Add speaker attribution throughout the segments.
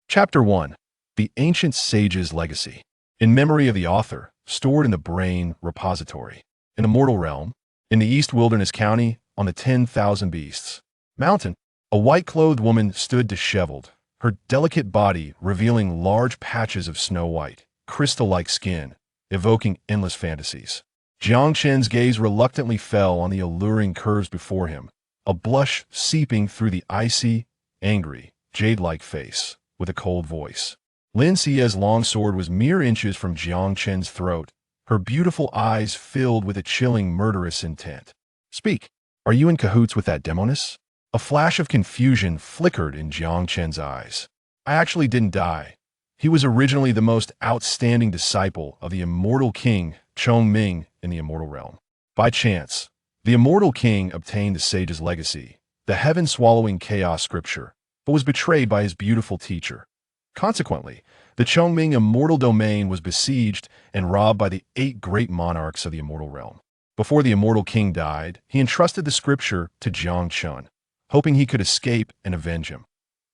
Speaker 1: Chapter 1. The Ancient Sage's Legacy. In memory of the author, stored in the Brain Repository. In the mortal realm, in the East Wilderness County, on the 10,000 Beasts Mountain, a white-clothed woman stood disheveled, her delicate body revealing large patches of snow-white, crystal-like skin, evoking endless fantasies. Jiang Chen's gaze reluctantly fell on the alluring curves before him, a blush seeping through the icy, angry, jade-like face, with a cold voice. Lin Xie's long sword was mere inches from Jiang Chen's throat, her beautiful eyes filled with a chilling murderous intent. "Speak. Are you in cahoots with that demoness?" A flash of confusion flickered in Jiang Chen's eyes. "I actually didn't die. He was originally the most outstanding disciple of the immortal king Chongming in the immortal realm. By chance, the immortal king obtained the sage's legacy, the heaven-swallowing chaos scripture, but was betrayed by his beautiful teacher. Consequently, the Chongming immortal domain was besieged and robbed by the 8 great monarchs of the immortal realm. Before the immortal king died, he entrusted the scripture to Jiang Chen, hoping he could escape and avenge him.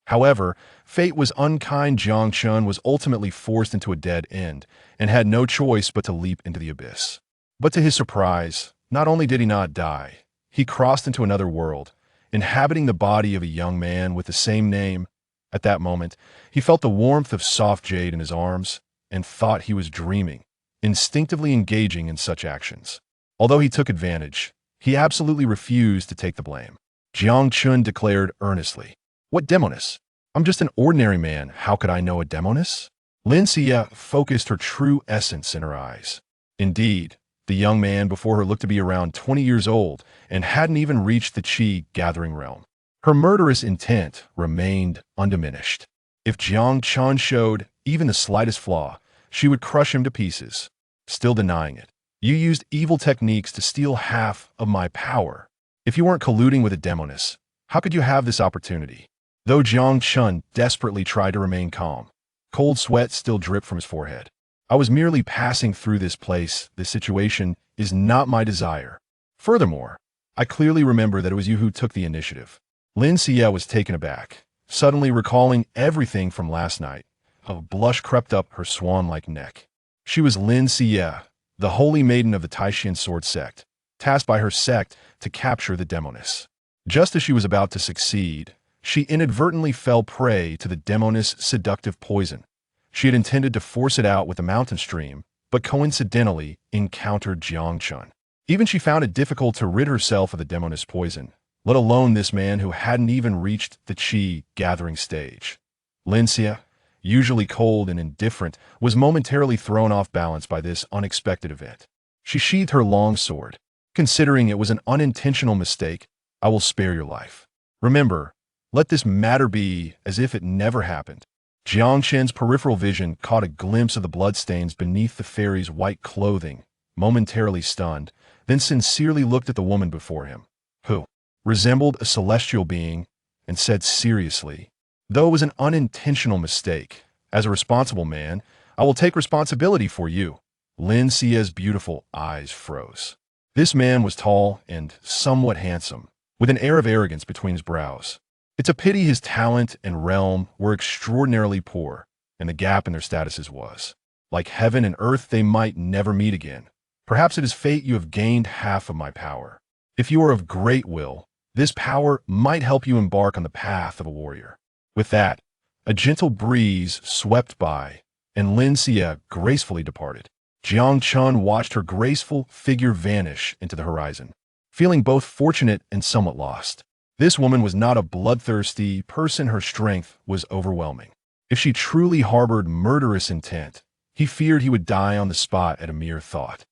Speaker 1: However, fate was unkind. Jiang Chen was ultimately forced into a dead end and had no choice but to leap into the abyss. But to his surprise, not only did he not die, he crossed into another world, inhabiting the body of a young man with the same name. At that moment, he felt the warmth of soft jade in his arms and thought he was dreaming, instinctively engaging in such actions. Although he took advantage, he absolutely refused to take the blame. Jiang Chen declared earnestly, "What demoness? I'm just an ordinary man. How could I know a demoness?" Lin Xie focused her true essence in her eyes. Indeed, the young man before her looked to be around 20 years old and hadn't even reached the Qi gathering realm. Her murderous intent remained undiminished. If Jiang Chen showed even the slightest flaw, she would crush him to pieces. Still denying it. "You used evil techniques to steal half of my power. If you weren't colluding with a demoness, how could you have this opportunity?" Though Jiang Chen desperately tried to remain calm, cold sweat still dripped from his forehead. "I was merely passing through this place. This situation is not my desire. Furthermore, I clearly remember that it was you who took the initiative." Lin Xie was taken aback, suddenly recalling everything from last night. A blush crept up her swan-like neck. She was Lin Xie, the holy maiden of the Taishan sword sect, tasked by her sect to capture the demoness. Just as she was about to succeed, she inadvertently fell prey to the demoness' seductive poison. She had intended to force it out with the mountain stream, but coincidentally encountered Jiang Chen. Even she found it difficult to rid herself of the demoness' poison, let alone this man who hadn't even reached the Qi gathering stage. Lin Xie, usually cold and indifferent, was momentarily thrown off balance by this unexpected event. She sheathed her long sword. "Considering it was an unintentional mistake, I will spare your life. Remember, let this matter be as if it never happened." Jiang Chen's peripheral vision caught a glimpse of the bloodstains beneath the fairy's white clothing, momentarily stunned, then sincerely looked at the woman before him, who resembled a celestial being, and said seriously, "Though it was an unintentional mistake, as a responsible man, I will take responsibility for you." Lin Xie's beautiful eyes froze. This man was tall and somewhat handsome, with an air of arrogance between his brows. It's a pity his talent and realm were extraordinarily poor, and the gap in their statuses was. Like heaven and earth, they might never meet again. "Perhaps it is fate you have gained half of my power. If you are of great will, this power might help you embark on the path of a warrior." With that, a gentle breeze swept by, and Lin Xie gracefully departed. Jiang Chen watched her graceful figure vanish into the horizon, feeling both fortunate and somewhat lost. This woman was not a bloodthirsty person. Her strength was overwhelming. If she truly harbored murderous intent, he feared he would die on the spot at a mere thought.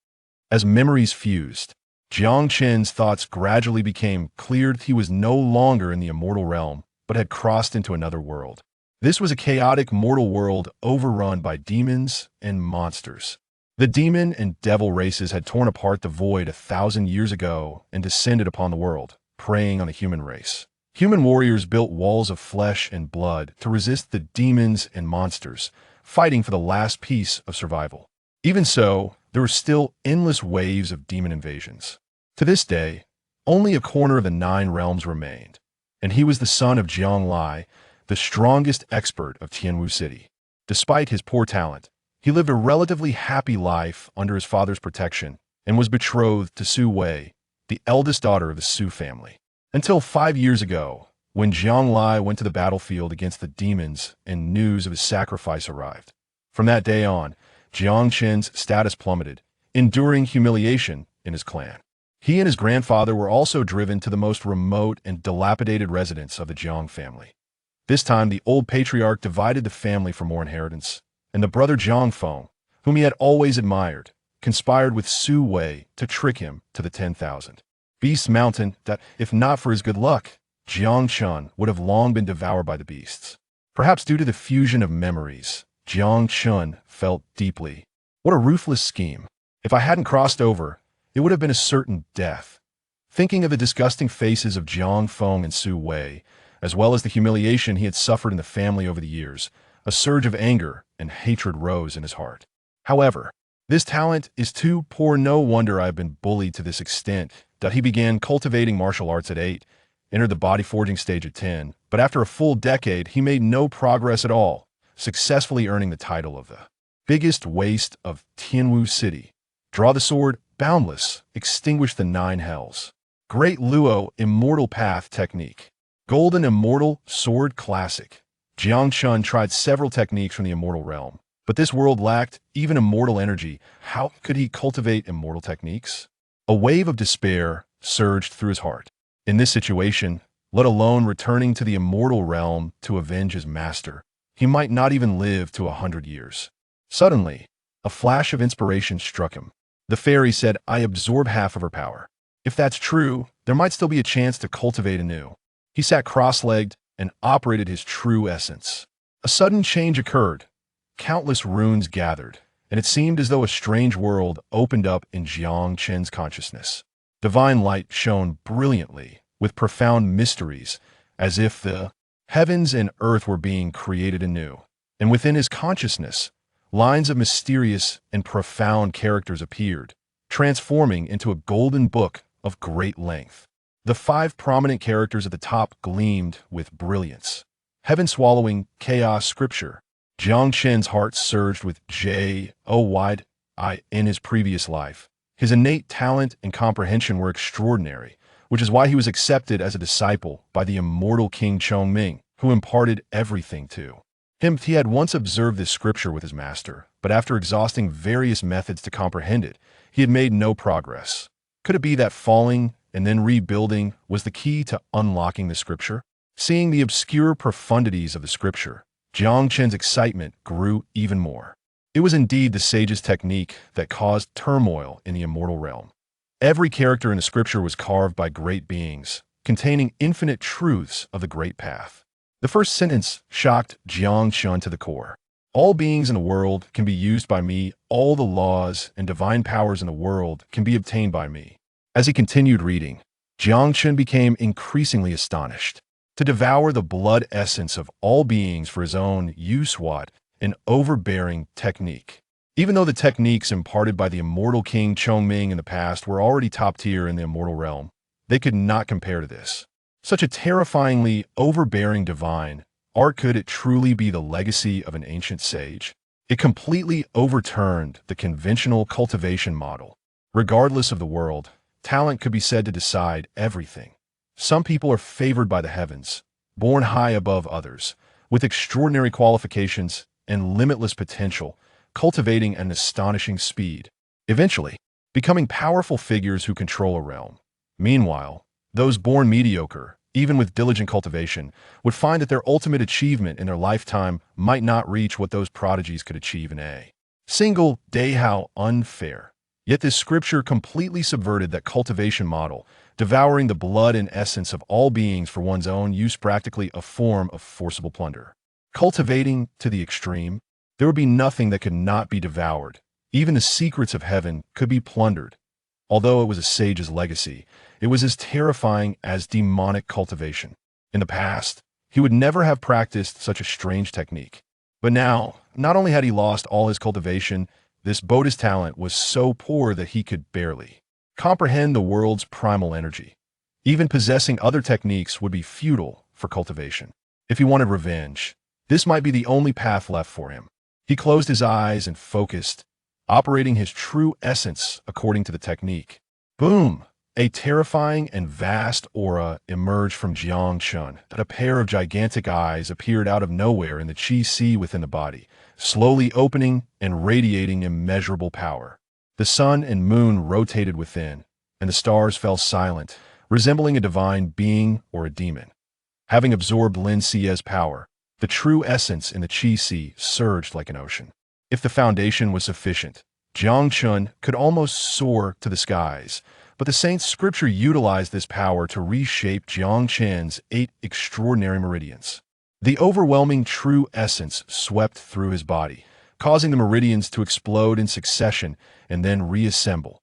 Speaker 1: As memories fused, Jiang Chen's thoughts gradually became clear. He was no longer in the immortal realm, but had crossed into another world. This was a chaotic mortal world overrun by demons and monsters. The demon and devil races had torn apart the void 1,000 years ago and descended upon the world, preying on the human race. Human warriors built walls of flesh and blood to resist the demons and monsters, fighting for the last piece of survival. Even so, there were still endless waves of demon invasions. To this day, only a corner of the 9 realms remained, and he was the son of Jiang Lai, the strongest expert of Tianwu City. Despite his poor talent, he lived a relatively happy life under his father's protection and was betrothed to Su Wei, the eldest daughter of the Su family. Until 5 years ago, when Jiang Lai went to the battlefield against the demons and news of his sacrifice arrived. From that day on, Jiang Chen's status plummeted, enduring humiliation in his clan. He and his grandfather were also driven to the most remote and dilapidated residence of the Jiang family. This time, the old patriarch divided the family for more inheritance, and the brother Jiang Feng, whom he had always admired, conspired with Su Wei to trick him to the 10,000 Beast Mountain that, if not for his good luck, Jiang Chen would have long been devoured by the beasts. Perhaps due to the fusion of memories, Jiang Chen felt deeply. What a ruthless scheme. If I hadn't crossed over, it would have been a certain death. Thinking of the disgusting faces of Jiang Feng and Su Wei, as well as the humiliation he had suffered in the family over the years, a surge of anger and hatred rose in his heart. However, this talent is too poor. No wonder I have been bullied to this extent that he began cultivating martial arts at 8, entered the body forging stage at 10, but after a full decade, he made no progress at all, successfully earning the title of the biggest waste of Tianwu City. Draw the sword, boundless, extinguish the 9 hells. Great Luo, immortal path technique. Golden immortal sword classic. Jiang Chen tried several techniques from the immortal realm, but this world lacked even immortal energy. How could he cultivate immortal techniques? A wave of despair surged through his heart. In this situation, let alone returning to the immortal realm to avenge his master, he might not even live to 100 years. Suddenly, a flash of inspiration struck him. The fairy said, "I absorb half of her power." If that's true, there might still be a chance to cultivate anew. He sat cross-legged and operated his true essence. A sudden change occurred. Countless runes gathered, and it seemed as though a strange world opened up in Jiang Chen's consciousness. Divine light shone brilliantly, with profound mysteries, as if the heavens and earth were being created anew. And within his consciousness, lines of mysterious and profound characters appeared, transforming into a golden book of great length. The 5 prominent characters at the top gleamed with brilliance. Heaven-swallowing chaos scripture. Jiang Chen's heart surged with joy in his previous life. His innate talent and comprehension were extraordinary, which is why he was accepted as a disciple by the immortal King Chongming, who imparted everything to him. He had once observed this scripture with his master, but after exhausting various methods to comprehend it, he had made no progress. Could it be that falling and then rebuilding was the key to unlocking the scripture? Seeing the obscure profundities of the scripture, Jiang Chen's excitement grew even more. It was indeed the sage's technique that caused turmoil in the immortal realm. Every character in the scripture was carved by great beings, containing infinite truths of the great path. The first sentence shocked Jiang Chen to the core. All beings in the world can be used by me. All the laws and divine powers in the world can be obtained by me. As he continued reading, Jiang Chen became increasingly astonished. To devour the blood essence of all beings for his own use, what an overbearing technique. Even though the techniques imparted by the immortal King Chongming in the past were already top tier in the immortal realm, they could not compare to this. Such a terrifyingly overbearing divine art, could it truly be the legacy of an ancient sage? It completely overturned the conventional cultivation model. Regardless of the world, talent could be said to decide everything. Some people are favored by the heavens, born high above others, with extraordinary qualifications and limitless potential, cultivating an astonishing speed, eventually becoming powerful figures who control a realm. Meanwhile, those born mediocre, even with diligent cultivation, would find that their ultimate achievement in their lifetime might not reach what those prodigies could achieve in a single day. How unfair. Yet this scripture completely subverted that cultivation model, devouring the blood and essence of all beings for one's own use, practically a form of forcible plunder. Cultivating to the extreme, there would be nothing that could not be devoured. Even the secrets of heaven could be plundered. Although it was a sage's legacy, it was as terrifying as demonic cultivation. In the past, he would never have practiced such a strange technique. But now, not only had he lost all his cultivation, this Buddhist talent was so poor that he could barely comprehend the world's primal energy. Even possessing other techniques would be futile for cultivation. If he wanted revenge, this might be the only path left for him. He closed his eyes and focused, operating his true essence according to the technique. Boom! A terrifying and vast aura emerged from Jiang Chen. A pair of gigantic eyes appeared out of nowhere in the Qi Sea within the body, slowly opening and radiating immeasurable power. The sun and moon rotated within, and the stars fell silent, resembling a divine being or a demon. Having absorbed Lin Xie's power, the true essence in the Qi Sea surged like an ocean. If the foundation was sufficient, Jiang Chen could almost soar to the skies, but the saint's scripture utilized this power to reshape Jiang Chen's 8 extraordinary meridians. The overwhelming true essence swept through his body, causing the meridians to explode in succession and then reassemble.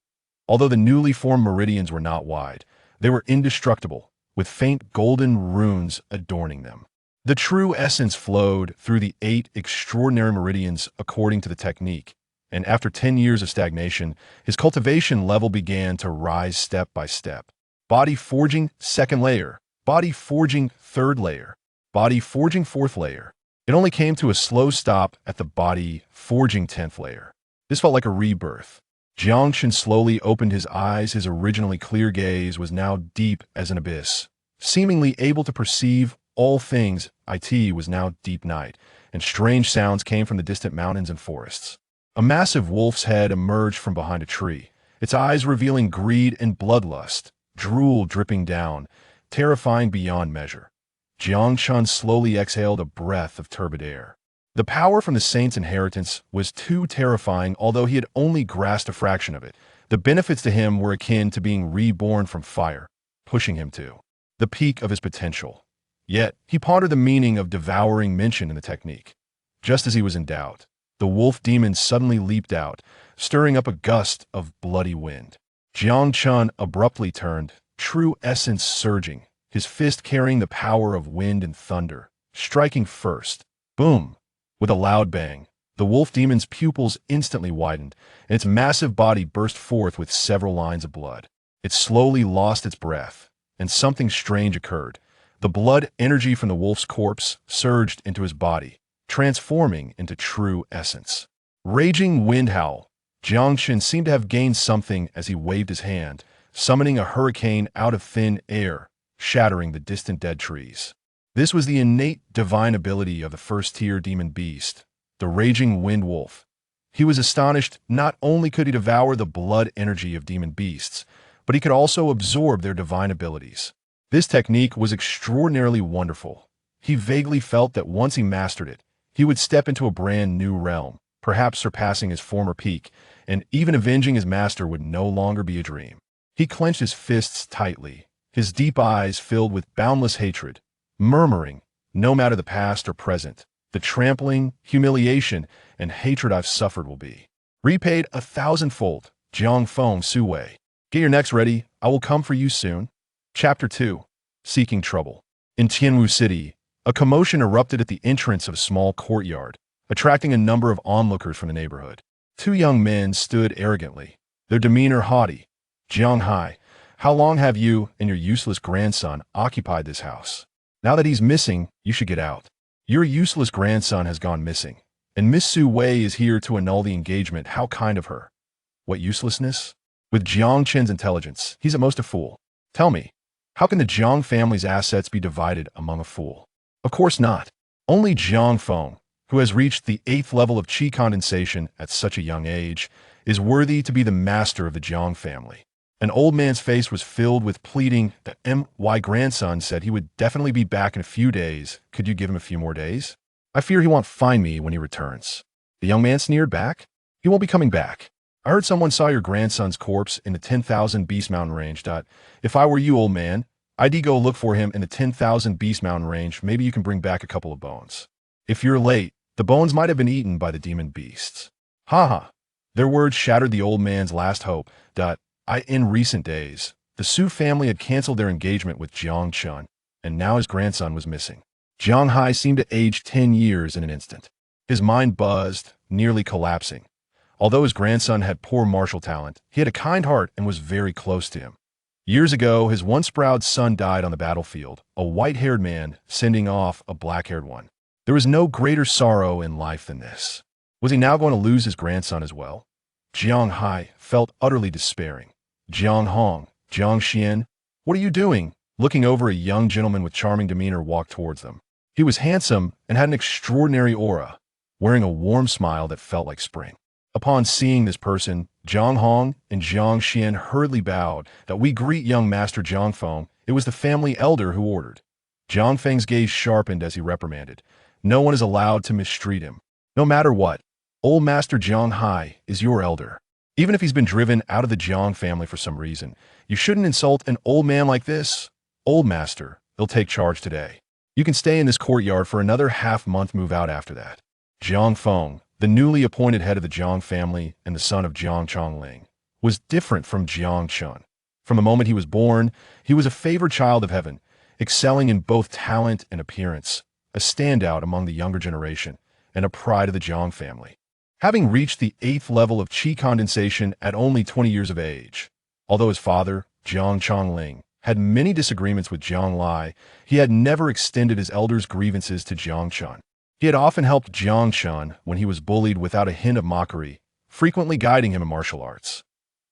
Speaker 1: Although the newly formed meridians were not wide, they were indestructible, with faint golden runes adorning them. The true essence flowed through the 8 extraordinary meridians according to the technique, and after 10 years of stagnation, his cultivation level began to rise step by step. Body forging, 2nd layer. Body forging, 3rd layer. Body forging, 4th layer. It only came to a slow stop at the body forging, 10th layer. This felt like a rebirth. Jiang Chen slowly opened his eyes. His originally clear gaze was now deep as an abyss. Seemingly able to perceive all things, it was now deep night, and strange sounds came from the distant mountains and forests. A massive wolf's head emerged from behind a tree, its eyes revealing greed and bloodlust, drool dripping down, terrifying beyond measure. Jiang Chen slowly exhaled a breath of turbid air. The power from the saint's inheritance was too terrifying, although he had only grasped a fraction of it. The benefits to him were akin to being reborn from fire, pushing him to the peak of his potential. Yet, he pondered the meaning of devouring mentioned in the technique. Just as he was in doubt, the wolf demon suddenly leaped out, stirring up a gust of bloody wind. Jiang Chen abruptly turned, true essence surging, his fist carrying the power of wind and thunder, striking first. Boom! With a loud bang, the wolf demon's pupils instantly widened, and its massive body burst forth with several lines of blood. It slowly lost its breath, and something strange occurred. The blood energy from the wolf's corpse surged into his body, transforming into true essence. Raging wind howl. Jiang Chen seemed to have gained something as he waved his hand, summoning a hurricane out of thin air, shattering the distant dead trees. This was the innate divine ability of the first-tier demon beast, the raging wind wolf. He was astonished. Not only could he devour the blood energy of demon beasts, but he could also absorb their divine abilities. This technique was extraordinarily wonderful. He vaguely felt that once he mastered it, he would step into a brand new realm, perhaps surpassing his former peak, and even avenging his master would no longer be a dream. He clenched his fists tightly, his deep eyes filled with boundless hatred, murmuring, "No matter the past or present, the trampling, humiliation, and hatred I've suffered will be repaid 1,000-fold. Jiang Feng Suwei. Get your necks ready, I will come for you soon." Chapter 2. Seeking Trouble. In Tianwu City, a commotion erupted at the entrance of a small courtyard, attracting a number of onlookers from the neighborhood. 2 young men stood arrogantly, their demeanor haughty. "Jiang Hai, how long have you and your useless grandson occupied this house? Now that he's missing, you should get out. Your useless grandson has gone missing, and Miss Su Wei is here to annul the engagement. How kind of her." "What uselessness?" "With Jiang Chen's intelligence, he's at most a fool. Tell me, how can the Jiang family's assets be divided among a fool?" "Of course not. Only Jiang Feng, who has reached the 8th level of qi condensation at such a young age, is worthy to be the master of the Jiang family." An old man's face was filled with pleading. "The my grandson said he would definitely be back in a few days. Could you give him a few more days? I fear he won't find me when he returns." The young man sneered back. "He won't be coming back. I heard someone saw your grandson's corpse in the 10,000 Beast Mountain range. If I were you, old man, I'd go look for him in the 10,000 Beast Mountain range. Maybe you can bring back a couple of bones. If you're late, the bones might have been eaten by the demon beasts." "Ha ha." Their words shattered the old man's last hope. In recent days, the Su family had canceled their engagement with Jiang Chen, and now his grandson was missing. Jiang Hai seemed to age 10 years in an instant. His mind buzzed, nearly collapsing. Although his grandson had poor martial talent, he had a kind heart and was very close to him. Years ago, his once proud son died on the battlefield, a white-haired man sending off a black-haired one. There was no greater sorrow in life than this. Was he now going to lose his grandson as well? Jiang Hai felt utterly despairing. Jiang Hong, Jiang Xian, what are you doing? Looking over, a young gentleman with charming demeanor walked towards them. He was handsome and had an extraordinary aura, wearing a warm smile that felt like spring. Upon seeing this person, Jiang Hong and Jiang Xian hurriedly bowed. That we greet young Master Jiang Feng. It was the family elder who ordered. Jiang Feng's gaze sharpened as he reprimanded. No one is allowed to mistreat him. No matter what, old Master Jiang Hai is your elder. Even if he's been driven out of the Jiang family for some reason, you shouldn't insult an old man like this. Old Master, he'll take charge today. You can stay in this courtyard for another half-month, move out after that. Jiang Feng, the newly appointed head of the Jiang family and the son of Jiang Chongling, was different from Jiang Chen. From the moment he was born, he was a favored child of heaven, excelling in both talent and appearance, a standout among the younger generation, and a pride of the Jiang family. Having reached the 8th level of qi condensation at only 20 years of age, although his father, Jiang Chongling, had many disagreements with Jiang Lai, he had never extended his elder's grievances to Jiang Chen. He had often helped Jiang Chen when he was bullied without a hint of mockery, frequently guiding him in martial arts.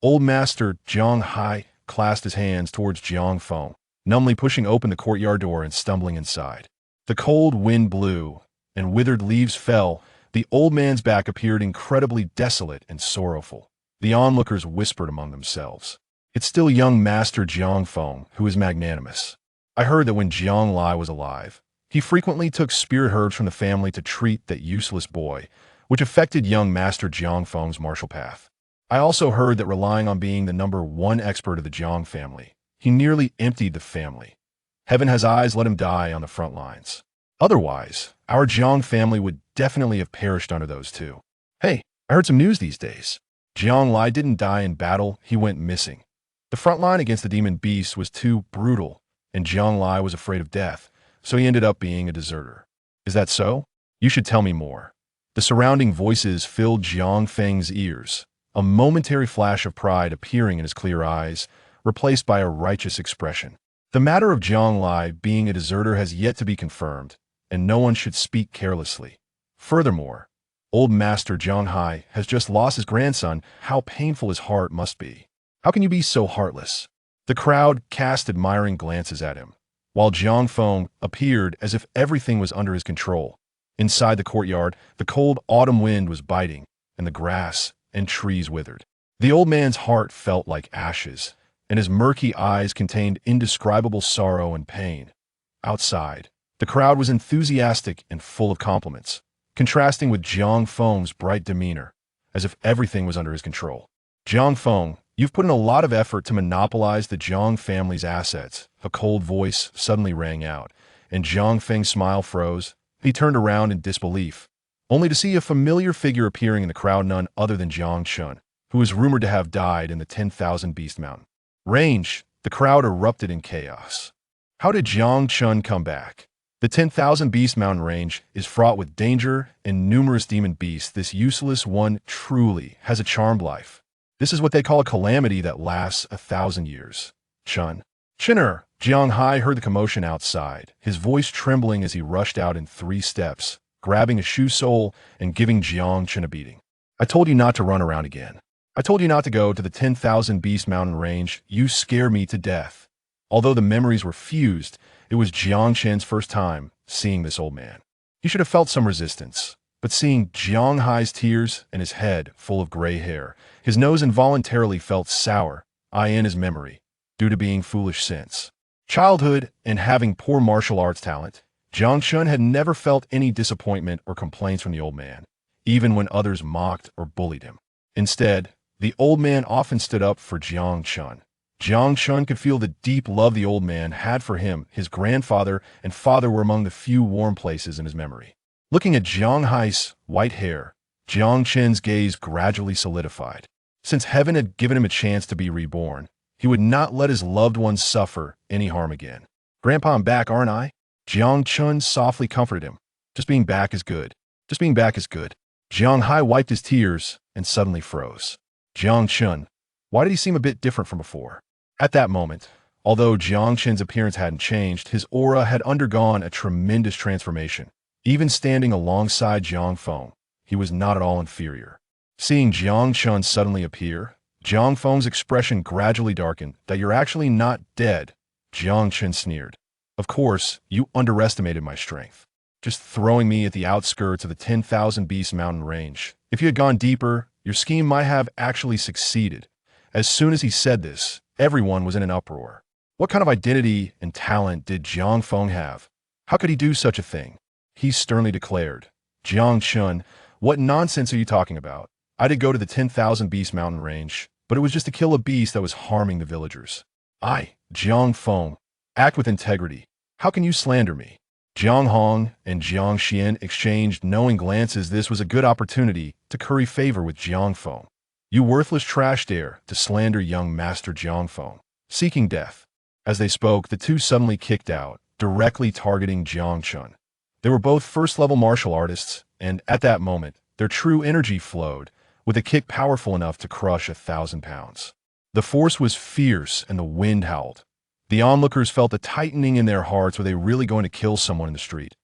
Speaker 1: Old Master Jiang Hai clasped his hands towards Jiang Feng, numbly pushing open the courtyard door and stumbling inside. The cold wind blew, and withered leaves fell. The old man's back appeared incredibly desolate and sorrowful. The onlookers whispered among themselves. It's still young Master Jiang Feng who is magnanimous. I heard that when Jiang Lai was alive, he frequently took spirit herbs from the family to treat that useless boy, which affected young Master Jiang Feng's martial path. I also heard that relying on being the #1 expert of the Jiang family, he nearly emptied the family. Heaven has eyes, let him die on the front lines. Otherwise, our Jiang family would definitely have perished under those two. Hey, I heard some news these days. Jiang Lai didn't die in battle, he went missing. The front line against the demon beast was too brutal, and Jiang Lai was afraid of death, so he ended up being a deserter. Is that so? You should tell me more. The surrounding voices filled Jiang Feng's ears, a momentary flash of pride appearing in his clear eyes, replaced by a righteous expression. The matter of Jiang Lai being a deserter has yet to be confirmed, and no one should speak carelessly. Furthermore, old Master Jiang Hai has just lost his grandson. How painful his heart must be. How can you be so heartless? The crowd cast admiring glances at him, while Jiang Feng appeared as if everything was under his control. Inside the courtyard, the cold autumn wind was biting, and the grass and trees withered. The old man's heart felt like ashes, and his murky eyes contained indescribable sorrow and pain. Outside, the crowd was enthusiastic and full of compliments, contrasting with Jiang Feng's bright demeanor, as if everything was under his control. Jiang Feng, you've put in a lot of effort to monopolize the Jiang family's assets. A cold voice suddenly rang out, and Jiang Feng's smile froze. He turned around in disbelief, only to see a familiar figure appearing in the crowd, none other than Jiang Chen, who is rumored to have died in the 10,000 Beast Mountain range. The crowd erupted in chaos. How did Jiang Chen come back? The 10,000 Beast Mountain range is fraught with danger and numerous demon beasts. This useless one truly has a charmed life. This is what they call a calamity that lasts 1,000 years. Chinner! Jiang Hai heard the commotion outside, his voice trembling as he rushed out in 3 steps, grabbing a shoe sole and giving Jiang Chen a beating. I told you not to run around again. I told you not to go to the 10,000 Beast Mountain range. You scare me to death. Although the memories were fused, it was Jiang Chen's first time seeing this old man. He should have felt some resistance, but seeing Jiang Hai's tears and his head full of gray hair, his nose involuntarily felt sour, in his memory, due to being foolish since childhood and having poor martial arts talent. Jiang Chen had never felt any disappointment or complaints from the old man, even when others mocked or bullied him. Instead, the old man often stood up for Jiang Chen. Jiang Chen could feel the deep love the old man had for him. His grandfather and father were among the few warm places in his memory. Looking at Jiang Hai's white hair, Jiang Chen's gaze gradually solidified. Since heaven had given him a chance to be reborn, he would not let his loved ones suffer any harm again. Grandpa, I'm back, aren't I? Jiang Chen softly comforted him. Just being back is good. Just being back is good. Jiang Hai wiped his tears and suddenly froze. Jiang Chen, why did he seem a bit different from before? At that moment, although Jiang Chen's appearance hadn't changed, his aura had undergone a tremendous transformation. Even standing alongside Jiang Feng, he was not at all inferior. Seeing Jiang Chen suddenly appear, Jiang Feng's expression gradually darkened. "That you're actually not dead," Jiang Chen sneered. "Of course, you underestimated my strength. Just throwing me at the outskirts of the 10,000 Beast mountain range. If you had gone deeper, your scheme might have actually succeeded." As soon as he said this, everyone was in an uproar. What kind of identity and talent did Jiang Feng have? How could he do such a thing? He sternly declared, "Jiang Chen, what nonsense are you talking about? I did go to the 10,000 Beast mountain range, but it was just to kill a beast that was harming the villagers. I, Jiang Feng, act with integrity. How can you slander me?" Jiang Hong and Jiang Xian exchanged knowing glances. This was a good opportunity to curry favor with Jiang Feng. "You worthless trash, dare to slander young Master Jiang Feng, seeking death." As they spoke, the two suddenly kicked out, directly targeting Jiang Chen. They were both first-level martial artists, and at that moment, their true energy flowed, with a kick powerful enough to crush 1,000 pounds. The force was fierce, and the wind howled. The onlookers felt a tightening in their hearts. Were they really going to kill someone in the street?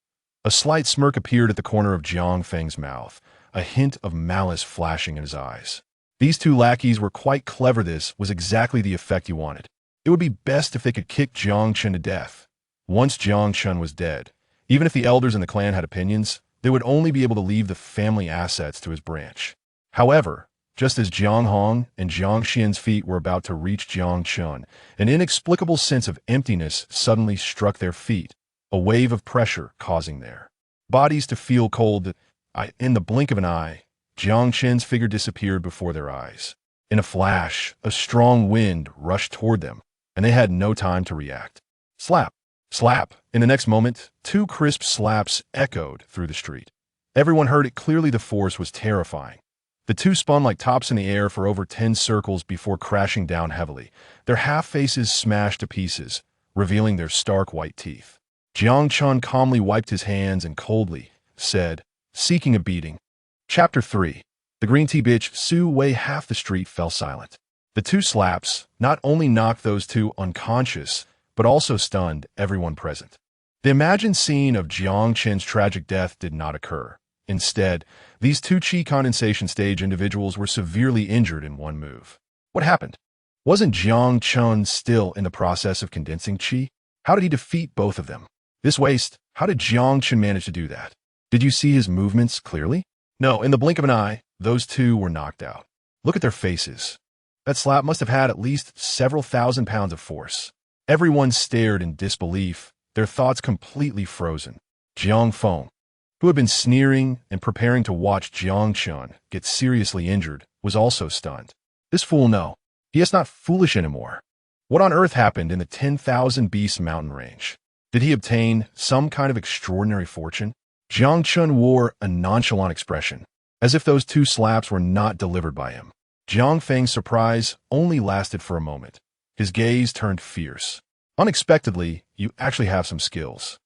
Speaker 1: A slight smirk appeared at the corner of Jiang Feng's mouth, a hint of malice flashing in his eyes. These two lackeys were quite clever. This was exactly the effect he wanted. It would be best if they could kick Jiang Chen to death. Once Jiang Chen was dead, even if the elders in the clan had opinions, they would only be able to leave the family assets to his branch. However, just as Jiang Hong and Jiang Xian's feet were about to reach Jiang Chen, an inexplicable sense of emptiness suddenly struck their feet, a wave of pressure causing their bodies to feel cold. In the blink of an eye, Jiang Chen's figure disappeared before their eyes. In a flash, a strong wind rushed toward them, and they had no time to react. Slap! Slap! In the next moment, two crisp slaps echoed through the street. Everyone heard it clearly. The force was terrifying. The two spun like tops in the air for over 10 circles before crashing down heavily, their half-faces smashed to pieces, revealing their stark white teeth. Jiang Chen calmly wiped his hands and coldly said, "Seeking a beating." Chapter 3. The green tea bitch Su Wei. Half the street fell silent. The two slaps not only knocked those two unconscious, but also stunned everyone present. The imagined scene of Jiang Chen's tragic death did not occur. Instead, these two chi condensation stage individuals were severely injured in one move. What happened? Wasn't Jiang Chen still in the process of condensing chi? How did he defeat both of them? This waste, how did Jiang Chen manage to do that? Did you see his movements clearly? No, in the blink of an eye, those two were knocked out. Look at their faces. That slap must have had at least several thousand pounds of force. Everyone stared in disbelief, their thoughts completely frozen. Jiang Feng, who had been sneering and preparing to watch Jiang Chen get seriously injured, was also stunned. This fool, no, he is not foolish anymore. What on earth happened in the 10,000 Beast mountain range? Did he obtain some kind of extraordinary fortune? Jiang Chen wore a nonchalant expression, as if those two slaps were not delivered by him. Jiang Feng's surprise only lasted for a moment. His gaze turned fierce. "Unexpectedly, you actually have some skills.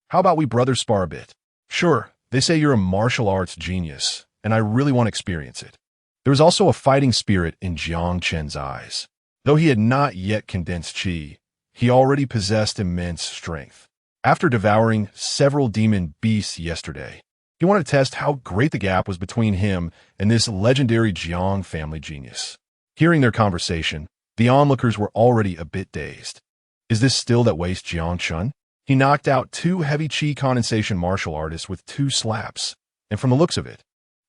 Speaker 1: How about we brothers spar a bit? Sure, they say you're a martial arts genius, and I really want to experience it." There was also a fighting spirit in Jiang Chen's eyes. Though he had not yet condensed chi, he already possessed immense strength. After devouring several demon beasts yesterday, he wanted to test how great the gap was between him and this legendary Jiang family genius. Hearing their conversation, the onlookers were already a bit dazed. Is this still that waste Jiang Chen? He knocked out two heavy chi condensation martial artists with two slaps, and from the looks of it,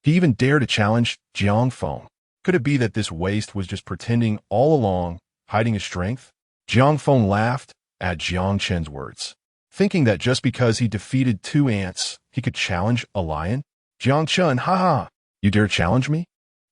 Speaker 1: he even dared to challenge Jiang Feng. Could it be that this waste was just pretending all along, hiding his strength? Jiang Feng laughed at Jiang Chen's words, thinking that just because he defeated two ants, he could challenge a lion. Jiang Chen, haha, you dare challenge me?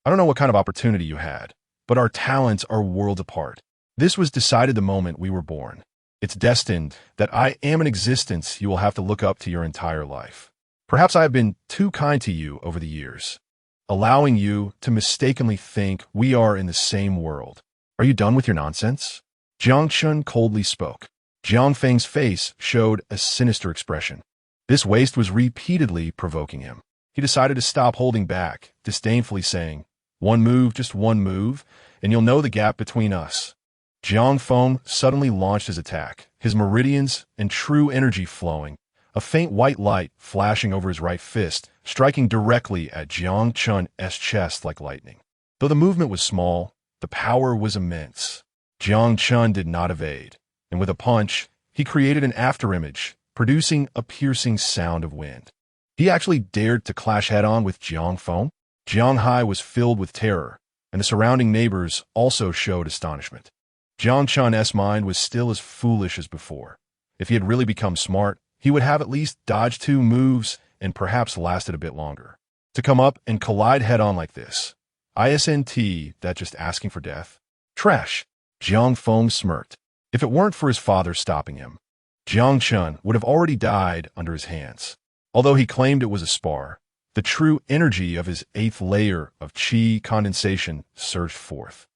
Speaker 1: I don't know what kind of opportunity you had, but our talents are worlds apart. This was decided the moment we were born. It's destined that I am an existence you will have to look up to your entire life. Perhaps I have been too kind to you over the years, allowing you to mistakenly think we are in the same world. Are you done with your nonsense? Jiang Chen coldly spoke. Jiang Feng's face showed a sinister expression. This waste was repeatedly provoking him. He decided to stop holding back, disdainfully saying, "One move, just one move, and you'll know the gap between us." Jiang Feng suddenly launched his attack, his meridians and true energy flowing, a faint white light flashing over his right fist, striking directly at Jiang Chen's chest like lightning. Though the movement was small, the power was immense. Jiang Chen did not evade, and with a punch, he created an afterimage, producing a piercing sound of wind. He actually dared to clash head-on with Jiang Feng. Jiang Hai was filled with terror, and the surrounding neighbors also showed astonishment. Jiang Chen's mind was still as foolish as before. If he had really become smart, he would have at least dodged 2 moves and perhaps lasted a bit longer. To come up and collide head-on like this, isn't that just asking for death? Trash. Jiang Feng smirked. If it weren't for his father stopping him, Jiang Chen would have already died under his hands. Although he claimed it was a spar, the true energy of his 8th layer of qi condensation surged forth.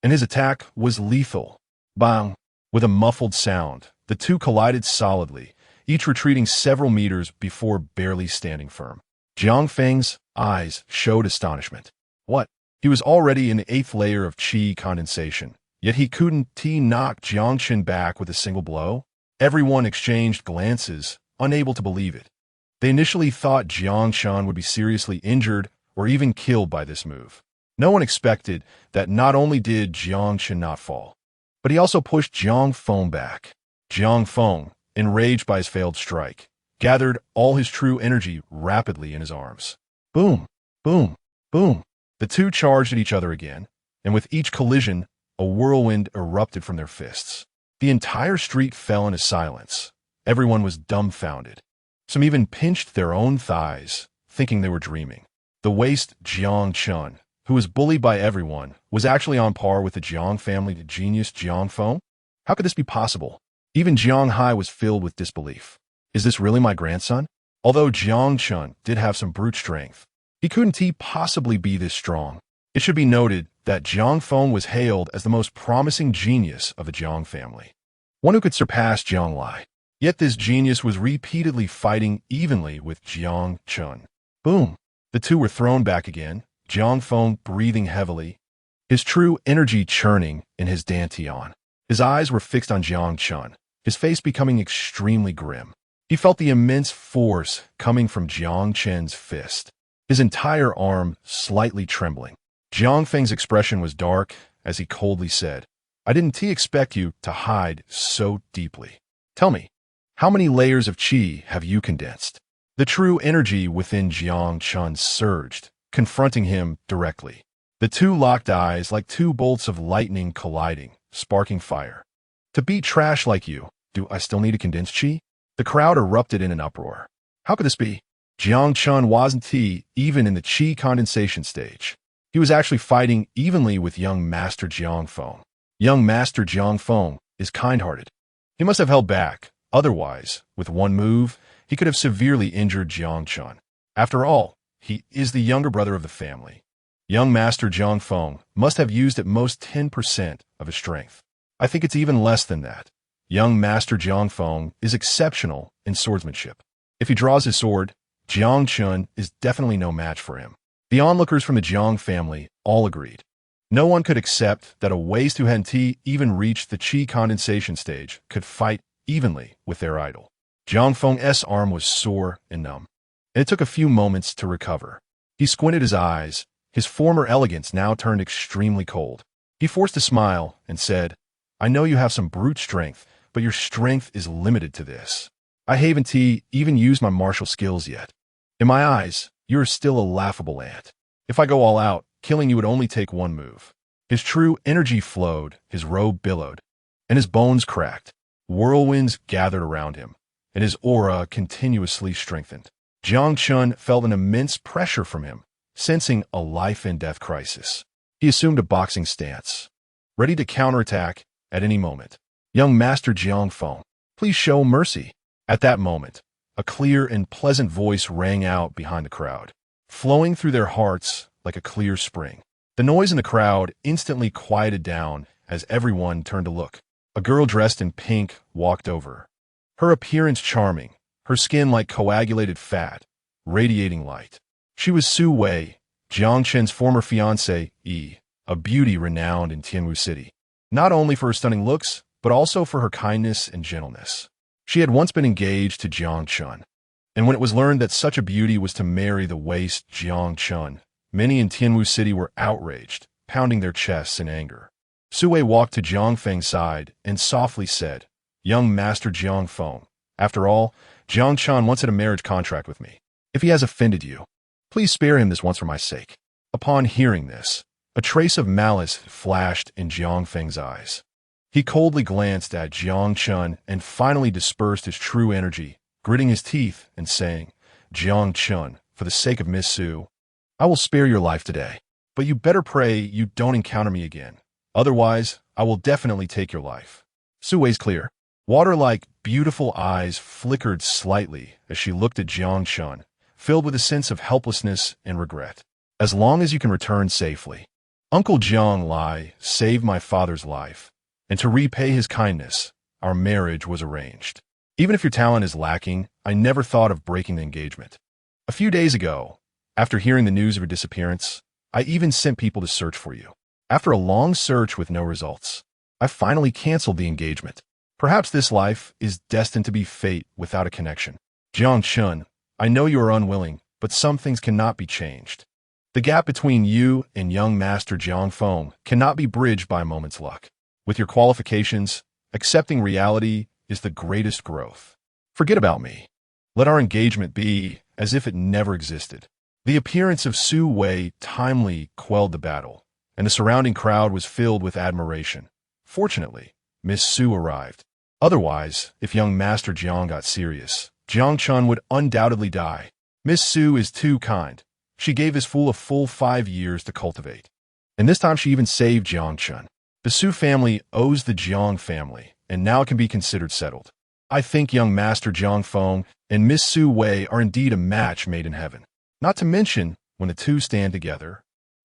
Speaker 1: And his attack was lethal. Bang! With a muffled sound, the two collided solidly, each retreating several meters before barely standing firm. Jiang Feng's eyes showed astonishment. What? He was already in the 8th layer of qi condensation, yet he couldn't knock Jiang Chen back with a single blow? Everyone exchanged glances, unable to believe it. They initially thought Jiang Chen would be seriously injured or even killed by this move. No one expected that not only did Jiang Chen not fall, but he also pushed Jiang Feng back. Jiang Feng, enraged by his failed strike, gathered all his true energy rapidly in his arms. Boom, boom, boom. The two charged at each other again, and with each collision, a whirlwind erupted from their fists. The entire street fell into silence. Everyone was dumbfounded. Some even pinched their own thighs, thinking they were dreaming. The waste Jiang Chen, who was bullied by everyone, was actually on par with the Jiang family genius Jiang Feng? How could this be possible? Even Jiang Hai was filled with disbelief. Is this really my grandson? Although Jiang Chen did have some brute strength, he couldn't possibly be this strong. It should be noted that Jiang Feng was hailed as the most promising genius of the Jiang family, one who could surpass Jiang Lai. Yet this genius was repeatedly fighting evenly with Jiang Chen. Boom! The two were thrown back again, Jiang Feng breathing heavily, his true energy churning in his dantian. His eyes were fixed on Jiang Chen, his face becoming extremely grim. He felt the immense force coming from Jiang Chen's fist, his entire arm slightly trembling. Jiang Feng's expression was dark as he coldly said, I didn't expect you to hide so deeply. Tell me, how many layers of qi have you condensed? The true energy within Jiang Chen surged, confronting him directly. The two locked eyes like 2 bolts of lightning colliding, sparking fire. To beat trash like you, do I still need to condense qi? The crowd erupted in an uproar. How could this be? Jiang Chen wasn't even in the qi condensation stage. He was actually fighting evenly with young Master Jiang Feng. Young Master Jiang Feng is kind-hearted. He must have held back. Otherwise, with one move, he could have severely injured Jiang Chen. After all, he is the younger brother of the family. Young Master Jiang Feng must have used at most 10% of his strength. I think it's even less than that. Young Master Jiang Feng is exceptional in swordsmanship. If he draws his sword, Jiang Chen is definitely no match for him. The onlookers from the Jiang family all agreed. No one could accept that a waste who hadn't even reached the qi condensation stage could fight evenly with their idol. Jiang Feng's arm was sore and numb, and it took a few moments to recover. He squinted his eyes, his former elegance now turned extremely cold. He forced a smile and said, I know you have some brute strength, but your strength is limited to this. I haven't even used my martial skills yet. In my eyes, you are still a laughable ant. If I go all out, killing you would only take one move. His true energy flowed, his robe billowed, and his bones cracked. Whirlwinds gathered around him, and his aura continuously strengthened. Jiang Chen felt an immense pressure from him, sensing a life-and-death crisis. He assumed a boxing stance, ready to counterattack at any moment. Young Master Jiang Feng, please show mercy. At that moment, a clear and pleasant voice rang out behind the crowd, flowing through their hearts like a clear spring. The noise in the crowd instantly quieted down as everyone turned to look. A girl dressed in pink walked over. Her appearance charming, her skin like coagulated fat, radiating light. She was Su Wei, Jiang Chen's former fiancée, a beauty renowned in Tianwu City. not only for her stunning looks, but also for her kindness and gentleness. She had once been engaged to Jiang Chen, and when it was learned that such a beauty was to marry the waste Jiang Chen, many in Tianwu City were outraged, pounding their chests in anger. Su Wei walked to Jiang Feng's side and softly said, "Young Master Jiang Feng, after all, Jiang Chen once had a marriage contract with me. If he has offended you, please spare him this once for my sake." Upon hearing this, a trace of malice flashed in Jiang Feng's eyes. He coldly glanced at Jiang Chen and finally dispersed his true energy, gritting his teeth and saying, "Jiang Chen, for the sake of Miss Su, I will spare your life today, but you better pray you don't encounter me again. Otherwise, I will definitely take your life." Su Wei's clear, water-like, beautiful eyes flickered slightly as she looked at Jiang Chen, filled with a sense of helplessness and regret. "As long as you can return safely. Uncle Jiang Lai saved my father's life, and to repay his kindness, our marriage was arranged. Even if your talent is lacking, I never thought of breaking the engagement. A few days ago, after hearing the news of your disappearance, I even sent people to search for you. After a long search with no results, I finally canceled the engagement. Perhaps this life is destined to be fate without a connection. Jiang Chen, I know you are unwilling, but some things cannot be changed. The gap between you and young Master Jiang Feng cannot be bridged by a moment's luck. With your qualifications, accepting reality is the greatest growth. Forget about me. Let our engagement be as if it never existed." The appearance of Su Wei timely quelled the battle, and the surrounding crowd was filled with admiration. Fortunately, Miss Su arrived. Otherwise, if young Master Jiang got serious, Jiang Chen would undoubtedly die. Miss Su is too kind. She gave this fool a full 5 years to cultivate. And this time she even saved Jiang Chen. The Su family owes the Jiang family, and now it can be considered settled. I think young Master Jiang Feng and Miss Su Wei are indeed a match made in heaven. Not to mention, when the two stand together,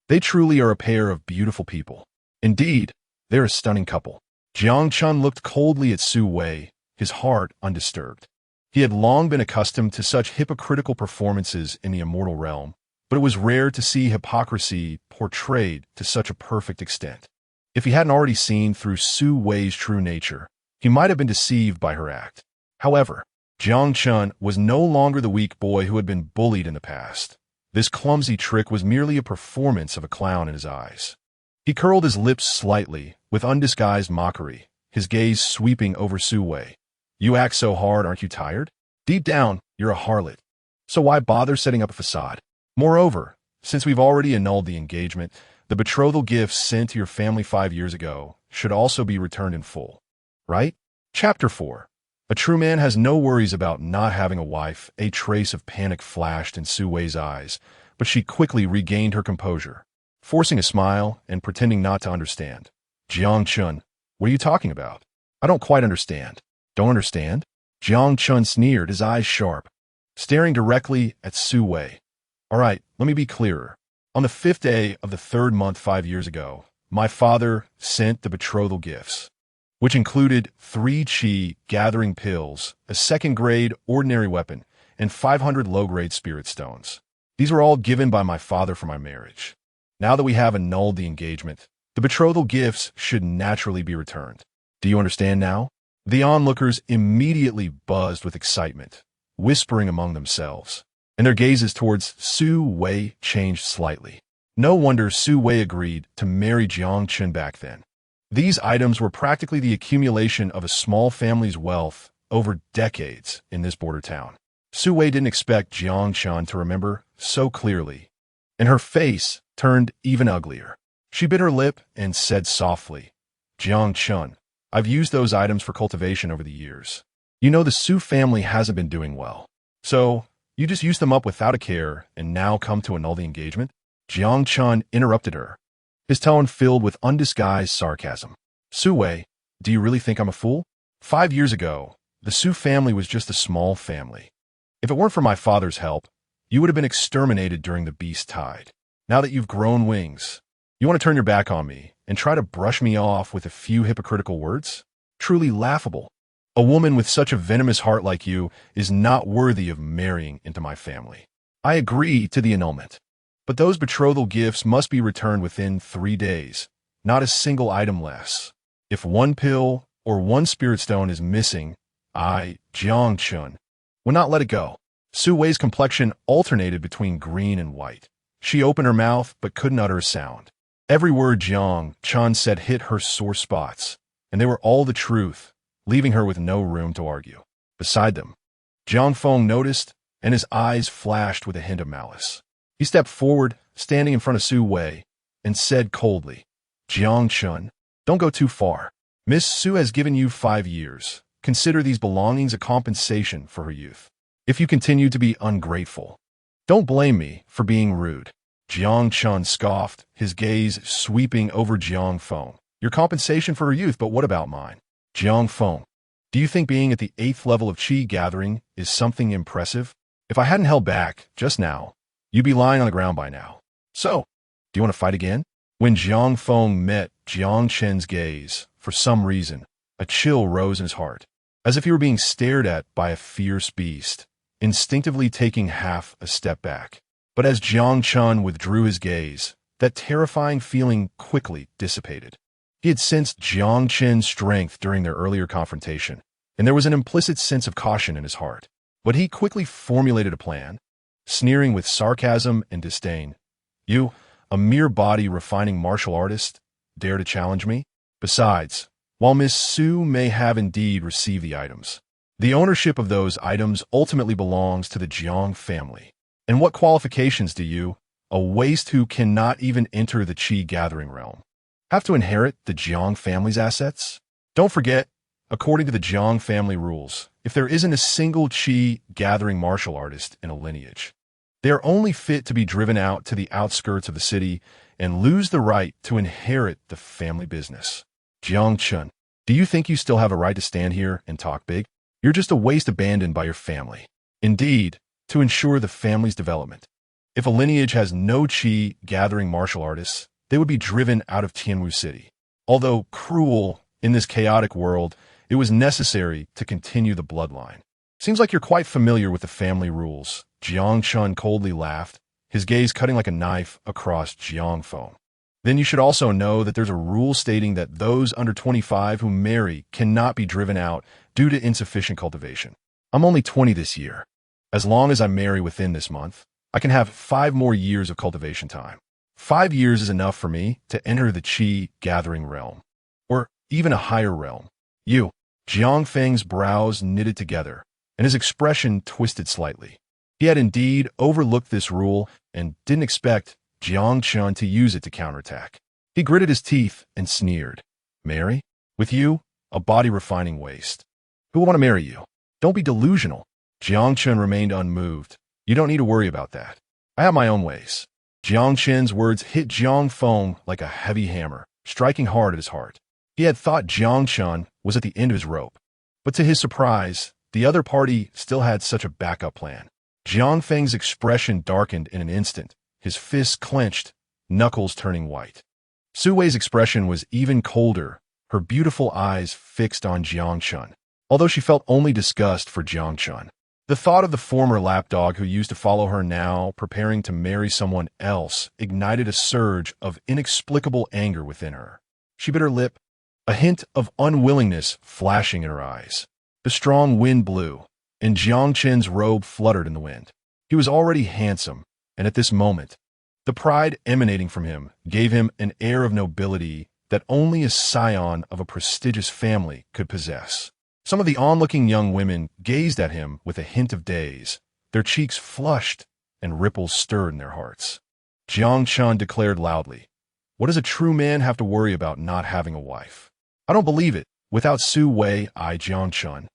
Speaker 1: they truly are a pair of beautiful people. Indeed, they're a stunning couple. Jiang Chen looked coldly at Su Wei, his heart undisturbed. He had long been accustomed to such hypocritical performances in the immortal realm, but it was rare to see hypocrisy portrayed to such a perfect extent. If he hadn't already seen through Su Wei's true nature, he might have been deceived by her act. However, Jiang Chen was no longer the weak boy who had been bullied in the past. This clumsy trick was merely a performance of a clown in his eyes. He curled his lips slightly, with undisguised mockery, his gaze sweeping over Su Wei. "You act so hard, aren't you tired? Deep down, you're a harlot. So why bother setting up a facade? Moreover, since we've already annulled the engagement, the betrothal gifts sent to your family 5 years ago should also be returned in full. Right?" Chapter 4. A true man has no worries about not having a wife. A trace of panic flashed in Su Wei's eyes, but she quickly regained her composure, forcing a smile and pretending not to understand. "Jiang Chen, what are you talking about? I don't quite understand." "Don't understand?" Jiang Chen sneered, his eyes sharp, staring directly at Su Wei. "All right, let me be clearer. On the 5th day of the 3rd month 5 years ago, my father sent the betrothal gifts, which included 3 qi gathering pills, a 2nd-grade ordinary weapon, and 500 low-grade spirit stones. These were all given by my father for my marriage. Now that we have annulled the engagement, the betrothal gifts should naturally be returned. Do you understand now?" The onlookers immediately buzzed with excitement, whispering among themselves, and their gazes towards Su Wei changed slightly. No wonder Su Wei agreed to marry Jiang Chen back then. These items were practically the accumulation of a small family's wealth over decades in this border town. Su Wei didn't expect Jiang Chen to remember so clearly, and her face turned even uglier. She bit her lip and said softly, "Jiang Chen, I've used those items for cultivation over the years. You know the Su family hasn't been doing well. So, you just used them up without a care and now come to annul the engagement?" Jiang Chen interrupted her, his tone filled with undisguised sarcasm. "Su Wei, do you really think I'm a fool? 5 years ago, the Su family was just a small family. If it weren't for my father's help, you would have been exterminated during the beast tide. Now that you've grown wings, you want to turn your back on me and try to brush me off with a few hypocritical words? Truly laughable. A woman with such a venomous heart like you is not worthy of marrying into my family. I agree to the annulment, but those betrothal gifts must be returned within 3 days, not a single item less." If one pill or one spirit stone is missing, I, Jiang Chen, would not let it go. Su Wei's complexion alternated between green and white. She opened her mouth but couldn't utter a sound. Every word Jiang Chen said hit her sore spots, and they were all the truth, leaving her with no room to argue. Beside them, Jiang Feng noticed, and his eyes flashed with a hint of malice. He stepped forward, standing in front of Su Wei, and said coldly, Jiang Chen, don't go too far. Miss Su has given you 5 years. Consider these belongings a compensation for her youth. If you continue to be ungrateful, don't blame me for being rude. Jiang Chen scoffed, his gaze sweeping over Jiang Feng. Your compensation for her youth, but what about mine? Jiang Feng, do you think being at the 8th level of Qi gathering is something impressive? If I hadn't held back just now, you'd be lying on the ground by now. So, do you want to fight again? When Jiang Feng met Jiang Chen's gaze, for some reason, a chill rose in his heart, as if he were being stared at by a fierce beast, instinctively taking half a step back. But as Jiang Chen withdrew his gaze, that terrifying feeling quickly dissipated. He had sensed Jiang Chen's strength during their earlier confrontation, and there was an implicit sense of caution in his heart. But he quickly formulated a plan, sneering with sarcasm and disdain. You, a mere body-refining martial artist, dare to challenge me? Besides, while Miss Su may have indeed received the items, the ownership of those items ultimately belongs to the Jiang family. And what qualifications do you, a waste who cannot even enter the Qi gathering realm, have to inherit the Jiang family's assets? Don't forget, according to the Jiang family rules, if there isn't a single Qi gathering martial artist in a lineage, they are only fit to be driven out to the outskirts of the city and lose the right to inherit the family business. Jiang Chen, do you think you still have a right to stand here and talk big? You're just a waste abandoned by your family. Indeed, to ensure the family's development. If a lineage has no Qi gathering martial artists, they would be driven out of Tianwu City. Although cruel in this chaotic world, it was necessary to continue the bloodline. Seems like you're quite familiar with the family rules. Jiang Chen coldly laughed, his gaze cutting like a knife across Jiang Feng. Then you should also know that there's a rule stating that those under 25 who marry cannot be driven out due to insufficient cultivation. I'm only 20 this year. As long as I marry within this month, I can have 5 more years of cultivation time. 5 years is enough for me to enter the Qi gathering realm, or even a higher realm. You, Jiang Feng's brows knitted together, and his expression twisted slightly. He had indeed overlooked this rule and didn't expect Jiang Chen to use it to counterattack. He gritted his teeth and sneered. Marry? With you? A body-refining waste. Who will want to marry you? Don't be delusional. Jiang Chen remained unmoved. You don't need to worry about that. I have my own ways. Jiang Chen's words hit Jiang Feng like a heavy hammer, striking hard at his heart. He had thought Jiang Chen was at the end of his rope, but to his surprise, the other party still had such a backup plan. Jiang Feng's expression darkened in an instant, his fists clenched, knuckles turning white. Su Wei's expression was even colder, her beautiful eyes fixed on Jiang Chen, although she felt only disgust for Jiang Chen. The thought of the former lapdog who used to follow her now preparing to marry someone else ignited a surge of inexplicable anger within her. She bit her lip, a hint of unwillingness flashing in her eyes. The strong wind blew, and Jiang Chen's robe fluttered in the wind. He was already handsome, and at this moment, the pride emanating from him gave him an air of nobility that only a scion of a prestigious family could possess. Some of the onlooking young women gazed at him with a hint of daze, their cheeks flushed and ripples stirred in their hearts. Jiang Chen declared loudly, "What does a true man have to worry about not having a wife? I don't believe it. Without Su Wei, I, Jiang Chen,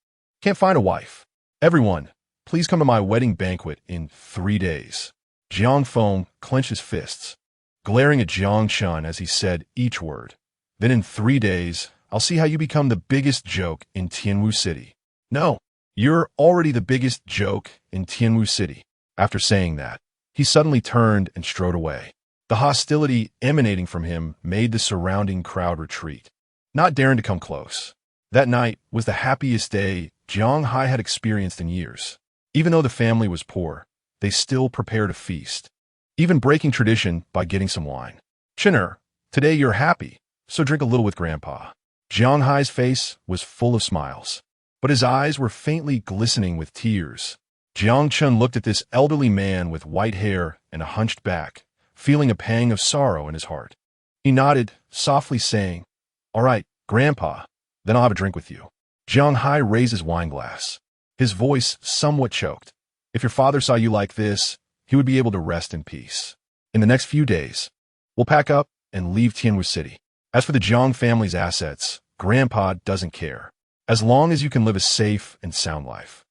Speaker 1: can't find a wife. Everyone, please come to my wedding banquet in 3 days." Jiang Feng clenched his fists, glaring at Jiang Chen as he said each word. Then in 3 days, I'll see how you become the biggest joke in Tianwu City. No, you're already the biggest joke in Tianwu City. After saying that, he suddenly turned and strode away. The hostility emanating from him made the surrounding crowd retreat, not daring to come close. That night was the happiest day Jiang Hai had experienced in years. Even though the family was poor, they still prepared a feast, even breaking tradition by getting some wine. Chinner, today you're happy, so drink a little with Grandpa. Jiang Hai's face was full of smiles, but his eyes were faintly glistening with tears. Jiang Chen looked at this elderly man with white hair and a hunched back, feeling a pang of sorrow in his heart. He nodded, softly saying, "All right, Grandpa, then I'll have a drink with you." Jiang Hai raised his wine glass, his voice somewhat choked. If your father saw you like this, he would be able to rest in peace. In the next few days, we'll pack up and leave Tianwu City. As for the Jiang family's assets, Grandpa doesn't care. As long as you can live a safe and sound life,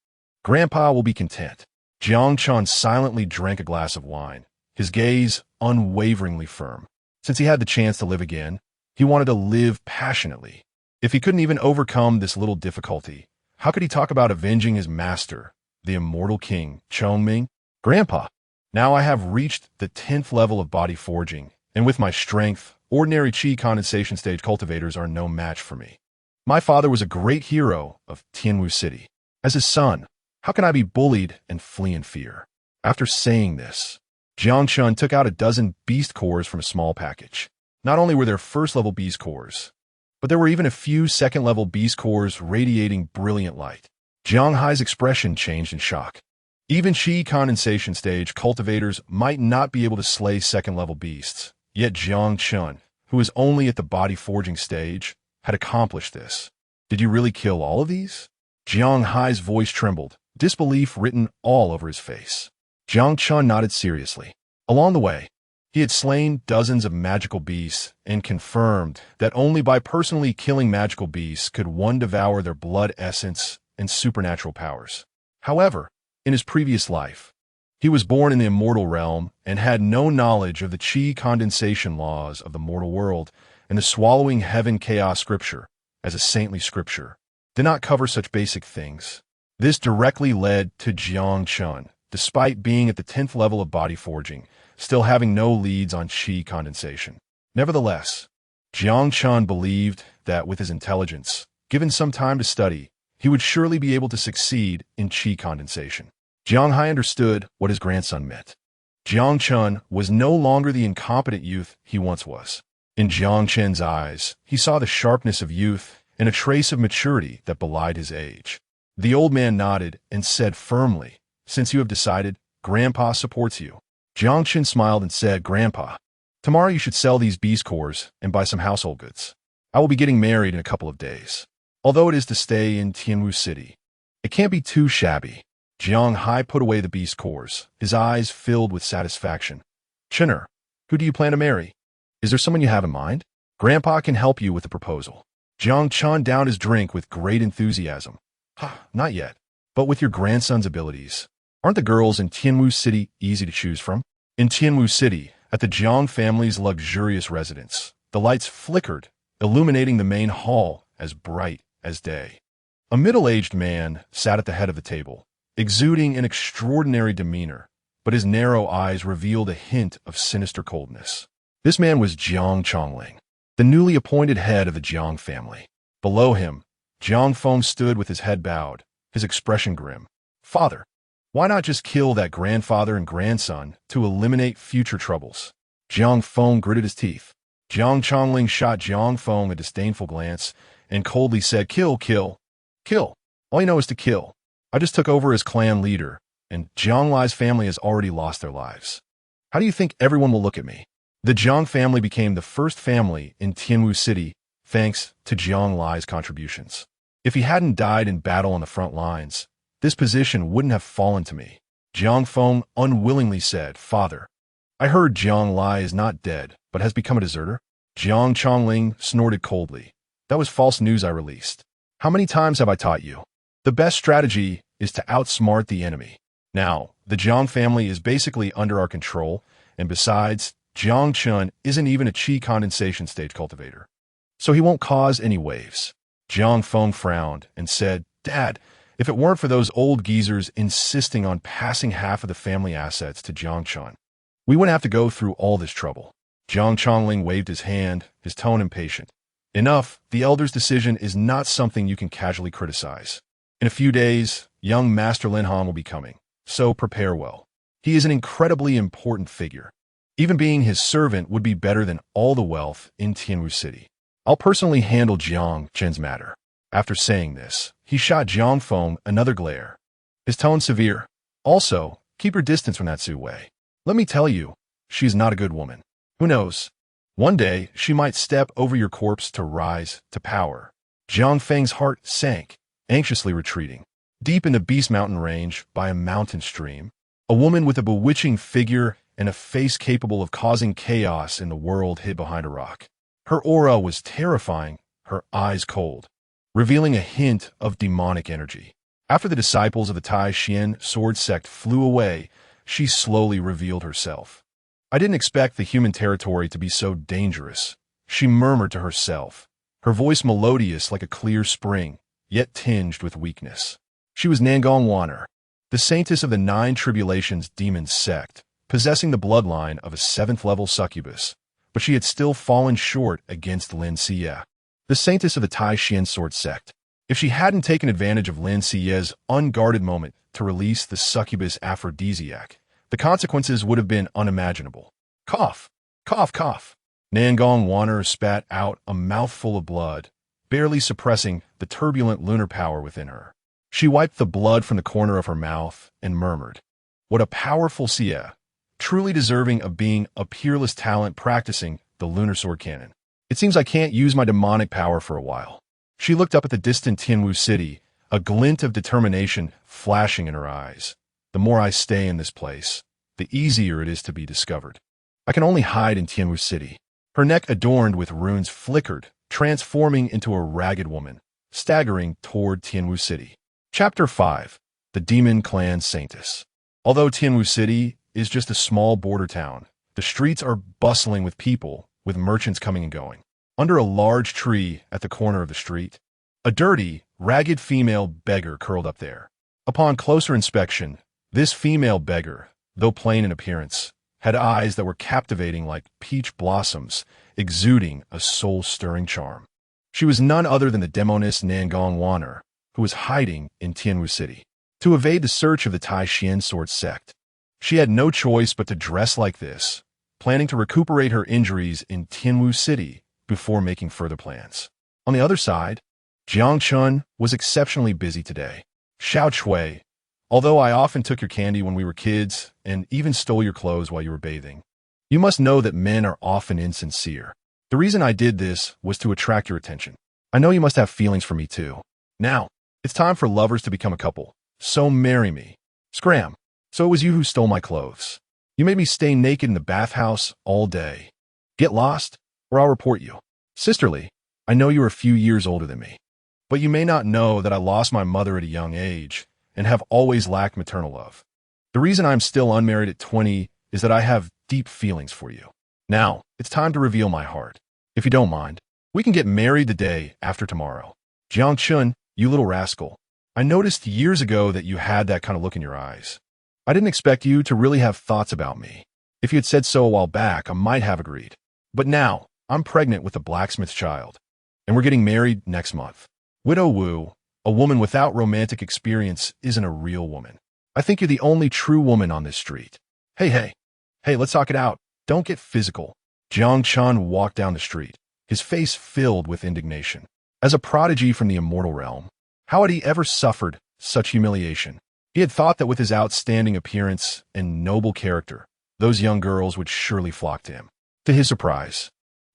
Speaker 1: Grandpa will be content. Jiang Chen silently drank a glass of wine, his gaze unwaveringly firm. Since he had the chance to live again, he wanted to live passionately. If he couldn't even overcome this little difficulty, how could he talk about avenging his master, the immortal king, Chongming? Grandpa, now I have reached the 10th level of body forging, and with my strength, ordinary qi condensation stage cultivators are no match for me. My father was a great hero of Tianwu City. As his son, how can I be bullied and flee in fear? After saying this, Jiang Chen took out a dozen beast cores from a small package. Not only were there first-level beast cores, but there were even a few second-level beast cores radiating brilliant light. Jiang Hai's expression changed in shock. Even qi condensation stage cultivators might not be able to slay second-level beasts, yet Jiang Chen, who is only at the body forging stage, had accomplished this. Did you really kill all of these? Jiang Hai's voice trembled, disbelief written all over his face. Jiang Chen nodded seriously. Along the way, he had slain dozens of magical beasts and confirmed that only by personally killing magical beasts could one devour their blood essence and supernatural powers. However, in his previous life, he was born in the immortal realm and had no knowledge of the qi condensation laws of the mortal world, and the swallowing heaven chaos scripture, as a saintly scripture, did not cover such basic things. This directly led to Jiang Chen, despite being at the 10th level of body forging, still having no leads on qi condensation. Nevertheless, Jiang Chen believed that with his intelligence, given some time to study, he would surely be able to succeed in qi condensation. Jiang Hai understood what his grandson meant. Jiang Chen was no longer the incompetent youth he once was. In Jiang Chen's eyes, he saw the sharpness of youth and a trace of maturity that belied his age. The old man nodded and said firmly, "Since you have decided, Grandpa supports you." Jiang Chen smiled and said, "Grandpa, tomorrow you should sell these beast cores and buy some household goods. I will be getting married in a couple of days. Although it is to stay in Tianwu City, it can't be too shabby." Jiang Hai put away the beast cores, his eyes filled with satisfaction. "Chener, who do you plan to marry? Is there someone you have in mind? Grandpa can help you with the proposal." Jiang Chen downed his drink with great enthusiasm. "Not yet, but with your grandson's abilities, aren't the girls in Tianwu City easy to choose from?" In Tianwu City, at the Jiang family's luxurious residence, the lights flickered, illuminating the main hall as bright as day. A middle-aged man sat at the head of the table, exuding an extraordinary demeanor, but his narrow eyes revealed a hint of sinister coldness. This man was Jiang Chongling, the newly appointed head of the Jiang family. Below him, Jiang Feng stood with his head bowed, his expression grim. "Father, why not just kill that grandfather and grandson to eliminate future troubles?" Jiang Feng gritted his teeth. Jiang Chongling shot Jiang Feng a disdainful glance and coldly said, "Kill, kill, kill. All you know is to kill. I just took over as clan leader, and Jiang Lai's family has already lost their lives. How do you think everyone will look at me?" The Jiang family became the first family in Tianwu City thanks to Jiang Lai's contributions. If he hadn't died in battle on the front lines, this position wouldn't have fallen to me. Jiang Feng unwillingly said, "Father, I heard Jiang Lai is not dead, but has become a deserter." Jiang Chongling snorted coldly. "That was false news I released. How many times have I taught you? The best strategy is to outsmart the enemy. Now, the Jiang family is basically under our control, and besides, Jiang Chen isn't even a qi condensation stage cultivator, so he won't cause any waves." Jiang Feng frowned and said, "Dad, if it weren't for those old geezers insisting on passing half of the family assets to Jiang Chen, we wouldn't have to go through all this trouble." Jiang Chongling waved his hand, his tone impatient. "Enough, the elder's decision is not something you can casually criticize. In a few days, young Master Lin Han will be coming, so prepare well. He is an incredibly important figure. Even being his servant would be better than all the wealth in Tianwu City." I'll personally handle Jiang Chen's matter. After saying this, he shot Jiang Feng another glare, his tone severe. Also, keep your distance from that Su Wei. Let me tell you, she's not a good woman. Who knows? One day, she might step over your corpse to rise to power. Jiang Feng's heart sank, anxiously retreating. Deep in the Beast Mountain range, by a mountain stream, a woman with a bewitching figure and a face capable of causing chaos in the world hid behind a rock. Her aura was terrifying, her eyes cold, revealing a hint of demonic energy. After the disciples of the Tai Xian sword sect flew away, she slowly revealed herself. I didn't expect the human territory to be so dangerous, she murmured to herself, her voice melodious like a clear spring, yet tinged with weakness. She was Nangong Wanner, the saintess of the Nine Tribulations demon sect, possessing the bloodline of a 7th-level succubus, but she had still fallen short against Lin Xie, the saintess of the Tai Xian sword sect. If she hadn't taken advantage of Lin Xie's unguarded moment to release the succubus aphrodisiac, the consequences would have been unimaginable. Cough, cough, cough. Nangong Wanner spat out a mouthful of blood, barely suppressing the turbulent lunar power within her. She wiped the blood from the corner of her mouth and murmured, "What a powerful Xie, truly deserving of being a peerless talent practicing the lunar sword cannon. It seems I can't use my demonic power for a while." She looked up at the distant Tianwu city, a glint of determination flashing in her eyes. The more I stay in this place, the easier it is to be discovered. I can only hide in Tianwu city. Her neck adorned with runes flickered, transforming into a ragged woman, staggering toward Tianwu city. Chapter 5. The Demon Clan SAINTESS. Although Tianwu city is just a small border town, the streets are bustling with people, with merchants coming and going. Under a large tree at the corner of the street, a dirty, ragged female beggar curled up there. Upon closer inspection, this female beggar, though plain in appearance, had eyes that were captivating like peach blossoms, exuding a soul-stirring charm. She was none other than the demoness Nangong Wanner, who was hiding in Tianwu city. To evade the search of the Tai Xian sword sect, she had no choice but to dress like this, planning to recuperate her injuries in Tianwu city before making further plans. On the other side, Jiang Chen was exceptionally busy today. Xiao Chui, although I often took your candy when we were kids and even stole your clothes while you were bathing, you must know that men are often insincere. The reason I did this was to attract your attention. I know you must have feelings for me too. Now, it's time for lovers to become a couple, so marry me. Scram. So it was you who stole my clothes. You made me stay naked in the bathhouse all day. Get lost, or I'll report you. Sisterly, I know you're a few years older than me, but you may not know that I lost my mother at a young age and have always lacked maternal love. The reason I'm still unmarried at 20 is that I have deep feelings for you. Now, it's time to reveal my heart. If you don't mind, we can get married the day after tomorrow. Jiang Chen, you little rascal. I noticed years ago that you had that kind of look in your eyes. I didn't expect you to really have thoughts about me. If you had said so a while back, I might have agreed. But now, I'm pregnant with a blacksmith's child, and we're getting married next month. Widow Wu, a woman without romantic experience, isn't a real woman. I think you're the only true woman on this street. Hey, let's talk it out. Don't get physical. Jiang Chen walked down the street, his face filled with indignation. As a prodigy from the immortal realm, how had he ever suffered such humiliation? He had thought that with his outstanding appearance and noble character, those young girls would surely flock to him. To his surprise,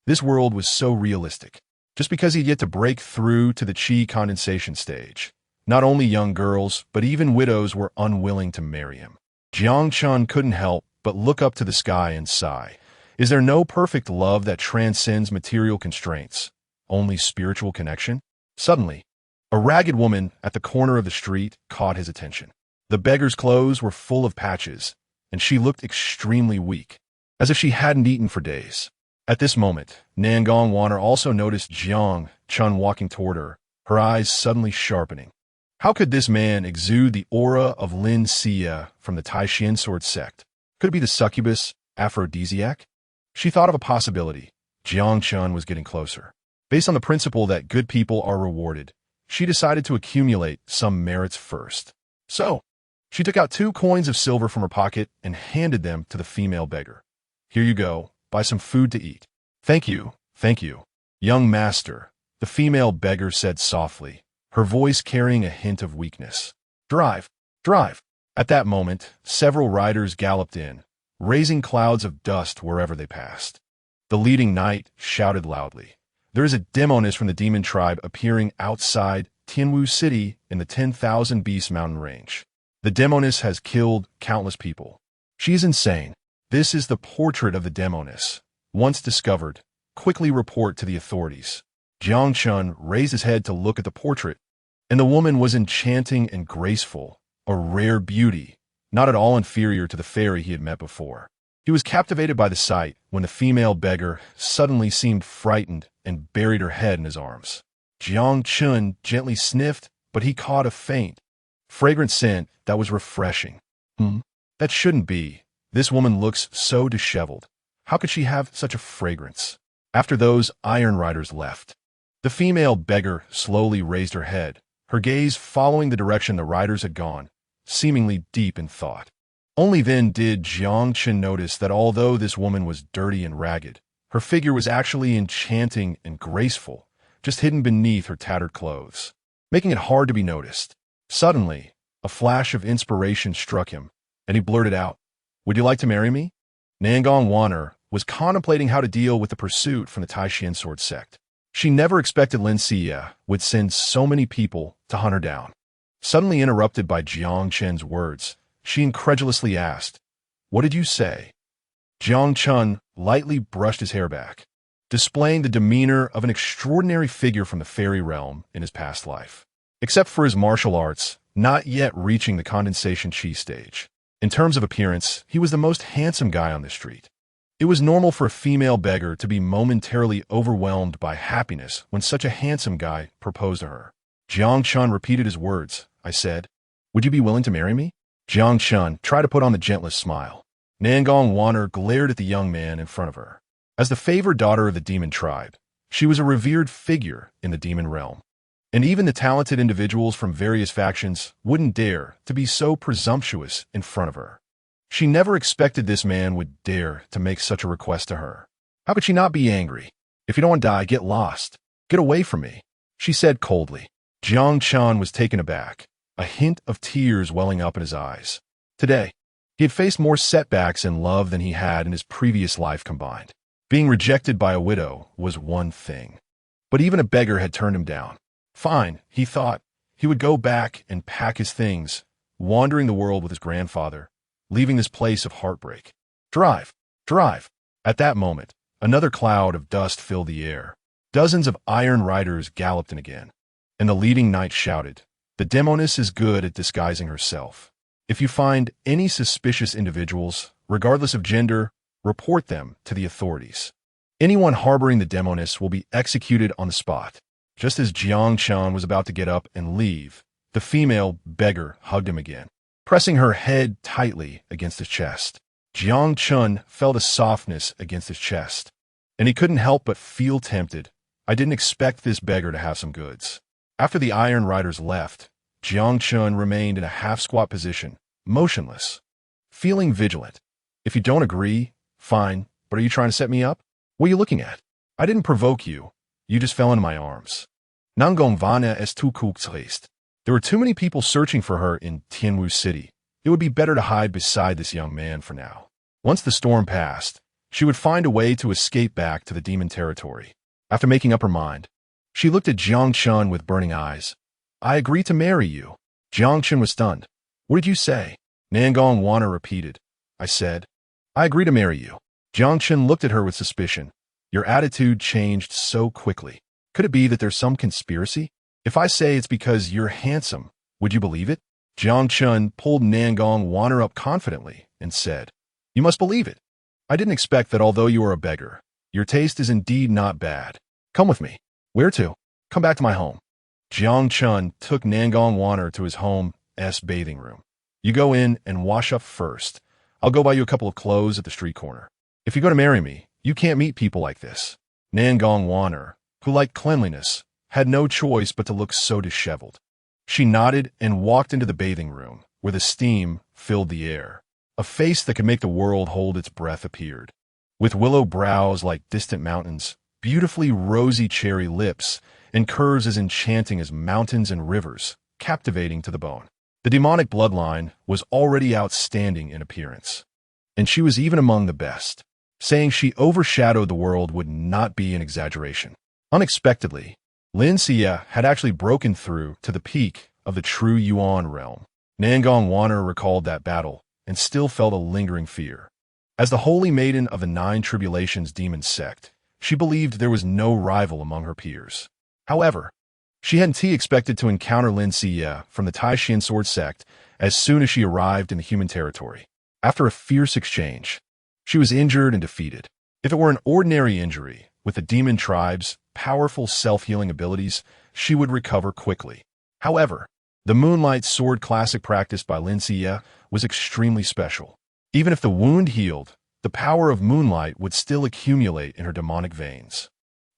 Speaker 1: this world was so realistic. Just because he'd yet to break through to the chi condensation stage, not only young girls, but even widows were unwilling to marry him. Jiang Chen couldn't help but look up to the sky and sigh. Is there no perfect love that transcends material constraints, only spiritual connection? Suddenly, a ragged woman at the corner of the street caught his attention. The beggar's clothes were full of patches, and she looked extremely weak, as if she hadn't eaten for days. At this moment, Nangong Wanner also noticed Jiang Chen walking toward her, her eyes suddenly sharpening. How could this man exude the aura of Lin Xie from the Tai Xian sword sect? Could it be the succubus aphrodisiac? She thought of a possibility. Jiang Chen was getting closer. Based on the principle that good people are rewarded, she decided to accumulate some merits first. So, she took out 2 coins of silver from her pocket and handed them to the female beggar. Here you go. Buy some food to eat. Thank you. Young master, the female beggar said softly, her voice carrying a hint of weakness. Drive, drive. At that moment, several riders galloped in, raising clouds of dust wherever they passed. The leading knight shouted loudly, "There is a demoness from the demon tribe appearing outside Tianwu City in the 10,000 Beast Mountain Range. The demoness has killed countless people. She is insane. This is the portrait of the demoness. Once discovered, quickly report to the authorities." Jiang Chen raised his head to look at the portrait, and the woman was enchanting and graceful, a rare beauty, not at all inferior to the fairy he had met before. He was captivated by the sight when the female beggar suddenly seemed frightened and buried her head in his arms. Jiang Chen gently sniffed, but he caught a faint, fragrant scent that was refreshing. That shouldn't be. This woman looks so disheveled. How could she have such a fragrance? After those iron riders left, the female beggar slowly raised her head, her gaze following the direction the riders had gone, seemingly deep in thought. Only then did Jiang Chen notice that although this woman was dirty and ragged, her figure was actually enchanting and graceful, just hidden beneath her tattered clothes, making it hard to be noticed. Suddenly, a flash of inspiration struck him, and he blurted out, "Would you like to marry me?" Nangong Wanner was contemplating how to deal with the pursuit from the Taishan sword sect. She never expected Lin Xia would send so many people to hunt her down. Suddenly interrupted by Jiang Chen's words, she incredulously asked, "What did you say?" Jiang Chen lightly brushed his hair back, displaying the demeanor of an extraordinary figure from the fairy realm in his past life. Except for his martial arts, not yet reaching the condensation chi stage. In terms of appearance, he was the most handsome guy on the street. It was normal for a female beggar to be momentarily overwhelmed by happiness when such a handsome guy proposed to her. Jiang Chen repeated his words. "I said, would you be willing to marry me?" Jiang Chen tried to put on the gentlest smile. Nangong Wanner glared at the young man in front of her. As the favored daughter of the demon tribe, she was a revered figure in the demon realm. And even the talented individuals from various factions wouldn't dare to be so presumptuous in front of her. She never expected this man would dare to make such a request to her. How could she not be angry? "If you don't want to die, get lost. Get away from me," she said coldly. Jiang Chen was taken aback, a hint of tears welling up in his eyes. Today, he had faced more setbacks in love than he had in his previous life combined. Being rejected by a widow was one thing, but even a beggar had turned him down. Fine, he thought. He would go back and pack his things, wandering the world with his grandfather, leaving this place of heartbreak. Drive, drive. At that moment, another cloud of dust filled the air. Dozens of iron riders galloped in again, and the leading knight shouted, "The demoness is good at disguising herself. If you find any suspicious individuals, regardless of gender, report them to the authorities. Anyone harboring the demoness will be executed on the spot." Just as Jiang Chen was about to get up and leave, the female beggar hugged him again, pressing her head tightly against his chest. Jiang Chen felt a softness against his chest, and he couldn't help but feel tempted. I didn't expect this beggar to have some goods. After the iron riders left, Jiang Chen remained in a half-squat position, motionless, feeling vigilant. "If you don't agree, fine, but are you trying to set me up? What are you looking at? I didn't provoke you. You just fell into my arms." Nangong Vana es tu kuchtrest. There were too many people searching for her in Tianwu City. It would be better to hide beside this young man for now. Once the storm passed, she would find a way to escape back to the demon territory. After making up her mind, she looked at Jiang Chen with burning eyes. "I agree to marry you." Jiang Chen was stunned. "What did you say?" Nangong Wanner repeated. "I said, I agree to marry you." Jiang Chen looked at her with suspicion. "Your attitude changed so quickly. Could it be that there's some conspiracy? If I say it's because you're handsome, would you believe it?" Jiang Chen pulled Nangong Wanner up confidently and said, "You must believe it. I didn't expect that although you are a beggar, your taste is indeed not bad. Come with me." "Where to?" "Come back to my home." Jiang Chen took Nangong Wanner to his home's bathing room. "You go in and wash up first. I'll go buy you a couple of clothes at the street corner. If you're going to marry me, you can't meet people like this." Nangong Wanner, who liked cleanliness, had no choice but to look so disheveled. She nodded and walked into the bathing room, where the steam filled the air. A face that could make the world hold its breath appeared. With willow brows like distant mountains, beautifully rosy cherry lips, and curves as enchanting as mountains and rivers, captivating to the bone. The demonic bloodline was already outstanding in appearance, and she was even among the best. Saying she overshadowed the world would not be an exaggeration. Unexpectedly, Lin Xie had actually broken through to the peak of the true Yuan realm. Nangong Wanner recalled that battle and still felt a lingering fear. As the holy maiden of the Nine Tribulations demon sect, she believed there was no rival among her peers. However, she hadn't expected to encounter Lin Xie from the Taishan sword sect as soon as she arrived in the human territory. After a fierce exchange, she was injured and defeated. If it were an ordinary injury, with the demon tribe's powerful self-healing abilities, she would recover quickly. However, the Moonlight Sword classic practiced by Lin Xie was extremely special. Even if the wound healed, the power of moonlight would still accumulate in her demonic veins.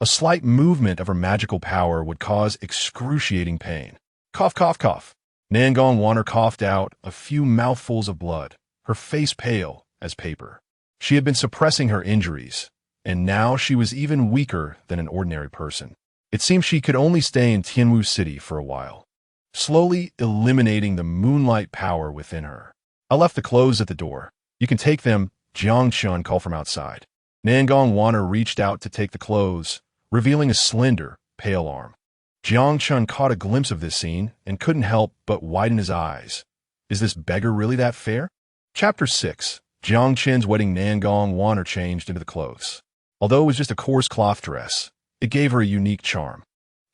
Speaker 1: A slight movement of her magical power would cause excruciating pain. Cough, cough, cough. Nangong Wanner coughed out a few mouthfuls of blood, her face pale as paper. She had been suppressing her injuries, and now she was even weaker than an ordinary person. It seemed she could only stay in Tianwu City for a while, slowly eliminating the moonlight power within her. I left the clothes at the door. You can take them, Jiang Chen called from outside. Nangong Wanner reached out to take the clothes, revealing a slender, pale arm. Jiang Chen caught a glimpse of this scene and couldn't help but widen his eyes. Is this beggar really that fair? Chapter 6. Jiang Chen's wedding. Nangong Wanner changed into the clothes. Although it was just a coarse cloth dress, it gave her a unique charm.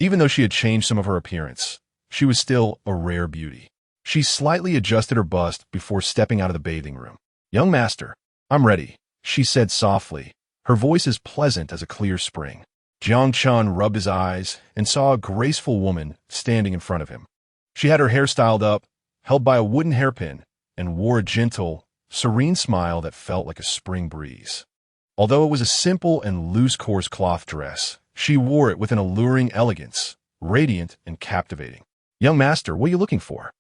Speaker 1: Even though she had changed some of her appearance, she was still a rare beauty. She slightly adjusted her bust before stepping out of the bathing room. Young master, I'm ready, she said softly, her voice as pleasant as a clear spring. Jiang Chen rubbed his eyes and saw a graceful woman standing in front of him. She had her hair styled up, held by a wooden hairpin, and wore a gentle, serene smile that felt like a spring breeze. Although it was a simple and loose coarse cloth dress, she wore it with an alluring elegance, radiant and captivating. Young master, what are you looking for?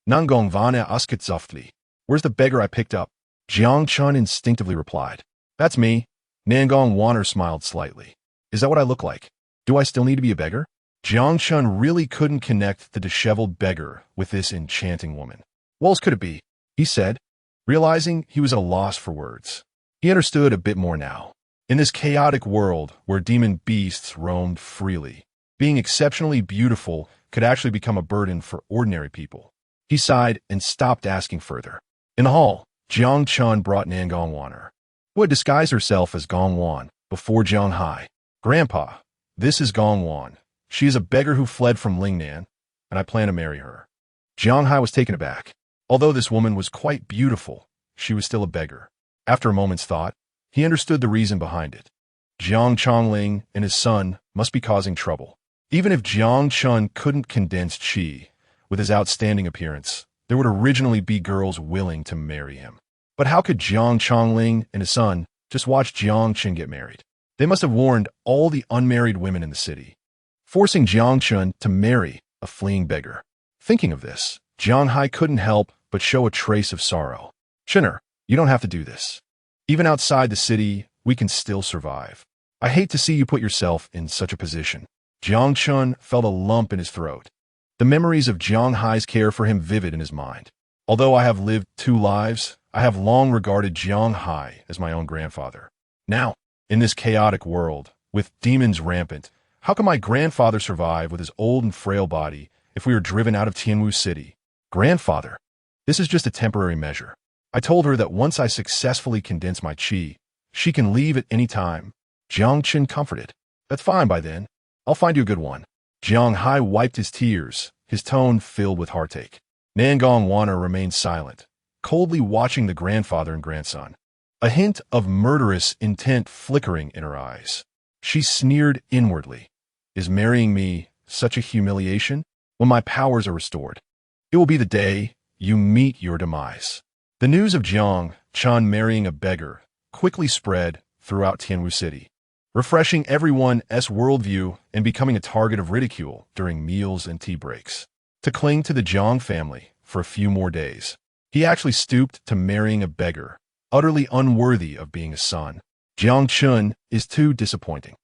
Speaker 1: Nangong Vana Uskitsufli. Where's the beggar I picked up? Jiang Chen instinctively replied. That's me. Nangong Wanner smiled slightly. Is that what I look like? Do I still need to be a beggar? Jiang Chen really couldn't connect the disheveled beggar with this enchanting woman. What else could it be? He said, realizing he was at a loss for words. He understood a bit more now. In this chaotic world where demon beasts roamed freely, being exceptionally beautiful could actually become a burden for ordinary people. He sighed and stopped asking further. In the hall, Jiang Chen brought Nangong Wanner, who had disguised herself as Gong Wan, before Jiang Hai. Grandpa, this is Gong Wan. She is a beggar who fled from Lingnan, and I plan to marry her. Jiang Hai was taken aback. Although this woman was quite beautiful, she was still a beggar. After a moment's thought, he understood the reason behind it. Jiang Chongling and his son must be causing trouble. Even if Jiang Chen couldn't condense qi, with his outstanding appearance, there would originally be girls willing to marry him. But how could Jiang Chongling and his son just watch Jiang Chen get married? They must have warned all the unmarried women in the city, forcing Jiang Chen to marry a fleeing beggar. Thinking of this, Jiang Hai couldn't help but show a trace of sorrow. Chenner, you don't have to do this. Even outside the city, we can still survive. I hate to see you put yourself in such a position. Jiang Chen felt a lump in his throat. The memories of Jiang Hai's care for him vivid in his mind. Although I have lived 2 lives, I have long regarded Jiang Hai as my own grandfather. Now, in this chaotic world, with demons rampant, how can my grandfather survive with his old and frail body if we are driven out of Tianwu City? Grandfather, this is just a temporary measure. I told her that once I successfully condense my qi, she can leave at any time. Jiang Chen comforted. That's fine by then. I'll find you a good one. Jiang Hai wiped his tears, his tone filled with heartache. Nangong Wanner remained silent, coldly watching the grandfather and grandson, a hint of murderous intent flickering in her eyes. She sneered inwardly. Is marrying me such a humiliation? When my powers are restored, it will be the day you meet your demise. The news of Jiang Chen marrying a beggar quickly spread throughout Tianwu City, refreshing everyone's worldview and becoming a target of ridicule during meals and tea breaks. To cling to the Jiang family for a few more days, he actually stooped to marrying a beggar, utterly unworthy of being a son. Jiang Chen is too disappointing.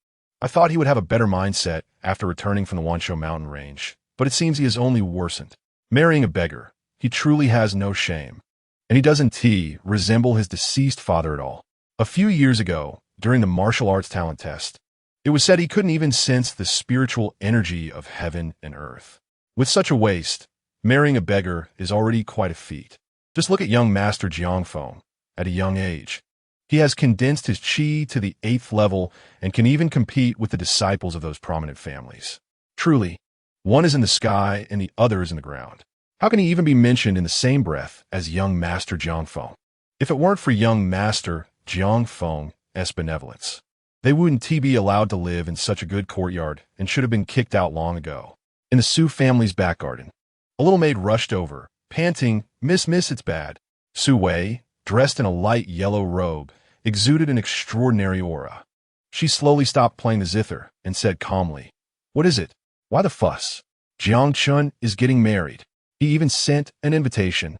Speaker 1: I thought he would have a better mindset after returning from the Wanshou mountain range, but it seems he has only worsened. Marrying a beggar, he truly has no shame. And he doesn't resemble his deceased father at all. A few years ago, during the martial arts talent test, it was said he couldn't even sense the spiritual energy of heaven and earth. With such a waste, marrying a beggar is already quite a feat. Just look at young Master Jiang Chen. At a young age, he has condensed his chi to the 8th level and can even compete with the disciples of those prominent families. Truly, one is in the sky and the other is in the ground. How can he even be mentioned in the same breath as young Master Jiang Chen? If it weren't for young Master Jiang Chen's benevolence, they wouldn't be allowed to live in such a good courtyard and should have been kicked out long ago. In the Su family's back garden, a little maid rushed over, panting, Miss, it's bad. Su Wei, dressed in a light yellow robe, exuded an extraordinary aura. She slowly stopped playing the zither and said calmly, "What is it? Why the fuss? Jiang Chen is getting married. He even sent an invitation."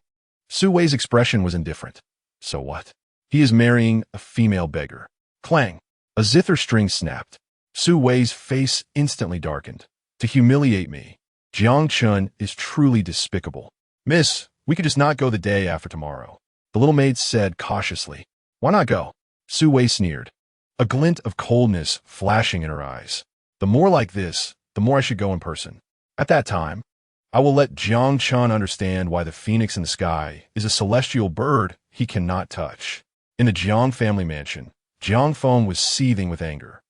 Speaker 1: Su Wei's expression was indifferent. So what? He is marrying a female beggar. Clang! A zither string snapped. Su Wei's face instantly darkened. To humiliate me. Jiang Chen is truly despicable. "Miss, we could just not go the day after tomorrow," the little maid said cautiously. "Why not go?" Su Wei sneered, a glint of coldness flashing in her eyes. "The more like this, the more I should go in person. At that time, I will let Jiang Chen understand why the phoenix in the sky is a celestial bird he cannot touch." In the Jiang family mansion, Jiang Chen was seething with anger.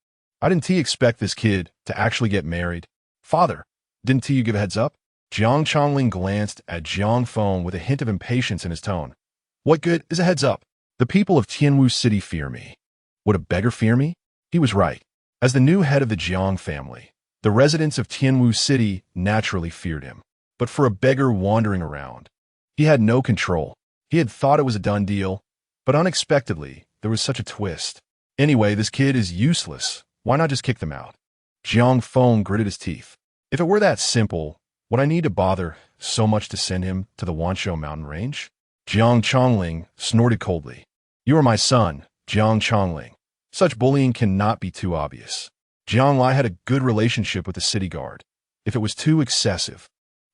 Speaker 1: "I didn't expect this kid to actually get married. Father, didn't you give a heads up?" Jiang Chongling glanced at Jiang Chen with a hint of impatience in his tone. "What good is a heads up? The people of Tianwu City fear me. Would a beggar fear me?" He was right. As the new head of the Jiang family, the residents of Tianwu City naturally feared him. But for a beggar wandering around, he had no control. He had thought it was a done deal, but unexpectedly, there was such a twist. "Anyway, this kid is useless. Why not just kick them out?" Jiang Chen gritted his teeth. "If it were that simple, would I need to bother so much to send him to the Wanshou mountain range?" Jiang Chongling snorted coldly. "You are my son, Jiang Chongling. Such bullying cannot be too obvious. Jiang Lai had a good relationship with the city guard. If it was too excessive,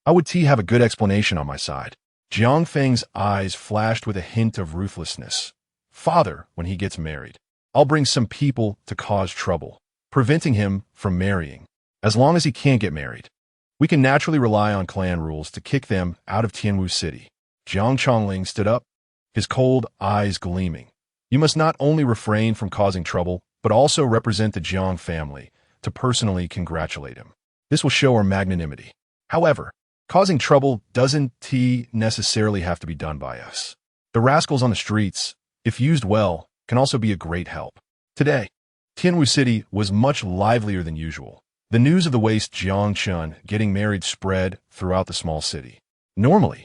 Speaker 1: I would have a good explanation on my side." Jiang Feng's eyes flashed with a hint of ruthlessness. "Father, when he gets married, I'll bring some people to cause trouble, preventing him from marrying. As long as he can't get married, we can naturally rely on clan rules to kick them out of Tianwu City." Jiang Chongling stood up, his cold eyes gleaming. "You must not only refrain from causing trouble, but also represent the Jiang family to personally congratulate him. This will show our magnanimity. However, causing trouble doesn't necessarily have to be done by us. The rascals on the streets, if used well, can also be a great help." Today, Tianwu City was much livelier than usual. The news of the waste Jiang Chen getting married spread throughout the small city. Normally,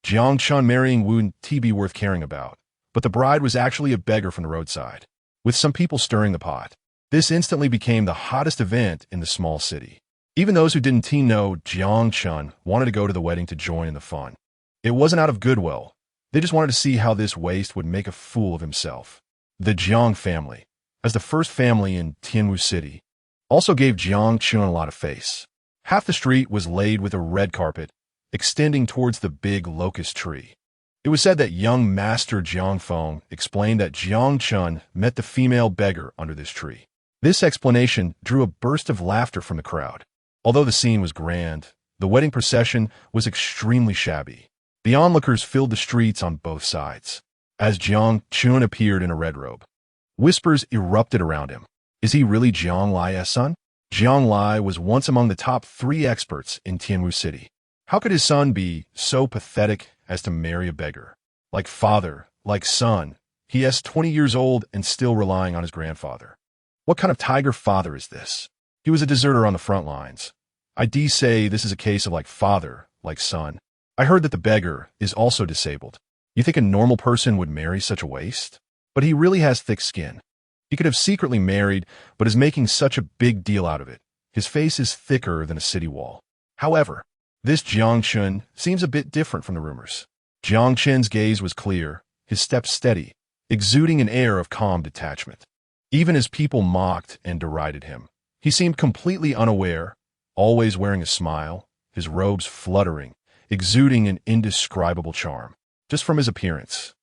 Speaker 1: Jiang Chen marrying wouldn't be worth caring about, but the bride was actually a beggar from the roadside, with some people stirring the pot. This instantly became the hottest event in the small city. Even those who didn't know Jiang Chen wanted to go to the wedding to join in the fun. It wasn't out of goodwill. They just wanted to see how this waste would make a fool of himself. The Jiang family, as the first family in Tianwu City, also gave Jiang Chen a lot of face. Half the street was laid with a red carpet, extending towards the big locust tree. It was said that young Master Jiang Chen explained that Jiang Chen met the female beggar under this tree. This explanation drew a burst of laughter from the crowd. Although the scene was grand, the wedding procession was extremely shabby. The onlookers filled the streets on both sides. As Jiang Chen appeared in a red robe, whispers erupted around him. Is he really Jiang Lai's son? Jiang Lai was once among the top 3 experts in Tianwu City. How could his son be so pathetic as to marry a beggar? Like father, like son, he is 20 years old and still relying on his grandfather. What kind of tiger father is this? He was a deserter on the front lines. I say this is a case of like father, like son. I heard that the beggar is also disabled. You think a normal person would marry such a waste? But he really has thick skin. He could have secretly married, but is making such a big deal out of it. His face is thicker than a city wall. However, this Jiang Chen seems a bit different from the rumors. Jiang Chen's gaze was clear, his steps steady, exuding an air of calm detachment. Even as people mocked and derided him, He seemed completely unaware, always wearing a smile, his robes fluttering, exuding an indescribable charm. Just from his appearance,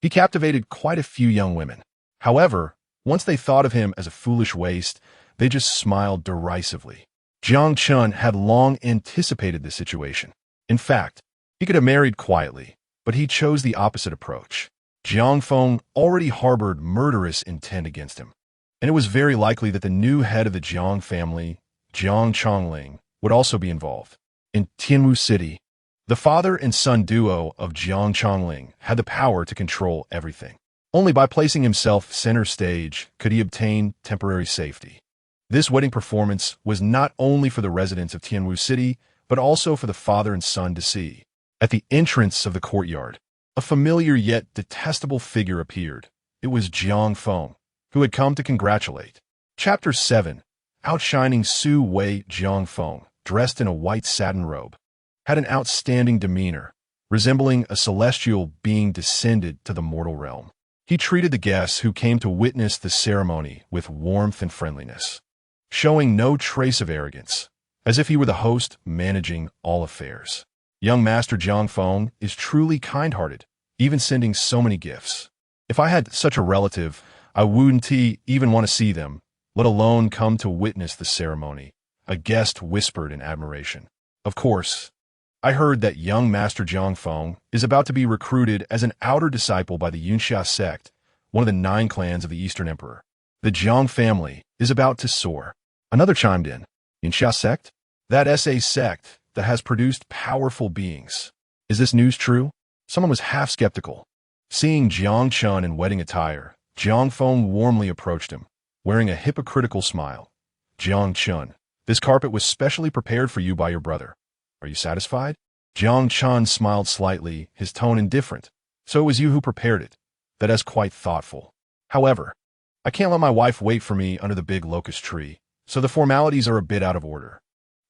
Speaker 1: he captivated quite a few young women. However, once they thought of him as a foolish waste, they just smiled derisively. Jiang Chen had long anticipated this situation. In fact, he could have married quietly, but he chose the opposite approach. Jiang Feng already harbored murderous intent against him, and it was very likely that the new head of the Jiang family, Jiang Chongling, would also be involved. In Tianwu City, the father and son duo of Jiang Chongling had the power to control everything. Only by placing himself center stage could he obtain temporary safety. This wedding performance was not only for the residents of Tianwu City, but also for the father and son to see. At the entrance of the courtyard, a familiar yet detestable figure appeared. It was Jiang Feng, who had come to congratulate. Chapter 7. Outshining Su Wei. Jiang Feng, dressed in a white satin robe, had an outstanding demeanor, resembling a celestial being descended to the mortal realm. He treated the guests who came to witness the ceremony with warmth and friendliness, showing no trace of arrogance, as if he were the host managing all affairs. Young Master Jiang Feng is truly kind-hearted, even sending so many gifts. If I had such a relative, I wouldn't even want to see them, let alone come to witness the ceremony, a guest whispered in admiration. Of course, I heard that young Master Jiang Feng is about to be recruited as an outer disciple by the Yunxia sect, one of the 9 clans of the Eastern Emperor. The Jiang family is about to soar. Another chimed in. Yunxia sect? That SA sect that has produced powerful beings. Is this news true? Someone was half skeptical. Seeing Jiang Chen in wedding attire, Jiang Feng warmly approached him, wearing a hypocritical smile. Jiang Chen, this carpet was specially prepared for you by your brother. Are you satisfied? Jiang Chen smiled slightly, his tone indifferent. So it was you who prepared it. That is quite thoughtful. However, I can't let my wife wait for me under the big locust tree, so the formalities are a bit out of order.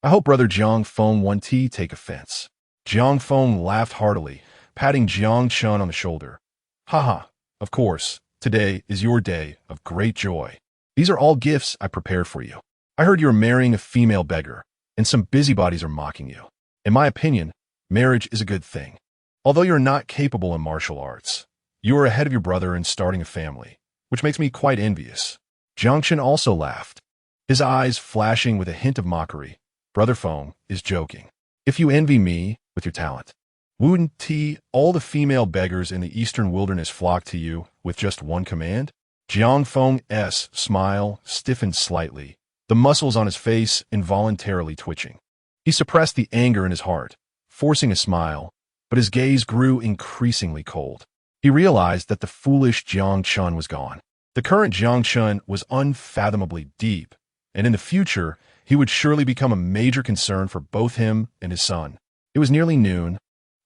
Speaker 1: I hope brother Jiang Feng won't take offense. Jiang Feng laughed heartily, patting Jiang Chen on the shoulder. Haha, of course, today is your day of great joy. These are all gifts I prepared for you. I heard you're marrying a female beggar, and some busybodies are mocking you. In my opinion, marriage is a good thing. Although you're not capable in martial arts, you are ahead of your brother in starting a family, which makes me quite envious. Jiang Chen also laughed, his eyes flashing with a hint of mockery. Brother Feng is joking. If you envy me with your talent, wouldn't all the female beggars in the eastern wilderness flock to you with just one command? Jiang Feng's smile stiffened slightly, the muscles on his face involuntarily twitching. He suppressed the anger in his heart, forcing a smile, but his gaze grew increasingly cold. He realized that the foolish Jiang Chen was gone. The current Jiang Chen was unfathomably deep, and in the future, he would surely become a major concern for both him and his son. It was nearly noon,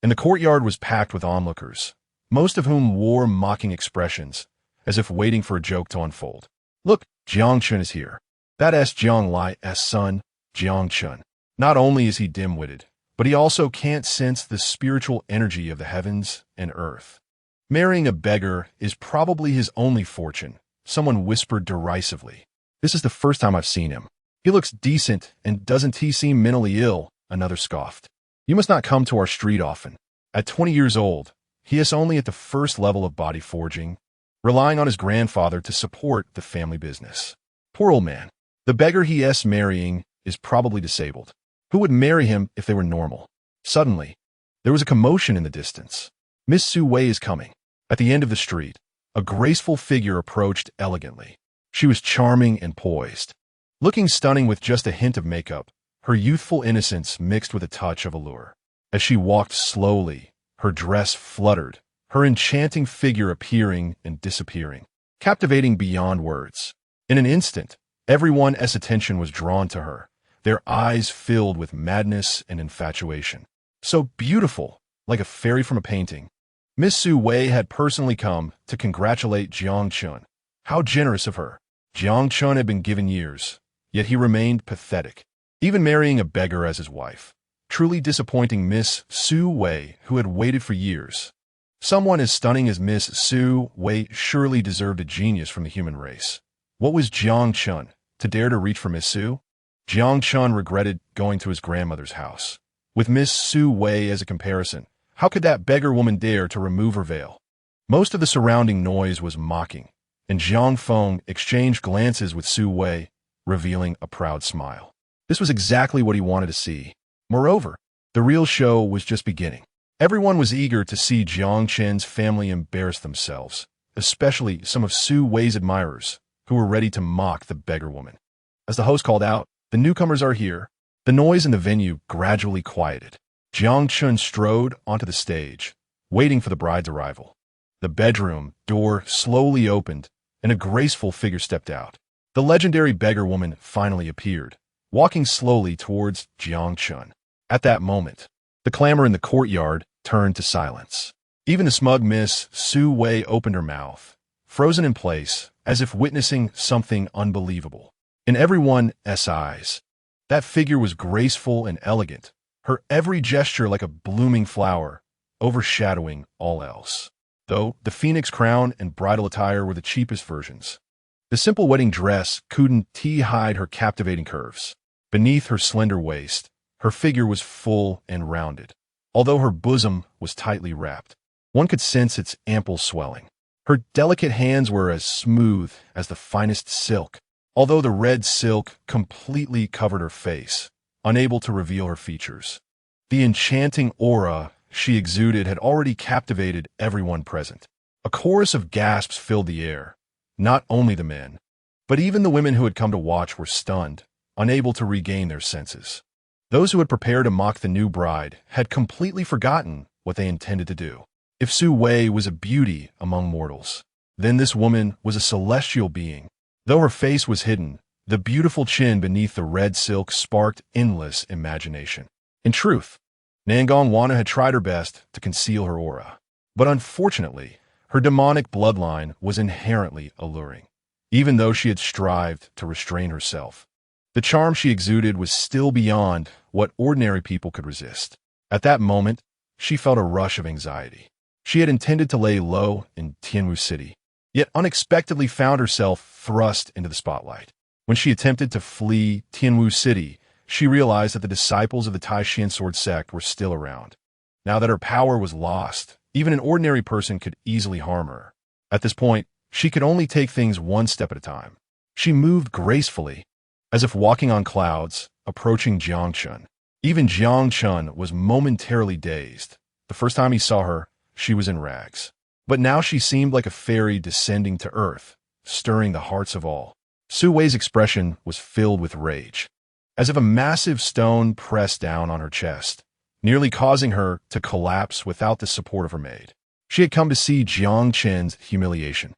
Speaker 1: and the courtyard was packed with onlookers, most of whom wore mocking expressions, as if waiting for a joke to unfold. Look, Jiang Chen is here. That is Jiang Lai's son, Jiang Chen. Not only is he dim-witted, but he also can't sense the spiritual energy of the heavens and earth. Marrying a beggar is probably his only fortune, someone whispered derisively. This is the first time I've seen him. He looks decent, and doesn't he seem mentally ill? Another scoffed. You must not come to our street often. At 20 years old, he is only at the first level of body forging, relying on his grandfather to support the family business. Poor old man. The beggar he is marrying is probably disabled. Who would marry him if they were normal? Suddenly, there was a commotion in the distance. Miss Su Wei is coming. At the end of the street, a graceful figure approached elegantly. She was charming and poised, looking stunning with just a hint of makeup, her youthful innocence mixed with a touch of allure. As she walked slowly, her dress fluttered, her enchanting figure appearing and disappearing, captivating beyond words. In an instant, everyone's attention was drawn to her, their eyes filled with madness and infatuation. So beautiful, like a fairy from a painting. Miss Su Wei had personally come to congratulate Jiang Chen. How generous of her. Jiang Chen had been given years, yet he remained pathetic, even marrying a beggar as his wife. Truly disappointing Miss Su Wei, who had waited for years. Someone as stunning as Miss Su Wei surely deserved a genius from the human race. What was Jiang Chen to dare to reach for Miss Su? Jiang Chen regretted going to his grandmother's house. With Miss Su Wei as a comparison, how could that beggar woman dare to remove her veil? Most of the surrounding noise was mocking, and Jiang Feng exchanged glances with Su Wei, revealing a proud smile. This was exactly what he wanted to see. Moreover, the real show was just beginning. Everyone was eager to see Jiang Chen's family embarrass themselves, especially some of Su Wei's admirers, who were ready to mock the beggar woman. As the host called out, "The newcomers are here," the noise in the venue gradually quieted. Jiang Chen strode onto the stage, waiting for the bride's arrival. The bedroom door slowly opened, and a graceful figure stepped out. The legendary beggar woman finally appeared, walking slowly towards Jiang Chen. At that moment, the clamor in the courtyard turned to silence. Even the smug Miss Su Wei opened her mouth, frozen in place, as if witnessing something unbelievable. In everyone's eyes, that figure was graceful and elegant, her every gesture like a blooming flower, overshadowing all else. Though the phoenix crown and bridal attire were the cheapest versions, the simple wedding dress couldn't hide her captivating curves. Beneath her slender waist, her figure was full and rounded. Although her bosom was tightly wrapped, one could sense its ample swelling. Her delicate hands were as smooth as the finest silk, although the red silk completely covered her face, unable to reveal her features. The enchanting aura she exuded had already captivated everyone present. A chorus of gasps filled the air. Not only the men, but even the women who had come to watch were stunned, unable to regain their senses. Those who had prepared to mock the new bride had completely forgotten what they intended to do. If Su Wei was a beauty among mortals, then this woman was a celestial being. Though her face was hidden, the beautiful chin beneath the red silk sparked endless imagination. In truth, Nangong Wana had tried her best to conceal her aura, but unfortunately, her demonic bloodline was inherently alluring. Even though she had strived to restrain herself, the charm she exuded was still beyond what ordinary people could resist. At that moment, she felt a rush of anxiety. She had intended to lay low in Tianwu City, yet unexpectedly found herself thrust into the spotlight. When she attempted to flee Tianwu City, she realized that the disciples of the Taishan sword sect were still around. Now that her power was lost, even an ordinary person could easily harm her. At this point, she could only take things one step at a time. She moved gracefully, as if walking on clouds, approaching Jiang Chen. Even Jiang Chen was momentarily dazed. The first time he saw her, she was in rags. But now she seemed like a fairy descending to earth, stirring the hearts of all. Su Wei's expression was filled with rage, as if a massive stone pressed down on her chest, nearly causing her to collapse without the support of her maid. She had come to see Jiang Chen's humiliation,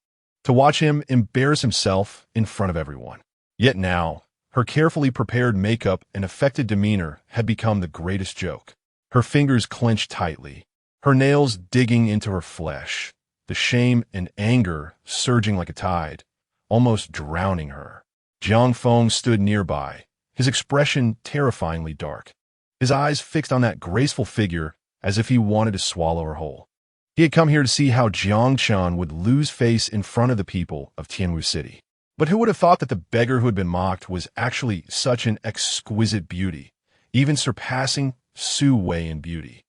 Speaker 1: to watch him embarrass himself in front of everyone. Yet now, her carefully prepared makeup and affected demeanor had become the greatest joke. Her fingers clenched tightly, her nails digging into her flesh, the shame and anger surging like a tide, almost drowning her. Jiang Feng stood nearby, his expression terrifyingly dark, his eyes fixed on that graceful figure as if he wanted to swallow her whole. He had come here to see how Jiang Chen would lose face in front of the people of Tianwu City. But who would have thought that the beggar who had been mocked was actually such an exquisite beauty, even surpassing Su Wei in beauty?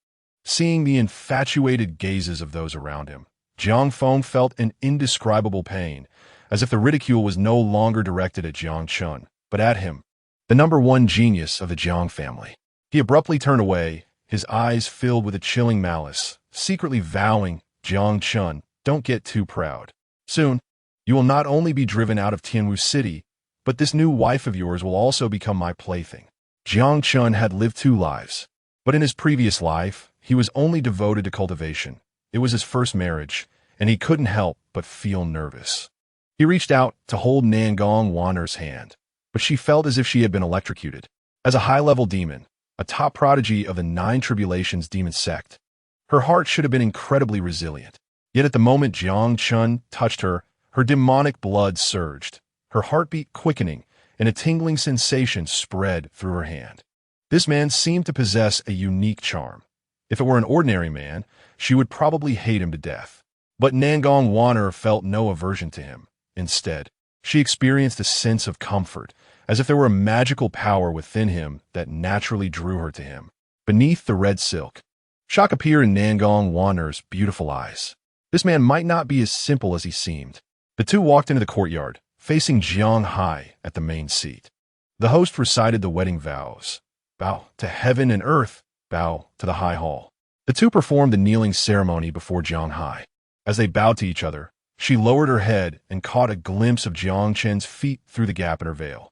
Speaker 1: Seeing the infatuated gazes of those around him, Jiang Feng felt an indescribable pain, as if the ridicule was no longer directed at Jiang Chen, but at him, the number one genius of the Jiang family. He abruptly turned away, his eyes filled with a chilling malice, secretly vowing, "Jiang Chen, don't get too proud. Soon, you will not only be driven out of Tianwu City, but this new wife of yours will also become my plaything." Jiang Chen had lived 2 lives, but in his previous life, he was only devoted to cultivation. It was his first marriage, and he couldn't help but feel nervous. He reached out to hold Nangong Wanner's hand, but she felt as if she had been electrocuted. As a high-level demon, a top prodigy of the 9 Tribulations demon sect, her heart should have been incredibly resilient. Yet at the moment Jiang Chen touched her, her demonic blood surged, her heartbeat quickening, and a tingling sensation spread through her hand. This man seemed to possess a unique charm. If it were an ordinary man, she would probably hate him to death. But Nangong Wanner felt no aversion to him. Instead, she experienced a sense of comfort, as if there were a magical power within him that naturally drew her to him. Beneath the red silk, shock appeared in Nangong Wanner's beautiful eyes. This man might not be as simple as he seemed. The two walked into the courtyard, facing Jiang Hai at the main seat. The host recited the wedding vows. Bow to heaven and earth, bow to the high hall. The two performed the kneeling ceremony before Jiang Hai. As they bowed to each other, she lowered her head and caught a glimpse of Jiang Chen's feet through the gap in her veil.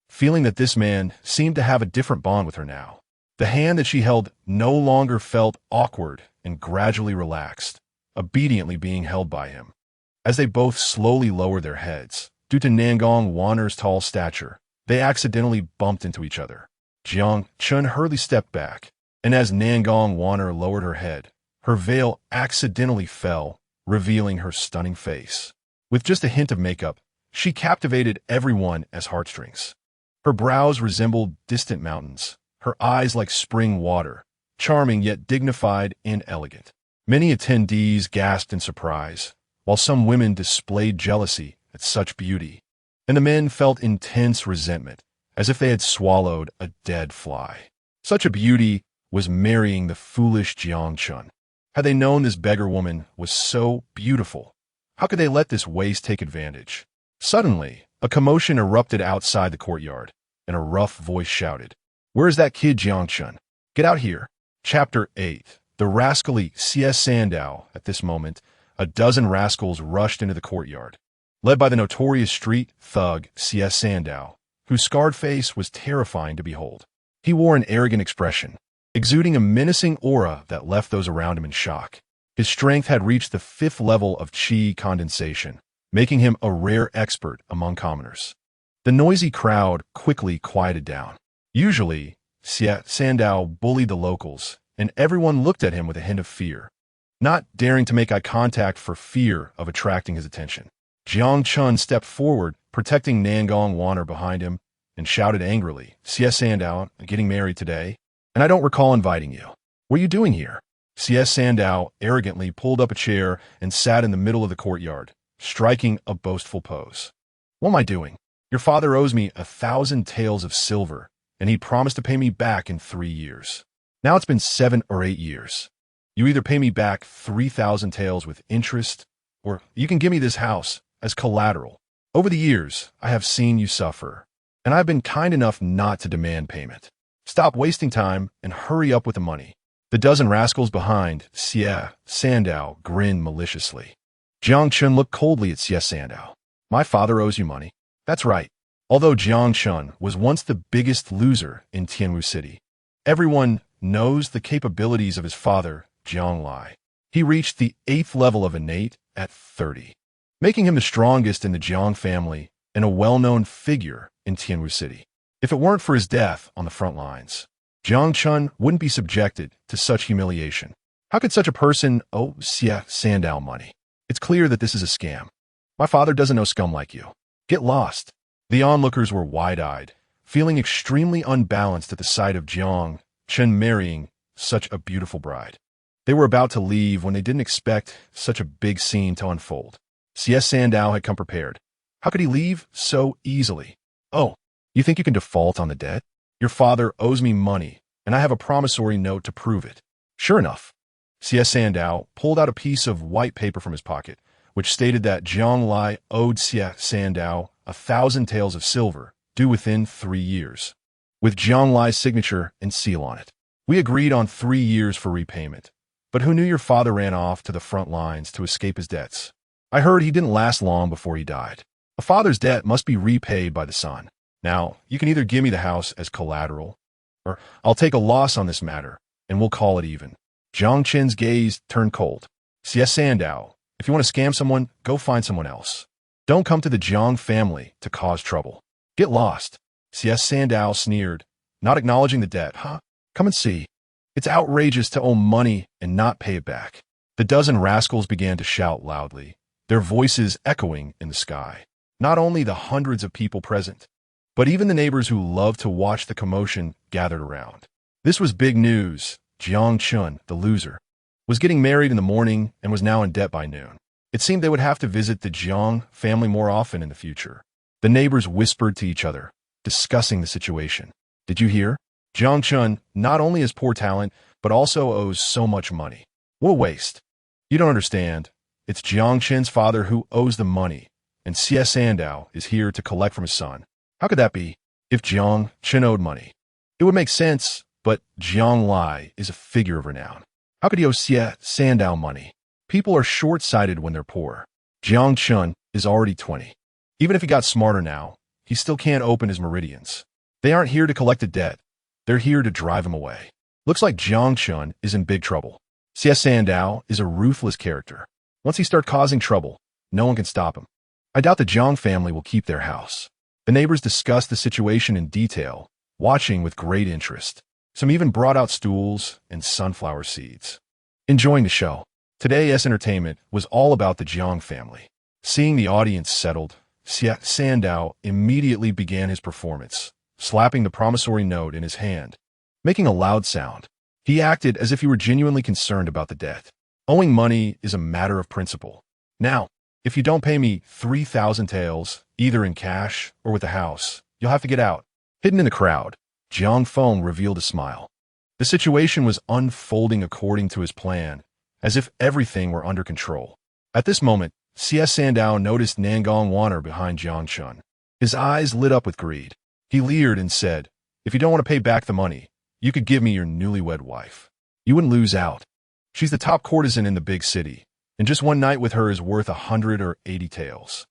Speaker 1: Feeling that this man seemed to have a different bond with her now, the hand that she held no longer felt awkward and gradually relaxed, obediently being held by him. As they both slowly lowered their heads, due to Nangong Wanner's tall stature, they accidentally bumped into each other. Jiang Chen hurriedly stepped back, and as Nangong Wanner lowered her head, her veil accidentally fell, revealing her stunning face. With just a hint of makeup, she captivated everyone as heartstrings. Her brows resembled distant mountains, her eyes like spring water, charming yet dignified and elegant. Many attendees gasped in surprise, while some women displayed jealousy at such beauty, and the men felt intense resentment, as if they had swallowed a dead fly. Such a beauty was marrying the foolish Jiang Chen. Had they known this beggar woman was so beautiful, how could they let this waste take advantage? Suddenly, a commotion erupted outside the courtyard, and a rough voice shouted, "Where is that kid Jiang Chen? Get out here." Chapter 8. The rascally C.S. Sandow. At this moment, a dozen rascals rushed into the courtyard, led by the notorious street thug C.S. Sandow, whose scarred face was terrifying to behold. He wore an arrogant expression, exuding a menacing aura that left those around him in shock. His strength had reached the 5th level of qi condensation, making him a rare expert among commoners. The noisy crowd quickly quieted down. Usually, Sandow bullied the locals, and everyone looked at him with a hint of fear, not daring to make eye contact for fear of attracting his attention. Jiang Chen stepped forward, protecting Nangong Wanner behind him, and shouted angrily, "C.S. Sandow, getting married today? And I don't recall inviting you. What are you doing here?" C.S. Sandow arrogantly pulled up a chair and sat in the middle of the courtyard, striking a boastful pose. "What am I doing? Your father owes me 1,000 taels of silver, and he promised to pay me back in 3 years. Now it's been 7 or 8 years. You either pay me back 3,000 taels with interest, or you can give me this house as collateral. Over the years, I have seen you suffer, and I've been kind enough not to demand payment. Stop wasting time and hurry up with the money." The dozen rascals behind C.S. Sandow grinned maliciously. Jiang Chen looked coldly at C.S. Sandow. "My father owes you money." That's right. Although Jiang Chen was once the biggest loser in Tianwu City, everyone knows the capabilities of his father, Jiang Lai. He reached the 8th level of innate at 30, making him the strongest in the Jiang family and a well-known figure in Tianwu City. If it weren't for his death on the front lines, Jiang Chen wouldn't be subjected to such humiliation. How could such a person owe C.S. Sandow money? It's clear that this is a scam. My father doesn't know scum like you. Get lost. The onlookers were wide-eyed, feeling extremely unbalanced at the sight of Jiang Chen marrying such a beautiful bride. They were about to leave when they didn't expect such a big scene to unfold. C.S. Sandow had come prepared. How could he leave so easily? "Oh, you think you can default on the debt? Your father owes me money, and I have a promissory note to prove it." Sure enough, C.S. Sandow pulled out a piece of white paper from his pocket, which stated that Jiang Lai owed C.S. Sandow 1,000 taels of silver, due within 3 years, with Jiang Lai's signature and seal on it. "We agreed on 3 years for repayment, but who knew your father ran off to the front lines to escape his debts? I heard he didn't last long before he died. A father's debt must be repaid by the son. Now, you can either give me the house as collateral, or I'll take a loss on this matter, and we'll call it even." Jiang Chen's gaze turned cold. "C.S. Sandow, if you want to scam someone, go find someone else. Don't come to the Jiang family to cause trouble. Get lost." C.S. Sandow sneered, not acknowledging the debt. "Huh? Come and see. It's outrageous to owe money and not pay it back." The dozen rascals began to shout loudly, their voices echoing in the sky. Not only the hundreds of people present, but even the neighbors who loved to watch the commotion gathered around. This was big news. Jiang Chen, the loser, was getting married in the morning and was now in debt by noon. It seemed they would have to visit the Jiang family more often in the future. The neighbors whispered to each other, discussing the situation. Did you hear? Jiang Chen not only has poor talent, but also owes so much money. What a waste. You don't understand. It's Jiang Chen's father who owes the money, and Xie Sandao is here to collect from his son. How could that be? If Jiang Chen owed money, it would make sense, but Jiang Lai is a figure of renown. How could he owe Xie Sandao money? People are short-sighted when they're poor. Jiang Chen is already 20. Even if he got smarter now, he still can't open his meridians. They aren't here to collect a debt. They're here to drive him away. Looks like Jiang Chen is in big trouble. Xie Sandao is a ruthless character. Once he starts causing trouble, no one can stop him. I doubt the Jiang family will keep their house. The neighbors discussed the situation in detail, watching with great interest. Some even brought out stools and sunflower seeds. Enjoying the show. Today's entertainment was all about the Jiang family. Seeing the audience settled, Xie Sandao immediately began his performance, slapping the promissory note in his hand, making a loud sound. He acted as if he were genuinely concerned about the debt. Owing money is a matter of principle. Now, if you don't pay me 3,000 taels, either in cash or with the house, you'll have to get out. Hidden in the crowd, Jiang Feng revealed a smile. The situation was unfolding according to his plan, as if everything were under control. At this moment, Xie Sandao noticed Nangong Waner behind Jiang Chen. His eyes lit up with greed. He leered and said, "If you don't want to pay back the money, you could give me your newlywed wife. You wouldn't lose out. She's the top courtesan in the big city, and just one night with her is worth 100 or 80 taels."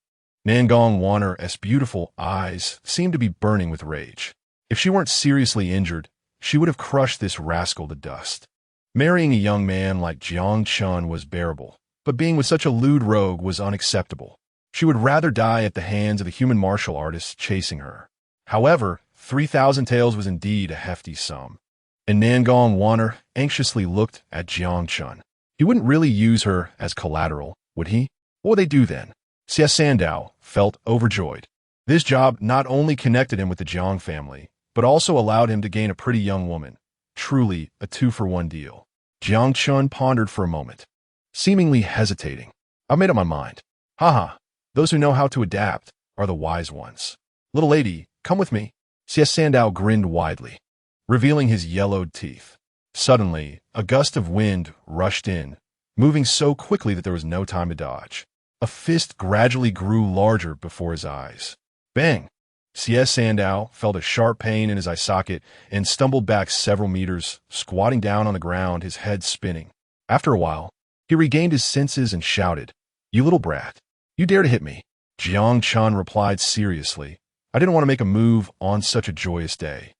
Speaker 1: Nangong Waner's beautiful eyes seemed to be burning with rage. If she weren't seriously injured, she would have crushed this rascal to dust. Marrying a young man like Jiang Chen was bearable, but being with such a lewd rogue was unacceptable. She would rather die at the hands of the human martial artists chasing her. However, 3,000 taels was indeed a hefty sum, and Nangong Waner anxiously looked at Jiang Chen. He wouldn't really use her as collateral, would he? What would they do then? Xie Sandao felt overjoyed. This job not only connected him with the Jiang family, but also allowed him to gain a pretty young woman. Truly a two-for-one deal. Jiang Chen pondered for a moment, seemingly hesitating. "I've made up my mind. Haha, those who know how to adapt are the wise ones. Little lady, come with me." Xie Sandao grinned widely, revealing his yellowed teeth. Suddenly, a gust of wind rushed in, moving so quickly that there was no time to dodge. A fist gradually grew larger before his eyes. Bang! Xie Sandao felt a sharp pain in his eye socket and stumbled back several meters, squatting down on the ground, his head spinning. After a while, he regained his senses and shouted, "You little brat! You dare to hit me!" Jiang Chen replied seriously, "I didn't want to make a move on such a joyous day.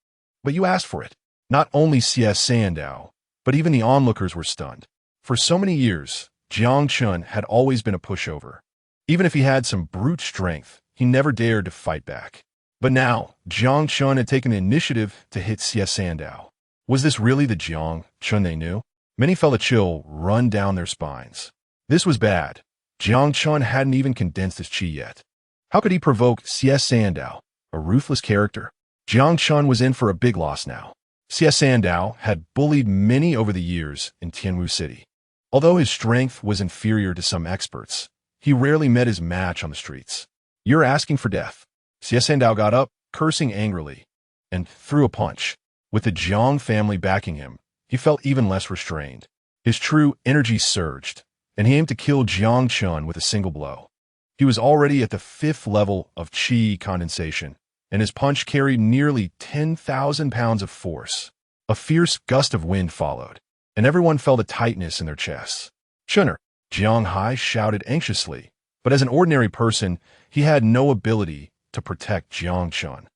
Speaker 1: But you asked for it." Not only Xie Sandao, but even the onlookers were stunned. For so many years, Jiang Chen had always been a pushover. Even if he had some brute strength, he never dared to fight back. But now, Jiang Chen had taken the initiative to hit Xie Sandao. Was this really the Jiang Chen they knew? Many felt a chill run down their spines. This was bad. Jiang Chen hadn't even condensed his qi yet. How could he provoke Xie Sandao, a ruthless character? Jiang Chen was in for a big loss now. Xie Sandao had bullied many over the years in Tianwu City. Although his strength was inferior to some experts, he rarely met his match on the streets. "You're asking for death." Xie Sandao got up, cursing angrily, and threw a punch. With the Jiang family backing him, he felt even less restrained. His true energy surged, and he aimed to kill Jiang Chen with a single blow. He was already at the 5th level of qi condensation, and his punch carried nearly 10,000 pounds of force. A fierce gust of wind followed, and everyone felt a tightness in their chests. "Chener!" Jiang Hai shouted anxiously, but as an ordinary person, he had no ability to protect Jiang Chen.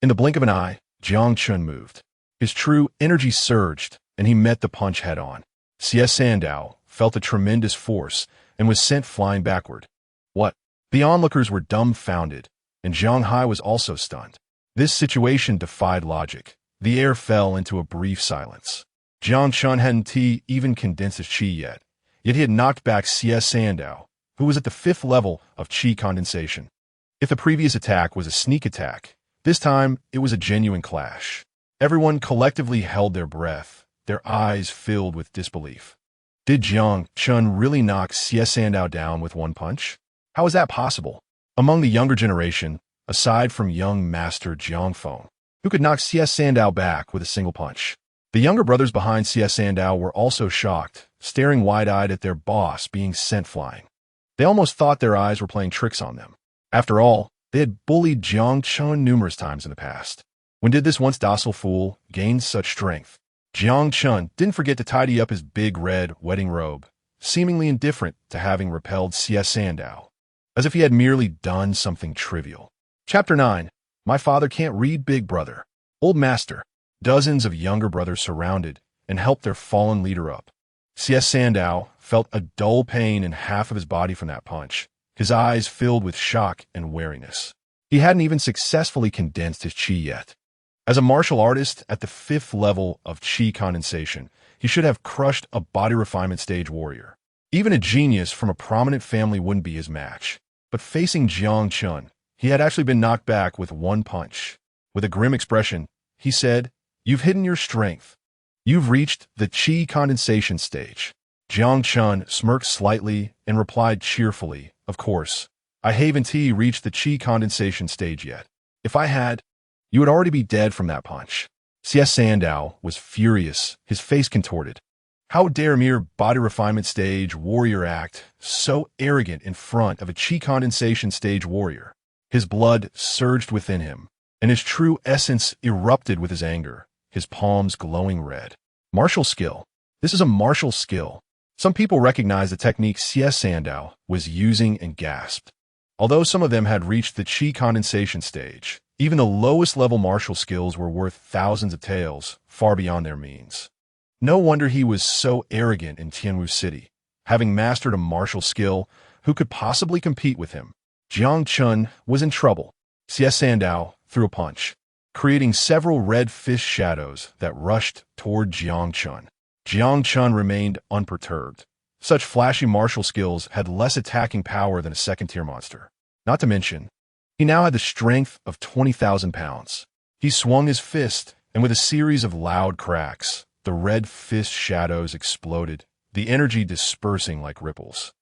Speaker 1: In the blink of an eye, Jiang Chen moved. His true energy surged, and he met the punch head-on. Xie Sandao felt a tremendous force and was sent flying backward. What? The onlookers were dumbfounded, and Jiang Hai was also stunned. This situation defied logic. The air fell into a brief silence. Jiang Chen hadn't even condensed his qi yet he had knocked back Xie Sandao, who was at the 5th level of qi condensation. If the previous attack was a sneak attack, this time it was a genuine clash. Everyone collectively held their breath, their eyes filled with disbelief. Did Jiang Chen really knock Xie Sandao down with one punch? How is that possible? Among the younger generation, aside from young Master Jiang Chen, who could knock CS Sandow back with a single punch. The younger brothers behind CS Sandow were also shocked, staring wide-eyed at their boss being sent flying. They almost thought their eyes were playing tricks on them. After all, they had bullied Jiang Chen numerous times in the past. When did this once docile fool gain such strength? Jiang Chen didn't forget to tidy up his big red wedding robe, seemingly indifferent to having repelled CS Sandow, as if he had merely done something trivial. Chapter 9. My father can't read, Big Brother. Old Master. Dozens of younger brothers surrounded and helped their fallen leader up. CS Sandow felt a dull pain in half of his body from that punch, his eyes filled with shock and wariness. He hadn't even successfully condensed his chi yet. As a martial artist at the 5th level of chi condensation, he should have crushed a body refinement stage warrior. Even a genius from a prominent family wouldn't be his match. But facing Jiang Chen, he had actually been knocked back with one punch. With a grim expression, he said, "You've hidden your strength. You've reached the chi condensation stage." Jiang Chen smirked slightly and replied cheerfully, "Of course, I haven't reached the chi condensation stage yet. If I had, you would already be dead from that punch." CS Sandow was furious, his face contorted. How dare mere body refinement stage warrior act so arrogant in front of a chi condensation stage warrior? His blood surged within him, and his true essence erupted with his anger, his palms glowing red. Martial skill. This is a martial skill. Some people recognized the technique CS Sandow was using and gasped. Although some of them had reached the chi condensation stage, even the lowest level martial skills were worth thousands of taels, far beyond their means. No wonder he was so arrogant in Tianwu City. Having mastered a martial skill, who could possibly compete with him? Jiang Chen was in trouble. CS Sandow threw a punch, creating several red fist shadows that rushed toward Jiang Chen. Jiang Chen remained unperturbed. Such flashy martial skills had less attacking power than a second-tier monster. Not to mention, he now had the strength of 20,000 pounds. He swung his fist, and with a series of loud cracks, the red fist shadows exploded, the energy dispersing like ripples.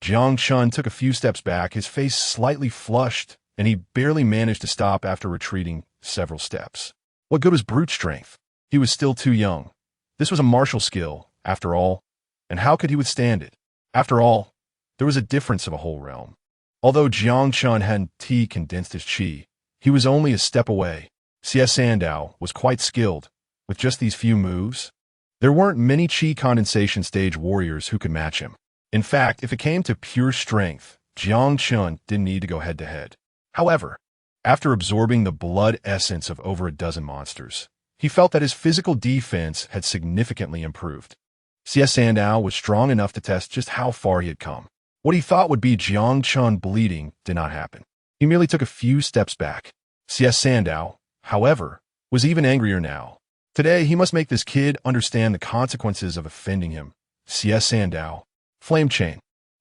Speaker 1: Jiang Chen took a few steps back, his face slightly flushed, and he barely managed to stop after retreating several steps. What good was brute strength? He was still too young. This was a martial skill, after all, and how could he withstand it? After all, there was a difference of a whole realm. Although Jiang Chen hadn't condensed his chi, he was only a step away. CS Sandow was quite skilled. With just these few moves, there weren't many chi condensation stage warriors who could match him. In fact, if it came to pure strength, Jiang Chen didn't need to go head-to-head. However, after absorbing the blood essence of over a dozen monsters, he felt that his physical defense had significantly improved. CS Sandow was strong enough to test just how far he had come. What he thought would be Jiang Chen bleeding did not happen. He merely took a few steps back. CS Sandow, however, was even angrier now. Today, he must make this kid understand the consequences of offending him. CS Sandow. Flame chain.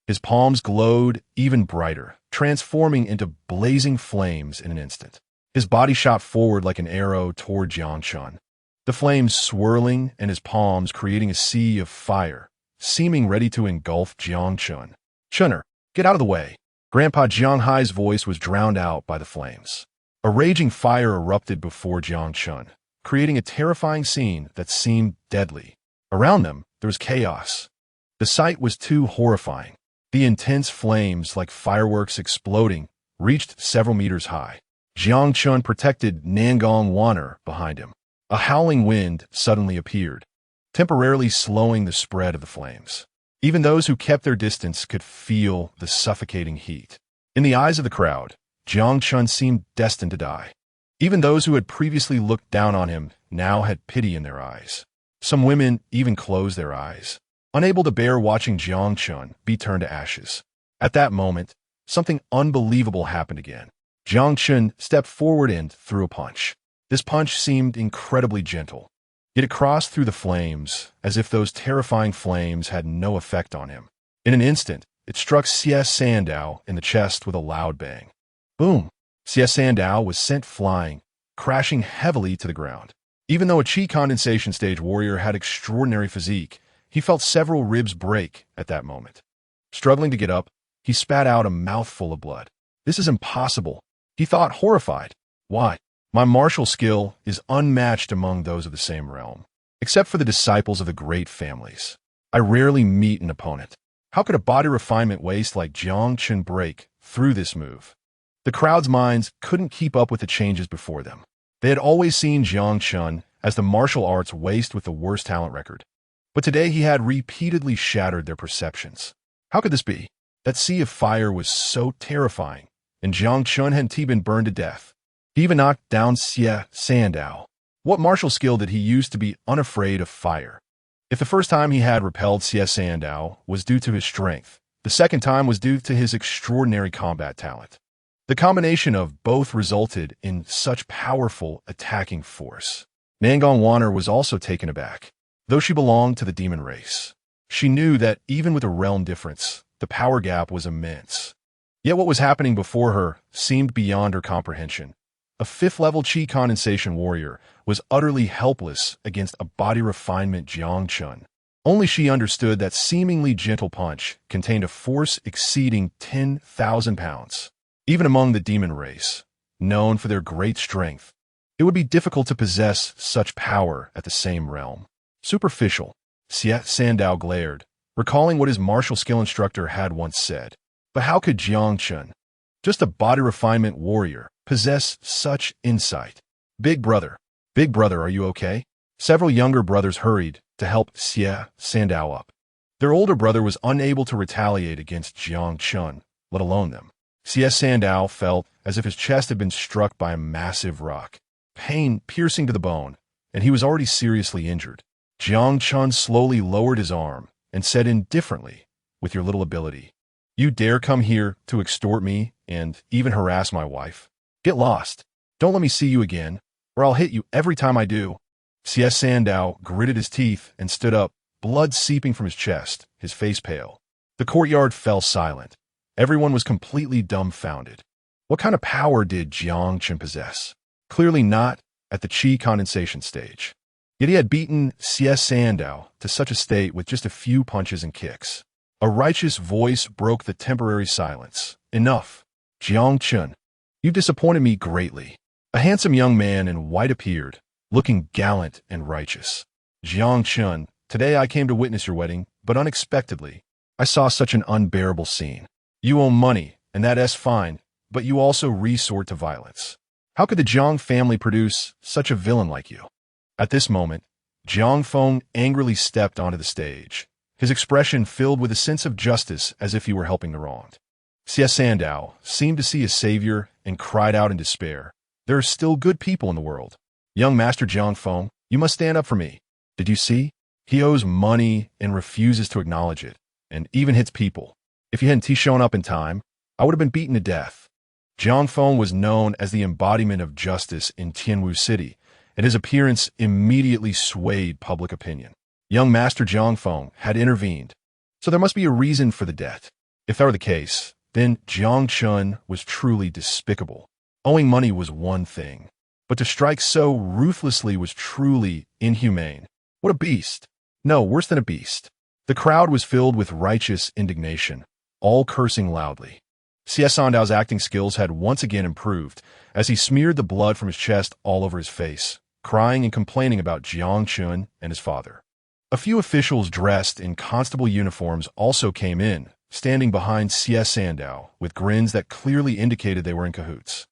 Speaker 1: His palms glowed even brighter, transforming into blazing flames in an instant. His body shot forward like an arrow toward Jiang Chen, the flames swirling and his palms creating a sea of fire, seeming ready to engulf Jiang Chen. "Chunner, get out of the way." Grandpa Jiang Hai's voice was drowned out by the flames. A raging fire erupted before Jiang Chen, creating a terrifying scene that seemed deadly. Around them, there was chaos. The sight was too horrifying. The intense flames, like fireworks exploding, reached several meters high. Jiang Chen protected Nangong Waner behind him. A howling wind suddenly appeared, temporarily slowing the spread of the flames. Even those who kept their distance could feel the suffocating heat. In the eyes of the crowd, Jiang Chen seemed destined to die. Even those who had previously looked down on him now had pity in their eyes. Some women even closed their eyes, unable to bear watching Jiang Chen be turned to ashes. At that moment, something unbelievable happened again. Jiang Chen stepped forward and threw a punch. This punch seemed incredibly gentle, yet it crossed through the flames as if those terrifying flames had no effect on him. In an instant, it struck CS Sandow in the chest with a loud bang. Boom! CS Sandow was sent flying, crashing heavily to the ground. Even though a chi condensation stage warrior had extraordinary physique, he felt several ribs break at that moment. Struggling to get up, he spat out a mouthful of blood. This is impossible. He thought, horrified. Why? My martial skill is unmatched among those of the same realm. Except for the disciples of the great families. I rarely meet an opponent. How could a body refinement waste like Jiang Chen break through this move? The crowd's minds couldn't keep up with the changes before them. They had always seen Jiang Chen as the martial arts waste with the worst talent record. But today he had repeatedly shattered their perceptions. How could this be? That sea of fire was so terrifying, and Jiang Chen hadn't been burned to death. He even knocked down Xie Sandao. What martial skill did he use to be unafraid of fire? If the first time he had repelled Xie Sandao was due to his strength, the second time was due to his extraordinary combat talent. The combination of both resulted in such powerful attacking force. Nangang Wanner was also taken aback. Though she belonged to the demon race, she knew that even with a realm difference, the power gap was immense. Yet what was happening before her seemed beyond her comprehension. A fifth-level Qi condensation warrior was utterly helpless against a body refinement Jiang Chen. Only she understood that seemingly gentle punch contained a force exceeding 10,000 pounds. Even among the demon race, known for their great strength, it would be difficult to possess such power at the same realm. Superficial, Xie Sandao glared, recalling what his martial skill instructor had once said. But how could Jiang Chen, just a body refinement warrior, possess such insight? Big brother, are you okay? Several younger brothers hurried to help Xie Sandao up. Their older brother was unable to retaliate against Jiang Chen, let alone them. Xie Sandao felt as if his chest had been struck by a massive rock, pain piercing to the bone, and he was already seriously injured. Jiang Chen slowly lowered his arm and said indifferently, with your little ability, you dare come here to extort me and even harass my wife? Get lost. Don't let me see you again, or I'll hit you every time I do. Xie Sandao gritted his teeth and stood up, blood seeping from his chest, his face pale. The courtyard fell silent. Everyone was completely dumbfounded. What kind of power did Jiang Chen possess? Clearly not at the Qi condensation stage. Yet he had beaten Xie Sandao to such a state with just a few punches and kicks. A righteous voice broke the temporary silence. Enough. Jiang Chen, you've disappointed me greatly. A handsome young man in white appeared, looking gallant and righteous. Jiang Chen, today I came to witness your wedding, but unexpectedly, I saw such an unbearable scene. You owe money, and that's fine, but you also resort to violence. How could the Jiang family produce such a villain like you? At this moment, Jiang Feng angrily stepped onto the stage, his expression filled with a sense of justice as if he were helping the wronged. Xie Sandao seemed to see his savior and cried out in despair. There are still good people in the world. Young Master Jiang Feng, you must stand up for me. Did you see? He owes money and refuses to acknowledge it, and even hits people. If you hadn't shown up in time, I would have been beaten to death. Jiang Feng was known as the embodiment of justice in Tianwu City, and his appearance immediately swayed public opinion. Young Master Jiang Feng had intervened, so there must be a reason for the debt. If that were the case, then Jiang Chen was truly despicable. Owing money was one thing, but to strike so ruthlessly was truly inhumane. What a beast! No, worse than a beast. The crowd was filled with righteous indignation, all cursing loudly. Xie Sandao's acting skills had once again improved as he smeared the blood from his chest all over his face, crying and complaining about Jiang Chen and his father. A few officials dressed in constable uniforms also came in, standing behind Xie Sandao with grins that clearly indicated they were in cahoots.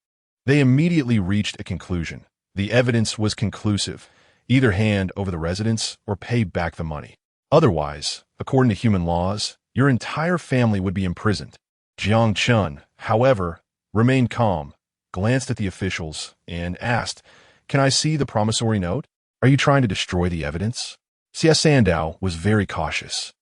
Speaker 1: They immediately reached a conclusion. The evidence was conclusive. Either hand over the residence or pay back the money. Otherwise, according to human laws, your entire family would be imprisoned. Jiang Chen, however, remained calm, glanced at the officials, and asked, "Can I see the promissory note? Are you trying to destroy the evidence?" Xie Sandao was very cautious.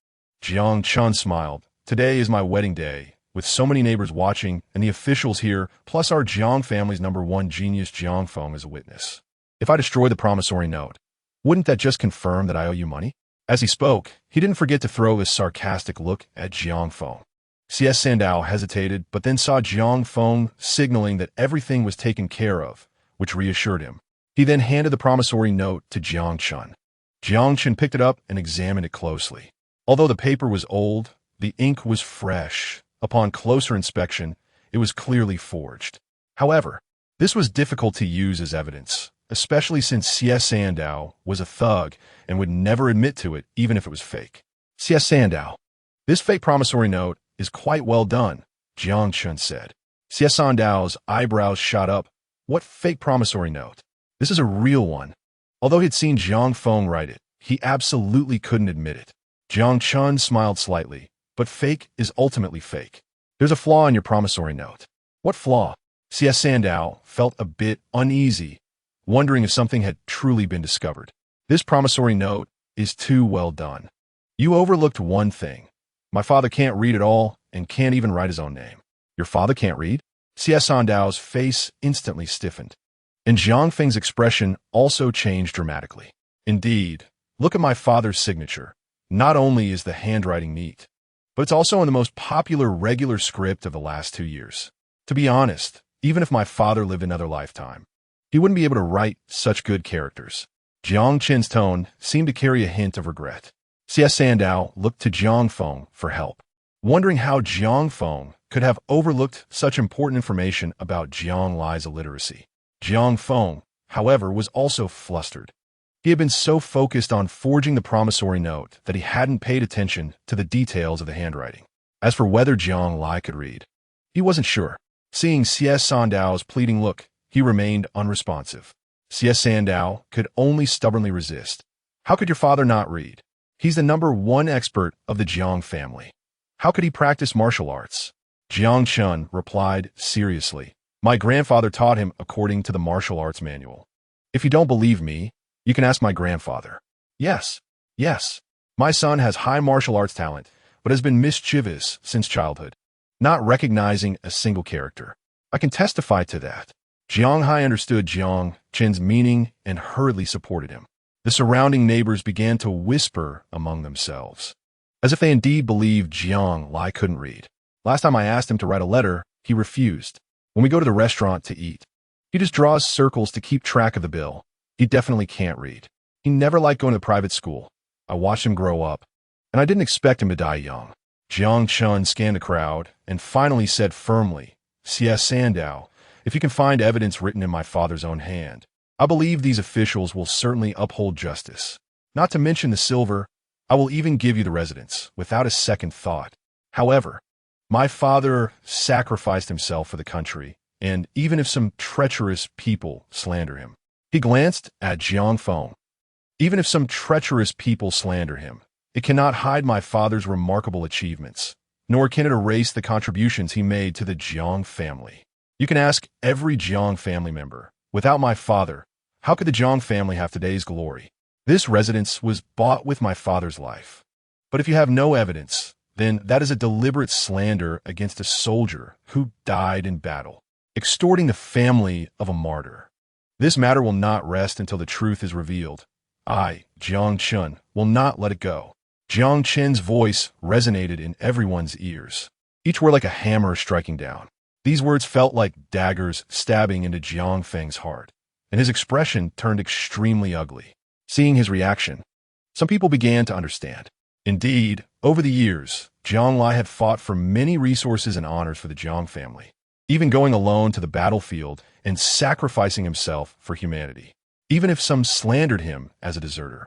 Speaker 1: Jiang Chen smiled. "Today is my wedding day, with so many neighbors watching and the officials here, plus our Jiang family's #1 genius Jiang Feng as a witness. If I destroy the promissory note, wouldn't that just confirm that I owe you money?" As he spoke, he didn't forget to throw a sarcastic look at Jiang Feng. Xie Sandao hesitated, but then saw Jiang Feng signaling that everything was taken care of, which reassured him. He then handed the promissory note to Jiang Chen. Jiang Chen picked it up and examined it closely. Although the paper was old, the ink was fresh. Upon closer inspection, it was clearly forged. However, this was difficult to use as evidence, especially since C.S. Sandow was a thug and would never admit to it even if it was fake. C.S. Sandow. This fake promissory note is quite well done, Jiang Chen said. C.S. Sandow's eyebrows shot up. What fake promissory note? This is a real one. Although he'd seen Jiang Feng write it, he absolutely couldn't admit it. Jiang Chen smiled slightly, but fake is ultimately fake. There's a flaw in your promissory note. What flaw? C.S. Sandow felt a bit uneasy, wondering if something had truly been discovered. This promissory note is too well done. You overlooked one thing. My father can't read at all and can't even write his own name. Your father can't read? C.S. Sandow's face instantly stiffened, and Jiang Feng's expression also changed dramatically. Indeed, look at my father's signature. Not only is the handwriting neat, but it's also in the most popular regular script of the last 2 years. To be honest, even if my father lived another lifetime, he wouldn't be able to write such good characters. Jiang Chen's tone seemed to carry a hint of regret. C.S. Sandow looked to Jiang Feng for help, wondering how Jiang Feng could have overlooked such important information about Jiang Lai's illiteracy. Jiang Feng, however, was also flustered. He had been so focused on forging the promissory note that he hadn't paid attention to the details of the handwriting. As for whether Jiang Lai could read, he wasn't sure. Seeing C.S. Sandow's pleading look, he remained unresponsive. C.S. Sandow could only stubbornly resist. How could your father not read? He's the #1 expert of the Jiang family. How could he practice martial arts? Jiang Chen replied seriously. My grandfather taught him according to the martial arts manual. If you don't believe me, you can ask my grandfather. Yes. My son has high martial arts talent, but has been mischievous since childhood, not recognizing a single character. I can testify to that. Jiang Hai understood Jiang Chen's meaning and hurriedly supported him. The surrounding neighbors began to whisper among themselves, as if they indeed believed Jiang Lai couldn't read. Last time I asked him to write a letter, he refused. When we go to the restaurant to eat, he just draws circles to keep track of the bill. He definitely can't read. He never liked going to private school. I watched him grow up, and I didn't expect him to die young. Jiang Chen scanned the crowd and finally said firmly, C.S. Sandow, if you can find evidence written in my father's own hand, I believe these officials will certainly uphold justice. Not to mention the silver, I will even give you the residence, without a second thought. However, my father sacrificed himself for the country, and even if some treacherous people slander him. He glanced at Jiang Feng. Even if some treacherous people slander him, it cannot hide my father's remarkable achievements, nor can it erase the contributions he made to the Jiang family. You can ask every Jiang family member. Without my father, how could the Jiang family have today's glory? This residence was bought with my father's life. But if you have no evidence, then that is a deliberate slander against a soldier who died in battle, extorting the family of a martyr. This matter will not rest until the truth is revealed. I, Jiang Chen, will not let it go. Jiang Chen's voice resonated in everyone's ears. Each were like a hammer striking down. These words felt like daggers stabbing into Jiang Feng's heart, and his expression turned extremely ugly. Seeing his reaction, some people began to understand. Indeed, over the years, Jiang Lai had fought for many resources and honors for the Jiang family, even going alone to the battlefield and sacrificing himself for humanity, even if some slandered him as a deserter.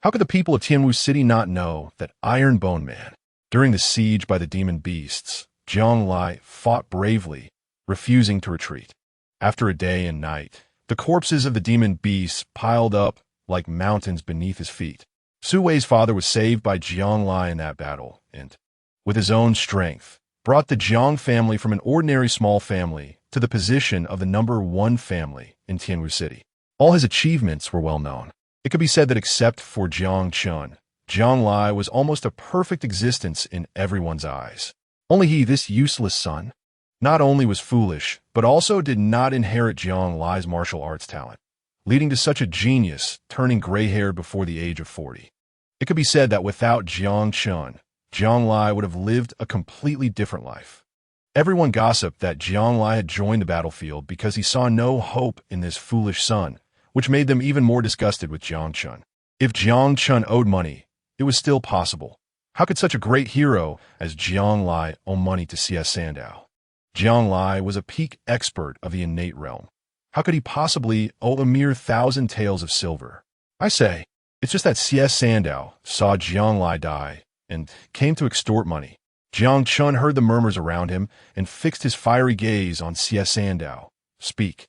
Speaker 1: How could the people of Tianwu City not know that Iron Bone Man, during the siege by the demon beasts, Jiang Lai fought bravely, refusing to retreat? After a day and night, the corpses of the demon beasts piled up like mountains beneath his feet. Su Wei's father was saved by Jiang Lai in that battle, and, with his own strength, brought the Jiang family from an ordinary small family to the position of the #1 family in Tianwu City. All his achievements were well known. It could be said that except for Jiang Chen, Jiang Lai was almost a perfect existence in everyone's eyes. Only he, this useless son, not only was foolish, but also did not inherit Jiang Lai's martial arts talent, leading to such a genius turning gray-haired before the age of 40. It could be said that without Jiang Chen, Jiang Lai would have lived a completely different life. Everyone gossiped that Jiang Lai had joined the battlefield because he saw no hope in this foolish son, which made them even more disgusted with Jiang Chen. If Jiang Chen owed money, it was still possible. How could such a great hero as Jiang Lai owe money to C.S. Sandow? Jiang Lai was a peak expert of the innate realm. How could he possibly owe a mere 1,000 taels of silver? I say, it's just that C.S. Sandow saw Jiang Lai die and came to extort money. Jiang Chen heard the murmurs around him and fixed his fiery gaze on C.S. Sandow. Speak.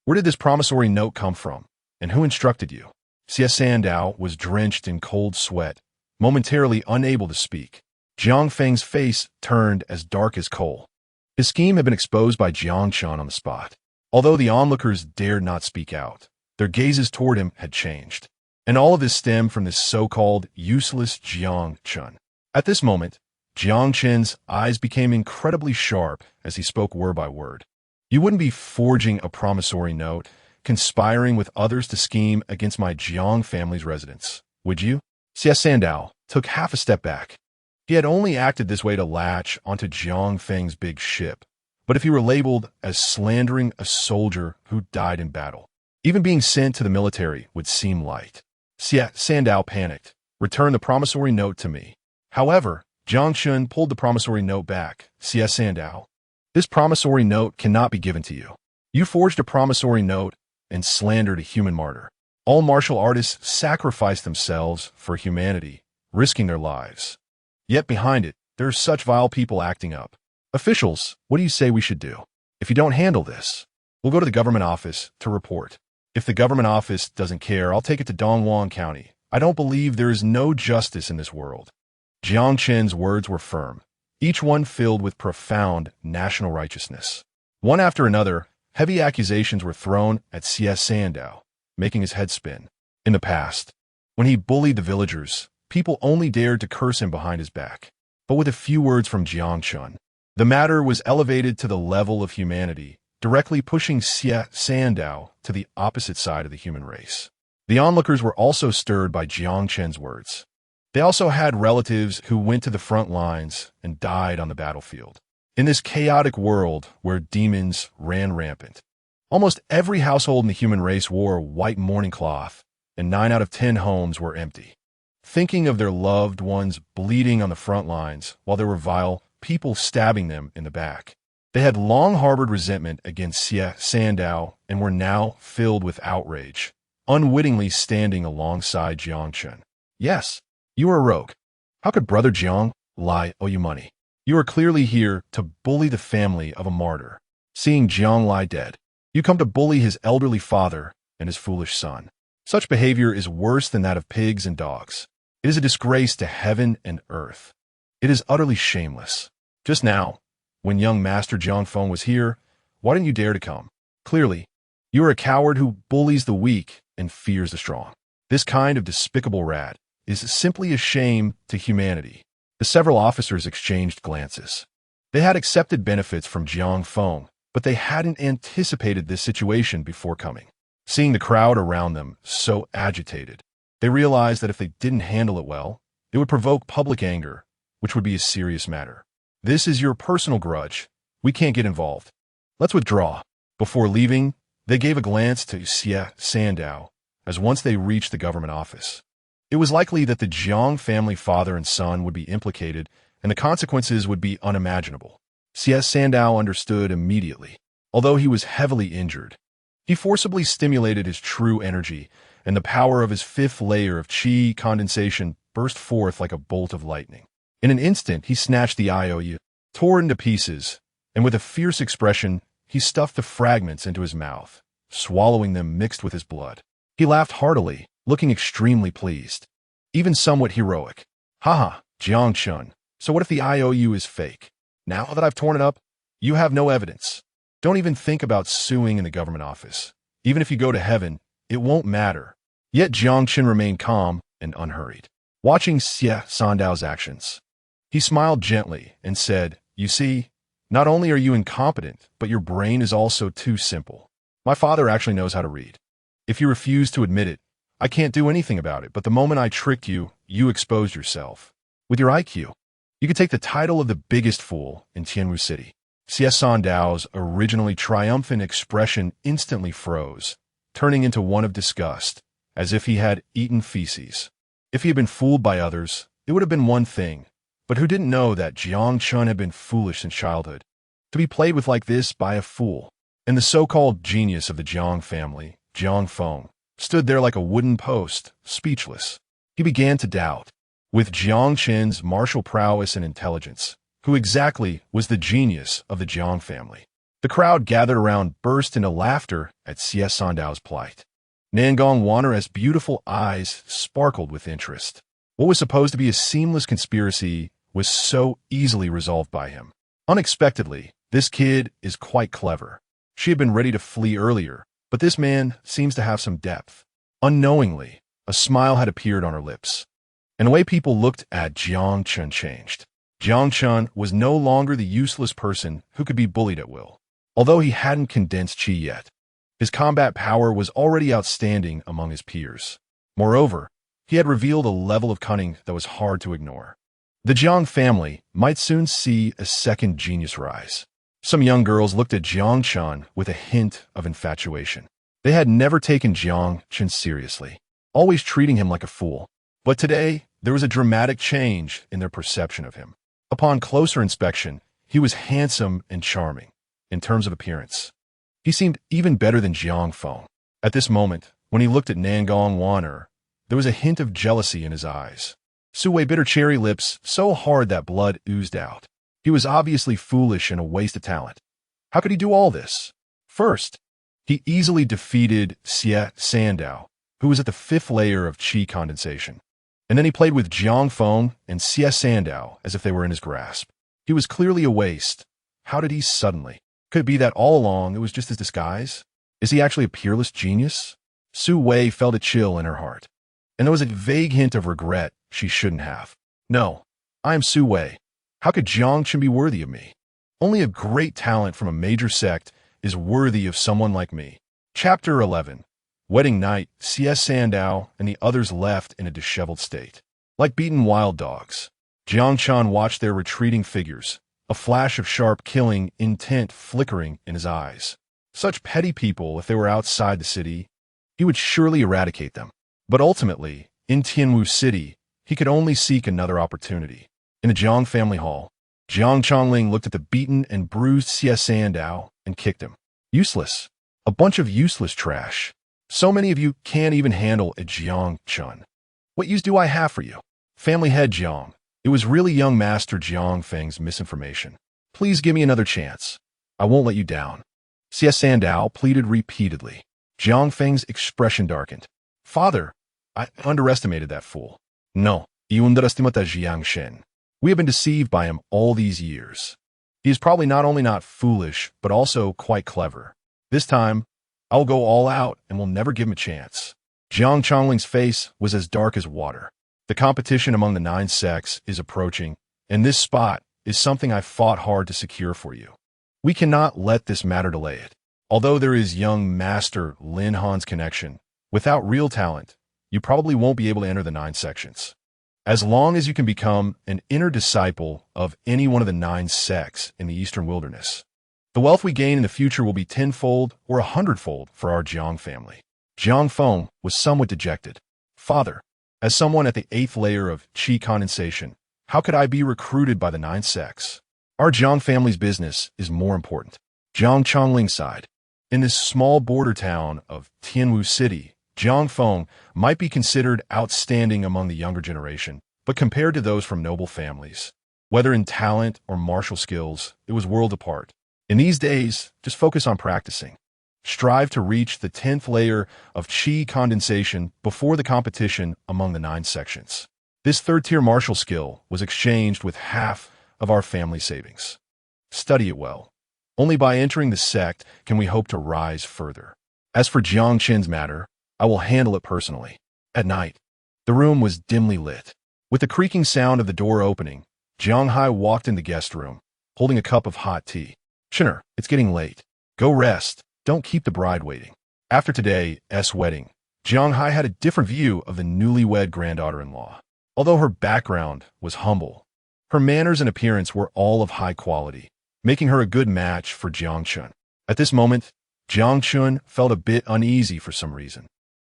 Speaker 1: Where did this promissory note come from, and who instructed you? C.S. Sandow was drenched in cold sweat, momentarily unable to speak. Jiang Feng's face turned as dark as coal. His scheme had been exposed by Jiang Chen on the spot. Although the onlookers dared not speak out, their gazes toward him had changed. And all of this stemmed from this so-called useless Jiang Chen. At this moment, Jiang Chen's eyes became incredibly sharp as he spoke word by word. You wouldn't be forging a promissory note, conspiring with others to scheme against my Jiang family's residence, would you? C.S. Sandow took half a step back. He had only acted this way to latch onto Jiang Feng's big ship. But if he were labeled as slandering a soldier who died in battle, even being sent to the military would seem light. Sandow panicked. Return the promissory note to me. However, Jiang Chen pulled the promissory note back. C.S. Sandow, this promissory note cannot be given to you. You forged a promissory note and slandered a human martyr. All martial artists sacrifice themselves for humanity, risking their lives. Yet behind it, there are such vile people acting up. Officials, what do you say we should do? If you don't handle this, we'll go to the government office to report. If the government office doesn't care, I'll take it to Dongguan County. I don't believe there is no justice in this world. Jiang Chen's words were firm, each one filled with profound national righteousness. One after another, heavy accusations were thrown at C.S. Sandow, making his head spin. In the past, when he bullied the villagers, people only dared to curse him behind his back. But with a few words from Jiang Chen, the matter was elevated to the level of humanity, directly pushing C.S. Sandow to the opposite side of the human race. The onlookers were also stirred by Jiang Chen's words. They also had relatives who went to the front lines and died on the battlefield. In this chaotic world where demons ran rampant, almost every household in the human race wore a white mourning cloth, and 9 out of 10 homes were empty. Thinking of their loved ones bleeding on the front lines while there were vile people stabbing them in the back. They had long harbored resentment against C.S. Sandow and were now filled with outrage, unwittingly standing alongside Jiang Chen. Yes, you are a rogue. How could Brother Jiang Lai owe you money? You are clearly here to bully the family of a martyr. Seeing Jiang Lai dead, you come to bully his elderly father and his foolish son. Such behavior is worse than that of pigs and dogs. It is a disgrace to heaven and earth. It is utterly shameless. Just now, when young Master Jiang Feng was here, why didn't you dare to come? Clearly, you are a coward who bullies the weak and fears the strong. This kind of despicable rat is simply a shame to humanity. The several officers exchanged glances. They had accepted benefits from Jiang Feng, but they hadn't anticipated this situation before coming. Seeing the crowd around them so agitated, they realized that if they didn't handle it well, it would provoke public anger, which would be a serious matter. This is your personal grudge. We can't get involved. Let's withdraw. Before leaving, they gave a glance to C.S. Sandow, as once they reached the government office. It was likely that the Jiang family father and son would be implicated, and the consequences would be unimaginable. C.S. Sandow understood immediately. Although he was heavily injured, he forcibly stimulated his true energy, and the power of his 5th layer of qi condensation burst forth like a bolt of lightning. In an instant, he snatched the IOU, tore it into pieces, and with a fierce expression, he stuffed the fragments into his mouth, swallowing them mixed with his blood. He laughed heartily, looking extremely pleased, even somewhat heroic. Haha, Jiang Chen, so what if the IOU is fake? Now that I've torn it up, you have no evidence. Don't even think about suing in the government office. Even if you go to heaven, it won't matter. Yet Jiang Chen remained calm and unhurried, watching C.S. Sandow's actions. He smiled gently and said, "You see, not only are you incompetent, but your brain is also too simple. My father actually knows how to read. If you refuse to admit it, I can't do anything about it, but the moment I tricked you, you exposed yourself. With your IQ, you could take the title of the biggest fool in Tianwu City." C.S. Sandow's originally triumphant expression instantly froze, turning into one of disgust, as if he had eaten feces. If he had been fooled by others, it would have been one thing, but who didn't know that Jiang Chen had been foolish since childhood? To be played with like this by a fool. And the so-called genius of the Jiang family, Jiang Feng, stood there like a wooden post, speechless. He began to doubt. With Jiang Chen's martial prowess and intelligence, who exactly was the genius of the Jiang family? The crowd gathered around burst into laughter at Xie Sandao's plight. Nangong Wanner's beautiful eyes sparkled with interest. What was supposed to be a seamless conspiracy was so easily resolved by him. Unexpectedly, this kid is quite clever. She had been ready to flee earlier, but this man seems to have some depth. Unknowingly, a smile had appeared on her lips, and the way people looked at Jiang Chen changed. Jiang Chen was no longer the useless person who could be bullied at will. Although he hadn't condensed chi yet, his combat power was already outstanding among his peers. Moreover, he had revealed a level of cunning that was hard to ignore. The Jiang family might soon see a second genius rise. Some young girls looked at Jiang Chen with a hint of infatuation. They had never taken Jiang Chen seriously, always treating him like a fool. But today, there was a dramatic change in their perception of him. Upon closer inspection, he was handsome and charming. In terms of appearance, he seemed even better than Jiang Feng. At this moment, when he looked at Nangong Wanner, there was a hint of jealousy in his eyes. Su Wei bit her cherry lips so hard that blood oozed out. He was obviously foolish and a waste of talent. How could he do all this? First, he easily defeated Xie Sandao, who was at the 5th layer of qi condensation. And then he played with Jiang Feng and Xie Sandao as if they were in his grasp. He was clearly a waste. How did he suddenly? Could it be that all along it was just his disguise? Is he actually a peerless genius? Su Wei felt a chill in her heart, and there was a vague hint of regret she shouldn't have. No, I am Su Wei. How could Jiang Chen be worthy of me? Only a great talent from a major sect is worthy of someone like me. Chapter 11. Wedding night, Xie Sandao and the others left in a disheveled state. Like beaten wild dogs, Jiang Chen watched their retreating figures, a flash of sharp killing intent flickering in his eyes. Such petty people, if they were outside the city, he would surely eradicate them. But ultimately, in Tianwu City, he could only seek another opportunity. In the Jiang family hall, Jiang Chongling looked at the beaten and bruised Xie Sandao and kicked him. Useless. A bunch of useless trash. So many of you can't even handle a Jiang Chen. What use do I have for you? Family head Jiang. It was really young Master Jiang Feng's misinformation. Please give me another chance. I won't let you down. Xie Sandao pleaded repeatedly. Jiang Feng's expression darkened. Father, I underestimated that fool. No, you underestimated Jiang Chen. We have been deceived by him all these years. He is probably not only not foolish, but also quite clever. This time, I will go all out and will never give him a chance. Jiang Chongling's face was as dark as water. The competition among the 9 sects is approaching, and this spot is something I fought hard to secure for you. We cannot let this matter delay it. Although there is young Master Lin Han's connection, without real talent, you probably won't be able to enter the 9 sections. As long as you can become an inner disciple of any one of the 9 sects in the Eastern Wilderness, the wealth we gain in the future will be 10-fold or 100-fold for our Jiang family. Jiang Feng was somewhat dejected. Father, as someone at the 8th layer of qi condensation, how could I be recruited by the 9 sects? Our Jiang family's business is more important. Jiang Chongling sighed. In this small border town of Tianwu City, Jiang Feng might be considered outstanding among the younger generation, but compared to those from noble families, whether in talent or martial skills, it was worlds apart. In these days, just focus on practicing. Strive to reach the 10th layer of qi condensation before the competition among the 9 sections. This 3rd-tier martial skill was exchanged with half of our family savings. Study it well. Only by entering the sect can we hope to rise further. As for Jiang Chen's matter, I will handle it personally. At night, the room was dimly lit. With the creaking sound of the door opening, Jiang Hai walked in the guest room, holding a cup of hot tea. Chinner, it's getting late. Go rest. Don't keep the bride waiting. After today's wedding, Jiang Hai had a different view of the newlywed granddaughter-in-law. Although her background was humble, her manners and appearance were all of high quality, making her a good match for Jiang Chen. At this moment, Jiang Chen felt a bit uneasy for some reason.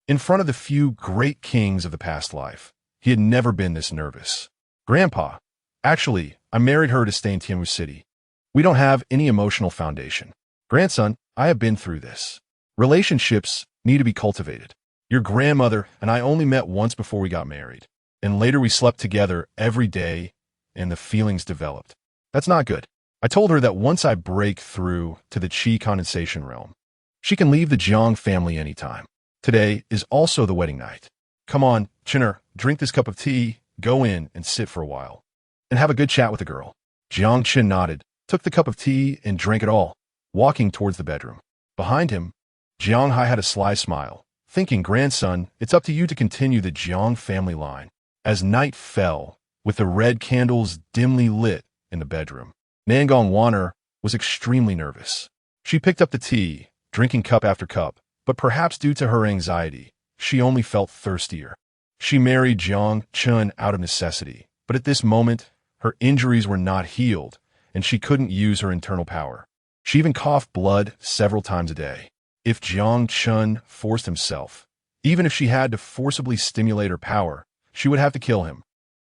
Speaker 1: In front of the few great kings of the past life, he had never been this nervous. Grandpa, actually, I married her to stay in Tianwu City. We don't have any emotional foundation. Grandson, I have been through this. Relationships need to be cultivated. Your grandmother and I only met once before we got married, and later we slept together every day, and the feelings developed. That's not good. I told her that once I break through to the Qi condensation realm, she can leave the Jiang family anytime. Today is also the wedding night. Come on, Chinner, drink this cup of tea, go in and sit for a while, and have a good chat with the girl. Jiang Chen nodded, took the cup of tea, and drank it all, walking towards the bedroom. Behind him, Jiang Hai had a sly smile, thinking, grandson, it's up to you to continue the Jiang family line. As night fell, with the red candles dimly lit in the bedroom, Nangong Waner was extremely nervous. She picked up the tea, drinking cup after cup, but perhaps due to her anxiety, she only felt thirstier. She married Jiang Chen out of necessity, but at this moment, her injuries were not healed, and she couldn't use her internal power. She even coughed blood several times a day. If Jiang Chen forced himself, even if she had to forcibly stimulate her power, she would have to kill him.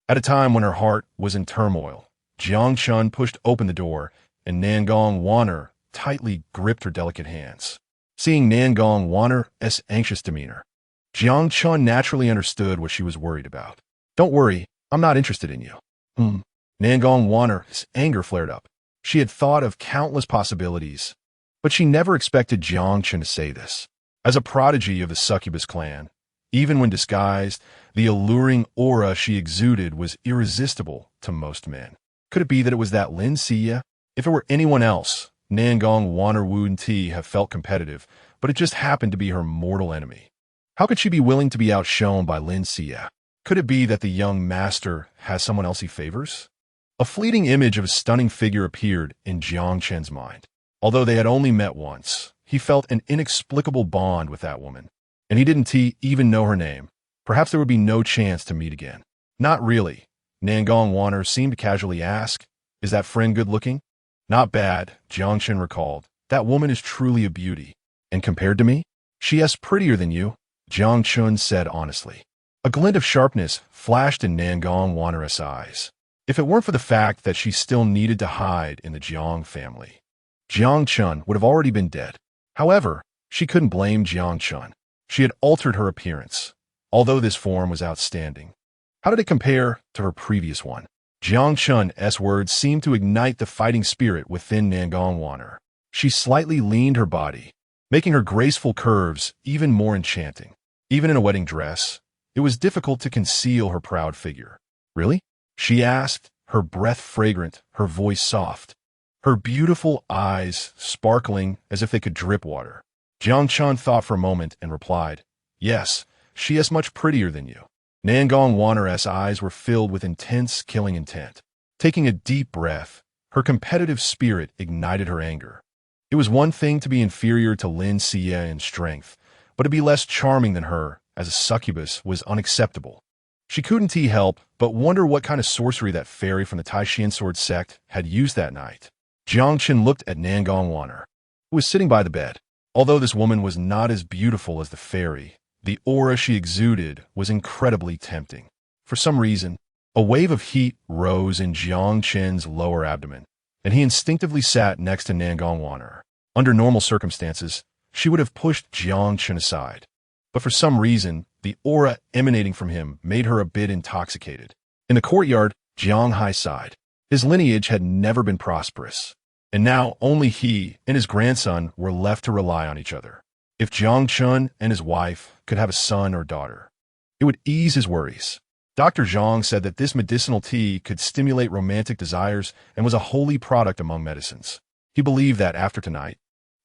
Speaker 1: At a time when her heart was in turmoil, Jiang Chen pushed open the door, and Nangong Waner tightly gripped her delicate hands. Seeing Nangong Waner's anxious demeanor, Jiang Chen naturally understood what she was worried about. Don't worry, I'm not interested in you. Nangong Waner's anger flared up. She had thought of countless possibilities, but she never expected Jiang Chen to say this. As a prodigy of the succubus clan, even when disguised, the alluring aura she exuded was irresistible to most men. Could it be that it was that Lin Xia? If it were anyone else, Nangong Waner wouldn't have felt competitive, but it just happened to be her mortal enemy. How could she be willing to be outshone by Lin Xia? Could it be that the young master has someone else he favors? A fleeting image of a stunning figure appeared in Jiang Chen's mind. Although they had only met once, he felt an inexplicable bond with that woman, and he didn't even know her name. Perhaps there would be no chance to meet again. Not really. Nangong Waner seemed to casually ask, is that friend good-looking? Not bad, Jiang Chen recalled. That woman is truly a beauty. And compared to me, she is prettier than you, Jiang Chen said honestly. A glint of sharpness flashed in Nangong Waner's eyes. If it weren't for the fact that she still needed to hide in the Jiang family, Jiang Chen would have already been dead. However, she couldn't blame Jiang Chen. She had altered her appearance, although this form was outstanding. How did it compare to her previous one? Jiang Chen's words seemed to ignite the fighting spirit within Nangong Waner. She slightly leaned her body, making her graceful curves even more enchanting. Even in a wedding dress, it was difficult to conceal her proud figure. Really? She asked, her breath fragrant, her voice soft, her beautiful eyes sparkling as if they could drip water. Jiang Chen thought for a moment and replied, yes, she is much prettier than you. Nangong Waner's eyes were filled with intense killing intent. Taking a deep breath, her competitive spirit ignited her anger. It was one thing to be inferior to Lin Xia in strength, but to be less charming than her as a succubus was unacceptable. She couldn't help but wonder what kind of sorcery that fairy from the Taishan sword sect had used that night. Jiang Chen looked at Nangong Waner, who was sitting by the bed. Although this woman was not as beautiful as the fairy, the aura she exuded was incredibly tempting. For some reason, a wave of heat rose in Jiang Chen's lower abdomen, and he instinctively sat next to Nangong Waner. Under normal circumstances, she would have pushed Jiang Chen aside. But for some reason, the aura emanating from him made her a bit intoxicated. In the courtyard, Jiang Hai sighed. His lineage had never been prosperous, and now only he and his grandson were left to rely on each other. If Jiang Chen and his wife could have a son or daughter, it would ease his worries. Dr. Zhang said that this medicinal tea could stimulate romantic desires and was a holy product among medicines. He believed that after tonight,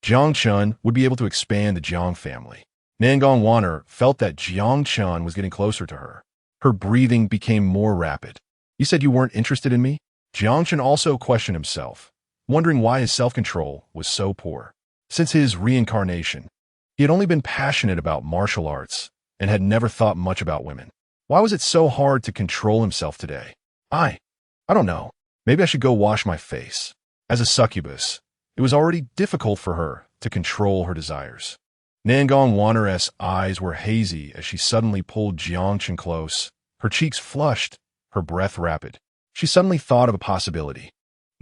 Speaker 1: Jiang Chen would be able to expand the Jiang family. Nangong Waner felt that Jiang Chen was getting closer to her. Her breathing became more rapid. You said you weren't interested in me? Jiang Chen also questioned himself, wondering why his self-control was so poor. Since his reincarnation, he had only been passionate about martial arts and had never thought much about women. Why was it so hard to control himself today? I don't know. Maybe I should go wash my face. As a succubus, it was already difficult for her to control her desires. Nangong Waner's eyes were hazy as she suddenly pulled Jiang Chen close, her cheeks flushed, her breath rapid. She suddenly thought of a possibility.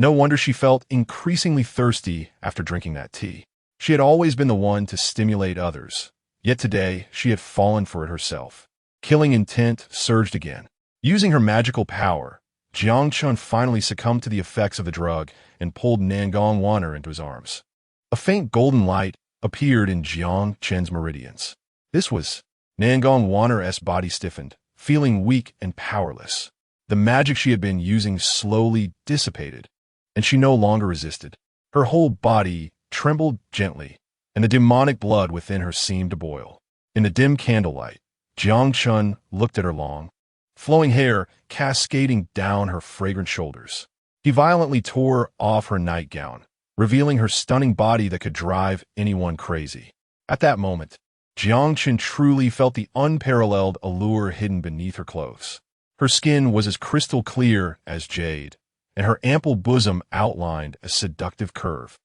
Speaker 1: No wonder she felt increasingly thirsty after drinking that tea. She had always been the one to stimulate others, yet today she had fallen for it herself. Killing intent surged again. Using her magical power, Jiang Chen finally succumbed to the effects of the drug and pulled Nangong Waner into his arms. A faint golden light appeared in Jiang Chen's meridians. This was Nangong Waner's body stiffened, feeling weak and powerless. The magic she had been using slowly dissipated, and she no longer resisted. Her whole body trembled gently, and the demonic blood within her seemed to boil. In the dim candlelight, Jiang Chen looked at her long, flowing hair cascading down her fragrant shoulders. He violently tore off her nightgown, revealing her stunning body that could drive anyone crazy. At that moment, Jiang Chen truly felt the unparalleled allure hidden beneath her clothes. Her skin was as crystal clear as jade, and her ample bosom outlined a seductive curve,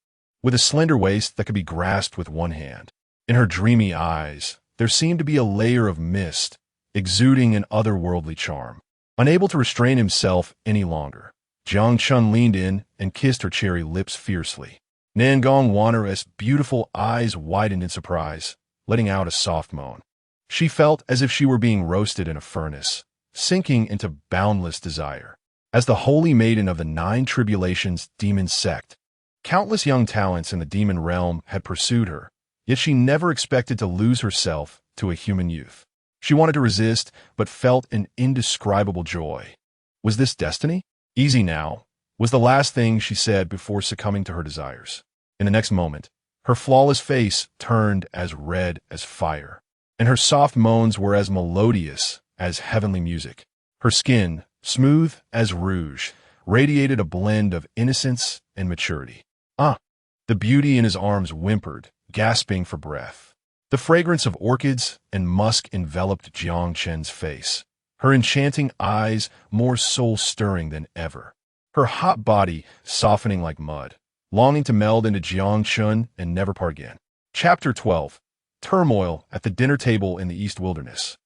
Speaker 1: with a slender waist that could be grasped with one hand. In her dreamy eyes, there seemed to be a layer of mist, exuding an otherworldly charm. Unable to restrain himself any longer, Jiang Chen leaned in and kissed her cherry lips fiercely. Nangong Waner's beautiful eyes widened in surprise, letting out a soft moan. She felt as if she were being roasted in a furnace, sinking into boundless desire. As the holy maiden of the Nine Tribulations demon sect, countless young talents in the demon realm had pursued her, yet she never expected to lose herself to a human youth. She wanted to resist, but felt an indescribable joy. Was this destiny? Easy now, was the last thing she said before succumbing to her desires. In the next moment, her flawless face turned as red as fire, and her soft moans were as melodious as heavenly music. Her skin, smooth as rouge, radiated a blend of innocence and maturity. The beauty in his arms whimpered, gasping for breath. The fragrance of orchids and musk enveloped Jiang Chen's face, her enchanting eyes more soul-stirring than ever, her hot body softening like mud, longing to meld into Jiang Chen and never part again. Chapter 12. Turmoil at the dinner table in the East Wilderness.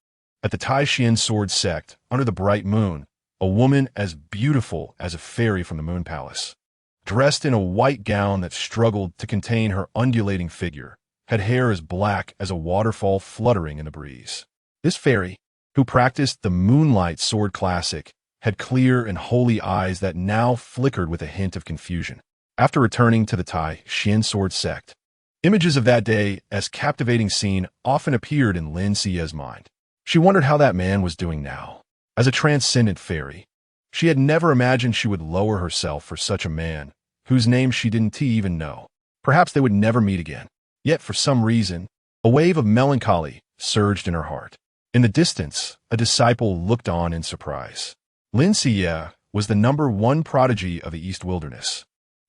Speaker 1: At the Tai Xian sword sect, under the bright moon, a woman as beautiful as a fairy from the Moon Palace, dressed in a white gown that struggled to contain her undulating figure, had hair as black as a waterfall fluttering in the breeze. This fairy, who practiced the Moonlight Sword Classic, had clear and holy eyes that now flickered with a hint of confusion. After returning to the Tai Xian sword sect, images of that day as captivating scene often appeared in Lin Xie's mind. She wondered how that man was doing now. As a transcendent fairy, she had never imagined she would lower herself for such a man, whose name she didn't even know. Perhaps they would never meet again. Yet for some reason, a wave of melancholy surged in her heart. In the distance, a disciple looked on in surprise. Lin Xie was the #1 prodigy of the East Wilderness,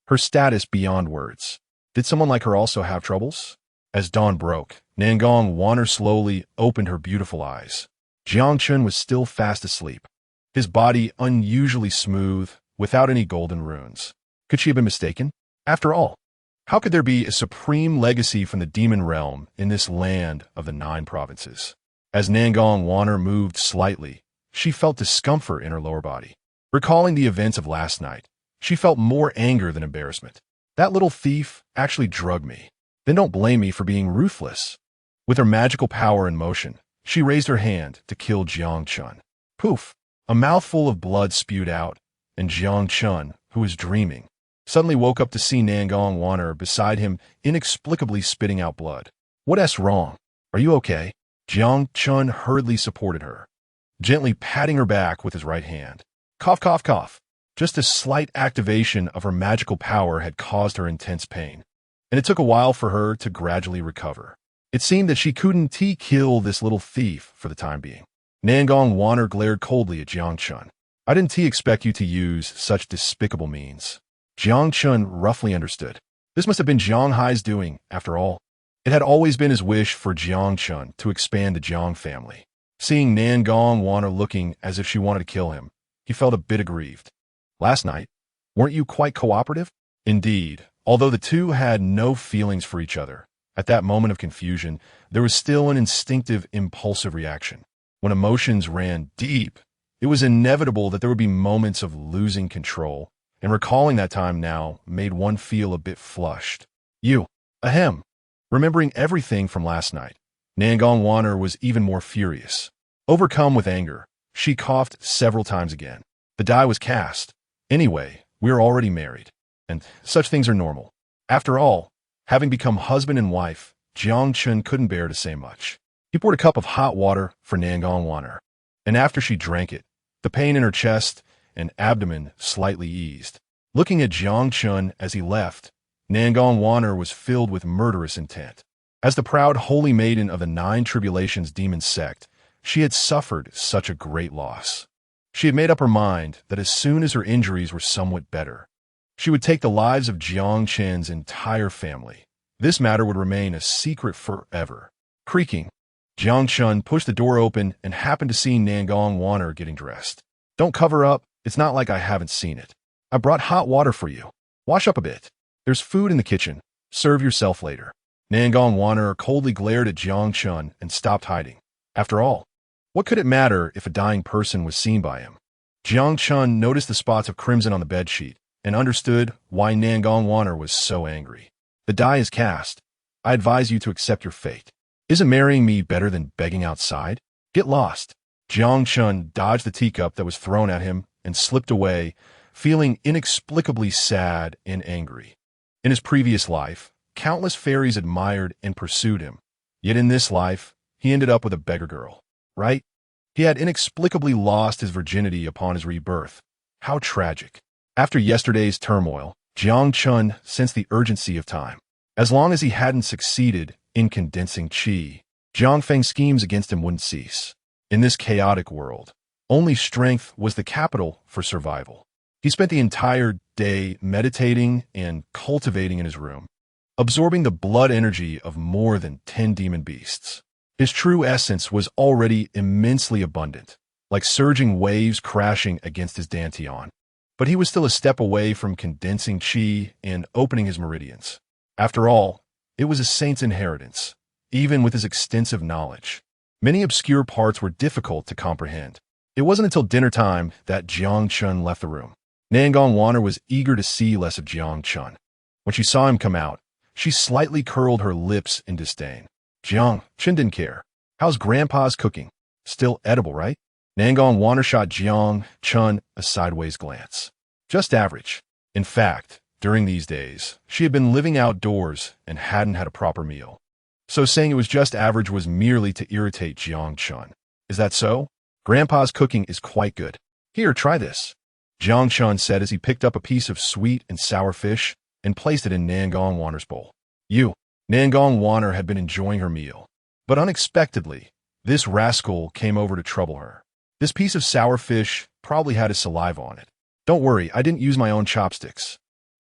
Speaker 1: her status beyond words. Did someone like her also have troubles? As dawn broke, Nangong Waner slowly opened her beautiful eyes. Jiang Chen was still fast asleep, his body unusually smooth, without any golden runes. Could she have been mistaken? After all, how could there be a supreme legacy from the demon realm in this land of the 9 provinces? As Nangong Waner moved slightly, she felt discomfort in her lower body. Recalling the events of last night, she felt more anger than embarrassment. That little thief actually drugged me. Then don't blame me for being ruthless. With her magical power in motion, she raised her hand to kill Jiang Chen. Poof! A mouthful of blood spewed out, and Jiang Chen, who was dreaming, suddenly woke up to see Nangong Waner beside him, inexplicably spitting out blood. What's wrong? Are you okay? Jiang Chen hurriedly supported her, gently patting her back with his right hand. Cough, cough, cough. Just a slight activation of her magical power had caused her intense pain, and it took a while for her to gradually recover. It seemed that she couldn't kill this little thief for the time being. Nangong Waner glared coldly at Jiang Chen. I didn't expect you to use such despicable means. Jiang Chen roughly understood. This must have been Jiang Hai's doing, after all. It had always been his wish for Jiang Chen to expand the Jiang family. Seeing Nangong Waner looking as if she wanted to kill him, he felt a bit aggrieved. Last night, weren't you quite cooperative? Indeed, although the two had no feelings for each other, at that moment of confusion, there was still an instinctive, impulsive reaction. When emotions ran deep, it was inevitable that there would be moments of losing control, and recalling that time now made one feel a bit flushed. You, ahem. Remembering everything from last night, Nangong Waner was even more furious. Overcome with anger, she coughed several times again. The die was cast. Anyway, we are already married, and such things are normal. After all, having become husband and wife, Jiang Chen couldn't bear to say much. He poured a cup of hot water for Nangong Waner, and after she drank it, the pain in her chest and abdomen slightly eased. Looking at Jiang Chen as he left, Nangong Waner was filled with murderous intent. As the proud holy maiden of the Nine Tribulations demon sect, she had suffered such a great loss. She had made up her mind that as soon as her injuries were somewhat better, she would take the lives of Jiang Chen's entire family. This matter would remain a secret forever. Creaking, Jiang Chen pushed the door open and happened to see Nangong Waner getting dressed. Don't cover up, it's not like I haven't seen it. I brought hot water for you. Wash up a bit. There's food in the kitchen. Serve yourself later. Nangong Waner coldly glared at Jiang Chen and stopped hiding. After all, what could it matter if a dying person was seen by him? Jiang Chen noticed the spots of crimson on the bedsheet and understood why Nangong Waner was so angry. The die is cast. I advise you to accept your fate. Isn't marrying me better than begging outside? Get lost. Jiang Chen dodged the teacup that was thrown at him and slipped away, feeling inexplicably sad and angry. In his previous life, countless fairies admired and pursued him. Yet in this life, he ended up with a beggar girl. Right? He had inexplicably lost his virginity upon his rebirth. How tragic. After yesterday's turmoil, Jiang Chen sensed the urgency of time. As long as he hadn't succeeded in condensing qi, Jiang Feng's schemes against him wouldn't cease. In this chaotic world, only strength was the capital for survival. He spent the entire day meditating and cultivating in his room, absorbing the blood energy of more than 10 demon beasts. His true essence was already immensely abundant, like surging waves crashing against his dantian. But he was still a step away from condensing qi and opening his meridians. After all, it was a saint's inheritance, even with his extensive knowledge. Many obscure parts were difficult to comprehend. It wasn't until dinner time that Jiang Chen left the room. Nangong Waner was eager to see less of Jiang Chen. When she saw him come out, she slightly curled her lips in disdain. Jiang Chen didn't care. How's Grandpa's cooking? Still edible, right? Nangong Waner shot Jiang Chen a sideways glance. Just average. In fact, during these days, she had been living outdoors and hadn't had a proper meal. So saying it was just average was merely to irritate Jiang Chen. Is that so? Grandpa's cooking is quite good. Here, try this. Jiang Chen said as he picked up a piece of sweet and sour fish and placed it in Nangong Waner's bowl. Nangong Waner had been enjoying her meal. But unexpectedly, this rascal came over to trouble her. This piece of sour fish probably had his saliva on it. Don't worry, I didn't use my own chopsticks.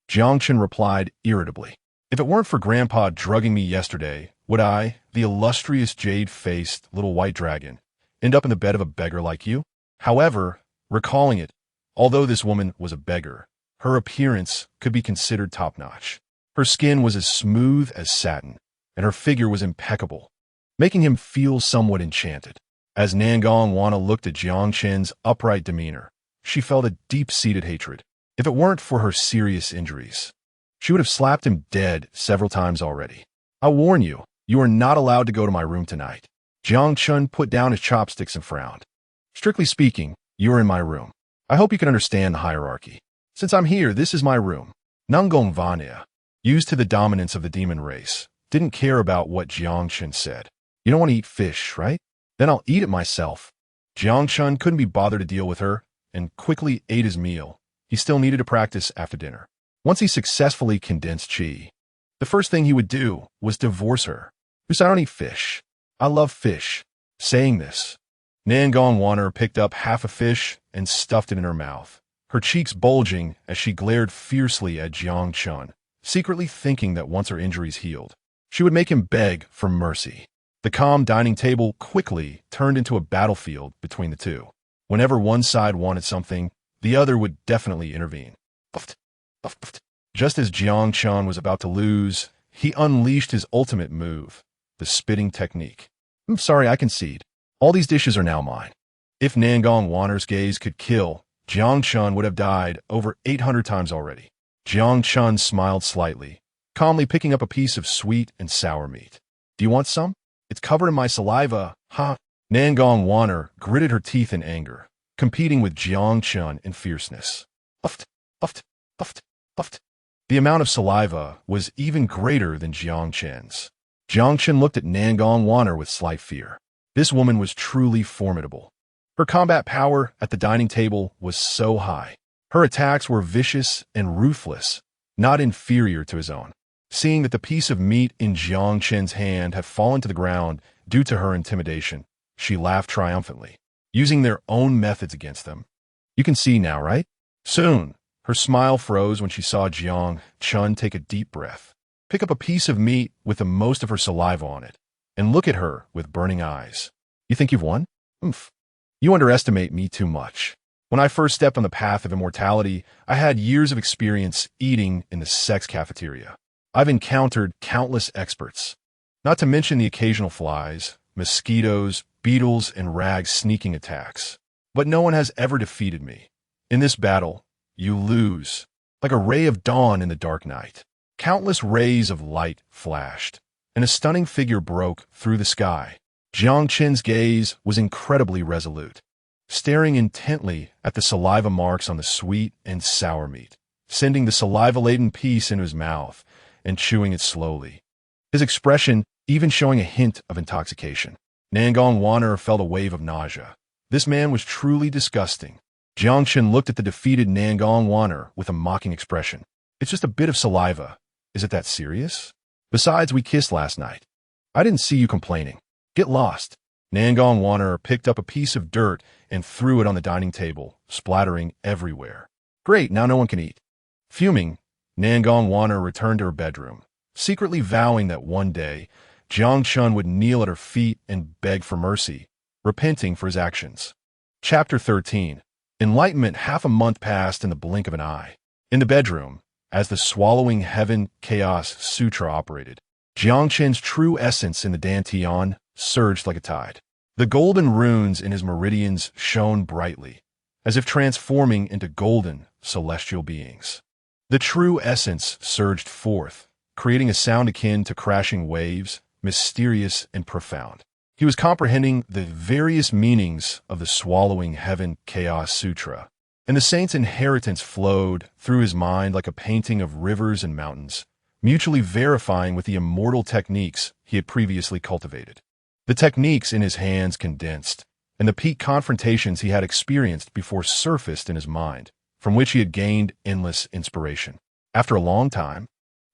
Speaker 1: Jiang Chen replied irritably. If it weren't for Grandpa drugging me yesterday, would I, the illustrious jade-faced little white dragon, end up in the bed of a beggar like you? However, recalling it, although this woman was a beggar, her appearance could be considered top-notch. Her skin was as smooth as satin, and her figure was impeccable, making him feel somewhat enchanted. As Nangong Waner looked at Jiang Chen's upright demeanor, she felt a deep-seated hatred. If it weren't for her serious injuries, she would have slapped him dead several times already. I warn you, you are not allowed to go to my room tonight. Jiang Chen put down his chopsticks and frowned. Strictly speaking, you are in my room. I hope you can understand the hierarchy. Since I'm here, this is my room. Nangong Vania, used to the dominance of the demon race, didn't care about what Jiang Chen said. You don't want to eat fish, right? Then I'll eat it myself. Jiang Chen couldn't be bothered to deal with her and quickly ate his meal. He still needed to practice after dinner. Once he successfully condensed qi, the first thing he would do was divorce her. Who said I don't eat fish? I love fish. Saying this, Nangong Waner picked up half a fish and stuffed it in her mouth, her cheeks bulging as she glared fiercely at Jiang Chen, secretly thinking that once her injuries healed, she would make him beg for mercy. The calm dining table quickly turned into a battlefield between the two. Whenever one side wanted something, the other would definitely intervene. Just as Jiang Chen was about to lose, he unleashed his ultimate move, the spitting technique. I'm sorry, I concede. All these dishes are now mine. If Nangong Waner's gaze could kill, Jiang Chen would have died over 800 times already. Jiang Chen smiled slightly, calmly picking up a piece of sweet and sour meat. Do you want some? It's covered in my saliva, huh? Nangong Waner gritted her teeth in anger, competing with Jiang Chen in fierceness. Uft, uft, uft, uft. The amount of saliva was even greater than Jiang Chen's. Jiang Chen looked at Nangong Waner with slight fear. This woman was truly formidable. Her combat power at the dining table was so high. Her attacks were vicious and ruthless, not inferior to his own. Seeing that the piece of meat in Jiang Chen's hand had fallen to the ground due to her intimidation, she laughed triumphantly, using their own methods against them. You can see now, right? Soon, her smile froze when she saw Jiang Chen take a deep breath, pick up a piece of meat with the most of her saliva on it, and look at her with burning eyes. You think you've won? Oomph. You underestimate me too much. When I first stepped on the path of immortality, I had years of experience eating in the sex cafeteria. I've encountered countless experts, not to mention the occasional flies, mosquitoes, beetles, and rags sneaking attacks. But no one has ever defeated me. In this battle, you lose, like a ray of dawn in the dark night. Countless rays of light flashed, and a stunning figure broke through the sky. Jiang Chen's gaze was incredibly resolute, staring intently at the saliva marks on the sweet and sour meat, sending the saliva-laden piece into his mouth and chewing it slowly, his expression even showing a hint of intoxication. Nangong Waner felt a wave of nausea. This man was truly disgusting. Jiang Chen looked at the defeated Nangong Waner with a mocking expression. It's just a bit of saliva. Is it that serious? Besides, we kissed last night. I didn't see you complaining. Get lost. Nangong Waner picked up a piece of dirt and threw it on the dining table, splattering everywhere. Great, now no one can eat. Fuming, Nangong Waner returned to her bedroom, secretly vowing that one day, Jiang Chen would kneel at her feet and beg for mercy, repenting for his actions. Chapter 13. Enlightenment. Half a month passed in the blink of an eye. In the bedroom, as the Swallowing Heaven Chaos Sutra operated, Jiang Chen's true essence in the Dantian surged like a tide. The golden runes in his meridians shone brightly, as if transforming into golden, celestial beings. The true essence surged forth, creating a sound akin to crashing waves, mysterious and profound. He was comprehending the various meanings of the Swallowing Heaven Chaos Sutra, and the saint's inheritance flowed through his mind like a painting of rivers and mountains, mutually verifying with the immortal techniques he had previously cultivated. The techniques in his hands condensed, and the peak confrontations he had experienced before surfaced in his mind, from which he had gained endless inspiration. After a long time,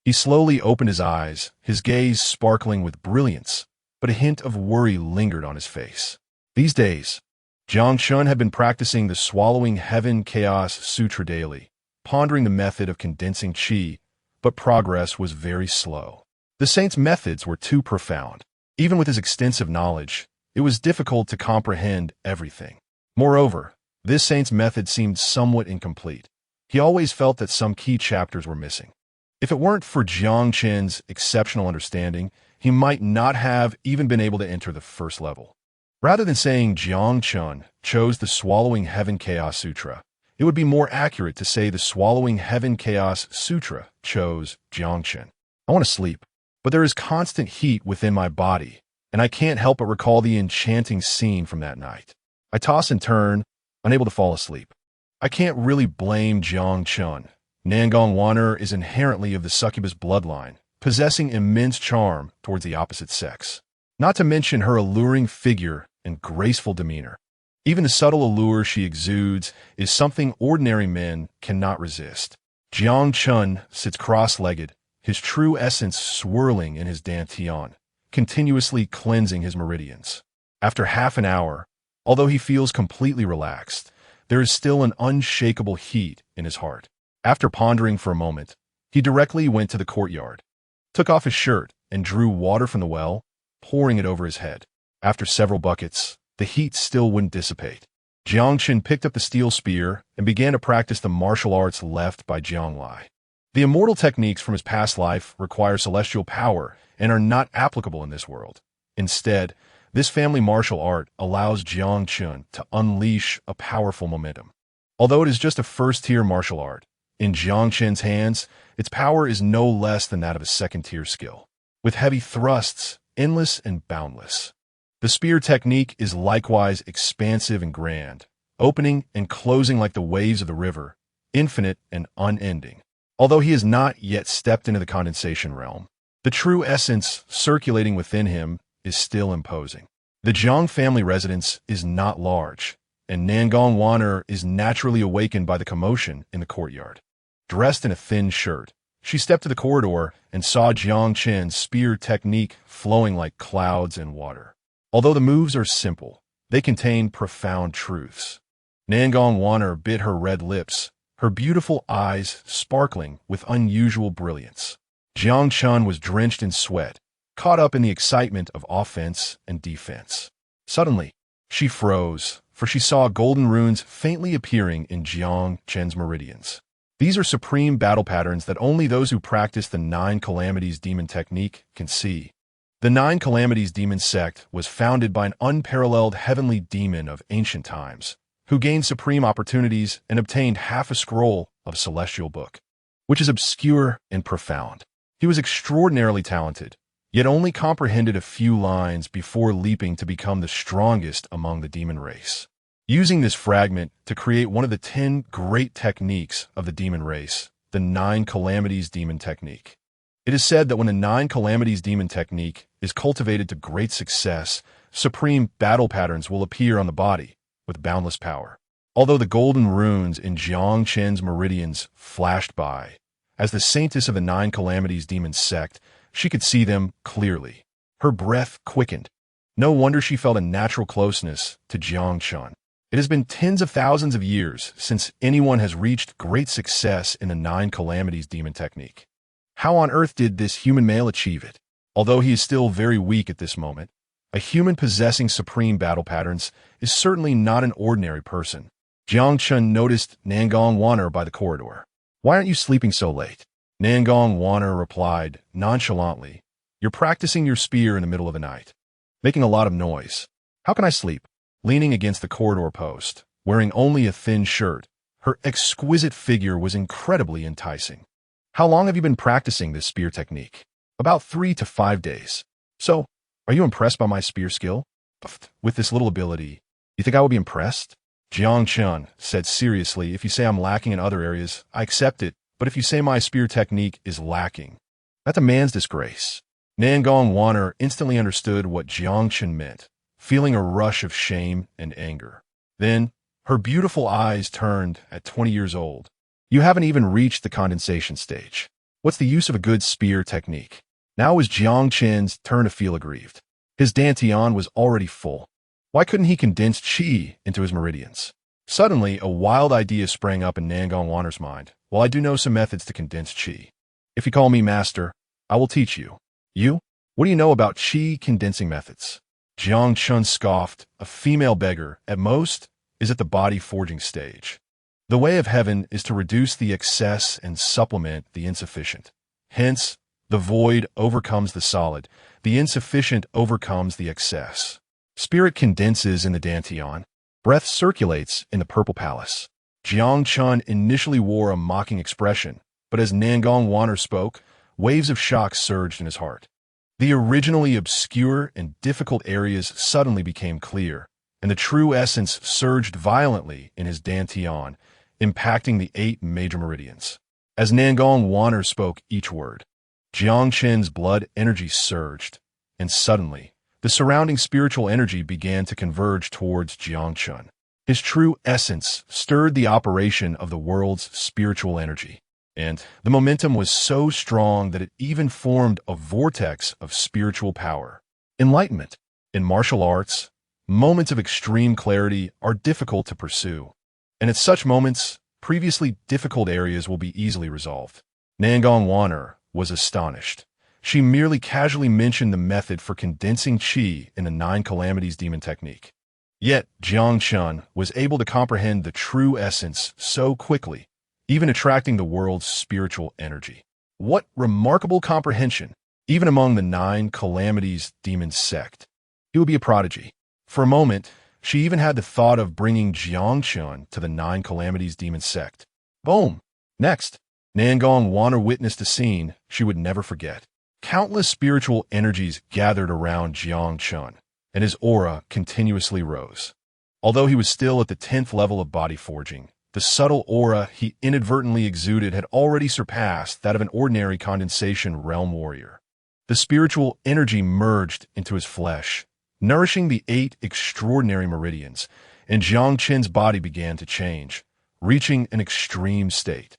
Speaker 1: he slowly opened his eyes, his gaze sparkling with brilliance, but a hint of worry lingered on his face. These days, Jiang Chen had been practicing the Swallowing Heaven Chaos Sutra daily, pondering the method of condensing qi, but progress was very slow. The saint's methods were too profound. Even with his extensive knowledge, it was difficult to comprehend everything. Moreover, this saint's method seemed somewhat incomplete. He always felt that some key chapters were missing. If it weren't for Jiang Chen's exceptional understanding, he might not have even been able to enter the first level. Rather than saying Jiang Chen chose the Swallowing Heaven Chaos Sutra, it would be more accurate to say the Swallowing Heaven Chaos Sutra chose Jiang Chen. I want to sleep, but there is constant heat within my body, and I can't help but recall the enchanting scene from that night. I toss and turn, unable to fall asleep. I can't really blame Jiang Chen. Nangong Waner is inherently of the succubus bloodline, possessing immense charm towards the opposite sex. Not to mention her alluring figure and graceful demeanor. Even the subtle allure she exudes is something ordinary men cannot resist. Jiang Chen sits cross-legged, his true essence swirling in his dantian, continuously cleansing his meridians. After half an hour, although he feels completely relaxed, there is still an unshakable heat in his heart. After pondering for a moment, he directly went to the courtyard, took off his shirt, and drew water from the well, pouring it over his head. After several buckets, the heat still wouldn't dissipate. Jiang Chen picked up the steel spear and began to practice the martial arts left by Jiang Lai. The immortal techniques from his past life require celestial power and are not applicable in this world. Instead, this family martial art allows Jiang Chen to unleash a powerful momentum. Although it is just a first-tier martial art, in Jiang Chen's hands, its power is no less than that of a second-tier skill. With heavy thrusts, endless and boundless. The spear technique is likewise expansive and grand, opening and closing like the waves of the river, infinite and unending. Although he has not yet stepped into the condensation realm, the true essence circulating within him is still imposing. The Jiang family residence is not large, and Nangong Waner is naturally awakened by the commotion in the courtyard. Dressed in a thin shirt, she stepped to the corridor and saw Jiang Chen's spear technique flowing like clouds in water. Although the moves are simple, they contain profound truths. Nangong Waner bit her red lips, her beautiful eyes sparkling with unusual brilliance. Jiang Chen was drenched in sweat, caught up in the excitement of offense and defense. Suddenly, she froze, for she saw golden runes faintly appearing in Jiang Chen's meridians. These are supreme battle patterns that only those who practice the Nine Calamities demon technique can see. The Nine Calamities demon sect was founded by an unparalleled heavenly demon of ancient times, who gained supreme opportunities and obtained half a scroll of a celestial book, which is obscure and profound. He was extraordinarily talented, yet only comprehended a few lines before leaping to become the strongest among the demon race. Using this fragment to create one of the 10 great techniques of the demon race, the Nine Calamities demon technique. It is said that when the Nine Calamities demon technique is cultivated to great success, supreme battle patterns will appear on the body with boundless power. Although the golden runes in Jiang Chen's meridians flashed by, as the saintess of the Nine Calamities demon sect, she could see them clearly. Her breath quickened. No wonder she felt a natural closeness to Jiang Chen. It has been tens of thousands of years since anyone has reached great success in the Nine Calamities demon technique. How on earth did this human male achieve it? Although he is still very weak at this moment, a human possessing supreme battle patterns is certainly not an ordinary person. Jiang Chen noticed Nangong Waner by the corridor. "Why aren't you sleeping so late?" Nangong Waner replied nonchalantly, "You're practicing your spear in the middle of the night, making a lot of noise. How can I sleep?" Leaning against the corridor post, wearing only a thin shirt, her exquisite figure was incredibly enticing. "How long have you been practicing this spear technique?" "About 3 to 5 days. So, are you impressed by my spear skill?" "With this little ability, you think I will be impressed?" Jiang Chen said seriously, "If you say I'm lacking in other areas, I accept it, but if you say my spear technique is lacking, that's a man's disgrace." Nangong Waner instantly understood what Jiang Chen meant, feeling a rush of shame and anger. Then, her beautiful eyes turned at 20 years old. "You haven't even reached the condensation stage. What's the use of a good spear technique?" Now was Jiang Chen's turn to feel aggrieved. His dantian was already full. Why couldn't he condense qi into his meridians? Suddenly, a wild idea sprang up in Nangong Waner's mind. "Well, I do know some methods to condense qi. If you call me master, I will teach you." "You? What do you know about qi condensing methods?" Jiang Chen scoffed. "A female beggar, at most, is at the body forging stage. The way of heaven is to reduce the excess and supplement the insufficient. Hence, the void overcomes the solid, the insufficient overcomes the excess. Spirit condenses in the dantian. Breath circulates in the purple palace." Jiang Chen initially wore a mocking expression, but as Nangong Waner spoke, waves of shock surged in his heart. The originally obscure and difficult areas suddenly became clear, and the true essence surged violently in his dantian, impacting the 8 major meridians. As Nangong Waner spoke each word, Jiang Chen's blood energy surged, and suddenly, the surrounding spiritual energy began to converge towards Jiang Chen. His true essence stirred the operation of the world's spiritual energy, and the momentum was so strong that it even formed a vortex of spiritual power. Enlightenment. In martial arts, moments of extreme clarity are difficult to pursue, and at such moments, previously difficult areas will be easily resolved. Nangong Waner was astonished. She merely casually mentioned the method for condensing qi in the Nine Calamities demon technique. Yet, Jiang Chen was able to comprehend the true essence so quickly, even attracting the world's spiritual energy. What remarkable comprehension, even among the Nine Calamities demon sect. He would be a prodigy. For a moment, She even had the thought of bringing Jiang Chen to the Nine Calamities demon sect. Boom! Next, Nangong Wanner witnessed a scene she would never forget. Countless spiritual energies gathered around Jiang Chen, and his aura continuously rose. Although he was still at the 10th level of body forging, the subtle aura he inadvertently exuded had already surpassed that of an ordinary condensation realm warrior. The spiritual energy merged into his flesh, nourishing the 8 extraordinary meridians, and Jiang Chen's body began to change, reaching an extreme state.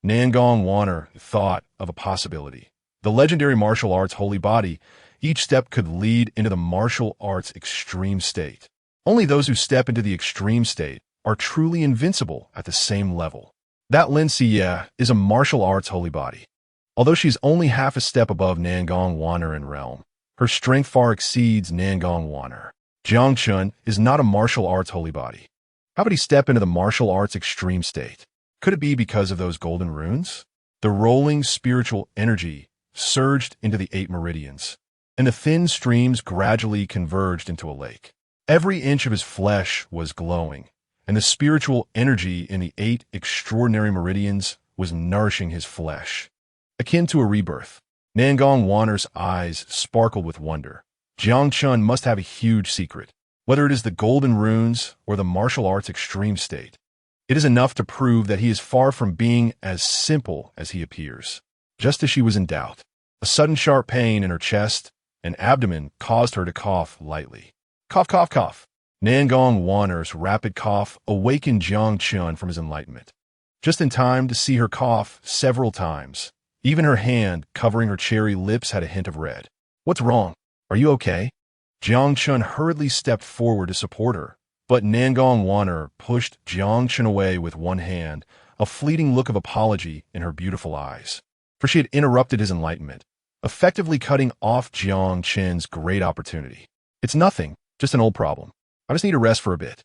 Speaker 1: Nangong Wanner thought of a possibility. The legendary martial arts holy body, each step could lead into the martial arts extreme state. Only those who step into the extreme state are truly invincible at the same level. That Lin Xie is a martial arts holy body. Although she's only half a step above Nangong Wanner in realm, her strength far exceeds Nangong Wanner. Jiang Chen is not a martial arts holy body. How would he step into the martial arts extreme state? Could it be because of those golden runes? The rolling spiritual energy surged into the 8 meridians, and the thin streams gradually converged into a lake. Every inch of his flesh was glowing, and the spiritual energy in the 8 extraordinary meridians was nourishing his flesh. Akin to a rebirth, Nangong Wanner's eyes sparkled with wonder. Jiang Chen must have a huge secret, whether it is the golden runes or the martial arts extreme state. It is enough to prove that he is far from being as simple as he appears. Just as she was in doubt, a sudden sharp pain in her chest and abdomen caused her to cough lightly. Cough, cough, cough. Nangong Wanner's rapid cough awakened Jiang Chen from his enlightenment. Just in time to see her cough several times. Even her hand covering her cherry lips had a hint of red. What's wrong? Are you okay? Jiang Chen hurriedly stepped forward to support her, but Nangong Wanner pushed Jiang Chen away with one hand, a fleeting look of apology in her beautiful eyes. For she had interrupted his enlightenment, effectively cutting off Jiang Chen's great opportunity. It's nothing, just an old problem. I just need to rest for a bit.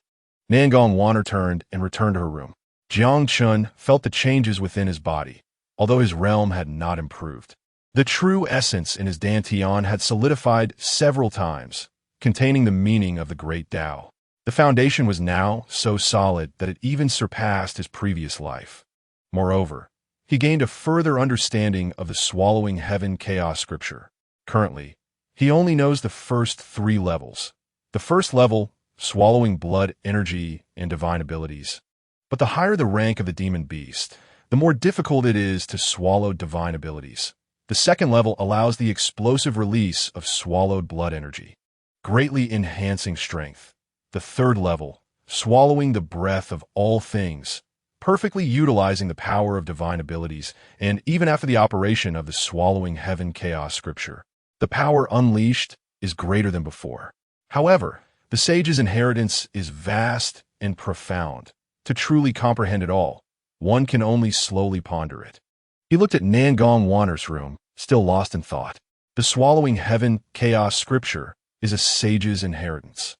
Speaker 1: Nangong Wanner turned and returned to her room. Jiang Chen felt the changes within his body, although his realm had not improved. The true essence in his dantian had solidified several times, containing the meaning of the great Tao. The foundation was now so solid that it even surpassed his previous life. Moreover, he gained a further understanding of the swallowing heaven chaos scripture. Currently, he only knows the first 3 levels. The first level, swallowing blood energy and divine abilities. But the higher the rank of the demon beast, the more difficult it is to swallow divine abilities. The second level allows the explosive release of swallowed blood energy, greatly enhancing strength. The third level, swallowing the breath of all things, perfectly utilizing the power of divine abilities, and even after the operation of the swallowing heaven chaos scripture, the power unleashed is greater than before. However, the sage's inheritance is vast and profound. To truly comprehend it all, one can only slowly ponder it. He looked at Nangong Wanner's room, still lost in thought. The swallowing heaven chaos scripture is a sage's inheritance,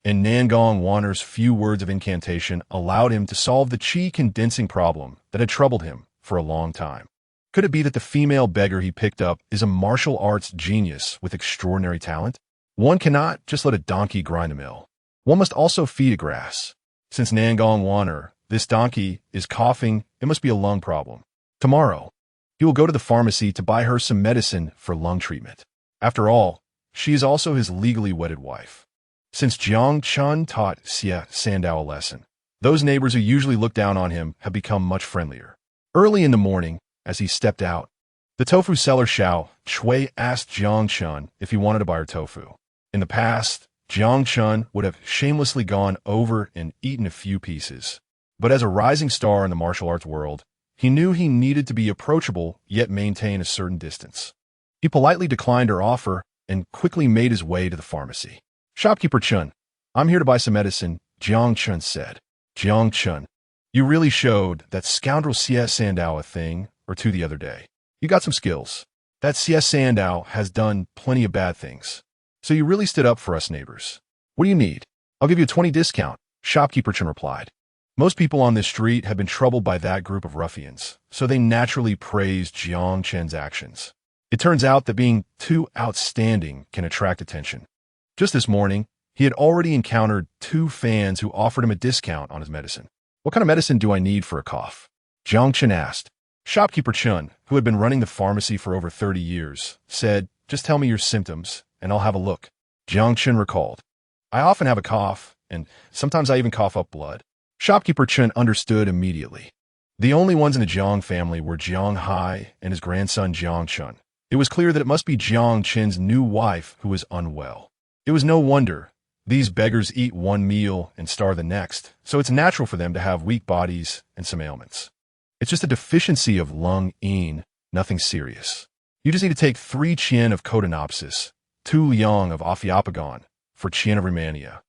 Speaker 1: and Nangong Wanner's few words of incantation allowed him to solve the chi condensing problem that had troubled him for a long time. Could it be that the female beggar he picked up is a martial arts genius with extraordinary talent? One cannot just let a donkey grind a mill. One must also feed it grass. Since Nangong Wanner, this donkey, is coughing, it must be a lung problem. Tomorrow, he will go to the pharmacy to buy her some medicine for lung treatment. After all, she is also his legally wedded wife. Since Jiang Chen taught Xie Sandao a lesson, those neighbors who usually look down on him have become much friendlier. Early in the morning, as he stepped out, the tofu seller Xiao Chui asked Jiang Chen if he wanted to buy her tofu. In the past, Jiang Chen would have shamelessly gone over and eaten a few pieces. But as a rising star in the martial arts world, he knew he needed to be approachable yet maintain a certain distance. He politely declined her offer and quickly made his way to the pharmacy. "Shopkeeper Chen, I'm here to buy some medicine," Jiang Chen said. "Jiang Chen, you really showed that scoundrel Xie Sandao a thing or two the other day. You got some skills. That Xie Sandao has done plenty of bad things. So you really stood up for us neighbors. What do you need? I'll give you a 20 discount," Shopkeeper Chen replied. Most people on this street had been troubled by that group of ruffians, so they naturally praised Jiang Chen's actions. It turns out that being too outstanding can attract attention. Just this morning, He had already encountered 2 fans who offered him a discount on his medicine. "What kind of medicine do I need for a cough?" Jiang Chen asked. Shopkeeper Chen, who had been running the pharmacy for over 30 years, said, "Just tell me your symptoms, and I'll have a look." Jiang Chen recalled, "I often have a cough, and sometimes I even cough up blood." Shopkeeper Chen understood immediately. The only ones in the Jiang family were Jiang Hai and his grandson Jiang Chen. It was clear that it must be Jiang Chen's new wife who was unwell. It was no wonder. These beggars eat one meal and starve the next, so it's natural for them to have weak bodies and some ailments. It's just a deficiency of lung yin, nothing serious. You just need to take 3 Qian of Codonopsis, 2 Liang of Ophiopagon for Qian of Rehmannia,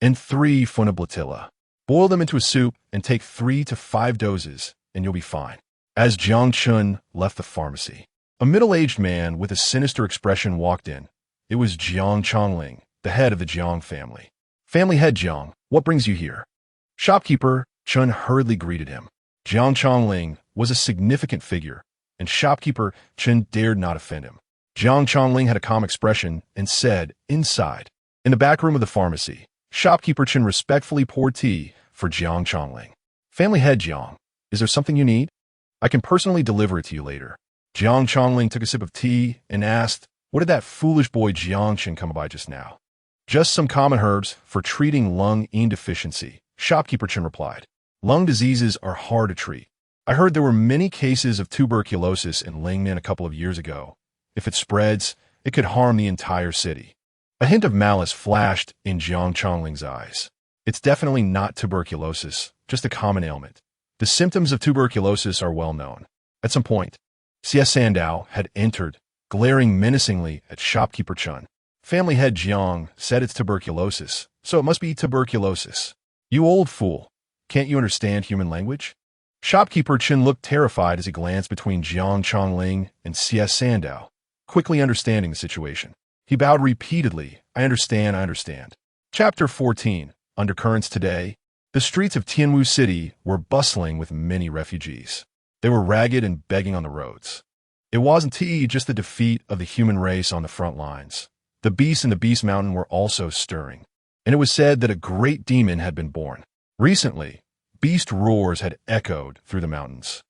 Speaker 1: and 3 Funiblatilla. Boil them into a soup and take 3 to 5 doses, and you'll be fine. As Jiang Chen left the pharmacy, a middle-aged man with a sinister expression walked in. It was Jiang Chongling, the head of the Jiang family. "Family head Jiang, what brings you here?" Shopkeeper Chen hurriedly greeted him. Jiang Chongling was a significant figure, and shopkeeper Chen dared not offend him. Jiang Chongling had a calm expression and said, "Inside." In the back room of the pharmacy, shopkeeper Chen respectfully poured tea for Jiang Chongling. "Family head Jiang, is there something you need? I can personally deliver it to you later." Jiang Chongling took a sip of tea and asked, "What did that foolish boy Jiang Chen come by just now?" "Just some common herbs for treating lung yin deficiency," shopkeeper Chen replied. "Lung diseases are hard to treat. I heard there were many cases of tuberculosis in Lingnan a couple of years ago. If it spreads, it could harm the entire city." A hint of malice flashed in Jiang Chongling's eyes. "It's definitely not tuberculosis, just a common ailment. The symptoms of tuberculosis are well known." At some point, C.S. Sandow had entered, glaring menacingly at shopkeeper Chen. "Family head Jiang said it's tuberculosis, so it must be tuberculosis. You old fool. Can't you understand human language?" Shopkeeper Chen looked terrified as he glanced between Jiang Chongling and C.S. Sandow, quickly understanding the situation. He bowed repeatedly. I understand. Chapter 14. Undercurrents today. The streets of Tianwu City were bustling with many refugees. They were ragged and begging on the roads. It wasn't just the defeat of the human race on the front lines. The beasts in the Beast Mountain were also stirring, and it was said that a great demon had been born. Recently, beast roars had echoed through the mountains,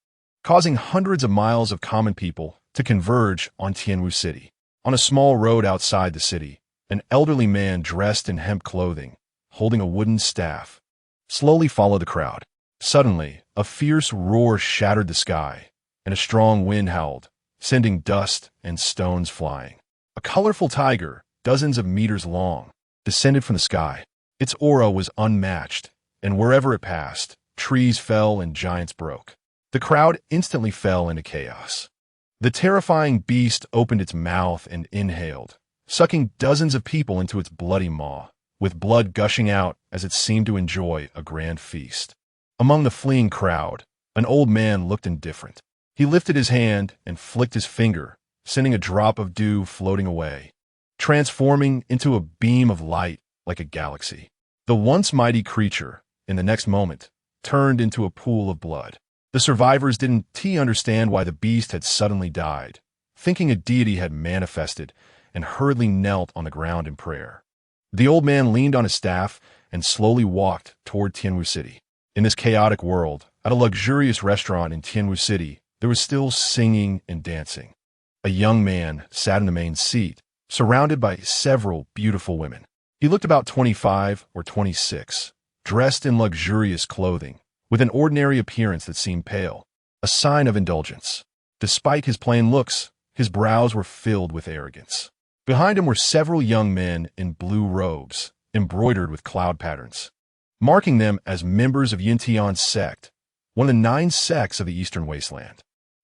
Speaker 1: causing hundreds of miles of common people to converge on Tianwu City. On a small road outside the city, an elderly man dressed in hemp clothing, holding a wooden staff, slowly followed the crowd. Suddenly, a fierce roar shattered the sky, and a strong wind howled, sending dust and stones flying. A colorful tiger, dozens of meters long, descended from the sky. Its aura was unmatched, and wherever it passed, trees fell and giants broke. The crowd instantly fell into chaos. The terrifying beast opened its mouth and inhaled, sucking dozens of people into its bloody maw, with blood gushing out as it seemed to enjoy a grand feast. Among the fleeing crowd, an old man looked indifferent. He lifted his hand and flicked his finger, sending a drop of dew floating away, transforming into a beam of light like a galaxy. The once mighty creature, in the next moment, turned into a pool of blood. The survivors didn't understand why the beast had suddenly died, thinking a deity had manifested, and hurriedly knelt on the ground in prayer. The old man leaned on his staff and slowly walked toward Tianwu City. In this chaotic world, at a luxurious restaurant in Tianwu City, there was still singing and dancing. A young man sat in the main seat, surrounded by several beautiful women. He looked about 25 or 26, dressed in luxurious clothing, with an ordinary appearance that seemed pale, a sign of indulgence. Despite his plain looks, his brows were filled with arrogance. Behind him were several young men in blue robes, embroidered with cloud patterns, marking them as members of Yintian's sect, one of the 9 sects of the Eastern Wasteland.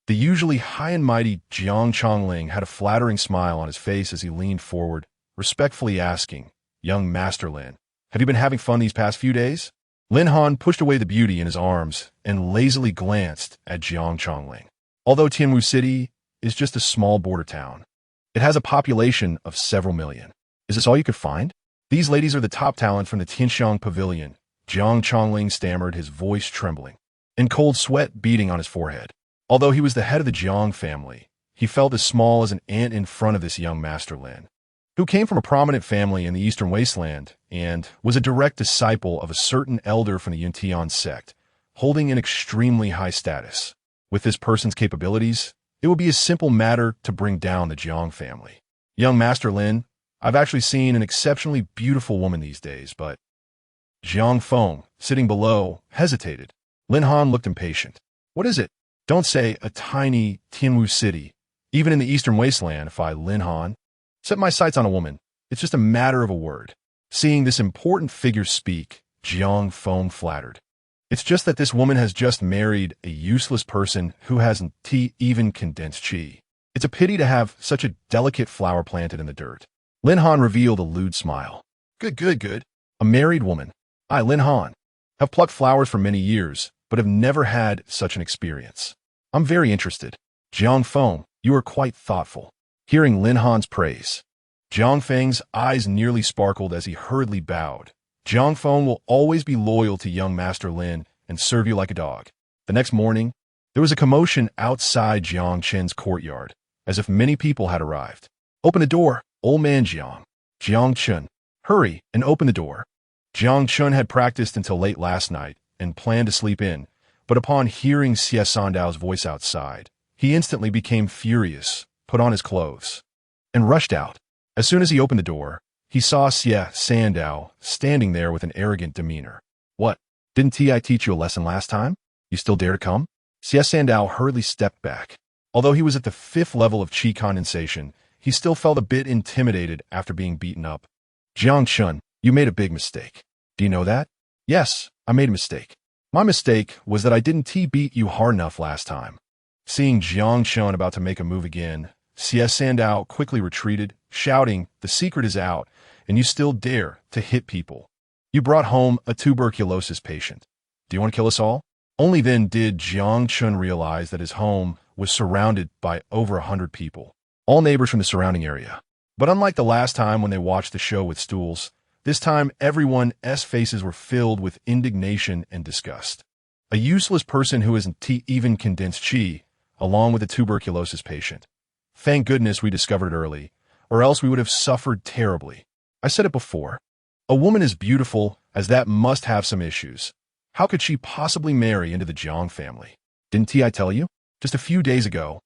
Speaker 1: The usually high and mighty Jiang Chongling had a flattering smile on his face as he leaned forward, respectfully asking, "Young Master Lin, have you been having fun these past few days?" Lin Han pushed away the beauty in his arms and lazily glanced at Jiang Chongling. Although Tianwu City is just a small border town, it has a population of several million. Is this all you could find? These ladies are the top talent from the Tianxiang Pavilion, Jiang Chongling stammered, his voice trembling, and cold sweat beading on his forehead. Although he was the head of the Jiang family, he felt as small as an ant in front of this young Master Lin. who came from a prominent family in the Eastern Wasteland and was a direct disciple of a certain elder from the Yuntian sect, holding an extremely high status. With this person's capabilities, it would be a simple matter to bring down the Jiang family. Young Master Lin, I've actually seen an exceptionally beautiful woman these days, but Jiang Feng, sitting below, hesitated. Lin Han looked impatient. What is it? Don't say a tiny Tianwu city. Even in the Eastern Wasteland, if I, Lin Han, set my sights on a woman, it's just a matter of a word. Seeing this important figure speak, Jiang Feng flattered. It's just that this woman has just married a useless person who hasn't even condensed qi. It's a pity to have such a delicate flower planted in the dirt. Lin Han revealed a lewd smile. Good. A married woman. I, Lin Han, have plucked flowers for many years, but have never had such an experience. I'm very interested. Jiang Feng, you are quite thoughtful. Hearing Lin Han's praise, Jiang Feng's eyes nearly sparkled as he hurriedly bowed. Jiang Feng will always be loyal to young Master Lin and serve you like a dog. The next morning, there was a commotion outside Jiang Chen's courtyard, as if many people had arrived. Open the door, old man Jiang. Jiang Chen, hurry and open the door. Jiang Chen had practiced until late last night and planned to sleep in, but upon hearing Xie Sandao's voice outside, he instantly became furious, put on his clothes, and rushed out. As soon as he opened the door, he saw Xie Sandao standing there with an arrogant demeanor. What? Didn't I teach you a lesson last time? You still dare to come? Xie Sandao hurriedly stepped back. Although he was at the 5th level of qi condensation, he still felt a bit intimidated after being beaten up. Jiang Chen, you made a big mistake. Do you know that? Yes, I made a mistake. My mistake was that I didn't beat you hard enough last time. Seeing Jiang Chen about to make a move again, Xie Sandao quickly retreated, shouting, the secret is out, and you still dare to hit people. You brought home a tuberculosis patient. Do you want to kill us all? Only then did Jiang Chen realize that his home was surrounded by over 100 people, all neighbors from the surrounding area. But unlike the last time when they watched the show with stools, this time everyone's faces were filled with indignation and disgust. A useless person who isn't even condensed qi, along with a tuberculosis patient. Thank goodness we discovered it early, or else we would have suffered terribly. I said it before. A woman as beautiful as that must have some issues. How could she possibly marry into the Jiang family? Didn't I tell you? Just a few days ago,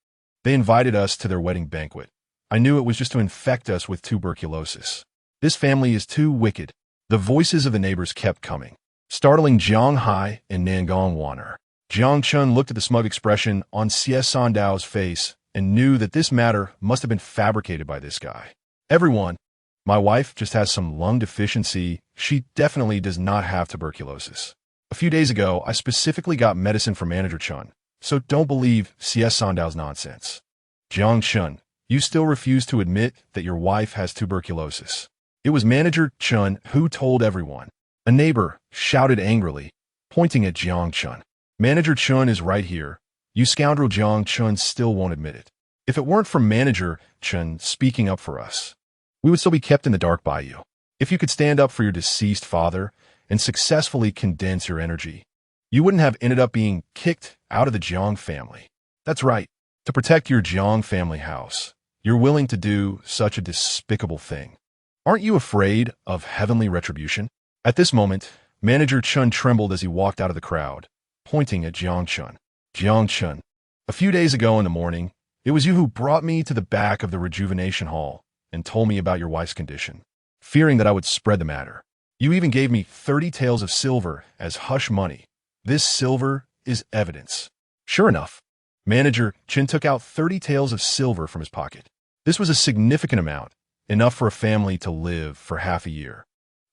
Speaker 1: they invited us to their wedding banquet. I knew it was just to infect us with tuberculosis. This family is too wicked. The voices of the neighbors kept coming, startling Jiang Hai and Nangong Waner. Jiang Chen looked at the smug expression on Xie Sandao's face and knew that this matter must have been fabricated by this guy. Everyone, my wife just has some lung deficiency. She definitely does not have tuberculosis. A few days ago, I specifically got medicine from Manager Chen, so don't believe Xie Sandao's nonsense. Jiang Chen, you still refuse to admit that your wife has tuberculosis. It was Manager Chen who told everyone. A neighbor shouted angrily, pointing at Jiang Chen. Manager Chen is right here. You scoundrel. Jiang Chen still won't admit it. If it weren't for Manager Chen speaking up for us, we would still be kept in the dark by you. If you could stand up for your deceased father and successfully condense your energy, you wouldn't have ended up being kicked out of the Jiang family. That's right. To protect your Jiang family house, you're willing to do such a despicable thing. Aren't you afraid of heavenly retribution? At this moment, Manager Chen trembled as he walked out of the crowd, pointing at Jiang Chen. Jiang Chen, a few days ago in the morning, it was you who brought me to the back of the rejuvenation hall and told me about your wife's condition, fearing that I would spread the matter. You even gave me 30 taels of silver as hush money. This silver is evidence. Sure enough, Manager Chen took out 30 taels of silver from his pocket. This was a significant amount, enough for a family to live for half a year.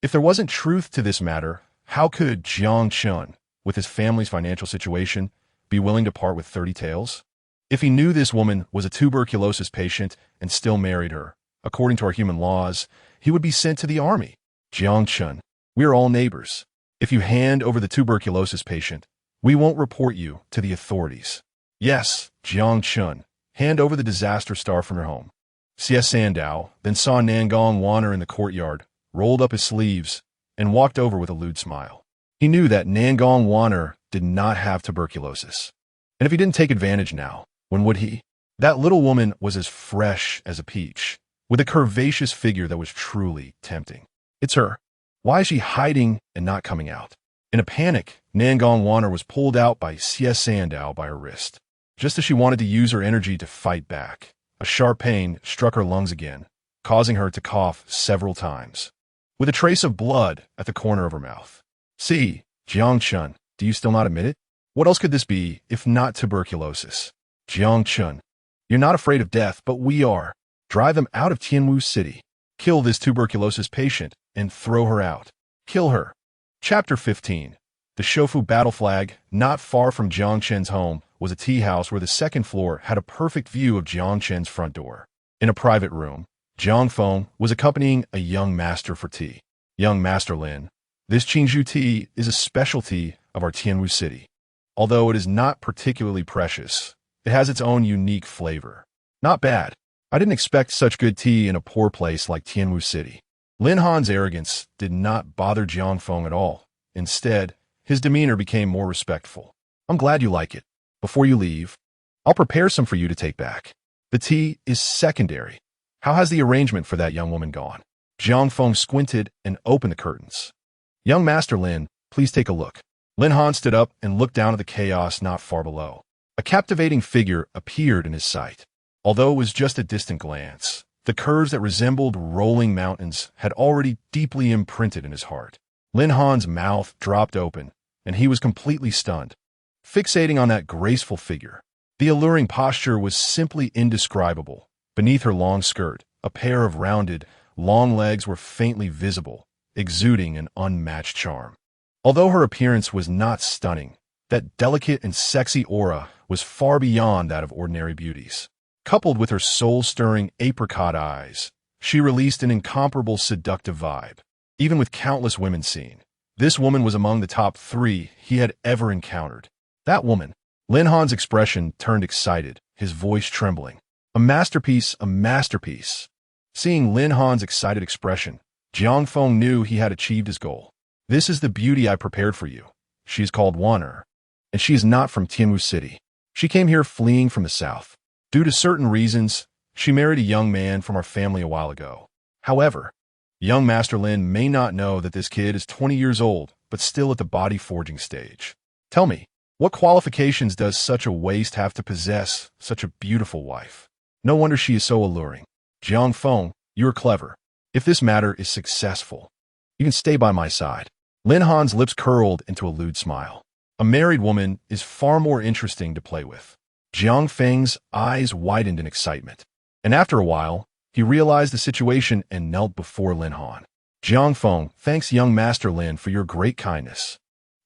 Speaker 1: If there wasn't truth to this matter, how could Jiang Chen, with his family's financial situation, be willing to part with 30 taels? If he knew this woman was a tuberculosis patient and still married her, according to our human laws, he would be sent to the army. Jiang Chen, we are all neighbors. If you hand over the tuberculosis patient, we won't report you to the authorities. Yes, Jiang Chen, hand over the disaster star from your home. Xie Sandao then saw Nangong Waner in the courtyard, rolled up his sleeves, and walked over with a lewd smile. He knew that Nangong Waner did not have tuberculosis. And if he didn't take advantage now, when would he? That little woman was as fresh as a peach. with a curvaceous figure that was truly tempting. It's her. Why is she hiding and not coming out? In a panic, Nangong Waner was pulled out by Xie Sandao by her wrist, just as she wanted to use her energy to fight back. A sharp pain struck her lungs again, causing her to cough several times, with a trace of blood at the corner of her mouth. See, Jiang Chen, do you still not admit it? What else could this be if not tuberculosis? Jiang Chen, you're not afraid of death, but we are. Drive them out of Tianwu City. Kill this tuberculosis patient and throw her out. Kill her. Chapter 15. The Shofu battle flag, not far from Jiang Chen's home, was a tea house where the second floor had a perfect view of Jiang Chen's front door. In a private room, Jiang Feng was accompanying a young master for tea. Young Master Lin, this Qingzhu tea is a specialty of our Tianwu City. Although it is not particularly precious, it has its own unique flavor. Not bad. I didn't expect such good tea in a poor place like Tianwu City. Lin Han's arrogance did not bother Jiang Feng at all. Instead, his demeanor became more respectful. I'm glad you like it. Before you leave, I'll prepare some for you to take back. The tea is secondary. How has the arrangement for that young woman gone? Jiang Feng squinted and opened the curtains. Young Master Lin, please take a look. Lin Han stood up and looked down at the chaos not far below. A captivating figure appeared in his sight. Although it was just a distant glance, the curves that resembled rolling mountains had already deeply imprinted in his heart. Lin Han's mouth dropped open, and he was completely stunned, fixating on that graceful figure. The alluring posture was simply indescribable. Beneath her long skirt, a pair of rounded, long legs were faintly visible, exuding an unmatched charm. Although her appearance was not stunning, that delicate and sexy aura was far beyond that of ordinary beauties. Coupled with her soul-stirring apricot eyes, she released an incomparable seductive vibe. Even with countless women seen, this woman was among the top 3 he had ever encountered. That woman. Lin Han's expression turned excited, his voice trembling. A masterpiece, a masterpiece. Seeing Lin Han's excited expression, Jiang Feng knew he had achieved his goal. This is the beauty I prepared for you. She is called Waner, and she is not from Tianwu City. She came here fleeing from the south. Due to certain reasons, she married a young man from our family a while ago. However, young Master Lin may not know that this kid is 20 years old, but still at the body forging stage. Tell me, what qualifications does such a waste have to possess such a beautiful wife? No wonder she is so alluring. Jiang Feng, you are clever. If this matter is successful, you can stay by my side. Lin Han's lips curled into a lewd smile. A married woman is far more interesting to play with. Jiang Feng's eyes widened in excitement, and after a while, he realized the situation and knelt before Lin Han. Jiang Feng, thanks young Master Lin for your great kindness.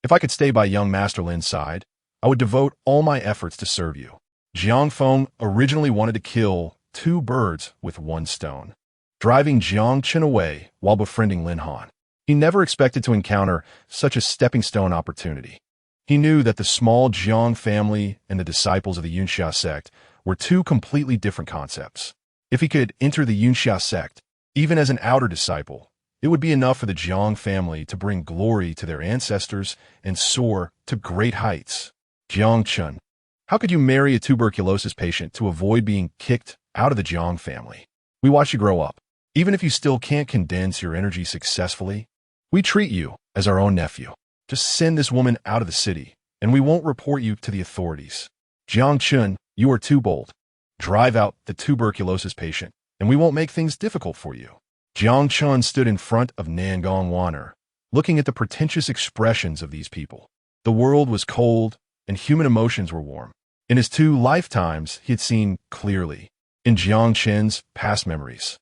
Speaker 1: If I could stay by young Master Lin's side, I would devote all my efforts to serve you. Jiang Feng originally wanted to kill 2 birds with 1 stone, driving Jiang Chen away while befriending Lin Han. He never expected to encounter such a stepping-stone opportunity. He knew that the small Jiang family and the disciples of the Yunxia sect were 2 completely different concepts. If he could enter the Yunxia sect, even as an outer disciple, it would be enough for the Jiang family to bring glory to their ancestors and soar to great heights. Jiang Chen, how could you marry a tuberculosis patient to avoid being kicked out of the Jiang family? We watch you grow up. Even if you still can't condense your energy successfully, we treat you as our own nephew. Just send this woman out of the city, and we won't report you to the authorities. Jiang Chen, you are too bold. Drive out the tuberculosis patient, and we won't make things difficult for you. Jiang Chen stood in front of Nangong Waner, looking at the pretentious expressions of these people. The world was cold, and human emotions were warm. In his 2 lifetimes, he had seen clearly. In Jiang Chen's past memories,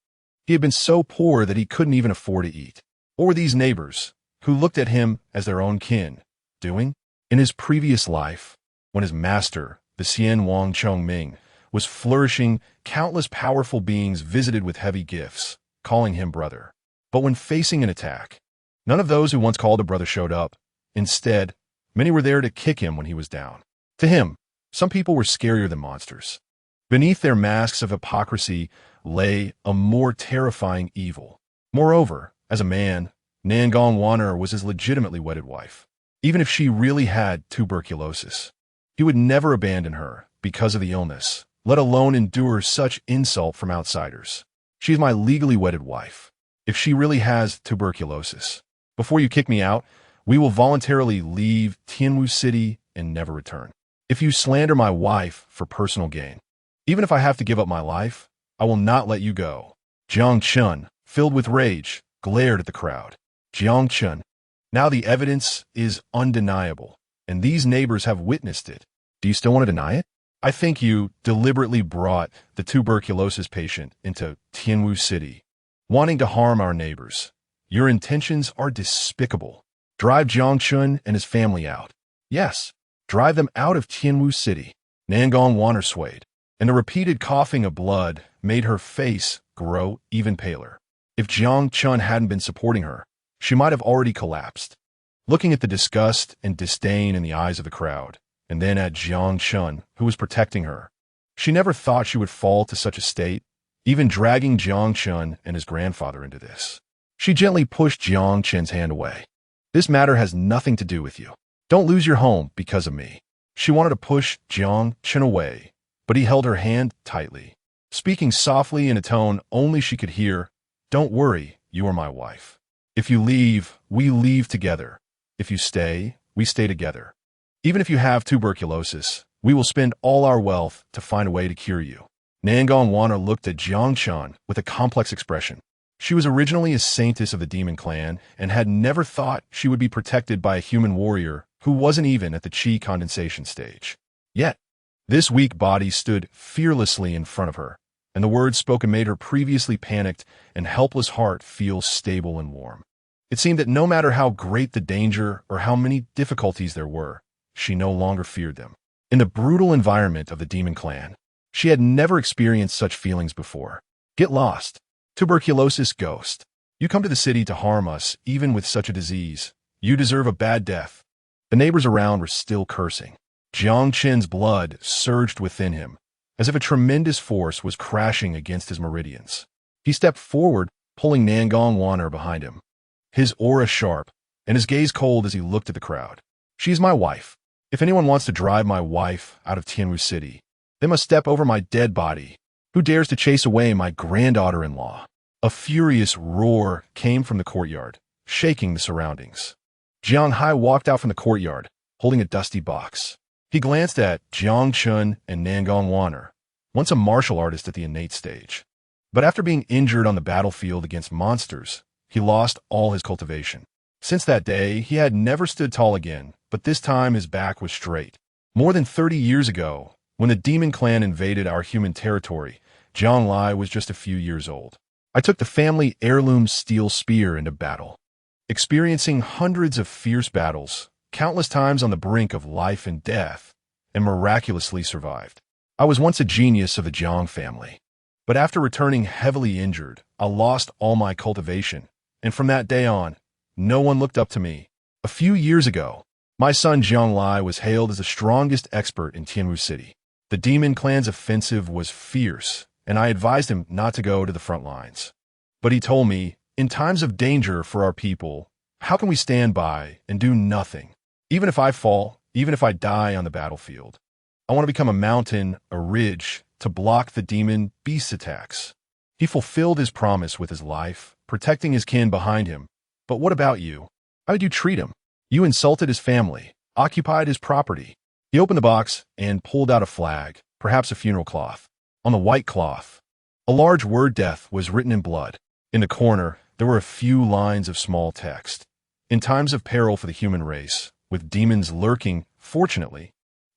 Speaker 1: he had been so poor that he couldn't even afford to eat. Or these neighbors, who looked at him as their own kin, doing? In his previous life, when his master, the Xian Wang Chongming, was flourishing, countless powerful beings visited with heavy gifts, calling him brother. But when facing an attack, none of those who once called a brother showed up. Instead, many were there to kick him when he was down. To him, some people were scarier than monsters. Beneath their masks of hypocrisy lay a more terrifying evil. Moreover, as a man, Nangong Waner was his legitimately wedded wife. Even if she really had tuberculosis, he would never abandon her because of the illness, let alone endure such insult from outsiders. She is my legally wedded wife. If she really has tuberculosis, before you kick me out, we will voluntarily leave Tianwu City and never return. If you slander my wife for personal gain, even if I have to give up my life, I will not let you go." Jiang Chen, filled with rage, glared at the crowd. Jiang Chen, now the evidence is undeniable, and these neighbors have witnessed it. Do you still want to deny it? I think you deliberately brought the tuberculosis patient into Tianwu City, wanting to harm our neighbors. Your intentions are despicable. Drive Jiang Chen and his family out. Yes, drive them out of Tianwu City. Nangong Waner swayed, and the repeated coughing of blood made her face grow even paler. If Jiang Chen hadn't been supporting her, she might have already collapsed. Looking at the disgust and disdain in the eyes of the crowd, and then at Jiang Chen, who was protecting her, she never thought she would fall to such a state, even dragging Jiang Chen and his grandfather into this. She gently pushed Jiang Chen's hand away. "This matter has nothing to do with you. Don't lose your home because of me." She wanted to push Jiang Chen away, but he held her hand tightly, speaking softly in a tone only she could hear. "Don't worry, you are my wife. If you leave, we leave together. If you stay, we stay together. Even if you have tuberculosis, we will spend all our wealth to find a way to cure you." Nangong Waner looked at Jiang Chen with a complex expression. She was originally a saintess of the demon clan and had never thought she would be protected by a human warrior who wasn't even at the chi condensation stage. Yet, this weak body stood fearlessly in front of her, and the words spoken made her previously panicked and helpless heart feel stable and warm. It seemed that no matter how great the danger or how many difficulties there were, she no longer feared them. In the brutal environment of the demon clan, she had never experienced such feelings before. Get lost. Tuberculosis ghost. You come to the city to harm us, even with such a disease. You deserve a bad death. The neighbors around were still cursing. Jiang Chen's blood surged within him, as if a tremendous force was crashing against his meridians. He stepped forward, pulling Nangong Waner behind him, his aura sharp, and his gaze cold as he looked at the crowd. "She is my wife. If anyone wants to drive my wife out of Tianwu City, they must step over my dead body. Who dares to chase away my granddaughter-in-law?" A furious roar came from the courtyard, shaking the surroundings. Jiang Hai walked out from the courtyard, holding a dusty box. He glanced at Jiang Chen and Nangong Waner, once a martial artist at the innate stage. But after being injured on the battlefield against monsters, he lost all his cultivation. Since that day, he had never stood tall again, but this time his back was straight. More than 30 years ago, when the demon clan invaded our human territory, Jiang Lai was just a few years old. I took the family heirloom steel spear into battle. Experiencing hundreds of fierce battles, countless times on the brink of life and death, and miraculously survived. I was once a genius of the Jiang family. But after returning heavily injured, I lost all my cultivation, and from that day on, no one looked up to me. A few years ago, my son Jiang Lai was hailed as the strongest expert in Tianwu City. The demon clan's offensive was fierce, and I advised him not to go to the front lines. But he told me, in times of danger for our people, how can we stand by and do nothing? Even if I fall, even if I die on the battlefield, I want to become a mountain, a ridge, to block the demon beast attacks. He fulfilled his promise with his life, protecting his kin behind him. But what about you? How did you treat him? You insulted his family, occupied his property. He opened the box and pulled out a flag, perhaps a funeral cloth. On the white cloth, a large word "death" was written in blood. In the corner, there were a few lines of small text. In times of peril for the human race, with demons lurking, fortunately,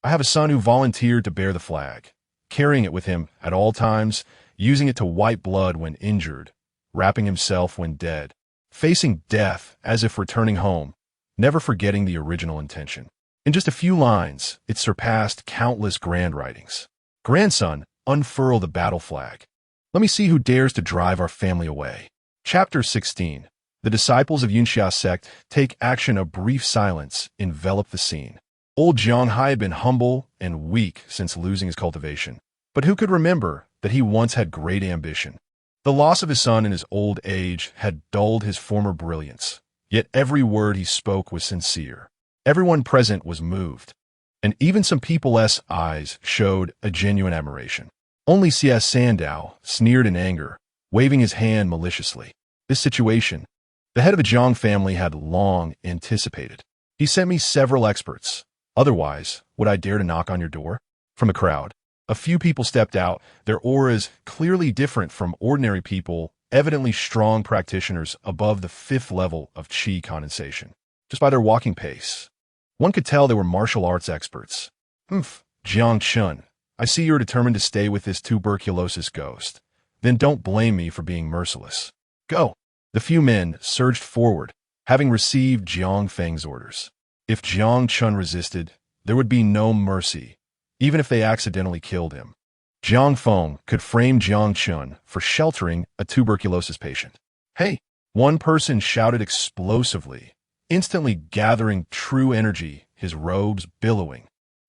Speaker 1: I have a son who volunteered to bear the flag, carrying it with him at all times, using it to wipe blood when injured, wrapping himself when dead, facing death as if returning home, never forgetting the original intention. In just a few lines, it surpassed countless grand writings. "Grandson, unfurl the battle flag. Let me see who dares to drive our family away." Chapter 16. The disciples of Yunxia sect take action. A brief silence enveloped the scene. Old Jiang Hai had been humble and weak since losing his cultivation. But who could remember that he once had great ambition? The loss of his son in his old age had dulled his former brilliance, yet every word he spoke was sincere. Everyone present was moved, and even some people's eyes showed a genuine admiration. Only C.S. Sandow sneered in anger, waving his hand maliciously. This situation, the head of the Jiang family had long anticipated. He sent me several experts. Otherwise, would I dare to knock on your door? From the crowd, a few people stepped out, their auras clearly different from ordinary people, evidently strong practitioners above the 5th level of qi condensation. Just by their walking pace, one could tell they were martial arts experts. Jiang Chen, I see you're determined to stay with this tuberculosis ghost. Then don't blame me for being merciless. Go. The few men surged forward, having received Jiang Feng's orders. If Jiang Chen resisted, there would be no mercy, even if they accidentally killed him. Jiang Feng could frame Jiang Chen for sheltering a tuberculosis patient. Hey! One person shouted explosively, instantly gathering true energy, his robes billowing.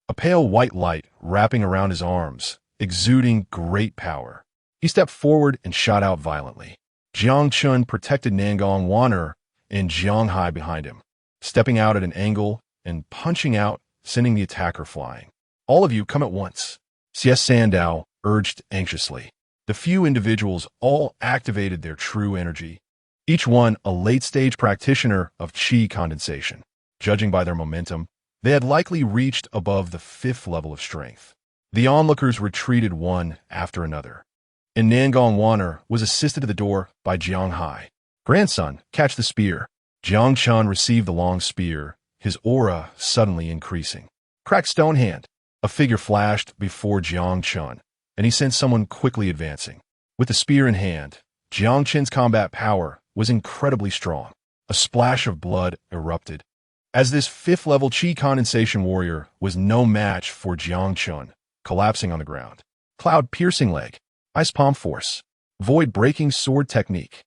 Speaker 1: A pale white light wrapping around his arms, exuding great power. He stepped forward and shot out violently. Jiang Chen protected Nangong Wan'er and Jiang Hai behind him, stepping out at an angle and punching out, sending the attacker flying. All of you come at once. Xie Sandao urged anxiously. The few individuals all activated their true energy, each one a late-stage practitioner of qi condensation. Judging by their momentum, they had likely reached above the 5th level of strength. The onlookers retreated one after another, and Nangong Wan'er was assisted to the door by Jiang Hai. Grandson, catch the spear. Jiang Chen received the long spear, his aura suddenly increasing. Cracked stone hand. A figure flashed before Jiang Chen, and he sensed someone quickly advancing. With the spear in hand, Jiang Chen's combat power was incredibly strong. A splash of blood erupted, as this 5th level qi condensation warrior was no match for Jiang Chen, collapsing on the ground. Cloud-piercing leg. Ice palm force. Void-breaking sword technique.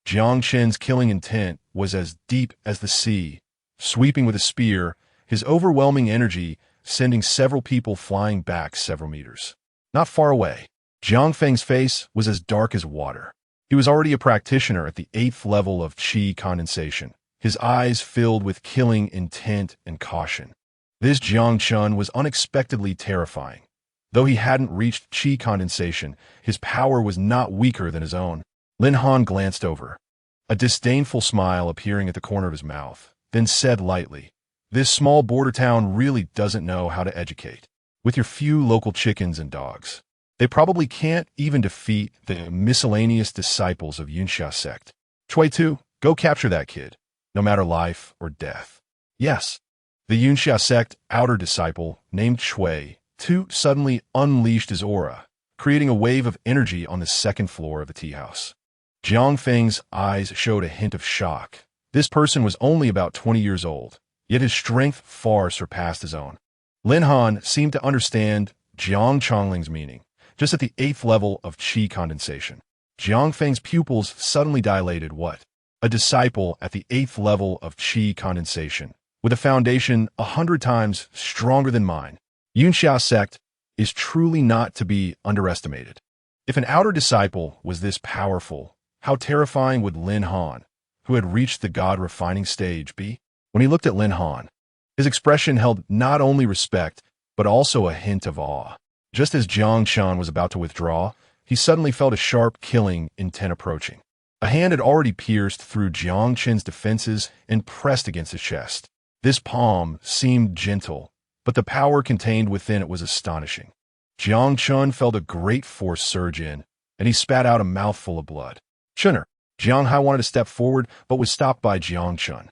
Speaker 1: Jiang Chen's killing intent was as deep as the sea, sweeping with a spear, his overwhelming energy sending several people flying back several meters. Not far away, Jiang Feng's face was as dark as water. He was already a practitioner at the 8th level of qi condensation, his eyes filled with killing intent and caution. This Jiang Chen was unexpectedly terrifying. Though he hadn't reached qi condensation, his power was not weaker than his own. Lin Han glanced over, a disdainful smile appearing at the corner of his mouth, then said lightly, "This small border town really doesn't know how to educate. With your few local chickens and dogs, they probably can't even defeat the miscellaneous disciples of Yunxia sect. Chui, go capture that kid, no matter life or death." Yes, the Yunxia sect outer disciple, named Chui, suddenly unleashed his aura, creating a wave of energy on the 2nd floor of the tea house. Jiang Feng's eyes showed a hint of shock. This person was only about 20 years old, yet his strength far surpassed his own. Lin Han seemed to understand Jiang Chongling's meaning, just at the 8th level of qi condensation. Jiang Feng's pupils suddenly dilated. What? A disciple at the 8th level of qi condensation, with a foundation 100 times stronger than mine. Yunxia sect is truly not to be underestimated. If an outer disciple was this powerful, how terrifying would Lin Han, who had reached the god-refining stage, be? When he looked at Lin Han, his expression held not only respect, but also a hint of awe. Just as Jiang Chen was about to withdraw, he suddenly felt a sharp killing intent approaching. A hand had already pierced through Jiang Chen's defenses and pressed against his chest. This palm seemed gentle, but the power contained within it was astonishing. Jiang Chen felt a great force surge in, and he spat out a mouthful of blood. "Chener." Jiang Hai wanted to step forward, but was stopped by Jiang Chen.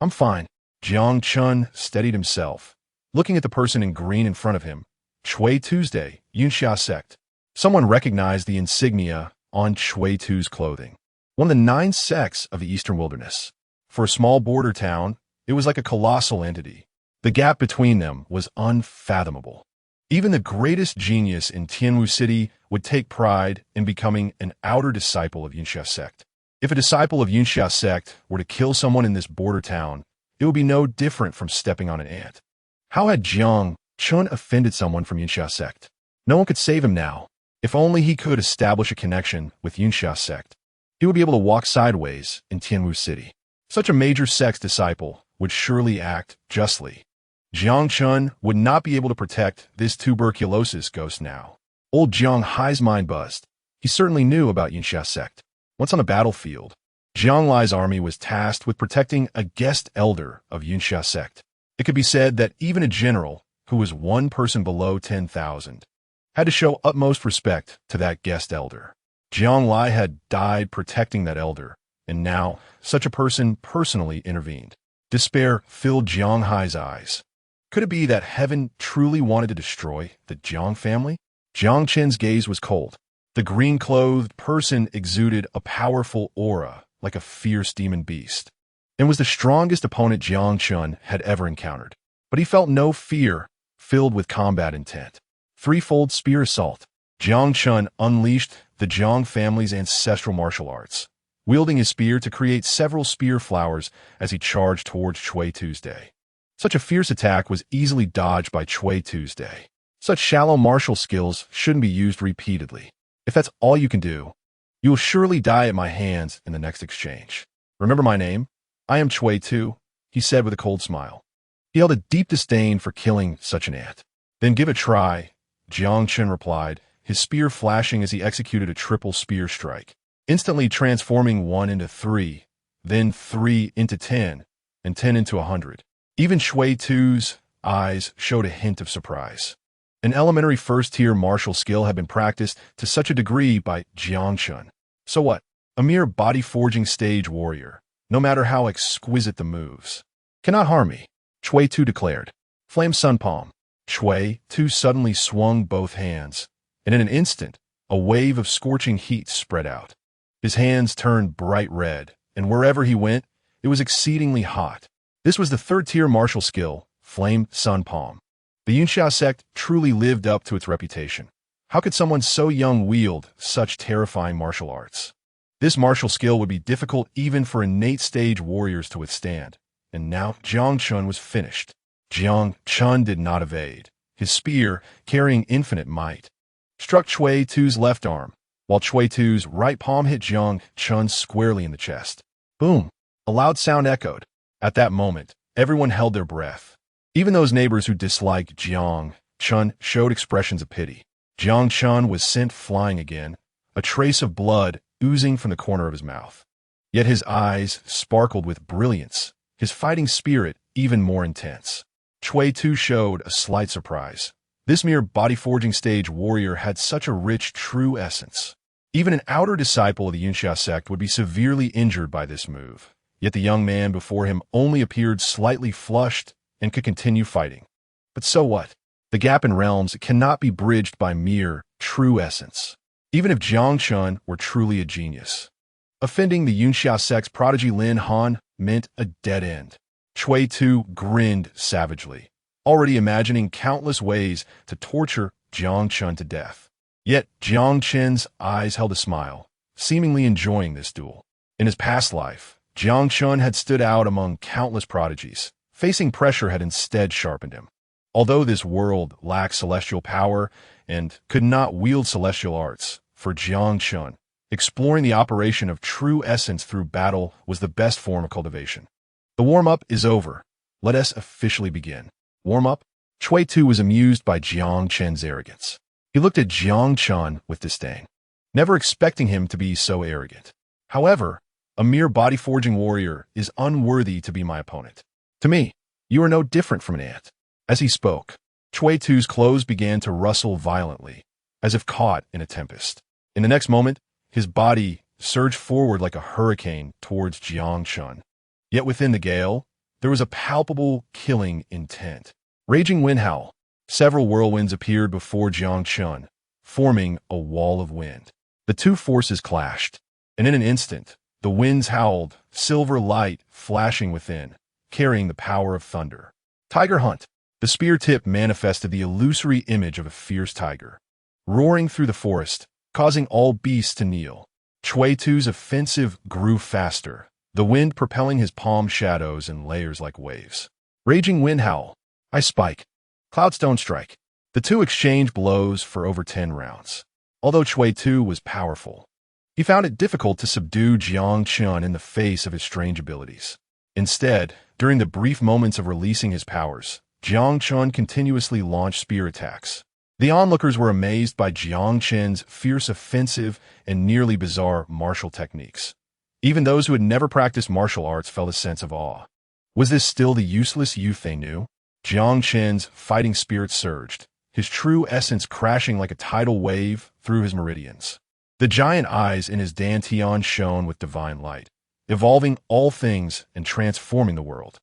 Speaker 1: "I'm fine." Jiang Chen steadied himself, looking at the person in green in front of him. Chui Tuesday, Yunxia sect. Someone recognized the insignia on Chui Tu's clothing. One of the 9 sects of the Eastern Wilderness. For a small border town, it was like a colossal entity. The gap between them was unfathomable. Even the greatest genius in Tianwu City would take pride in becoming an outer disciple of Yunxia sect. If a disciple of Yunxia sect were to kill someone in this border town, it would be no different from stepping on an ant. How had Jiang Chen offended someone from Yunxia sect? No one could save him now. If only he could establish a connection with Yunxia sect, he would be able to walk sideways in Tianwu City. Such a major sect's disciple would surely act justly. Jiang Chen would not be able to protect this tuberculosis ghost now. Old Jiang Hai's mind buzzed. He certainly knew about Yunxia sect. Once on the battlefield, Jiang Lai's army was tasked with protecting a guest elder of Yunxia sect. It could be said that even a general, who was one person below 10,000, had to show utmost respect to that guest elder. Jiang Lai had died protecting that elder, and now such a person personally intervened. Despair filled Jiang Hai's eyes. Could it be that heaven truly wanted to destroy the Jiang family? Jiang Chen's gaze was cold. The green-clothed person exuded a powerful aura, like a fierce demon beast, and was the strongest opponent Jiang Chen had ever encountered. But he felt no fear, filled with combat intent. Threefold spear assault. Jiang Chen unleashed the Jiang family's ancestral martial arts, wielding his spear to create several spear flowers as he charged towards Cui Tuesday. Such a fierce attack was easily dodged by Cui Tuesday. Such shallow martial skills shouldn't be used repeatedly. If that's all you can do, you will surely die at my hands in the next exchange. Remember my name? I am Cui Tu, he said with a cold smile. He held a deep disdain for killing such an ant. Then give it a try, Jiang Chen replied, his spear flashing as he executed a triple spear strike, instantly transforming 1 into 3, then 3 into 10, and 10 into 100. Even Cui Tu's eyes showed a hint of surprise. An elementary first-tier martial skill had been practiced to such a degree by Jiang Chen. So what? A mere body-forging stage warrior, no matter how exquisite the moves, cannot harm me, Cui Tu declared. Flame Sun Palm. Cui Tu suddenly swung both hands, and in an instant, a wave of scorching heat spread out. His hands turned bright red, and wherever he went, it was exceedingly hot. This was the third-tier martial skill, Flame Sun Palm. The Yunxia sect truly lived up to its reputation. How could someone so young wield such terrifying martial arts? This martial skill would be difficult even for innate stage warriors to withstand. And now Jiang Chen was finished. Jiang Chen did not evade. His spear, carrying infinite might, struck Cui Tu's left arm, while Cui Tu's right palm hit Jiang Chen squarely in the chest. Boom! A loud sound echoed. At that moment, everyone held their breath. Even those neighbors who disliked Jiang Chen showed expressions of pity. Jiang Chen was sent flying again, a trace of blood oozing from the corner of his mouth. Yet his eyes sparkled with brilliance, his fighting spirit even more intense. Cui Tu showed a slight surprise. This mere body-forging stage warrior had such a rich, true essence. Even an outer disciple of the Yunxia sect would be severely injured by this move. Yet the young man before him only appeared slightly flushed and could continue fighting. But so what? The gap in realms cannot be bridged by mere, true essence. Even if Jiang Chen were truly a genius, offending the Yunxia sect's prodigy Lin Han meant a dead end. Cui Tu grinned savagely, already imagining countless ways to torture Jiang Chen to death. Yet Jiang Chen's eyes held a smile, seemingly enjoying this duel. In his past life, Jiang Chen had stood out among countless prodigies. Facing pressure had instead sharpened him. Although this world lacked celestial power and could not wield celestial arts, for Jiang Chen, exploring the operation of true essence through battle was the best form of cultivation. The warm-up is over. Let us officially begin. Warm-up? Cui Tu was amused by Jiang Chen's arrogance. He looked at Jiang Chen with disdain, never expecting him to be so arrogant. However, a mere body-forging warrior is unworthy to be my opponent. To me, you are no different from an ant. As he spoke, Cui Tu's clothes began to rustle violently, as if caught in a tempest. In the next moment, his body surged forward like a hurricane towards Jiang Chen. Yet within the gale, there was a palpable killing intent. Raging wind howl. Several whirlwinds appeared before Jiang Chen, forming a wall of wind. The two forces clashed, and in an instant, the winds howled, silver light flashing within, carrying the power of thunder. Tiger Hunt. The spear tip manifested the illusory image of a fierce tiger, roaring through the forest, causing all beasts to kneel. Cui Tu's offensive grew faster, the wind propelling his palm shadows in layers like waves. Raging wind howl. I spike. Cloudstone strike. The two exchanged blows for over 10 rounds. Although Cui Tu was powerful, he found it difficult to subdue Jiang Chen in the face of his strange abilities. Instead, during the brief moments of releasing his powers, Jiang Chen continuously launched spear attacks, The onlookers were amazed by Jiang Chen's fierce offensive and nearly bizarre martial techniques. Even those who had never practiced martial arts felt a sense of awe. Was this still the useless youth they knew? Jiang Chen's fighting spirit surged, his true essence crashing like a tidal wave through his meridians. The giant eyes in his dantian shone with divine light, evolving all things and transforming the world.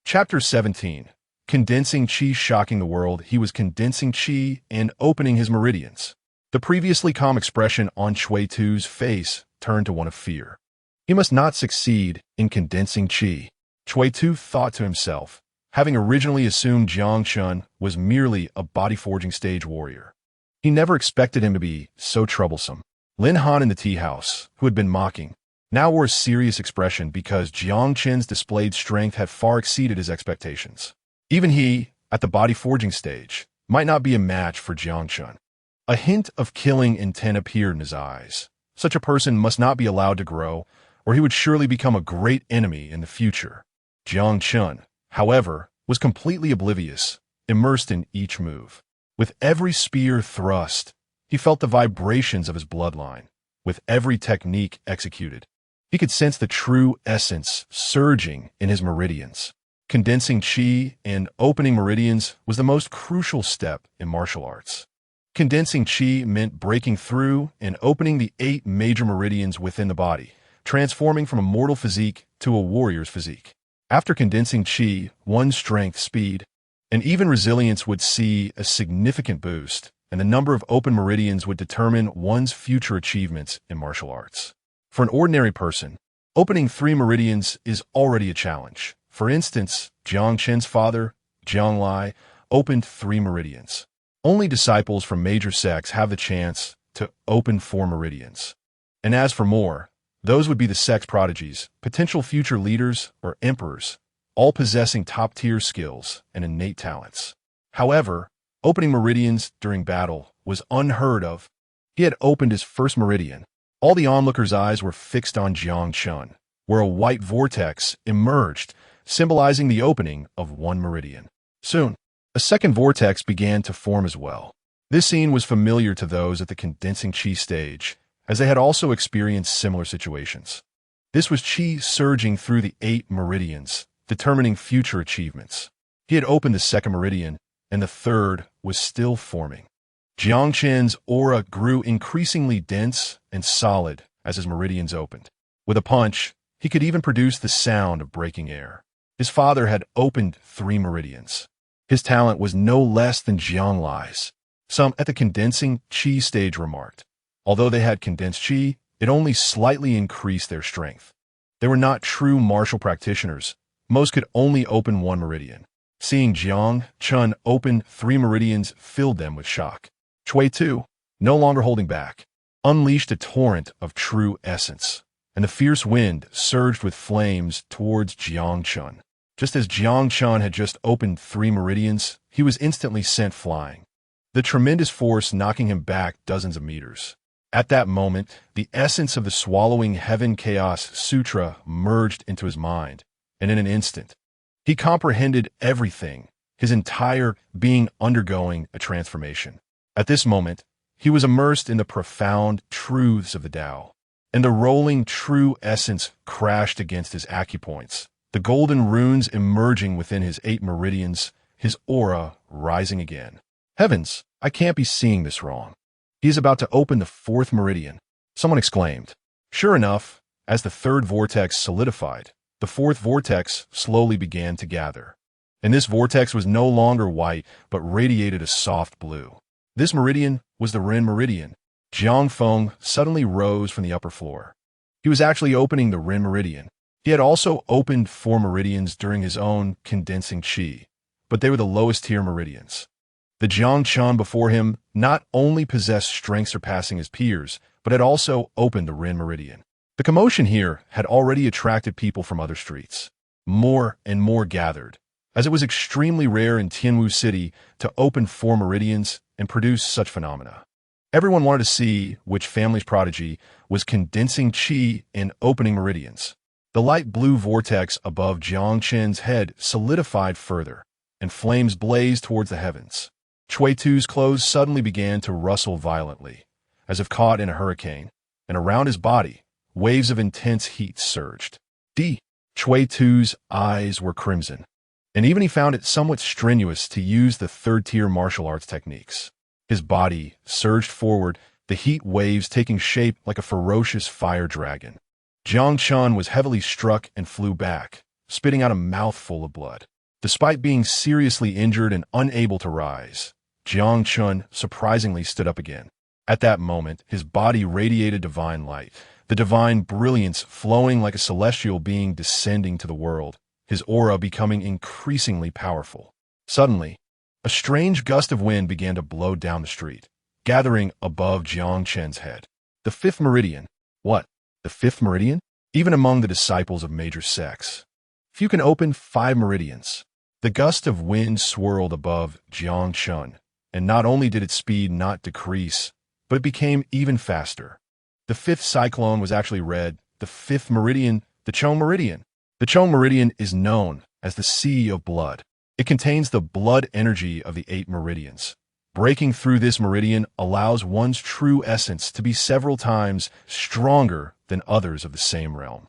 Speaker 1: Chapter 17. Condensing Qi. Shocking the world, he was condensing Qi and opening his meridians. The previously calm expression on Cui Tu's face turned to one of fear. He must not succeed in condensing Qi. Cui Tu thought to himself, having originally assumed Jiang Chen was merely a body-forging stage warrior. He never expected him to be so troublesome. Lin Han in the tea house, who had been mocking, now wore a serious expression because Jiang Chen's displayed strength had far exceeded his expectations. Even he, at the body-forging stage, might not be a match for Jiang Chen. A hint of killing intent appeared in his eyes. Such a person must not be allowed to grow, or he would surely become a great enemy in the future. Jiang Chen, however, was completely oblivious, immersed in each move. With every spear thrust, he felt the vibrations of his bloodline. With every technique executed, he could sense the true essence surging in his meridians. Condensing Qi and opening meridians was the most crucial step in martial arts. Condensing Qi meant breaking through and opening the 8 major meridians within the body, transforming from a mortal physique to a warrior's physique. After condensing Qi, one's strength, speed, and even resilience would see a significant boost, and the number of open meridians would determine one's future achievements in martial arts. For an ordinary person, opening 3 meridians is already a challenge. For instance, Jiang Chen's father, Jiang Lai, opened 3 meridians. Only disciples from major sects have the chance to open 4 meridians. And as for more, those would be the sect's prodigies, potential future leaders, or emperors, all possessing top-tier skills and innate talents. However, opening meridians during battle was unheard of. He had opened his first meridian. All the onlookers' eyes were fixed on Jiang Chen, where a white vortex emerged, symbolizing the opening of 1 meridian. Soon, a second vortex began to form as well. This scene was familiar to those at the condensing Qi stage, as they had also experienced similar situations. This was Qi surging through the 8 meridians, determining future achievements. He had opened the second meridian, and the third was still forming. Jiang Chen's aura grew increasingly dense and solid as his meridians opened. With a punch, he could even produce the sound of breaking air. His father had opened 3 meridians. His talent was no less than Jiang Lai's. Some at the condensing Qi stage remarked, although they had condensed Qi, it only slightly increased their strength. They were not true martial practitioners. Most could only open 1 meridian. Seeing Jiang Chen open 3 meridians filled them with shock. Cui Tu, no longer holding back, unleashed a torrent of true essence, and the fierce wind surged with flames towards Jiang Chen. Just as Jiang Chen had just opened 3 meridians, he was instantly sent flying, the tremendous force knocking him back dozens of meters. At that moment, the essence of the Swallowing Heaven Chaos Sutra merged into his mind, and in an instant, he comprehended everything, his entire being undergoing a transformation. At this moment, he was immersed in the profound truths of the Tao, and the rolling true essence crashed against his acupoints, the golden runes emerging within his 8 meridians, his aura rising again. Heavens, I can't be seeing this wrong. He is about to open the 4th meridian, someone exclaimed. Sure enough, as the 3rd vortex solidified, the 4th vortex slowly began to gather. And this vortex was no longer white, but radiated a soft blue. This meridian was the Ren meridian. Jiang Feng suddenly rose from the upper floor. He was actually opening the Ren meridian. He had also opened 4 meridians during his own condensing Qi, but they were the lowest tier meridians. The Jiang Chen before him not only possessed strength surpassing his peers, but had also opened the Ren meridian. The commotion here had already attracted people from other streets. More and more gathered, as it was extremely rare in Tianwu City to open 4 meridians and produce such phenomena. Everyone wanted to see which family's prodigy was condensing Qi and opening meridians. The light blue vortex above Jiang Chen's head solidified further, and flames blazed towards the heavens. Tu's clothes suddenly began to rustle violently, as if caught in a hurricane, and around his body, waves of intense heat surged. Tu's eyes were crimson, and even he found it somewhat strenuous to use the third-tier martial arts techniques. His body surged forward, the heat waves taking shape like a ferocious fire dragon. Jiang Chen was heavily struck and flew back, spitting out a mouthful of blood. Despite being seriously injured and unable to rise, Jiang Chen surprisingly stood up again. At that moment, his body radiated divine light, the divine brilliance flowing like a celestial being descending to the world, his aura becoming increasingly powerful. Suddenly, a strange gust of wind began to blow down the street, gathering above Jiang Chen's head. The fifth meridian. What? The fifth meridian? Even among the disciples of major sects, few can open 5 meridians. The gust of wind swirled above Jiang Chen, and not only did its speed not decrease, but it became even faster. The fifth cyclone was actually read, the fifth meridian, the Chong meridian. The Chong meridian is known as the Sea of Blood. It contains the blood energy of the 8 meridians. Breaking through this meridian allows one's true essence to be several times stronger than others of the same realm.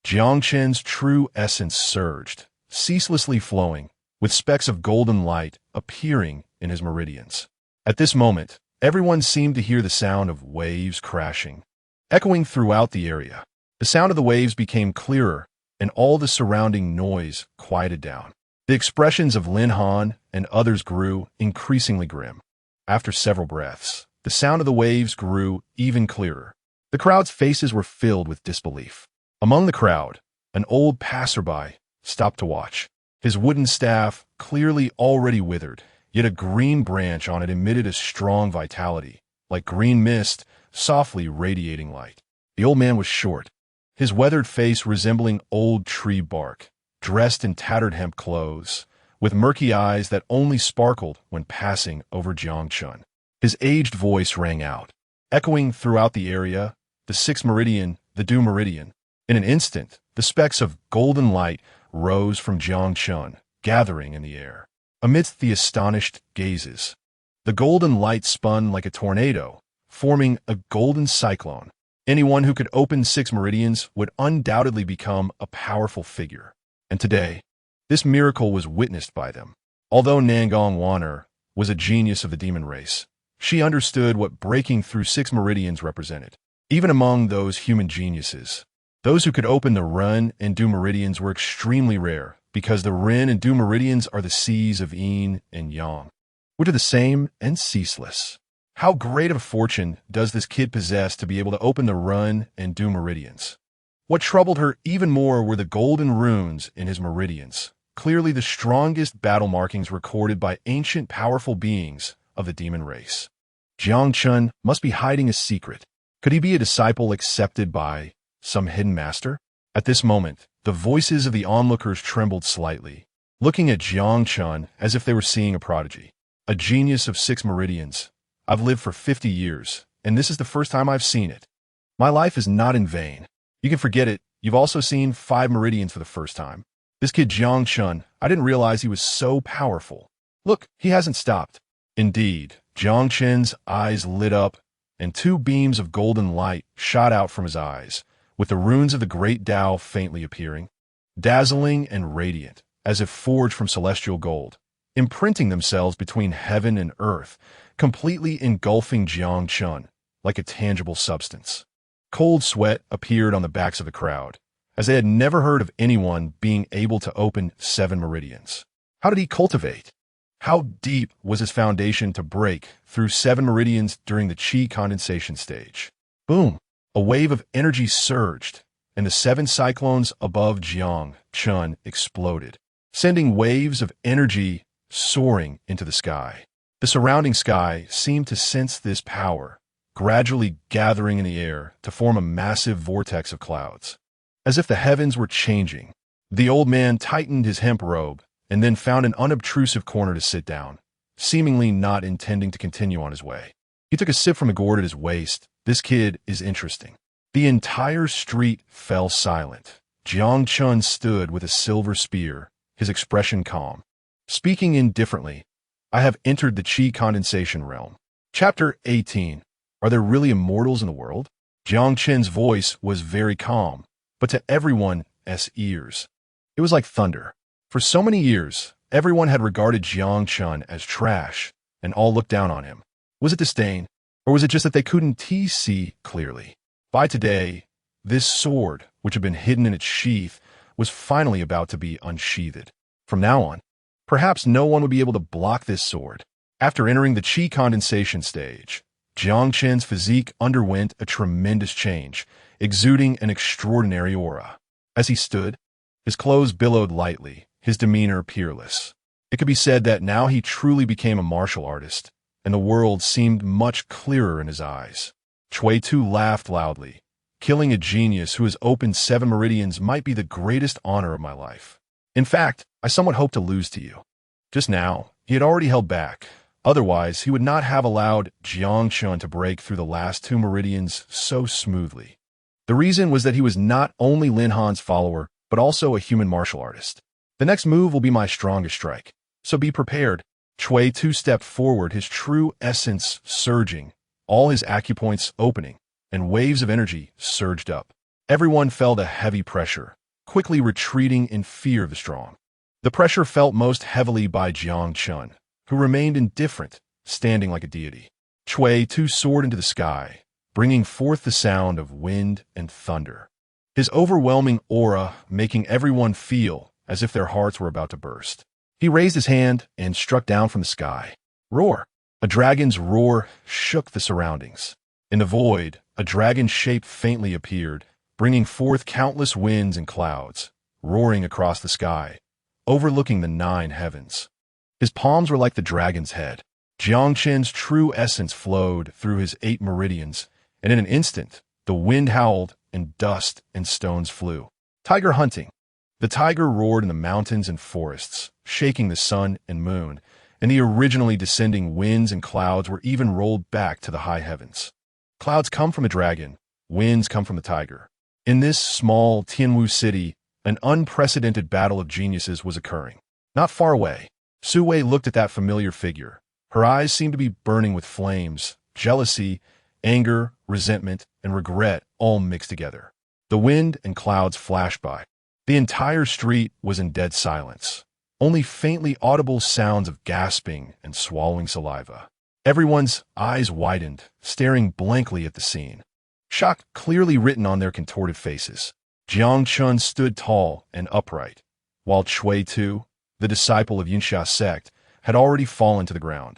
Speaker 1: Jiang Chen's true essence surged, ceaselessly flowing, with specks of golden light appearing in his meridians. At this moment, everyone seemed to hear the sound of waves crashing, echoing throughout the area. The sound of the waves became clearer, and all the surrounding noise quieted down. The expressions of Lin Han and others grew increasingly grim. After several breaths, the sound of the waves grew even clearer. The crowd's faces were filled with disbelief. Among the crowd, an old passerby stopped to watch. His wooden staff, clearly already withered, yet a green branch on it emitted a strong vitality, like green mist, softly radiating light. The old man was short, his weathered face resembling old tree bark, dressed in tattered hemp clothes, with murky eyes that only sparkled when passing over Jiang Chen. His aged voice rang out, echoing throughout the area, the 6th meridian, the Du meridian. In an instant, the specks of golden light rose from Jiang Chen, gathering in the air. Amidst the astonished gazes, the golden light spun like a tornado, forming a golden cyclone. Anyone who could open 6 meridians would undoubtedly become a powerful figure. And today, this miracle was witnessed by them. Although Nangong Waner was a genius of the demon race, she understood what breaking through 6 meridians represented. Even among those human geniuses, those who could open the Ren and Du meridians were extremely rare, because the Ren and Du meridians are the seas of Yin and Yang, which are the same and ceaseless. How great of a fortune does this kid possess to be able to open the Ren and Du meridians? What troubled her even more were the golden runes in his meridians, clearly the strongest battle markings recorded by ancient powerful beings of the demon race. Jiang Chen must be hiding a secret. Could he be a disciple accepted by some hidden master? At this moment, the voices of the onlookers trembled slightly, looking at Jiang Chen as if they were seeing a prodigy. A genius of 6 meridians. I've lived for 50 years, and this is the first time I've seen it. My life is not in vain. You can forget it. You've also seen 5 meridians for the first time. This kid Jiang Chen, I didn't realize he was so powerful. Look, he hasn't stopped. Indeed, Jiang Chen's eyes lit up, and 2 beams of golden light shot out from his eyes, with the runes of the great Tao faintly appearing, dazzling and radiant, as if forged from celestial gold, imprinting themselves between heaven and earth, completely engulfing Jiang Chen like a tangible substance. Cold sweat appeared on the backs of the crowd, as they had never heard of anyone being able to open 7 meridians. How did he cultivate? How deep was his foundation to break through 7 meridians during the Qi condensation stage? Boom! A wave of energy surged, and the 7 cyclones above Jiang Chen exploded, sending waves of energy soaring into the sky. The surrounding sky seemed to sense this power, gradually gathering in the air to form a massive vortex of clouds. As if the heavens were changing, the old man tightened his hemp robe and then found an unobtrusive corner to sit down, seemingly not intending to continue on his way. He took a sip from a gourd at his waist. This kid is interesting. The entire street fell silent. Jiang Chen stood with a silver spear, his expression calm. Speaking indifferently, I have entered the Qi condensation realm. Chapter 18. Are there really immortals in the world? Jiang Chen's voice was very calm, but to everyone's ears, it was like thunder. For so many years, everyone had regarded Jiang Chen as trash, and all looked down on him. Was it disdain, or was it just that they couldn't see clearly? By today, this sword, which had been hidden in its sheath, was finally about to be unsheathed. From now on, perhaps no one would be able to block this sword. After entering the Qi condensation stage, Jiang Chen's physique underwent a tremendous change, exuding an extraordinary aura. As he stood, his clothes billowed lightly, his demeanor peerless. It could be said that now he truly became a martial artist, and the world seemed much clearer in his eyes. Cui Tu laughed loudly. Killing a genius who has opened 7 meridians might be the greatest honor of my life. In fact, I somewhat hoped to lose to you. Just now, he had already held back. Otherwise, he would not have allowed Jiang Chen to break through the last 2 meridians so smoothly. The reason was that he was not only Lin Han's follower, but also a human martial artist. The next move will be my strongest strike, so be prepared. Cui Tu stepped forward, his true essence surging, all his acupoints opening, and waves of energy surged up. Everyone felt a heavy pressure, quickly retreating in fear of the strong. The pressure felt most heavily by Jiang Chen, who remained indifferent, standing like a deity. Cui Tu soared into the sky, bringing forth the sound of wind and thunder. His overwhelming aura making everyone feel as if their hearts were about to burst. He raised his hand and struck down from the sky. Roar! A dragon's roar shook the surroundings. In the void, a dragon shape faintly appeared, bringing forth countless winds and clouds, roaring across the sky, overlooking the 9 heavens. His palms were like the dragon's head. Jiang Chen's true essence flowed through his 8 meridians, and in an instant, the wind howled and dust and stones flew. Tiger hunting. The tiger roared in the mountains and forests, shaking the sun and moon, and the originally descending winds and clouds were even rolled back to the high heavens. Clouds come from the dragon, winds come from the tiger. In this small Tianwu city, an unprecedented battle of geniuses was occurring. Not far away, Su Wei looked at that familiar figure. Her eyes seemed to be burning with flames, jealousy, anger, resentment, and regret all mixed together. The wind and clouds flashed by. The entire street was in dead silence, only faintly audible sounds of gasping and swallowing saliva. Everyone's eyes widened, staring blankly at the scene. Shock clearly written on their contorted faces. Jiang Chen stood tall and upright, while Cui Tu, the disciple of Yunxia sect, had already fallen to the ground,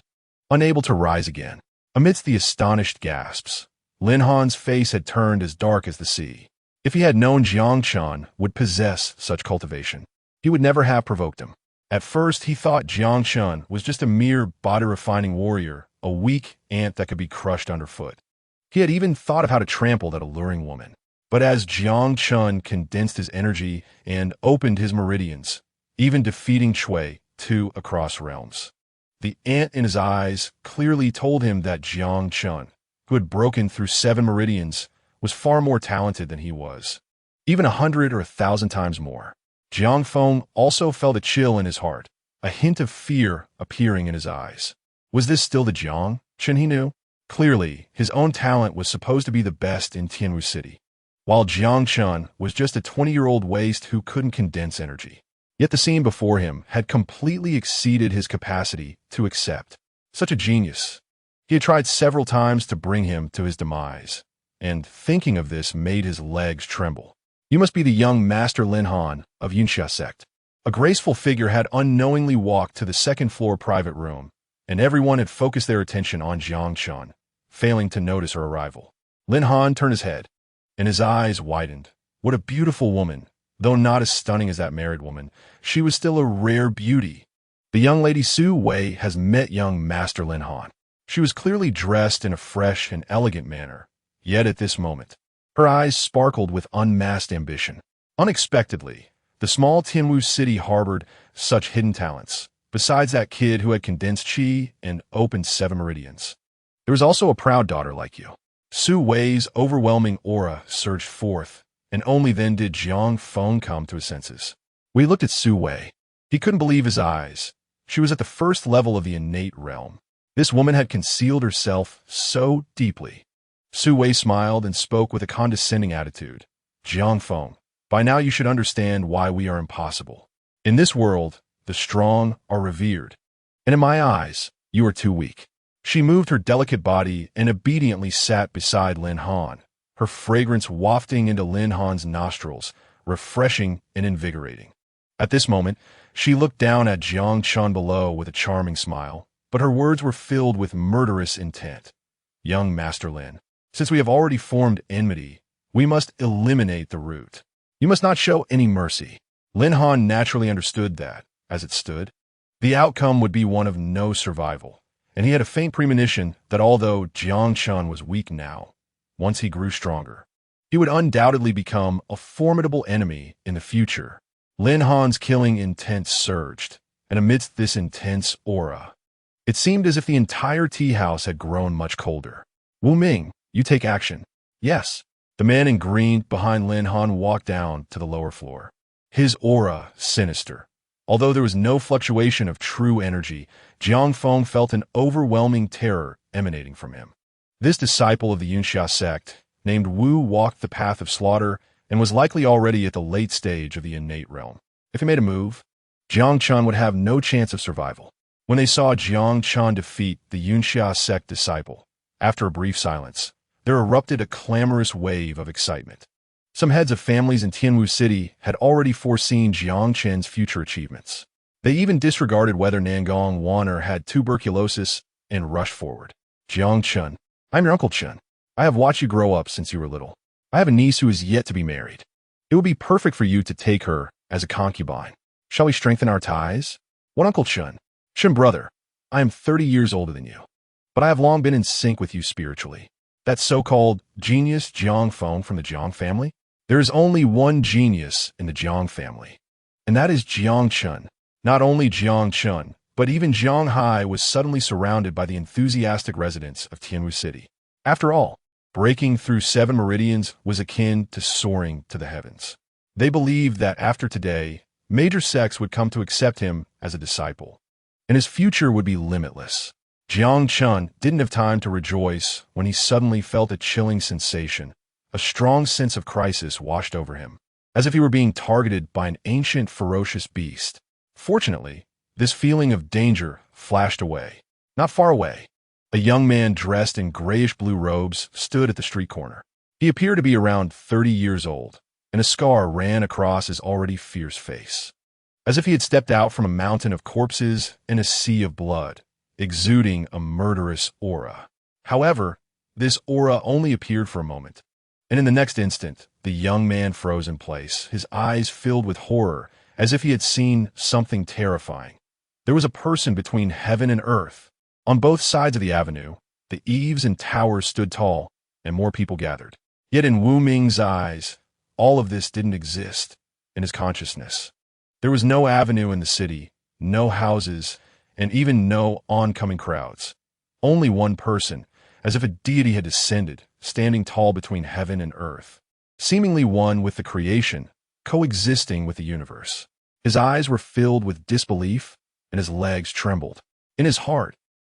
Speaker 1: unable to rise again. Amidst the astonished gasps, Lin Han's face had turned as dark as the sea. If he had known Jiang Chen would possess such cultivation, he would never have provoked him. At first, he thought Jiang Chen was just a mere body-refining warrior, a weak ant that could be crushed underfoot. He had even thought of how to trample that alluring woman. But as Jiang Chen condensed his energy and opened his meridians, even defeating Cui Tu across realms, the ant in his eyes clearly told him that Jiang Chen, who had broken through 7 meridians, was far more talented than he was, even 100 or 1,000 times more. Jiang Feng also felt a chill in his heart, a hint of fear appearing in his eyes. Was this still the Jiang Chen he knew? Clearly, his own talent was supposed to be the best in Tianwu City, while Jiang Chen was just a 20-year-old waste who couldn't condense energy. Yet the scene before him had completely exceeded his capacity to accept. Such a genius. He had tried several times to bring him to his demise, and thinking of this made his legs tremble. You must be the young Master Lin Han of Yunxia sect. A graceful figure had unknowingly walked to the second-floor private room, and everyone had focused their attention on Jiang Chen, failing to notice her arrival. Lin Han turned his head, and his eyes widened. What a beautiful woman! Though not as stunning as that married woman, she was still a rare beauty. The young lady Su Wei has met young Master Lin Han. She was clearly dressed in a fresh and elegant manner, yet at this moment, her eyes sparkled with unmasked ambition. Unexpectedly, the small Tianwu city harbored such hidden talents, besides that kid who had condensed qi and opened 7 meridians. There was also a proud daughter like you. Su Wei's overwhelming aura surged forth, and only then did Jiang Feng come to his senses. We looked at Su Wei. He couldn't believe his eyes. She was at the first level of the innate realm. This woman had concealed herself so deeply. Su Wei smiled and spoke with a condescending attitude. Jiang Feng, by now you should understand why we are impossible. In this world, the strong are revered. And in my eyes, you are too weak. She moved her delicate body and obediently sat beside Lin Han, her fragrance wafting into Lin Han's nostrils, refreshing and invigorating. At this moment, she looked down at Jiang Chen below with a charming smile, but her words were filled with murderous intent. Young Master Lin, since we have already formed enmity, we must eliminate the root. You must not show any mercy. Lin Han naturally understood that, as it stood, the outcome would be one of no survival, and he had a faint premonition that although Jiang Chen was weak now, once he grew stronger, he would undoubtedly become a formidable enemy in the future. Lin Han's killing intent surged, and amidst this intense aura, it seemed as if the entire tea house had grown much colder. Wu Ming, you take action. Yes. The man in green behind Lin Han walked down to the lower floor. His aura sinister. Although there was no fluctuation of true energy, Jiang Feng felt an overwhelming terror emanating from him. This disciple of the Yunxia sect, named Wu, walked the path of slaughter and was likely already at the late stage of the innate realm. If he made a move, Jiang Chen would have no chance of survival. When they saw Jiang Chen defeat the Yunxia sect disciple, after a brief silence, there erupted a clamorous wave of excitement. Some heads of families in Tianwu City had already foreseen Jiang Chen's future achievements. They even disregarded whether Nangong Wanner had tuberculosis and rushed forward. Jiang Chen, I'm your Uncle Chen. I have watched you grow up since you were little. I have a niece who is yet to be married. It would be perfect for you to take her as a concubine. Shall we strengthen our ties? What, Uncle Chen? Chen brother, I am 30 years older than you, but I have long been in sync with you spiritually. That so-called genius Jiang Feng from the Jiang family? There is only one genius in the Jiang family, and that is Jiang Chen. Not only Jiang Chen, but even Jiang Hai was suddenly surrounded by the enthusiastic residents of Tianwu City. After all, breaking through 7 meridians was akin to soaring to the heavens. They believed that after today, major sects would come to accept him as a disciple, and his future would be limitless. Jiang Chen didn't have time to rejoice when he suddenly felt a chilling sensation. A strong sense of crisis washed over him, as if he were being targeted by an ancient, ferocious beast. Fortunately, this feeling of danger flashed away. Not far away, a young man dressed in grayish-blue robes stood at the street corner. He appeared to be around 30 years old, and a scar ran across his already fierce face, as if he had stepped out from a mountain of corpses and a sea of blood, exuding a murderous aura. However, this aura only appeared for a moment, and in the next instant, the young man froze in place, his eyes filled with horror, as if he had seen something terrifying. There was a person between heaven and earth. On both sides of the avenue, the eaves and towers stood tall, and more people gathered. Yet in Wu Ming's eyes, all of this didn't exist in his consciousness. There was no avenue in the city, no houses, and even no oncoming crowds. Only one person, as if a deity had descended, standing tall between heaven and earth, seemingly one with the creation, coexisting with the universe. His eyes were filled with disbelief, and his legs trembled. In his heart,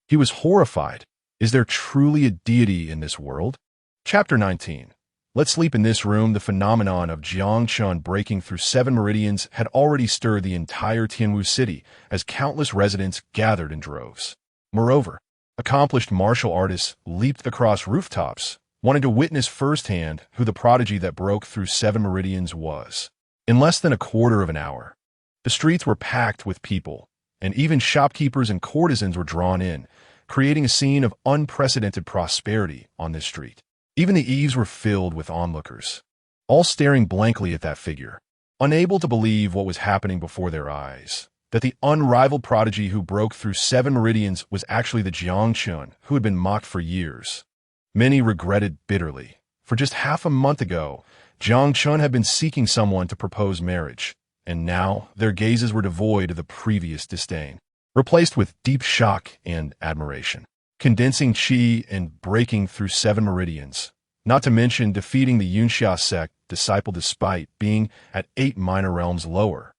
Speaker 1: he was horrified. Is there truly a deity in this world? Chapter 19. Let's sleep in this room. The phenomenon of Jiang Chen breaking through 7 meridians had already stirred the entire Tianwu city as countless residents gathered in droves. Moreover, accomplished martial artists leaped across rooftops, wanting to witness firsthand who the prodigy that broke through 7 meridians was. In less than a quarter of an hour, the streets were packed with people, and even shopkeepers and courtesans were drawn in, creating a scene of unprecedented prosperity on this street. Even the eaves were filled with onlookers, all staring blankly at that figure, unable to believe what was happening before their eyes, that the unrivaled prodigy who broke through 7 meridians was actually the Jiang Chen who had been mocked for years. Many regretted bitterly, for just half a month ago, Jiang Chen had been seeking someone to propose marriage, and now their gazes were devoid of the previous disdain, replaced with deep shock and admiration. Condensing qi and breaking through 7 meridians, not to mention defeating the Yunxia sect disciple despite being at 8 minor realms lower.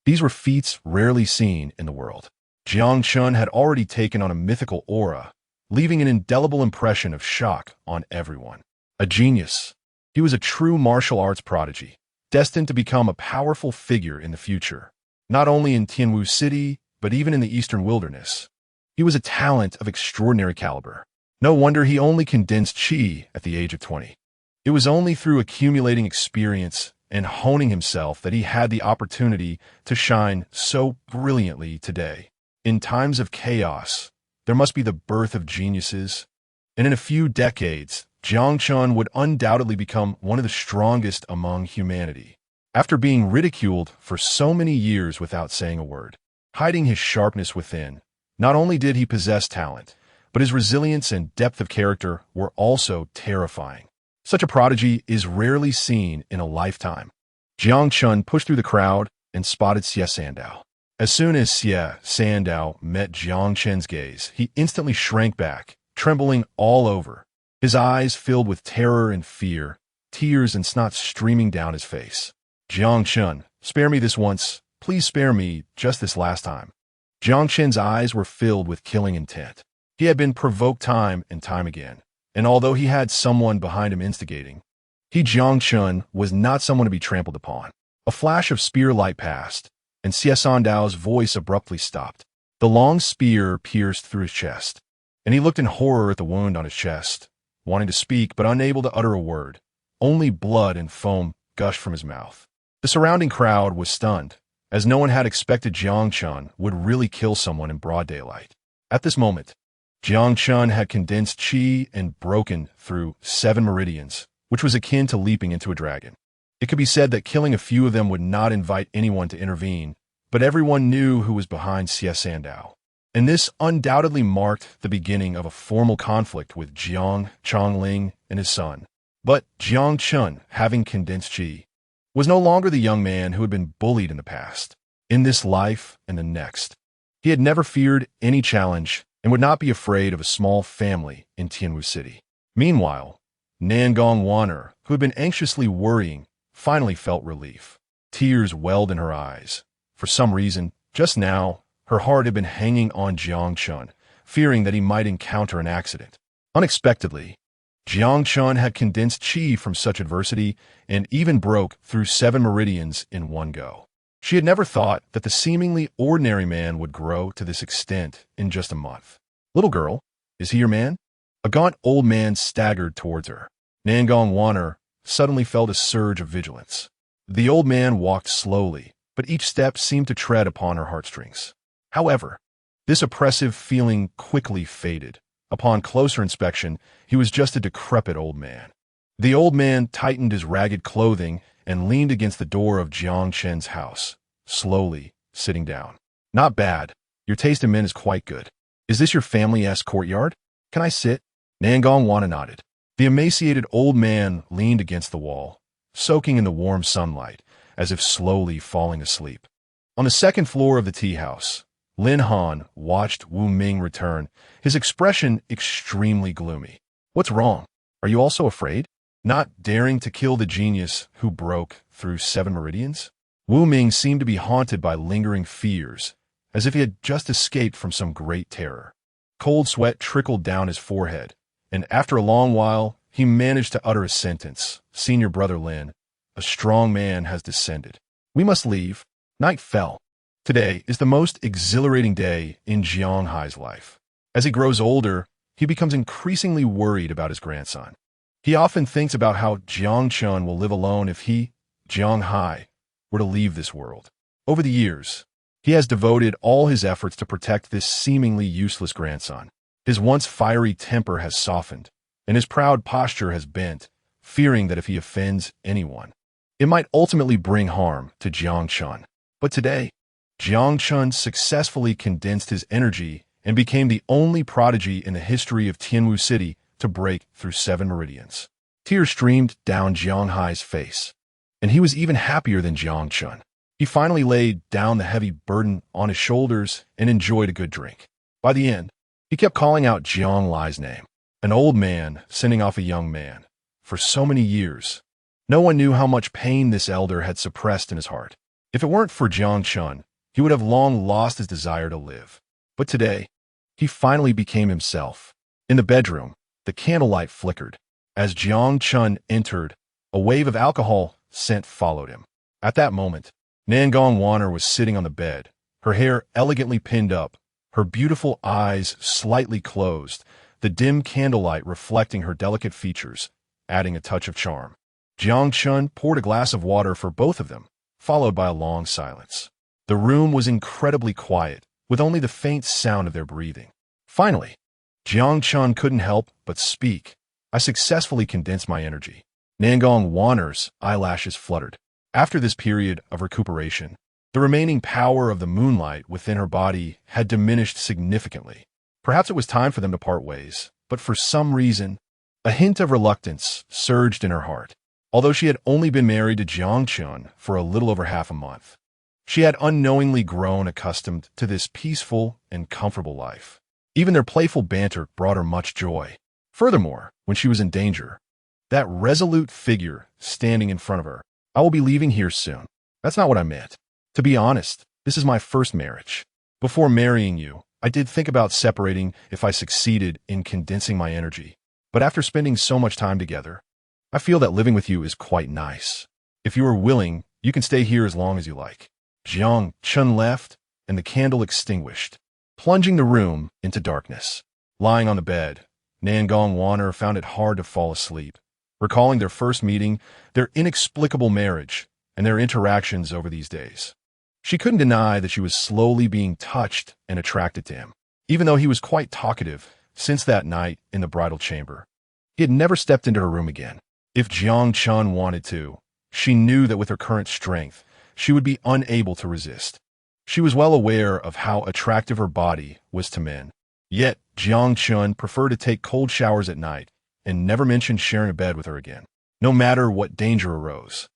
Speaker 1: These were feats rarely seen in the world. Jiang Chen had already taken on a mythical aura, leaving an indelible impression of shock on everyone. A genius, he was a true martial arts prodigy, destined to become a powerful figure in the future, not only in Tianwu City, but even in the Eastern Wilderness. He was a talent of extraordinary caliber. No wonder he only condensed qi at the age of 20. It was only through accumulating experience and honing himself that he had the opportunity to shine so brilliantly today. In times of chaos, there must be the birth of geniuses, and in a few decades, Jiang Chen would undoubtedly become one of the strongest among humanity. After being ridiculed for so many years without saying a word, hiding his sharpness within, not only did he possess talent, but his resilience and depth of character were also terrifying. Such a prodigy is rarely seen in a lifetime. Jiang Chen pushed through the crowd and spotted Xie Sandao. As soon as Xie Sandao met Jiang Chen's gaze, he instantly shrank back, trembling all over. His eyes filled with terror and fear, tears and snot streaming down his face. Jiang Chen, spare me this once. Please spare me just this last time. Jiang Chen's eyes were filled with killing intent. He had been provoked time and time again, and although he had someone behind him instigating, Jiang Chen was not someone to be trampled upon. A flash of spear light passed, and Xie Sandao's voice abruptly stopped. The long spear pierced through his chest, and he looked in horror at the wound on his chest, wanting to speak but unable to utter a word. Only blood and foam gushed from his mouth. The surrounding crowd was stunned, as no one had expected Jiang Chen would really kill someone in broad daylight. At this moment, Jiang Chen had condensed qi and broken through 7 meridians, which was akin to leaping into a dragon. It could be said that killing a few of them would not invite anyone to intervene, but everyone knew who was behind Xie Sandao. And this undoubtedly marked the beginning of a formal conflict with Jiang Chongling and his son. But Jiang Chen, having condensed qi, was no longer the young man who had been bullied in the past. In this life and the next, he had never feared any challenge and would not be afraid of a small family in Tianwu City. Meanwhile, Nangong Wanner, who had been anxiously worrying, finally felt relief. Tears welled in her eyes. For some reason, just now, her heart had been hanging on Jiang Chen, fearing that he might encounter an accident. Unexpectedly, Jiang Chen had condensed qi from such adversity and even broke through 7 meridians in one go. She had never thought that the seemingly ordinary man would grow to this extent in just a month. "Little girl, is he your man?" A gaunt old man staggered towards her. Nangong Wanner suddenly felt a surge of vigilance. The old man walked slowly, but each step seemed to tread upon her heartstrings. However, this oppressive feeling quickly faded. Upon closer inspection, he was just a decrepit old man. The old man tightened his ragged clothing and leaned against the door of Jiang Chen's house, slowly sitting down. "Not bad. Your taste in men is quite good. Is this your family-esque courtyard? Can I sit?" Nangong Wanner nodded. The emaciated old man leaned against the wall, soaking in the warm sunlight, as if slowly falling asleep. On the second floor of the tea house, Lin Han watched Wu Ming return, his expression extremely gloomy. "What's wrong? Are you also afraid? Not daring to kill the genius who broke through 7 meridians?" Wu Ming seemed to be haunted by lingering fears, as if he had just escaped from some great terror. Cold sweat trickled down his forehead, and after a long while, he managed to utter a sentence. "Senior brother Lin, a strong man has descended. We must leave." Night fell. Today is the most exhilarating day in Jiang Hai's life. As he grows older, he becomes increasingly worried about his grandson. He often thinks about how Jiang Chen will live alone if he, Jiang Hai, were to leave this world. Over the years, he has devoted all his efforts to protect this seemingly useless grandson. His once fiery temper has softened, and his proud posture has bent, fearing that if he offends anyone, it might ultimately bring harm to Jiang Chen. But today, Jiang Chen successfully condensed his energy and became the only prodigy in the history of Tianwu City to break through 7 meridians. Tears streamed down Jiang Hai's face, and he was even happier than Jiang Chen. He finally laid down the heavy burden on his shoulders and enjoyed a good drink. By the end, he kept calling out Jiang Lai's name, an old man sending off a young man. For so many years, no one knew how much pain this elder had suppressed in his heart. If it weren't for Jiang Chen, he would have long lost his desire to live. But today, he finally became himself. In the bedroom, the candlelight flickered. As Jiang Chen entered, a wave of alcohol scent followed him. At that moment, Nangong Waner was sitting on the bed, her hair elegantly pinned up, her beautiful eyes slightly closed, the dim candlelight reflecting her delicate features, adding a touch of charm. Jiang Chen poured a glass of water for both of them, followed by a long silence. The room was incredibly quiet, with only the faint sound of their breathing. Finally, Jiang Chen couldn't help but speak. I successfully condensed my energy. Nangong Waner's eyelashes fluttered. After this period of recuperation, the remaining power of the moonlight within her body had diminished significantly. Perhaps it was time for them to part ways, but for some reason, a hint of reluctance surged in her heart. Although she had only been married to Jiang Chen for a little over half a month, she had unknowingly grown accustomed to this peaceful and comfortable life. Even their playful banter brought her much joy. Furthermore, when she was in danger, that resolute figure standing in front of her, "I will be leaving here soon." That's not what I meant. To be honest, this is my first marriage. Before marrying you, I did think about separating if I succeeded in condensing my energy. But after spending so much time together, I feel that living with you is quite nice. If you are willing, you can stay here as long as you like. Jiang Chen left, and the candle extinguished, plunging the room into darkness. Lying on the bed, Nangong Waner found it hard to fall asleep, recalling their first meeting, their inexplicable marriage, and their interactions over these days. She couldn't deny that she was slowly being touched and attracted to him, even though he was quite talkative since that night in the bridal chamber. He had never stepped into her room again. If Jiang Chen wanted to, she knew that with her current strength, she would be unable to resist. She was well aware of how attractive her body was to men. Yet, Jiang Chen preferred to take cold showers at night and never mentioned sharing a bed with her again, no matter what danger arose.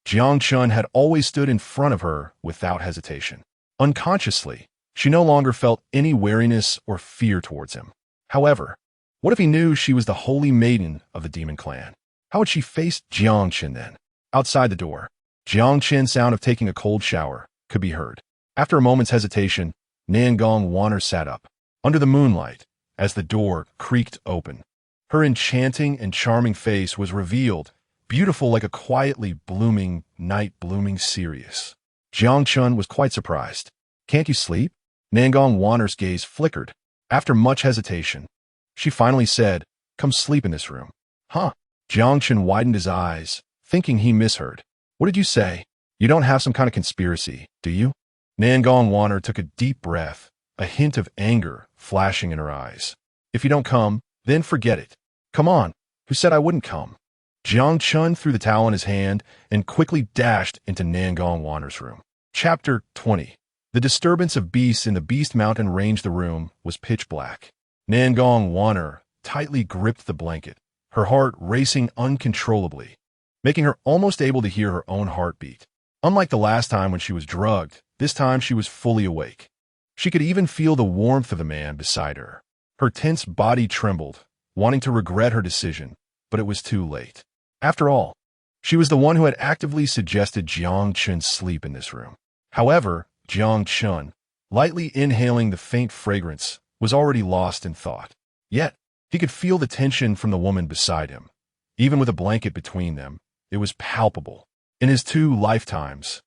Speaker 1: Jiang Chen had always stood in front of her without hesitation. Unconsciously, she no longer felt any wariness or fear towards him. However, what if he knew she was the holy maiden of the demon clan? How would she face Jiang Chen then? Outside the door, Jiang Chen's sound of taking a cold shower could be heard. After a moment's hesitation, Nangong Waner sat up, under the moonlight, as the door creaked open. Her enchanting and charming face was revealed, beautiful like a quietly blooming night blooming cereus. Jiang Chen was quite surprised. "Can't you sleep?" Nangong Waner's gaze flickered. After much hesitation, she finally said, "Come sleep in this room." "Huh?" Jiang Chen widened his eyes, thinking he misheard. "What did you say? You don't have some kind of conspiracy, do you?" Nangong Waner took a deep breath, a hint of anger flashing in her eyes. "If you don't come, then forget it. Come on. Who said I wouldn't come?" Jiang Chen threw the towel in his hand and quickly dashed into Nangong Waner's room. Chapter 20. The disturbance of beasts in the Beast Mountain range. The room was pitch black. Nangong Waner tightly gripped the blanket, her heart racing uncontrollably, making her almost able to hear her own heartbeat. Unlike the last time when she was drugged, this time she was fully awake. She could even feel the warmth of the man beside her. Her tense body trembled, wanting to regret her decision, but it was too late. After all, she was the one who had actively suggested Jiang Chen sleep in this room. However, Jiang Chen, lightly inhaling the faint fragrance, was already lost in thought. Yet, he could feel the tension from the woman beside him. Even with a blanket between them, it was palpable. In his 2 lifetimes,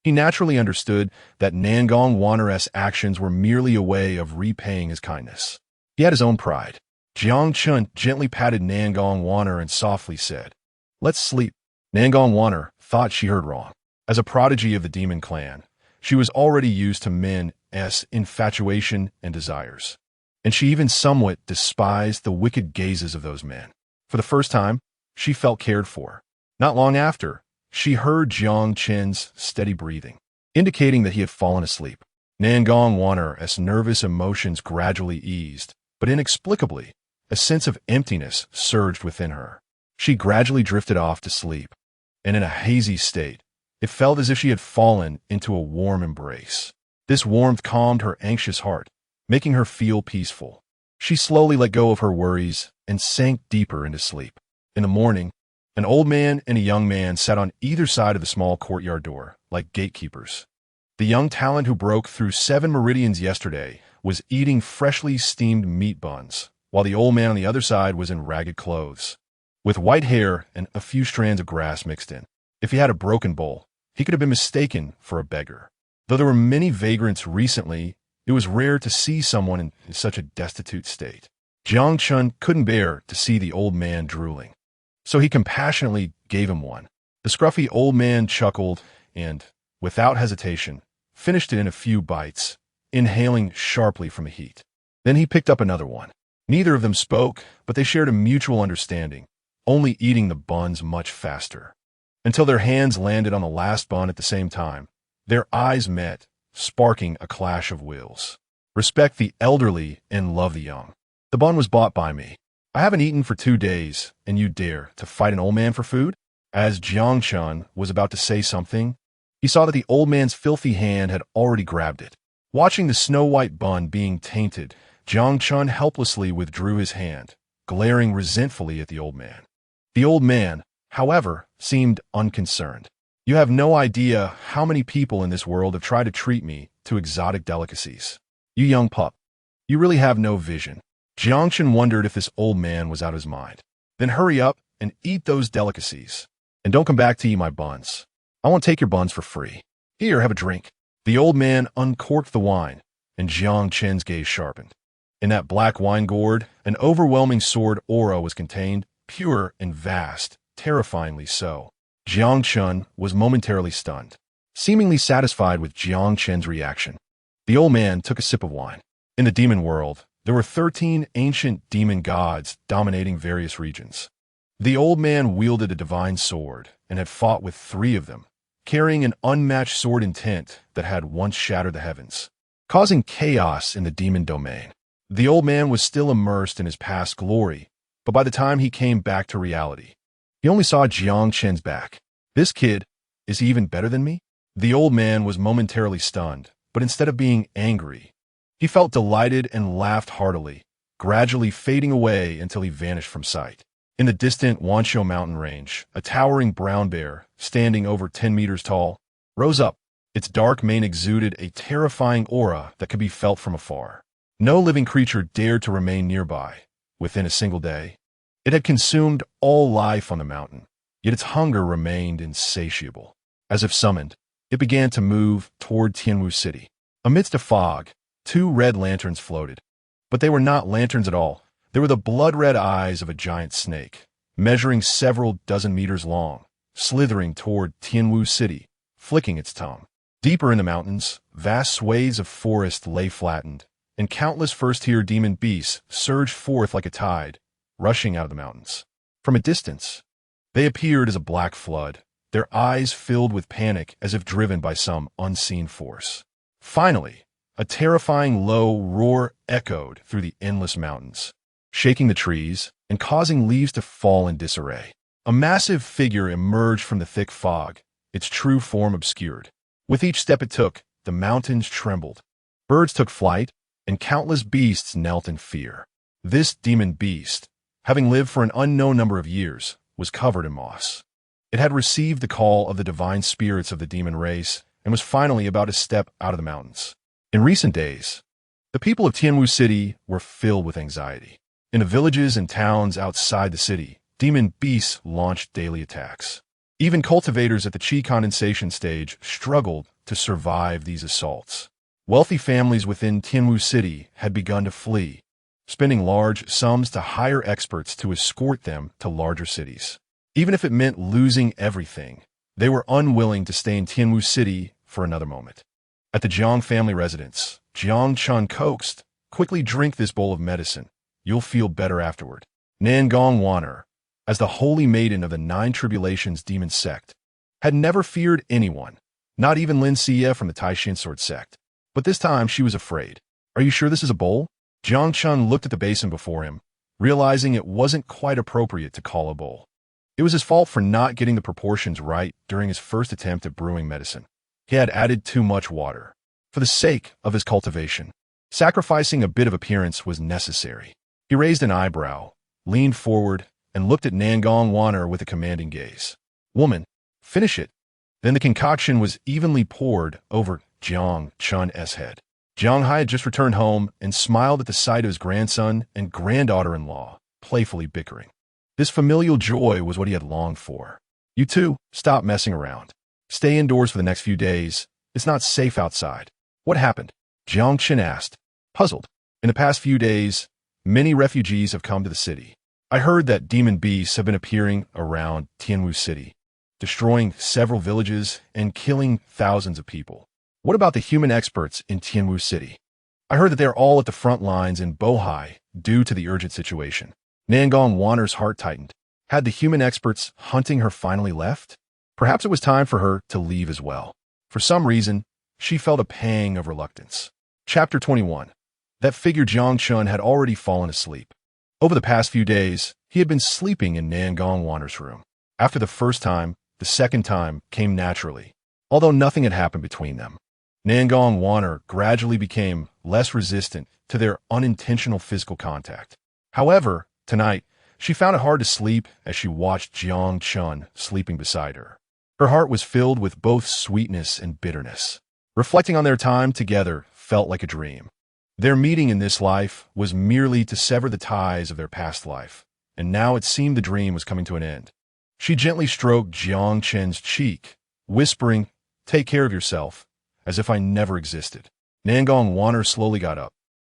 Speaker 1: he naturally understood that Nangong Waner's actions were merely a way of repaying his kindness. He had his own pride. Jiang Chen gently patted Nangong Waner and softly said, "Let's sleep." Nangong Waner thought she heard wrong. As a prodigy of the demon clan, she was already used to men's infatuation and desires, and she even somewhat despised the wicked gazes of those men. For the first time, she felt cared for. Not long after, she heard Jiang Chen's steady breathing, indicating that he had fallen asleep. Nangong Waner's nervous emotions gradually eased, but inexplicably, a sense of emptiness surged within her. She gradually drifted off to sleep, and in a hazy state, it felt as if she had fallen into a warm embrace. This warmth calmed her anxious heart, making her feel peaceful. She slowly let go of her worries and sank deeper into sleep. In the morning, an old man and a young man sat on either side of the small courtyard door, like gatekeepers. The young talent who broke through 7 meridians yesterday was eating freshly steamed meat buns, while the old man on the other side was in ragged clothes, with white hair and a few strands of grass mixed in. If he had a broken bowl, he could have been mistaken for a beggar. Though there were many vagrants recently, it was rare to see someone in such a destitute state. Jiang Chen couldn't bear to see the old man drooling, so he compassionately gave him one. The scruffy old man chuckled and, without hesitation, finished it in a few bites, inhaling sharply from the heat. Then he picked up another one. Neither of them spoke, but they shared a mutual understanding, only eating the buns much faster. Until their hands landed on the last bun at the same time, their eyes met, sparking a clash of wills. Respect the elderly and love the young. The bun was bought by me. I haven't eaten for 2 days, and you dare to fight an old man for food? As Jiang Chen was about to say something, he saw that the old man's filthy hand had already grabbed it. Watching the snow-white bun being tainted, Jiang Chen helplessly withdrew his hand, glaring resentfully at the old man. The old man, however, seemed unconcerned. You have no idea how many people in this world have tried to treat me to exotic delicacies. You young pup, you really have no vision. Jiang Chen wondered if this old man was out of his mind. Then hurry up and eat those delicacies. And don't come back to eat my buns. I won't take your buns for free. Here, have a drink. The old man uncorked the wine, and Jiang Chen's gaze sharpened. In that black wine gourd, an overwhelming sword aura was contained, pure and vast, terrifyingly so. Jiang Chen was momentarily stunned, seemingly satisfied with Jiang Chen's reaction. The old man took a sip of wine. In the demon world, there were 13 ancient demon gods dominating various regions. The old man wielded a divine sword and had fought with 3 of them, carrying an unmatched sword intent that had once shattered the heavens, causing chaos in the demon domain. The old man was still immersed in his past glory, but by the time he came back to reality, he only saw Jiang Chen's back. This kid is even better than me? The old man was momentarily stunned, but instead of being angry, he felt delighted and laughed heartily, gradually fading away until he vanished from sight. In the distant Wanshou mountain range, a towering brown bear, standing over 10 meters tall, rose up. Its dark mane exuded a terrifying aura that could be felt from afar. No living creature dared to remain nearby. Within a single day, it had consumed all life on the mountain, yet its hunger remained insatiable. As if summoned, it began to move toward Tianwu City. Amidst a fog, 2 red lanterns floated. But they were not lanterns at all. They were the blood-red eyes of a giant snake, measuring several dozen meters long, slithering toward Tianwu City, flicking its tongue. Deeper in the mountains, vast swathes of forest lay flattened, and countless first-tier demon beasts surged forth like a tide, rushing out of the mountains. From a distance, they appeared as a black flood, their eyes filled with panic as if driven by some unseen force. Finally, a terrifying low roar echoed through the endless mountains, shaking the trees and causing leaves to fall in disarray. A massive figure emerged from the thick fog, its true form obscured. With each step it took, the mountains trembled. Birds took flight, and countless beasts knelt in fear. This demon beast, having lived for an unknown number of years, was covered in moss. It had received the call of the divine spirits of the demon race and was finally about to step out of the mountains. In recent days, the people of Tianwu City were filled with anxiety. In the villages and towns outside the city, demon beasts launched daily attacks. Even cultivators at the qi condensation stage struggled to survive these assaults. Wealthy families within Tianwu City had begun to flee, spending large sums to hire experts to escort them to larger cities. Even if it meant losing everything, they were unwilling to stay in Tianwu City for another moment. At the Jiang family residence, Jiang Chen coaxed, "Quickly drink this bowl of medicine. You'll feel better afterward." Nangong Wan'er, as the holy maiden of the 9 Tribulations demon sect, had never feared anyone, not even Lin Xie from the Taishin sword sect. But this time she was afraid. "Are you sure this is a bowl?" Jiang Chen looked at the basin before him, realizing it wasn't quite appropriate to call a bowl. It was his fault for not getting the proportions right during his first attempt at brewing medicine. He had added too much water. For the sake of his cultivation, sacrificing a bit of appearance was necessary. He raised an eyebrow, leaned forward, and looked at Nangong Wan'er with a commanding gaze. "Woman, finish it." Then the concoction was evenly poured over Jiang Chen's head. Jiang Hai had just returned home and smiled at the sight of his grandson and granddaughter-in-law playfully bickering. This familial joy was what he had longed for. "You two, stop messing around. Stay indoors for the next few days. It's not safe outside." "What happened?" Jiang Chen asked, puzzled. "In the past few days, many refugees have come to the city. I heard that demon beasts have been appearing around Tianwu City, destroying several villages and killing thousands of people." "What about the human experts in Tianwu City?" "I heard that they are all at the front lines in Bohai due to the urgent situation." Nangong Wanner's heart tightened. Had the human experts hunting her finally left? Perhaps it was time for her to leave as well. For some reason, she felt a pang of reluctance. Chapter 21. That figure Jiang Chen had already fallen asleep. Over the past few days, he had been sleeping in Nangong Wanner's room. After the first time, the second time came naturally, although nothing had happened between them. Nangong Wanner gradually became less resistant to their unintentional physical contact. However, tonight, she found it hard to sleep as she watched Jiang Chen sleeping beside her. Her heart was filled with both sweetness and bitterness. Reflecting on their time together felt like a dream. Their meeting in this life was merely to sever the ties of their past life, and now it seemed the dream was coming to an end. She gently stroked Jiang Chen's cheek, whispering, "Take care of yourself, as if I never existed." Nangong Wanner slowly got up,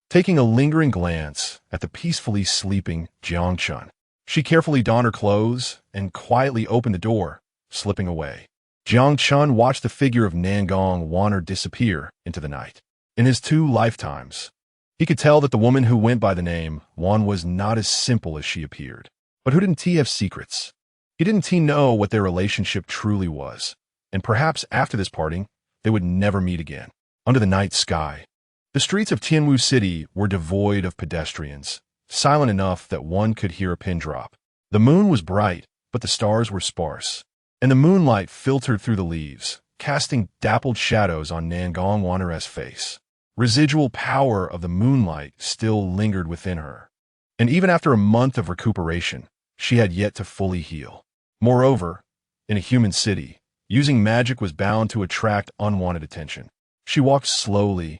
Speaker 1: taking a lingering glance at the peacefully sleeping Jiang Chen. She carefully donned her clothes and quietly opened the door, slipping away. Jiang Chen watched the figure of Nangong Wanner disappear into the night. In his 2 lifetimes, he could tell that the woman who went by the name Wan was not as simple as she appeared. But who didn't he have secrets? Didn't he know what their relationship truly was? And perhaps after this parting, they would never meet again. Under the night sky, the streets of Tianwu City were devoid of pedestrians, silent enough that one could hear a pin drop. The moon was bright, but the stars were sparse, and the moonlight filtered through the leaves, casting dappled shadows on Nangong Wanner's face. Residual power of the moonlight still lingered within her, and even after a month of recuperation, she had yet to fully heal. Moreover, in a human city, using magic was bound to attract unwanted attention. She walked slowly,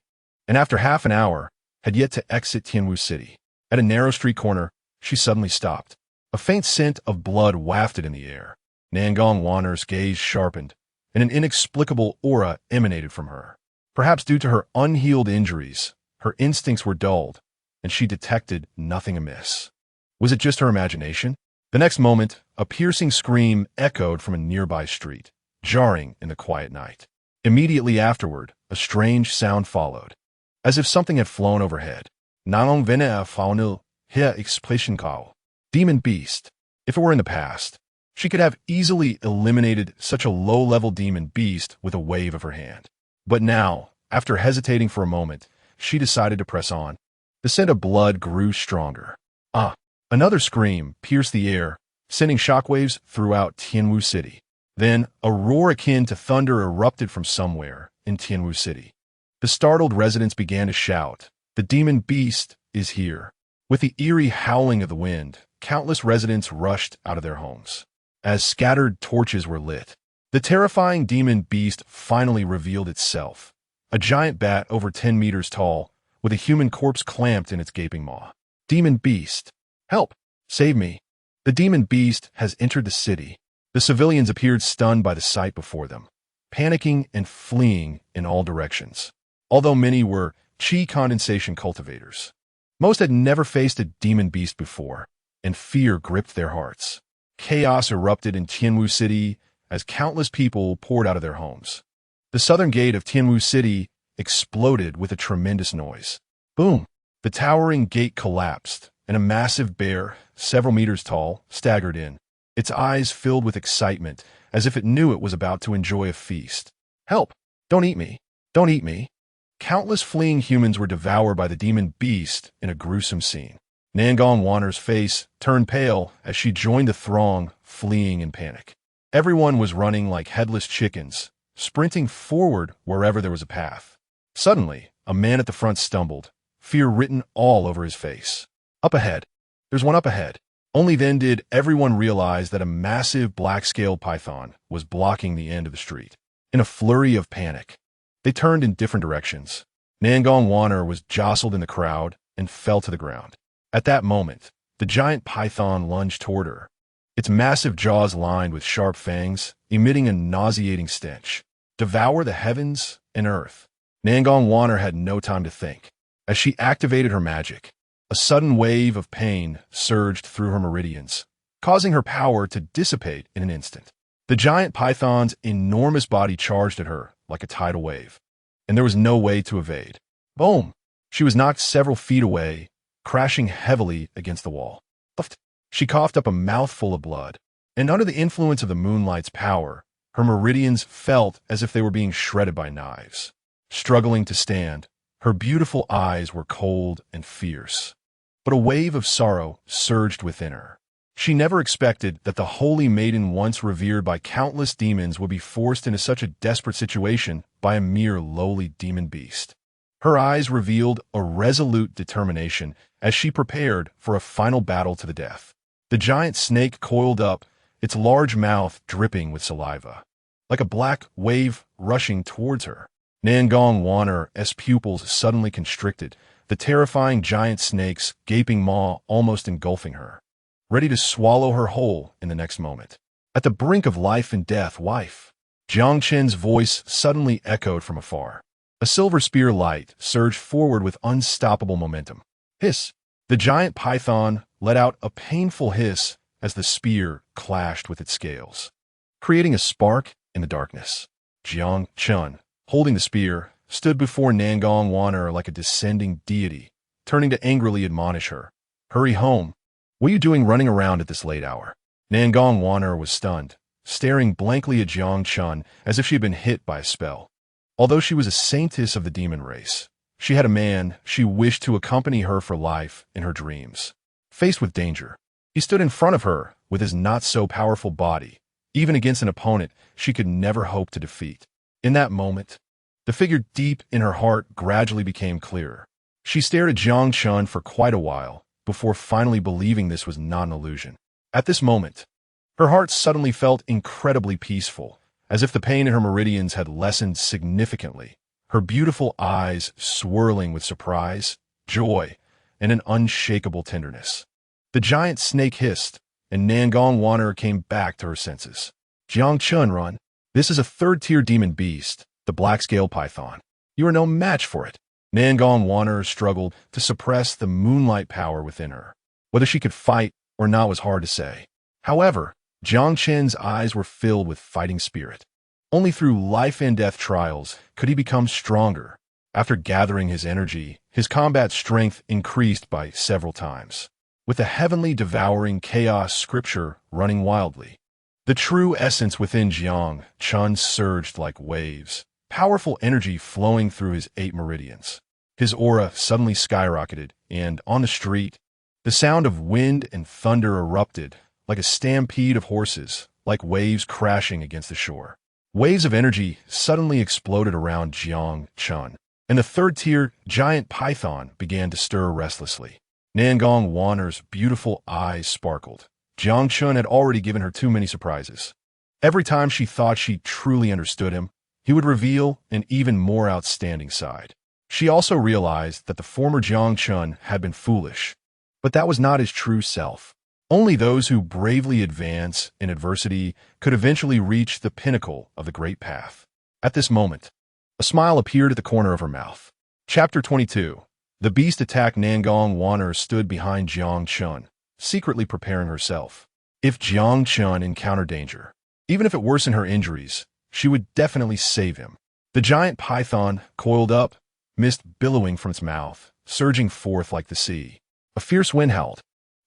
Speaker 1: and after half an hour, had yet to exit Tianwu City. At a narrow street corner, she suddenly stopped. A faint scent of blood wafted in the air. Nangong Wanner's gaze sharpened, and an inexplicable aura emanated from her. Perhaps due to her unhealed injuries, her instincts were dulled, and she detected nothing amiss. Was it just her imagination? The next moment, a piercing scream echoed from a nearby street, jarring in the quiet night. Immediately afterward, a strange sound followed, as if something had flown overhead. Nanong vene faunil hea expression kao. Demon beast. If it were in the past, she could have easily eliminated such a low-level demon beast with a wave of her hand. But now, after hesitating for a moment, she decided to press on. The scent of blood grew stronger. Another scream pierced the air, sending shockwaves throughout Tianwu City. Then, a roar akin to thunder erupted from somewhere in Tianwu City. The startled residents began to shout, "The demon beast is here." With the eerie howling of the wind, countless residents rushed out of their homes. As scattered torches were lit, the terrifying demon beast finally revealed itself. A giant bat over 10 meters tall, with a human corpse clamped in its gaping maw. Demon beast. Help! Save me! The demon beast has entered the city. The civilians appeared stunned by the sight before them, panicking and fleeing in all directions. Although many were chi condensation cultivators, most had never faced a demon beast before, and fear gripped their hearts. Chaos erupted in Tianwu City as countless people poured out of their homes. The southern gate of Tianwu City exploded with a tremendous noise. Boom! The towering gate collapsed, and a massive bear, several meters tall, staggered in, its eyes filled with excitement, as if it knew it was about to enjoy a feast. "Help! Don't eat me! Don't eat me!" Countless fleeing humans were devoured by the demon beast in a gruesome scene. Nangong Wanner's face turned pale as she joined the throng, fleeing in panic. Everyone was running like headless chickens, sprinting forward wherever there was a path. Suddenly, a man at the front stumbled, fear written all over his face. "Up ahead! There's one up ahead!" Only then did everyone realize that a massive black-scaled python was blocking the end of the street. In a flurry of panic, they turned in different directions. Nangong Waner was jostled in the crowd and fell to the ground. At that moment, the giant python lunged toward her, its massive jaws lined with sharp fangs, emitting a nauseating stench. Devour the heavens and earth. Nangong Waner had no time to think. As she activated her magic, a sudden wave of pain surged through her meridians, causing her power to dissipate in an instant. The giant python's enormous body charged at her like a tidal wave, and there was no way to evade. Boom! She was knocked several feet away, crashing heavily against the wall. She coughed up a mouthful of blood, and under the influence of the moonlight's power, her meridians felt as if they were being shredded by knives. Struggling to stand, her beautiful eyes were cold and fierce. But a wave of sorrow surged within her. She never expected that the holy maiden once revered by countless demons would be forced into such a desperate situation by a mere lowly demon beast. Her eyes revealed a resolute determination as she prepared for a final battle to the death. The giant snake coiled up, its large mouth dripping with saliva, like a black wave rushing towards her. Nangong Waner's pupils suddenly constricted, the terrifying giant snake's gaping maw almost engulfing her, ready to swallow her whole in the next moment. At the brink of life and death, wife. Jiang Chen's voice suddenly echoed from afar. A silver spear light surged forward with unstoppable momentum. Hiss! The giant python let out a painful hiss as the spear clashed with its scales, creating a spark in the darkness. Jiang Chen, holding the spear, stood before Nangong Waner like a descending deity, turning to angrily admonish her. Hurry home. What are you doing running around at this late hour? Nangong Waner was stunned, staring blankly at Jiang Chen as if she had been hit by a spell. Although she was a saintess of the demon race, she had a man she wished to accompany her for life in her dreams. Faced with danger, he stood in front of her with his not-so-powerful body, even against an opponent she could never hope to defeat. In that moment, the figure deep in her heart gradually became clearer. She stared at Jiang Chen for quite a while before finally believing this was not an illusion. At this moment, her heart suddenly felt incredibly peaceful, as if the pain in her meridians had lessened significantly, her beautiful eyes swirling with surprise, joy, and an unshakable tenderness. The giant snake hissed, and Nangong Waner came back to her senses. Jiang Chen, run. This is a third-tier demon beast, the black-scale python. You are no match for it. Nangong Waner struggled to suppress the moonlight power within her. Whether she could fight or not was hard to say. However, Jiang Chen's eyes were filled with fighting spirit. Only through life-and-death trials could he become stronger. After gathering his energy, his combat strength increased by several times, with the heavenly devouring chaos scripture running wildly. The true essence within Jiang Chen surged like waves, powerful energy flowing through his 8 meridians. His aura suddenly skyrocketed, and on the street, the sound of wind and thunder erupted like a stampede of horses, like waves crashing against the shore. Waves of energy suddenly exploded around Jiang Chen, and the third-tier giant python began to stir restlessly. Nangong Waner's beautiful eyes sparkled. Jiang Chen had already given her too many surprises. Every time she thought she truly understood him, he would reveal an even more outstanding side. She also realized that the former Jiang Chen had been foolish, but that was not his true self. Only those who bravely advance in adversity could eventually reach the pinnacle of the great path. At this moment, a smile appeared at the corner of her mouth. Chapter 22. The beast attacked. Nangong Waner stood behind Jiang Chen, secretly preparing herself. If Jiang Chen encountered danger, even if it worsened her injuries, she would definitely save him. The giant python coiled up, mist billowing from its mouth, surging forth like the sea. A fierce wind howled.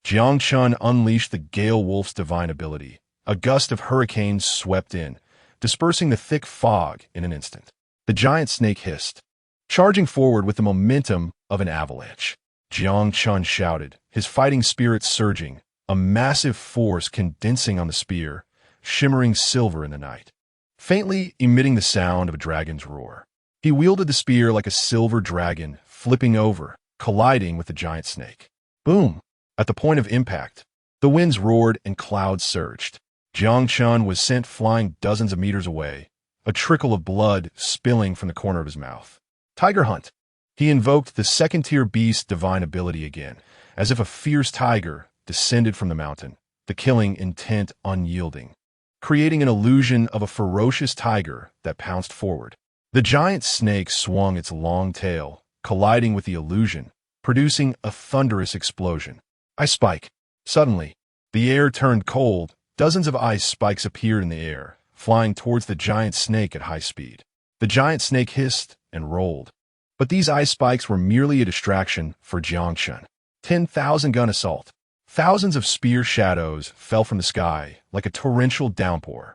Speaker 1: Jiang Chen unleashed the Gale Wolf's divine ability. A gust of hurricanes swept in, dispersing the thick fog in an instant. The giant snake hissed, charging forward with the momentum of an avalanche. Jiang Chen shouted, his fighting spirit surging, a massive force condensing on the spear, shimmering silver in the night, faintly emitting the sound of a dragon's roar. He wielded the spear like a silver dragon, flipping over, colliding with the giant snake. Boom! At the point of impact, the winds roared and clouds surged. Jiang Chen was sent flying dozens of meters away, a trickle of blood spilling from the corner of his mouth. Tiger hunt! He invoked the second-tier beast divine ability again, as if a fierce tiger descended from the mountain, the killing intent unyielding, creating an illusion of a ferocious tiger that pounced forward. The giant snake swung its long tail, colliding with the illusion, producing a thunderous explosion. Ice spike. Suddenly, the air turned cold. Dozens of ice spikes appeared in the air, flying towards the giant snake at high speed. The giant snake hissed and rolled. But these ice spikes were merely a distraction for Jiang Chen. 10,000 gun assault. Thousands of spear shadows fell from the sky like a torrential downpour.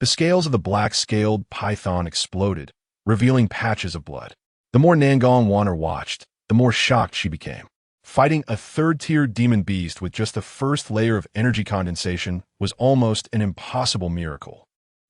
Speaker 1: The scales of the black-scaled python exploded, revealing patches of blood. The more Nangong Wanner watched, the more shocked she became. Fighting a third-tier demon beast with just the first layer of energy condensation was almost an impossible miracle.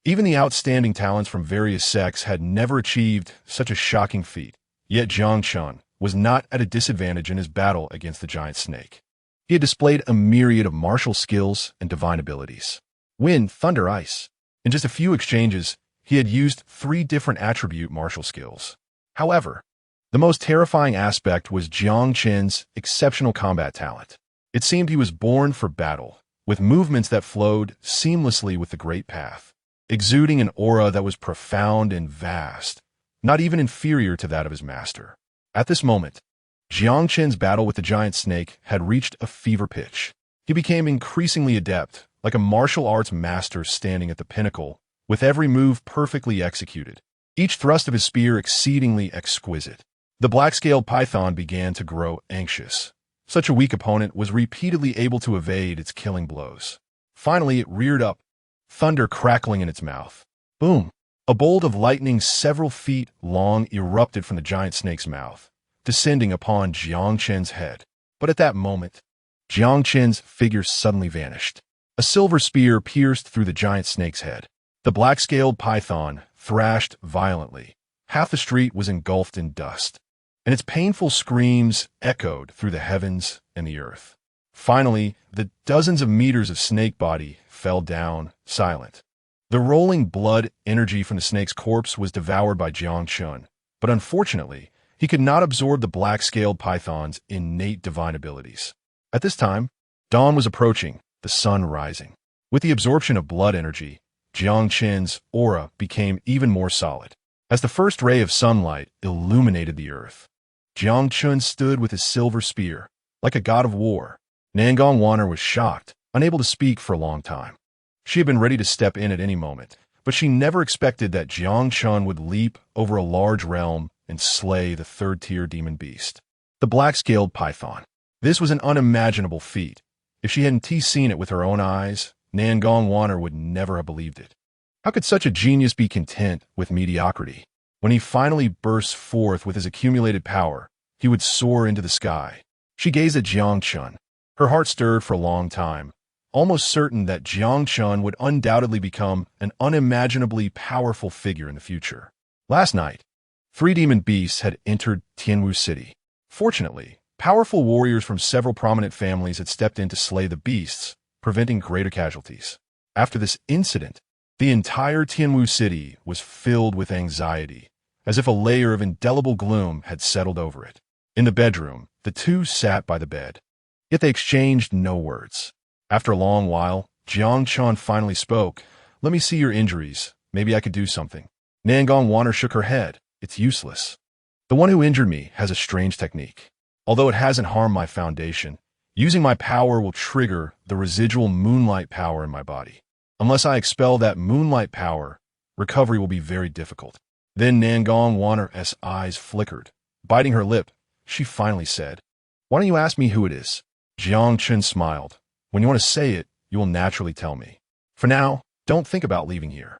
Speaker 1: Even the outstanding talents from various sects had never achieved such a shocking feat. Yet Jiang Chen was not at a disadvantage in his battle against the giant snake. He had displayed a myriad of martial skills and divine abilities. Wind, thunder, ice. In just a few exchanges, he had used 3 different attribute martial skills. However, the most terrifying aspect was Jiang Chen's exceptional combat talent. It seemed he was born for battle, with movements that flowed seamlessly with the great path, exuding an aura that was profound and vast, not even inferior to that of his master. At this moment, Jiang Chen's battle with the giant snake had reached a fever pitch. He became increasingly adept, like a martial arts master standing at the pinnacle, with every move perfectly executed, each thrust of his spear exceedingly exquisite. The black-scaled python began to grow anxious. Such a weak opponent was repeatedly able to evade its killing blows. Finally, it reared up, thunder crackling in its mouth. Boom! A bolt of lightning several feet long erupted from the giant snake's mouth, descending upon Jiang Chen's head. But at that moment, Jiang Chen's figure suddenly vanished. A silver spear pierced through the giant snake's head. The black-scaled python thrashed violently. Half the street was engulfed in dust, and its painful screams echoed through the heavens and the earth. Finally, the dozens of meters of snake body fell down, silent. The rolling blood energy from the snake's corpse was devoured by Jiang Chen, but unfortunately, he could not absorb the black-scaled python's innate divine abilities. At this time, dawn was approaching, the sun rising. With the absorption of blood energy, Jiang Chen's aura became even more solid. As the first ray of sunlight illuminated the earth, Jiang Chen stood with his silver spear, like a god of war. Nangong Wanner was shocked, unable to speak for a long time. She had been ready to step in at any moment, but she never expected that Jiang Chen would leap over a large realm and slay the third-tier demon beast, the black-scaled python. This was an unimaginable feat. If she hadn't seen it with her own eyes, Nangong Wanner would never have believed it. How could such a genius be content with mediocrity? When he finally burst forth with his accumulated power, he would soar into the sky. She gazed at Jiang Chen. Her heart stirred for a long time, almost certain that Jiang Chen would undoubtedly become an unimaginably powerful figure in the future. Last night, 3 demon beasts had entered Tianwu City. Fortunately, powerful warriors from several prominent families had stepped in to slay the beasts, preventing greater casualties. After this incident, the entire Tianwu City was filled with anxiety, as if a layer of indelible gloom had settled over it. In the bedroom, the 2 sat by the bed, yet they exchanged no words. After a long while, Jiang Chen finally spoke. "Let me see your injuries. Maybe I could do something." Nangong Wanner shook her head. "It's useless. The one who injured me has a strange technique. Although it hasn't harmed my foundation, using my power will trigger the residual moonlight power in my body. Unless I expel that moonlight power, recovery will be very difficult." Then Nangong Wanner's eyes flickered. Biting her lip, she finally said, "Why don't you ask me who it is?" Jiang Chen smiled. "When you want to say it, you will naturally tell me. For now, don't think about leaving here.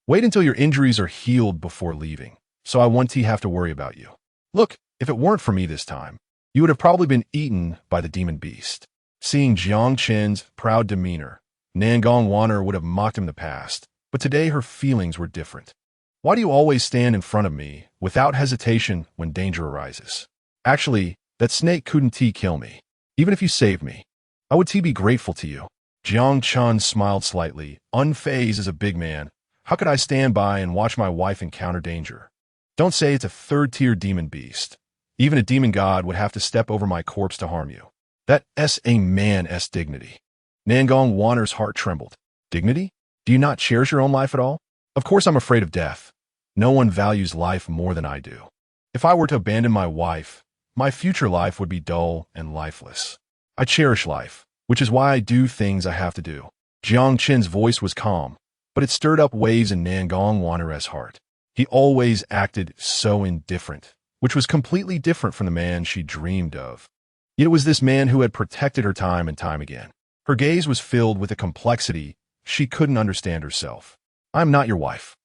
Speaker 1: Wait until your injuries are healed before leaving, so I won't have to worry about you. Look, if it weren't for me this time, you would have probably been eaten by the demon beast." Seeing Jiang Chen's proud demeanor, Nangong Wanner would have mocked him in the past, but today her feelings were different. "Why do you always stand in front of me without hesitation when danger arises? Actually, that snake couldn't kill me. Even if you saved me, I would be grateful to you." Jiang Chen smiled slightly. "Unfazed as a big man, how could I stand by and watch my wife encounter danger? Don't say it's a third-tier demon beast. Even a demon god would have to step over my corpse to harm you. That's a man's dignity. Nangong Wanner's heart trembled. Dignity? Do you not cherish your own life at all? Of course I'm afraid of death. No one values life more than I do. If I were to abandon my wife, my future life would be dull and lifeless. I cherish life, which is why I do things I have to do. Jiang Chen's voice was calm, but it stirred up waves in Nangong Wanner's heart. He always acted so indifferent, which was completely different from the man she dreamed of. Yet it was this man who had protected her time and time again. Her gaze was filled with a complexity she couldn't understand herself. I'm not your wife.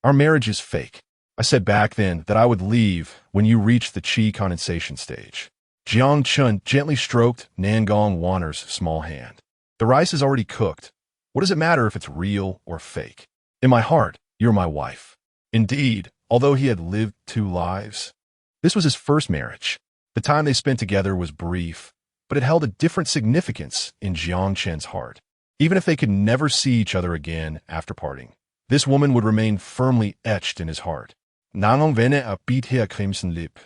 Speaker 1: Our marriage is fake. I said back then that I would leave when you reached the qi condensation stage. Jiang Chen gently stroked Nangong Wanner's small hand. The rice is already cooked. What does it matter if it's real or fake? In my heart, you're my wife. Indeed, although he had lived 2 lives, this was his first marriage. The time they spent together was brief, but it held a different significance in Jiang Chen's heart. Even if they could never see each other again after parting, this woman would remain firmly etched in his heart. Nangong Vene a beat her crimson lip.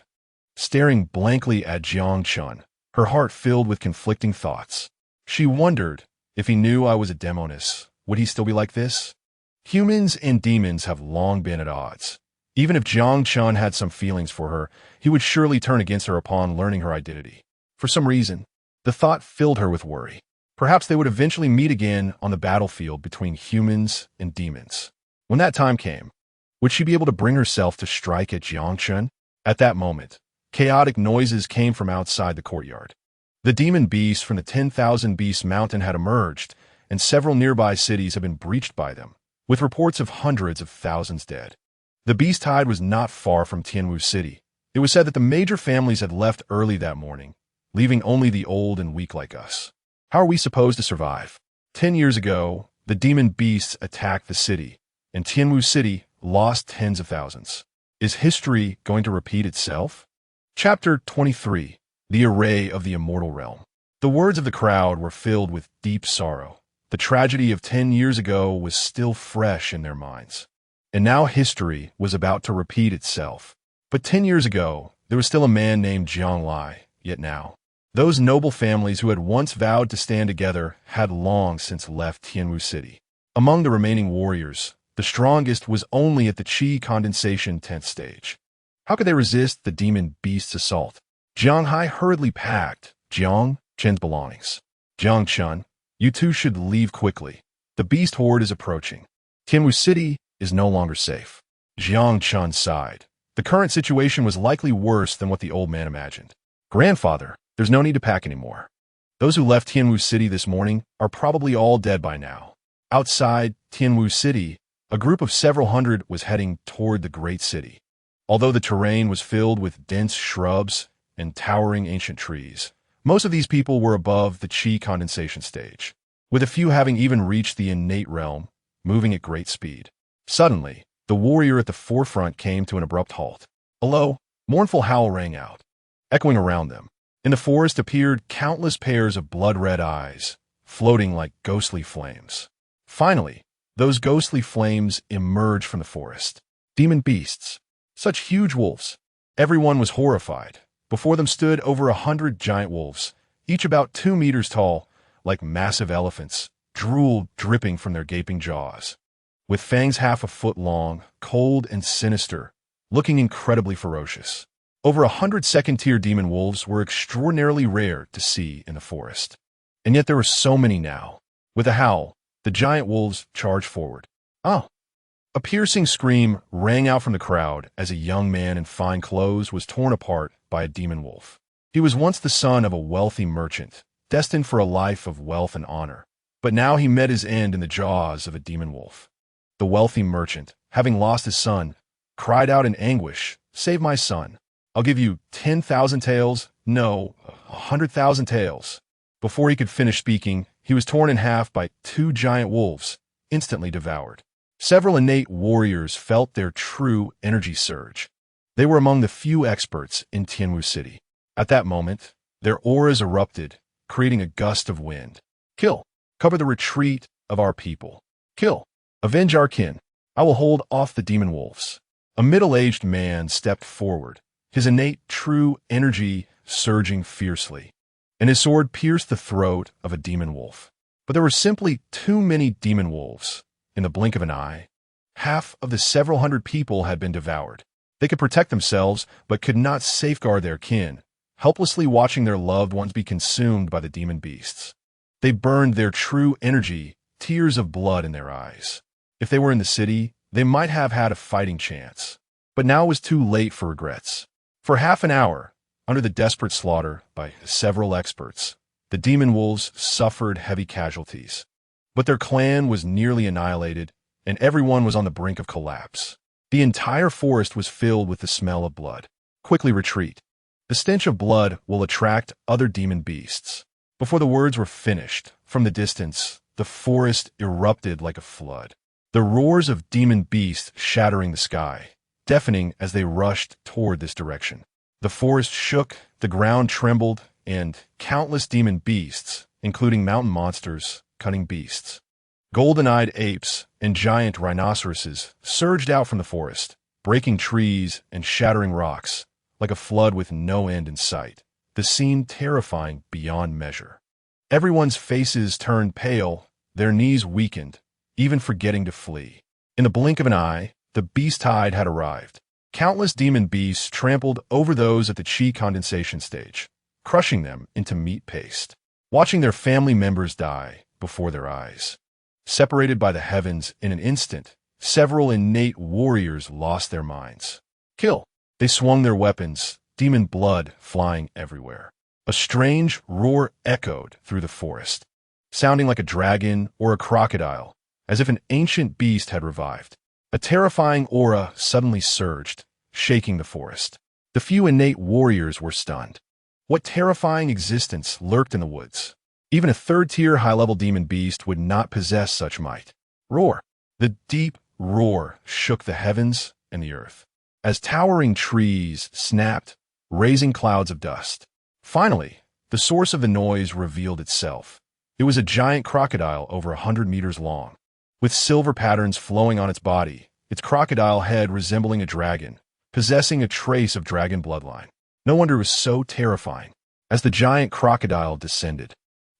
Speaker 1: Staring blankly at Jiang Chen, her heart filled with conflicting thoughts. She wondered, if he knew I was a demoness, would he still be like this? Humans and demons have long been at odds. Even if Jiang Chen had some feelings for her, he would surely turn against her upon learning her identity. For some reason, the thought filled her with worry. Perhaps they would eventually meet again on the battlefield between humans and demons. When that time came, would she be able to bring herself to strike at Jiang Chen? At that moment, chaotic noises came from outside the courtyard. The demon beasts from the 10,000 Beast Mountain had emerged, and several nearby cities had been breached by them, with reports of hundreds of thousands dead. The beast tide was not far from Tianwu City. It was said that the major families had left early that morning, leaving only the old and weak like us. How are we supposed to survive? 10 years ago, the demon beasts attacked the city, and Tianwu City lost tens of thousands. Is history going to repeat itself? Chapter 23. The Array of the Immortal Realm. The words of the crowd were filled with deep sorrow. The tragedy of 10 years ago was still fresh in their minds. And now history was about to repeat itself. But 10 years ago, there was still a man named Jiang Lai, yet now, those noble families who had once vowed to stand together had long since left Tianwu City. Among the remaining warriors, the strongest was only at the qi condensation 10th stage. How could they resist the demon beast's assault? Jiang Hai hurriedly packed Jiang Chen's belongings. Jiang Chen, you two should leave quickly. The beast horde is approaching. Tianwu City is no longer safe. Jiang Chen sighed. The current situation was likely worse than what the old man imagined. Grandfather, there's no need to pack anymore. Those who left Tianwu City this morning are probably all dead by now. Outside Tianwu City, a group of several hundred was heading toward the great city. Although the terrain was filled with dense shrubs and towering ancient trees, most of these people were above the qi condensation stage, with a few having even reached the innate realm, moving at great speed. Suddenly, the warrior at the forefront came to an abrupt halt. A low, mournful howl rang out, echoing around them. In the forest appeared countless pairs of blood-red eyes, floating like ghostly flames. Finally, those ghostly flames emerged from the forest. Demon beasts, such huge wolves. Everyone was horrified. Before them stood over 100 giant wolves, each about 2 meters tall, like massive elephants, drool dripping from their gaping jaws. With fangs half a foot long, cold and sinister, looking incredibly ferocious. Over 100 second-tier demon wolves were extraordinarily rare to see in the forest. And yet there were so many now. With a howl, the giant wolves charged forward. Oh! A piercing scream rang out from the crowd as a young man in fine clothes was torn apart by a demon wolf. He was once the son of a wealthy merchant, destined for a life of wealth and honor. But now he met his end in the jaws of a demon wolf. The wealthy merchant, having lost his son, cried out in anguish, "Save my son. I'll give you 10,000 taels, no, 100,000 taels." Before he could finish speaking, he was torn in half by 2 giant wolves, instantly devoured. Several innate warriors felt their true energy surge. They were among the few experts in Tianwu City. At that moment, their auras erupted, creating a gust of wind. Kill. Cover the retreat of our people. Kill. Avenge our kin. I will hold off the demon wolves. A middle-aged man stepped forward, his innate true energy surging fiercely, and his sword pierced the throat of a demon wolf. But there were simply too many demon wolves. In the blink of an eye, half of the several hundred people had been devoured. They could protect themselves, but could not safeguard their kin, helplessly watching their loved ones be consumed by the demon beasts. They burned their true energy, tears of blood in their eyes. If they were in the city, they might have had a fighting chance. But now it was too late for regrets. For half an hour, under the desperate slaughter by several experts, the demon wolves suffered heavy casualties. But their clan was nearly annihilated, and everyone was on the brink of collapse. The entire forest was filled with the smell of blood. Quickly retreat. The stench of blood will attract other demon beasts. Before the words were finished, from the distance, the forest erupted like a flood. The roars of demon beasts shattering the sky, deafening as they rushed toward this direction. The forest shook, the ground trembled, and countless demon beasts, including mountain monsters, cunning beasts, golden-eyed apes, and giant rhinoceroses, surged out from the forest, breaking trees and shattering rocks, like a flood with no end in sight. The scene terrifying beyond measure. Everyone's faces turned pale, their knees weakened, even forgetting to flee. In the blink of an eye, the beast tide had arrived. Countless demon beasts trampled over those at the chi condensation stage, crushing them into meat paste, watching their family members die before their eyes. Separated by the heavens in an instant, several innate warriors lost their minds. Kill! They swung their weapons, demon blood flying everywhere. A strange roar echoed through the forest, sounding like a dragon or a crocodile, as if an ancient beast had revived. A terrifying aura suddenly surged, shaking the forest. The few innate warriors were stunned. What terrifying existence lurked in the woods? Even a third-tier high-level demon beast would not possess such might. Roar! The deep roar shook the heavens and the earth, as towering trees snapped, raising clouds of dust. Finally, the source of the noise revealed itself. It was a giant crocodile over 100 meters long, with silver patterns flowing on its body, its crocodile head resembling a dragon, possessing a trace of dragon bloodline. No wonder it was so terrifying. As the giant crocodile descended,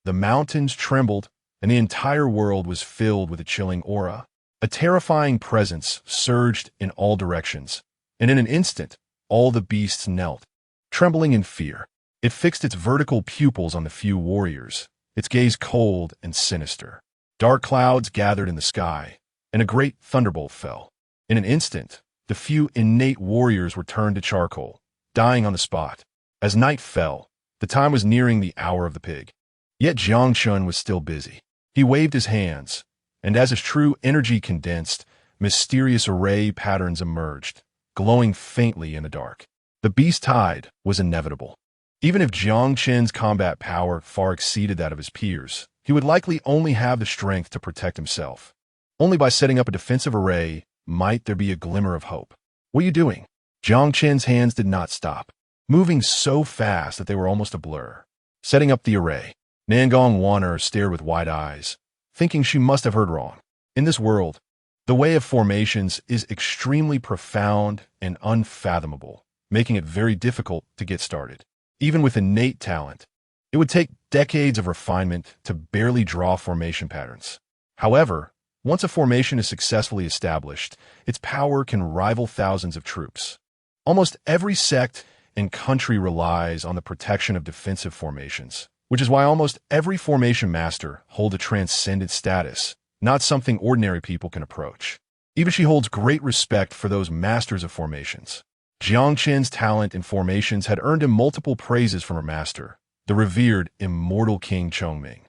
Speaker 1: the mountains trembled, and the entire world was filled with a chilling aura. A terrifying presence surged in all directions, and in an instant, all the beasts knelt, trembling in fear. It fixed its vertical pupils on the few warriors, its gaze cold and sinister. Dark clouds gathered in the sky, and a great thunderbolt fell. In an instant, the few innate warriors were turned to charcoal, dying on the spot. As night fell, the time was nearing the hour of the pig. Yet Jiang Chen was still busy. He waved his hands, and as his true energy condensed, mysterious array patterns emerged, glowing faintly in the dark. The beast tide was inevitable. Even if Jiang Chen's combat power far exceeded that of his peers, he would likely only have the strength to protect himself. Only by setting up a defensive array might there be a glimmer of hope. What are you doing? Jiang Chen's hands did not stop, moving so fast that they were almost a blur. Setting up the array. Nangong Wanner stared with wide eyes, thinking she must have heard wrong. In this world, the way of formations is extremely profound and unfathomable, making it very difficult to get started. Even with innate talent, it would take decades of refinement to barely draw formation patterns. However, once a formation is successfully established, its power can rival thousands of troops. Almost every sect and country relies on the protection of defensive formations, which is why almost every formation master holds a transcendent status, not something ordinary people can approach. Even she holds great respect for those masters of formations. Jiang Chen's talent in formations had earned him multiple praises from her master, the revered immortal King Chongming.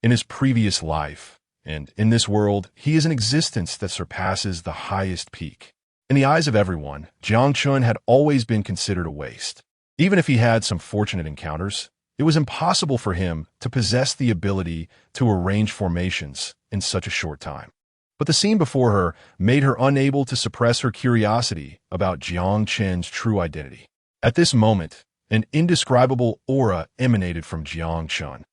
Speaker 1: In his previous life, and in this world, he is an existence that surpasses the highest peak. In the eyes of everyone, Jiang Chen had always been considered a waste. Even if he had some fortunate encounters, it was impossible for him to possess the ability to arrange formations in such a short time. But the scene before her made her unable to suppress her curiosity about Jiang Chen's true identity. At this moment, an indescribable aura emanated from Jiang Chen,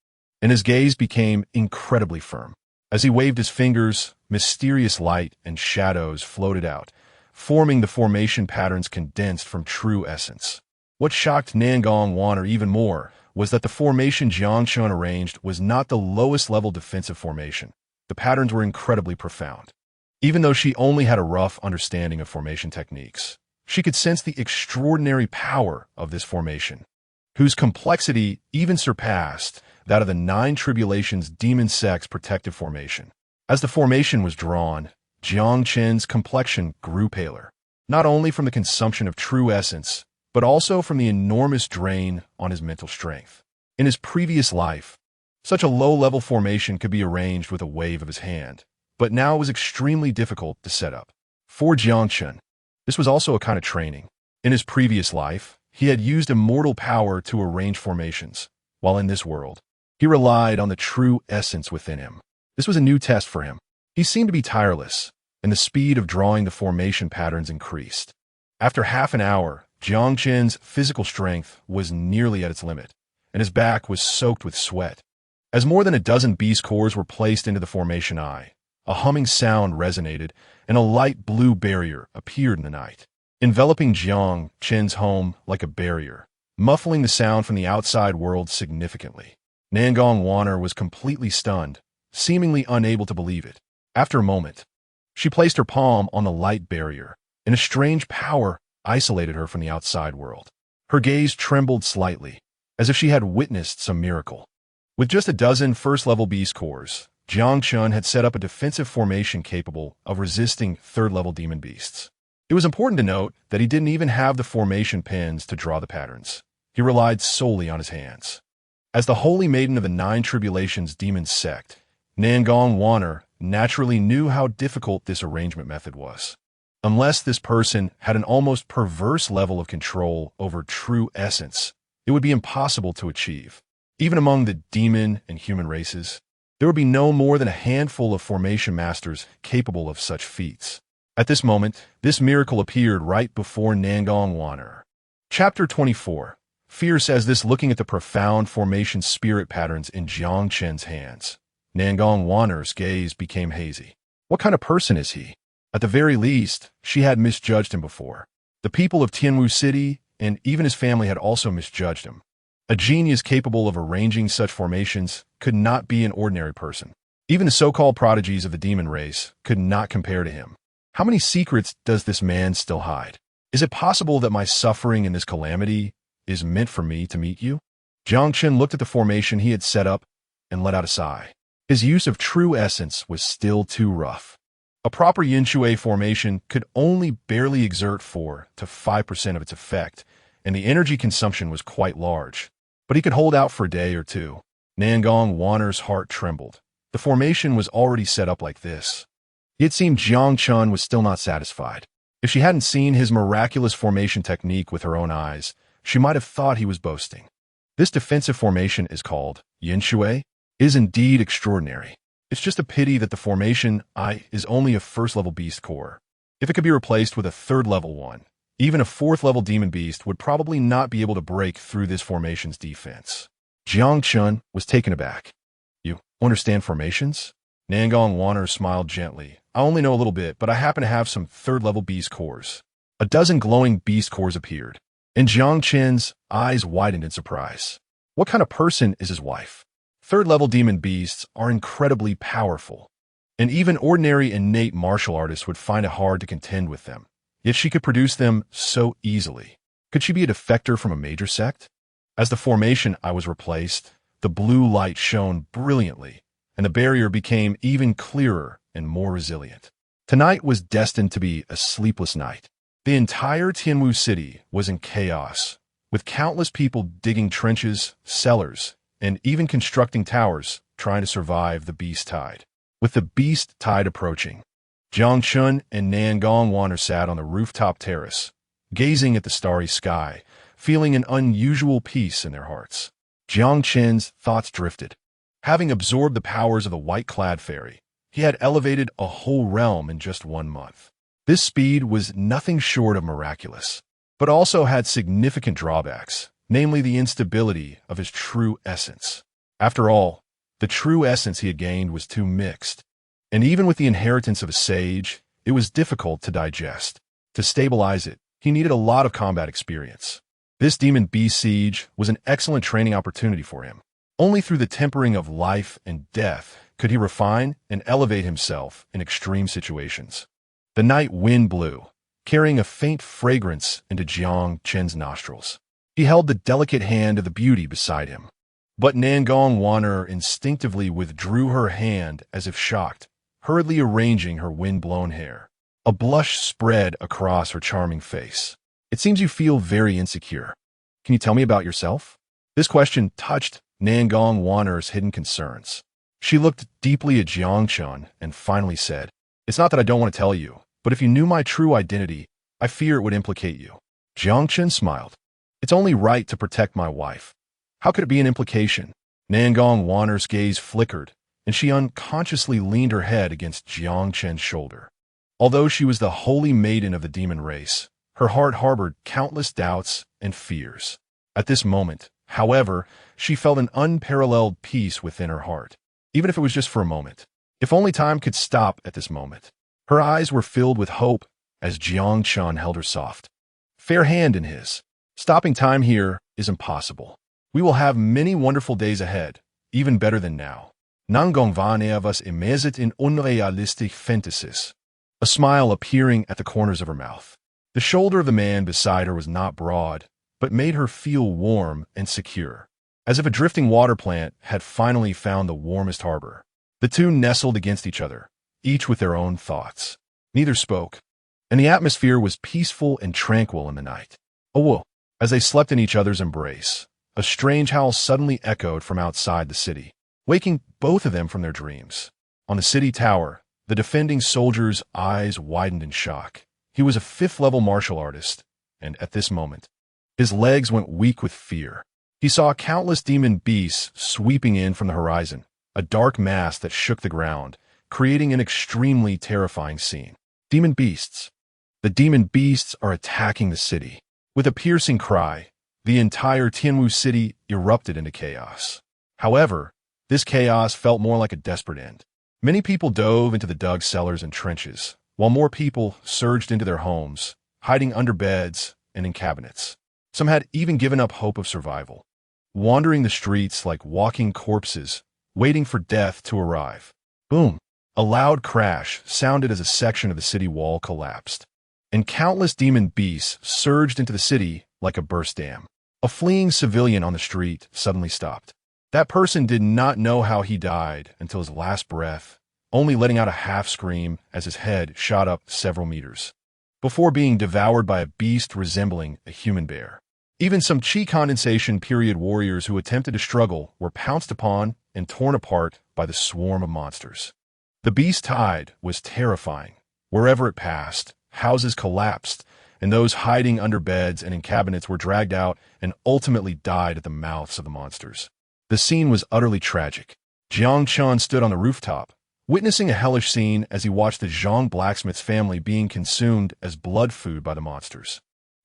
Speaker 1: and his gaze became incredibly firm. As he waved his fingers, mysterious light and shadows floated out, forming the formation patterns condensed from true essence. What shocked Nangong Waner even more was that the formation Jiang Chen arranged was not the lowest-level defensive formation. The patterns were incredibly profound. Even though she only had a rough understanding of formation techniques, she could sense the extraordinary power of this formation, whose complexity even surpassed that of the Nine Tribulations Demon Sect's protective formation. As the formation was drawn, Jiang Chen's complexion grew paler, not only from the consumption of true essence, but also from the enormous drain on his mental strength. In his previous life, such a low-level formation could be arranged with a wave of his hand, but now it was extremely difficult to set up. For Jiang Chen, this was also a kind of training. In his previous life, he had used immortal power to arrange formations, while in this world, he relied on the true essence within him. This was a new test for him. He seemed to be tireless, and the speed of drawing the formation patterns increased. After half an hour, Jiang Chen's physical strength was nearly at its limit, and his back was soaked with sweat. As more than a dozen beast cores were placed into the formation eye, a humming sound resonated, and a light blue barrier appeared in the night, enveloping Jiang Chen's home like a barrier, muffling the sound from the outside world significantly. Nangong Waner was completely stunned, seemingly unable to believe it. After a moment, she placed her palm on the light barrier, and a strange power isolated her from the outside world. Her gaze trembled slightly, as if she had witnessed some miracle. With just a dozen first-level beast cores, Jiang Chen had set up a defensive formation capable of resisting third-level demon beasts. It was important to note that he didn't even have the formation pins to draw the patterns. He relied solely on his hands. As the Holy Maiden of the Nine Tribulations Demon Sect, Nangong Waner naturally knew how difficult this arrangement method was. Unless this person had an almost perverse level of control over true essence, it would be impossible to achieve. Even among the demon and human races, there would be no more than a handful of formation masters capable of such feats. At this moment, this miracle appeared right before Nangong Waner. Chapter 24. Fierce as this, looking at the profound formation spirit patterns in Jiang Chen's hands. Nangong Waner's gaze became hazy. What kind of person is he? At the very least, she had misjudged him before. The people of Tianwu City and even his family had also misjudged him. A genius capable of arranging such formations could not be an ordinary person. Even the so-called prodigies of the demon race could not compare to him. How many secrets does this man still hide? Is it possible that my suffering in this calamity is meant for me to meet you? Jiang Chen looked at the formation he had set up and let out a sigh. His use of true essence was still too rough. A proper yin shui formation could only barely exert 4 to 5% of its effect, and the energy consumption was quite large. But he could hold out for a day or two. Nangong Waner's heart trembled. The formation was already set up like this. It seemed Jiang Chen was still not satisfied. If she hadn't seen his miraculous formation technique with her own eyes, she might have thought he was boasting. This defensive formation is called yin shui. It is indeed extraordinary. It's just a pity that the formation is only a first-level beast core. If it could be replaced with a third-level one, even a fourth-level demon beast would probably not be able to break through this formation's defense. Jiang Chen was taken aback. You understand formations? Nangong Waner smiled gently. I only know a little bit, but I happen to have some third-level beast cores. A dozen glowing beast cores appeared, and Jiang Chen's eyes widened in surprise. What kind of person is his wife? Third-level demon beasts are incredibly powerful, and even ordinary innate martial artists would find it hard to contend with them. Yet she could produce them so easily. Could she be a defector from a major sect? As the formation was replaced, the blue light shone brilliantly, and the barrier became even clearer and more resilient. Tonight was destined to be a sleepless night. The entire Tianwu City was in chaos, with countless people digging trenches, cellars, and even constructing towers, trying to survive the beast tide. With the beast tide approaching, Jiang Chen and Nangong Waner sat on the rooftop terrace, gazing at the starry sky, feeling an unusual peace in their hearts. Jiang Chen's thoughts drifted. Having absorbed the powers of the white-clad fairy, he had elevated a whole realm in just 1 month. This speed was nothing short of miraculous, but also had significant drawbacks, namely the instability of his true essence. After all, the true essence he had gained was too mixed, and even with the inheritance of a sage, it was difficult to digest. To stabilize it, he needed a lot of combat experience. This demon beast siege was an excellent training opportunity for him. Only through the tempering of life and death could he refine and elevate himself in extreme situations. The night wind blew, carrying a faint fragrance into Jiang Chen's nostrils. He held the delicate hand of the beauty beside him. But Nangong Wanner instinctively withdrew her hand as if shocked, hurriedly arranging her wind-blown hair. A blush spread across her charming face. It seems you feel very insecure. Can you tell me about yourself? This question touched Nangong Wanner's hidden concerns. She looked deeply at Jiang Chen and finally said, "It's not that I don't want to tell you, but if you knew my true identity, I fear it would implicate you." Jiang Chen smiled. "It's only right to protect my wife. How could it be an implication?" Nangong Wanner's gaze flickered, and she unconsciously leaned her head against Jiang Chen's shoulder. Although she was the holy maiden of the demon race, her heart harbored countless doubts and fears. At this moment, however, she felt an unparalleled peace within her heart, even if it was just for a moment. If only time could stop at this moment. Her eyes were filled with hope as Jiang Chen held her soft, fair hand in his. Stopping time here is impossible. We will have many wonderful days ahead, even better than now. Nangong Vanea was immersit in unrealistic fantasies. A smile appearing at the corners of her mouth. The shoulder of the man beside her was not broad, but made her feel warm and secure, as if a drifting water plant had finally found the warmest harbor. The two nestled against each other, each with their own thoughts. Neither spoke, and the atmosphere was peaceful and tranquil in the night. Oh, as they slept in each other's embrace, a strange howl suddenly echoed from outside the city, waking both of them from their dreams. On the city tower, the defending soldier's eyes widened in shock. He was a fifth-level martial artist, and at this moment, his legs went weak with fear. He saw countless demon beasts sweeping in from the horizon, a dark mass that shook the ground, creating an extremely terrifying scene. Demon beasts. The demon beasts are attacking the city. With a piercing cry, the entire Tianwu city erupted into chaos. However, this chaos felt more like a desperate end. Many people dove into the dug cellars and trenches, while more people surged into their homes, hiding under beds and in cabinets. Some had even given up hope of survival, wandering the streets like walking corpses, waiting for death to arrive. Boom! A loud crash sounded as a section of the city wall collapsed, and countless demon beasts surged into the city like a burst dam. A fleeing civilian on the street suddenly stopped. That person did not know how he died until his last breath, only letting out a half-scream as his head shot up several meters, before being devoured by a beast resembling a human bear. Even some chi condensation period warriors who attempted to struggle were pounced upon and torn apart by the swarm of monsters. The beast tide was terrifying. Wherever it passed, houses collapsed, and those hiding under beds and in cabinets were dragged out and ultimately died at the mouths of the monsters. The scene was utterly tragic. Jiang Chen stood on the rooftop, witnessing a hellish scene as he watched the Zhang blacksmith's family being consumed as blood food by the monsters.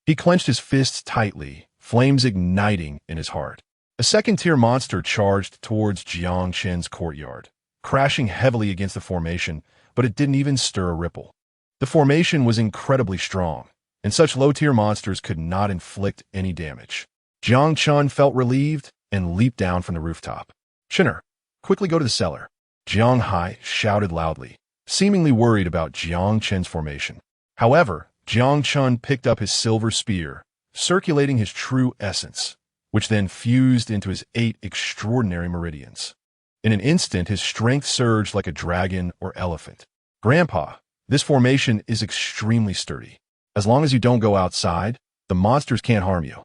Speaker 1: He clenched his fists tightly, flames igniting in his heart. A second-tier monster charged towards Jiang Chen's courtyard, crashing heavily against the formation, but it didn't even stir a ripple. The formation was incredibly strong, and such low-tier monsters could not inflict any damage. Jiang Chen felt relieved and leaped down from the rooftop. "Chinner, quickly go to the cellar." Jiang Hai shouted loudly, seemingly worried about Jiang Chen's formation. However, Jiang Chen picked up his silver spear, circulating his true essence, which then fused into his 8 extraordinary meridians. In an instant, his strength surged like a dragon or elephant. "Grandpa, this formation is extremely sturdy. As long as you don't go outside, the monsters can't harm you."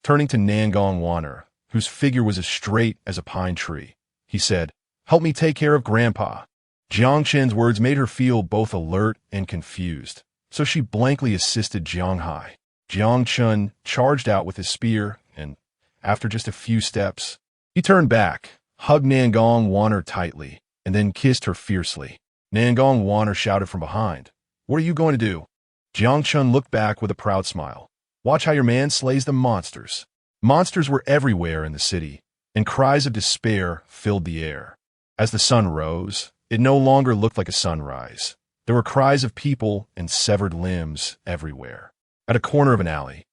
Speaker 1: Turning to Nangong Wanner, whose figure was as straight as a pine tree, he said, "Help me take care of Grandpa." Jiang Chen's words made her feel both alert and confused, so she blankly assisted Jiang Hai. Jiang Chen charged out with his spear, and, after just a few steps, he turned back, hugged Nangong Wanner tightly, and then kissed her fiercely. Nangong Wanner shouted from behind, "What are you going to do?" Jiang Chen looked back with a proud smile. "Watch how your man slays the monsters." Monsters were everywhere in the city, and cries of despair filled the air. As the sun rose, it no longer looked like a sunrise. There were cries of people and severed limbs everywhere. At a corner of an alley,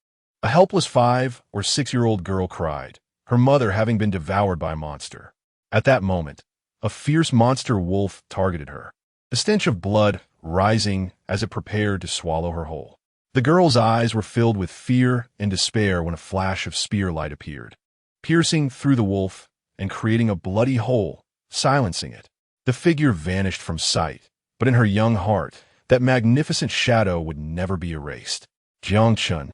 Speaker 1: A helpless 5 or 6-year-old girl cried, her mother having been devoured by a monster. At that moment, a fierce monster wolf targeted her, the stench of blood rising as it prepared to swallow her whole. The girl's eyes were filled with fear and despair when a flash of spear light appeared, piercing through the wolf and creating a bloody hole, silencing it. The figure vanished from sight, but in her young heart, that magnificent shadow would never be erased. Jiang Chen,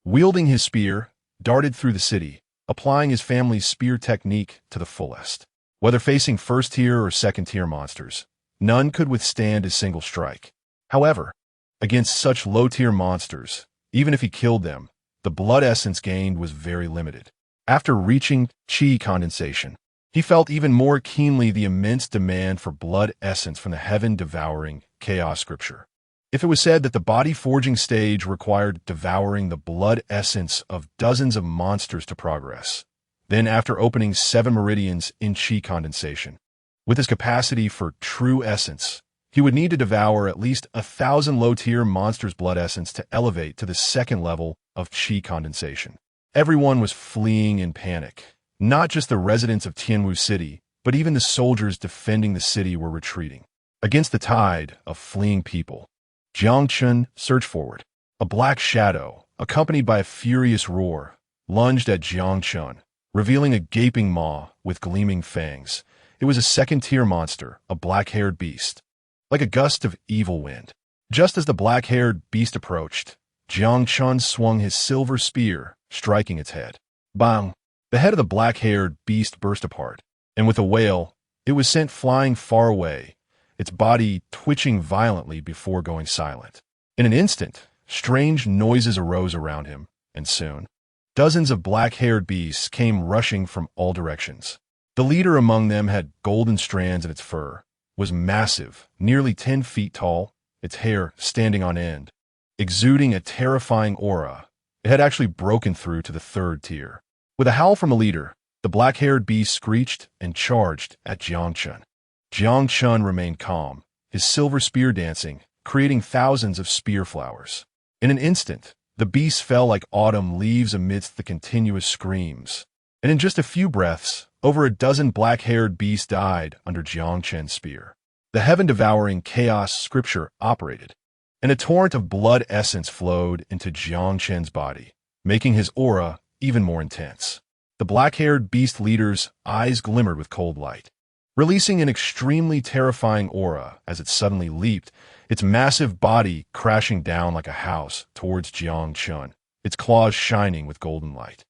Speaker 1: wielding his spear, darted through the city, applying his family's spear technique to the fullest. Whether facing first-tier or second-tier monsters, none could withstand his single strike. However, against such low-tier monsters, even if he killed them, the blood essence gained was very limited. After reaching chi condensation, he felt even more keenly the immense demand for blood essence from the heaven-devouring chaos scripture. If it was said that the body-forging stage required devouring the blood essence of dozens of monsters to progress, then after opening 7 meridians in chi condensation, with his capacity for true essence, he would need to devour at least 1,000 low-tier monsters' blood essence to elevate to the second level of chi condensation. Everyone was fleeing in panic. Not just the residents of Tianwu City, but even the soldiers defending the city were retreating. Against the tide of fleeing people, Jiang Chen surged forward. A black shadow, accompanied by a furious roar, lunged at Jiang Chen, revealing a gaping maw with gleaming fangs. It was a second-tier monster, a black-haired beast, like a gust of evil wind. Just as the black-haired beast approached, Jiang Chen swung his silver spear, striking its head. Bang! The head of the black-haired beast burst apart, and with a wail, it was sent flying far away, its body twitching violently before going silent. In an instant, strange noises arose around him, and soon, dozens of black-haired beasts came rushing from all directions. The leader among them had golden strands in its fur, was massive, nearly 10 feet tall, its hair standing on end, exuding a terrifying aura. It had actually broken through to the 3rd tier. With a howl from a leader, the black-haired beast screeched and charged at Jiang Chen. Jiang Chen remained calm, his silver spear dancing, creating thousands of spear flowers. In an instant, the beast fell like autumn leaves amidst the continuous screams. And in just a few breaths, over a dozen black-haired beasts died under Jiang Chen's spear. The heaven-devouring chaos scripture operated, and a torrent of blood essence flowed into Jiang Chen's body, making his aura even more intense. The black-haired beast leader's eyes glimmered with cold light, releasing an extremely terrifying aura as it suddenly leaped, its massive body crashing down like a house towards Jiang Chen, its claws shining with golden light.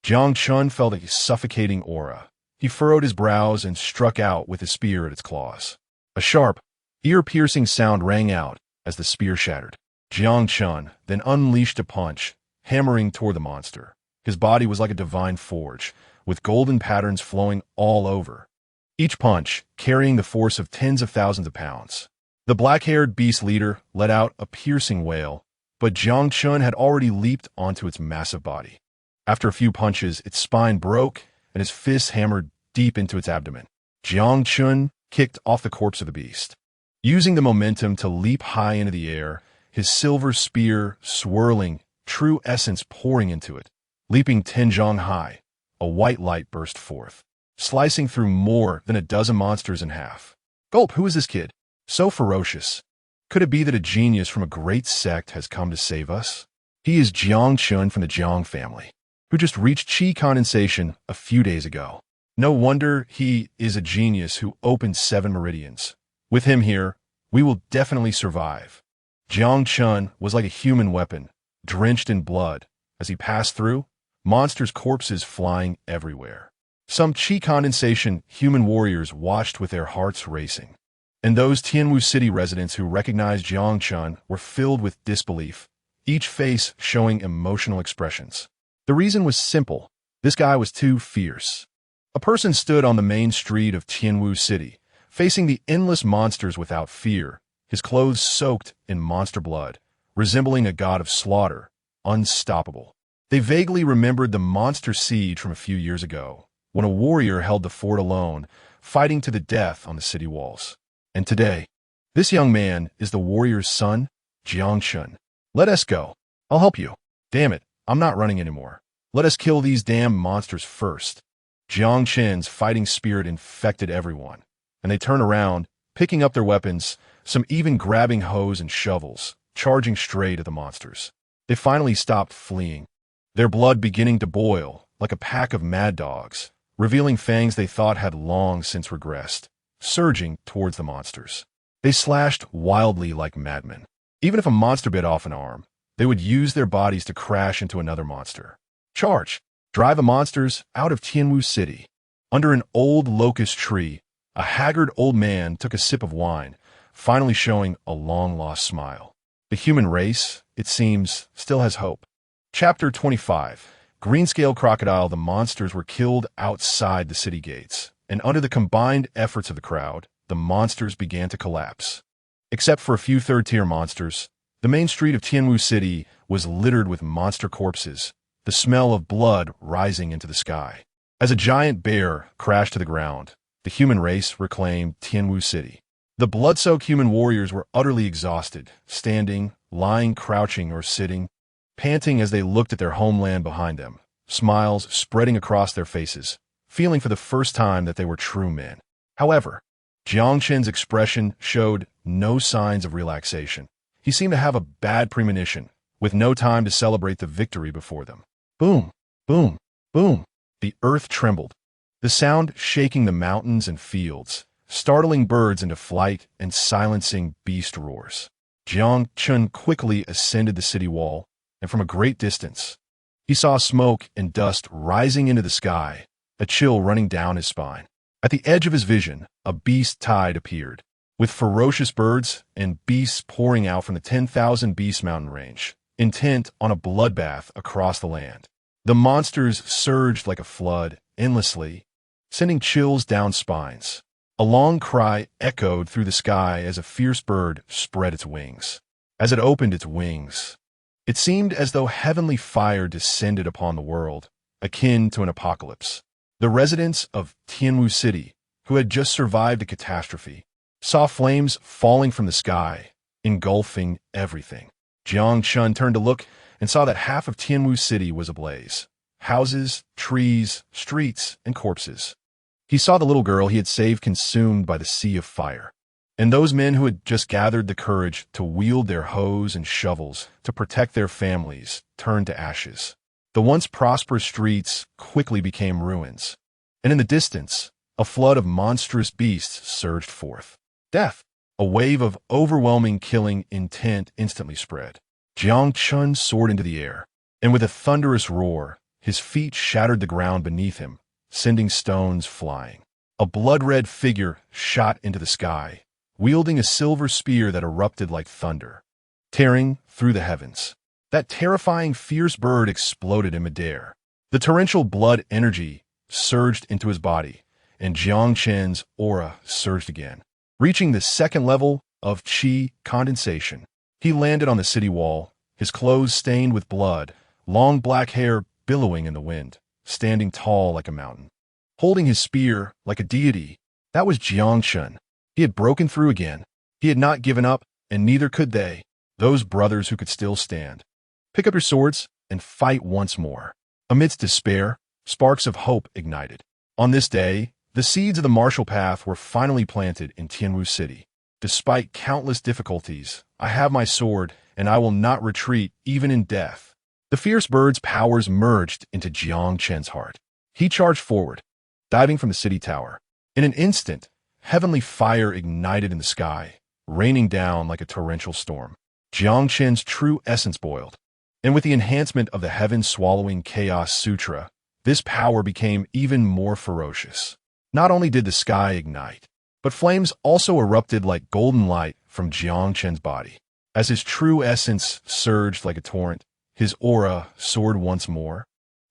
Speaker 1: Jiang Chen felt a suffocating aura. He furrowed his brows and struck out with his spear at its claws. A sharp, ear-piercing sound rang out as the spear shattered. Jiang Chen then unleashed a punch, hammering toward the monster. His body was like a divine forge, with golden patterns flowing all over, each punch carrying the force of tens of thousands of pounds. The black-haired beast leader let out a piercing wail, but Jiang Chen had already leaped onto its massive body. After a few punches, its spine broke, and his fists hammered deep into its abdomen. Jiang Chen kicked off the corpse of the beast, using the momentum to leap high into the air, his silver spear swirling, true essence pouring into it. Leaping 10 zhang high, a white light burst forth, slicing through more than a dozen monsters in half. Gulp, who is this kid? So ferocious. Could it be that a genius from a great sect has come to save us? He is Jiang Chen from the Jiang family, who just reached chi condensation a few days ago. No wonder he is a genius who opened 7 meridians. With him here, we will definitely survive. Jiang Chen was like a human weapon, drenched in blood. As he passed through, monsters' corpses flying everywhere. Some chi condensation human warriors watched with their hearts racing. And those Tianwu City residents who recognized Jiang Chen were filled with disbelief, each face showing emotional expressions. The reason was simple. This guy was too fierce. A person stood on the main street of Tianwu City, facing the endless monsters without fear, his clothes soaked in monster blood, resembling a god of slaughter, unstoppable. They vaguely remembered the monster siege from a few years ago, when a warrior held the fort alone, fighting to the death on the city walls. And today, this young man is the warrior's son, Jiang Chen. Let us go. I'll help you. Damn it, I'm not running anymore. Let us kill these damn monsters first. Jiang Chen's fighting spirit infected everyone, and they turned around, picking up their weapons, some even grabbing hoes and shovels, charging straight at the monsters. They finally stopped fleeing, their blood beginning to boil like a pack of mad dogs, revealing fangs they thought had long since regressed, surging towards the monsters. They slashed wildly like madmen. Even if a monster bit off an arm, they would use their bodies to crash into another monster. Charge! Drive the monsters out of Tianwu City. Under an old locust tree, a haggard old man took a sip of wine, finally showing a long-lost smile. The human race, it seems, still has hope. Chapter 25. Greenscale crocodile. The monsters were killed outside the city gates, and under the combined efforts of the crowd, the monsters began to collapse. Except for a few third-tier monsters, the main street of Tianwu City was littered with monster corpses, the smell of blood rising into the sky. As a giant bear crashed to the ground, the human race reclaimed Tianwu City. The blood-soaked human warriors were utterly exhausted, standing, lying, crouching, or sitting, panting as they looked at their homeland behind them, smiles spreading across their faces, feeling for the first time that they were true men. However, Jiang Chen's expression showed no signs of relaxation. He seemed to have a bad premonition, with no time to celebrate the victory before them. Boom, boom, boom. The earth trembled, the sound shaking the mountains and fields, startling birds into flight and silencing beast roars. Jiang Chen quickly ascended the city wall, and from a great distance, he saw smoke and dust rising into the sky, a chill running down his spine. At the edge of his vision, a beast tide appeared, with ferocious birds and beasts pouring out from the 10,000 Beast Mountain range, intent on a bloodbath across the land. The monsters surged like a flood, endlessly, sending chills down spines. A long cry echoed through the sky as a fierce bird spread its wings. As it opened its wings, it seemed as though heavenly fire descended upon the world, akin to an apocalypse. The residents of Tianwu City, who had just survived a catastrophe, saw flames falling from the sky, engulfing everything. Jiang Chen turned to look and saw that half of Tianwu City was ablaze. Houses, trees, streets, and corpses. He saw the little girl he had saved consumed by the sea of fire. And those men who had just gathered the courage to wield their hoes and shovels to protect their families turned to ashes. The once prosperous streets quickly became ruins. And in the distance, a flood of monstrous beasts surged forth. Death, a wave of overwhelming killing intent instantly spread. Jiang Chen soared into the air, and with a thunderous roar, his feet shattered the ground beneath him, sending stones flying. A blood-red figure shot into the sky, wielding a silver spear that erupted like thunder, tearing through the heavens. That terrifying, fierce bird exploded in midair. The torrential blood energy surged into his body, and Jiang Chen's aura surged again, reaching the second level of qi condensation. He landed on the city wall, his clothes stained with blood, long black hair billowing in the wind, standing tall like a mountain. Holding his spear like a deity, that was Jiang Chen. He had broken through again. He had not given up, and neither could they, those brothers who could still stand. Pick up your swords and fight once more. Amidst despair, sparks of hope ignited. On this day, the seeds of the martial path were finally planted in Tianwu City. Despite countless difficulties, I have my sword, and I will not retreat even in death. The fierce bird's powers merged into Jiang Chen's heart. He charged forward, diving from the city tower. In an instant, heavenly fire ignited in the sky, raining down like a torrential storm. Jiang Chen's true essence boiled, and with the enhancement of the heaven-swallowing Chaos Sutra, this power became even more ferocious. Not only did the sky ignite, but flames also erupted like golden light from Jiang Chen's body. As his true essence surged like a torrent, his aura soared once more,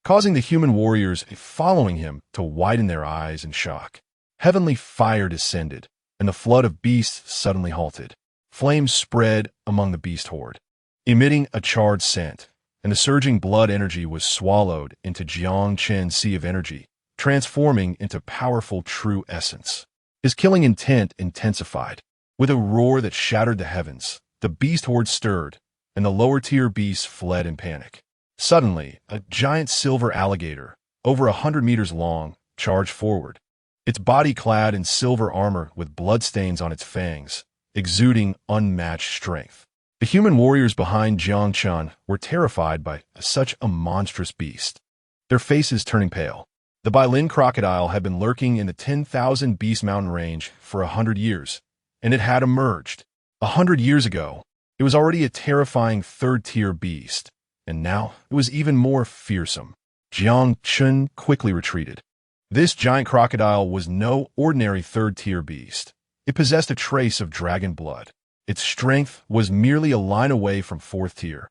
Speaker 1: causing the human warriors following him to widen their eyes in shock. Heavenly fire descended, and the flood of beasts suddenly halted. Flames spread among the beast horde, emitting a charred scent, and the surging blood energy was swallowed into Jiang Chen's sea of energy, transforming into powerful true essence. His killing intent intensified. With a roar that shattered the heavens, the beast horde stirred, and the lower-tier beasts fled in panic. Suddenly, a giant silver alligator, over 100 meters long, charged forward. Its body clad in silver armor with bloodstains on its fangs, exuding unmatched strength. The human warriors behind Jiang Chen were terrified by such a monstrous beast, their faces turning pale. The Bailin crocodile had been lurking in the 10,000 Beast Mountain range for 100 years, and it had emerged. 100 years ago, it was already a terrifying third-tier beast, and now it was even more fearsome. Jiang Chen quickly retreated. This giant crocodile was no ordinary third-tier beast. It possessed a trace of dragon blood. Its strength was merely a line away from fourth tier.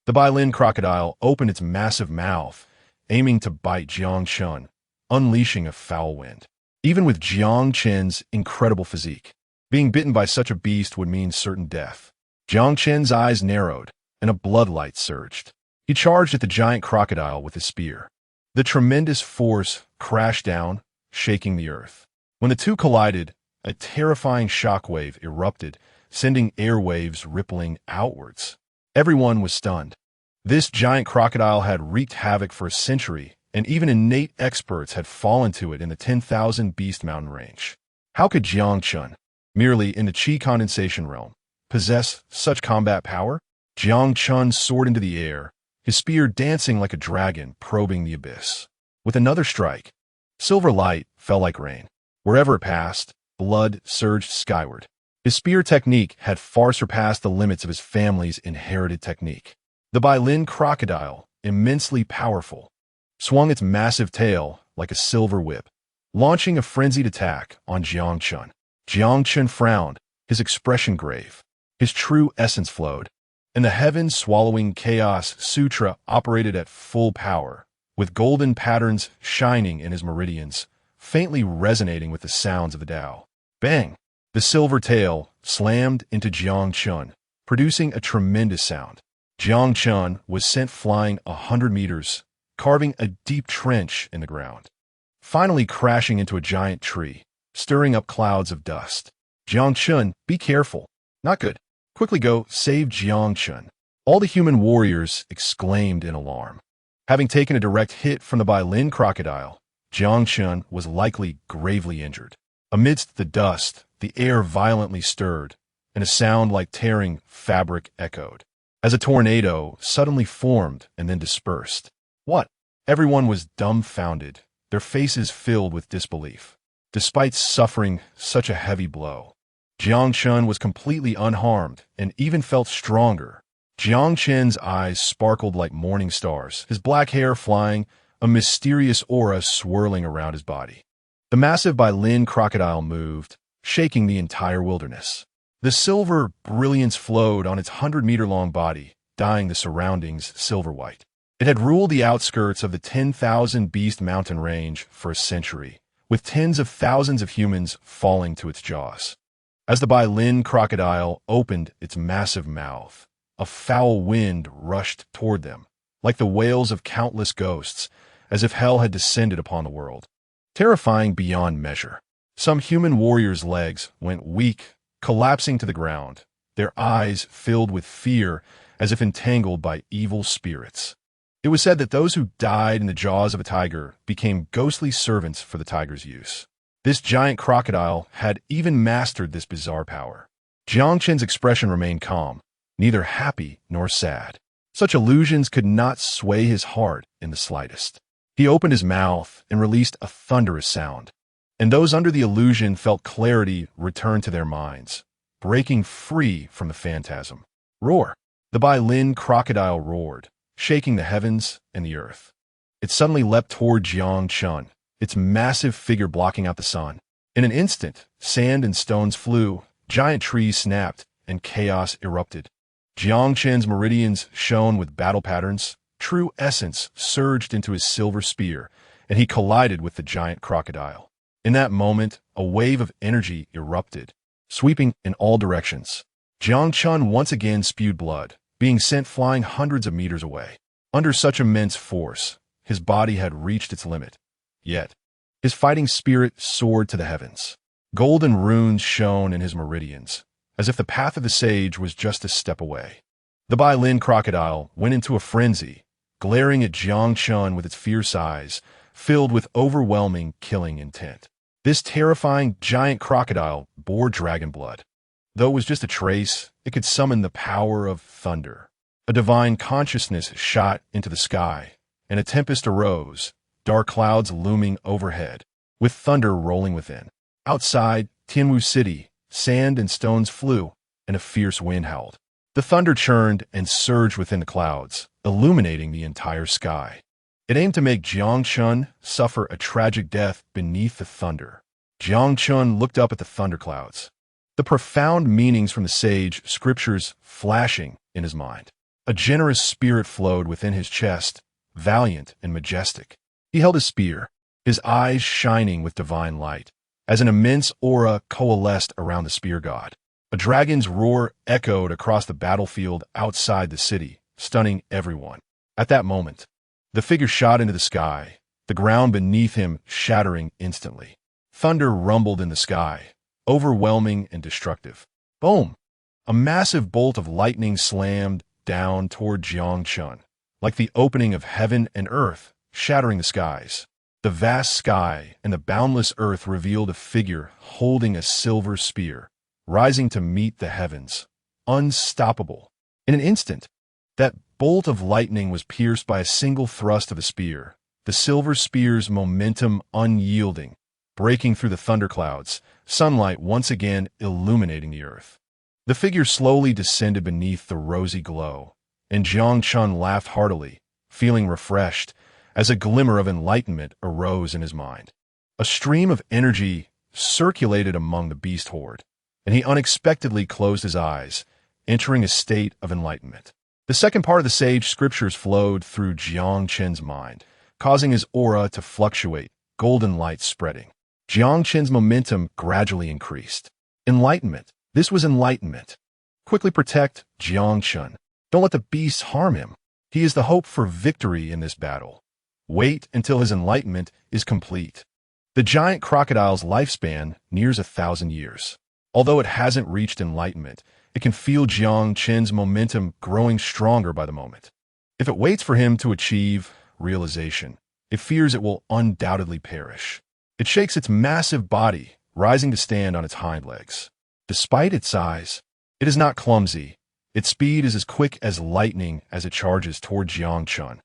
Speaker 1: The Bailin crocodile opened its massive mouth, aiming to bite Jiang Chen, unleashing a foul wind. Even with Jiang Chen's incredible physique, being bitten by such a beast would mean certain death. Jiang Chen's eyes narrowed, and a bloodlight surged. He charged at the giant crocodile with his spear. The tremendous force crashed down, shaking the earth. When the two collided, a terrifying shockwave erupted, sending airwaves rippling outwards. Everyone was stunned. This giant crocodile had wreaked havoc for a century, and even innate experts had fallen to it in the 10,000 Beast Mountain range. How could Jiang Chen, merely in the chi condensation realm, possess such combat power? Jiang Chen soared into the air, his spear dancing like a dragon probing the abyss. With another strike, silver light fell like rain. Wherever it passed, blood surged skyward. His spear technique had far surpassed the limits of his family's inherited technique. The Bailin crocodile, immensely powerful, swung its massive tail like a silver whip, launching a frenzied attack on Jiang Chen. Jiang Chen frowned, his expression grave. His true essence flowed, and the heaven-swallowing Chaos Sutra operated at full power, with golden patterns shining in his meridians, faintly resonating with the sounds of the Tao. Bang! The silver tail slammed into Jiang Chen, producing a tremendous sound. Jiang Chen was sent flying 100 meters, carving a deep trench in the ground, finally crashing into a giant tree, stirring up clouds of dust. Jiang Chen, be careful. Not good. Quickly go save Jiang Chen. All the human warriors exclaimed in alarm. Having taken a direct hit from the Bailin crocodile, Jiang Chen was likely gravely injured. Amidst the dust, the air violently stirred, and a sound like tearing fabric echoed, as a tornado suddenly formed and then dispersed. What? Everyone was dumbfounded, their faces filled with disbelief. Despite suffering such a heavy blow, Jiang Chen was completely unharmed and even felt stronger. Jiang Chen's eyes sparkled like morning stars, his black hair flying, a mysterious aura swirling around his body. The massive Bailin crocodile moved, shaking the entire wilderness. The silver brilliance flowed on its 100-meter-long body, dyeing the surroundings silver-white. It had ruled the outskirts of the 10,000 Beast Mountain range for a century, with tens of thousands of humans falling to its jaws. As the Bailin crocodile opened its massive mouth, a foul wind rushed toward them, like the wails of countless ghosts, as if hell had descended upon the world. Terrifying beyond measure. Some human warriors' legs went weak, collapsing to the ground, their eyes filled with fear as if entangled by evil spirits. It was said that those who died in the jaws of a tiger became ghostly servants for the tiger's use. This giant crocodile had even mastered this bizarre power. Jiang Chen's expression remained calm, neither happy nor sad. Such illusions could not sway his heart in the slightest. He opened his mouth and released a thunderous sound, and those under the illusion felt clarity return to their minds, breaking free from the phantasm. Roar! The Bailin crocodile roared, shaking the heavens and the earth. It suddenly leapt toward Jiang Chen, its massive figure blocking out the sun. In an instant, sand and stones flew, giant trees snapped, and chaos erupted. Jiang Chen's meridians shone with battle patterns, true essence surged into his silver spear, and he collided with the giant crocodile. In that moment, a wave of energy erupted, sweeping in all directions. Jiang Chen once again spewed blood, being sent flying hundreds of meters away. Under such immense force, his body had reached its limit. Yet, his fighting spirit soared to the heavens. Golden runes shone in his meridians, as if the path of the sage was just a step away. The Bailin crocodile went into a frenzy, glaring at Jiang Chen with its fierce eyes, filled with overwhelming killing intent. This terrifying giant crocodile bore dragon blood. Though it was just a trace, it could summon the power of thunder. A divine consciousness shot into the sky, and a tempest arose, dark clouds looming overhead, with thunder rolling within. Outside Tianwu City, sand and stones flew, and a fierce wind howled. The thunder churned and surged within the clouds, illuminating the entire sky. It aimed to make Jiang Chen suffer a tragic death beneath the thunder. Jiang Chen looked up at the thunderclouds, the profound meanings from the sage scriptures flashing in his mind. A generous spirit flowed within his chest, valiant and majestic. He held his spear, his eyes shining with divine light, as an immense aura coalesced around the spear god. A dragon's roar echoed across the battlefield outside the city, stunning everyone. At that moment, the figure shot into the sky, the ground beneath him shattering instantly. Thunder rumbled in the sky, overwhelming and destructive. Boom! A massive bolt of lightning slammed down toward Jiang Chen, like the opening of heaven and earth, shattering the skies. The vast sky and the boundless earth revealed a figure holding a silver spear, rising to meet the heavens, unstoppable. In an instant, that bolt of lightning was pierced by a single thrust of the spear, the silver spear's momentum unyielding, breaking through the thunderclouds, sunlight once again illuminating the earth. The figure slowly descended beneath the rosy glow, and Jiang Chen laughed heartily, feeling refreshed, as a glimmer of enlightenment arose in his mind. A stream of energy circulated among the beast horde, and he unexpectedly closed his eyes, entering a state of enlightenment. The second part of the sage scriptures flowed through Jiang Chen's mind, causing his aura to fluctuate, golden light spreading. Jiang Chen's momentum gradually increased. Enlightenment. This was enlightenment. Quickly protect Jiang Chen. Don't let the beasts harm him. He is the hope for victory in this battle. Wait until his enlightenment is complete. The giant crocodile's lifespan nears 1,000 years. Although it hasn't reached enlightenment, it can feel Jiang Chen's momentum growing stronger by the moment. If it waits for him to achieve realization, it fears it will undoubtedly perish. It shakes its massive body, rising to stand on its hind legs. Despite its size, it is not clumsy. Its speed is as quick as lightning as it charges toward Jiang Chen.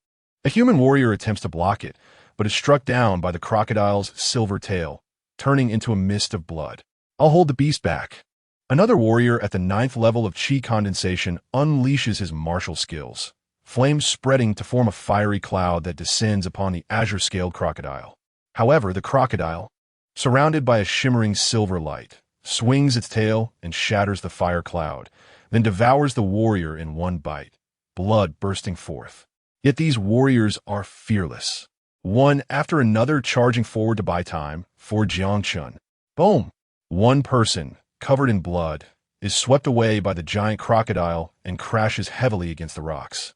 Speaker 1: A human warrior attempts to block it, but is struck down by the crocodile's silver tail, turning into a mist of blood. I'll hold the beast back. Another warrior at the 9th level of chi condensation unleashes his martial skills, flames spreading to form a fiery cloud that descends upon the azure-scaled crocodile. However, the crocodile, surrounded by a shimmering silver light, swings its tail and shatters the fire cloud, then devours the warrior in one bite, blood bursting forth. Yet these warriors are fearless, one after another charging forward to buy time for Jiang Chen. Boom! One person, covered in blood, is swept away by the giant crocodile and crashes heavily against the rocks.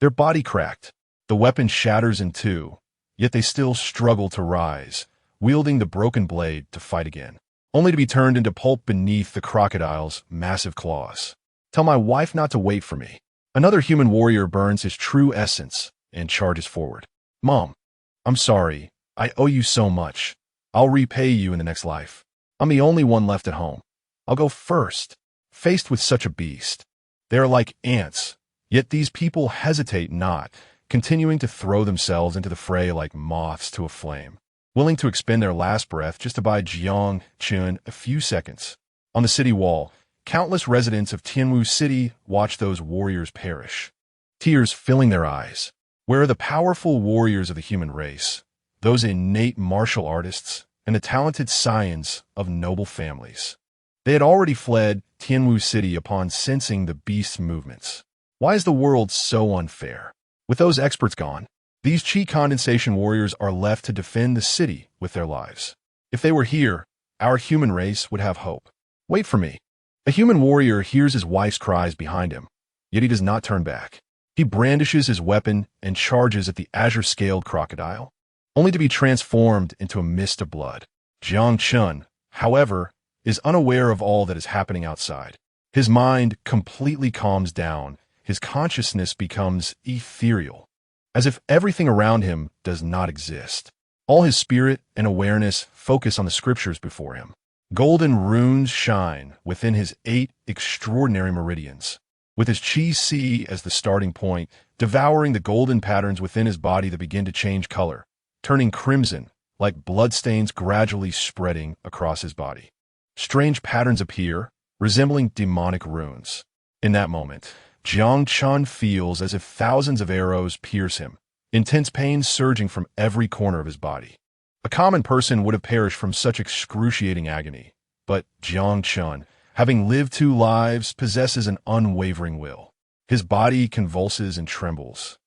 Speaker 1: Their body cracked, the weapon shatters in two, yet they still struggle to rise, wielding the broken blade to fight again, only to be turned into pulp beneath the crocodile's massive claws. Tell my wife not to wait for me. Another human warrior burns his true essence and charges forward. Mom, I'm sorry. I owe you so much. I'll repay you in the next life. I'm the only one left at home. I'll go first. Faced with such a beast, they are like ants, yet these people hesitate not, continuing to throw themselves into the fray like moths to a flame, willing to expend their last breath just to buy Jiang Chen a few seconds. On the city wall, countless residents of Tianwu City watch those warriors perish, tears filling their eyes. Where are the powerful warriors of the human race, those innate martial artists, and the talented scions of noble families? They had already fled Tianwu City upon sensing the beast's movements. Why is the world so unfair? With those experts gone, these chi condensation warriors are left to defend the city with their lives. If they were here, our human race would have hope. Wait for me. A human warrior hears his wife's cries behind him, yet he does not turn back. He brandishes his weapon and charges at the azure-scaled crocodile, only to be transformed into a mist of blood. Jiang Chen, however, is unaware of all that is happening outside. His mind completely calms down. His consciousness becomes ethereal. as if everything around him does not exist. All his spirit and awareness focus on the scriptures before him. Golden runes shine within his 8 extraordinary meridians, with his chi as the starting point, devouring the golden patterns within his body that begin to change color, turning crimson, like bloodstains gradually spreading across his body. Strange patterns appear, resembling demonic runes. In that moment, Jiang Chen feels as if thousands of arrows pierce him, intense pain surging from every corner of his body. A common person would have perished from such excruciating agony, but Jiang Chen, having lived 2 lives, possesses an unwavering will. His body convulses and trembles.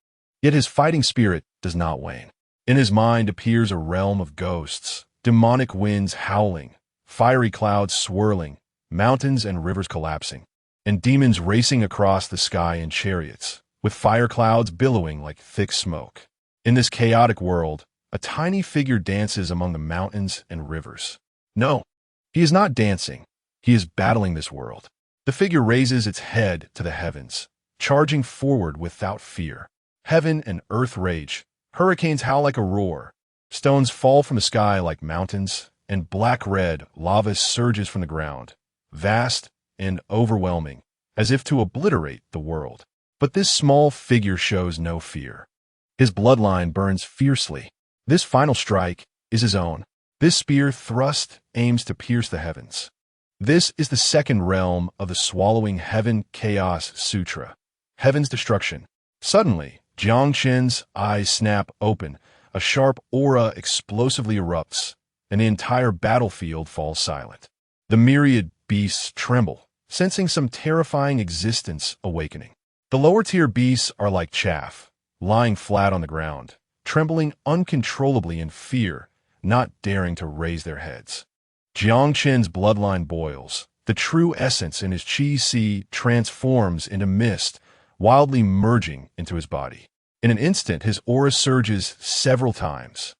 Speaker 1: Yet his fighting spirit does not wane. In his mind appears a realm of ghosts, demonic winds howling, fiery clouds swirling, mountains and rivers collapsing, and demons racing across the sky in chariots, with fire clouds billowing like thick smoke. In this chaotic world, a tiny figure dances among the mountains and rivers. No, he is not dancing. He is battling this world. The figure raises its head to the heavens, charging forward without fear. Heaven and earth rage. Hurricanes howl like a roar. Stones fall from the sky like mountains, and black-red lava surges from the ground, vast and overwhelming, as if to obliterate the world. But this small figure shows no fear. His bloodline burns fiercely. This final strike is his own. This spear thrust aims to pierce the heavens. This is the second realm of the Swallowing Heaven Chaos Sutra, Heaven's Destruction. Suddenly, Jiang Chen's eyes snap open, a sharp aura explosively erupts, and the entire battlefield falls silent. The myriad beasts tremble, sensing some terrifying existence awakening. The lower-tier beasts are like chaff, lying flat on the ground, trembling uncontrollably in fear, not daring to raise their heads. Jiang Chen's bloodline boils. The true essence in his chi transforms into mist, wildly merging into his body. In an instant, his aura surges several times.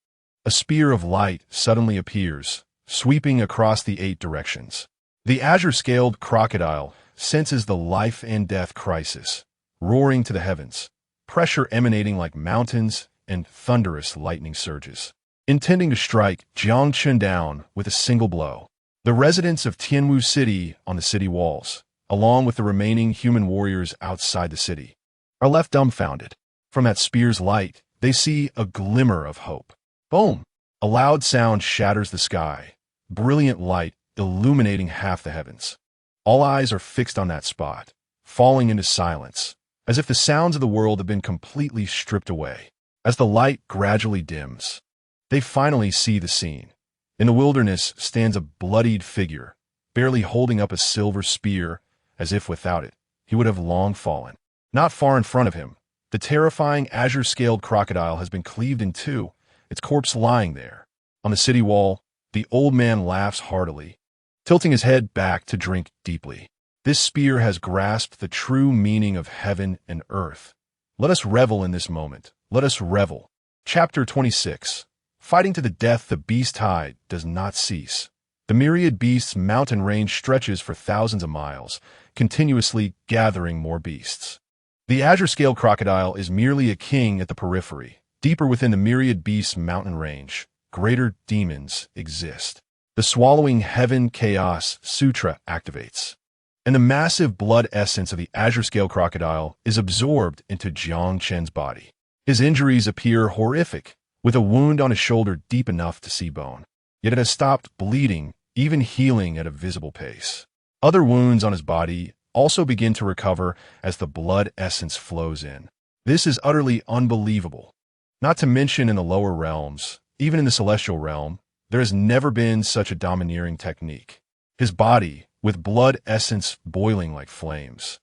Speaker 1: A spear of light suddenly appears, sweeping across the 8 directions. The azure-scaled crocodile senses the life and death crisis, roaring to the heavens, pressure emanating like mountains and thunderous lightning surges. Intending to strike Jiang Chen down with a single blow, the residents of Tianwu City on the city walls, along with the remaining human warriors outside the city, are left dumbfounded. From that spear's light, they see a glimmer of hope. Boom! A loud sound shatters the sky, brilliant light illuminating half the heavens. All eyes are fixed on that spot, falling into silence, as if the sounds of the world have been completely stripped away. As the light gradually dims, they finally see the scene. In the wilderness stands a bloodied figure, barely holding up a silver spear, as if without it, he would have long fallen. Not far in front of him, the terrifying azure-scaled crocodile has been cleaved in 2, its corpse lying there. On the city wall, the old man laughs heartily, tilting his head back to drink deeply. This spear has grasped the true meaning of heaven and earth. Let us revel in this moment. Let us revel. Chapter 26. Fighting to the death, the beast tide does not cease. The myriad beasts' mountain range stretches for thousands of miles, continuously gathering more beasts. The azure-scaled crocodile is merely a king at the periphery. Deeper within the myriad beasts' mountain range, greater demons exist. The Swallowing Heaven Chaos Sutra activates, and the massive blood essence of the azure-scaled crocodile is absorbed into Jiang Chen's body. His injuries appear horrific, with a wound on his shoulder deep enough to see bone. Yet it has stopped bleeding, even healing at a visible pace. Other wounds on his body also begin to recover as the blood essence flows in. This is utterly unbelievable. Not to mention in the lower realms, even in the celestial realm, there has never been such a domineering technique. His body, with blood essence boiling like flames,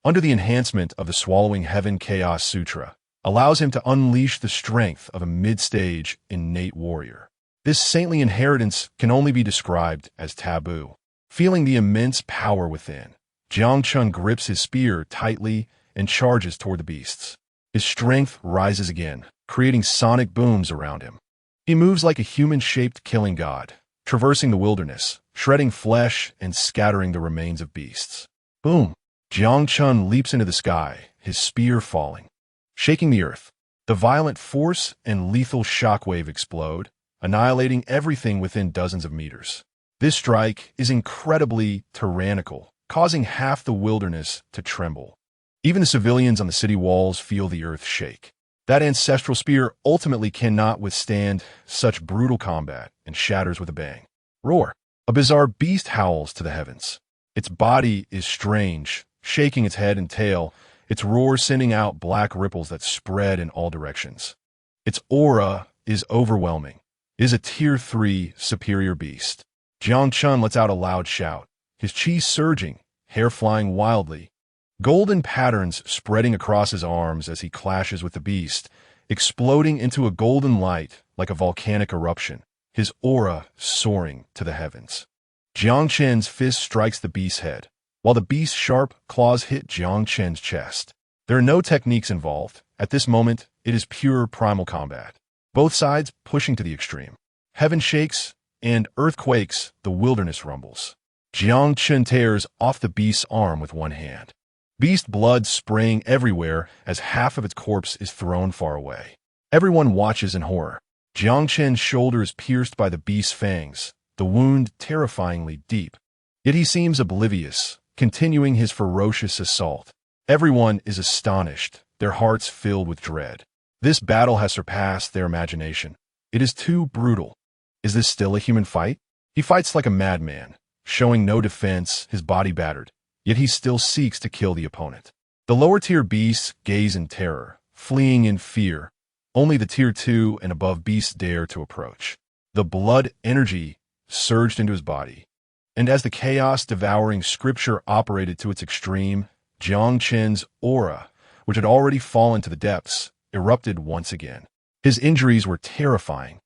Speaker 1: under the enhancement of the Swallowing Heaven Chaos Sutra, allows him to unleash the strength of a mid-stage innate warrior. This saintly inheritance can only be described as taboo. Feeling the immense power within, Jiang Chen grips his spear tightly and charges toward the beasts. His strength rises again, creating sonic booms around him. He moves like a human-shaped killing god, traversing the wilderness, shredding flesh and scattering the remains of beasts. Boom! Jiang Chen leaps into the sky, his spear falling, shaking the earth. The violent force and lethal shockwave explode, annihilating everything within dozens of meters. This strike is incredibly tyrannical, causing half the wilderness to tremble. Even the civilians on the city walls feel the earth shake. That ancestral spear ultimately cannot withstand such brutal combat and shatters with a bang. Roar! A bizarre beast howls to the heavens. Its body is strange, shaking its head and tail, its roar sending out black ripples that spread in all directions. Its aura is overwhelming. It is a Tier 3 superior beast. Jiang Chen lets out a loud shout, his chi surging, hair flying wildly. Golden patterns spreading across his arms as he clashes with the beast, exploding into a golden light like a volcanic eruption, his aura soaring to the heavens. Jiang Chen's fist strikes the beast's head, while the beast's sharp claws hit Jiang Chen's chest. There are no techniques involved. At this moment, it is pure primal combat. Both sides pushing to the extreme. Heaven shakes, and earthquakes, the wilderness rumbles. Jiang Chen tears off the beast's arm with one hand. Beast blood spraying everywhere as half of its corpse is thrown far away. Everyone watches in horror. Jiang Chen's shoulder is pierced by the beast's fangs, the wound terrifyingly deep. Yet he seems oblivious, continuing his ferocious assault. Everyone is astonished, their hearts filled with dread. This battle has surpassed their imagination. It is too brutal. Is this still a human fight? He fights like a madman, showing no defense, his body battered. Yet he still seeks to kill the opponent. The lower-tier beasts gaze in terror, fleeing in fear. Only the Tier 2 and above beasts dare to approach. The blood energy surged into his body. And as the chaos-devouring scripture operated to its extreme, Jiang Chen's aura, which had already fallen to the depths, erupted once again. His injuries were terrifying.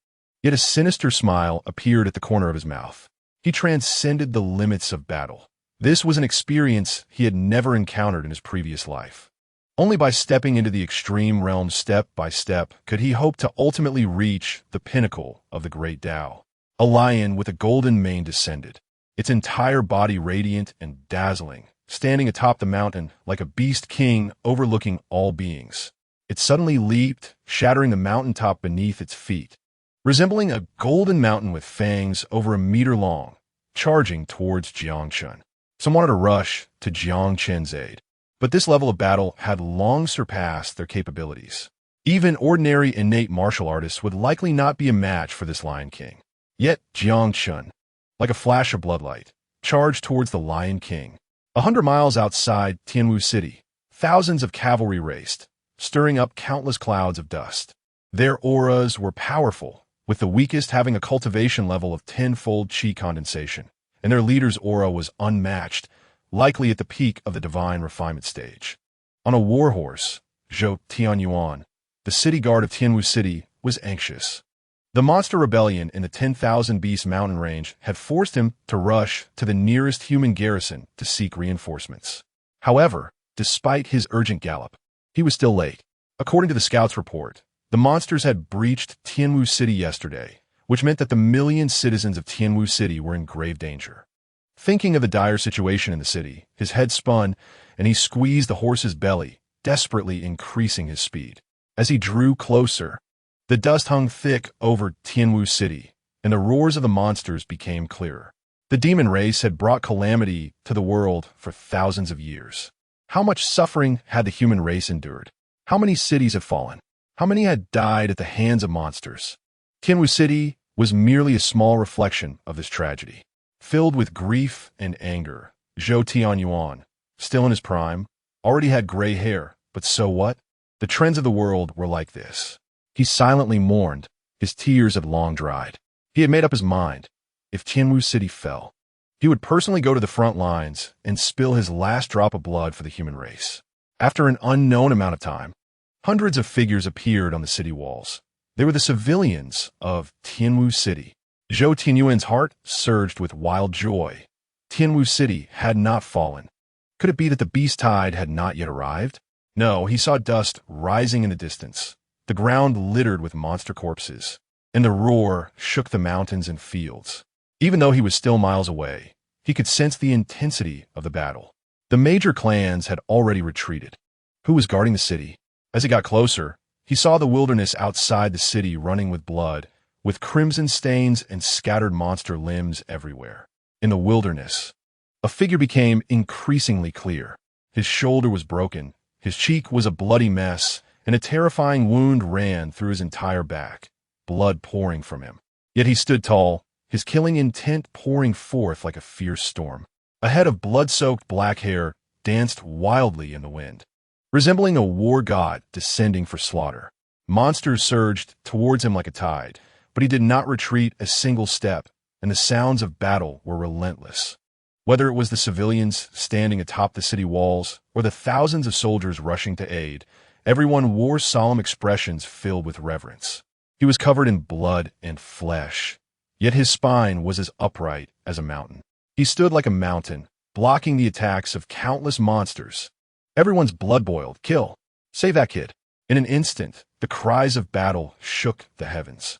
Speaker 1: Yet a sinister smile appeared at the corner of his mouth. He transcended the limits of battle. This was an experience he had never encountered in his previous life. Only by stepping into the extreme realm step by step could he hope to ultimately reach the pinnacle of the great Tao. A lion with a golden mane descended, its entire body radiant and dazzling, standing atop the mountain like a beast king overlooking all beings. It suddenly leaped, shattering the mountaintop beneath its feet, resembling a golden mountain with fangs over a meter long, charging towards Jiang Chen. Some wanted to rush to Jiang Chen's aid, but this level of battle had long surpassed their capabilities. Even ordinary innate martial artists would likely not be a match for this Lion King. Yet Jiang Chen, like a flash of bloodlight, charged towards the Lion King. 100 miles outside Tianwu City, thousands of cavalry raced, stirring up countless clouds of dust. Their auras were powerful, with the weakest having a cultivation level of 10-fold chi condensation. And their leader's aura was unmatched, likely at the peak of the divine refinement stage. On a warhorse, Zhou Tianyuan, the city guard of Tianwu City, was anxious. The monster rebellion in the 10,000 Beast mountain range had forced him to rush to the nearest human garrison to seek reinforcements. However, despite his urgent gallop, he was still late. According to the scout's report, the monsters had breached Tianwu City yesterday, which meant that the million citizens of Tianwu City were in grave danger. Thinking of the dire situation in the city, his head spun, and he squeezed the horse's belly, desperately increasing his speed. As he drew closer, the dust hung thick over Tianwu City, and the roars of the monsters became clearer. The demon race had brought calamity to the world for thousands of years. How much suffering had the human race endured? How many cities had fallen? How many had died at the hands of monsters? Tianwu City was merely a small reflection of this tragedy. Filled with grief and anger, Zhou Tianyuan, still in his prime, already had gray hair, but so what? The trends of the world were like this. He silently mourned. His tears had long dried. He had made up his mind. If Tianwu City fell, he would personally go to the front lines and spill his last drop of blood for the human race. After an unknown amount of time, hundreds of figures appeared on the city walls. They were the civilians of Tianwu City. Zhou Tianyuan's heart surged with wild joy. Tianwu City had not fallen. Could it be that the beast tide had not yet arrived? No, he saw dust rising in the distance, the ground littered with monster corpses, and the roar shook the mountains and fields. Even though he was still miles away, he could sense the intensity of the battle. The major clans had already retreated. Who was guarding the city? As he got closer, He saw the wilderness outside the city running with blood, with crimson stains and scattered monster limbs everywhere. In the wilderness, a figure became increasingly clear. His shoulder was broken, his cheek was a bloody mess, and a terrifying wound ran through his entire back, blood pouring from him. Yet he stood tall, his killing intent pouring forth like a fierce storm. A head of blood-soaked black hair danced wildly in the wind, resembling a war god descending for slaughter. Monsters surged towards him like a tide, but he did not retreat a single step, and the sounds of battle were relentless. Whether it was the civilians standing atop the city walls or the thousands of soldiers rushing to aid, everyone wore solemn expressions filled with reverence. He was covered in blood and flesh, yet his spine was as upright as a mountain. He stood like a mountain, blocking the attacks of countless monsters. Everyone's blood boiled. Kill! Save that kid! In an instant, the cries of battle shook the heavens.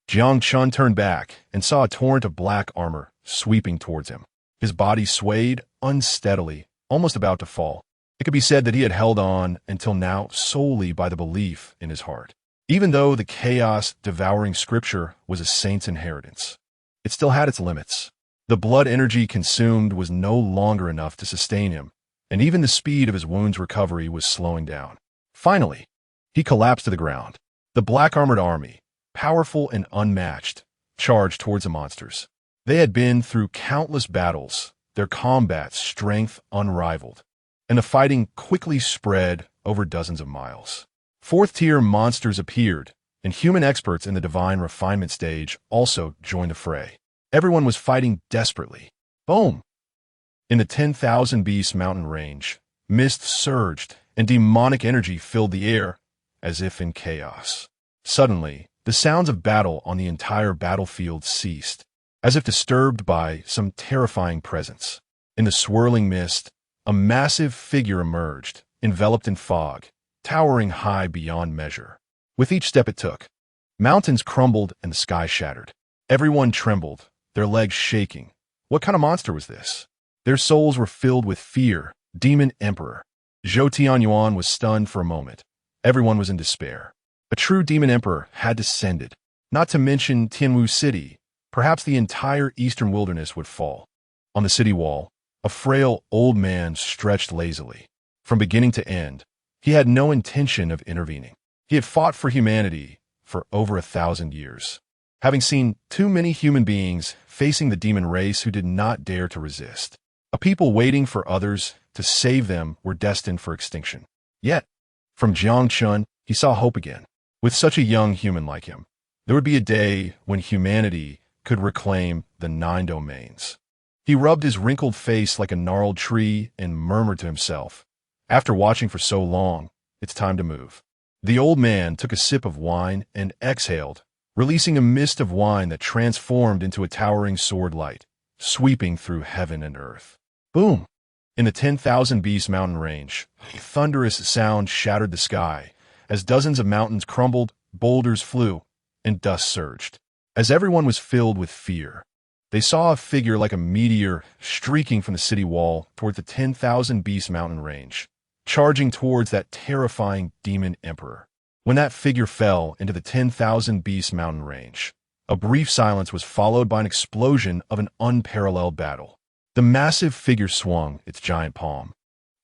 Speaker 1: Jiang Chen turned back and saw a torrent of black armor sweeping towards him. His body swayed unsteadily, almost about to fall. It could be said that he had held on until now solely by the belief in his heart. Even though the chaos devouring scripture was a saint's inheritance, it still had its limits. The blood energy consumed was no longer enough to sustain him, and even the speed of his wound's recovery was slowing down. Finally, he collapsed to the ground. The black-armored army, powerful and unmatched, charged towards the monsters. They had been through countless battles, their combat strength unrivaled, and the fighting quickly spread over dozens of miles. Fourth-tier monsters appeared, and human experts in the divine refinement stage also joined the fray. Everyone was fighting desperately. Boom! In the 10,000 Beast mountain range, mist surged and demonic energy filled the air, as if in chaos. Suddenly, the sounds of battle on the entire battlefield ceased, as if disturbed by some terrifying presence. In the swirling mist, a massive figure emerged, enveloped in fog, towering high beyond measure. With each step it took, mountains crumbled and the sky shattered. Everyone trembled, their legs shaking. What kind of monster was this? Their souls were filled with fear. Demon Emperor. Zhou Tianyuan was stunned for a moment. Everyone was in despair. A true Demon Emperor had descended. Not to mention Tianwu City. Perhaps the entire eastern wilderness would fall. On the city wall, a frail old man stretched lazily. From beginning to end, he had no intention of intervening. He had fought for humanity for over 1,000 years, having seen too many human beings facing the demon race who did not dare to resist. A people waiting for others to save them were destined for extinction. Yet, from Jiang Chen, he saw hope again. With such a young human like him, there would be a day when humanity could reclaim the 9 domains. He rubbed his wrinkled face like a gnarled tree and murmured to himself, "After watching for so long, it's time to move." The old man took a sip of wine and exhaled, releasing a mist of wine that transformed into a towering sword light, sweeping through heaven and earth. Boom! In the 10,000 Beast mountain range, a thunderous sound shattered the sky as dozens of mountains crumbled, boulders flew, and dust surged. As everyone was filled with fear, they saw a figure like a meteor streaking from the city wall toward the 10,000 Beast mountain range, charging towards that terrifying demon emperor. When that figure fell into the 10,000 Beast mountain range, a brief silence was followed by an explosion of an unparalleled battle. The massive figure swung its giant palm,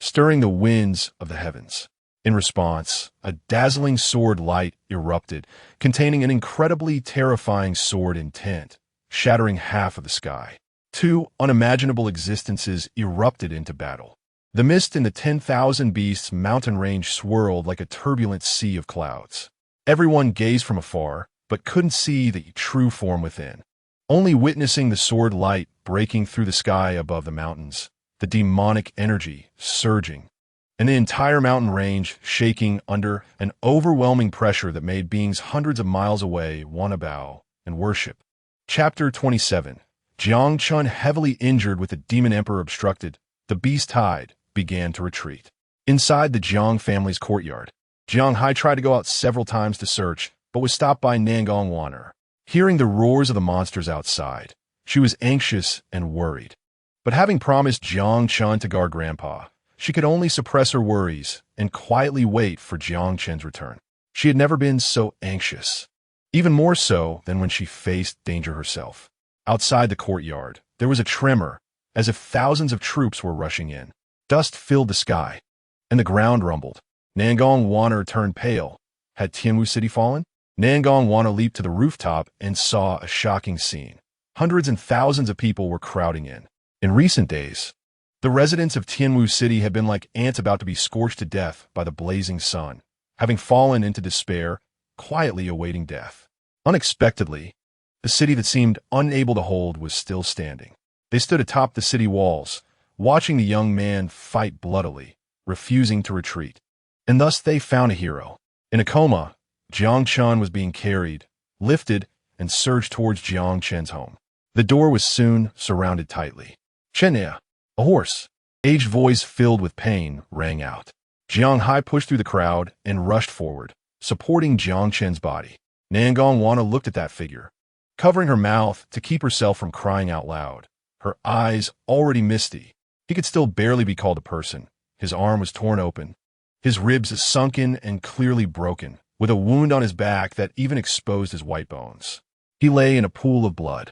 Speaker 1: stirring the winds of the heavens. In response, a dazzling sword light erupted, containing an incredibly terrifying sword intent, shattering half of the sky. 2 unimaginable existences erupted into battle. The mist in the 10,000 Beasts mountain range swirled like a turbulent sea of clouds. Everyone gazed from afar, but couldn't see the true form within. Only witnessing the sword light breaking through the sky above the mountains, the demonic energy surging, and the entire mountain range shaking under an overwhelming pressure that made beings hundreds of miles away want to bow and worship. Chapter 27. Jiang Chen, heavily injured with the demon emperor obstructed, the beast tide began to retreat. Inside the Jiang family's courtyard, Jiang Hai tried to go out several times to search, but was stopped by Nangong Waner. Hearing the roars of the monsters outside, she was anxious and worried. But having promised Jiang Chen to guard Grandpa, she could only suppress her worries and quietly wait for Jiang Chen's return. She had never been so anxious, even more so than when she faced danger herself. Outside the courtyard, there was a tremor, as if thousands of troops were rushing in. Dust filled the sky, and the ground rumbled. Nangong Waner turned pale. Had Tianwu City fallen? Nangong Waner leaped to the rooftop and saw a shocking scene. Hundreds and thousands of people were crowding in. In recent days, the residents of Tianwu City had been like ants about to be scorched to death by the blazing sun, having fallen into despair, quietly awaiting death. Unexpectedly, the city that seemed unable to hold was still standing. They stood atop the city walls, watching the young man fight bloodily, refusing to retreat. And thus they found a hero. In a coma, Jiang Chen was being carried, lifted, and surged towards Jiang Chen's home. The door was soon surrounded tightly. "Chenia, a horse!" Aged voice filled with pain rang out. Jiang Hai pushed through the crowd and rushed forward, supporting Jiang Chen's body. Nangong Wana looked at that figure, covering her mouth to keep herself from crying out loud. Her eyes already misty. He could still barely be called a person. His arm was torn open, his ribs sunken and clearly broken, with a wound on his back that even exposed his white bones. He lay in a pool of blood.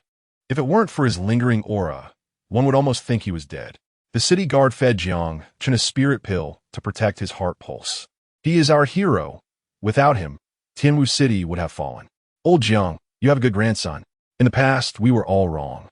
Speaker 1: If it weren't for his lingering aura, one would almost think he was dead. The city guard fed Jiang Chen a spirit pill to protect his heart pulse. "He is our hero. Without him, Tianwu City would have fallen." "Old Jiang, you have a good grandson. In the past, we were all wrong.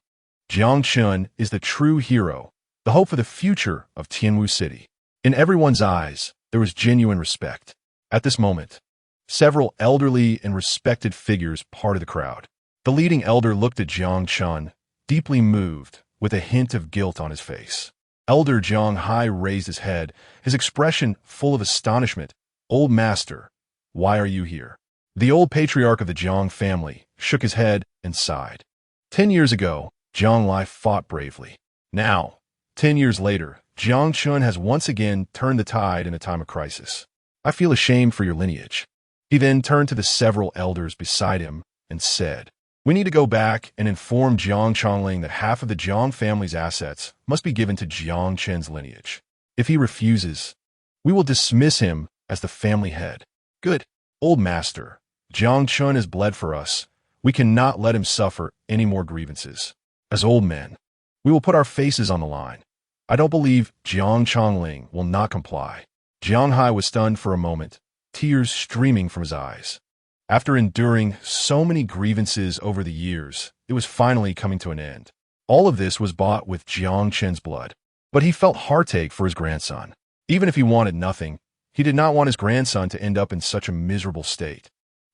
Speaker 1: Jiang Chen is the true hero, the hope for the future of Tianwu City." In everyone's eyes, there was genuine respect. At this moment, several elderly and respected figures parted the crowd. The leading elder looked at Jiang Chen, deeply moved, with a hint of guilt on his face. Elder Jiang Hai raised his head, his expression full of astonishment. "Old master, why are you here?" The old patriarch of the Jiang family shook his head and sighed. 10 years ago, Jiang Lai fought bravely. Now, 10 years later, Jiang Chen has once again turned the tide in a time of crisis. "I feel ashamed for your lineage." He then turned to the several elders beside him and said, "We need to go back and inform Jiang Chongling that half of the Jiang family's assets must be given to Jiang Chen's lineage. If he refuses, we will dismiss him as the family head." "Good, old master. Jiang Chen has bled for us. We cannot let him suffer any more grievances. As old men, we will put our faces on the line. I don't believe Jiang Chongling will not comply." Jiang Hai was stunned for a moment, tears streaming from his eyes. After enduring so many grievances over the years, it was finally coming to an end. All of this was bought with Jiang Chen's blood. But he felt heartache for his grandson. Even if he wanted nothing, he did not want his grandson to end up in such a miserable state.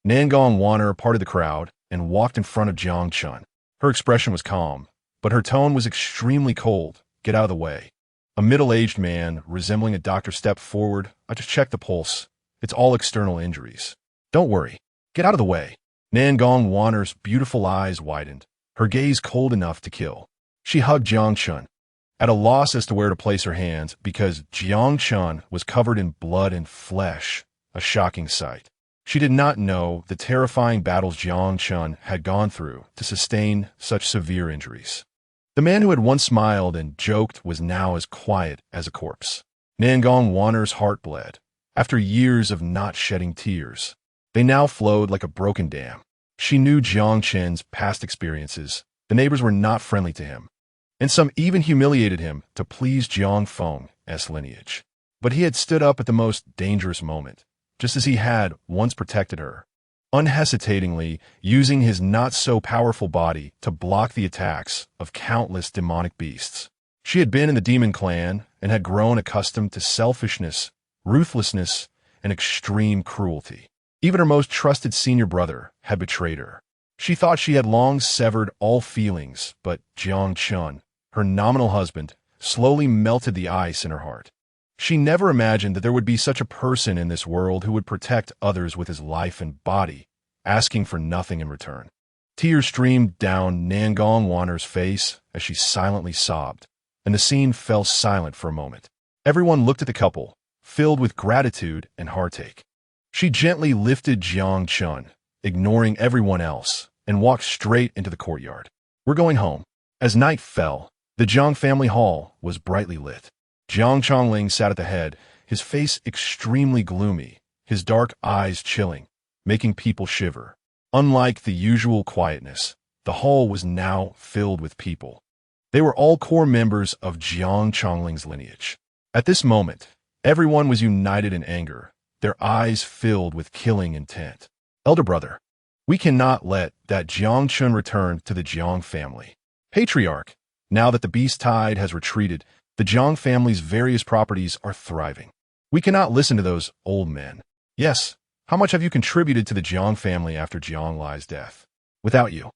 Speaker 1: Nangong Waner parted the crowd and walked in front of Jiang Chen. Her expression was calm, but her tone was extremely cold. "Get out of the way." A middle-aged man, resembling a doctor, stepped forward. "I just checked the pulse. It's all external injuries. Don't worry. Get out of the way." Nangong Waner's beautiful eyes widened, her gaze cold enough to kill. She hugged Jiang Chen, at a loss as to where to place her hands because Jiang Chen was covered in blood and flesh, a shocking sight. She did not know the terrifying battles Jiang Chen had gone through to sustain such severe injuries. The man who had once smiled and joked was now as quiet as a corpse. Nangong Waner's heart bled. After years of not shedding tears, they now flowed like a broken dam. She knew Jiang Chen's past experiences. The neighbors were not friendly to him, and some even humiliated him to please Jiang Feng's lineage. But he had stood up at the most dangerous moment, just as he had once protected her, unhesitatingly using his not-so-powerful body to block the attacks of countless demonic beasts. She had been in the demon clan and had grown accustomed to selfishness, ruthlessness, and extreme cruelty. Even her most trusted senior brother had betrayed her. She thought she had long severed all feelings, but Jiang Chen, her nominal husband, slowly melted the ice in her heart. She never imagined that there would be such a person in this world who would protect others with his life and body, asking for nothing in return. Tears streamed down Nangong Waner's face as she silently sobbed, and the scene fell silent for a moment. Everyone looked at the couple, filled with gratitude and heartache. She gently lifted Jiang Chen, ignoring everyone else, and walked straight into the courtyard. "We're going home." As night fell, the Jiang family hall was brightly lit. Jiang Chongling sat at the head, his face extremely gloomy, his dark eyes chilling, making people shiver. Unlike the usual quietness, the hall was now filled with people. They were all core members of Jiang Chen's lineage. At this moment, everyone was united in anger, their eyes filled with killing intent. Elder brother, we cannot let that Jiang Chen return to the Jiang family. Patriarch, now that the beast tide has retreated, the Jiang family's various properties are thriving. We cannot listen to those old men. Yes, how much have you contributed to the Jiang family after Jiang Lai's death? Without you,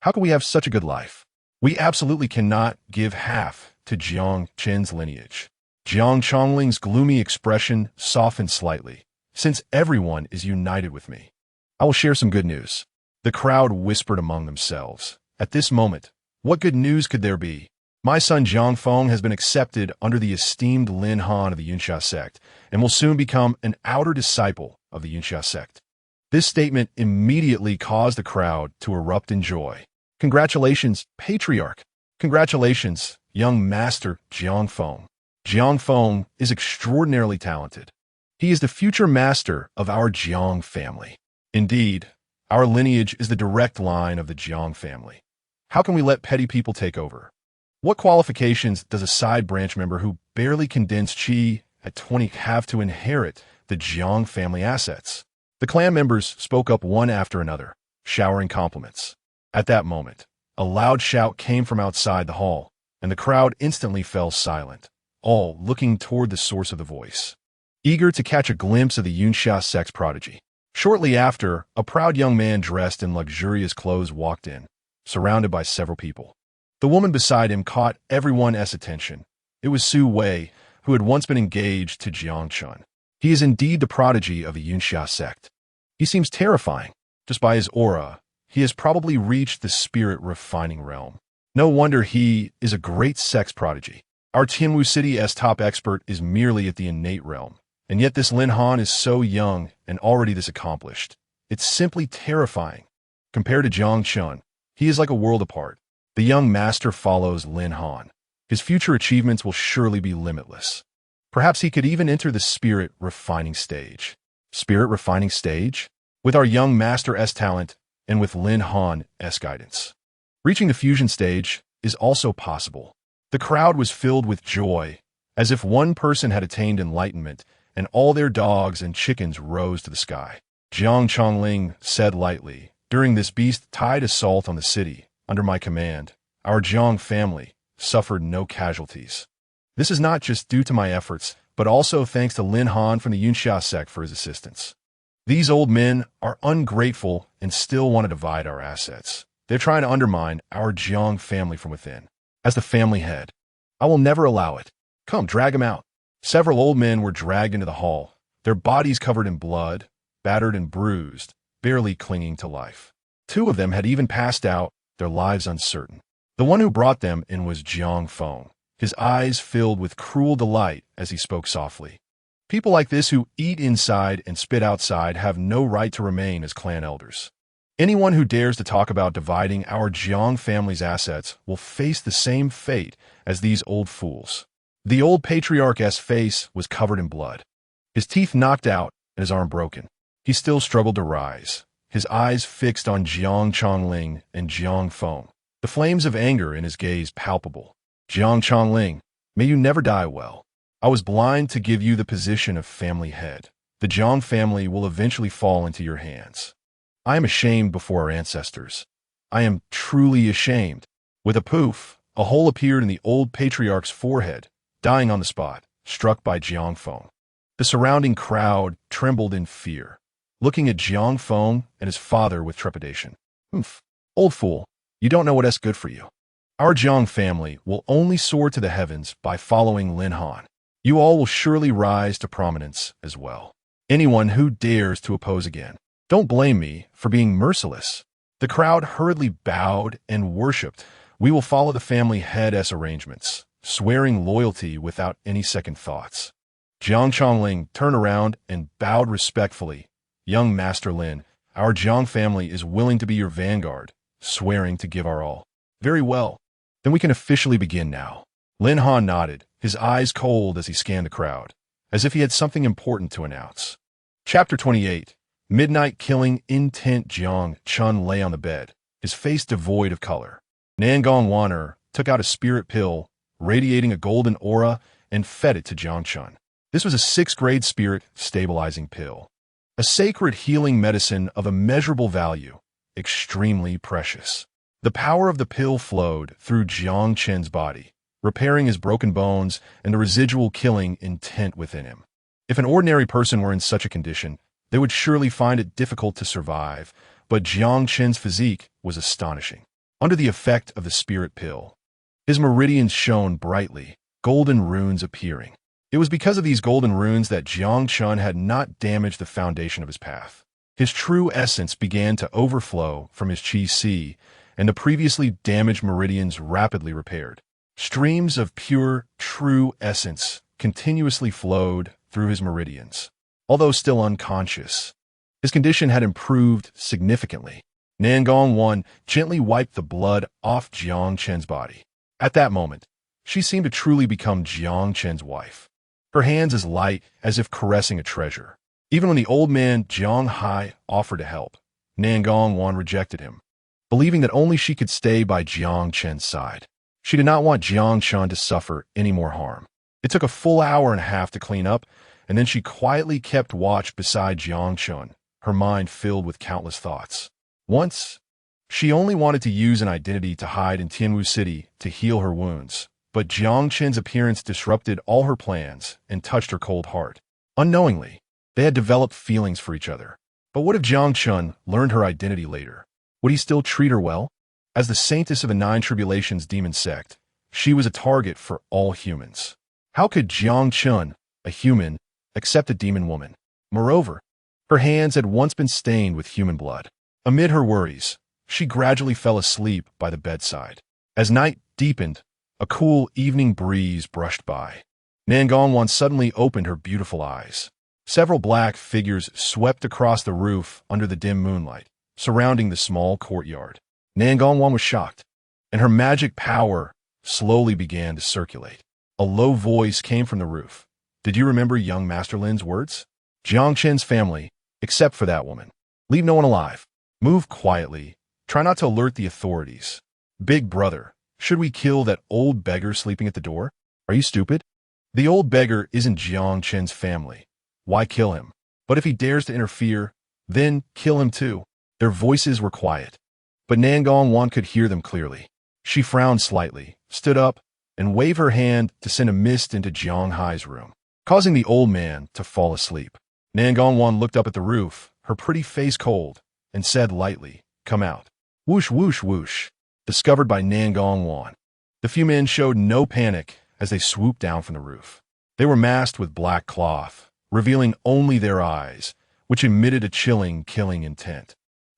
Speaker 1: how can we have such a good life? We absolutely cannot give half to Jiang Chen's lineage. Jiang Chen's gloomy expression softened slightly. Since everyone is united with me, I will share some good news. The crowd whispered among themselves. At this moment, what good news could there be? My son Jiang Feng has been accepted under the esteemed Lin Han of the Yunxia sect and will soon become an outer disciple of the Yunxia sect. This statement immediately caused the crowd to erupt in joy. Congratulations, Patriarch. Congratulations, young master Jiang Feng. Jiang Feng is extraordinarily talented. He is the future master of our Jiang family. Indeed, our lineage is the direct line of the Jiang family. How can we let petty people take over? What qualifications does a side branch member who barely condensed qi at 20 have to inherit the Jiang family assets? The clan members spoke up one after another, showering compliments. At that moment, a loud shout came from outside the hall, and the crowd instantly fell silent, all looking toward the source of the voice, eager to catch a glimpse of the Yunxia sect's prodigy. Shortly after, a proud young man dressed in luxurious clothes walked in, surrounded by several people. The woman beside him caught everyone's attention. It was Su Wei, who had once been engaged to Jiang Chen. He is indeed the prodigy of the Yunxia sect. He seems terrifying. Just by his aura, he has probably reached the spirit-refining realm. No wonder he is a great sex prodigy. Our Tianwu City's top expert is merely at the innate realm, and yet this Lin Han is so young and already this accomplished. It's simply terrifying. Compared to Jiang Chen, he is like a world apart. The young master follows Lin Han. His future achievements will surely be limitless. Perhaps he could even enter the spirit-refining stage. Spirit-refining stage? With our young master's talent and with Lin Han's guidance. Reaching the fusion stage is also possible. The crowd was filled with joy, as if one person had attained enlightenment and all their dogs and chickens rose to the sky. Jiang Chongling said lightly, "During this beast-tide assault on the city, under my command, our Jiang family suffered no casualties. This is not just due to my efforts, but also thanks to Lin Han from the Yunxia sect for his assistance. These old men are ungrateful and still want to divide our assets. They're trying to undermine our Jiang family from within. As the family head, I will never allow it. Come, drag him out." Several old men were dragged into the hall, their bodies covered in blood, battered and bruised, barely clinging to life. Two of them had even passed out, their lives uncertain. The one who brought them in was Jiang Feng, his eyes filled with cruel delight as he spoke softly. People like this who eat inside and spit outside have no right to remain as clan elders. Anyone who dares to talk about dividing our Jiang family's assets will face the same fate as these old fools. The old patriarch's face was covered in blood, his teeth knocked out and his arm broken. He still struggled to rise, his eyes fixed on Jiang Chongling and Jiang Feng, the flames of anger in his gaze palpable. "Jiang Chongling, may you never die well. I was blind to give you the position of family head. The Jiang family will eventually fall into your hands. I am ashamed before our ancestors. I am truly ashamed." With a poof, a hole appeared in the old patriarch's forehead, dying on the spot, struck by Jiang Feng. The surrounding crowd trembled in fear, looking at Jiang Feng and his father with trepidation. "Humph, old fool, you don't know what's good for you. Our Jiang family will only soar to the heavens by following Lin Han. You all will surely rise to prominence as well. Anyone who dares to oppose again, don't blame me for being merciless." The crowd hurriedly bowed and worshipped. "We will follow the family head's arrangements, swearing loyalty without any second thoughts." Jiang Chongling turned around and bowed respectfully. "Young Master Lin, our Jiang family is willing to be your vanguard, swearing to give our all." "Very well. Then we can officially begin now." Lin Han nodded, his eyes cold as he scanned the crowd, as if he had something important to announce. Chapter 28. Midnight Killing Intent. Jiang Chen lay on the bed, his face devoid of color. Nangong Wan'er took out a spirit pill, radiating a golden aura, and fed it to Jiang Chen. This was a 6th-grade spirit stabilizing pill. A sacred healing medicine of immeasurable value, extremely precious. The power of the pill flowed through Jiang Chen's body, repairing his broken bones and the residual killing intent within him. If an ordinary person were in such a condition, they would surely find it difficult to survive, but Jiang Chen's physique was astonishing. Under the effect of the spirit pill, his meridians shone brightly, golden runes appearing. It was because of these golden runes that Jiang Chen had not damaged the foundation of his path. His true essence began to overflow from his chi si, and the previously damaged meridians rapidly repaired. Streams of pure, true essence continuously flowed through his meridians. Although still unconscious, his condition had improved significantly. Nangong Wan gently wiped the blood off Jiang Chen's body. At that moment, she seemed to truly become Jiang Chen's wife. Her hands as light as if caressing a treasure. Even when the old man Jiang Hai offered to help, Nangong Wan rejected him, believing that only she could stay by Jiang Chen's side. She did not want Jiang Chen to suffer any more harm. It took a full hour and a half to clean up, and then she quietly kept watch beside Jiang Chen, her mind filled with countless thoughts. Once, she only wanted to use an identity to hide in Tianwu City to heal her wounds, but Jiang Chen's appearance disrupted all her plans and touched her cold heart. Unknowingly, they had developed feelings for each other. But what if Jiang Chen learned her identity later? Would he still treat her well? As the saintess of the 9 Tribulations demon sect, she was a target for all humans. How could Jiang Chen, a human, accept a demon woman? Moreover, her hands had once been stained with human blood. Amid her worries, she gradually fell asleep by the bedside. As night deepened, a cool evening breeze brushed by. Nangong Wan suddenly opened her beautiful eyes. Several black figures swept across the roof under the dim moonlight, surrounding the small courtyard. Nangong Wan was shocked, and her magic power slowly began to circulate. A low voice came from the roof. Did you remember young Master Lin's words? Jiang Chen's family, except for that woman. Leave no one alive. Move quietly. Try not to alert the authorities. Big brother, should we kill that old beggar sleeping at the door? Are you stupid? The old beggar isn't Jiang Chen's family. Why kill him? But if he dares to interfere, then kill him too. Their voices were quiet, but Nangong Wan could hear them clearly. She frowned slightly, stood up, and waved her hand to send a mist into Jiang Hai's room, causing the old man to fall asleep. Nangong Wan looked up at the roof, her pretty face cold, and said lightly, "Come out." Whoosh, whoosh, whoosh. Discovered by Nangong Wan. The few men showed no panic as they swooped down from the roof. They were masked with black cloth, revealing only their eyes, which emitted a chilling, killing intent.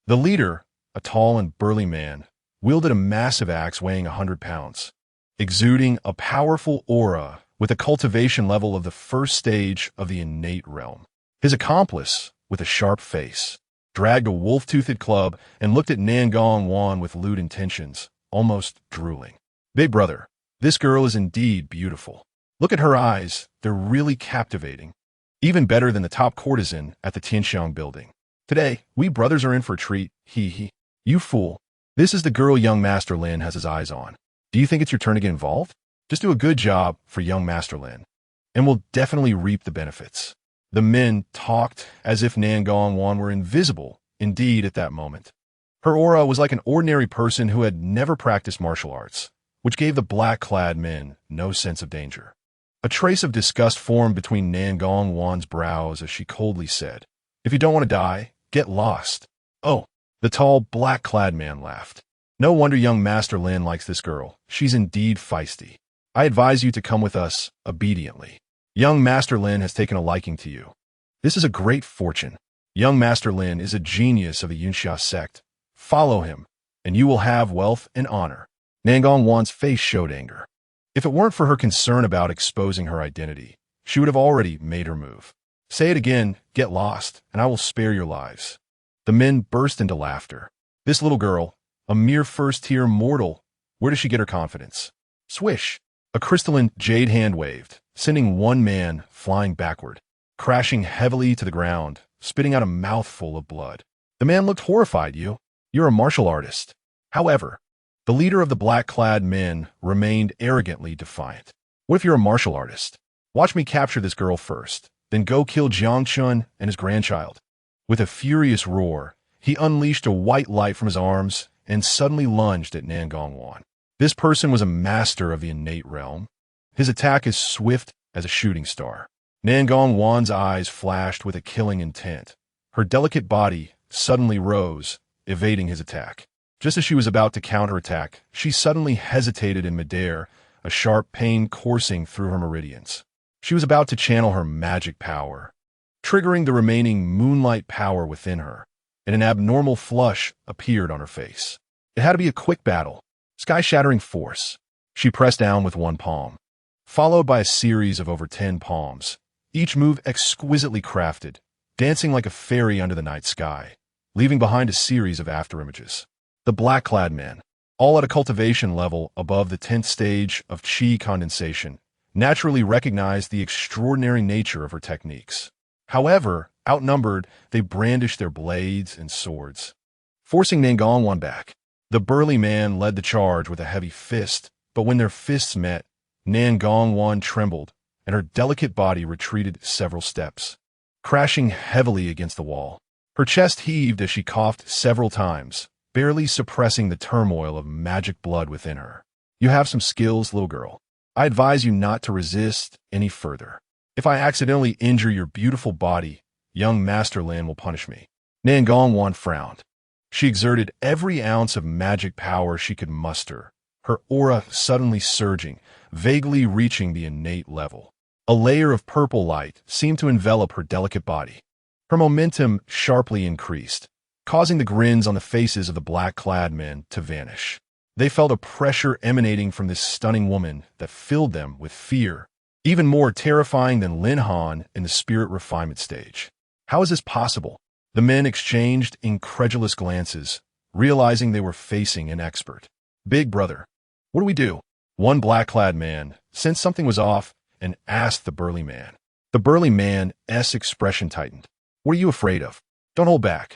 Speaker 1: The leader, a tall and burly man, wielded a massive axe weighing 100 pounds, exuding a powerful aura with a cultivation level of the 1st stage of the innate realm. His accomplice, with a sharp face, dragged a wolf-toothed club and looked at Nangong Wan with lewd intentions, almost drooling. Big brother, this girl is indeed beautiful. Look at her eyes, they're really captivating. Even better than the top courtesan at the Tianxiang building. Today, we brothers are in for a treat, hee. You fool. This is the girl young Master Lin has his eyes on. Do you think it's your turn to get involved? Just do a good job for young Master Lin, and we'll definitely reap the benefits. The men talked as if Nangong Wan were invisible, indeed, at that moment. Her aura was like an ordinary person who had never practiced martial arts, which gave the black-clad men no sense of danger. A trace of disgust formed between Nangong Wan's brows as she coldly said, "If you don't want to die, get lost." Oh, the tall, black-clad man laughed. No wonder young Master Lin likes this girl. She's indeed feisty. I advise you to come with us obediently. Young Master Lin has taken a liking to you. This is a great fortune. Young Master Lin is a genius of the Yunxia sect. Follow him, and you will have wealth and honor. Nangong Wan's face showed anger. If it weren't for her concern about exposing her identity, she would have already made her move. Say it again, get lost, and I will spare your lives. The men burst into laughter. This little girl, a mere 1st-tier mortal, where does she get her confidence? Swish! A crystalline jade hand waved, sending one man flying backward, crashing heavily to the ground, spitting out a mouthful of blood. The man looked horrified. You're a martial artist. However, the leader of the black-clad men remained arrogantly defiant. What if you're a martial artist? Watch me capture this girl first, then go kill Jiang Chen and his grandchild. With a furious roar, he unleashed a white light from his arms and suddenly lunged at Nan Gongwan. This person was a master of the innate realm. His attack is swift as a shooting star. Nan Gongwan's eyes flashed with a killing intent. Her delicate body suddenly rose, evading his attack. Just as she was about to counterattack, she suddenly hesitated in midair, a sharp pain coursing through her meridians. She was about to channel her magic power, triggering the remaining moonlight power within her, and an abnormal flush appeared on her face. It had to be a quick battle, sky-shattering force. She pressed down with one palm, followed by a series of over 10 palms, each move exquisitely crafted, dancing like a fairy under the night sky, leaving behind a series of afterimages. The black-clad man, all at a cultivation level above the 10th stage of chi condensation, naturally recognized the extraordinary nature of her techniques. However, outnumbered, they brandished their blades and swords, forcing Nan Gongwan back. The burly man led the charge with a heavy fist, but when their fists met, Nan Gongwan trembled, and her delicate body retreated several steps, crashing heavily against the wall. Her chest heaved as she coughed several times, barely suppressing the turmoil of magic blood within her. You have some skills, little girl. I advise you not to resist any further. If I accidentally injure your beautiful body, young Master Lin will punish me. Nan Gongwan frowned. She exerted every ounce of magic power she could muster, her aura suddenly surging, vaguely reaching the innate level. A layer of purple light seemed to envelop her delicate body. Her momentum sharply increased, causing the grins on the faces of the black-clad men to vanish. They felt a pressure emanating from this stunning woman that filled them with fear, even more terrifying than Lin Han in the spirit refinement stage. How is this possible? The men exchanged incredulous glances, realizing they were facing an expert. Big brother, what do we do? One black-clad man sensed something was off and asked the burly man. The burly man's expression tightened. What are you afraid of? Don't hold back.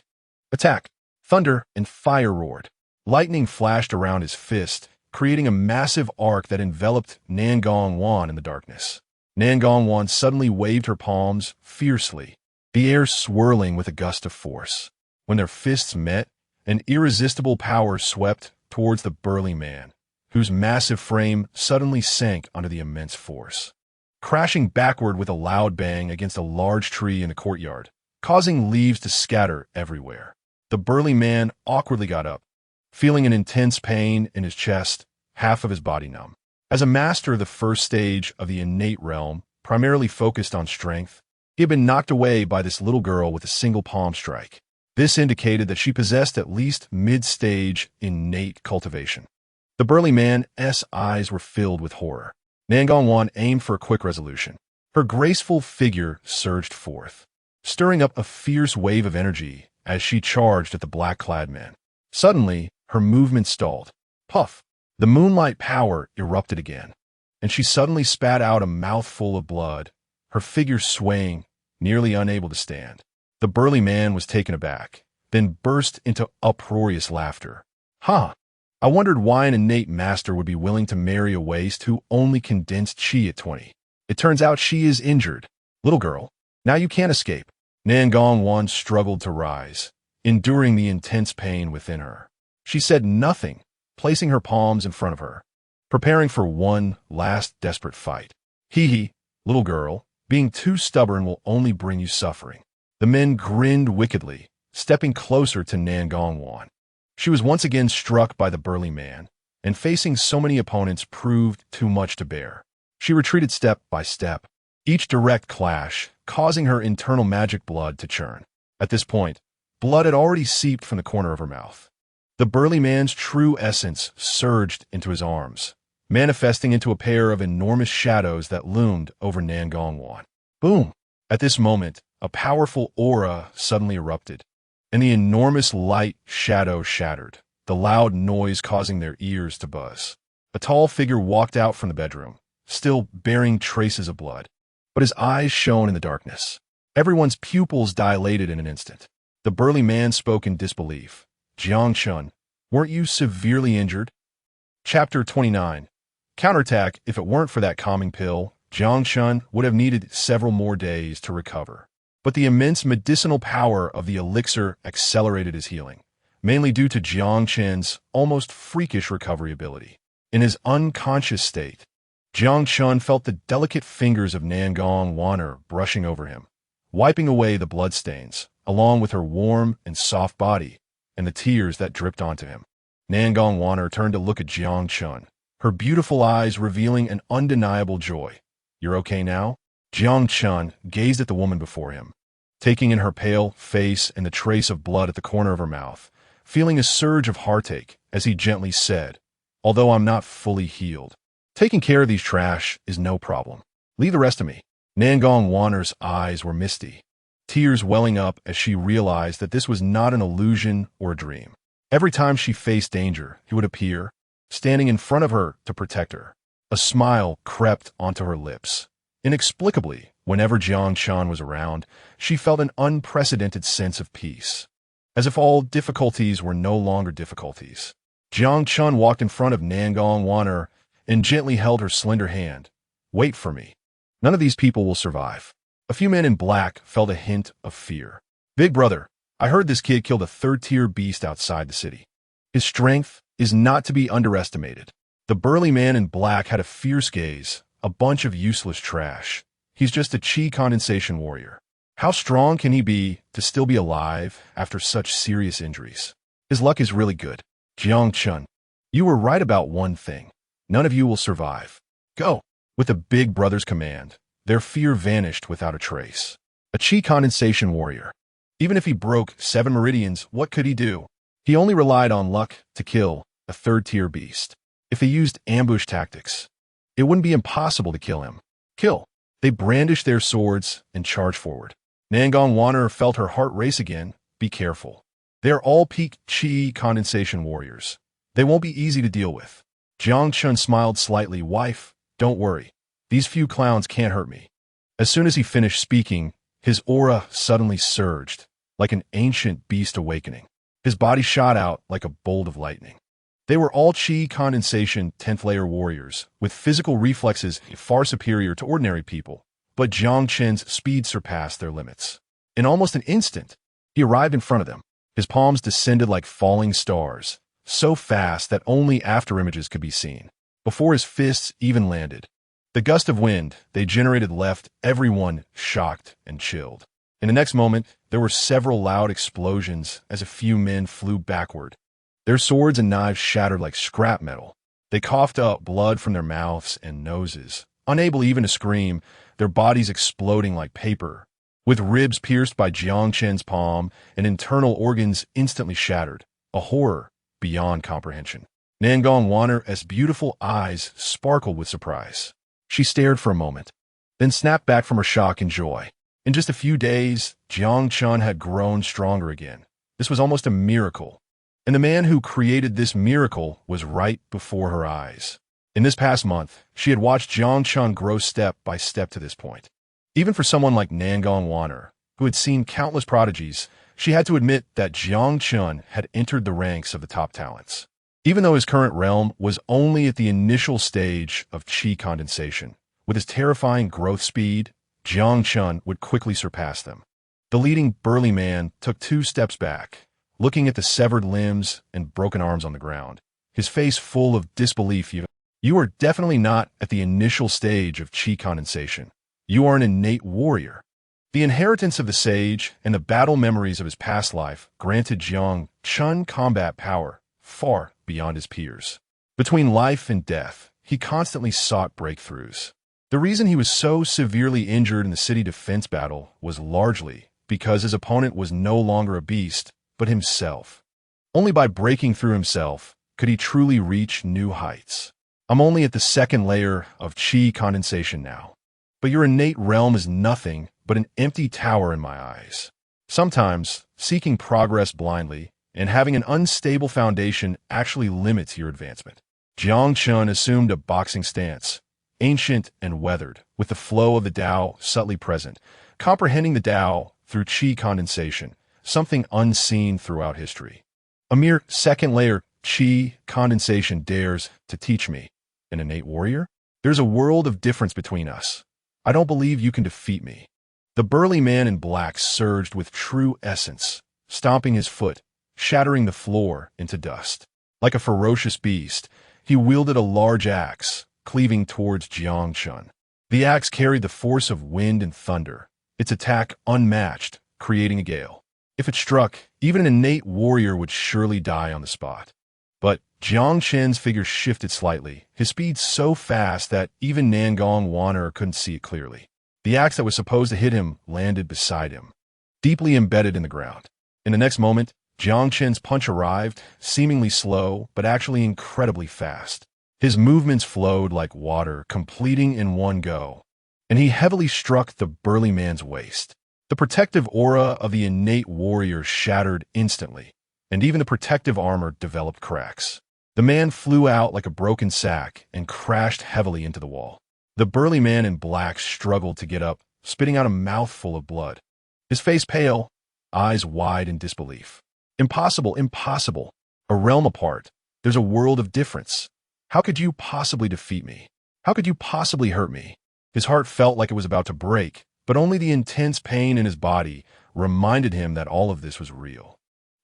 Speaker 1: Attack. Thunder and fire roared. Lightning flashed around his fist, creating a massive arc that enveloped Nan Gongwan in the darkness. Nan Gongwan suddenly waved her palms fiercely, the air swirling with a gust of force. When their fists met, an irresistible power swept towards the burly man, whose massive frame suddenly sank under the immense force, crashing backward with a loud bang against a large tree in the courtyard, causing leaves to scatter everywhere. The burly man awkwardly got up, feeling an intense pain in his chest, half of his body numb. As a master of the first stage of the innate realm, primarily focused on strength, he had been knocked away by this little girl with a single palm strike. This indicated that she possessed at least mid-stage innate cultivation. The burly man's eyes were filled with horror. Nan Gongwan aimed for a quick resolution. Her graceful figure surged forth, stirring up a fierce wave of energy as she charged at the black-clad man. Suddenly, her movement stalled. Puff! The moonlight power erupted again, and she suddenly spat out a mouthful of blood, her figure swaying, nearly unable to stand. The burly man was taken aback, then burst into uproarious laughter. Ha! I wondered why an innate master would be willing to marry a waste who only condensed chi at 20. It turns out she is injured. Little girl, now you can't escape. Nan Gongwan struggled to rise, enduring the intense pain within her. She said nothing, placing her palms in front of her, preparing for one last desperate fight. Hee, little girl, being too stubborn will only bring you suffering. The men grinned wickedly, stepping closer to Nan Gongwan. She was once again struck by the burly man, and facing so many opponents proved too much to bear. She retreated step by step, each direct clash causing her internal magic blood to churn. At this point, blood had already seeped from the corner of her mouth. The burly man's true essence surged into his arms, manifesting into a pair of enormous shadows that loomed over Nan Gongwan. Boom! At this moment, a powerful aura suddenly erupted, and the enormous light shadow shattered, the loud noise causing their ears to buzz. A tall figure walked out from the bedroom, still bearing traces of blood, but his eyes shone in the darkness. Everyone's pupils dilated in an instant. The burly man spoke in disbelief. Jiang Chen, weren't you severely injured? Chapter 29. Counterattack. If it weren't for that calming pill, Jiang Chen would have needed several more days to recover. But the immense medicinal power of the elixir accelerated his healing, mainly due to Jiang Chen's almost freakish recovery ability. In his unconscious state, Jiang Chen felt the delicate fingers of Nangong Wanner brushing over him, wiping away the bloodstains, along with her warm and soft body and the tears that dripped onto him. Nangong Wanner turned to look at Jiang Chen, her beautiful eyes revealing an undeniable joy. "You're okay now?" Jiang Chen gazed at the woman before him, taking in her pale face and the trace of blood at the corner of her mouth, feeling a surge of heartache as he gently said, "Although I'm not fully healed, taking care of these trash is no problem. Leave the rest to me." Nangong Wanner's eyes were misty, tears welling up as she realized that this was not an illusion or a dream. Every time she faced danger, he would appear, standing in front of her to protect her. A smile crept onto her lips. Inexplicably, whenever Jiang Chen was around, she felt an unprecedented sense of peace, as if all difficulties were no longer difficulties. Jiang Chen walked in front of Nangong Wanner and gently held her slender hand. "Wait for me. None of these people will survive." A few men in black felt a hint of fear. "Big brother, I heard this kid killed a third-tier beast outside the city. His strength is not to be underestimated." The burly man in black had a fierce gaze. "A bunch of useless trash. He's just a chi condensation warrior. How strong can he be to still be alive after such serious injuries? His luck is really good." "Jiang Chen, you were right about one thing. None of you will survive. Go." With the big brother's command, their fear vanished without a trace. A chi condensation warrior. Even if he broke 7 meridians, what could he do? He only relied on luck to kill a third-tier beast. If they used ambush tactics, it wouldn't be impossible to kill him. Kill. They brandished their swords and charged forward. Nangong Wanner felt her heart race again. "Be careful. They are all peak chi condensation warriors. They won't be easy to deal with." Jiang Chen smiled slightly. "Wife, don't worry. These few clowns can't hurt me." As soon as he finished speaking, his aura suddenly surged, like an ancient beast awakening. His body shot out like a bolt of lightning. They were all chi condensation 10th-layer warriors, with physical reflexes far superior to ordinary people, but Jiang Chen's speed surpassed their limits. In almost an instant, he arrived in front of them. His palms descended like falling stars, so fast that only afterimages could be seen. Before his fists even landed, the gust of wind they generated left everyone shocked and chilled. In the next moment, there were several loud explosions as a few men flew backward. Their swords and knives shattered like scrap metal. They coughed up blood from their mouths and noses, unable even to scream, their bodies exploding like paper, with ribs pierced by Jiang Chen's palm and internal organs instantly shattered, a horror beyond comprehension. Nangong Wanner's beautiful eyes sparkled with surprise. She stared for a moment, then snapped back from her shock and joy. In just a few days, Jiang Chen had grown stronger again. This was almost a miracle. And the man who created this miracle was right before her eyes. In this past month, she had watched Jiang Chen grow step by step to this point. Even for someone like Nangong Wanner, who had seen countless prodigies, she had to admit that Jiang Chen had entered the ranks of the top talents. Even though his current realm was only at the initial stage of chi condensation, with his terrifying growth speed, Jiang Chen would quickly surpass them. The leading burly man took 2 steps back, looking at the severed limbs and broken arms on the ground, his face full of disbelief. "You are definitely not at the initial stage of chi condensation. You are an innate warrior." The inheritance of the sage and the battle memories of his past life granted Jiang Chen combat power far beyond his peers. Between life and death, he constantly sought breakthroughs. The reason he was so severely injured in the city defense battle was largely because his opponent was no longer a beast, but himself. Only by breaking through himself could he truly reach new heights. "I'm only at the 2nd layer of chi condensation now, but your innate realm is nothing but an empty tower in my eyes." Sometimes, seeking progress blindly and having an unstable foundation actually limits your advancement. Jiang Chen assumed a boxing stance, ancient and weathered, with the flow of the Tao subtly present, comprehending the Tao through qi condensation, something unseen throughout history. A mere second layer qi condensation dares to teach me, an innate warrior? There's a world of difference between us. I don't believe you can defeat me. The burly man in black surged with true essence, stomping his foot, shattering the floor into dust. Like a ferocious beast, he wielded a large axe, cleaving towards Jiang Chen. The axe carried the force of wind and thunder, its attack unmatched, creating a gale. If it struck, even an innate warrior would surely die on the spot. But Jiang Chen's figure shifted slightly, his speed so fast that even Nangong Wanner couldn't see it clearly. The axe that was supposed to hit him landed beside him, deeply embedded in the ground. In the next moment, Jiang Chen's punch arrived, seemingly slow, but actually incredibly fast. His movements flowed like water, completing in one go, and he heavily struck the burly man's waist. The protective aura of the innate warrior shattered instantly, and even the protective armor developed cracks. The man flew out like a broken sack and crashed heavily into the wall. The burly man in black struggled to get up, spitting out a mouthful of blood. His face pale, eyes wide in disbelief. Impossible, impossible. A realm apart. There's a world of difference. How could you possibly defeat me? How could you possibly hurt me? His heart felt like it was about to break, but only the intense pain in his body reminded him that all of this was real.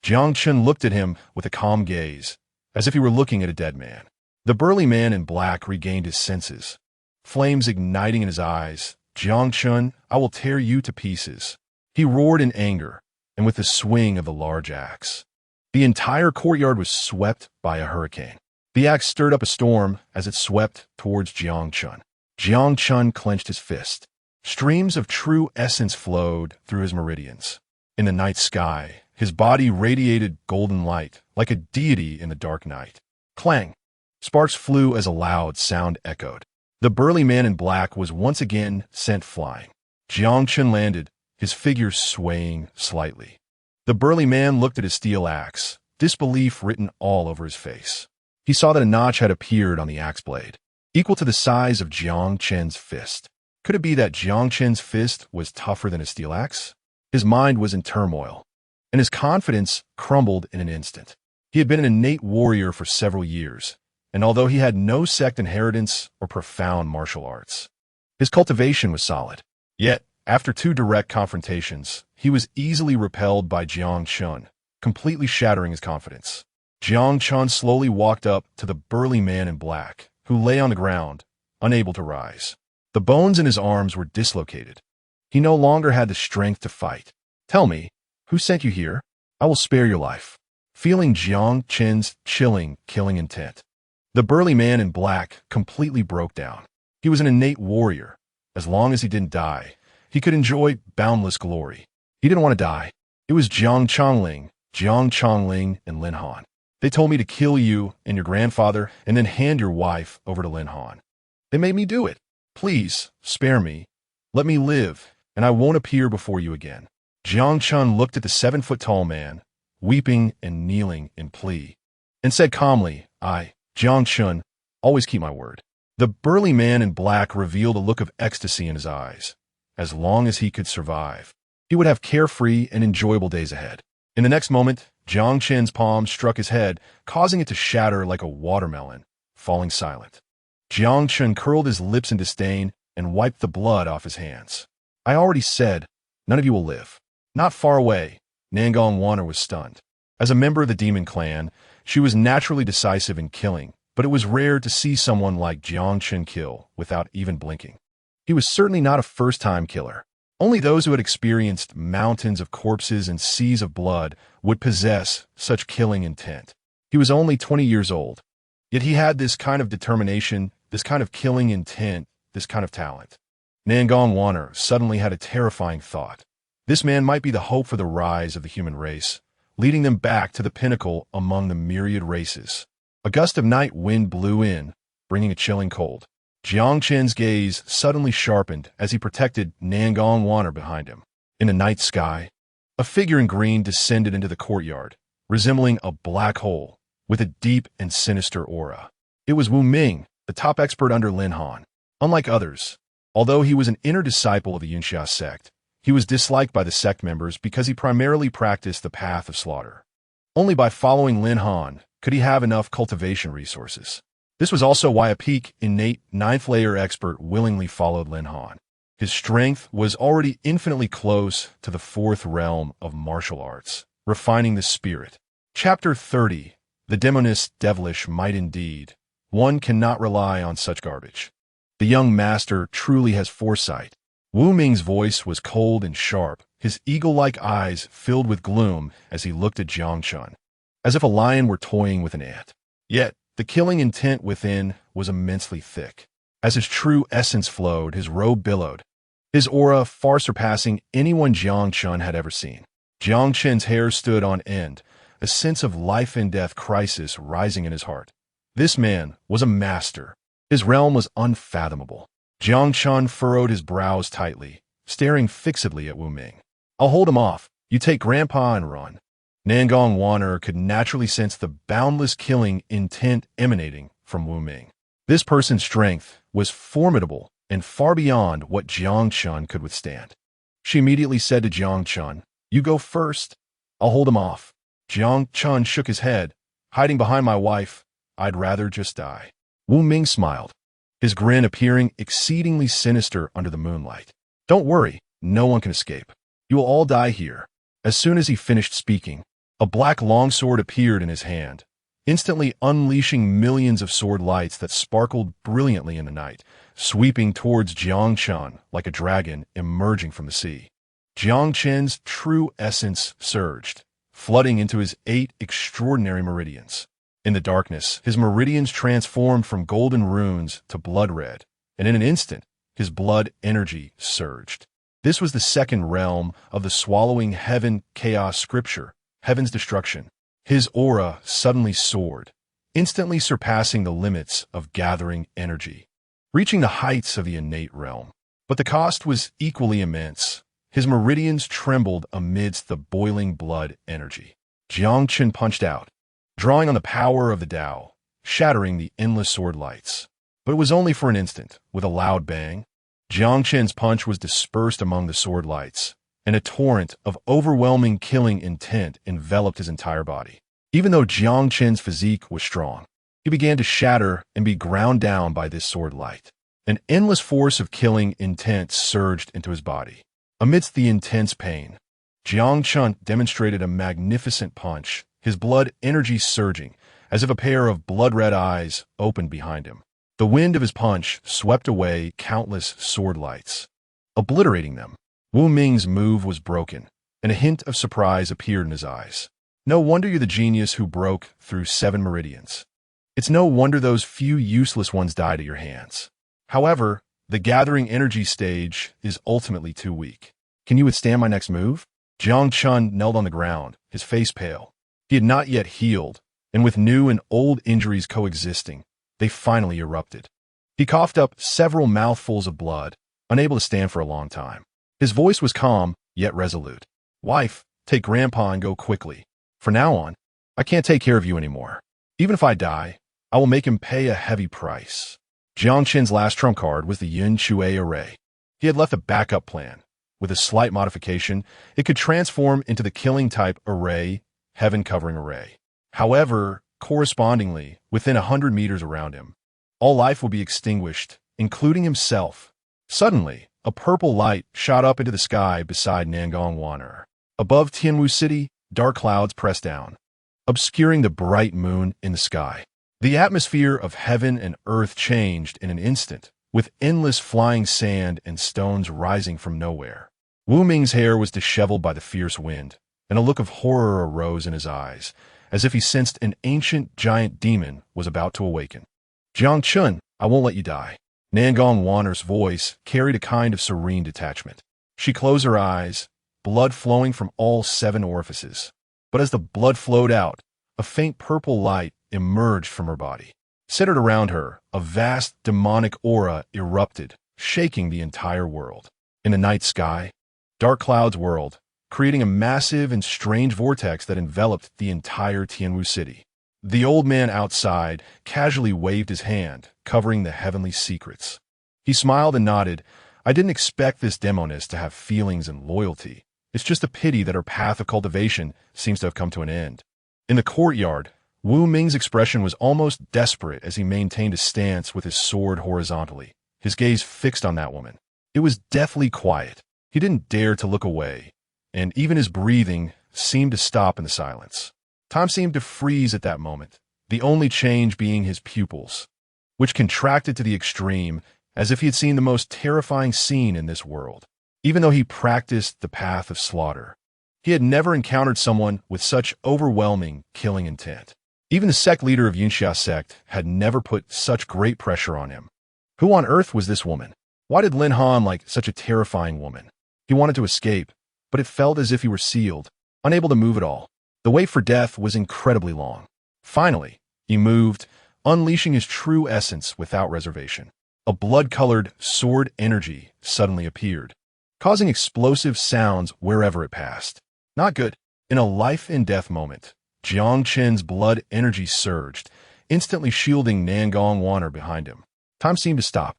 Speaker 1: Jiang Chen looked at him with a calm gaze, as if he were looking at a dead man. The burly man in black regained his senses, flames igniting in his eyes. Jiang Chen, I will tear you to pieces. He roared in anger, and with the swing of the large axe, the entire courtyard was swept by a hurricane. The axe stirred up a storm as it swept towards Jiang Chen. Jiang Chen clenched his fist. Streams of true essence flowed through his meridians. In the night sky, his body radiated golden light, like a deity in the dark night. Clang! Sparks flew as a loud sound echoed. The burly man in black was once again sent flying. Jiang Chen landed, his figure swaying slightly. The burly man looked at his steel axe, disbelief written all over his face. He saw that a notch had appeared on the axe blade, equal to the size of Jiang Chen's fist. Could it be that Jiang Chen's fist was tougher than a steel axe? His mind was in turmoil, and his confidence crumbled in an instant. He had been an innate warrior for several years, and although he had no sect inheritance or profound martial arts, his cultivation was solid. Yet, after two direct confrontations, he was easily repelled by Jiang Chen, completely shattering his confidence. Jiang Chen slowly walked up to the burly man in black, who lay on the ground, unable to rise. The bones in his arms were dislocated. He no longer had the strength to fight. Tell me, who sent you here? I will spare your life. Feeling Jiang Chen's chilling, killing intent, the burly man in black completely broke down. He was an innate warrior. As long as he didn't die, he could enjoy boundless glory. He didn't want to die. It was Jiang Chongling, and Lin Han. They told me to kill you and your grandfather and then hand your wife over to Lin Han. They made me do it. Please, spare me. Let me live, and I won't appear before you again. Jiang Chen looked at the 7-foot-tall man, weeping and kneeling in plea, and said calmly, I, Jiang Chen, always keep my word. The burly man in black revealed a look of ecstasy in his eyes. As long as he could survive, he would have carefree and enjoyable days ahead. In the next moment, Jiang Chen's palm struck his head, causing it to shatter like a watermelon, falling silent. Jiang Chen curled his lips in disdain and wiped the blood off his hands. I already said, none of you will live. Not far away, Nangong Wanner was stunned. As a member of the demon clan, she was naturally decisive in killing, but it was rare to see someone like Jiang Chen kill without even blinking. He was certainly not a first-time killer. Only those who had experienced mountains of corpses and seas of blood would possess such killing intent. He was only 20 years old, yet he had this kind of determination, this kind of killing intent, this kind of talent. Nangong Wanner suddenly had a terrifying thought. This man might be the hope for the rise of the human race, leading them back to the pinnacle among the myriad races. A gust of night wind blew in, bringing a chilling cold. Jiang Chen's gaze suddenly sharpened as he protected Nangong Wanner behind him. In the night sky, a figure in green descended into the courtyard, resembling a black hole with a deep and sinister aura. It was Wu Ming, the top expert under Lin Han. Unlike others, although he was an inner disciple of the Yunxia sect, He was disliked by the sect members because he primarily practiced the path of slaughter. Only by following Lin Han could he have enough cultivation resources. This was also why a peak, innate, ninth-layer expert willingly followed Lin Han. His strength was already infinitely close to the fourth realm of martial arts, refining the spirit. Chapter 30. The demoness devilish might indeed. One cannot rely on such garbage. The young master truly has foresight. Wu Ming's voice was cold and sharp, his eagle-like eyes filled with gloom as he looked at Jiang Chen, as if a lion were toying with an ant. Yet, the killing intent within was immensely thick. As his true essence flowed, his robe billowed, his aura far surpassing anyone Jiang Chen had ever seen. Jiang Chen's hair stood on end, a sense of life and death crisis rising in his heart. This man was a master. His realm was unfathomable. Jiang Chen furrowed his brows tightly, staring fixedly at Wu Ming. "I'll hold him off. You take Grandpa and run." Nangong Wan'er could naturally sense the boundless killing intent emanating from Wu Ming. This person's strength was formidable and far beyond what Jiang Chen could withstand. She immediately said to Jiang Chen, "You go first. I'll hold him off." Jiang Chen shook his head. "Hiding behind my wife, I'd rather just die." Wu Ming smiled, his grin appearing exceedingly sinister under the moonlight. "Don't worry, no one can escape. You will all die here." As soon as he finished speaking, a black longsword appeared in his hand, instantly unleashing millions of sword lights that sparkled brilliantly in the night, sweeping towards Jiang Chen like a dragon emerging from the sea. Jiang Chen's true essence surged, flooding into his 8 extraordinary meridians. In the darkness, his meridians transformed from golden runes to blood red, and in an instant, his blood energy surged. This was the second realm of the swallowing heaven chaos scripture, heaven's destruction. His aura suddenly soared, instantly surpassing the limits of gathering energy, reaching the heights of the innate realm. But the cost was equally immense. His meridians trembled amidst the boiling blood energy. Jiang Chen punched out, drawing on the power of the Tao, shattering the endless sword lights. But it was only for an instant. With a loud bang, Jiang Chen's punch was dispersed among the sword lights, and a torrent of overwhelming killing intent enveloped his entire body. Even though Jiang Chen's physique was strong, he began to shatter and be ground down by this sword light. An endless force of killing intent surged into his body. Amidst the intense pain, Jiang Chen demonstrated a magnificent punch, his blood energy surging, as if a pair of blood-red eyes opened behind him. The wind of his punch swept away countless sword lights, obliterating them. Wu Ming's move was broken, and a hint of surprise appeared in his eyes. "No wonder you're the genius who broke through 7 meridians. It's no wonder those few useless ones died at your hands. However, the gathering energy stage is ultimately too weak. Can you withstand my next move?" Jiang Chen knelt on the ground, his face pale. He had not yet healed, and with new and old injuries coexisting, they finally erupted. He coughed up several mouthfuls of blood, unable to stand for a long time. His voice was calm, yet resolute. "Wife, take Grandpa and go quickly. From now on, I can't take care of you anymore. Even if I die, I will make him pay a heavy price." Jiang Chen's last trump card was the Yin Chui array. He had left a backup plan. With a slight modification, it could transform into the killing-type array, heaven-covering array. However, correspondingly, within 100 meters around him, all life would be extinguished, including himself. Suddenly, a purple light shot up into the sky beside Nangong Wan'er. Above Tianwu City, dark clouds pressed down, obscuring the bright moon in the sky. The atmosphere of heaven and earth changed in an instant, with endless flying sand and stones rising from nowhere. Wu Ming's hair was disheveled by the fierce wind, and a look of horror arose in his eyes, as if he sensed an ancient giant demon was about to awaken. "Jiang Chen, I won't let you die." Nangong Wan'er's voice carried a kind of serene detachment. She closed her eyes, blood flowing from all 7 orifices. But as the blood flowed out, a faint purple light emerged from her body. Centered around her, a vast demonic aura erupted, shaking the entire world. In the night sky, dark clouds whirled, creating a massive and strange vortex that enveloped the entire Tianwu City. The old man outside casually waved his hand, covering the heavenly secrets. He smiled and nodded. I didn't expect this demoness to have feelings and loyalty. It's just a pity that her path of cultivation seems to have come to an end. In the courtyard, Wu Ming's expression was almost desperate as he maintained a stance with his sword horizontally, his gaze fixed on that woman. It was deathly quiet. He didn't dare to look away, and even his breathing seemed to stop in the silence. Time seemed to freeze at that moment, the only change being his pupils, which contracted to the extreme as if he had seen the most terrifying scene in this world. Even though he practiced the path of slaughter, he had never encountered someone with such overwhelming killing intent. Even the sect leader of Yunxia sect had never put such great pressure on him. Who on earth was this woman? Why did Lin Han like such a terrifying woman? He wanted to escape, but it felt as if he were sealed, unable to move at all. The wait for death was incredibly long. Finally, he moved, unleashing his true essence without reservation. A blood-colored sword energy suddenly appeared, causing explosive sounds wherever it passed. Not good. In a life-and-death moment, Jiang Chen's blood energy surged, instantly shielding Nangong Waner behind him. Time seemed to stop.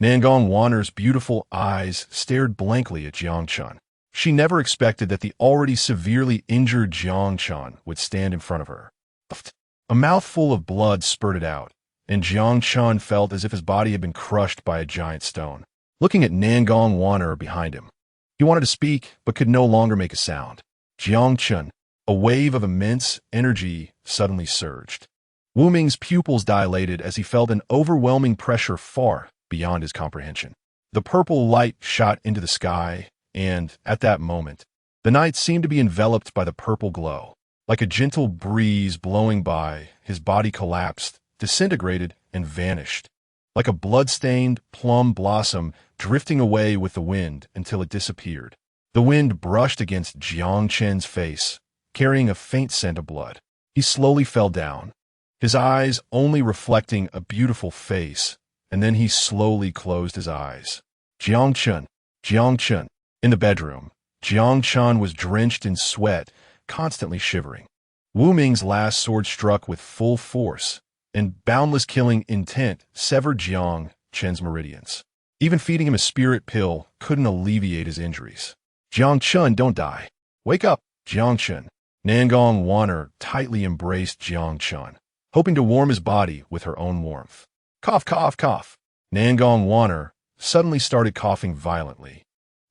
Speaker 1: Nangong Waner's beautiful eyes stared blankly at Jiang Chen. She never expected that the already severely injured Jiang Chen would stand in front of her. A mouthful of blood spurted out, and Jiang Chen felt as if his body had been crushed by a giant stone. Looking at Nangong Waner behind him, he wanted to speak, but could no longer make a sound. Jiang Chen, a wave of immense energy suddenly surged. Wu Ming's pupils dilated as he felt an overwhelming pressure far beyond his comprehension. The purple light shot into the sky, and, at that moment, the night seemed to be enveloped by the purple glow. Like a gentle breeze blowing by, his body collapsed, disintegrated, and vanished. Like a blood-stained plum blossom drifting away with the wind until it disappeared. The wind brushed against Jiang Chen's face, carrying a faint scent of blood. He slowly fell down, his eyes only reflecting a beautiful face, and then he slowly closed his eyes. Jiang Chen. In the bedroom, Jiang Chen was drenched in sweat, constantly shivering. Wu Ming's last sword struck with full force, and boundless killing intent severed Jiang Chen's meridians. Even feeding him a spirit pill couldn't alleviate his injuries. Jiang Chen, don't die. Wake up, Jiang Chen. Nangong Waner tightly embraced Jiang Chen, hoping to warm his body with her own warmth. Cough, cough, cough. Nangong Waner suddenly started coughing violently,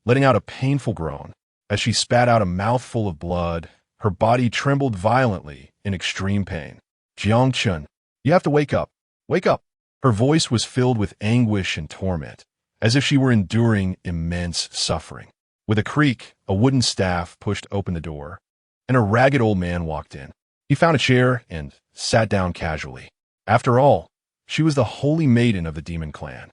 Speaker 1: letting out a painful groan. As she spat out a mouthful of blood, her body trembled violently in extreme pain. Jiang Chen, you have to wake up. Wake up. Her voice was filled with anguish and torment, as if she were enduring immense suffering. With a creak, a wooden staff pushed open the door, and a ragged old man walked in. He found a chair and sat down casually. After all, she was the holy maiden of the demon clan.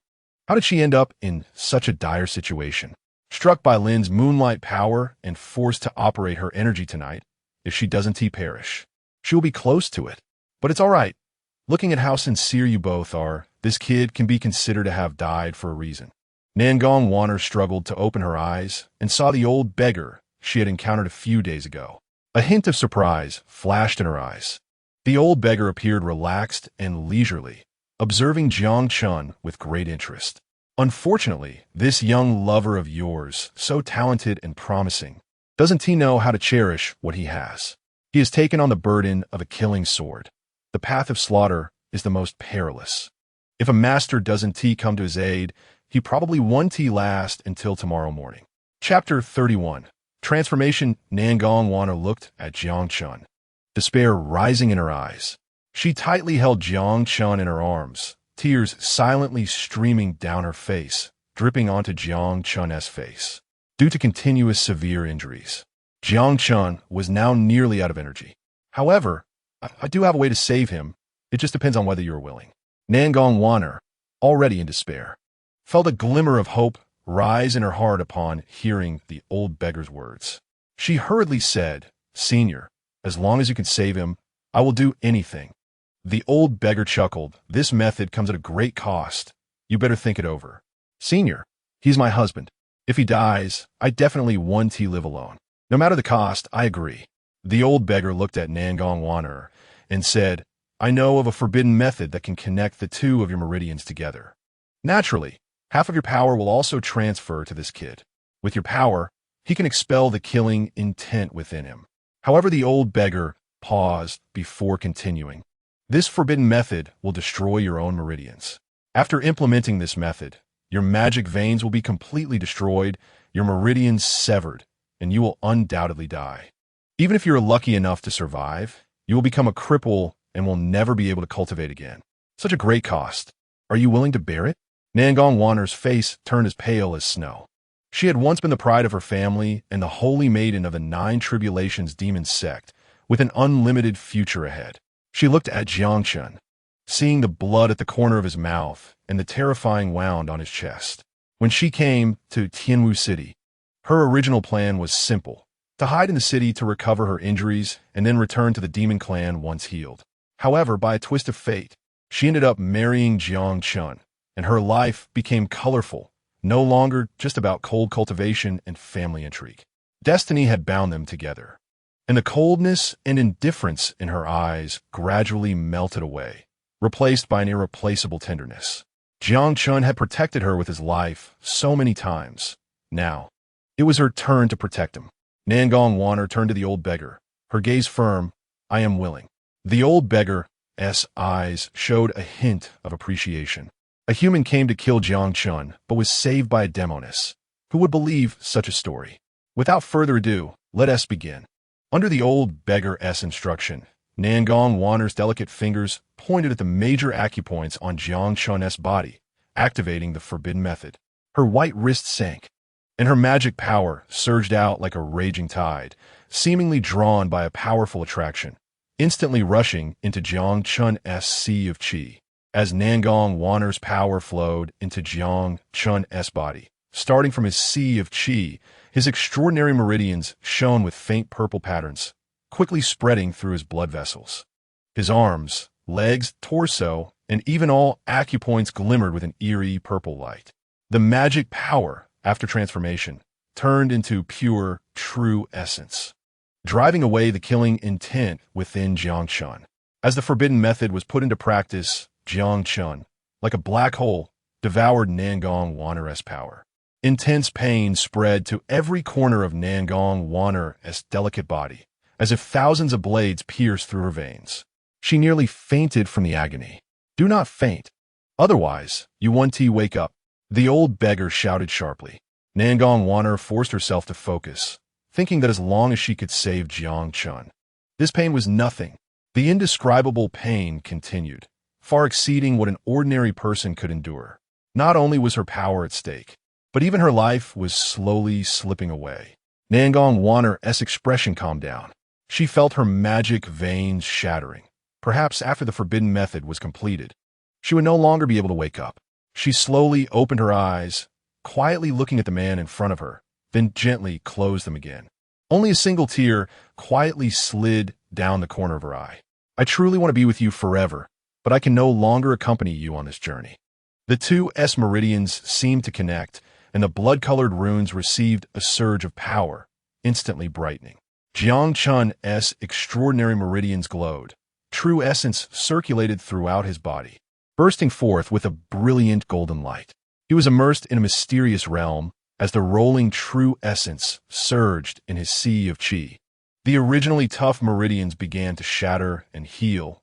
Speaker 1: How did she end up in such a dire situation? Struck by Lin's moonlight power and forced to operate her energy tonight, if she doesn't perish, she will be close to it. But it's all right. Looking at how sincere you both are, this kid can be considered to have died for a reason. Nangong Waner struggled to open her eyes and saw the old beggar she had encountered a few days ago. A hint of surprise flashed in her eyes. The old beggar appeared relaxed and leisurely, observing Jiang Chen with great interest. Unfortunately, this young lover of yours, so talented and promising, doesn't he know how to cherish what he has? He has taken on the burden of a killing sword. The path of slaughter is the most perilous. If a master doesn't come to his aid, he probably won't last until tomorrow morning. Chapter 31. Transformation. Nangong Waner looked at Jiang Chen, despair rising in her eyes. She tightly held Jiang Chen in her arms, tears silently streaming down her face, dripping onto Jiang Chen's face. Due to continuous severe injuries, Jiang Chen was now nearly out of energy. However, I do have a way to save him. It just depends on whether you're willing. Nangong Waner, already in despair, felt a glimmer of hope rise in her heart upon hearing the old beggar's words. She hurriedly said, "Senior, as long as you can save him, I will do anything." The old beggar chuckled. "This method comes at a great cost. You better think it over. Senior, he's my husband. If he dies, I definitely want to live alone. No matter the cost, I agree." The old beggar looked at Nangong Waner and said, "I know of a forbidden method that can connect the two of your meridians together. Naturally, Half of your power will also transfer to this kid. With your power, he can expel the killing intent within him. However, the old beggar paused before continuing. This forbidden method will destroy your own meridians. After implementing this method, your magic veins will be completely destroyed, your meridians severed, and you will undoubtedly die. Even if you're lucky enough to survive, you will become a cripple and will never be able to cultivate again. Such a great cost. Are you willing to bear it? Nangong Wanner's face turned as pale as snow. She had once been the pride of her family and the holy maiden of the Nine Tribulations demon sect, with an unlimited future ahead. She looked at Jiang Chen, seeing the blood at the corner of his mouth and the terrifying wound on his chest. When she came to Tianwu City, her original plan was simple: to hide in the city to recover her injuries and then return to the demon clan once healed. However, by a twist of fate, she ended up marrying Jiang Chen, and her life became colorful, no longer just about cold cultivation and family intrigue. Destiny had bound them together, and the coldness and indifference in her eyes gradually melted away, replaced by an irreplaceable tenderness. Jiang Chen had protected her with his life so many times. Now, it was her turn to protect him. Nangong Wanner turned to the old beggar, her gaze firm. "I am willing." The old beggar's eyes showed a hint of appreciation. A human came to kill Jiang Chen, but was saved by a demoness. Who would believe such a story? Without further ado, let us begin. Under the old beggar's instruction, Nangong Wanner's delicate fingers pointed at the major acupoints on Jiang Chen's body, activating the forbidden method. Her white wrist sank, and her magic power surged out like a raging tide, seemingly drawn by a powerful attraction, instantly rushing into Jiang Chen's sea of qi. As Nangong Wanner's power flowed into Jiang Chen's body, starting from his sea of qi, his extraordinary meridians shone with faint purple patterns, quickly spreading through his blood vessels. His arms, legs, torso, and even all acupoints glimmered with an eerie purple light. The magic power, after transformation, turned into pure, true essence, driving away the killing intent within Jiang Chen. As the forbidden method was put into practice, Jiang Chen, like a black hole, devoured Nangong Wanner's power. Intense pain spread to every corner of Nangong Wanner's delicate body, as if thousands of blades pierced through her veins. She nearly fainted from the agony. "Do not faint. Otherwise, you won't wake up," the old beggar shouted sharply. Nangong Wanner forced herself to focus, thinking that as long as she could save Jiang Chen, this pain was nothing. The indescribable pain continued, far exceeding what an ordinary person could endure. Not only was her power at stake, but even her life was slowly slipping away. Nangong Wanner's expression calmed down. She felt her magic veins shattering. Perhaps after the forbidden method was completed, she would no longer be able to wake up. She slowly opened her eyes, quietly looking at the man in front of her, then gently closed them again. Only a single tear quietly slid down the corner of her eye. "I truly want to be with you forever, but I can no longer accompany you on this journey." The two meridians seemed to connect, and the blood-colored runes received a surge of power, instantly brightening. Jiang Chen's extraordinary meridians glowed. True essence circulated throughout his body, bursting forth with a brilliant golden light. He was immersed in a mysterious realm as the rolling true essence surged in his sea of qi. The originally tough meridians began to shatter and heal,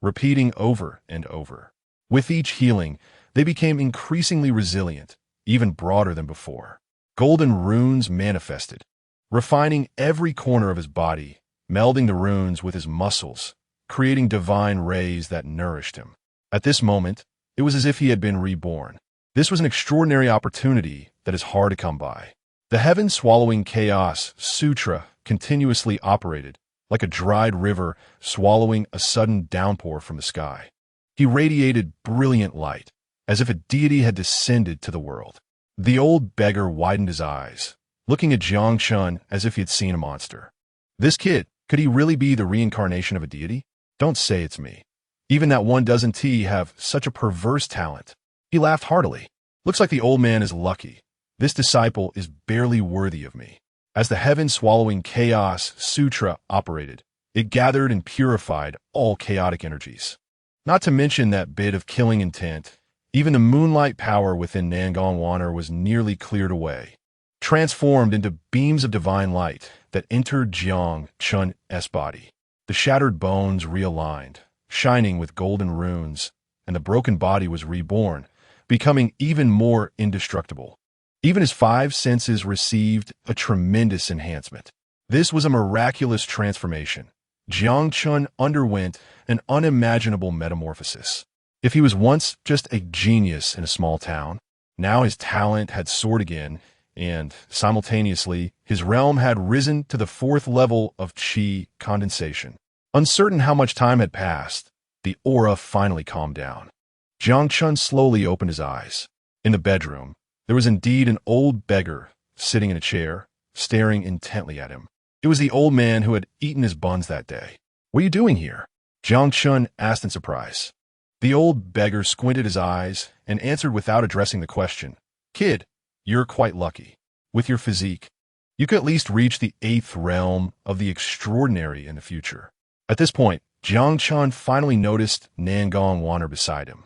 Speaker 1: repeating over and over. With each healing, they became increasingly resilient, even broader than before. Golden runes manifested, refining every corner of his body, melding the runes with his muscles, creating divine rays that nourished him. At this moment, it was as if he had been reborn. This was an extraordinary opportunity that is hard to come by. The heaven-swallowing chaos sutra continuously operated, like a dried river swallowing a sudden downpour from the sky. He radiated brilliant light, as if a deity had descended to the world. The old beggar widened his eyes, looking at Jiang Chen as if he had seen a monster. This kid, could he really be the reincarnation of a deity? Don't say it's me. Even that 1 dozen have such a perverse talent. He laughed heartily. Looks like the old man is lucky. This disciple is barely worthy of me. As the heaven-swallowing chaos sutra operated, it gathered and purified all chaotic energies. Not to mention that bit of killing intent Even the moonlight power within Nangong Waner was nearly cleared away, transformed into beams of divine light that entered Jiang Chen's body. The shattered bones realigned, shining with golden runes, and the broken body was reborn, becoming even more indestructible. Even his five senses received a tremendous enhancement. This was a miraculous transformation. Jiang Chen underwent an unimaginable metamorphosis. If he was once just a genius in a small town, now his talent had soared again, and, simultaneously, his realm had risen to the fourth level of qi condensation. Uncertain how much time had passed, the aura finally calmed down. Jiang Chen slowly opened his eyes. In the bedroom, there was indeed an old beggar sitting in a chair, staring intently at him. It was the old man who had eaten his buns that day. "What are you doing here?" Jiang Chen asked in surprise. The old beggar squinted his eyes and answered without addressing the question. "Kid, you're quite lucky. With your physique, you could at least reach the 8th realm of the extraordinary in the future." At this point, Jiang Chen finally noticed Nangong Waner beside him.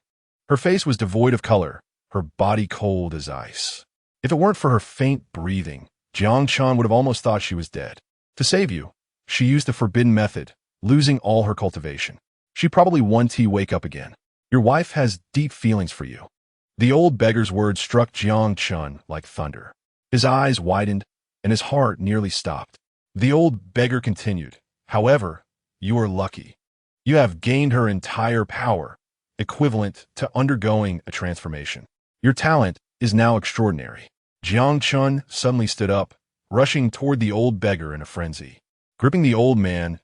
Speaker 1: Her face was devoid of color, her body cold as ice. If it weren't for her faint breathing, Jiang Chen would have almost thought she was dead. To save you, she used the forbidden method, losing all her cultivation. She probably won't wake up again. Your wife has deep feelings for you. The old beggar's words struck Jiang Chen like thunder. His eyes widened, and his heart nearly stopped. The old beggar continued, "However, you are lucky. You have gained her entire power, equivalent to undergoing a transformation. Your talent is now extraordinary." Jiang Chen suddenly stood up, rushing toward the old beggar in a frenzy, gripping the old man's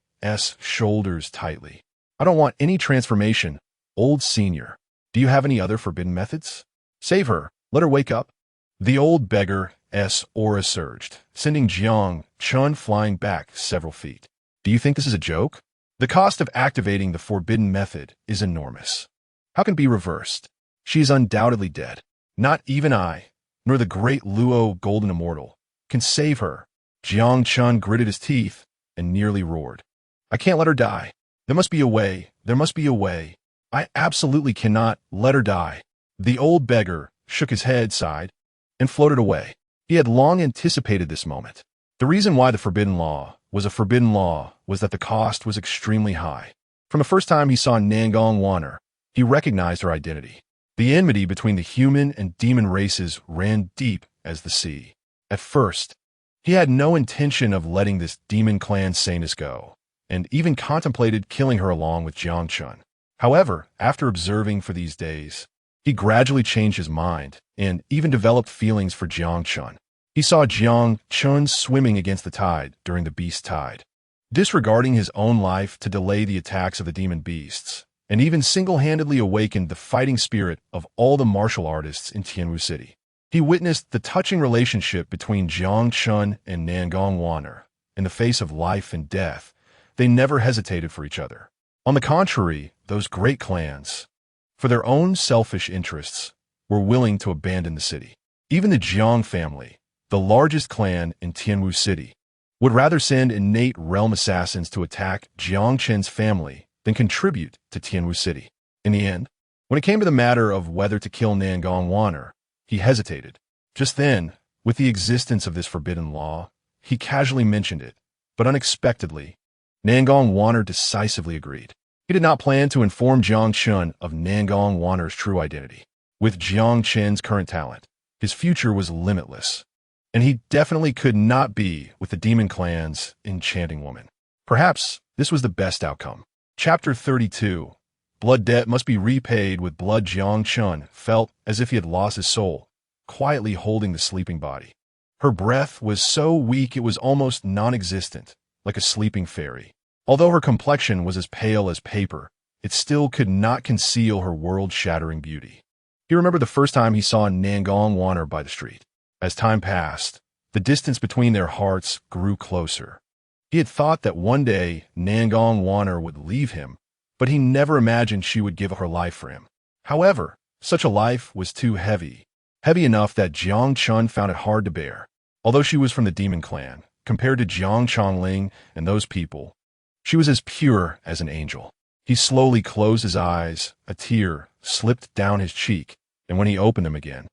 Speaker 1: shoulders tightly. "I don't want any transformation, old senior. Do you have any other forbidden methods? Save her. Let her wake up." The old beggar's aura surged, sending Jiang Chen flying back several feet. "Do you think this is a joke? The cost of activating the forbidden method is enormous. How can it be reversed? She is undoubtedly dead. Not even I, nor the great Luo Golden Immortal, can save her." Jiang Chen gritted his teeth and nearly roared. "I can't let her die. There must be a way. There must be a way. I absolutely cannot let her die." The old beggar shook his head, sighed, and floated away. He had long anticipated this moment. The reason why the forbidden law was a forbidden law was that the cost was extremely high. From the first time he saw Nangong Waner, he recognized her identity. The enmity between the human and demon races ran deep as the sea. At first, he had no intention of letting this demon clan SAINTESS go, and even contemplated killing her along with Jiang Chen. However, after observing for these days, he gradually changed his mind and even developed feelings for Jiang Chen. He saw Jiang Chen swimming against the tide during the beast tide, disregarding his own life to delay the attacks of the demon beasts, and even single-handedly awakened the fighting spirit of all the martial artists in Tianwu City. He witnessed the touching relationship between Jiang Chen and Nangong Waner. In the face of life and death, they never hesitated for each other. On the contrary, those great clans, for their own selfish interests, were willing to abandon the city. Even the Jiang family, the largest clan in Tianwu City, would rather send innate realm assassins to attack Jiang Chen's family than contribute to Tianwu City. In the end, when it came to the matter of whether to kill Nangong Waner, he hesitated. Just then, with the existence of this forbidden law, he casually mentioned it, but unexpectedly, Nangong Waner decisively agreed. He did not plan to inform Jiang Chen of Nangong Waner's true identity. With Jiang Chen's current talent, his future was limitless, and he definitely could not be with the demon clan's enchanting woman. Perhaps this was the best outcome. Chapter 32. Blood debt must be repaid with blood. Jiang Chen felt as if he had lost his soul, quietly holding the sleeping body. Her breath was so weak it was almost non-existent, like a sleeping fairy. Although her complexion was as pale as paper, it still could not conceal her world-shattering beauty. He remembered the first time he saw Nangong Waner by the street. As time passed, the distance between their hearts grew closer. He had thought that one day Nangong Waner would leave him, but he never imagined she would give her life for him. However, such a life was too heavy enough that Jiang Chen found it hard to bear. Although she was from the demon clan, compared to Jiang Chongling and those people, she was as pure as an angel. He slowly closed his eyes, a tear slipped down his cheek, and when he opened them again,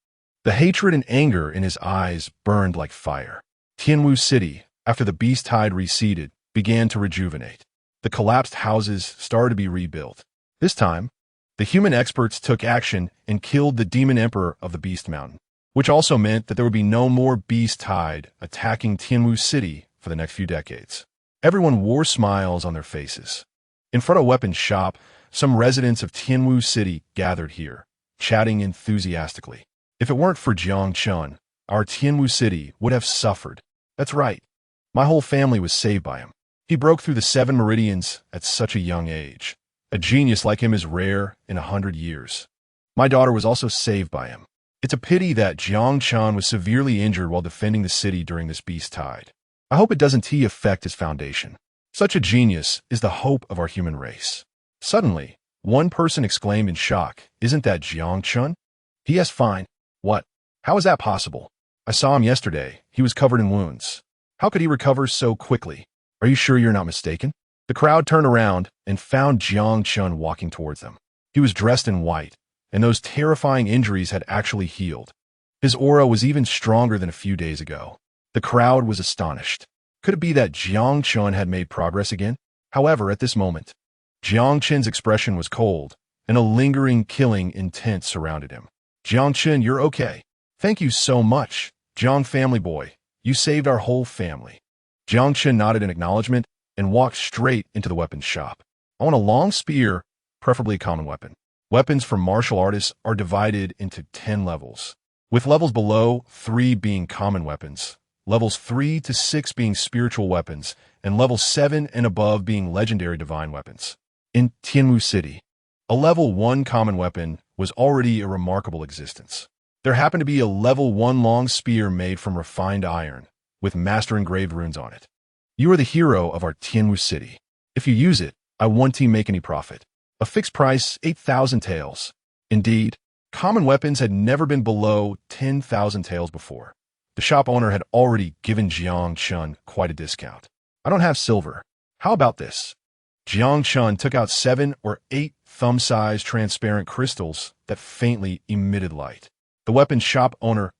Speaker 1: the hatred and anger in his eyes burned like fire. Tianwu City, after the beast tide receded, began to rejuvenate. The collapsed houses started to be rebuilt. This time, the human experts took action and killed the demon emperor of the Beast Mountain, which also meant that there would be no more beast tide attacking Tianwu City for the next few decades. Everyone wore smiles on their faces. In front of a weapons shop, some residents of Tianwu City gathered here, chatting enthusiastically. If it weren't for Jiang Chen, our Tianwu City would have suffered. That's right. My whole family was saved by him. He broke through the 7 meridians at such a young age. A genius like him is rare in 100 years. My daughter was also saved by him. It's a pity that Jiang Chen was severely injured while defending the city during this beast tide. I hope it doesn't affect his foundation. Such a genius is the hope of our human race. Suddenly, one person exclaimed in shock, "Isn't that Jiang Chen?" P.S. Fine. What? How is that possible? I saw him yesterday. He was covered in wounds. How could he recover so quickly? Are you sure you're not mistaken? The crowd turned around and found Jiang Chen walking towards them. He was dressed in white, and those terrifying injuries had actually healed. His aura was even stronger than a few days ago. The crowd was astonished. Could it be that Jiang Chen had made progress again? However, at this moment, Jiang Chen's expression was cold, and a lingering killing intent surrounded him. Jiang Chen, you're okay. Thank you so much, Jiang family boy. You saved our whole family. Jiang Chen nodded in acknowledgement and walked straight into the weapons shop. I want a long spear, preferably a common weapon. Weapons for martial artists are divided into 10 levels, with levels below 3 being common weapons, levels 3 to 6 being spiritual weapons, and levels 7 and above being legendary divine weapons. In Tianwu City, a level 1 common weapon was already a remarkable existence. There happened to be a level 1 long spear made from refined iron, with master engraved runes on it. You are the hero of our Tianwu City. If you use it, I won't make any profit. A fixed price, 8,000 taels. Indeed, common weapons had never been below 10,000 taels before. The shop owner had already given Jiang Chen quite a discount. I don't have silver. How about this? Jiang Chen took out 7 or 8 thumb-sized transparent crystals that faintly emitted light. The weapon shop owner's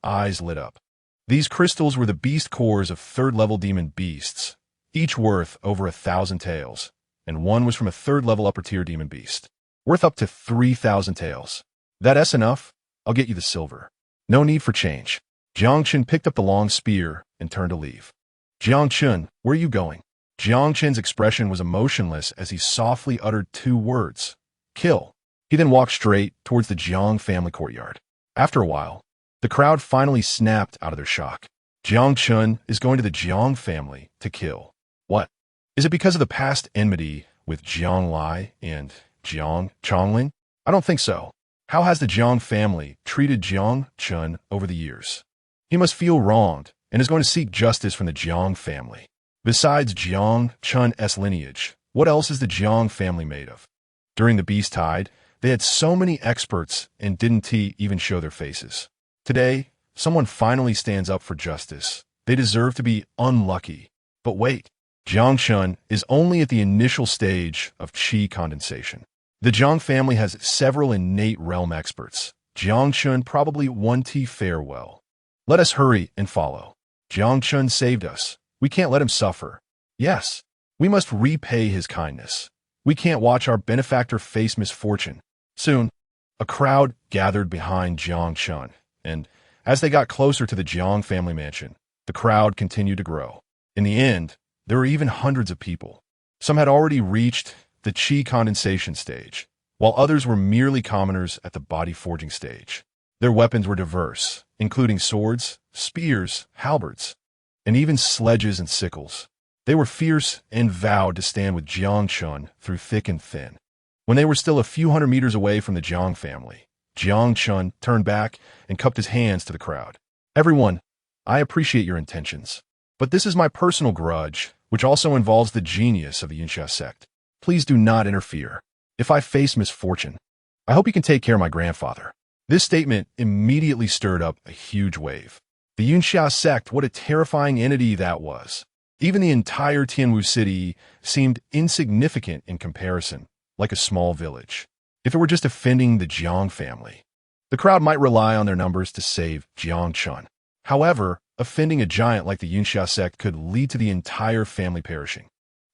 Speaker 1: eyes lit up. These crystals were the beast cores of 3rd-level demon beasts, each worth over 1,000 taels, and one was from a 3rd-level upper-tier demon beast, worth up to 3,000 taels. That's enough? I'll get you the silver. No need for change. Jiang Chen picked up the long spear and turned to leave. Jiang Chen, where are you going? Jiang Chen's expression was emotionless as he softly uttered 2 words, "Kill." He then walked straight towards the Jiang family courtyard. After a while, the crowd finally snapped out of their shock. Jiang Chen is going to the Jiang family to kill. What? Is it because of the past enmity with Jiang Lai and Jiang Chongling? I don't think so. How has the Jiang family treated Jiang Chen over the years? He must feel wronged and is going to seek justice from the Jiang family. Besides Jiang Chen's lineage, what else is the Jiang family made of? During the beast tide, they had so many experts and didn't even show their faces. Today, someone finally stands up for justice. They deserve to be unlucky. But wait, Jiang Chen is only at the initial stage of qi condensation. The Jiang family has several innate realm experts. Jiang Chen probably won't fare well. Let us hurry and follow. Jiang Chen saved us. We can't let him suffer. Yes, we must repay his kindness. We can't watch our benefactor face misfortune. Soon, a crowd gathered behind Jiang Chen, and as they got closer to the Jiang family mansion, the crowd continued to grow. In the end, there were even hundreds of people. Some had already reached the qi condensation stage, while others were merely commoners at the body forging stage. Their weapons were diverse, including swords, spears, halberds, and even sledges and sickles. They were fierce and vowed to stand with Jiang Chen through thick and thin. When they were still a few hundred meters away from the Jiang family, Jiang Chen turned back and cupped his hands to the crowd. Everyone, I appreciate your intentions, but this is my personal grudge, which also involves the genius of the Yunxia sect. Please do not interfere. If I face misfortune, I hope you can take care of my grandfather. This statement immediately stirred up a huge wave. The Yunxia sect, what a terrifying entity that was. Even the entire Tianwu City seemed insignificant in comparison, like a small village. If it were just offending the Jiang family. The crowd might rely on their numbers to save Jiang Chen. However, offending a giant like the Yunxia sect could lead to the entire family perishing.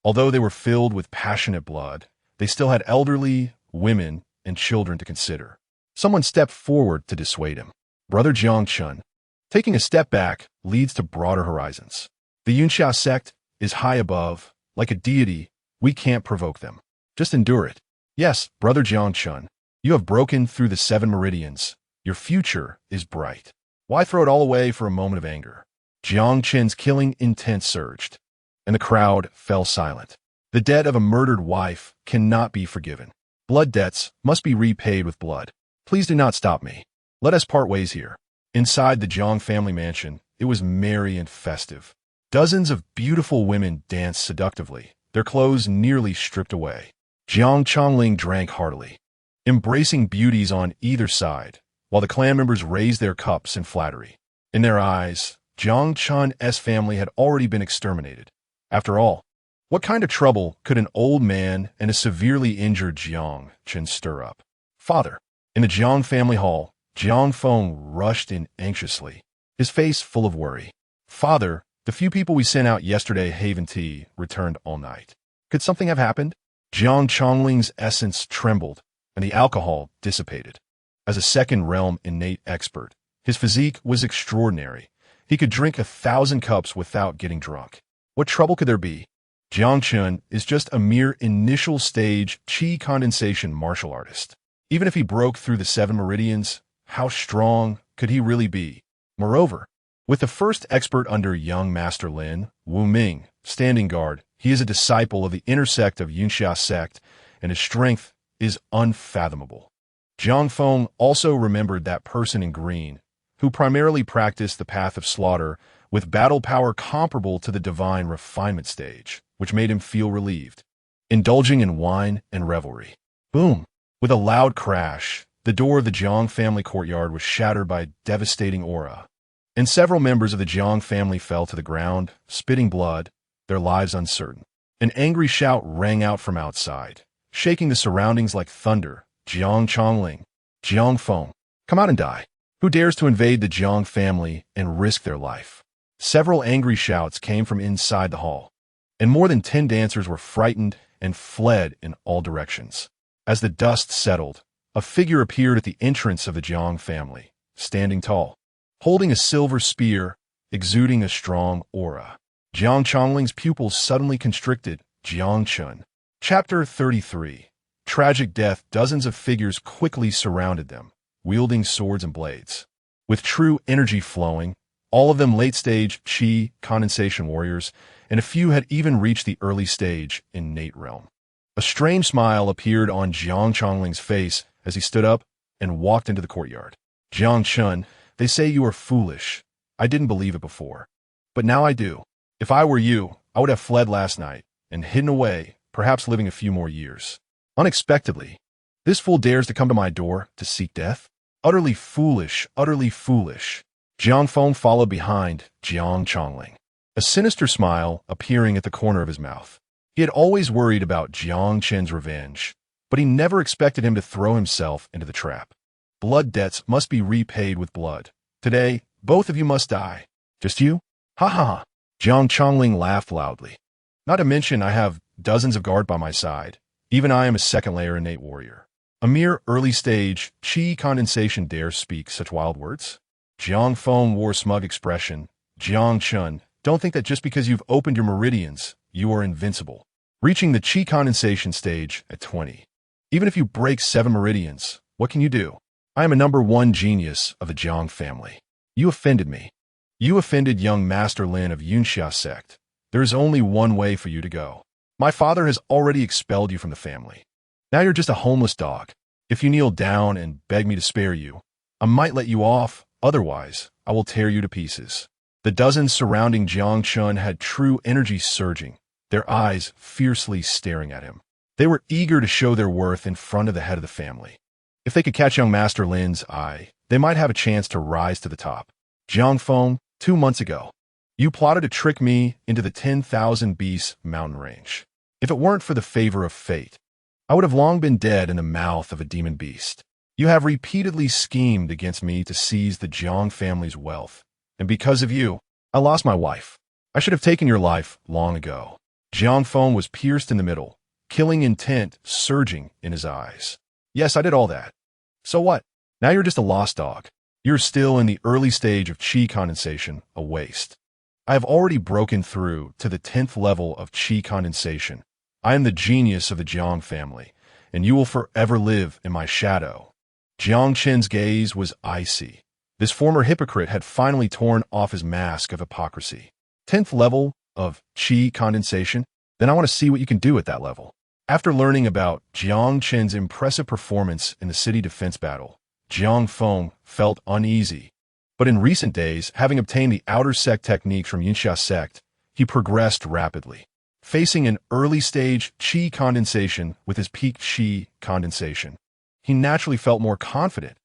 Speaker 1: Although they were filled with passionate blood, they still had elderly, women, and children to consider. Someone stepped forward to dissuade him. Brother Jiang Chen. Taking a step back leads to broader horizons. The Yunxia sect is high above, like a deity. We can't provoke them. Just endure it. Yes, Brother Jiang Chen, you have broken through the 7 meridians. Your future is bright. Why throw it all away for a moment of anger? Jiang Chen's killing intent surged, and the crowd fell silent. The debt of a murdered wife cannot be forgiven. Blood debts must be repaid with blood. Please do not stop me. Let us part ways here. Inside the Jiang family mansion, it was merry and festive. Dozens of beautiful women danced seductively, their clothes nearly stripped away. Jiang Chongling drank heartily, embracing beauties on either side, while the clan members raised their cups in flattery. In their eyes, Jiang Chen's family had already been exterminated. After all, what kind of trouble could an old man and a severely injured Jiang Chen stir up? Father. In the Jiang family hall, Jiang Feng rushed in anxiously, his face full of worry. Father, the few people we sent out yesterday haven't returned all night. Could something have happened? Jiang Chongling's essence trembled, and the alcohol dissipated. As a second realm innate expert, his physique was extraordinary. He could drink 1,000 cups without getting drunk. What trouble could there be? Jiang Chen is just a mere initial stage qi condensation martial artist. Even if he broke through the 7 meridians, how strong could he really be? Moreover, with the first expert under young Master Lin, Wu Ming, standing guard, he is a disciple of the inner sect of Yunxia sect, and his strength is unfathomable. Jiang Feng also remembered that person in green, who primarily practiced the path of slaughter with battle power comparable to the divine refinement stage, which made him feel relieved. Indulging in wine and revelry. Boom! With a loud crash, the door of the Jiang family courtyard was shattered by a devastating aura, and several members of the Jiang family fell to the ground, spitting blood, their lives uncertain. An angry shout rang out from outside, shaking the surroundings like thunder. Jiang Chongling, Jiang Feng, come out and die. Who dares to invade the Jiang family and risk their life? Several angry shouts came from inside the hall, and more than 10 dancers were frightened and fled in all directions. As the dust settled, a figure appeared at the entrance of the Jiang family, standing tall, holding a silver spear, exuding a strong aura. Jiang Chongling's pupils suddenly constricted. Jiang Chen. Chapter 33. Tragic death. Dozens of figures quickly surrounded them, wielding swords and blades. With true energy flowing, all of them late-stage qi condensation warriors, and a few had even reached the early stage innate realm. A strange smile appeared on Jiang Chongling's face as he stood up and walked into the courtyard. Jiang Chen, they say you are foolish. I didn't believe it before, but now I do. If I were you, I would have fled last night and hidden away, perhaps living a few more years. Unexpectedly, this fool dares to come to my door to seek death? Utterly foolish, utterly foolish. Jiang Feng followed behind Jiang Chongling, a sinister smile appearing at the corner of his mouth. He had always worried about Jiang Chen's revenge, but he never expected him to throw himself into the trap. Blood debts must be repaid with blood. Today, both of you must die. Just you? Ha ha ha. Jiang Chongling laughed loudly. Not to mention I have dozens of guard by my side. Even I am a second-layer innate warrior. A mere early-stage qi condensation dares speak such wild words? Jiang Feng wore a smug expression. Jiang Chen, don't think that just because you've opened your meridians, you are invincible. Reaching the qi condensation stage at 20. Even if you break 7 meridians, what can you do? I am a #1 genius of the Jiang family. You offended me. You offended young Master Lin of Yunxia sect. There is only one way for you to go. My father has already expelled you from the family. Now you're just a homeless dog. If you kneel down and beg me to spare you, I might let you off. Otherwise, I will tear you to pieces. The dozens surrounding Jiang Chen had true energy surging, their eyes fiercely staring at him. They were eager to show their worth in front of the head of the family. If they could catch young Master Lin's eye, they might have a chance to rise to the top. Jiang Feng, 2 months ago, you plotted to trick me into the 10,000 Beasts mountain range. If it weren't for the favor of fate, I would have long been dead in the mouth of a demon beast. You have repeatedly schemed against me to seize the Jiang family's wealth, and because of you, I lost my wife. I should have taken your life long ago." Jiang Feng was pierced in the middle, killing intent surging in his eyes. "Yes, I did all that. So what? Now you're just a lost dog. You're still in the early stage of qi condensation, a waste. I have already broken through to the 10th level of qi condensation. I am the genius of the Jiang family, and you will forever live in my shadow." Jiang Chen's gaze was icy. This former hypocrite had finally torn off his mask of hypocrisy. 10th level of qi condensation? Then I want to see what you can do at that level. After learning about Jiang Chen's impressive performance in the city defense battle, Jiang Feng felt uneasy. But in recent days, having obtained the outer sect techniques from Yinxia sect, he progressed rapidly. Facing an early-stage qi condensation with his peak qi condensation, he naturally felt more confident,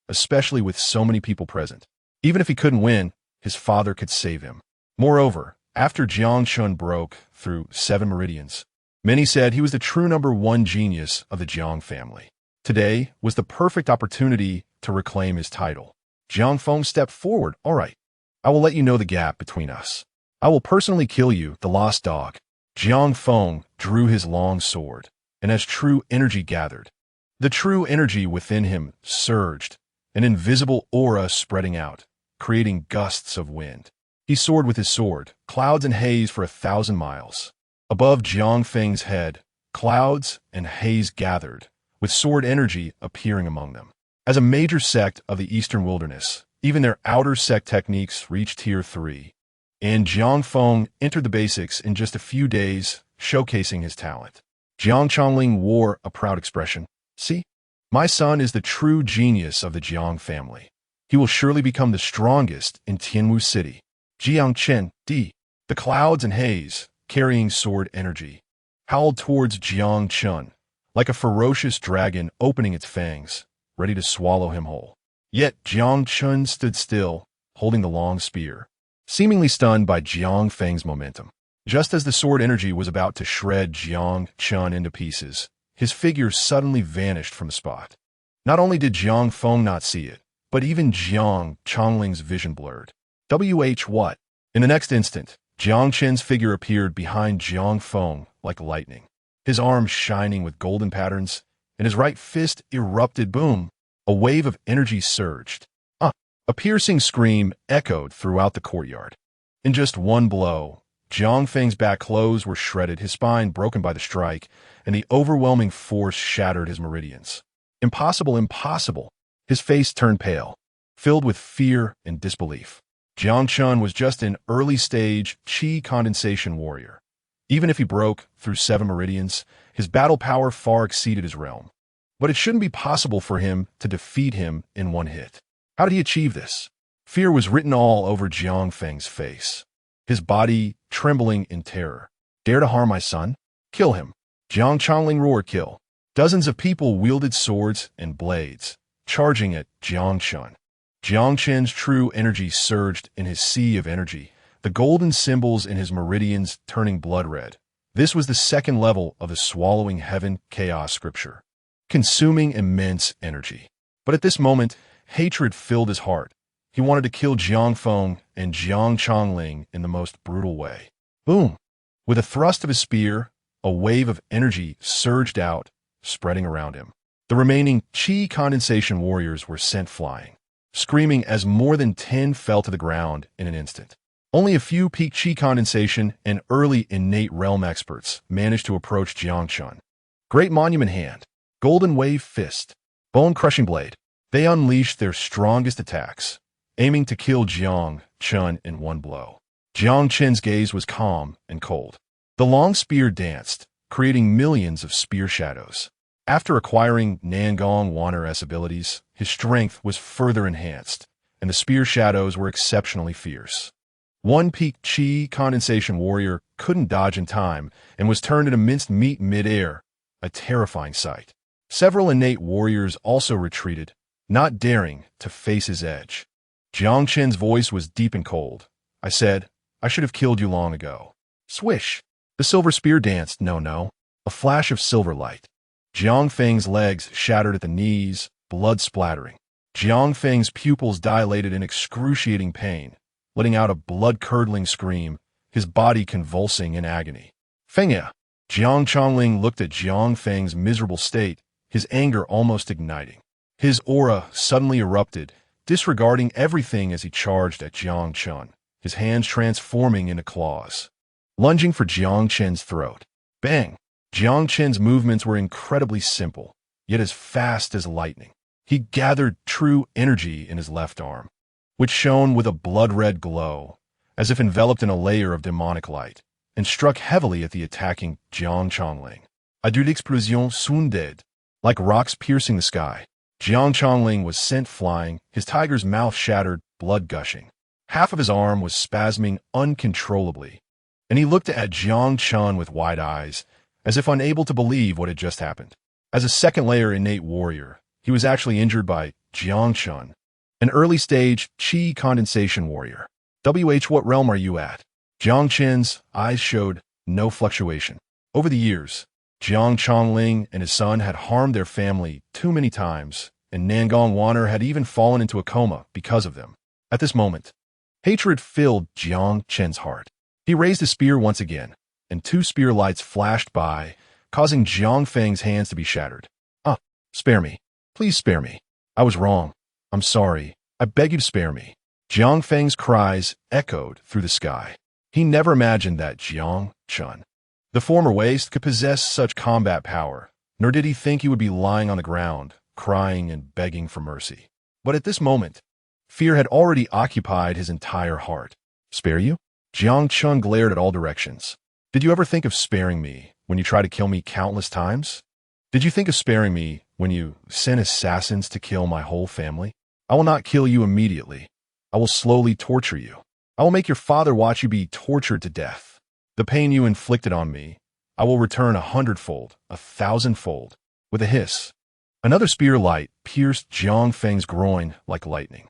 Speaker 1: especially with so many people present. Even if he couldn't win, his father could save him. Moreover, after Jiang Chen broke through 7 meridians, many said he was the true #1 genius of the Jiang family. Today was the perfect opportunity to reclaim his title. Jiang Feng stepped forward. "All right, I will let you know the gap between us. I will personally kill you, the lost dog." Jiang Feng drew his long sword, and as true energy gathered, the true energy within him surged, an invisible aura spreading out, creating gusts of wind. He soared with his sword, clouds and haze for 1,000 miles. Above Jiang Feng's head, clouds and haze gathered, with sword energy appearing among them. As a major sect of the Eastern Wilderness, even their outer sect techniques reached Tier 3, and Jiang Feng entered the basics in just a few days, showcasing his talent. Jiang Chongling wore a proud expression. "See, my son is the true genius of the Jiang family. He will surely become the strongest in Tianwu City." Jiang Chen, the clouds and haze, carrying sword energy, howled towards Jiang Chen, like a ferocious dragon opening its fangs, ready to swallow him whole. Yet Jiang Chen stood still, holding the long spear, seemingly stunned by Jiang Feng's momentum. Just as the sword energy was about to shred Jiang Chen into pieces, his figure suddenly vanished from the spot. Not only did Jiang Feng not see it, but even Jiang Chongling's vision blurred. What? In the next instant, Jiang Chen's figure appeared behind Jiang Feng like lightning, his arms shining with golden patterns, and his right fist erupted. Boom! A wave of energy surged. A piercing scream echoed throughout the courtyard. In just one blow, Jiang Feng's back clothes were shredded, his spine broken by the strike, and the overwhelming force shattered his meridians. Impossible, impossible! His face turned pale, filled with fear and disbelief. Jiang Chen was just an early-stage qi condensation warrior. Even if he broke through 7 meridians, his battle power far exceeded his realm. But it shouldn't be possible for him to defeat him in one hit. How did he achieve this? Fear was written all over Jiang Feng's face, his body trembling in terror. "Dare to harm my son? Kill him!" Jiang Chongling roared. "Kill!" Dozens of people wielded swords and blades, charging at Jiang Chen. Jiang Chen's true energy surged in his sea of energy, the golden symbols in his meridians turning blood red. This was the 2nd level of the swallowing heaven chaos scripture, consuming immense energy. But at this moment, hatred filled his heart. He wanted to kill Jiang Feng and Jiang Chongling in the most brutal way. Boom! With a thrust of his spear, a wave of energy surged out, spreading around him. The remaining qi condensation warriors were sent flying, screaming as more than 10 fell to the ground in an instant. Only a few peak qi condensation and early innate realm experts managed to approach Jiang Chen. Great monument hand, golden wave fist, bone-crushing blade. They unleashed their strongest attacks, aiming to kill Jiang Chen in one blow. Jiang Chen's gaze was calm and cold. The long spear danced, creating millions of spear shadows. After acquiring Nangong Wanner's abilities, his strength was further enhanced, and the spear shadows were exceptionally fierce. One peak qi condensation warrior couldn't dodge in time and was turned into minced meat mid-air, a terrifying sight. Several innate warriors also retreated, not daring to face his edge. Jiang Chen's voice was deep and cold. "I said, I should have killed you long ago." Swish! The silver spear danced. No. A flash of silver light. Jiang Feng's legs shattered at the knees, blood splattering. Jiang Feng's pupils dilated in excruciating pain, letting out a blood-curdling scream, his body convulsing in agony. Fengya! Jiang Chongling looked at Jiang Feng's miserable state, his anger almost igniting. His aura suddenly erupted, disregarding everything as he charged at Jiang Chen, his hands transforming into claws. Lunging for Jiang Chen's throat. Bang! Jiang Chen's movements were incredibly simple, yet as fast as lightning. He gathered true energy in his left arm, which shone with a blood-red glow, as if enveloped in a layer of demonic light, and struck heavily at the attacking Jiang Chongling. A deux explosion sounded, like rocks piercing the sky. Jiang Chongling was sent flying, his tiger's mouth shattered, blood gushing. Half of his arm was spasming uncontrollably, and he looked at Jiang Chen with wide eyes, as if unable to believe what had just happened. As a second-layer innate warrior, he was actually injured by Jiang Chen, an early-stage Qi condensation warrior. What realm are you at? Jiang Chen's eyes showed no fluctuation. Over the years, Jiang Chongling and his son had harmed their family too many times, and Nangong Waner had even fallen into a coma because of them. At this moment, hatred filled Jiang Chen's heart. He raised his spear once again, and two spear lights flashed by, causing Jiang Feng's hands to be shattered. Spare me. Please spare me. I was wrong. I'm sorry. I beg you to spare me. Jiang Feng's cries echoed through the sky. He never imagined that Jiang Chen, the former waste, could possess such combat power, nor did he think he would be lying on the ground, crying and begging for mercy. But at this moment, fear had already occupied his entire heart. Spare you? Jiang Chen glared at all directions. Did you ever think of sparing me when you tried to kill me countless times? Did you think of sparing me when you sent assassins to kill my whole family? I will not kill you immediately. I will slowly torture you. I will make your father watch you be tortured to death. The pain you inflicted on me, I will return 100-fold, 1,000-fold. With a hiss, another spear light pierced Jiang Feng's groin like lightning.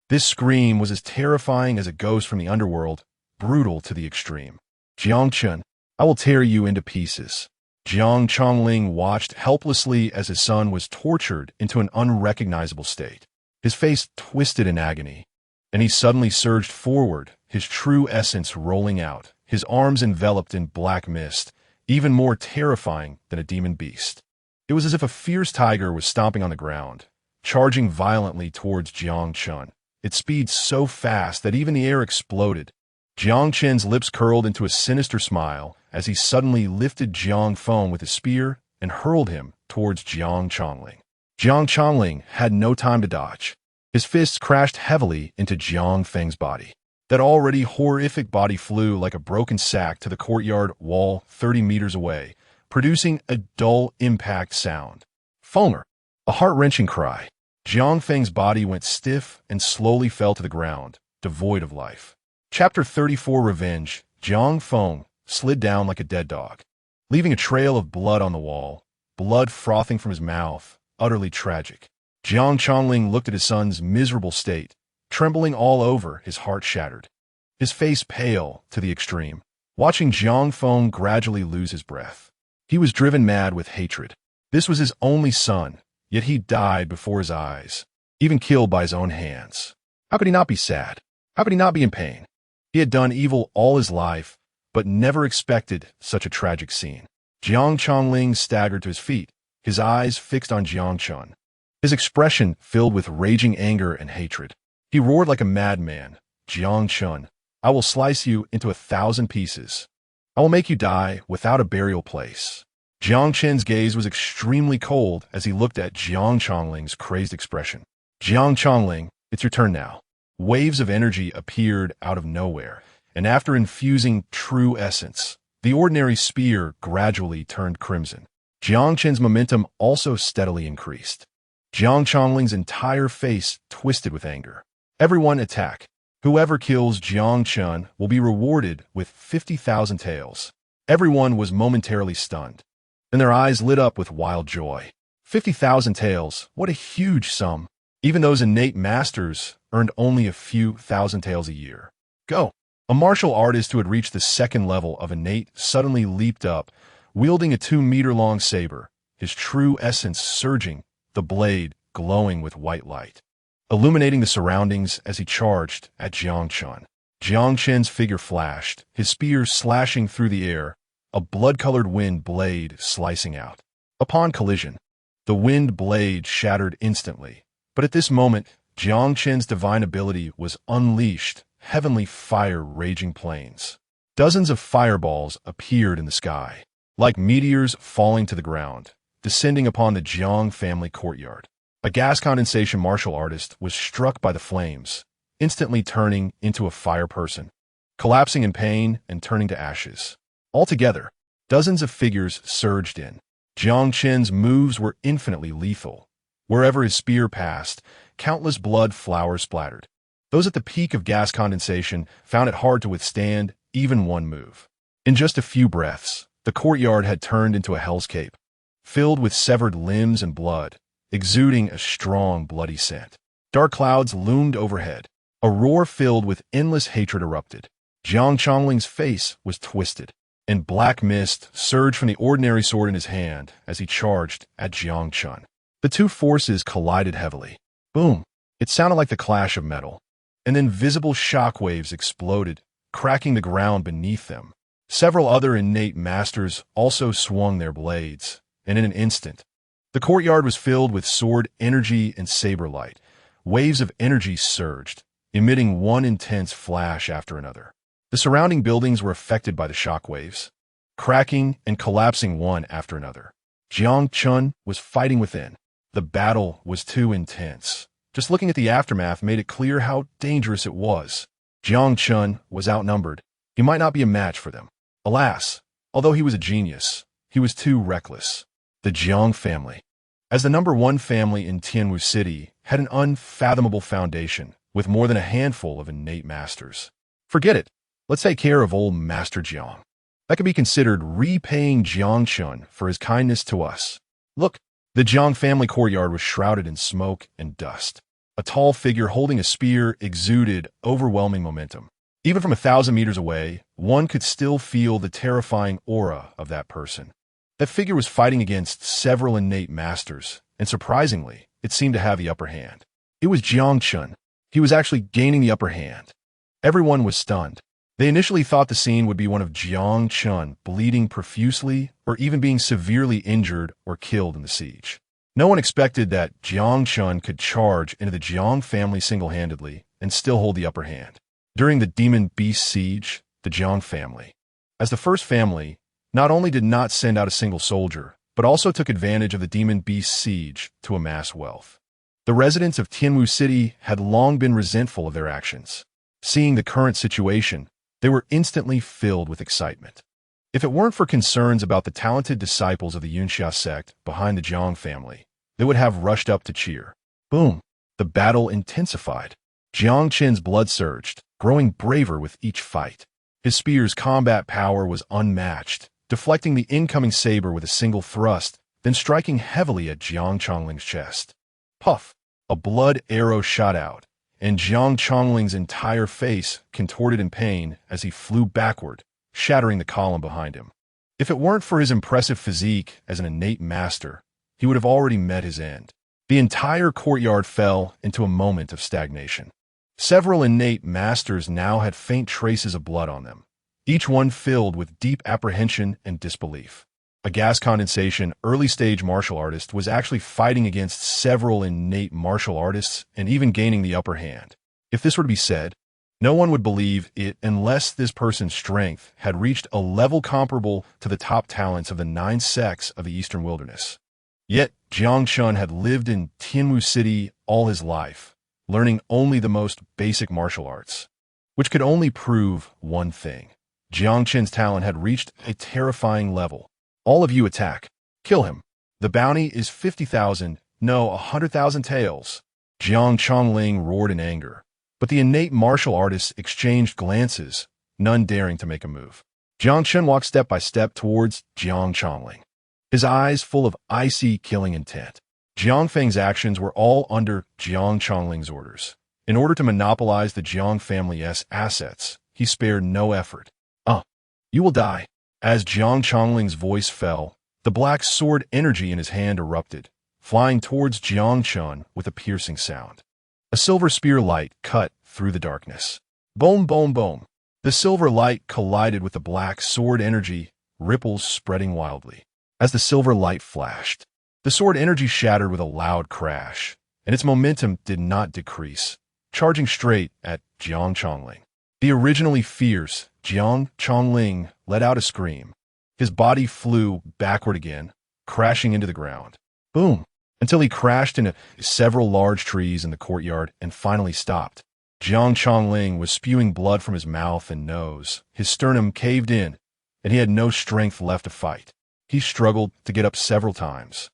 Speaker 1: This scream was as terrifying as a ghost from the underworld, brutal to the extreme. Jiang Chen, I will tear you into pieces. Jiang Chongling watched helplessly as his son was tortured into an unrecognizable state. His face twisted in agony, and he suddenly surged forward, his true essence rolling out, his arms enveloped in black mist, even more terrifying than a demon beast. It was as if a fierce tiger was stomping on the ground, charging violently towards Jiang Chen, its speed so fast that even the air exploded. Jiang Chen's lips curled into a sinister smile as he suddenly lifted Jiang Feng with his spear and hurled him towards Jiang Chongling. Jiang Chongling had no time to dodge. His fists crashed heavily into Jiang Feng's body. That already horrific body flew like a broken sack to the courtyard wall 30 meters away, producing a dull impact sound. Fonger! A heart-wrenching cry. Jiang Feng's body went stiff and slowly fell to the ground, devoid of life. Chapter 34 Revenge. Jiang Feng slid down like a dead dog, leaving a trail of blood on the wall, blood frothing from his mouth, utterly tragic. Jiang Chongling looked at his son's miserable state, trembling all over, his heart shattered, his face pale to the extreme, watching Jiang Feng gradually lose his breath. He was driven mad with hatred. This was his only son, yet he died before his eyes, even killed by his own hands. How could he not be sad? How could he not be in pain? He had done evil all his life, but never expected such a tragic scene. Jiang Chongling staggered to his feet, his eyes fixed on Jiang Chen, his expression filled with raging anger and hatred. He roared like a madman. Jiang Chen, I will slice you into 1,000 pieces. I will make you die without a burial place. Jiang Chen's gaze was extremely cold as he looked at Jiang Chongling's crazed expression. Jiang Chongling, it's your turn now. Waves of energy appeared out of nowhere, and after infusing true essence, the ordinary spear gradually turned crimson. Jiang Chen's momentum also steadily increased. Jiang Chongling's entire face twisted with anger. Everyone attack. Whoever kills Jiang Chen will be rewarded with 50,000 taels. Everyone was momentarily stunned, and their eyes lit up with wild joy. 50,000 taels, what a huge sum. Even those innate masters earned only a few thousand taels a year. Go! A martial artist who had reached the second level of innate suddenly leaped up, wielding a 2-meter-long saber, his true essence surging the blade glowing with white light, illuminating the surroundings as he charged at Jiang Chen. Jiang Chen's figure flashed, his spear slashing through the air, a blood-colored wind blade slicing out. Upon collision, the wind blade shattered instantly, but at this moment, Jiang Chen's divine ability was unleashed, heavenly fire raging plains. Dozens of fireballs appeared in the sky, like meteors falling to the ground, descending upon the Jiang family courtyard. A gas condensation martial artist was struck by the flames, instantly turning into a fire person, collapsing in pain and turning to ashes. Altogether, dozens of figures surged in. Jiang Chen's moves were infinitely lethal. Wherever his spear passed, countless blood flowers splattered. Those at the peak of gas condensation found it hard to withstand even one move. In just a few breaths, the courtyard had turned into a hellscape, filled with severed limbs and blood, exuding a strong, bloody scent. Dark clouds loomed overhead. A roar filled with endless hatred erupted. Jiang Chenling's face was twisted, and black mist surged from the ordinary sword in his hand as he charged at Jiang Chen. The two forces collided heavily. Boom! It sounded like the clash of metal. And then visible shockwaves exploded, cracking the ground beneath them. Several other innate masters also swung their blades, and in an instant, the courtyard was filled with sword energy and saber light. Waves of energy surged, emitting one intense flash after another. The surrounding buildings were affected by the shockwaves, cracking and collapsing one after another. Jiang Chen was fighting within. The battle was too intense. Just looking at the aftermath made it clear how dangerous it was. Jiang Chen was outnumbered. He might not be a match for them. Alas, although he was a genius, he was too reckless. The Jiang family, as the #1 family in Tianwu City, had an unfathomable foundation with more than a handful of innate masters. Forget it. Let's take care of old Master Jiang. That could be considered repaying Jiang Chen for his kindness to us. Look, the Jiang family courtyard was shrouded in smoke and dust. A tall figure holding a spear exuded overwhelming momentum. Even from 1,000 meters away, one could still feel the terrifying aura of that person. That figure was fighting against several innate masters, and surprisingly, it seemed to have the upper hand. It was Jiang Chen. He was actually gaining the upper hand. Everyone was stunned. They initially thought the scene would be one of Jiang Chen bleeding profusely or even being severely injured or killed in the siege. No one expected that Jiang Chen could charge into the Jiang family single-handedly and still hold the upper hand. During the Demon Beast siege, the Jiang family, as the first family, not only did not send out a single soldier, but also took advantage of the Demon Beast siege to amass wealth. The residents of Tianwu City had long been resentful of their actions. Seeing the current situation, they were instantly filled with excitement. If it weren't for concerns about the talented disciples of the Yunxia sect behind the Jiang family, they would have rushed up to cheer. Boom! The battle intensified. Jiang Chen's blood surged, growing braver with each fight. His spear's combat power was unmatched, deflecting the incoming saber with a single thrust, then striking heavily at Jiang Chenling's chest. Puff! A blood arrow shot out, and Jiang Chenling's entire face contorted in pain as he flew backward, shattering the column behind him. If it weren't for his impressive physique as an innate master, he would have already met his end. The entire courtyard fell into a moment of stagnation. Several innate masters now had faint traces of blood on them, each one filled with deep apprehension and disbelief. A gas condensation early-stage martial artist was actually fighting against several innate martial artists and even gaining the upper hand. If this were to be said, no one would believe it unless this person's strength had reached a level comparable to the top talents of the 9 sects of the Eastern Wilderness. Yet, Jiang Chen had lived in Tianwu City all his life, learning only the most basic martial arts, which could only prove one thing. Jiang Chen's talent had reached a terrifying level. All of you attack. Kill him. The bounty is 50,000, no, 100,000 taels. Jiang Chenling roared in anger, but the innate martial artists exchanged glances, none daring to make a move. Jiang Chen walked step by step towards Jiang Chenling, his eyes full of icy killing intent. Jiang Feng's actions were all under Jiang Chenling's orders. In order to monopolize the Jiang family's assets, he spared no effort. You will die. As Jiang Chenling's voice fell, the black sword energy in his hand erupted, flying towards Jiang Chen with a piercing sound. A silver spear light cut through the darkness. Boom, boom, boom. The silver light collided with the black sword energy, ripples spreading wildly. As the silver light flashed, the sword energy shattered with a loud crash, and its momentum did not decrease, charging straight at Jiang Chongling. The originally fierce Jiang Chongling let out a scream. His body flew backward again, crashing into the ground. Boom! Until he crashed into several large trees in the courtyard and finally stopped. Jiang Chongling was spewing blood from his mouth and nose. His sternum caved in, and he had no strength left to fight. He struggled to get up several times,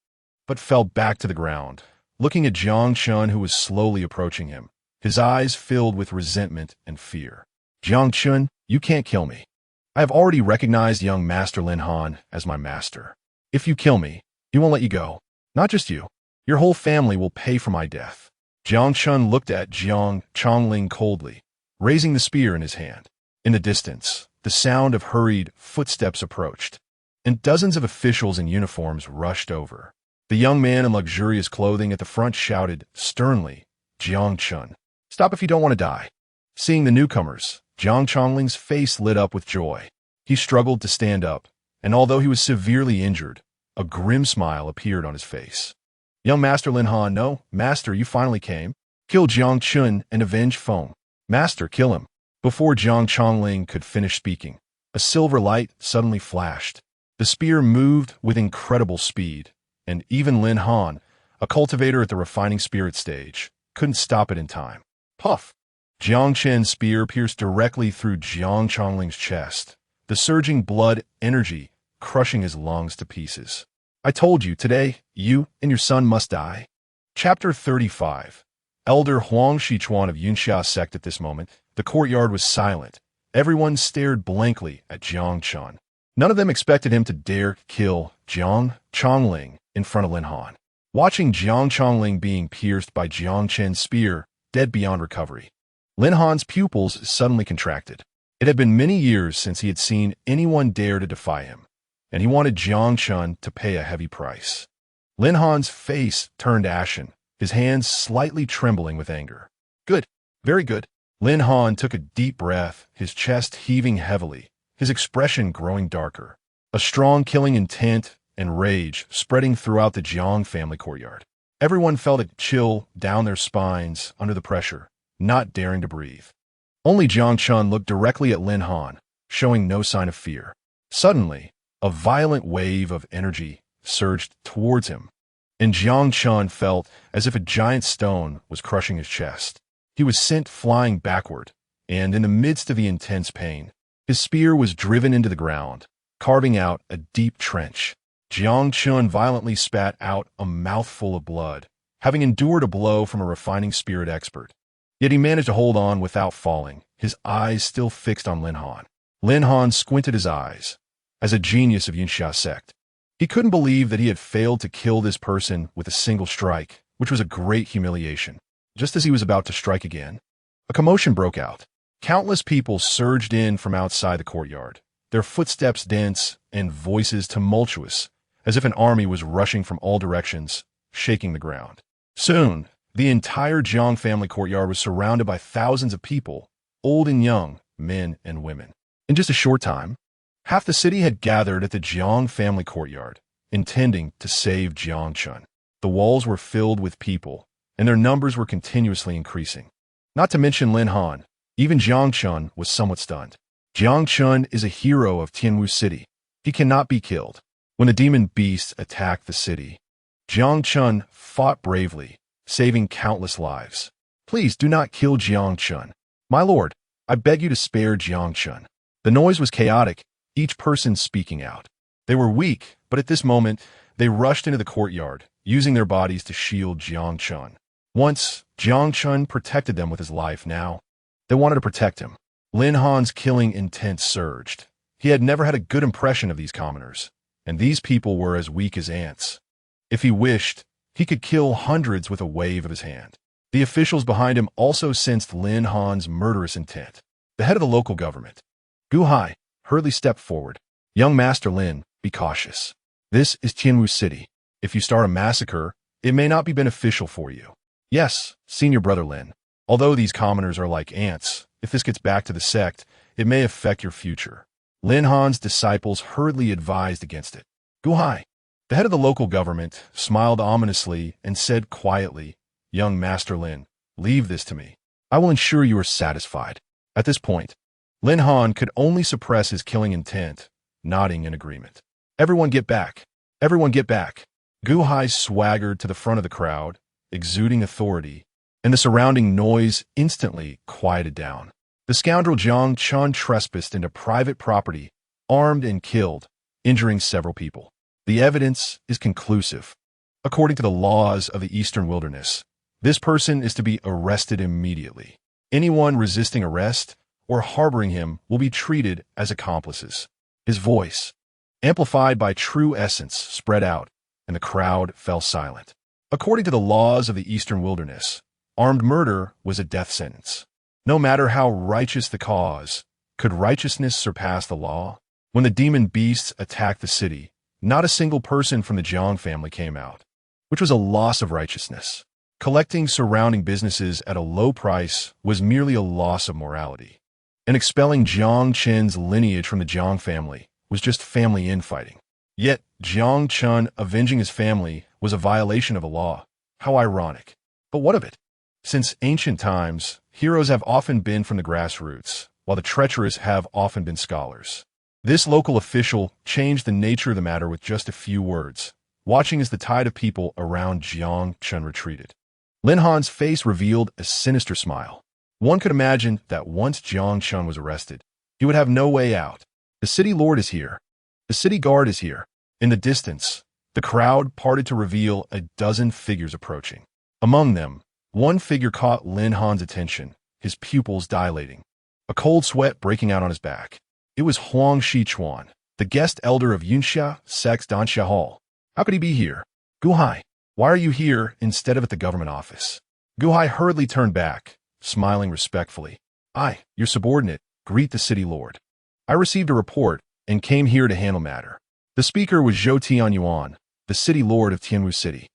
Speaker 1: but fell back to the ground, looking at Jiang Chen, who was slowly approaching him, his eyes filled with resentment and fear. Jiang Chen, you can't kill me. I have already recognized young Master Lin Han as my master. If you kill me, he won't let you go. Not just you. Your whole family will pay for my death. Jiang Chen looked at Jiang Chongling coldly, raising the spear in his hand. In the distance, the sound of hurried footsteps approached, and dozens of officials in uniforms rushed over. The young man in luxurious clothing at the front shouted sternly, Jiang Chen, stop if you don't want to die. Seeing the newcomers, Jiang Chongling's face lit up with joy. He struggled to stand up, and although he was severely injured, a grim smile appeared on his face. Young Master Lin Han, no, Master, you finally came. Kill Jiang Chen and avenge Feng. Master, kill him. Before Jiang Chongling could finish speaking, a silver light suddenly flashed. The spear moved with incredible speed, and even Lin Han, a cultivator at the refining spirit stage, couldn't stop it in time. Puff! Jiang Chen's spear pierced directly through Jiang Chongling's chest, the surging blood energy crushing his lungs to pieces. I told you, today, you and your son must die. Chapter 35. Elder Huang Shichuan of Yunxia sect. At this moment, the courtyard was silent. Everyone stared blankly at Jiang Chen. None of them expected him to dare kill Jiang Chongling in front of Lin Han. Watching Jiang Chongling being pierced by Jiang Chen's spear, dead beyond recovery, Lin Han's pupils suddenly contracted. It had been many years since he had seen anyone dare to defy him, and he wanted Jiang Chen to pay a heavy price. Lin Han's face turned ashen, his hands slightly trembling with anger. Good, very good. Lin Han took a deep breath, his chest heaving heavily, his expression growing darker. A strong killing intent and rage spreading throughout the Jiang family courtyard. Everyone felt a chill down their spines under the pressure, not daring to breathe. Only Jiang Chen looked directly at Lin Han, showing no sign of fear. Suddenly, a violent wave of energy surged towards him, and Jiang Chen felt as if a giant stone was crushing his chest. He was sent flying backward, and in the midst of the intense pain, his spear was driven into the ground, carving out a deep trench. Jiang Chen violently spat out a mouthful of blood, having endured a blow from a refining spirit expert. Yet he managed to hold on without falling, his eyes still fixed on Lin Han. Lin Han squinted his eyes. As a genius of Yunxia sect, he couldn't believe that he had failed to kill this person with a single strike, which was a great humiliation. Just as he was about to strike again, a commotion broke out. Countless people surged in from outside the courtyard, their footsteps dense and voices tumultuous, as if an army was rushing from all directions, shaking the ground. Soon, the entire Jiang family courtyard was surrounded by thousands of people, old and young, men and women. In just a short time, half the city had gathered at the Jiang family courtyard, intending to save Jiang Chen. The walls were filled with people, and their numbers were continuously increasing. Not to mention Lin Han, even Jiang Chen was somewhat stunned. Jiang Chen is a hero of Tianwu City. He cannot be killed. When the demon beasts attacked the city, Jiang Chen fought bravely, saving countless lives. Please do not kill Jiang Chen. My lord, I beg you to spare Jiang Chen. The noise was chaotic, each person speaking out. They were weak, but at this moment, they rushed into the courtyard, using their bodies to shield Jiang Chen. Once, Jiang Chen protected them with his life. Now, they wanted to protect him. Lin Han's killing intent surged. He had never had a good impression of these commoners, and these people were as weak as ants. If he wished, he could kill hundreds with a wave of his hand. The officials behind him also sensed Lin Han's murderous intent. The head of the local government, Gu Hai, hurriedly stepped forward. Young Master Lin, be cautious. This is Tianwu City. If you start a massacre, It may not be beneficial for you. Yes, senior brother Lin. Although these commoners are like ants, if this gets back to the sect, it may affect your future. Lin Han's disciples hurriedly advised against it. Guhai, the head of the local government, smiled ominously and said quietly, "Young Master Lin, leave this to me. I will ensure you are satisfied." At this point, Lin Han could only suppress his killing intent, nodding in agreement. "Everyone get back! Everyone get back!" Guhai swaggered to the front of the crowd, exuding authority, and the surrounding noise instantly quieted down. The scoundrel Jiang Chen trespassed into private property, armed and killed, injuring several people. The evidence is conclusive. According to the laws of the Eastern Wilderness, this person is to be arrested immediately. Anyone resisting arrest or harboring him will be treated as accomplices. His voice, amplified by true essence, spread out, and the crowd fell silent. According to the laws of the Eastern Wilderness, armed murder was a death sentence. No matter how righteous the cause, could righteousness surpass the law? When the demon beasts attacked the city, not a single person from the Jiang family came out, which was a loss of righteousness. Collecting surrounding businesses at a low price was merely a loss of morality. And expelling Jiang Chen's lineage from the Jiang family was just family infighting. Yet, Jiang Chen avenging his family was a violation of a law. How ironic. But what of it? Since ancient times, heroes have often been from the grassroots, while the treacherous have often been scholars. This local official changed the nature of the matter with just a few words, watching as the tide of people around Jiang Chen retreated. Lin Han's face revealed a sinister smile. One could imagine that once Jiang Chen was arrested, he would have no way out. The city lord is here. The city guard is here. In the distance, the crowd parted to reveal a dozen figures approaching. Among them, one figure caught Lin Han's attention, his pupils dilating, a cold sweat breaking out on his back. It was Huang Shichuan, the guest elder of Yunxia Sect's Danxia Hall. How could he be here? Guhai, why are you here instead of at the government office? Guhai hurriedly turned back, smiling respectfully. I, your subordinate, greet the city lord. I received a report and came here to handle matter. The speaker was Zhou Tianyuan, the city lord of Tianwu City.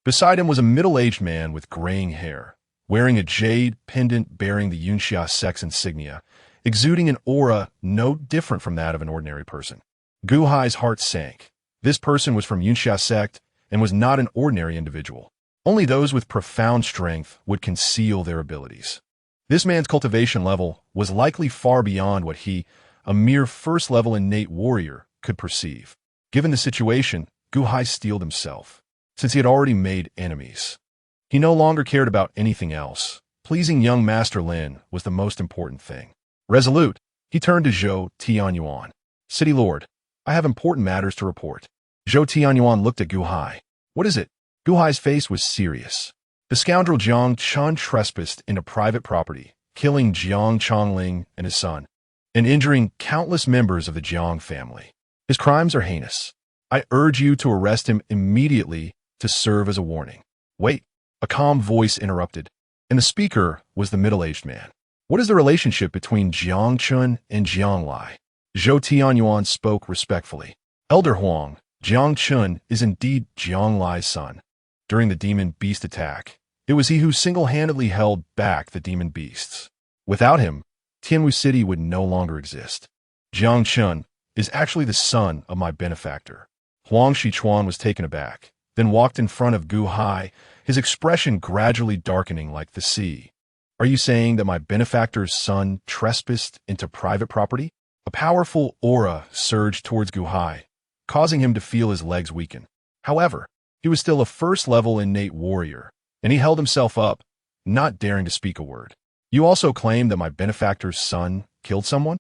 Speaker 1: Beside him was a middle-aged man with graying hair, wearing a jade pendant bearing the Yunxia Sect's insignia, exuding an aura no different from that of an ordinary person. Guhai's heart sank. This person was from Yunxia Sect and was not an ordinary individual. Only those with profound strength would conceal their abilities. This man's cultivation level was likely far beyond what he, a mere first-level innate warrior, could perceive. Given the situation, Guhai steeled himself, since he had already made enemies. He no longer cared about anything else. Pleasing young Master Lin was the most important thing. Resolute, he turned to Zhou Tianyuan. City Lord, I have important matters to report. Zhou Tianyuan looked at Guhai. What is it? Guhai's face was serious. The scoundrel Jiang Chen trespassed into private property, killing Jiang Chongling and his son, and injuring countless members of the Jiang family. His crimes are heinous. I urge you to arrest him immediately to serve as a warning. Wait, a calm voice interrupted, and the speaker was the middle-aged man. What is the relationship between Jiang Chen and Jiang Lai? Zhou Tianyuan spoke respectfully. Elder Huang, Jiang Chen is indeed Jiang Lai's son. During the demon beast attack, it was he who single-handedly held back the demon beasts. Without him, Tianwu City would no longer exist. Jiang Chen is actually the son of my benefactor. Huang Shichuan was taken aback, then walked in front of Guhai, his expression gradually darkening like the sea. Are you saying that my benefactor's son trespassed into private property? A powerful aura surged towards Guhai, causing him to feel his legs weaken. However, he was still a first-level innate warrior, and he held himself up, not daring to speak a word. You also claim that my benefactor's son killed someone?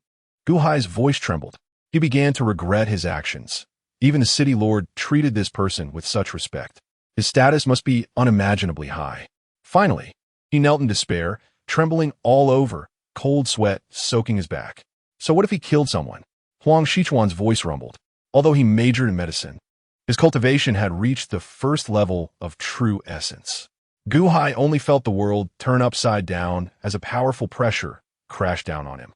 Speaker 1: Guhai's voice trembled. He began to regret his actions. Even the city lord treated this person with such respect. His status must be unimaginably high. Finally, he knelt in despair, trembling all over, cold sweat soaking his back. So what if he killed someone? Huang Shichuan's voice rumbled. Although he majored in medicine, his cultivation had reached the first level of true essence. Guhai only felt the world turn upside down as a powerful pressure crashed down on him.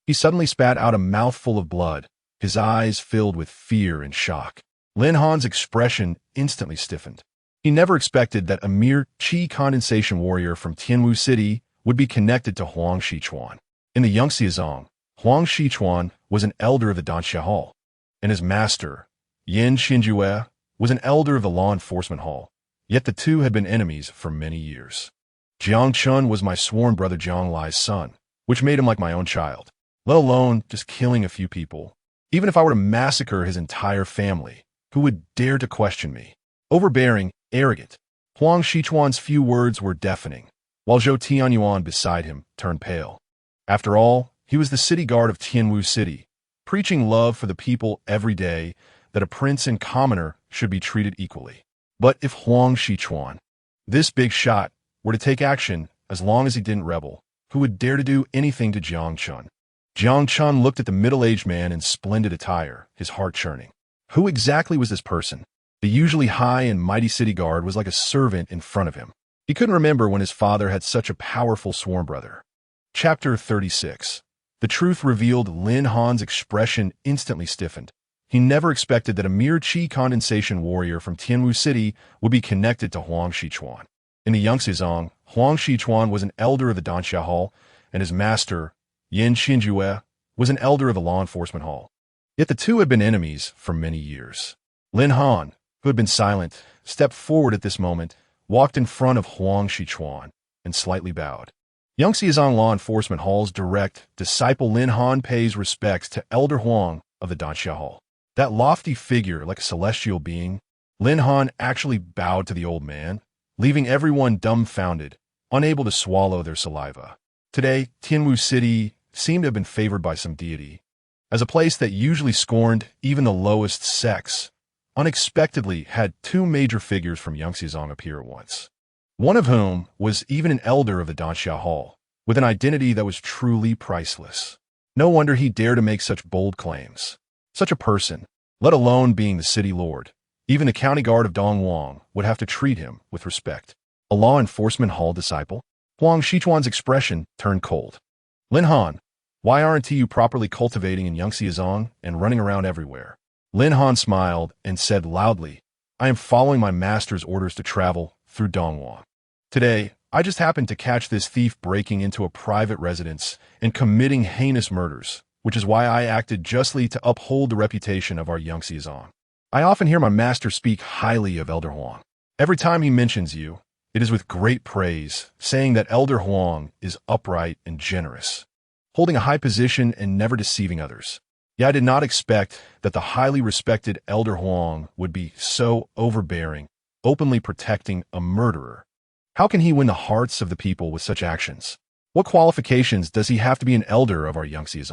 Speaker 1: He suddenly spat out a mouthful of blood, his eyes filled with fear and shock. Lin Han's expression instantly stiffened. He never expected that a mere qi condensation warrior from Tianwu City would be connected to Huang Shichuan. In the Yangtze, Huang Shichuan was an elder of the Danxia Hall, and his master, Yan Xinjue, was an elder of the law enforcement hall, yet the two had been enemies for many years. Jiang Chen was my sworn brother Jiang Lai's son, which made him like my own child, let alone just killing a few people. Even if I were to massacre his entire family, who would dare to question me? Overbearing, arrogant. Huang Shichuan's few words were deafening, while Zhou Tianyuan beside him turned pale. After all, he was the city guard of Tianwu City, preaching love for the people every day, that a prince and commoner should be treated equally. But if Huang Shichuan, this big shot, were to take action, as long as he didn't rebel, who would dare to do anything to Jiang Chen? Jiang Chen looked at the middle-aged man in splendid attire, his heart churning. Who exactly was this person? The usually high and mighty city guard was like a servant in front of him. He couldn't remember when his father had such a powerful sworn brother. Chapter 36. The truth revealed. Lin Han's expression instantly stiffened. He never expected that a mere qi condensation warrior from Tianwu City would be connected to Huang Shichuan. In the Yangtze, Huang Shichuan was an elder of the Danxia Hall, and his master, Yan Xinjue, was an elder of the law enforcement hall. Yet the two had been enemies for many years. Lin Han, who had been silent, stepped forward at this moment, walked in front of Huang Shichuan, and slightly bowed. Yangtze Law Enforcement Hall's direct disciple Lin Han pays respects to Elder Huang of the Danxia Hall. That lofty figure, like a celestial being, Lin Han actually bowed to the old man, leaving everyone dumbfounded, unable to swallow their saliva. Today, Tianwu City seemed to have been favored by some deity. As a place that usually scorned even the lowest sects, unexpectedly had two major figures from Yangtze appear at once. One of whom was even an elder of the Danxia Hall, with an identity that was truly priceless. No wonder he dared to make such bold claims. Such a person, let alone being the city lord, even the county guard of Dongwang would have to treat him with respect. A law enforcement hall disciple? Huang Shichuan's expression turned cold. Lin Han, why aren't you properly cultivating in Yangtze and running around everywhere? Lin Han smiled and said loudly, I am following my master's orders to travel through Dongwang. Today, I just happened to catch this thief breaking into a private residence and committing heinous murders, which is why I acted justly to uphold the reputation of our Yangtze. I often hear my master speak highly of Elder Huang. Every time he mentions you, it is with great praise, saying that Elder Huang is upright and generous, holding a high position and never deceiving others. Yet I did not expect that the highly respected Elder Huang would be so overbearing, openly protecting a murderer. How can he win the hearts of the people with such actions? What qualifications does he have to be an elder of our Yangtze?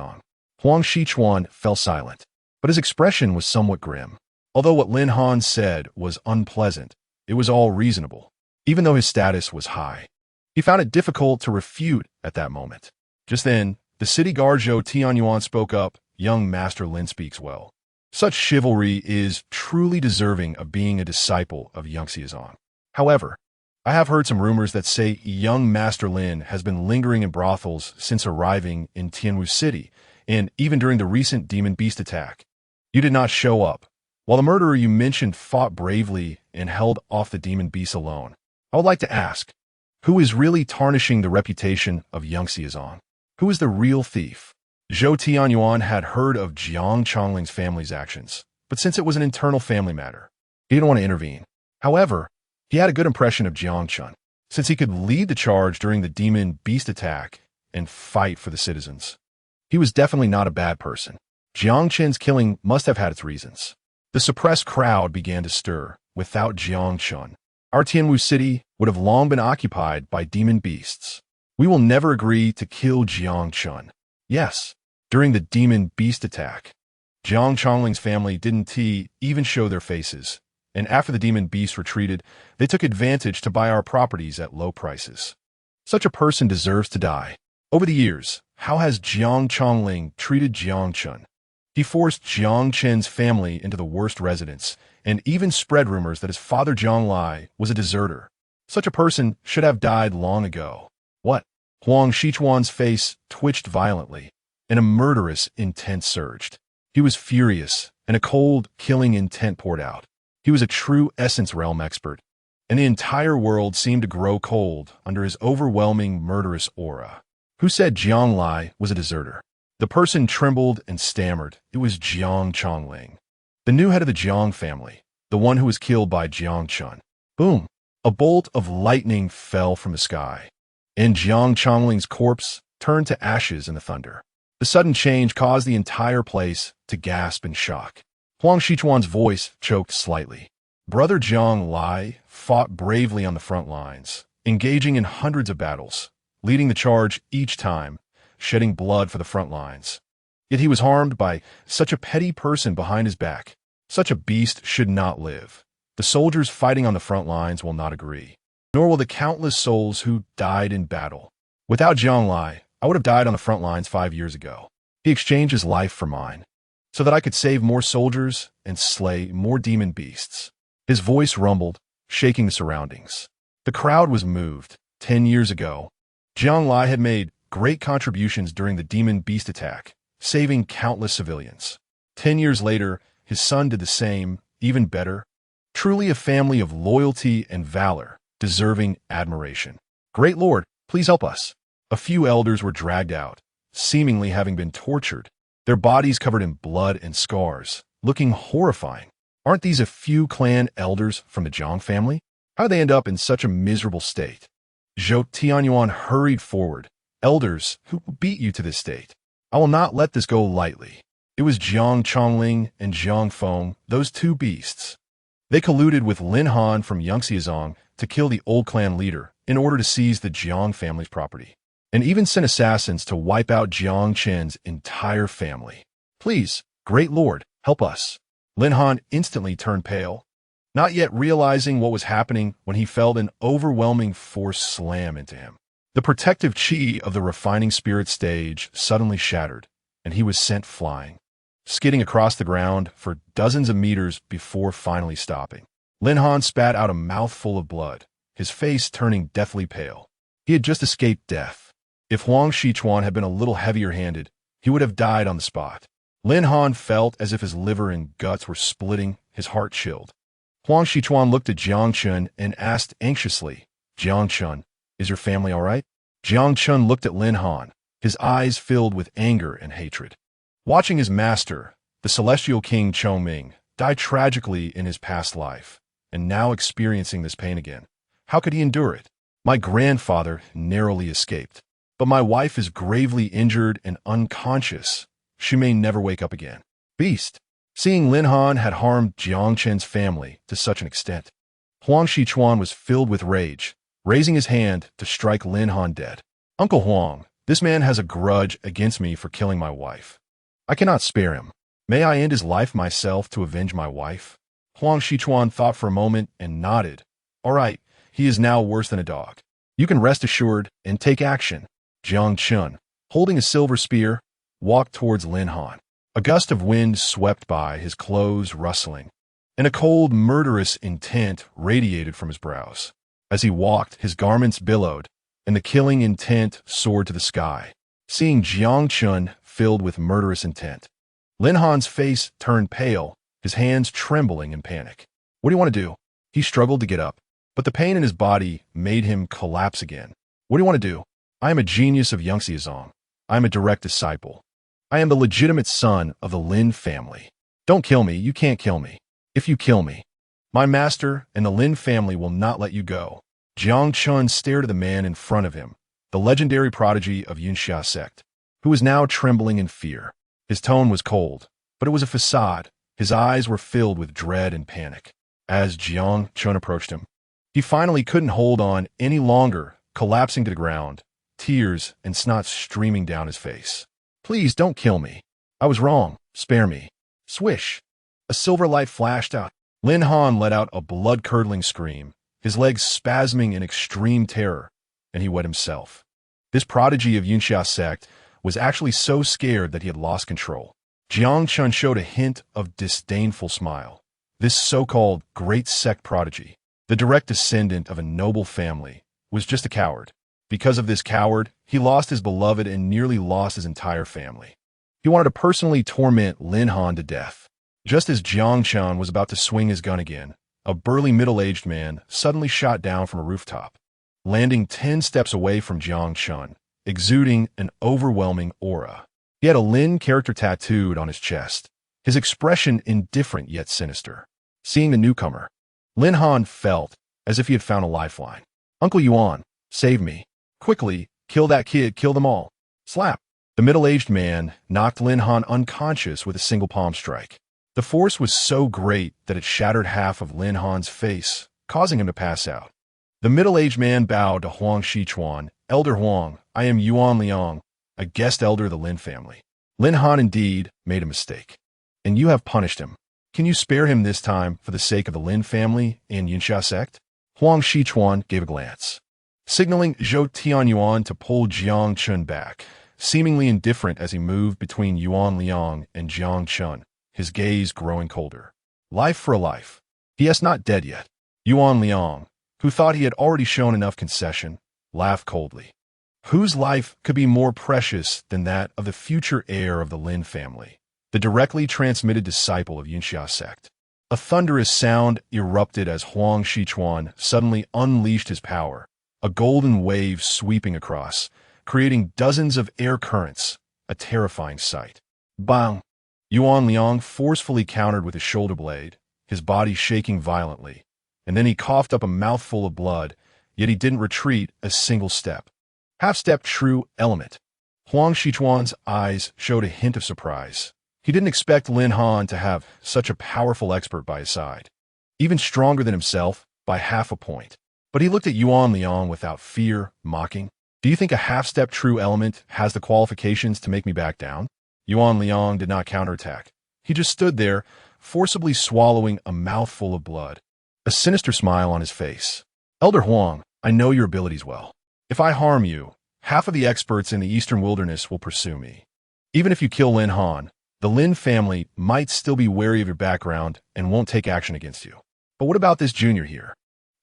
Speaker 1: Huang Shichuan fell silent, but his expression was somewhat grim. Although what Lin Han said was unpleasant, it was all reasonable, even though his status was high. He found it difficult to refute at that moment. Just then, the city guard Zhou Tianyuan spoke up. Young Master Lin speaks well. Such chivalry is truly deserving of being a disciple of Yangtze. However, I have heard some rumors that say young Master Lin has been lingering in brothels since arriving in Tianwu City, and even during the recent demon beast attack. You did not show up, while the murderer you mentioned fought bravely and held off the demon beast alone. I would like to ask, who is really tarnishing the reputation of Yangtze? Who is the real thief? Zhou Tianyuan had heard of Jiang Changling's family's actions, but since it was an internal family matter, he didn't want to intervene. However, he had a good impression of Jiang Chen, since he could lead the charge during the demon beast attack and fight for the citizens. He was definitely not a bad person. Jiang Chen's killing must have had its reasons. The suppressed crowd began to stir. Without Jiang Chen, our Tianwu City would have long been occupied by demon beasts. We will never agree to kill Jiang Chen. Yes, during the demon beast attack, Jiang Changling's family didn't even show their faces, and after the demon beast retreated, they took advantage to buy our properties at low prices. Such a person deserves to die. Over the years, how has Jiang Changling treated Jiang Chen? He forced Jiang Chen's family into the worst residence, and even spread rumors that his father Jiang Lai was a deserter. Such a person should have died long ago. What? Huang Shichuan's face twitched violently, and a murderous intent surged. He was furious, and a cold, killing intent poured out. He was a true essence realm expert. and the entire world seemed to grow cold under his overwhelming murderous aura. Who said Jiang Lai was a deserter? The person trembled and stammered. It was Jiang Chongling, the new head of the Jiang family, the one who was killed by Jiang Chen. Boom! A bolt of lightning fell from the sky, and Jiang Chongling's corpse turned to ashes in the thunder. The sudden change caused the entire place to gasp in shock. Huang Shichuan's voice choked slightly. Brother Jiang Lai fought bravely on the front lines, engaging in hundreds of battles, leading the charge each time, shedding blood for the front lines. Yet he was harmed by such a petty person behind his back. Such a beast should not live. The soldiers fighting on the front lines will not agree, nor will the countless souls who died in battle. Without Jiang Lai, I would have died on the front lines 5 years ago. He exchanged his life for mine, so that I could save more soldiers and slay more demon beasts. His voice rumbled, shaking the surroundings. The crowd was moved. 10 years ago, Jiang Lai had made great contributions during the demon beast attack, saving countless civilians. 10 years later, his son did the same, even better. Truly a family of loyalty and valor, deserving admiration. Great Lord, please help us. A few elders were dragged out, seemingly having been tortured, their bodies covered in blood and scars, looking horrifying. Aren't these a few clan elders from the Jiang family? How did they end up in such a miserable state? Zhou Tianyuan hurried forward. Elders, who beat you to this state? I will not let this go lightly. It was Jiang Chongling and Jiang Feng, those two beasts. They colluded with Lin Han from Yangxiazong to kill the old clan leader in order to seize the Jiang family's property, and even sent assassins to wipe out Jiang Chen's entire family. Please, great Lord, help us. Lin Han instantly turned pale, not yet realizing what was happening when he felt an overwhelming force slam into him. The protective chi of the refining spirit stage suddenly shattered, and he was sent flying, skidding across the ground for dozens of meters before finally stopping. Lin Han spat out a mouthful of blood, his face turning deathly pale. He had just escaped death. If Huang Shichuan had been a little heavier-handed, he would have died on the spot. Lin Han felt as if his liver and guts were splitting, his heart chilled. Huang Shichuan looked at Jiang Chen and asked anxiously, Jiang Chen, is your family all right? Jiang Chen looked at Lin Han, his eyes filled with anger and hatred. Watching his master, the celestial king Chongming, die tragically in his past life, and now experiencing this pain again, how could he endure it? My grandfather narrowly escaped, but my wife is gravely injured and unconscious. She may never wake up again. Beast! Seeing Lin Han had harmed Jiang Chen's family to such an extent, Huang Shichuan was filled with rage, raising his hand to strike Lin Han dead. Uncle Huang, this man has a grudge against me for killing my wife. I cannot spare him. May I end his life myself to avenge my wife? Huang Shichuan thought for a moment and nodded. All right, he is now worse than a dog. You can rest assured and take action. Jiang Chen, holding a silver spear, walked towards Lin Han. A gust of wind swept by, his clothes rustling, and a cold, murderous intent radiated from his brows. As he walked, his garments billowed, and the killing intent soared to the sky. Seeing Jiang Chen filled with murderous intent, Lin Han's face turned pale, his hands trembling in panic. What do you want to do? He struggled to get up, but the pain in his body made him collapse again. What do you want to do? I am a genius of Yangxiazong. I am a direct disciple. I am the legitimate son of the Lin family. Don't kill me, you can't kill me. If you kill me, my master and the Lin family will not let you go. Jiang Chen stared at the man in front of him, the legendary prodigy of Yunxia sect, who was now trembling in fear. His tone was cold, but it was a facade. His eyes were filled with dread and panic. As Jiang Chen approached him, he finally couldn't hold on any longer, collapsing to the ground, tears and snot streaming down his face. Please don't kill me. I was wrong. Spare me. Swish. A silver light flashed out. Lin Han let out a blood-curdling scream, his legs spasming in extreme terror, and he wet himself. This prodigy of Yunxia sect was actually so scared that he had lost control. Jiang Chen showed a hint of disdainful smile. This so-called great sect prodigy, the direct descendant of a noble family, was just a coward. Because of this coward, he lost his beloved and nearly lost his entire family. He wanted to personally torment Lin Han to death. Just as Jiang Chen was about to swing his gun again, a burly middle-aged man suddenly shot down from a rooftop, landing 10 steps away from Jiang Chen, exuding an overwhelming aura. He had a Lin character tattooed on his chest, his expression indifferent yet sinister. Seeing the newcomer, Lin Han felt as if he had found a lifeline. "Uncle Yuan, save me. Quickly, kill that kid, kill them all." Slap! The middle-aged man knocked Lin Han unconscious with a single palm strike. The force was so great that it shattered half of Lin Han's face, causing him to pass out. The middle-aged man bowed to Huang Shichuan. "Elder Huang, I am Yuan Liang, a guest elder of the Lin family. Lin Han indeed made a mistake, and you have punished him. Can you spare him this time for the sake of the Lin family and Yinxia sect?" Huang Shichuan gave a glance, signaling Zhou Tianyuan to pull Jiang Chen back, seemingly indifferent as he moved between Yuan Liang and Jiang Chen, his gaze growing colder. Life for a life. He is not dead yet. Yuan Liang, who thought he had already shown enough concession, laughed coldly. Whose life could be more precious than that of the future heir of the Lin family, the directly transmitted disciple of Yinxia sect? A thunderous sound erupted as Huang Shichuan suddenly unleashed his power, a golden wave sweeping across, creating dozens of air currents, a terrifying sight. Bang! Yuan Liang forcefully countered with his shoulder blade, his body shaking violently, and then he coughed up a mouthful of blood, yet he didn't retreat a single step. Half-step true element. Huang Shichuan's eyes showed a hint of surprise. He didn't expect Lin Han to have such a powerful expert by his side, even stronger than himself by half a point. But he looked at Yuan Liang without fear, mocking. "Do you think a half-step true element has the qualifications to make me back down?" Yuan Liang did not counterattack. He just stood there, forcibly swallowing a mouthful of blood, a sinister smile on his face. "Elder Huang, I know your abilities well. If I harm you, half of the experts in the Eastern Wilderness will pursue me. Even if you kill Lin Han, the Lin family might still be wary of your background and won't take action against you. But what about this junior here?"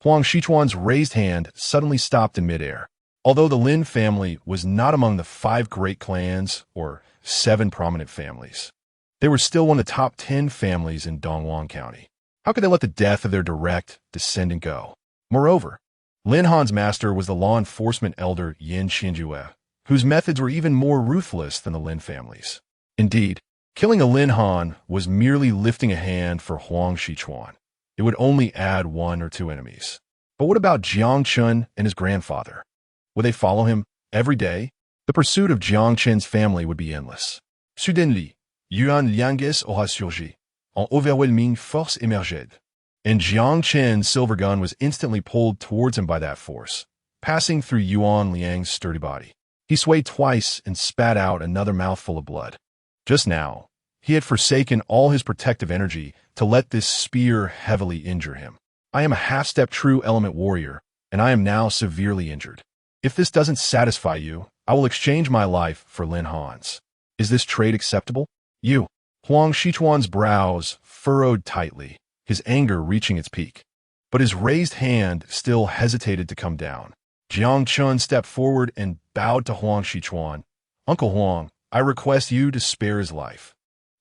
Speaker 1: Huang Shichuan's raised hand suddenly stopped in midair. Although the Lin family was not among the 5 great clans or 7 prominent families, they were still one of the top 10 families in Dongwon County. How could they let the death of their direct descendant go? Moreover, Lin Han's master was the law enforcement elder Yin Xinjue, whose methods were even more ruthless than the Lin family's. Indeed, killing a Lin Han was merely lifting a hand for Huang Shichuan. It would only add 1 or 2 enemies. But what about Jiang Chen and his grandfather? Would they follow him every day? The pursuit of Jiang Chen's family would be endless. Soudainement, Yuan Liang's aura surgit, en overwhelming force émergée. And Jiang Chen's silver gun was instantly pulled towards him by that force, passing through Yuan Liang's sturdy body. He swayed twice and spat out another mouthful of blood. Just now, he had forsaken all his protective energy to let this spear heavily injure him. "I am a half-step true element warrior, and I am now severely injured. If this doesn't satisfy you, I will exchange my life for Lin Han's. Is this trade acceptable?" "You." Huang Shichuan's brows furrowed tightly, his anger reaching its peak. But his raised hand still hesitated to come down. Jiang Chen stepped forward and bowed to Huang Shichuan. "Uncle Huang, I request you to spare his life.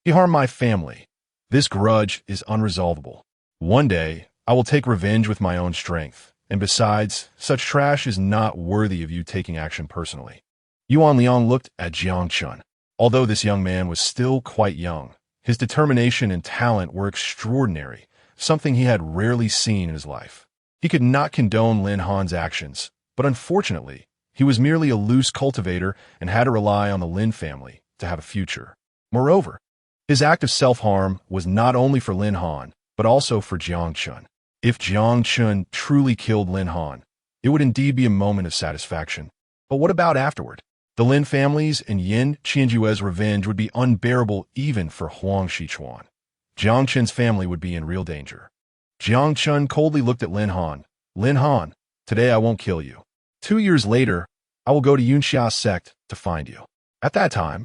Speaker 1: He harmed my family. This grudge is unresolvable. One day, I will take revenge with my own strength. And besides, such trash is not worthy of you taking action personally." Yuan Liang looked at Jiang Chen. Although this young man was still quite young, his determination and talent were extraordinary, something he had rarely seen in his life. He could not condone Lin Han's actions, but unfortunately, he was merely a loose cultivator and had to rely on the Lin family to have a future. Moreover, his act of self-harm was not only for Lin Han, but also for Jiang Chen. If Jiang Chen truly killed Lin Han, it would indeed be a moment of satisfaction. But what about afterward? The Lin families and Yin Qianjue's revenge would be unbearable even for Huang Shichuan. Jiang Chen's family would be in real danger. Jiang Chen coldly looked at Lin Han. "Lin Han, today I won't kill you. 2 years later, I will go to Yunxia sect to find you. At that time,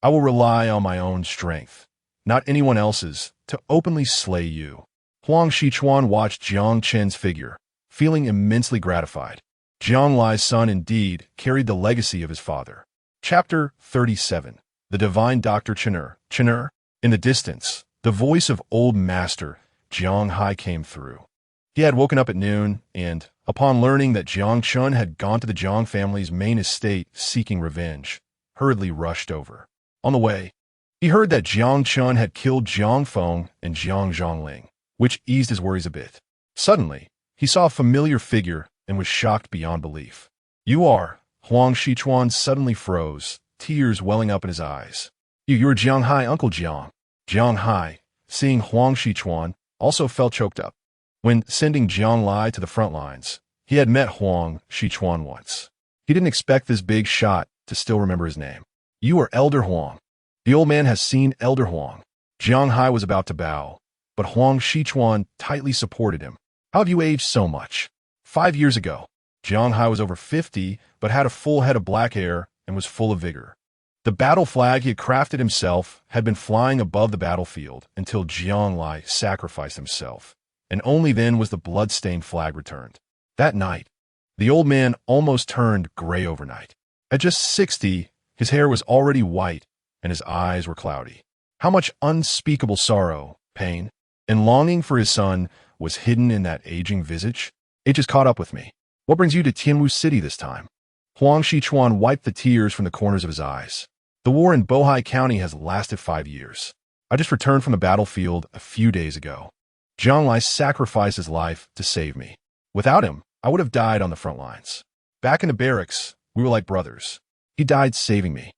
Speaker 1: I will rely on my own strength, not anyone else's, to openly slay you." Huang Shichuan watched Jiang Chen's figure, feeling immensely gratified. Jiang Lai's son indeed carried the legacy of his father. Chapter 37. The Divine Dr. Chener. In the distance, the voice of Old Master Jiang Hai came through. He had woken up at noon and, upon learning that Jiang Chen had gone to the Jiang family's main estate seeking revenge, hurriedly rushed over. On the way, he heard that Jiang Chen had killed Jiang Feng and Jiang Zhongling, which eased his worries a bit. Suddenly, he saw a familiar figure and was shocked beyond belief. "You are," Huang Shichuan suddenly froze, tears welling up in his eyes. "You're Jiang Hai, Uncle Jiang." Jiang Hai, seeing Huang Shichuan, also felt choked up. When sending Jiang Lai to the front lines, he had met Huang Shichuan once. He didn't expect this big shot to still remember his name. "You are Elder Huang." The old man has seen Elder Huang. Jiang Hai was about to bow, but Huang Shichuan tightly supported him. "How have you aged so much?" 5 years ago, Jiang Hai was over 50, but had a full head of black hair and was full of vigor. The battle flag he had crafted himself had been flying above the battlefield until Jiang Lai sacrificed himself, and only then was the blood-stained flag returned. That night, the old man almost turned gray overnight. At just 60, his hair was already white, and his eyes were cloudy. How much unspeakable sorrow, pain, and longing for his son was hidden in that aging visage? "It just caught up with me. What brings you to Tianwu City this time?" Huang Shichuan wiped the tears from the corners of his eyes. "The war in Bohai County has lasted 5 years. I just returned from the battlefield a few days ago. Jiang Lai sacrificed his life to save me. Without him, I would have died on the front lines. Back in the barracks, we were like brothers. He died saving me,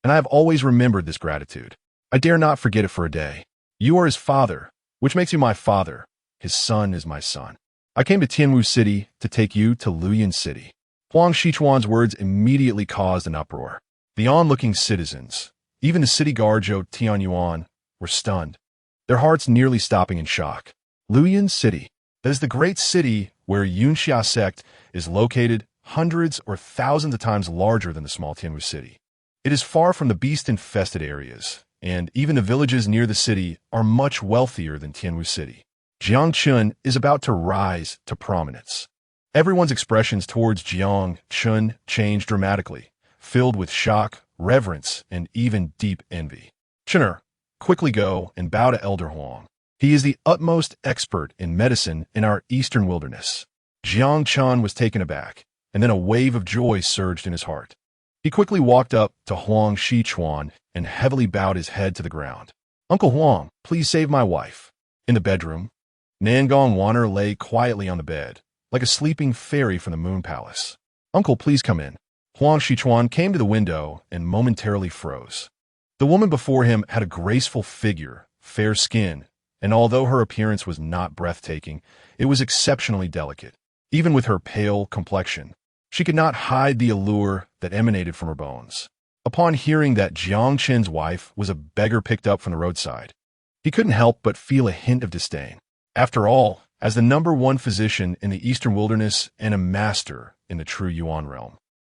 Speaker 1: and I have always remembered this gratitude. I dare not forget it for a day. You are his father, which makes you my father. His son is my son. I came to Tianwu City to take you to Luoyang City." Huang Shichuan's words immediately caused an uproar. The onlooking citizens, even the city guard Zhou Tianyuan, were stunned, their hearts nearly stopping in shock. Luoyang City, that is the great city where Yunxia sect is located, hundreds or thousands of times larger than the small Tianwu City. It is far from the beast-infested areas, and even the villages near the city are much wealthier than Tianwu City. Jiang Chen is about to rise to prominence. Everyone's expressions towards Jiang Chen changed dramatically, filled with shock, reverence, and even deep envy. "Chener, quickly go and bow to Elder Huang. He is the utmost expert in medicine in our eastern wilderness." Jiang Chen was taken aback, and then a wave of joy surged in his heart. He quickly walked up to Huang Shichuan and heavily bowed his head to the ground. "Uncle Huang, please save my wife." In the bedroom, Nangong Wanner lay quietly on the bed, like a sleeping fairy from the Moon Palace. "Uncle, please come in." Huang Shichuan came to the window and momentarily froze. The woman before him had a graceful figure, fair skin, and although her appearance was not breathtaking, it was exceptionally delicate. Even with her pale complexion, she could not hide the allure that emanated from her bones. Upon hearing that Jiang Chen's wife was a beggar picked up from the roadside, he couldn't help but feel a hint of disdain. After all, as the #1 physician in the eastern wilderness and a master in the true Yuan realm,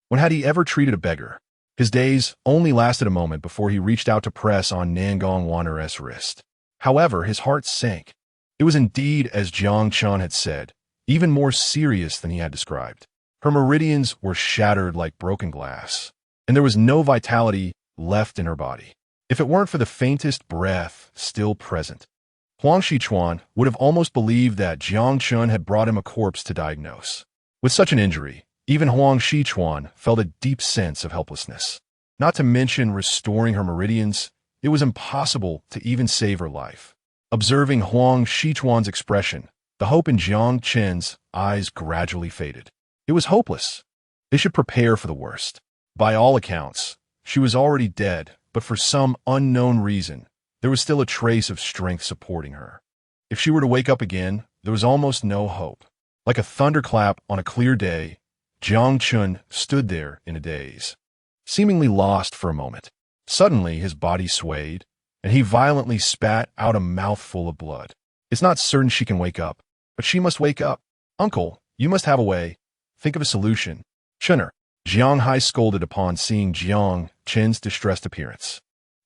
Speaker 1: when had he ever treated a beggar? His days only lasted a moment before he reached out to press on Nangong Wanner's wrist. However, his heart sank. It was indeed, as Jiang Chen had said, even more serious than he had described. Her meridians were shattered like broken glass, and there was no vitality left in her body. If it weren't for the faintest breath still present, Huang Shichuan would have almost believed that Jiang Chen had brought him a corpse to diagnose. With such an injury, even Huang Shichuan felt a deep sense of helplessness. Not to mention restoring her meridians, it was impossible to even save her life. Observing Huang Shichuan's expression, the hope in Jiang Chen's eyes gradually faded. It was hopeless. They should prepare for the worst. By all accounts, she was already dead, but for some unknown reason, there was still a trace of strength supporting her. If she were to wake up again, there was almost no hope. Like a thunderclap on a clear day, Jiang Chen stood there in a daze, seemingly lost for a moment. Suddenly, his body swayed, and he violently spat out a mouthful of blood. It's not certain she can wake up, but she must wake up. "Uncle, you must have a way. Think of a solution." "Chener," Jiang Hai scolded upon seeing Jiang Chen's distressed appearance.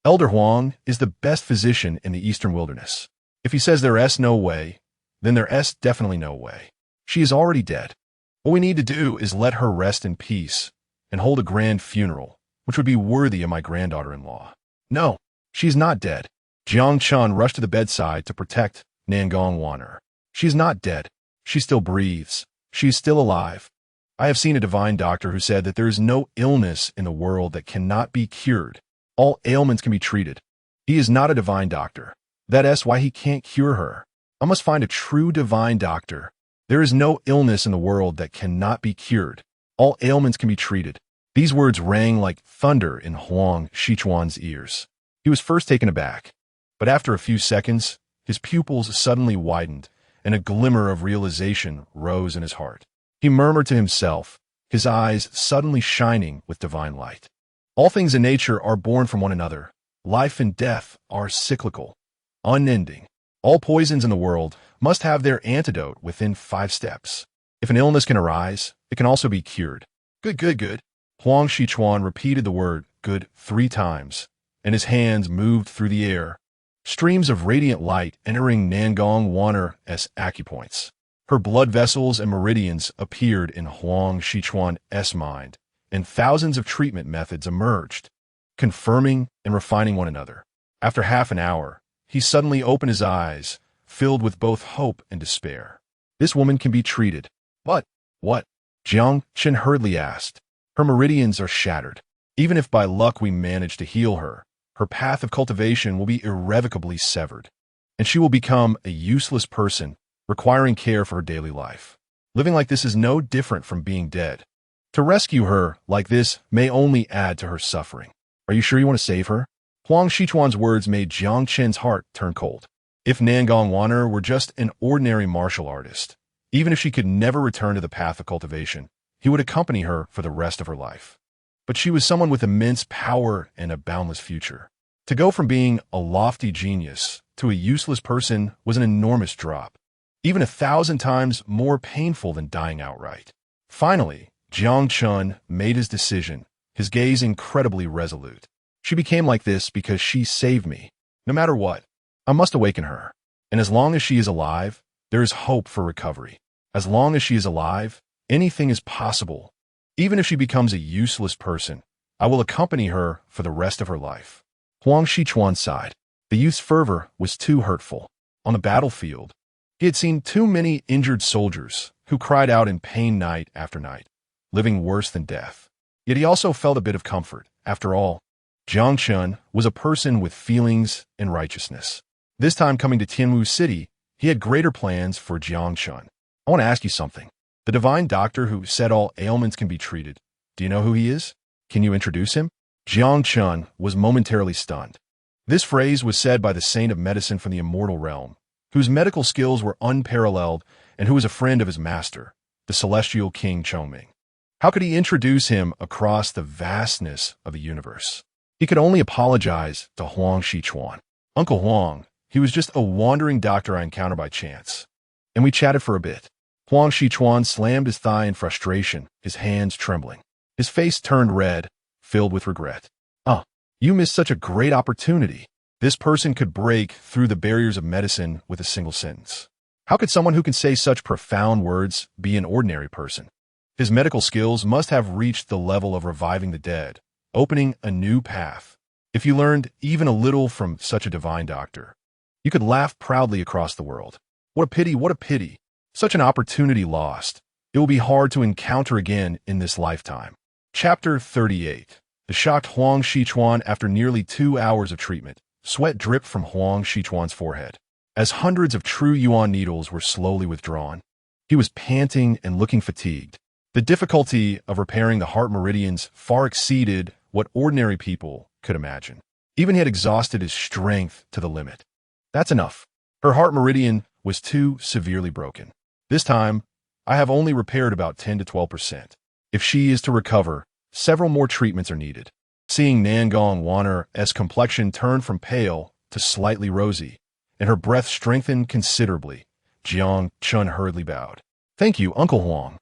Speaker 1: "Elder Huang is the best physician in the eastern wilderness. If he says there's no way, then there's definitely no way. She is already dead. What we need to do is let her rest in peace and hold a grand funeral, which would be worthy of my granddaughter-in-law." "No, she's not dead." Jiang Chen rushed to the bedside to protect Nangong Wanner. "She is not dead. She still breathes. She is still alive. I have seen a divine doctor who said that there is no illness in the world that cannot be cured. All ailments can be treated. He is not a divine doctor. That's why he can't cure her. I must find a true divine doctor. There is no illness in the world that cannot be cured. All ailments can be treated. These words rang like thunder in Huang Shichuan's ears. He was first taken aback, but after a few seconds, his pupils suddenly widened, and a glimmer of realization rose in his heart. He murmured to himself, his eyes suddenly shining with divine light. All things in nature are born from one another. Life and death are cyclical, unending. All poisons in the world must have their antidote within 5 steps. If an illness can arise, it can also be cured. Good, good, good. Huang Shichuan repeated the word good 3 times, and his hands moved through the air, streams of radiant light entering Nangong Wanner's acupoints. Her blood vessels and meridians appeared in Huang Shichuan's mind, and thousands of treatment methods emerged, confirming and refining one another. After half an hour, he suddenly opened his eyes, filled with both hope and despair. This woman can be treated. But what? Jiang Chen hurriedly asked. Her meridians are shattered. Even if by luck we manage to heal her, her path of cultivation will be irrevocably severed, and she will become a useless person, requiring care for her daily life. Living like this is no different from being dead. To rescue her like this may only add to her suffering. Are you sure you want to save her? Huang Shichuan's words made Jiang Chen's heart turn cold. If Nangong Wanner were just an ordinary martial artist, even if she could never return to the path of cultivation, he would accompany her for the rest of her life. But she was someone with immense power and a boundless future. To go from being a lofty genius to a useless person was an enormous drop, even 1,000 times more painful than dying outright. Finally, Jiang Chen made his decision, his gaze incredibly resolute. She became like this because she saved me. No matter what, I must awaken her. And as long as she is alive, there is hope for recovery. As long as she is alive, anything is possible. Even if she becomes a useless person, I will accompany her for the rest of her life. Huang Shichuan sighed. The youth's fervor was too hurtful. On the battlefield, he had seen too many injured soldiers who cried out in pain night after night, living worse than death. Yet he also felt a bit of comfort. After all, Jiang Chen was a person with feelings and righteousness. This time coming to Tianwu City, he had greater plans for Jiang Chen. I want to ask you something. The divine doctor who said all ailments can be treated, do you know who he is? Can you introduce him? Jiang Chen was momentarily stunned. This phrase was said by the saint of medicine from the immortal realm, whose medical skills were unparalleled and who was a friend of his master, the celestial king Chongming. How could he introduce him across the vastness of the universe? He could only apologize to Huang Shichuan. Uncle Huang, he was just a wandering doctor I encountered by chance. And we chatted for a bit. Huang Shichuan slammed his thigh in frustration, his hands trembling. His face turned red, filled with regret. You missed such a great opportunity. This person could break through the barriers of medicine with a single sentence. How could someone who can say such profound words be an ordinary person? His medical skills must have reached the level of reviving the dead, opening a new path. If you learned even a little from such a divine doctor, you could laugh proudly across the world. What a pity, what a pity. Such an opportunity lost. It will be hard to encounter again in this lifetime. Chapter 38. The shocked Huang Shichuan after nearly 2 hours of treatment. Sweat dripped from Huang Shichuan's forehead, as hundreds of true yuan needles were slowly withdrawn. He was panting and looking fatigued. The difficulty of repairing the heart meridians far exceeded what ordinary people could imagine. Even he had exhausted his strength to the limit. That's enough. Her heart meridian was too severely broken. This time, I have only repaired about 10 to 12%. If she is to recover, several more treatments are needed. Seeing Nangong Wanner's complexion turn from pale to slightly rosy, and her breath strengthened considerably, Jiang Chen hurriedly bowed. Thank you, Uncle Huang.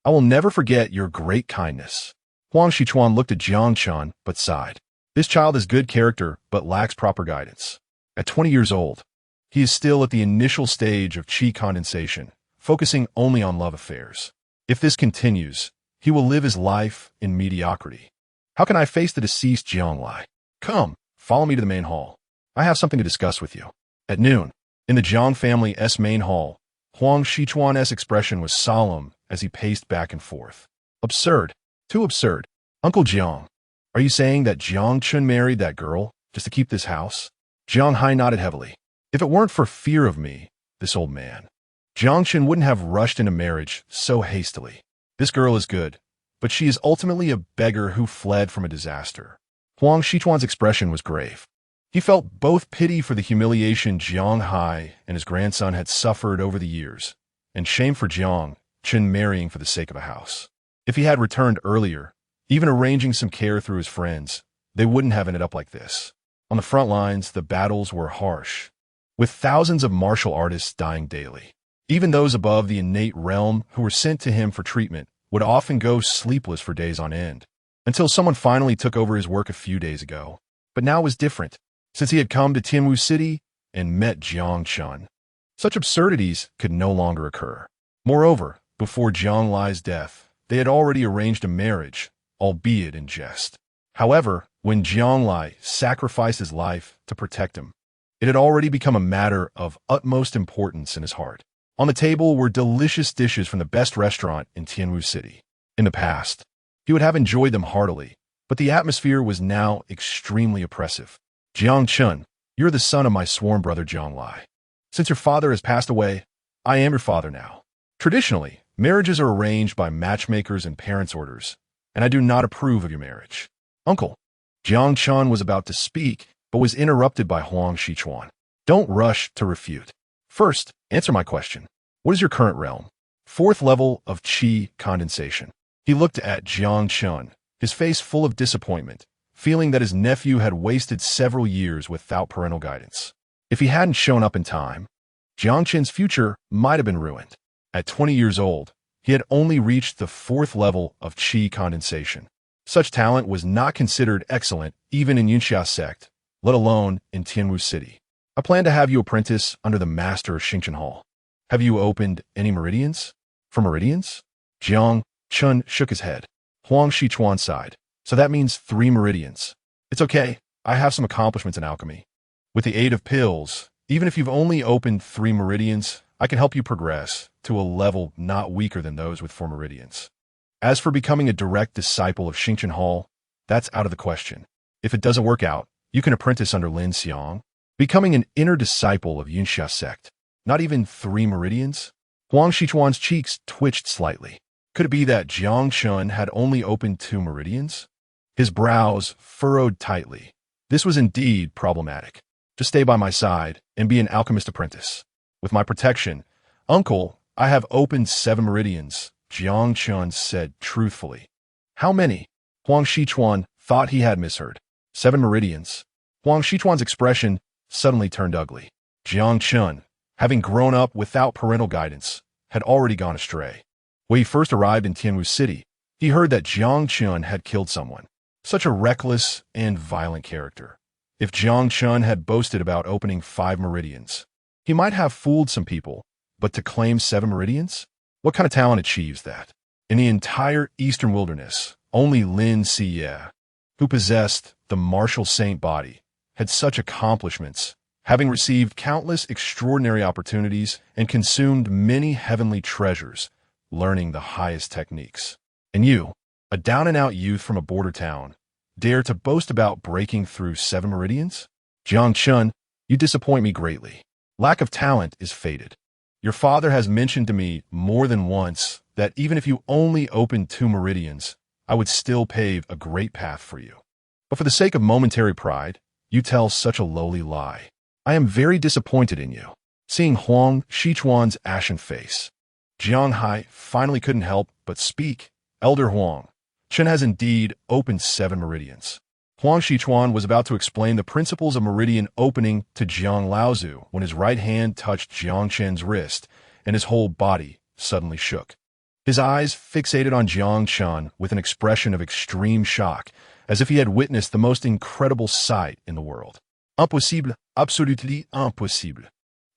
Speaker 1: I will never forget your great kindness. Huang Shichuan looked at Jiang Chen, but sighed. This child has good character, but lacks proper guidance. At 20 years old, he is still at the initial stage of qi condensation, focusing only on love affairs. If this continues, he will live his life in mediocrity. How can I face the deceased Jianglai? Come, follow me to the main hall. I have something to discuss with you. At noon, in the Jiang family's main hall, Huang Shichuan's expression was solemn as he paced back and forth. Absurd. Too absurd. Uncle Jiang, are you saying that Jiang Chen married that girl just to keep this house? Jiang Hai nodded heavily. If it weren't for fear of me, this old man, Jiang Chen wouldn't have rushed into marriage so hastily. This girl is good, but she is ultimately a beggar who fled from a disaster. Huang Shichuan's expression was grave. He felt both pity for the humiliation Jiang Hai and his grandson had suffered over the years, and shame for Jiang Chen marrying for the sake of a house. If he had returned earlier, even arranging some care through his friends, they wouldn't have ended up like this. On the front lines, the battles were harsh, with thousands of martial artists dying daily. Even those above the innate realm who were sent to him for treatment would often go sleepless for days on end, until someone finally took over his work a few days ago. But now it was different, since he had come to Tianwu City and met Jiang Chen. Such absurdities could no longer occur. Moreover, before Jiang Lai's death, they had already arranged a marriage, albeit in jest. However, when Jiang Lai sacrificed his life to protect him, it had already become a matter of utmost importance in his heart. On the table were delicious dishes from the best restaurant in Tianwu City. In the past, he would have enjoyed them heartily, but the atmosphere was now extremely oppressive. Jiang Chen, you're the son of my sworn brother Jiang Lai. Since your father has passed away, I am your father now. Traditionally, marriages are arranged by matchmakers and parents' orders, and I do not approve of your marriage. Uncle, Jiang Chen was about to speak, but was interrupted by Huang Shichuan. Don't rush to refute. First, answer my question. What is your current realm? 4th level of qi condensation. He looked at Jiang Chen, his face full of disappointment, feeling that his nephew had wasted several years without parental guidance. If he hadn't shown up in time, Jiang Chen's future might have been ruined. At 20 years old, he had only reached the 4th level of qi condensation. Such talent was not considered excellent even in Yunxia sect, let alone in Tianwu City. I plan to have you apprentice under the master of Xingchen Hall. Have you opened any meridians? For meridians? Jiang Chen shook his head. Huang Shichuan sighed. So that means 3 meridians. It's okay. I have some accomplishments in alchemy. With the aid of pills, even if you've only opened 3 meridians, I can help you progress to a level not weaker than those with 4 meridians. As for becoming a direct disciple of Xingchen Hall, that's out of the question. If it doesn't work out, you can apprentice under Lin Xiang, becoming an inner disciple of Yunxia sect. Not even 3 meridians? Huang Shichuan's cheeks twitched slightly. Could it be that Jiang Chen had only opened 2 meridians? His brows furrowed tightly. This was indeed problematic. Just stay by my side and be an alchemist apprentice. With my protection, Uncle, I have opened 7 meridians, Jiang Chen said truthfully. How many? Huang Shichuan thought he had misheard. 7 meridians. Huang Shichuan's expression suddenly turned ugly. Jiang Chen, having grown up without parental guidance, had already gone astray. When he first arrived in Tianwu City, he heard that Jiang Chen had killed someone. Such a reckless and violent character. If Jiang Chen had boasted about opening 5 meridians, he might have fooled some people, but to claim 7 meridians? What kind of talent achieves that? In the entire eastern wilderness, only Lin Xiye, who possessed the martial saint body, had such accomplishments, having received countless extraordinary opportunities and consumed many heavenly treasures, learning the highest techniques. And you, a down-and-out youth from a border town, dare to boast about breaking through 7 meridians? Jiang Chen, you disappoint me greatly. Lack of talent is fated. Your father has mentioned to me more than once that even if you only opened 2 meridians, I would still pave a great path for you. But for the sake of momentary pride, you tell such a lowly lie. I am very disappointed in you. Seeing Huang Shichuan's ashen face, Jiang Hai finally couldn't help but speak. Elder Huang, Chen has indeed opened 7 meridians. Huang Shichuan was about to explain the principles of meridian opening to Jiang Laozu when his right hand touched Jiang Chen's wrist and his whole body suddenly shook. His eyes fixated on Jiang Chen with an expression of extreme shock, as if he had witnessed the most incredible sight in the world. Impossible, absolutely impossible.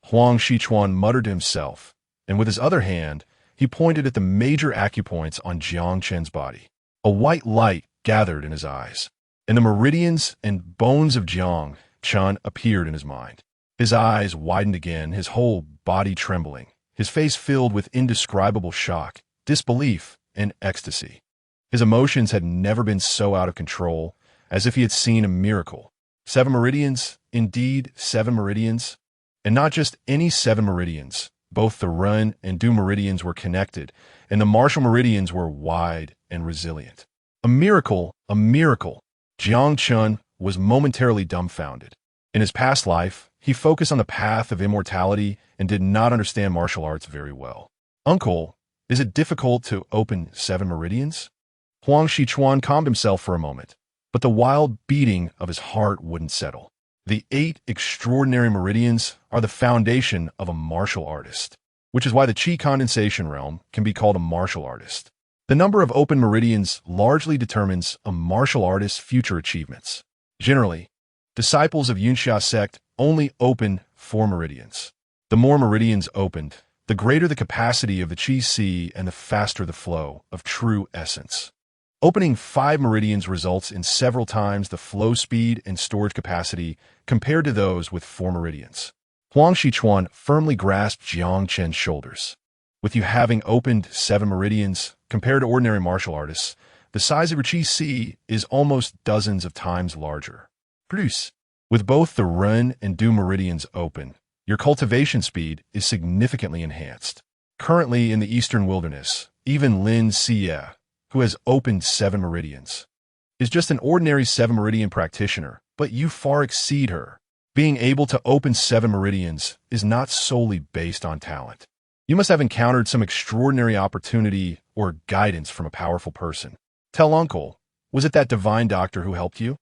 Speaker 1: Huang Shichuan muttered to himself, and with his other hand, he pointed at the major acupoints on Jiang Chen's body. A white light gathered in his eyes, and the meridians and bones of Jiang Chen appeared in his mind. His eyes widened again, his whole body trembling, his face filled with indescribable shock, disbelief, and ecstasy. His emotions had never been so out of control, as if he had seen a miracle. 7 meridians, indeed 7 meridians. And not just any 7 meridians. Both the run and do meridians were connected, and the martial meridians were wide and resilient. A miracle, a miracle. Jiang Chen was momentarily dumbfounded. In his past life, he focused on the path of immortality and did not understand martial arts very well. Uncle, is it difficult to open 7 meridians? Huang Shichuan calmed himself for a moment, but the wild beating of his heart wouldn't settle. The 8 extraordinary meridians are the foundation of a martial artist, which is why the Qi condensation realm can be called a martial artist. The number of open meridians largely determines a martial artist's future achievements. Generally, disciples of Yunxia sect only open 4 meridians. The more meridians opened, the greater the capacity of the Qi Si and the faster the flow of true essence. Opening 5 meridians results in several times the flow speed and storage capacity compared to those with 4 meridians. Huang Shichuan firmly grasped Jiang Chen's shoulders. With you having opened 7 meridians, compared to ordinary martial artists, the size of your Qi Si is almost dozens of times larger. Produce. With both the run and do meridians open, your cultivation speed is significantly enhanced. Currently in the Eastern Wilderness, even Lin Xie, who has opened 7 meridians, is just an ordinary 7 meridian practitioner, but you far exceed her. Being able to open 7 meridians is not solely based on talent. You must have encountered some extraordinary opportunity or guidance from a powerful person. Tell Uncle, was it that divine doctor who helped you?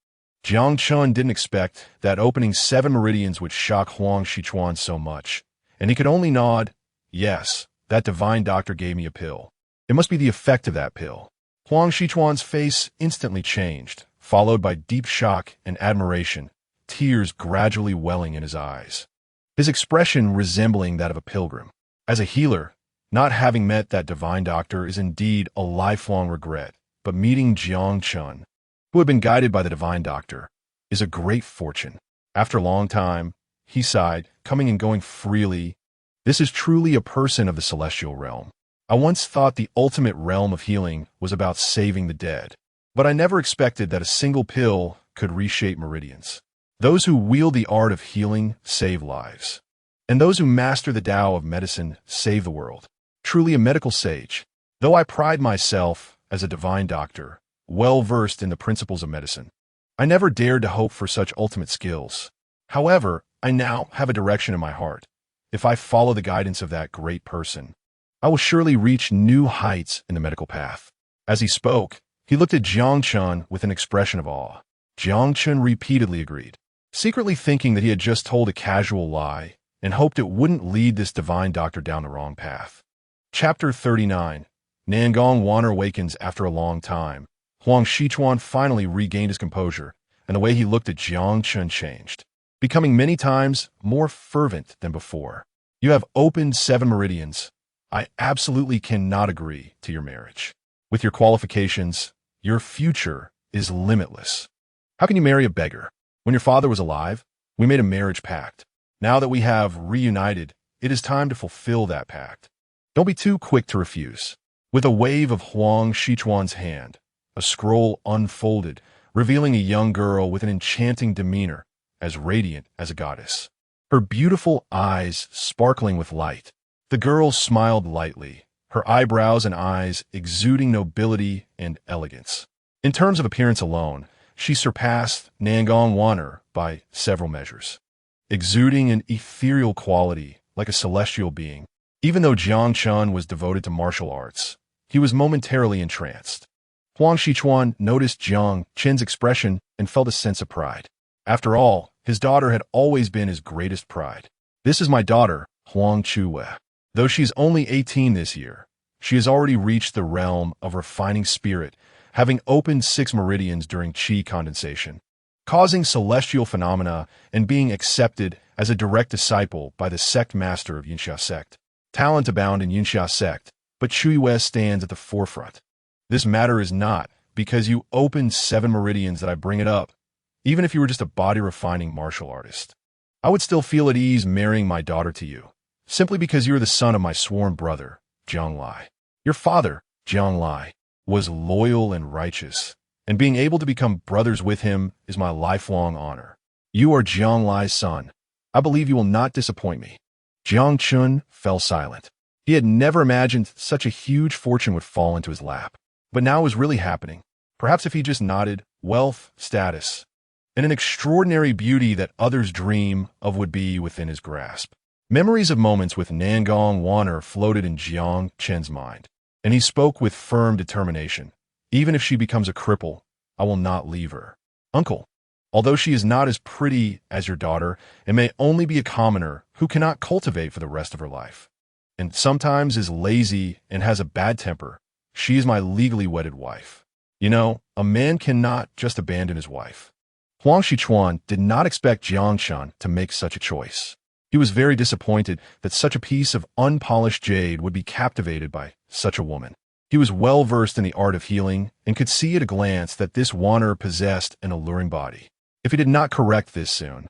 Speaker 1: Jiang Chen didn't expect that opening 7 meridians would shock Huang Shichuan so much, and he could only nod. Yes, that divine doctor gave me a pill. It must be the effect of that pill. Huang Shichuan's face instantly changed, followed by deep shock and admiration, tears gradually welling in his eyes. His expression resembling that of a pilgrim. As a healer, not having met that divine doctor is indeed a lifelong regret, but meeting Jiang Chen, who had been guided by the divine doctor, is a great fortune. After a long time, he sighed, coming and going freely. This is truly a person of the celestial realm. I once thought the ultimate realm of healing was about saving the dead, but I never expected that a single pill could reshape meridians. Those who wield the art of healing save lives, and those who master the Tao of medicine save the world. Truly a medical sage. Though I pride myself as a divine doctor, well-versed in the principles of medicine, I never dared to hope for such ultimate skills. However, I now have a direction in my heart. If I follow the guidance of that great person, I will surely reach new heights in the medical path. As he spoke, he looked at Jiang Chen with an expression of awe. Jiang Chen repeatedly agreed, secretly thinking that he had just told a casual lie and hoped it wouldn't lead this divine doctor down the wrong path. Chapter 39. Nangong Waner awakens after a long time. Huang Shichuan finally regained his composure, and the way he looked at Jiang Chen changed, becoming many times more fervent than before. You have opened 7 meridians. I absolutely cannot agree to your marriage. With your qualifications, your future is limitless. How can you marry a beggar? When your father was alive, we made a marriage pact. Now that we have reunited, it is time to fulfill that pact. Don't be too quick to refuse. With a wave of Huang Shichuan's hand, a scroll unfolded, revealing a young girl with an enchanting demeanor, as radiant as a goddess. Her beautiful eyes sparkling with light. The girl smiled lightly, her eyebrows and eyes exuding nobility and elegance. In terms of appearance alone, she surpassed Nangong Waner by several measures, exuding an ethereal quality like a celestial being. Even though Jiang Chen was devoted to martial arts, he was momentarily entranced. Huang Shichuan noticed Jiang Chen's expression and felt a sense of pride. After all, his daughter had always been his greatest pride. This is my daughter, Huang Chue. Though she's only 18 this year, she has already reached the realm of refining spirit, having opened 6 meridians during Qi condensation, causing celestial phenomena and being accepted as a direct disciple by the sect master of Yunxia sect. Talent abound in Yunxia sect, but Chuiwei stands at the forefront. This matter is not because you opened 7 meridians that I bring it up. Even if you were just a body-refining martial artist, I would still feel at ease marrying my daughter to you. simply because you are the son of my sworn brother, Jiang Lai. Your father, Jiang Lai, was loyal and righteous, and being able to become brothers with him is my lifelong honor. You are Jiang Lai's son. I believe you will not disappoint me." Jiang Chen fell silent. He had never imagined such a huge fortune would fall into his lap. But now it was really happening. Perhaps if he just nodded, wealth, status, and an extraordinary beauty that others dream of would be within his grasp. Memories of moments with Nangong Waner floated in Jiang Chen's mind, and he spoke with firm determination. "Even if she becomes a cripple, I will not leave her. Uncle, although she is not as pretty as your daughter and may only be a commoner who cannot cultivate for the rest of her life, and sometimes is lazy and has a bad temper, she is my legally wedded wife. You know, a man cannot just abandon his wife." Huang Shichuan did not expect Jiang Chen to make such a choice. He was very disappointed that such a piece of unpolished jade would be captivated by such a woman. He was well versed in the art of healing and could see at a glance that this Waner possessed an alluring body. If he did not correct this soon,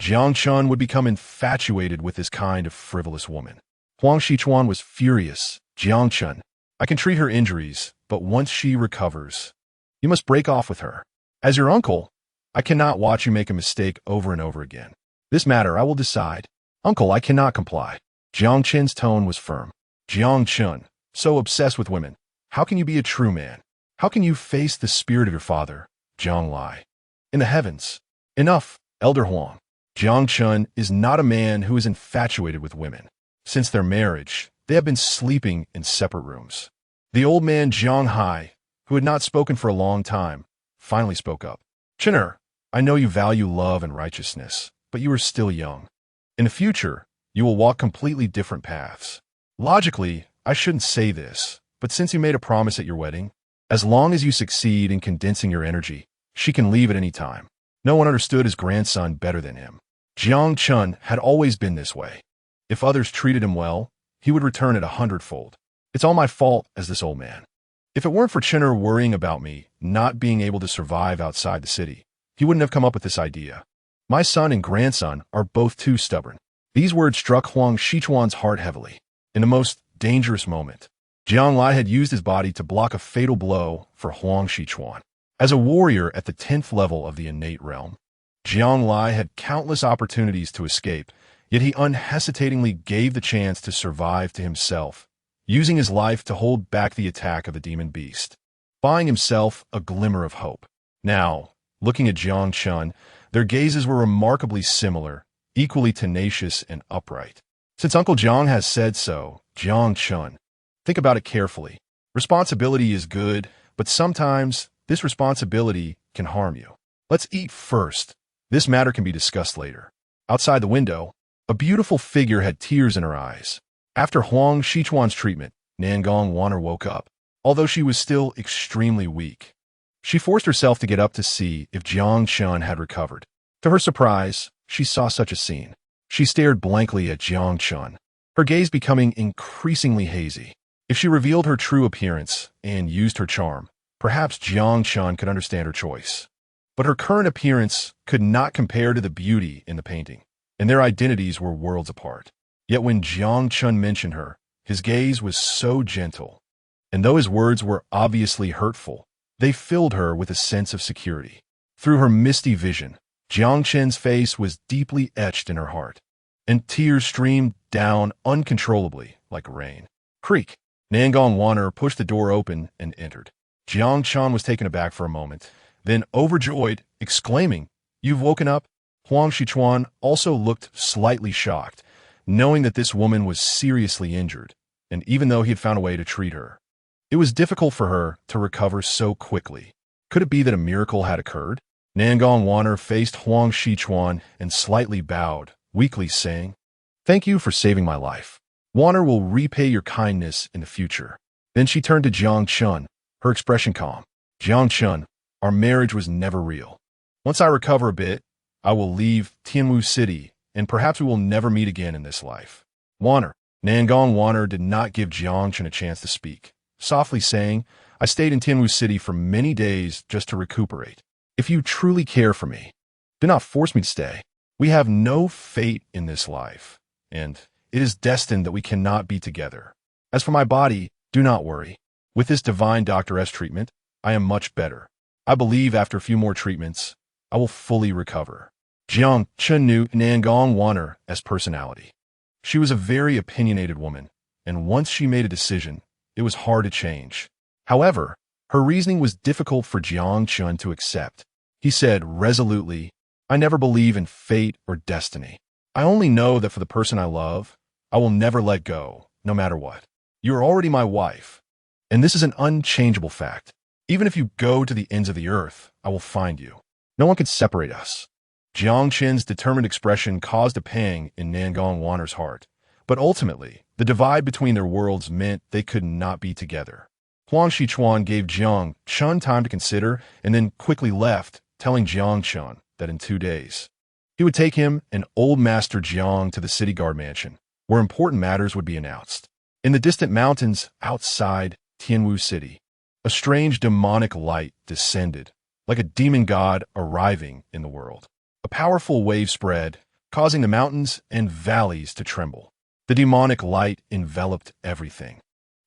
Speaker 1: Jiang Chen would become infatuated with this kind of frivolous woman. Huang Shichuan was furious. "Jiang Chen, I can treat her injuries, but once she recovers, you must break off with her. As your uncle, I cannot watch you make a mistake over and over again. This matter I will decide. Uncle, I cannot comply." Jiang Chen's tone was firm. "Jiang Chen, so obsessed with women, how can you be a true man? How can you face the spirit of your father, Jiang Lai? In the heavens, enough, Elder Huang. Jiang Chen is not a man who is infatuated with women. Since their marriage, they have been sleeping in separate rooms." The old man Jiang Hai, who had not spoken for a long time, finally spoke up. "Chener, I know you value love and righteousness, but you are still young. In the future, you will walk completely different paths. Logically, I shouldn't say this, but since you made a promise at your wedding, as long as you succeed in condensing your energy, she can leave at any time. No one understood his grandson better than him. Jiang Chen had always been this way. If others treated him well, he would return it 100-fold. It's all my fault as this old man. If it weren't for Chener worrying about me not being able to survive outside the city, he wouldn't have come up with this idea. My son and grandson are both too stubborn." These words struck Huang Shichuan's heart heavily. In the most dangerous moment, Jiang Lai had used his body to block a fatal blow for Huang Shichuan. As a warrior at the 10th level of the innate realm, Jiang Lai had countless opportunities to escape, yet he unhesitatingly gave the chance to survive to himself, using his life to hold back the attack of the demon beast, buying himself a glimmer of hope. Now, looking at Jiang Chen, their gazes were remarkably similar, equally tenacious and upright. "Since Uncle Jiang has said so, Jiang Chen, think about it carefully. Responsibility is good, but sometimes this responsibility can harm you. Let's eat first. This matter can be discussed later." Outside the window, a beautiful figure had tears in her eyes. After Huang Shichuan's treatment, Nangong Waner woke up, although she was still extremely weak. She forced herself to get up to see if Jiang Chen had recovered. To her surprise, she saw such a scene. She stared blankly at Jiang Chen, her gaze becoming increasingly hazy. If she revealed her true appearance and used her charm, perhaps Jiang Chen could understand her choice. But her current appearance could not compare to the beauty in the painting, and their identities were worlds apart. Yet when Jiang Chen mentioned her, his gaze was so gentle, and though his words were obviously hurtful, they filled her with a sense of security. Through her misty vision, Jiang Chen's face was deeply etched in her heart, and tears streamed down uncontrollably like rain. Creak! Nangong Waner pushed the door open and entered. Jiang Chen was taken aback for a moment, then overjoyed, exclaiming, "You've woken up?" Huang Shichuan also looked slightly shocked, knowing that this woman was seriously injured, and even though he had found a way to treat her, it was difficult for her to recover so quickly. Could it be that a miracle had occurred? Nangong Waner faced Huang Shichuan and slightly bowed, weakly saying, "Thank you for saving my life. Waner will repay your kindness in the future." Then she turned to Jiang Chen, her expression calm. "Jiang Chen, our marriage was never real. Once I recover a bit, I will leave Tianwu City, and perhaps we will never meet again in this life." Waner. Nangong Waner did not give Jiang Chen a chance to speak, softly saying, "I stayed in Tianwu City for many days just to recuperate. If you truly care for me, do not force me to stay. We have no fate in this life, and it is destined that we cannot be together. As for my body, do not worry. With this divine doctoress treatment, I am much better. I believe after a few more treatments, I will fully recover. Jiang Chen knew Nangong Wanner as personality. She was a very opinionated woman, and once she made a decision, it was hard to change. However, her reasoning was difficult for Jiang Chen to accept. He said resolutely, I never believe in fate or destiny. I only know that for the person I love, I will never let go, no matter what. You are already my wife, and this is an unchangeable fact. Even if you go to the ends of the earth, I will find you. No one can separate us. Jiang Chen's determined expression caused a pang in Nangong Wanner's heart, but ultimately, the divide between their worlds meant they could not be together. Huang Shichuan gave Jiang Chen time to consider and then quickly left, telling Jiang Chen that in 2 days, he would take him and old Master Jiang to the city guard mansion, where important matters would be announced. In the distant mountains outside Tianwu City, a strange demonic light descended, like a demon god arriving in the world. A powerful wave spread, causing the mountains and valleys to tremble. The demonic light enveloped everything,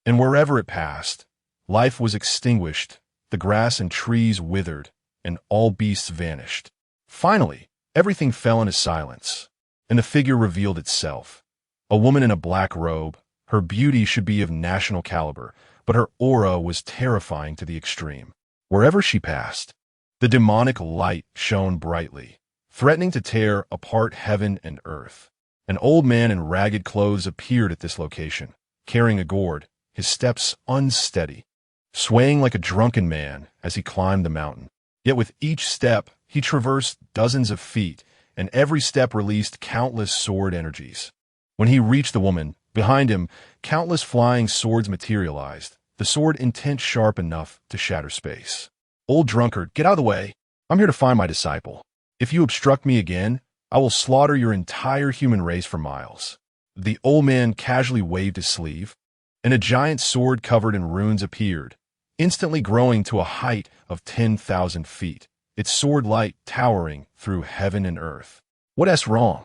Speaker 1: and wherever it passed, life was extinguished, the grass and trees withered, and all beasts vanished. Finally, everything fell into silence, and the figure revealed itself. A woman in a black robe. Her beauty should be of national caliber, but her aura was terrifying to the extreme. Wherever she passed, the demonic light shone brightly, threatening to tear apart heaven and earth. An old man in ragged clothes appeared at this location, carrying a gourd, his steps unsteady, swaying like a drunken man as he climbed the mountain. Yet with each step, he traversed dozens of feet, and every step released countless sword energies. When he reached the woman, behind him, countless flying swords materialized, the sword intent sharp enough to shatter space. Old drunkard, get out of the way. I'm here to find my disciple. If you obstruct me again, I will slaughter your entire human race for miles. The old man casually waved his sleeve, and a giant sword covered in runes appeared, instantly growing to a height of 10,000 feet, its sword light towering through heaven and earth. What's wrong?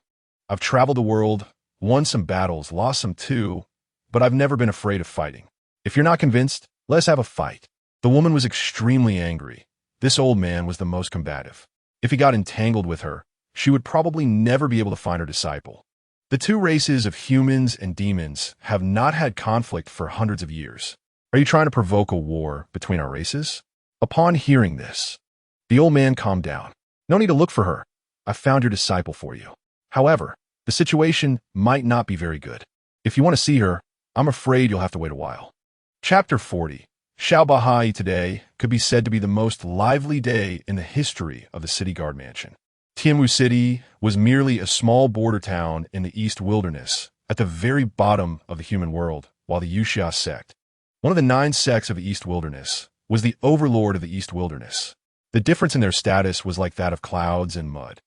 Speaker 1: I've traveled the world, won some battles, lost some too, but I've never been afraid of fighting. If you're not convinced, let's have a fight. The woman was extremely angry. This old man was the most combative. If he got entangled with her, she would probably never be able to find her disciple. The two races of humans and demons have not had conflict for hundreds of years. Are you trying to provoke a war between our races? Upon hearing this, the old man calmed down. No need to look for her. I found your disciple for you. However, the situation might not be very good. If you want to see her, I'm afraid you'll have to wait a while. Chapter 40. Shaobahai today could be said to be the most lively day in the history of the city guard mansion. Tianwu City was merely a small border town in the East Wilderness, at the very bottom of the human world, while the Yuxia sect, one of the 9 sects of the East Wilderness, was the overlord of the East Wilderness. The difference in their status was like that of clouds and mud.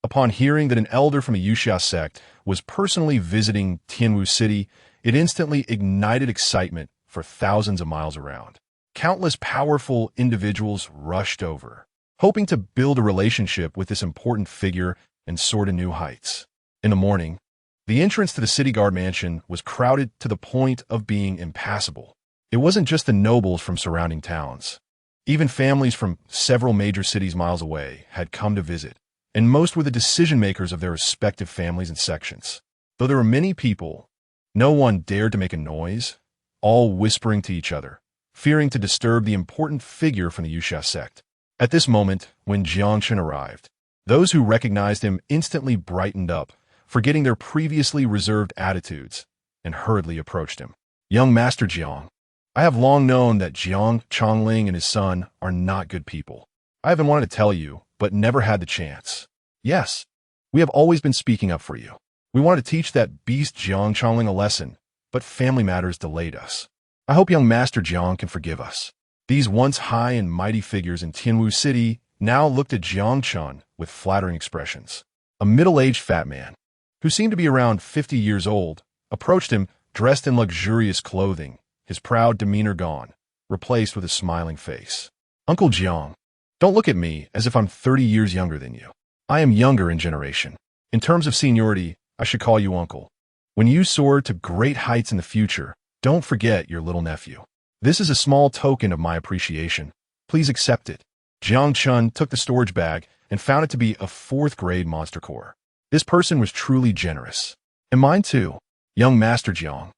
Speaker 1: Upon hearing that an elder from the Yuxia sect was personally visiting Tianwu City, it instantly ignited excitement for thousands of miles around. Countless powerful individuals rushed over, hoping to build a relationship with this important figure and soar to new heights. In the morning, the entrance to the city guard mansion was crowded to the point of being impassable. It wasn't just the nobles from surrounding towns. Even families from several major cities miles away had come to visit, and most were the decision-makers of their respective families and sections. Though there were many people, no one dared to make a noise, all whispering to each other, fearing to disturb the important figure from the Yuxia sect. At this moment, when Jiang Chen arrived, those who recognized him instantly brightened up, forgetting their previously reserved attitudes, and hurriedly approached him. Young Master Jiang, I have long known that Jiang Chongling and his son are not good people. I haven't wanted to tell you, but never had the chance. Yes, we have always been speaking up for you. We wanted to teach that beast Jiang Chongling a lesson, but family matters delayed us. I hope young Master Jiang can forgive us. These once high and mighty figures in Tianwu City now looked at Jiang Chen with flattering expressions. A middle-aged fat man, who seemed to be around 50 years old, approached him dressed in luxurious clothing, his proud demeanor gone, replaced with a smiling face. Uncle Jiang, don't look at me as if I'm 30 years younger than you. I am younger in generation. In terms of seniority, I should call you uncle. When you soar to great heights in the future, don't forget your little nephew. This is a small token of my appreciation. Please accept it. Jiang Chen took the storage bag and found it to be a fourth-grade monster core. This person was truly generous. And mine too. Young Master Jiang.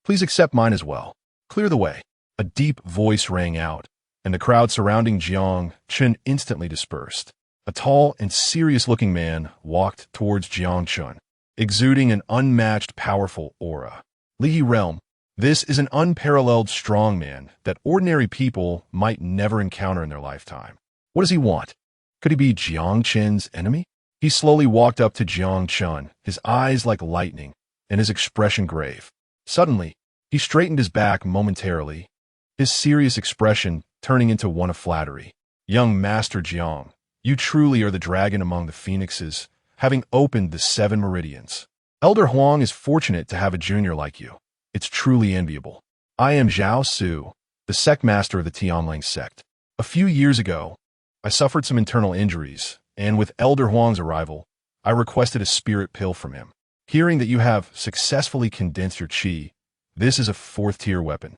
Speaker 1: Please accept mine as well. Clear the way. A deep voice rang out, and the crowd surrounding Jiang Chen instantly dispersed. A tall and serious-looking man walked towards Jiang Chen, exuding an unmatched, powerful aura. Lihe realm. This is an unparalleled strongman that ordinary people might never encounter in their lifetime. What does he want? Could he be Jiang Chen's enemy? He slowly walked up to Jiang Chen, his eyes like lightning, and his expression grave. Suddenly, he straightened his back momentarily, his serious expression turning into one of flattery. Young Master Jiang, you truly are the dragon among the phoenixes, having opened the 7 meridians. Elder Huang is fortunate to have a junior like you. It's truly enviable. I am Zhao Su, the sect master of the Tianlang sect. A few years ago, I suffered some internal injuries, and with Elder Huang's arrival, I requested a spirit pill from him. Hearing that you have successfully condensed your qi, this is a 4th-tier weapon.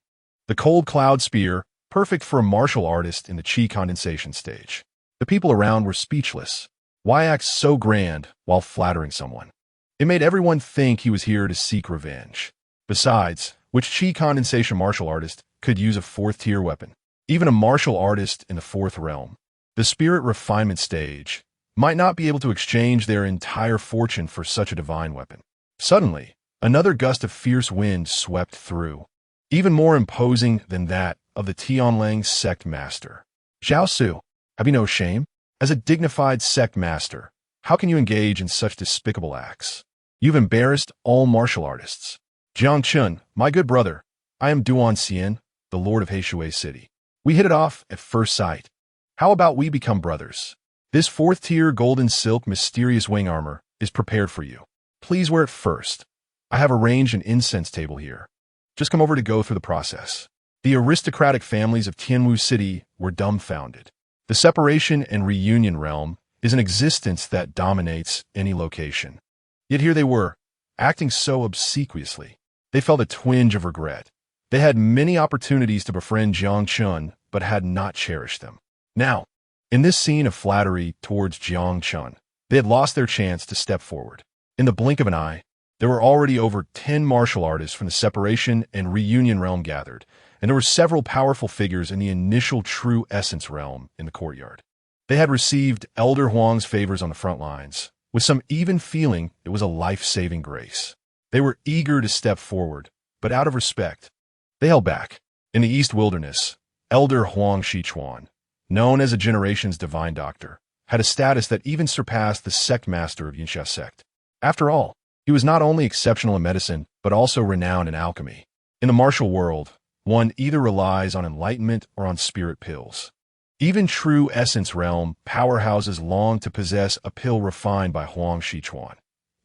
Speaker 1: The Cold Cloud Spear, perfect for a martial artist in the qi condensation stage. The people around were speechless. Why act so grand while flattering someone? It made everyone think he was here to seek revenge. Besides, which qi condensation martial artist could use a 4th-tier weapon? Even a martial artist in the 4th realm, the spirit refinement stage, might not be able to exchange their entire fortune for such a divine weapon. Suddenly, another gust of fierce wind swept through, even more imposing than that of the Tianlang sect master. Zhao Su, have you no shame? As a dignified sect master, how can you engage in such despicable acts? You've embarrassed all martial artists. Jiang Chen, my good brother, I am Duan Xian, the Lord of Heishui City. We hit it off at first sight. How about we become brothers? This 4th-tier golden silk mysterious wing armor is prepared for you. Please wear it first. I have arranged an incense table here. Just come over to go through the process. The aristocratic families of Tianwu City were dumbfounded. The separation and reunion realm is an existence that dominates any location. Yet here they were, acting so obsequiously. They felt a twinge of regret. They had many opportunities to befriend Jiang Chen, but had not cherished them. Now, in this scene of flattery towards Jiang Chen, they had lost their chance to step forward. In the blink of an eye, there were already over 10 martial artists from the separation and reunion realm gathered, and there were several powerful figures in the initial true essence realm in the courtyard. They had received Elder Huang's favors on the front lines, with some even feeling it was a life-saving grace. They were eager to step forward, but out of respect, they held back. In the East Wilderness, Elder Huang Shichuan, known as a generation's divine doctor, had a status that even surpassed the sect master of Yinxia sect. After all, he was not only exceptional in medicine, but also renowned in alchemy. In the martial world, one either relies on enlightenment or on spirit pills. Even true essence realm powerhouses long to possess a pill refined by Huang Shichuan.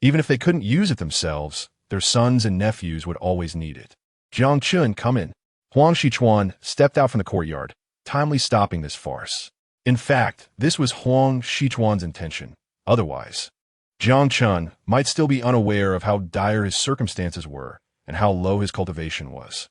Speaker 1: Even if they couldn't use it themselves, their sons and nephews would always need it. Jiang Chen, come in. Huang Shichuan stepped out from the courtyard, timely stopping this farce. In fact, this was Huang Shichuan's intention. Otherwise, Jiang Chen might still be unaware of how dire his circumstances were and how low his cultivation was.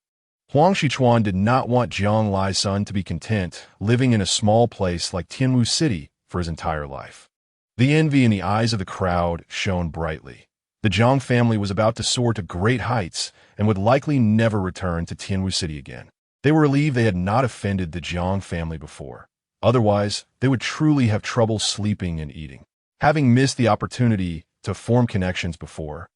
Speaker 1: Huang Shichuan did not want Jiang Lai's son to be content living in a small place like Tianwu City for his entire life. The envy in the eyes of the crowd shone brightly. The Jiang family was about to soar to great heights and would likely never return to Tianwu City again. They were relieved they had not offended the Jiang family before. Otherwise, they would truly have trouble sleeping and eating. Having missed the opportunity to form connections before,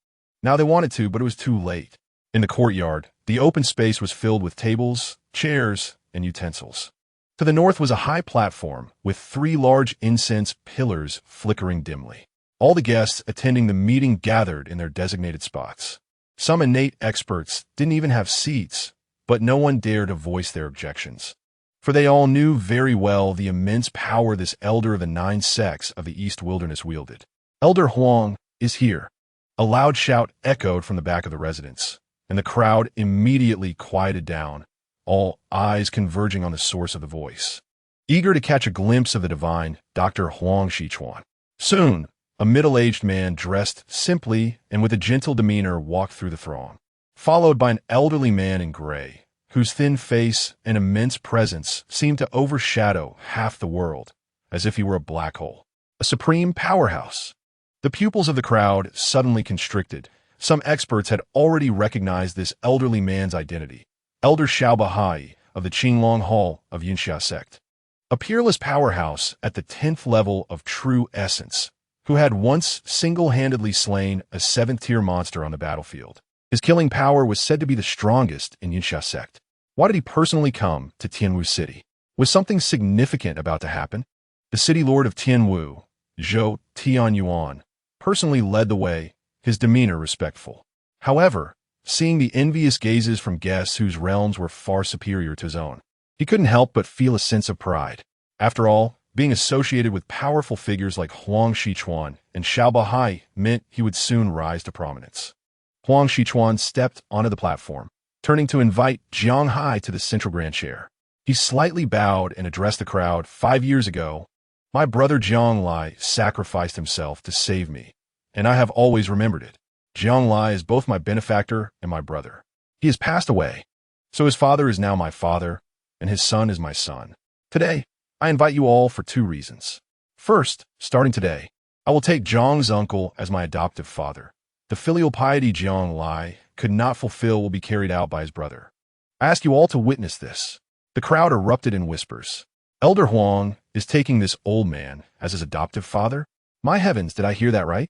Speaker 1: now they wanted to, but it was too late. In the courtyard, the open space was filled with tables, chairs, and utensils. To the north was a high platform with 3 large incense pillars flickering dimly. All the guests attending the meeting gathered in their designated spots. Some innate experts didn't even have seats, but no one dared to voice their objections. For they all knew very well the immense power this elder of the 9 sects of the East Wilderness wielded. Elder Huang is here. A loud shout echoed from the back of the residence, and the crowd immediately quieted down, all eyes converging on the source of the voice. Eager to catch a glimpse of the divine, Dr. Huang Shichuan. Soon, A middle-aged man dressed simply and with a gentle demeanor walked through the throng, followed by an elderly man in gray, whose thin face and immense presence seemed to overshadow half the world, as if he were a black hole. A supreme powerhouse. The pupils of the crowd suddenly constricted. Some experts had already recognized this elderly man's identity. Elder Xiao Bahai of the Qinglong Hall of Yunxia sect. A peerless powerhouse at the 10th level of true essence, who had once single-handedly slain a 7th-tier monster on the battlefield. His killing power was said to be the strongest in Yunxia sect. Why did he personally come to Tianwu City? Was something significant about to happen? The city lord of Tianwu, Zhou Tianyuan, personally led the way, his demeanor respectful. However, seeing the envious gazes from guests whose realms were far superior to his own, he couldn't help but feel a sense of pride. After all, being associated with powerful figures like Huang Shichuan and Xiao Bahai meant he would soon rise to prominence. Huang Shichuan stepped onto the platform, turning to invite Jiang Hai to the central grand chair. He slightly bowed and addressed the crowd. 5 years ago, my brother Jiang Lai sacrificed himself to save me, and I have always remembered it. Jiang Lai is both my benefactor and my brother. He has passed away, so his father is now my father, and his son is my son. Today, I invite you all for 2 reasons. First, starting today, I will take Jiang's uncle as my adoptive father. The filial piety Jiang Lai could not fulfill will be carried out by his brother. I ask you all to witness this. The crowd erupted in whispers. Elder Huang is taking this old man as his adoptive father? My heavens, did I hear that right?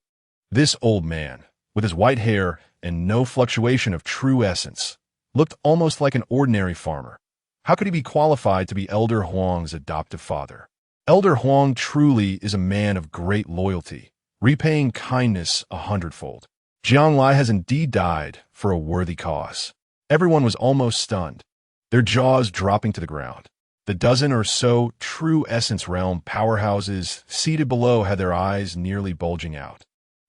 Speaker 1: This old man, with his white hair and no fluctuation of true essence, looked almost like an ordinary farmer. How could he be qualified to be Elder Huang's adoptive father? Elder Huang truly is a man of great loyalty, repaying kindness 100-fold. Jiang Lai has indeed died for a worthy cause. Everyone was almost stunned, their jaws dropping to the ground. The dozen or so true essence realm powerhouses seated below had their eyes nearly bulging out.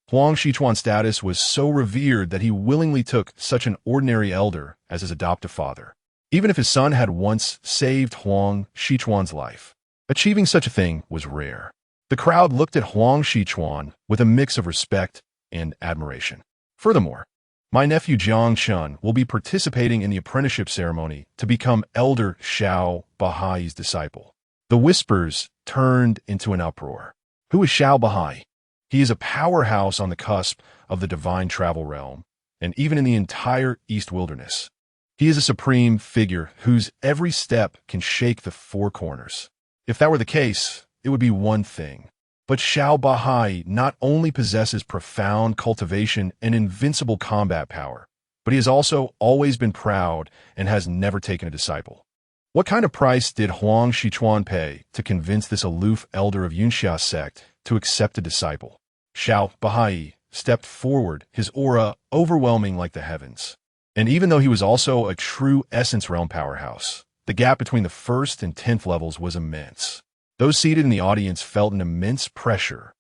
Speaker 1: Huang Shichuan's status was so revered that he willingly took such an ordinary elder as his adoptive father, even if his son had once saved Huang Shichuan's life. Achieving such a thing was rare. The crowd looked at Huang Shichuan with a mix of respect and admiration. Furthermore, my nephew Jiang Chen will be participating in the apprenticeship ceremony to become Elder Xiao Bahai's disciple. The whispers turned into an uproar. Who is Xiao Bahai? He is a powerhouse on the cusp of the divine travel realm, and even in the entire East Wilderness. He is a supreme figure whose every step can shake the 4 corners. If that were the case, it would be one thing. But Xiao Bahai not only possesses profound cultivation and invincible combat power, but he has also always been proud and has never taken a disciple. What kind of price did Huang Shichuan pay to convince this aloof elder of Yunxia sect to accept a disciple? Xiao Bahai stepped forward, his aura overwhelming like the heavens. And even though he was also a true essence realm powerhouse, the gap between the 1st and 10th levels was immense. Those seated in the audience felt an immense pressure,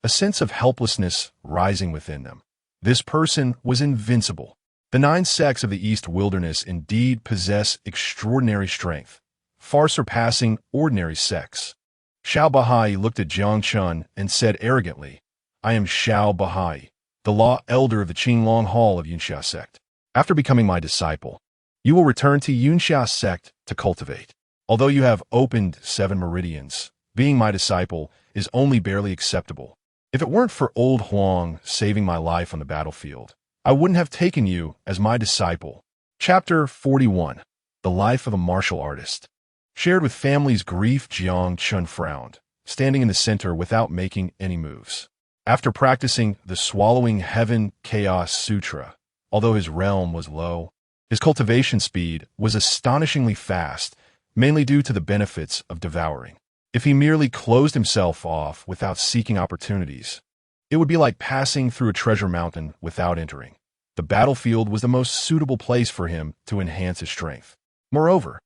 Speaker 1: a sense of helplessness rising within them. This person was invincible. The 9 sects of the East Wilderness indeed possess extraordinary strength, far surpassing ordinary sects. Xiao Bahai looked at Jiang Chen and said arrogantly, I am Xiao Bahai, the law elder of the Qinglong Hall of Yunxia sect. After becoming my disciple, you will return to Yunxia sect to cultivate. Although you have opened 7 meridians, being my disciple is only barely acceptable. If it weren't for old Huang saving my life on the battlefield, I wouldn't have taken you as my disciple. Chapter 41. The Life of a Martial Artist. Shared with family's grief, Jiang Chen frowned, standing in the center without making any moves. After practicing the Swallowing Heaven Chaos Sutra, although his realm was low, his cultivation speed was astonishingly fast, mainly due to the benefits of devouring. If he merely closed himself off without seeking opportunities, it would be like passing through a treasure mountain without entering. The battlefield was the most suitable place for him to enhance his strength. Moreover,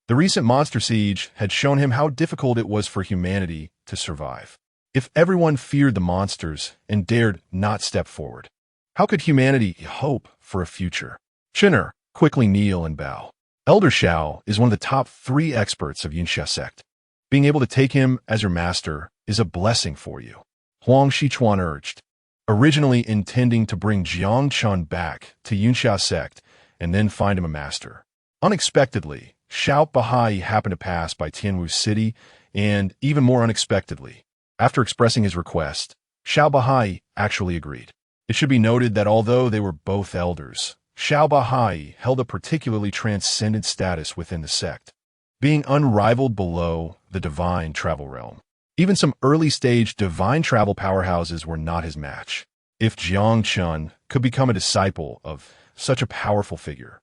Speaker 1: the recent monster siege had shown him how difficult it was for humanity to survive. If everyone feared the monsters and dared not step forward, how could humanity hope for a future? Chinner, quickly kneel and bow. Elder Xiao is one of the top 3 experts of Yunxia sect. Being able to take him as your master is a blessing for you. Huang Shichuan urged, originally intending to bring Jiang Chen back to Yunxia sect and then find him a master. Unexpectedly, Xiao Bahai happened to pass by Tianwu City, and even more unexpectedly, after expressing his request, Xiao Bahai actually agreed. It should be noted that although they were both elders, Xiao Bahai held a particularly transcendent status within the sect, being unrivaled below the divine travel realm. Even some early-stage divine travel powerhouses were not his match. If Jiang Chen could become a disciple of such a powerful figure,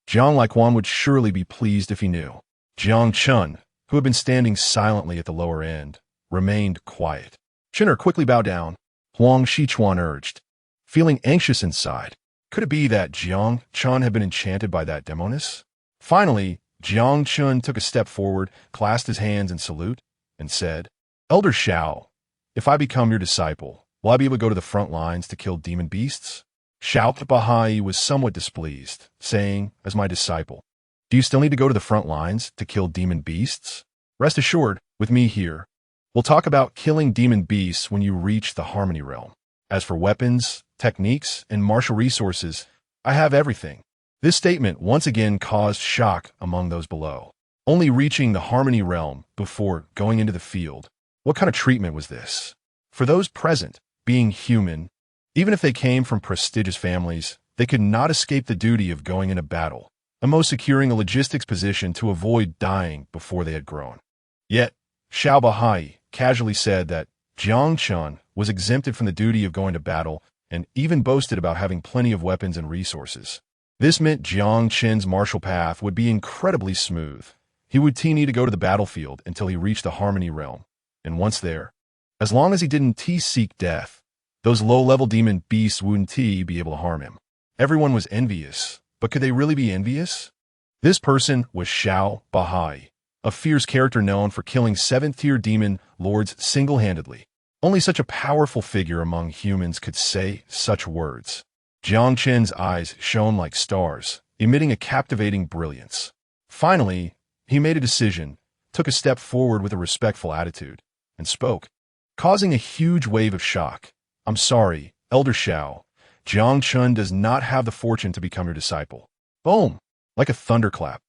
Speaker 1: Jiang Laiquan would surely be pleased if he knew. Jiang Chen, who had been standing silently at the lower end, remained quiet. Chinner quickly bowed down. Huang Shichuan urged, feeling anxious inside. Could it be that Jiang Chen had been enchanted by that demoness? Finally, Jiang Chen took a step forward, clasped his hands in salute, and said, Elder Xiao, if I become your disciple, will I be able to go to the front lines to kill demon beasts? Xiao Bahai was somewhat displeased, saying, as my disciple, do you still need to go to the front lines to kill demon beasts? Rest assured, with me here, we'll talk about killing demon beasts when you reach the Harmony Realm. As for weapons, techniques, and martial resources, I have everything. This statement once again caused shock among those below. Only reaching the Harmony Realm before going into the field. What kind of treatment was this? For those present, being human, even if they came from prestigious families, they could not escape the duty of going into battle, and most securing a logistics position to avoid dying before they had grown. Yet, Xiao Bahai casually said that Jiang Chen was exempted from the duty of going to battle and even boasted about having plenty of weapons and resources. This meant Jiang Chen's martial path would be incredibly smooth. He would need to go to the battlefield until he reached the Harmony Realm, and once there, as long as he didn't seek death, those low-level demon beasts wouldn't be able to harm him. Everyone was envious, but could they really be envious? This person was Xiao Bahai, a fierce character known for killing 7th-tier demon lords single-handedly. Only such a powerful figure among humans could say such words. Jiang Chen's eyes shone like stars, emitting a captivating brilliance. Finally, he made a decision, took a step forward with a respectful attitude, and spoke, causing a huge wave of shock. I'm sorry, Elder Xiao. Jiang Chen does not have the fortune to become your disciple. Boom! Like a thunderclap.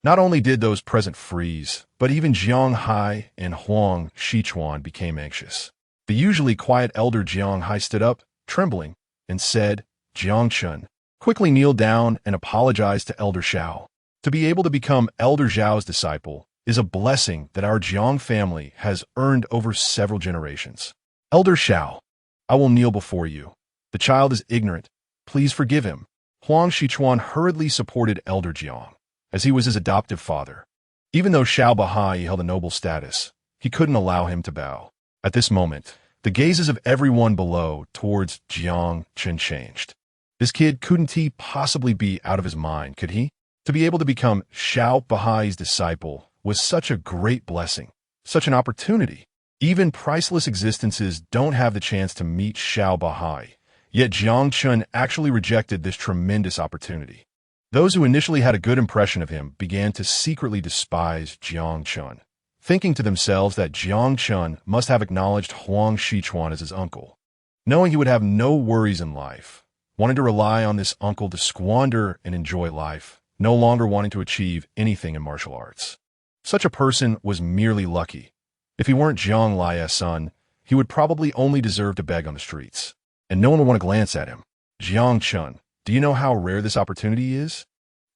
Speaker 1: Not only did those present freeze, but even Jiang Hai and Huang Shichuan became anxious. The usually quiet Elder Jiang Hai stood up, trembling, and said, Jiang Chen, quickly kneeled down and apologized to Elder Xiao. To be able to become Elder Xiao's disciple is a blessing that our Jiang family has earned over several generations. Elder Xiao, I will kneel before you. The child is ignorant. Please forgive him. Huang Shichuan hurriedly supported Elder Jiang, as he was his adoptive father. Even though Xiao Bahai held a noble status, he couldn't allow him to bow. At this moment, the gazes of everyone below towards Jiang Chen changed. This kid couldn't he possibly be out of his mind, could he? To be able to become Xiao Bahai's disciple was such a great blessing, such an opportunity. Even priceless existences don't have the chance to meet Xiao Bahai, yet Jiang Chen actually rejected this tremendous opportunity. Those who initially had a good impression of him began to secretly despise Jiang Chen, thinking to themselves that Jiang Chen must have acknowledged Huang Shichuan as his uncle. Knowing he would have no worries in life, wanting to rely on this uncle to squander and enjoy life, no longer wanting to achieve anything in martial arts. Such a person was merely lucky. If he weren't Jiang Lai's son, he would probably only deserve to beg on the streets, and no one would want to glance at him. Jiang Chen, do you know how rare this opportunity is?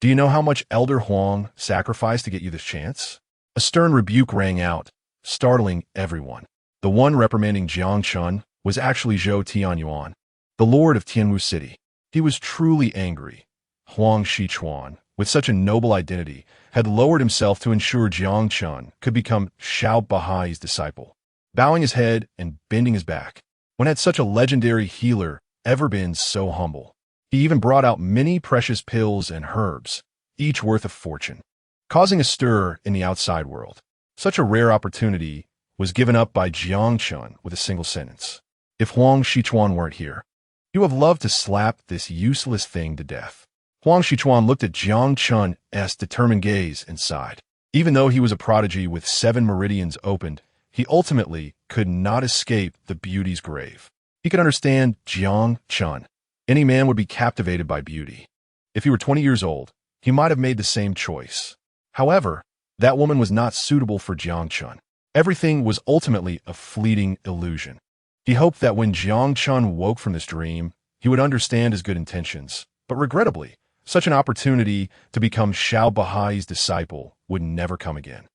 Speaker 1: Do you know how much Elder Huang sacrificed to get you this chance? A stern rebuke rang out, startling everyone. The one reprimanding Jiang Chen was actually Zhou Tianyuan, the lord of Tianwu City. He was truly angry. Huang Shichuan, with such a noble identity, had lowered himself to ensure Jiang Chen could become Xiao Bahai's disciple, bowing his head and bending his back. When had such a legendary healer ever been so humble? He even brought out many precious pills and herbs, each worth a fortune, causing a stir in the outside world. Such a rare opportunity was given up by Jiang Chen with a single sentence. If Huang Shichuan weren't here, you would have loved to slap this useless thing to death. Huang Shichuan looked at Jiang Chen's determined gaze and sighed. Even though he was a prodigy with 7 meridians opened, he ultimately could not escape the beauty's grave. He could understand Jiang Chen. Any man would be captivated by beauty. If he were 20 years old, he might have made the same choice. However, that woman was not suitable for Jiang Chen. Everything was ultimately a fleeting illusion. He hoped that when Jiang Chen woke from this dream, he would understand his good intentions. But regrettably, such an opportunity to become Xiao Bahai's disciple would never come again.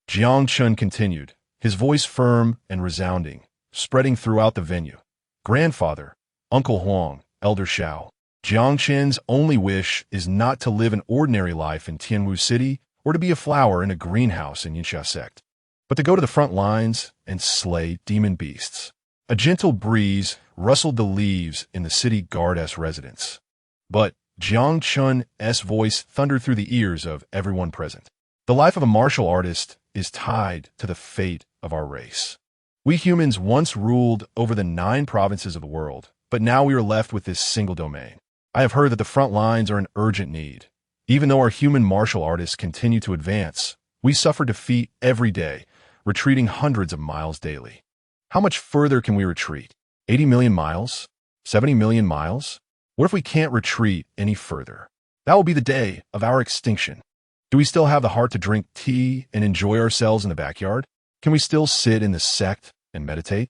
Speaker 1: Jiang Chen continued, his voice firm and resounding, spreading throughout the venue. Grandfather, Uncle Huang, Elder Xiao, Jiang Chen's only wish is not to live an ordinary life in Tianwu City or to be a flower in a greenhouse in Yinxia sect, but to go to the front lines and slay demon beasts. A gentle breeze rustled the leaves in the city guard's residence. But Jiang Chen's voice thundered through the ears of everyone present. The life of a martial artist is tied to the fate of our race. We humans once ruled over the 9 provinces of the world, but now we are left with this single domain. I have heard that the front lines are an urgent need. Even though our human martial artists continue to advance, we suffer defeat every day, retreating hundreds of miles daily. How much further can we retreat? 80 million miles? 70 million miles? What if we can't retreat any further? That will be the day of our extinction. Do we still have the heart to drink tea and enjoy ourselves in the backyard? Can we still sit in the sect and meditate?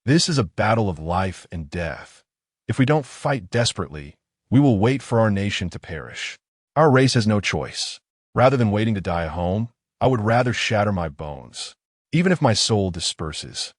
Speaker 1: This is a battle of life and death. If we don't fight desperately, we will wait for our nation to perish. Our race has no choice. Rather than waiting to die at home, I would rather shatter my bones. Even if my soul disperses,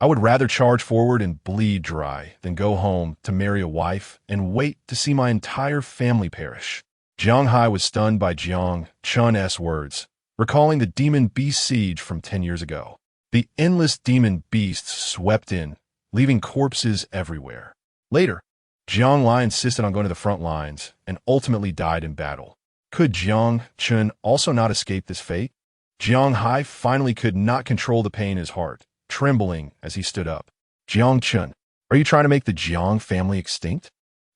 Speaker 1: I would rather charge forward and bleed dry than go home to marry a wife and wait to see my entire family perish. Jiang Hai was stunned by Jiang Chen's words, recalling the demon beast siege from 10 years ago. The endless demon beasts swept in, leaving corpses everywhere. Later, Jiang Lai insisted on going to the front lines and ultimately died in battle. Could Jiang Chen also not escape this fate? Jiang Hai finally could not control the pain in his heart, trembling as he stood up. Jiang Chen, are you trying to make the Jiang family extinct?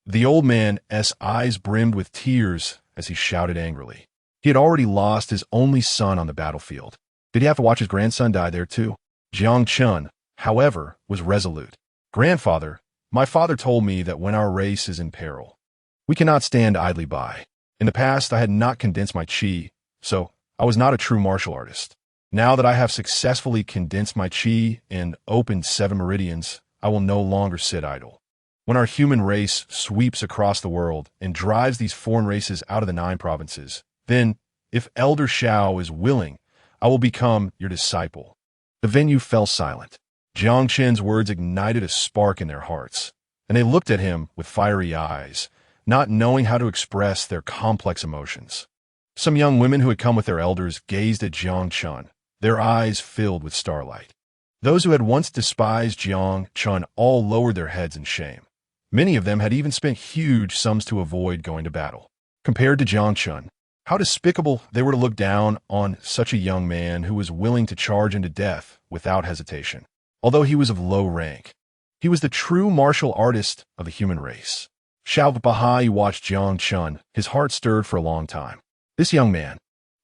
Speaker 1: The old man's eyes brimmed with tears as he shouted angrily. He had already lost his only son on the battlefield. Did he have to watch his grandson die there too? Jiang Chen, however, was resolute. Grandfather, my father told me that when our race is in peril, we cannot stand idly by. In the past, I had not condensed my qi, so I was not a true martial artist. Now that I have successfully condensed my qi and opened 7 meridians, I will no longer sit idle. When our human race sweeps across the world and drives these foreign races out of the 9 provinces, then, if Elder Xiao is willing, I will become your disciple. The venue fell silent. Jiang Chen's words ignited a spark in their hearts, and they looked at him with fiery eyes, not knowing how to express their complex emotions. Some young women who had come with their elders gazed at Jiang Chen, their eyes filled with starlight. Those who had once despised Jiang Chen all lowered their heads in shame. Many of them had even spent huge sums to avoid going to battle. Compared to Jiang Chen, how despicable they were to look down on such a young man who was willing to charge into death without hesitation. Although he was of low rank, he was the true martial artist of the human race. Xiao Bahai watched Jiang Chen, his heart stirred for a long time. This young man,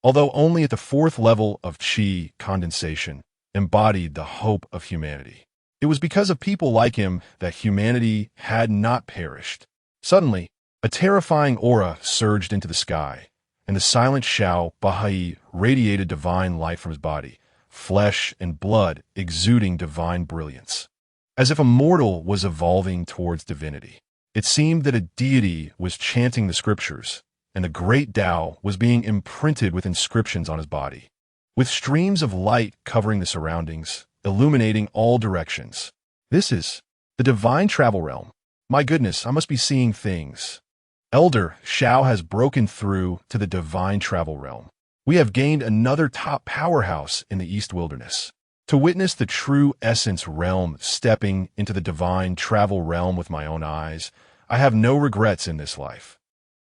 Speaker 1: although only at the 4th level of qi condensation, embodied the hope of humanity. It was because of people like him that humanity had not perished. Suddenly, a terrifying aura surged into the sky, and the silent Xiao Bahai radiated divine light from his body, flesh and blood exuding divine brilliance. As if a mortal was evolving towards divinity. It seemed that a deity was chanting the scriptures, and the great Tao was being imprinted with inscriptions on his body. With streams of light covering the surroundings, illuminating all directions. This is the divine travel realm. My goodness, I must be seeing things. Elder Xiao has broken through to the divine travel realm. We have gained another top powerhouse in the East Wilderness. To witness the true essence realm stepping into the divine travel realm with my own eyes, I have no regrets in this life.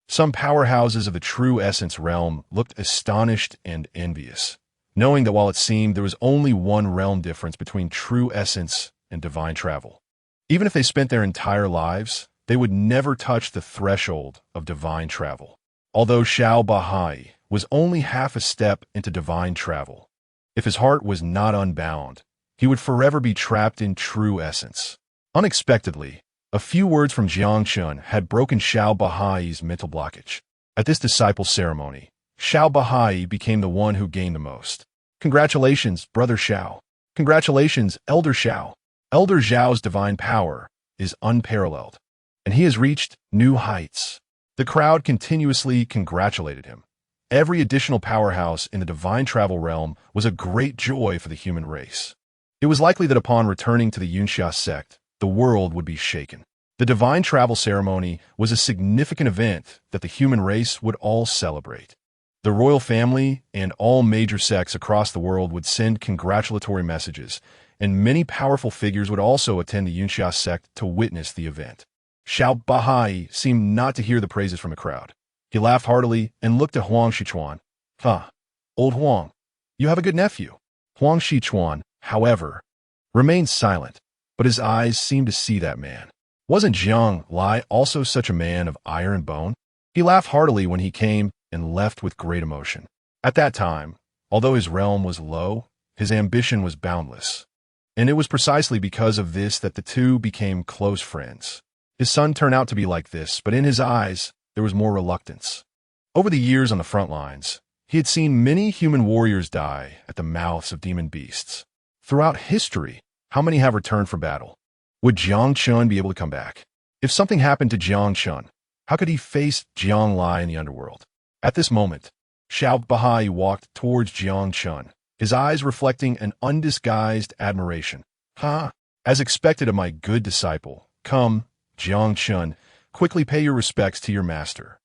Speaker 1: Some powerhouses of the true essence realm looked astonished and envious, knowing that while it seemed there was only one realm difference between true essence and divine travel. Even if they spent their entire lives, they would never touch the threshold of divine travel. Although Xiao Bahai was only half a step into divine travel, if his heart was not unbound, he would forever be trapped in true essence. Unexpectedly, a few words from Jiang Chen had broken Xiao Bahai's mental blockage. At this disciple ceremony, Xiao Bahai became the one who gained the most. Congratulations, Brother Xiao. Congratulations, Elder Xiao. Elder Xiao's divine power is unparalleled, and he has reached new heights. The crowd continuously congratulated him. Every additional powerhouse in the divine travel realm was a great joy for the human race. It was likely that upon returning to the Yunxia sect, the world would be shaken. The divine travel ceremony was a significant event that the human race would all celebrate. The royal family and all major sects across the world would send congratulatory messages, and many powerful figures would also attend the Yunxia sect to witness the event. Xiao Bahai seemed not to hear the praises from the crowd. He laughed heartily and looked at Huang Shichuan. Old Huang, you have a good nephew. Huang Shichuan, however, remained silent, but his eyes seemed to see that man. Wasn't Jiang Lai also such a man of iron and bone? He laughed heartily when he came and left with great emotion. At that time, although his realm was low, his ambition was boundless. And it was precisely because of this that the two became close friends. His son turned out to be like this, but in his eyes, there was more reluctance. Over the years on the front lines, he had seen many human warriors die at the mouths of demon beasts. Throughout history, how many have returned from battle? Would Jiang Chen be able to come back? If something happened to Jiang Chen, how could he face Jiang Lai in the underworld? At this moment, Xiao Bahai walked towards Jiang Chen, his eyes reflecting an undisguised admiration. As expected of my good disciple, come, Jiang Chen, quickly pay your respects to your master.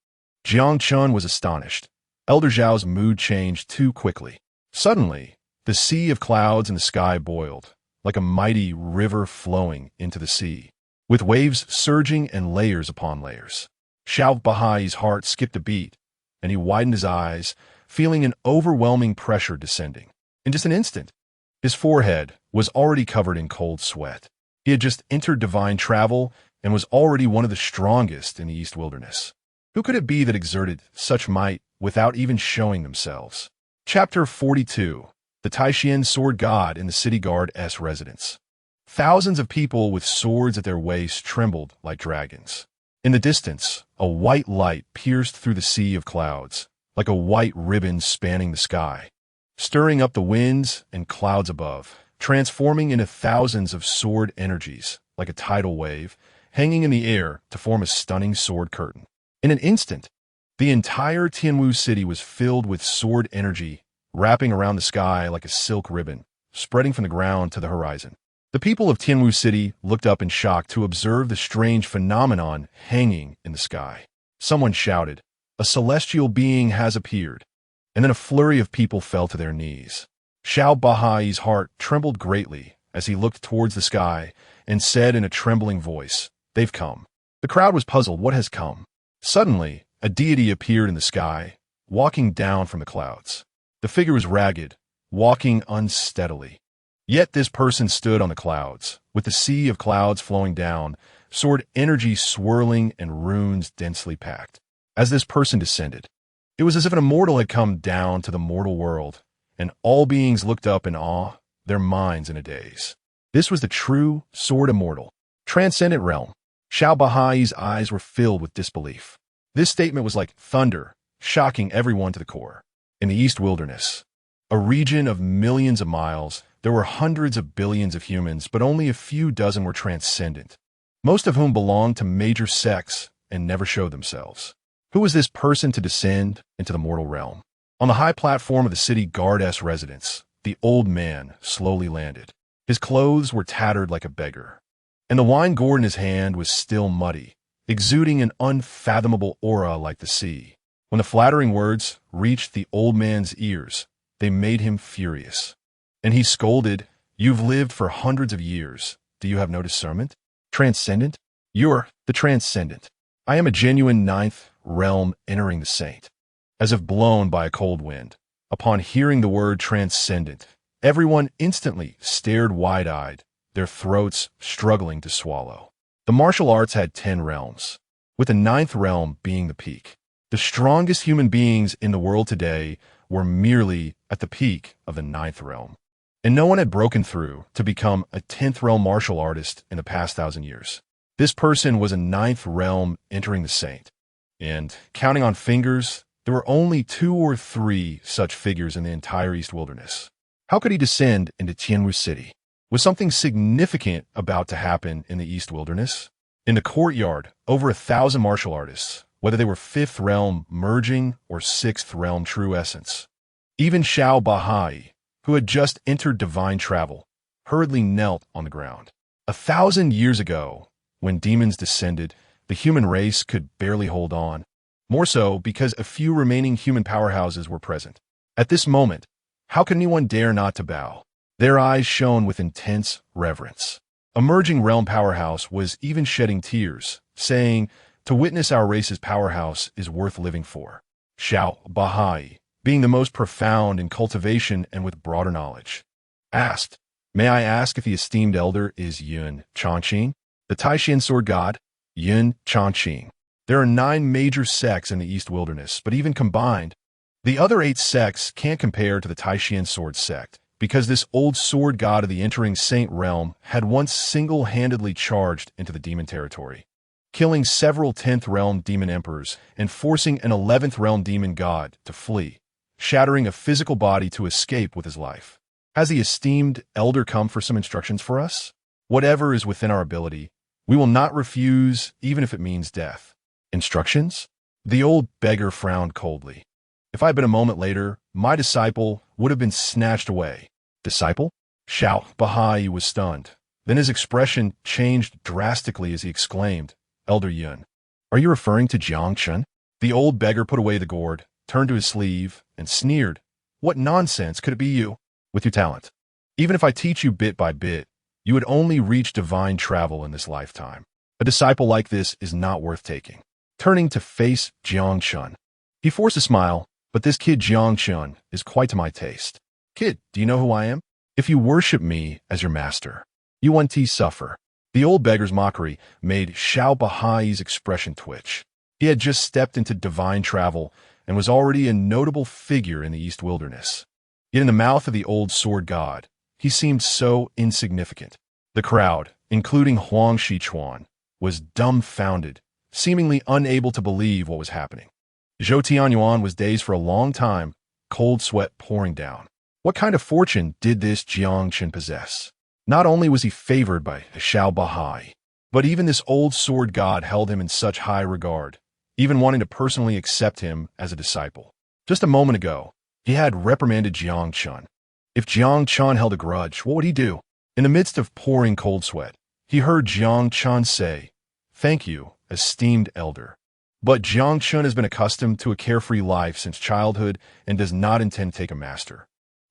Speaker 1: Jiang Chen was astonished. Elder Zhao's mood changed too quickly. Suddenly, the sea of clouds in the sky boiled, like a mighty river flowing into the sea, with waves surging and layers upon layers. Xiao Bahai's heart skipped a beat, and he widened his eyes, feeling an overwhelming pressure descending. In just an instant, his forehead was already covered in cold sweat. He had just entered divine travel and was already one of the strongest in the East Wilderness. Who could it be that exerted such might without even showing themselves? Chapter 42. The Taishian Sword God in the City Guard-S residence. Thousands of people with swords at their waists trembled like dragons. In the distance, a white light pierced through the sea of clouds, like a white ribbon spanning the sky, stirring up the winds and clouds above, transforming into thousands of sword energies, like a tidal wave, hanging in the air to form a stunning sword curtain. In an instant, the entire Tianwu city was filled with sword energy, wrapping around the sky like a silk ribbon, spreading from the ground to the horizon. The people of Tianwu city looked up in shock to observe the strange phenomenon hanging in the sky. Someone shouted, "A celestial being has appeared," and then a flurry of people fell to their knees. Xiao Bahai's heart trembled greatly as he looked towards the sky and said in a trembling voice, "They've come." The crowd was puzzled. What has come? Suddenly, a deity appeared in the sky, walking down from the clouds. The figure was ragged, walking unsteadily. Yet this person stood on the clouds, with the sea of clouds flowing down, sword energy swirling and runes densely packed. As this person descended, it was as if an immortal had come down to the mortal world, and all beings looked up in awe, their minds in a daze. This was the true sword immortal, transcendent realm. Xiao Bahai's eyes were filled with disbelief. This statement was like thunder, shocking everyone to the core. In the East Wilderness, a region of millions of miles, there were hundreds of billions of humans, but only a few dozen were transcendent, most of whom belonged to major sects and never showed themselves. Who was this person to descend into the mortal realm? On the high platform of the City Guard-S residence, the old man slowly landed. His clothes were tattered like a beggar, and the wine gourd in his hand was still muddy, exuding an unfathomable aura like the sea. When the flattering words reached the old man's ears, they made him furious. And he scolded, "You've lived for hundreds of years. Do you have no discernment? Transcendent? You're the transcendent. I am a genuine ninth realm entering the saint." As if blown by a cold wind, upon hearing the word transcendent, everyone instantly stared wide-eyed, their throats struggling to swallow. The martial arts had 10 realms, with the 9th realm being the peak. The strongest human beings in the world today were merely at the peak of the 9th realm. and no one had broken through to become a 10th realm martial artist in the past 1,000 years. This person was a 9th realm entering the saint. And, counting on fingers, there were only 2 or 3 such figures in the entire East Wilderness. How could he descend into Tianwu City? Was something significant about to happen in the East Wilderness? In the courtyard, over 1,000 martial artists, whether they were 5th realm merging or 6th realm true essence. Even Xiao Bahai, who had just entered divine travel, hurriedly knelt on the ground. 1,000 years ago, when demons descended, the human race could barely hold on, more so because a few remaining human powerhouses were present. At this moment, how could anyone dare not to bow? Their eyes shone with intense reverence. A merging realm powerhouse was even shedding tears, saying, "To witness our race's powerhouse is worth living for." Xiao Bahai, being the most profound in cultivation and with broader knowledge, asked, "May I ask if the esteemed elder is Yun Changqing, the Taishan sword god?" Yun Changqing. There are 9 major sects in the East Wilderness, but even combined, the other 8 sects can't compare to the Taishan sword sect, because this old sword god of the entering saint realm had once single-handedly charged into the demon territory, killing several 10th realm demon emperors and forcing an 11th realm demon god to flee, shattering a physical body to escape with his life. Has the esteemed elder come for some instructions for us? Whatever is within our ability, we will not refuse, even if it means death. Instructions? The old beggar frowned coldly. If I had been a moment later, my disciple would have been snatched away. Disciple? Xiao Bahai was stunned. Then his expression changed drastically as he exclaimed, "Elder Yun, are you referring to Jiang Chen?" The old beggar put away the gourd, turned to his sleeve, and sneered. "What nonsense could it be you? With your talent. Even if I teach you bit by bit, you would only reach divine travel in this lifetime. A disciple like this is not worth taking." Turning to face Jiang Chen, he forced a smile, "But this kid Jiang Chen is quite to my taste. Kid, do you know who I am? If you worship me as your master, you won't suffer." The old beggar's mockery made Xiao Bahai's expression twitch. He had just stepped into divine travel and was already a notable figure in the East Wilderness. Yet in the mouth of the old sword god, he seemed so insignificant. The crowd, including Huang Shichuan, was dumbfounded, seemingly unable to believe what was happening. Zhou Tianyuan was dazed for a long time, cold sweat pouring down. What kind of fortune did this Jiang Chen possess? Not only was he favored by Xiao Bahai, but even this old sword god held him in such high regard, even wanting to personally accept him as a disciple. Just a moment ago, he had reprimanded Jiang Chen. If Jiang Chen held a grudge, what would he do? In the midst of pouring cold sweat, he heard Jiang Chen say, "Thank you, esteemed elder." But Jiang Chen has been accustomed to a carefree life since childhood and does not intend to take a master.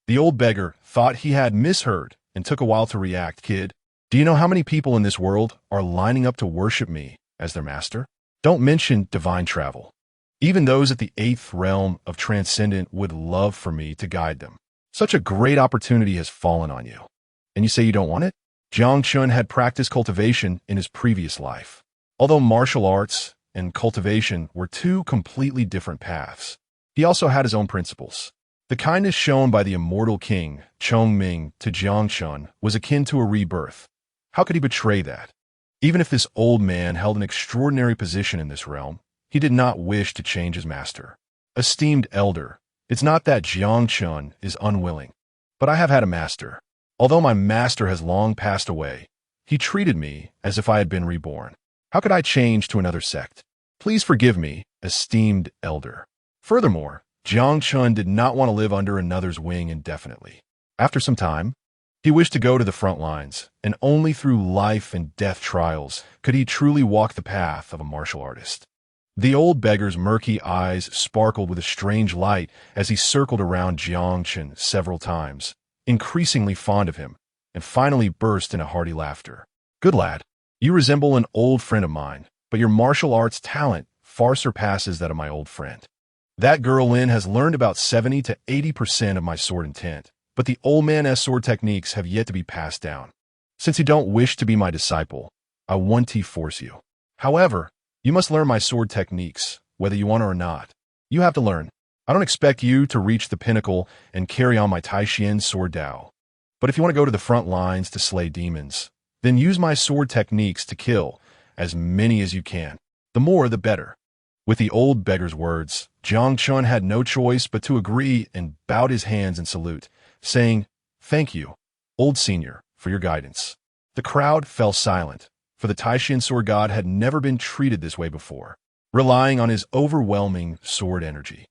Speaker 1: The old beggar thought he had misheard and took a while to react. "Kid, do you know how many people in this world are lining up to worship me as their master? Don't mention divine travel. Even those at the 8th realm of transcendent would love for me to guide them. Such a great opportunity has fallen on you. And you say you don't want it?" Jiang Chen had practiced cultivation in his previous life. Although martial arts and cultivation were 2 completely different paths, he also had his own principles. The kindness shown by the immortal king, Chongming, to Jiang Chen was akin to a rebirth. How could he betray that? Even if this old man held an extraordinary position in this realm, he did not wish to change his master. "Esteemed elder, it's not that Jiang Chen is unwilling, but I have had a master. Although my master has long passed away, he treated me as if I had been reborn. How could I change to another sect? Please forgive me, esteemed elder." Furthermore, Jiang Chen did not want to live under another's wing indefinitely. After some time, he wished to go to the front lines, and only through life and death trials could he truly walk the path of a martial artist. The old beggar's murky eyes sparkled with a strange light as he circled around Jiang Chen several times, increasingly fond of him, and finally burst into hearty laughter. "Good lad, you resemble an old friend of mine, but your martial arts talent far surpasses that of my old friend. That girl Lin has learned about 70 to 80% of my sword intent, but the old man's sword techniques have yet to be passed down. Since you don't wish to be my disciple, I won't force you. However, you must learn my sword techniques, whether you want to or not. You have to learn. I don't expect you to reach the pinnacle and carry on my Taishan sword Dao. But if you want to go to the front lines to slay demons, then use my sword techniques to kill as many as you can. The more, the better." With the old beggar's words, Jiang Chen had no choice but to agree and bowed his hands in salute, saying, "Thank you, old senior, for your guidance." The crowd fell silent, for the Taishan sword god had never been treated this way before, relying on his overwhelming sword energy.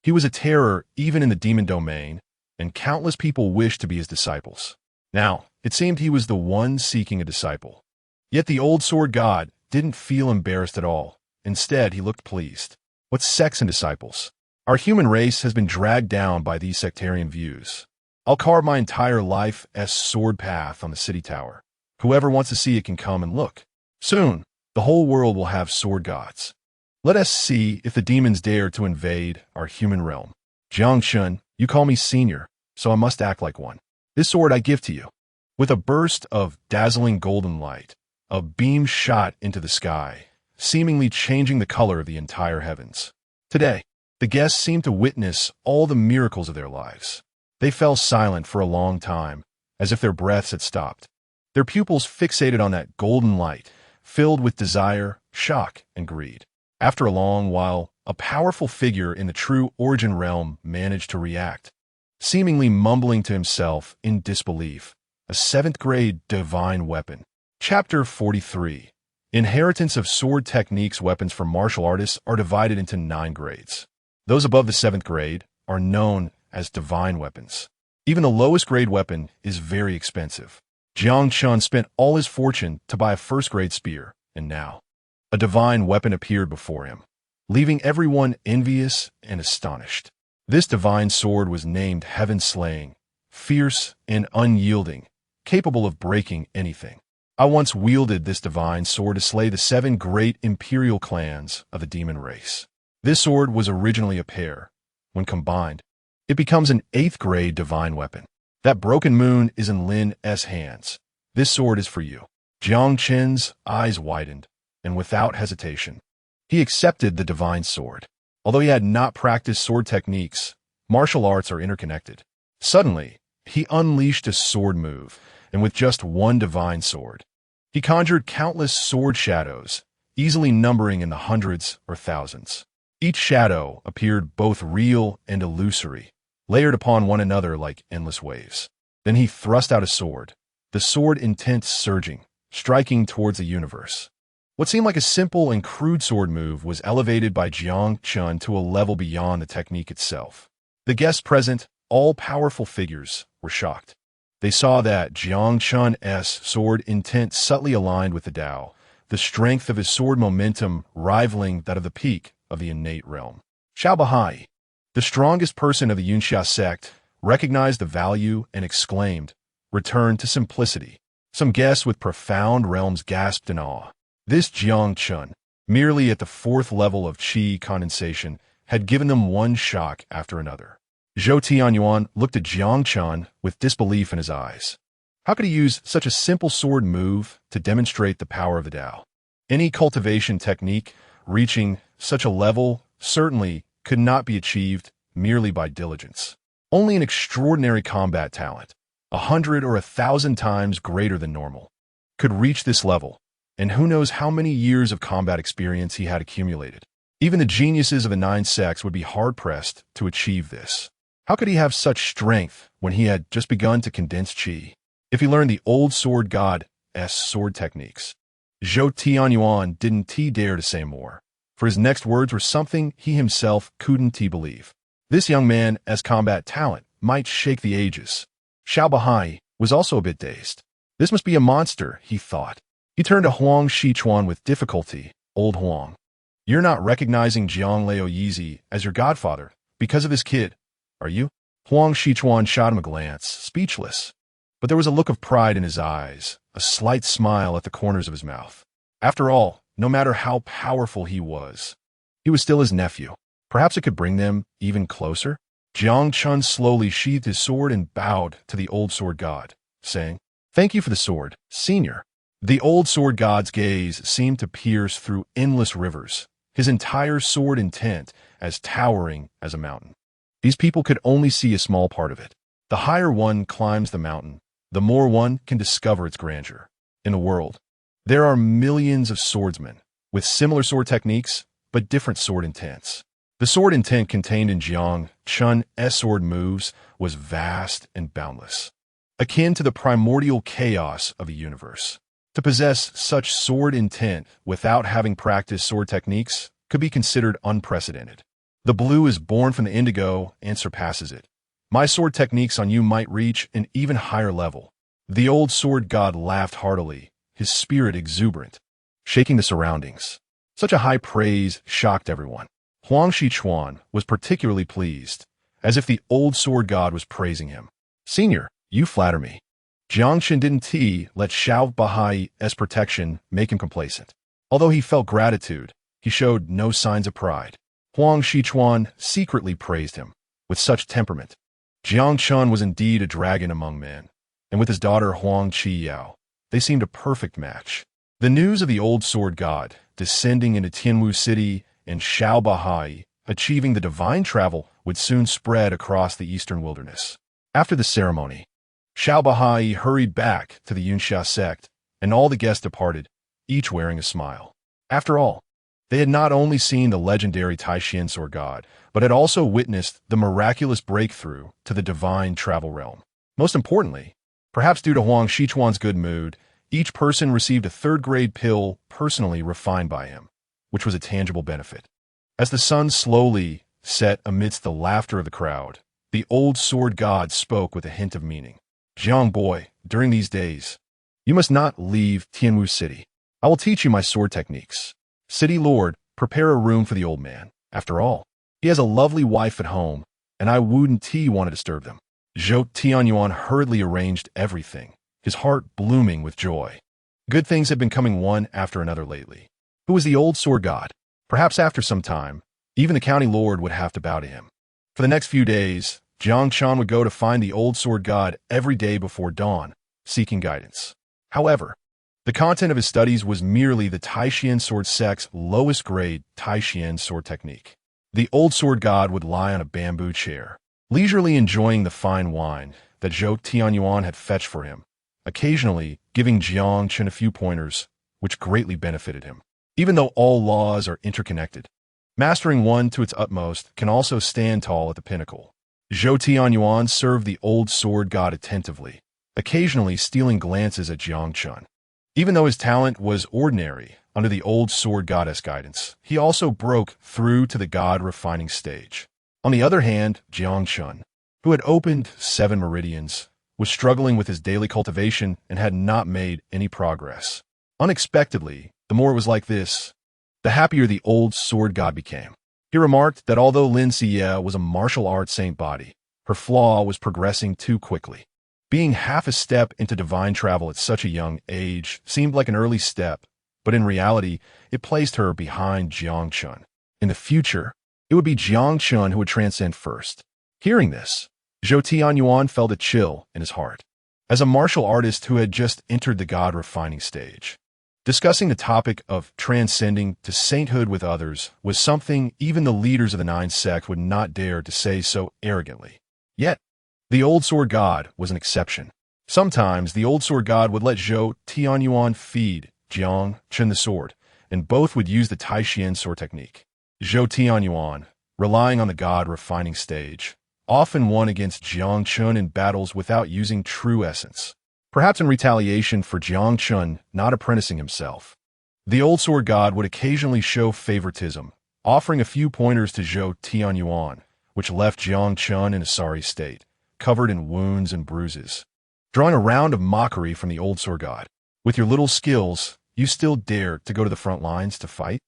Speaker 1: He was a terror even in the demon domain, and countless people wished to be his disciples. Now, it seemed he was the one seeking a disciple. Yet the old sword god didn't feel embarrassed at all. Instead, he looked pleased. "What's sex and disciples? Our human race has been dragged down by these sectarian views. I'll carve my entire life as sword path on the city tower. Whoever wants to see it can come and look. Soon, the whole world will have sword gods. Let us see if the demons dare to invade our human realm. Jiang Chen, you call me senior, so I must act like one. This sword I give to you." With a burst of dazzling golden light, a beam shot into the sky, seemingly changing the color of the entire heavens. Today, the guests seemed to witness all the miracles of their lives. They fell silent for a long time, as if their breaths had stopped. Their pupils fixated on that golden light, filled with desire, shock, and greed. After a long while, a powerful figure in the true origin realm managed to react, seemingly mumbling to himself in disbelief. A 7th grade divine weapon. Chapter 43. Inheritance of sword techniques. Weapons for martial artists are divided into 9 grades. Those above the 7th grade are known as divine weapons. Even the lowest grade weapon is very expensive. Jiang Chen spent all his fortune to buy a 1st grade spear, and now a divine weapon appeared before him, leaving everyone envious and astonished. This divine sword was named Heaven-Slaying, fierce and unyielding, capable of breaking anything. I once wielded this divine sword to slay the 7 great imperial clans of the demon race. This sword was originally a pair. When combined, it becomes an 8th grade divine weapon. That broken moon is in Lin's hands. This sword is for you." Jiang Chen's eyes widened, and without hesitation, he accepted the divine sword. Although he had not practiced sword techniques, martial arts are interconnected. Suddenly, he unleashed a sword move, and with just one divine sword, he conjured countless sword shadows, easily numbering in the hundreds or thousands. Each shadow appeared both real and illusory, layered upon one another like endless waves. Then he thrust out a sword, the sword intent surging, striking towards the universe. What seemed like a simple and crude sword move was elevated by Jiang Chen to a level beyond the technique itself. The guests present, all powerful figures, were shocked. They saw that Jiang Chen's sword intent subtly aligned with the Tao, the strength of his sword momentum rivaling that of the peak of the innate realm. Xiao Bahai, the strongest person of the Yunxia sect, recognized the value and exclaimed, "Return to simplicity." Some guests with profound realms gasped in awe. This Jiang Chen, merely at the 4th level of qi condensation, had given them one shock after another. Zhou Tianyuan looked at Jiang Chen with disbelief in his eyes. How could he use such a simple sword move to demonstrate the power of the Tao? Any cultivation technique reaching such a level certainly could not be achieved merely by diligence. Only an extraordinary combat talent, 100 or 1,000 times greater than normal, could reach this level, and who knows how many years of combat experience he had accumulated. Even the geniuses of the 9 sects would be hard-pressed to achieve this. How could he have such strength when he had just begun to condense qi? If he learned the old sword god's sword techniques. Zhou Tianyuan didn't dare to say more, for his next words were something he himself couldn't believe. This young man's combat talent might shake the ages. Xiao Bahai was also a bit dazed. This must be a monster, he thought. He turned to Huang Shichuan with difficulty. "Old Huang, you're not recognizing Jiang Laoyizi as your godfather because of this kid, are you?" Huang Shichuan shot him a glance, speechless. But there was a look of pride in his eyes, a slight smile at the corners of his mouth. After all, no matter how powerful he was still his nephew. Perhaps it could bring them even closer? Jiang Chen slowly sheathed his sword and bowed to the old sword god, saying, "Thank you for the sword, senior." The old sword god's gaze seemed to pierce through endless rivers, his entire sword intent as towering as a mountain. These people could only see a small part of it. The higher one climbs the mountain, the more one can discover its grandeur. In the world, there are millions of swordsmen with similar sword techniques, but different sword intents. The sword intent contained in Jiang Chen's sword moves was vast and boundless, akin to the primordial chaos of a universe. To possess such sword intent without having practiced sword techniques could be considered unprecedented. The blue is born from the indigo and surpasses it. My sword techniques on you might reach an even higher level. The old sword god laughed heartily, his spirit exuberant, shaking the surroundings. Such a high praise shocked everyone. Huang Shichuan was particularly pleased, as if the old sword god was praising him. Senior, you flatter me. Jiang Chen didn't let Xiao Bahai's protection make him complacent. Although he felt gratitude, he showed no signs of pride. Huang Shichuan secretly praised him. With such temperament, Jiang Chen was indeed a dragon among men, and with his daughter Huang Qiyao, they seemed a perfect match. The news of the old sword god descending into Tianwu City and Xiao Bahai achieving the divine travel would soon spread across the eastern wilderness. After the ceremony, Xiao Bahai hurried back to the Yunxia sect, and all the guests departed, each wearing a smile. After all, they had not only seen the legendary Taishan sword god, but had also witnessed the miraculous breakthrough to the divine travel realm. Most importantly, perhaps due to Huang Shichuan's good mood, each person received a third-grade pill personally refined by him, which was a tangible benefit. As the sun slowly set amidst the laughter of the crowd, the old sword god spoke with a hint of meaning. Jiang boy, during these days, you must not leave Tianwu City. I will teach you my sword techniques. City Lord, prepare a room for the old man. After all, he has a lovely wife at home, and I wouldn't want to disturb them. Zhou Tianyuan hurriedly arranged everything, his heart blooming with joy. Good things had been coming one after another lately. Who was the old sword god? Perhaps after some time, even the county lord would have to bow to him. For the next few days, Jiang Chen would go to find the old sword god every day before dawn, seeking guidance. However, the content of his studies was merely the Taishan sword sect's lowest grade Taishan sword technique. The old sword god would lie on a bamboo chair, leisurely enjoying the fine wine that Zhou Tianyuan had fetched for him, occasionally giving Jiang Chen a few pointers, which greatly benefited him. Even though all laws are interconnected, mastering one to its utmost can also stand tall at the pinnacle. Zhou Tianyuan served the old sword god attentively, occasionally stealing glances at Jiang Chen. Even though his talent was ordinary under the old sword goddess guidance, he also broke through to the god refining stage. On the other hand, Jiang Chen, who had opened 7 meridians, was struggling with his daily cultivation and had not made any progress. Unexpectedly, the more it was like this, the happier the old sword god became. He remarked that although Lin Xie was a martial arts saint body, her flaw was progressing too quickly. Being half a step into divine travel at such a young age seemed like an early step, but in reality, it placed her behind Jiang Chen. In the future, it would be Jiang Chen who would transcend first. Hearing this, Zhou Tianyuan felt a chill in his heart. As a martial artist who had just entered the god refining stage, discussing the topic of transcending to sainthood with others was something even the leaders of the 9 sect would not dare to say so arrogantly. Yet, the old sword god was an exception. Sometimes the old sword god would let Zhou Tianyuan feed Jiang Chen the sword, and both would use the Taishan sword technique. Zhou Tianyuan, relying on the god refining stage, often won against Jiang Chen in battles without using true essence. Perhaps in retaliation for Jiang Chen not apprenticing himself, the old sword god would occasionally show favoritism, offering a few pointers to Zhou Tianyuan, which left Jiang Chen in a sorry state, covered in wounds and bruises. Drawing a round of mockery from the old sword god. With your little skills, you still dare to go to the front lines to fight?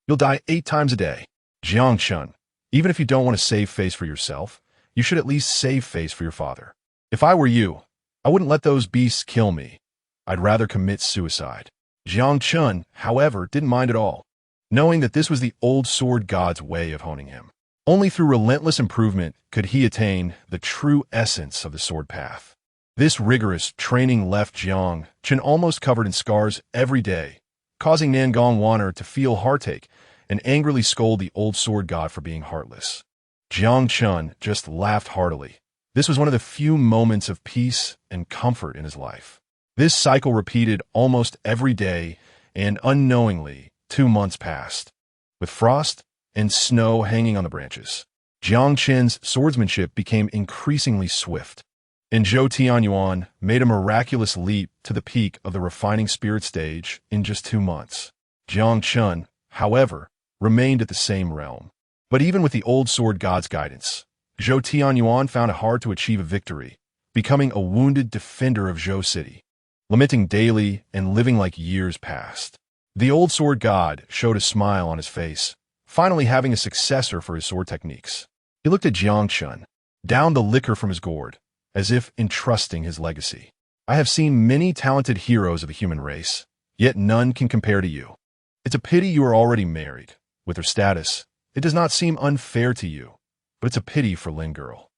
Speaker 1: You'll die 8 times a day. Jiang Chen, even if you don't want to save face for yourself, you should at least save face for your father. If I were you, I wouldn't let those beasts kill me. I'd rather commit suicide. Jiang Chen, however, didn't mind at all, knowing that this was the old sword god's way of honing him. Only through relentless improvement could he attain the true essence of the sword path. This rigorous training left Jiang Chen almost covered in scars every day, causing Nangong Wanner to feel heartache and angrily scold the old sword god for being heartless. Jiang Chen just laughed heartily, This was one of the few moments of peace and comfort in his life. This cycle repeated almost every day, and unknowingly, 2 months passed, with frost and snow hanging on the branches. Jiang Chen's swordsmanship became increasingly swift, and Zhou Tianyuan made a miraculous leap to the peak of the refining spirit stage in just 2 months. Jiang Chen, however, remained at the same realm. But even with the old sword god's guidance, Zhou Tianyuan found it hard to achieve a victory, becoming a wounded defender of Zhou City, lamenting daily and living like years passed. The old sword god showed a smile on his face, finally having a successor for his sword techniques. He looked at Jiang Chen, downed the liquor from his gourd, as if entrusting his legacy. I have seen many talented heroes of the human race, yet none can compare to you. It's a pity you are already married. With her status, it does not seem unfair to you, but it's a pity for Lin Girl.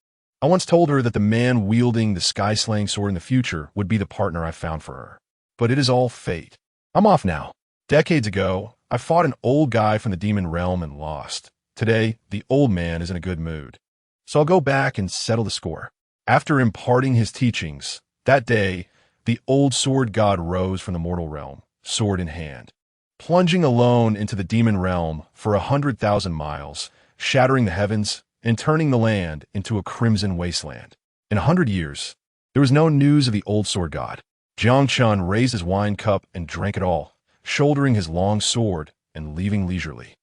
Speaker 1: I once told her that the man wielding the sky-slaying sword in the future would be the partner I found for her. But it is all fate. I'm off now. Decades ago, I fought an old guy from the demon realm and lost. Today, the old man is in a good mood. So I'll go back and settle the score. After imparting his teachings, that day, the old sword god rose from the mortal realm, sword in hand, plunging alone into the demon realm for 100,000 miles, shattering the heavens and turning the land into a crimson wasteland. In 100 years, there was no news of the old sword god. Jiang Chen raised his wine cup and drank it all, shouldering his long sword and leaving leisurely.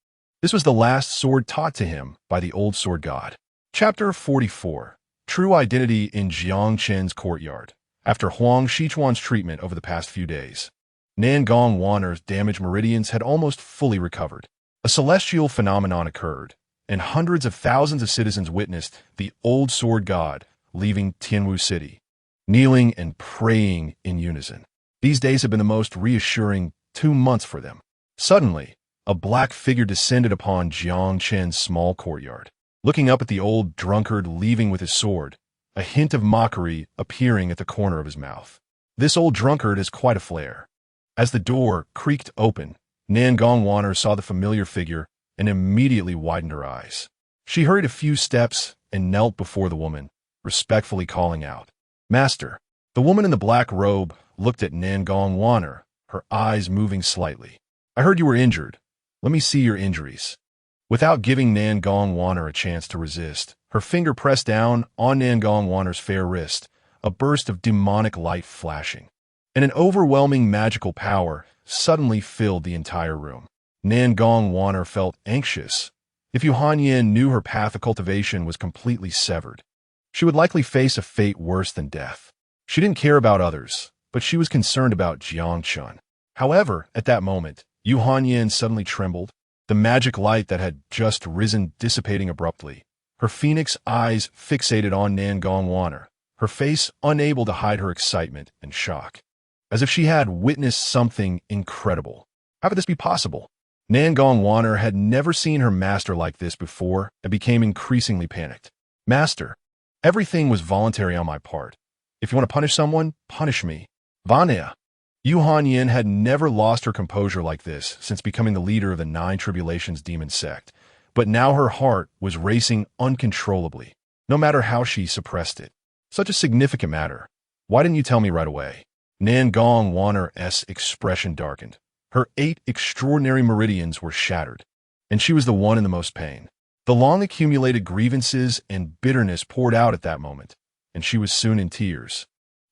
Speaker 1: This was the last sword taught to him by the old sword god. Chapter 44. True Identity in Jiang Chen's Courtyard. After Huang Shichuan's treatment over the past few days, Nangong Wanner's damaged meridians had almost fully recovered. A celestial phenomenon occurred, and hundreds of thousands of citizens witnessed the old sword god leaving Tianwu City, kneeling and praying in unison. These days have been the most reassuring 2 months for them. Suddenly, a black figure descended upon Jiang Chen's small courtyard. Looking up at the old drunkard leaving with his sword, a hint of mockery appearing at the corner of his mouth. This old drunkard has quite a flair. As the door creaked open, Nangong Wanner saw the familiar figure and immediately widened her eyes. She hurried a few steps and knelt before the woman, respectfully calling out, "Master." The woman in the black robe looked at Nangong Wanner, her eyes moving slightly. "I heard you were injured. Let me see your injuries." Without giving Nangong Wanner a chance to resist, her finger pressed down on Nangong Wanner's fair wrist, a burst of demonic light flashing, and an overwhelming magical power suddenly filled the entire room. Nangong Wanner felt anxious. If Yu Hanyin knew her path of cultivation was completely severed, she would likely face a fate worse than death. She didn't care about others, but she was concerned about Jiang Chen. However, at that moment, Yu Hanyin suddenly trembled, the magic light that had just risen dissipating abruptly. Her phoenix eyes fixated on Nangong Wanner, her face unable to hide her excitement and shock, as if she had witnessed something incredible. How could this be possible? Nangong Wanner had never seen her master like this before and became increasingly panicked. "Master, everything was voluntary on my part. If you want to punish someone, punish me." Vania. Yu Hanyin had never lost her composure like this since becoming the leader of the Nine Tribulations demon sect, but now her heart was racing uncontrollably, no matter how she suppressed it. "Such a significant matter. Why didn't you tell me right away?" Nangong Wanner's expression darkened. Her 8 extraordinary meridians were shattered, and she was the one in the most pain. The long-accumulated grievances and bitterness poured out at that moment, and she was soon in tears.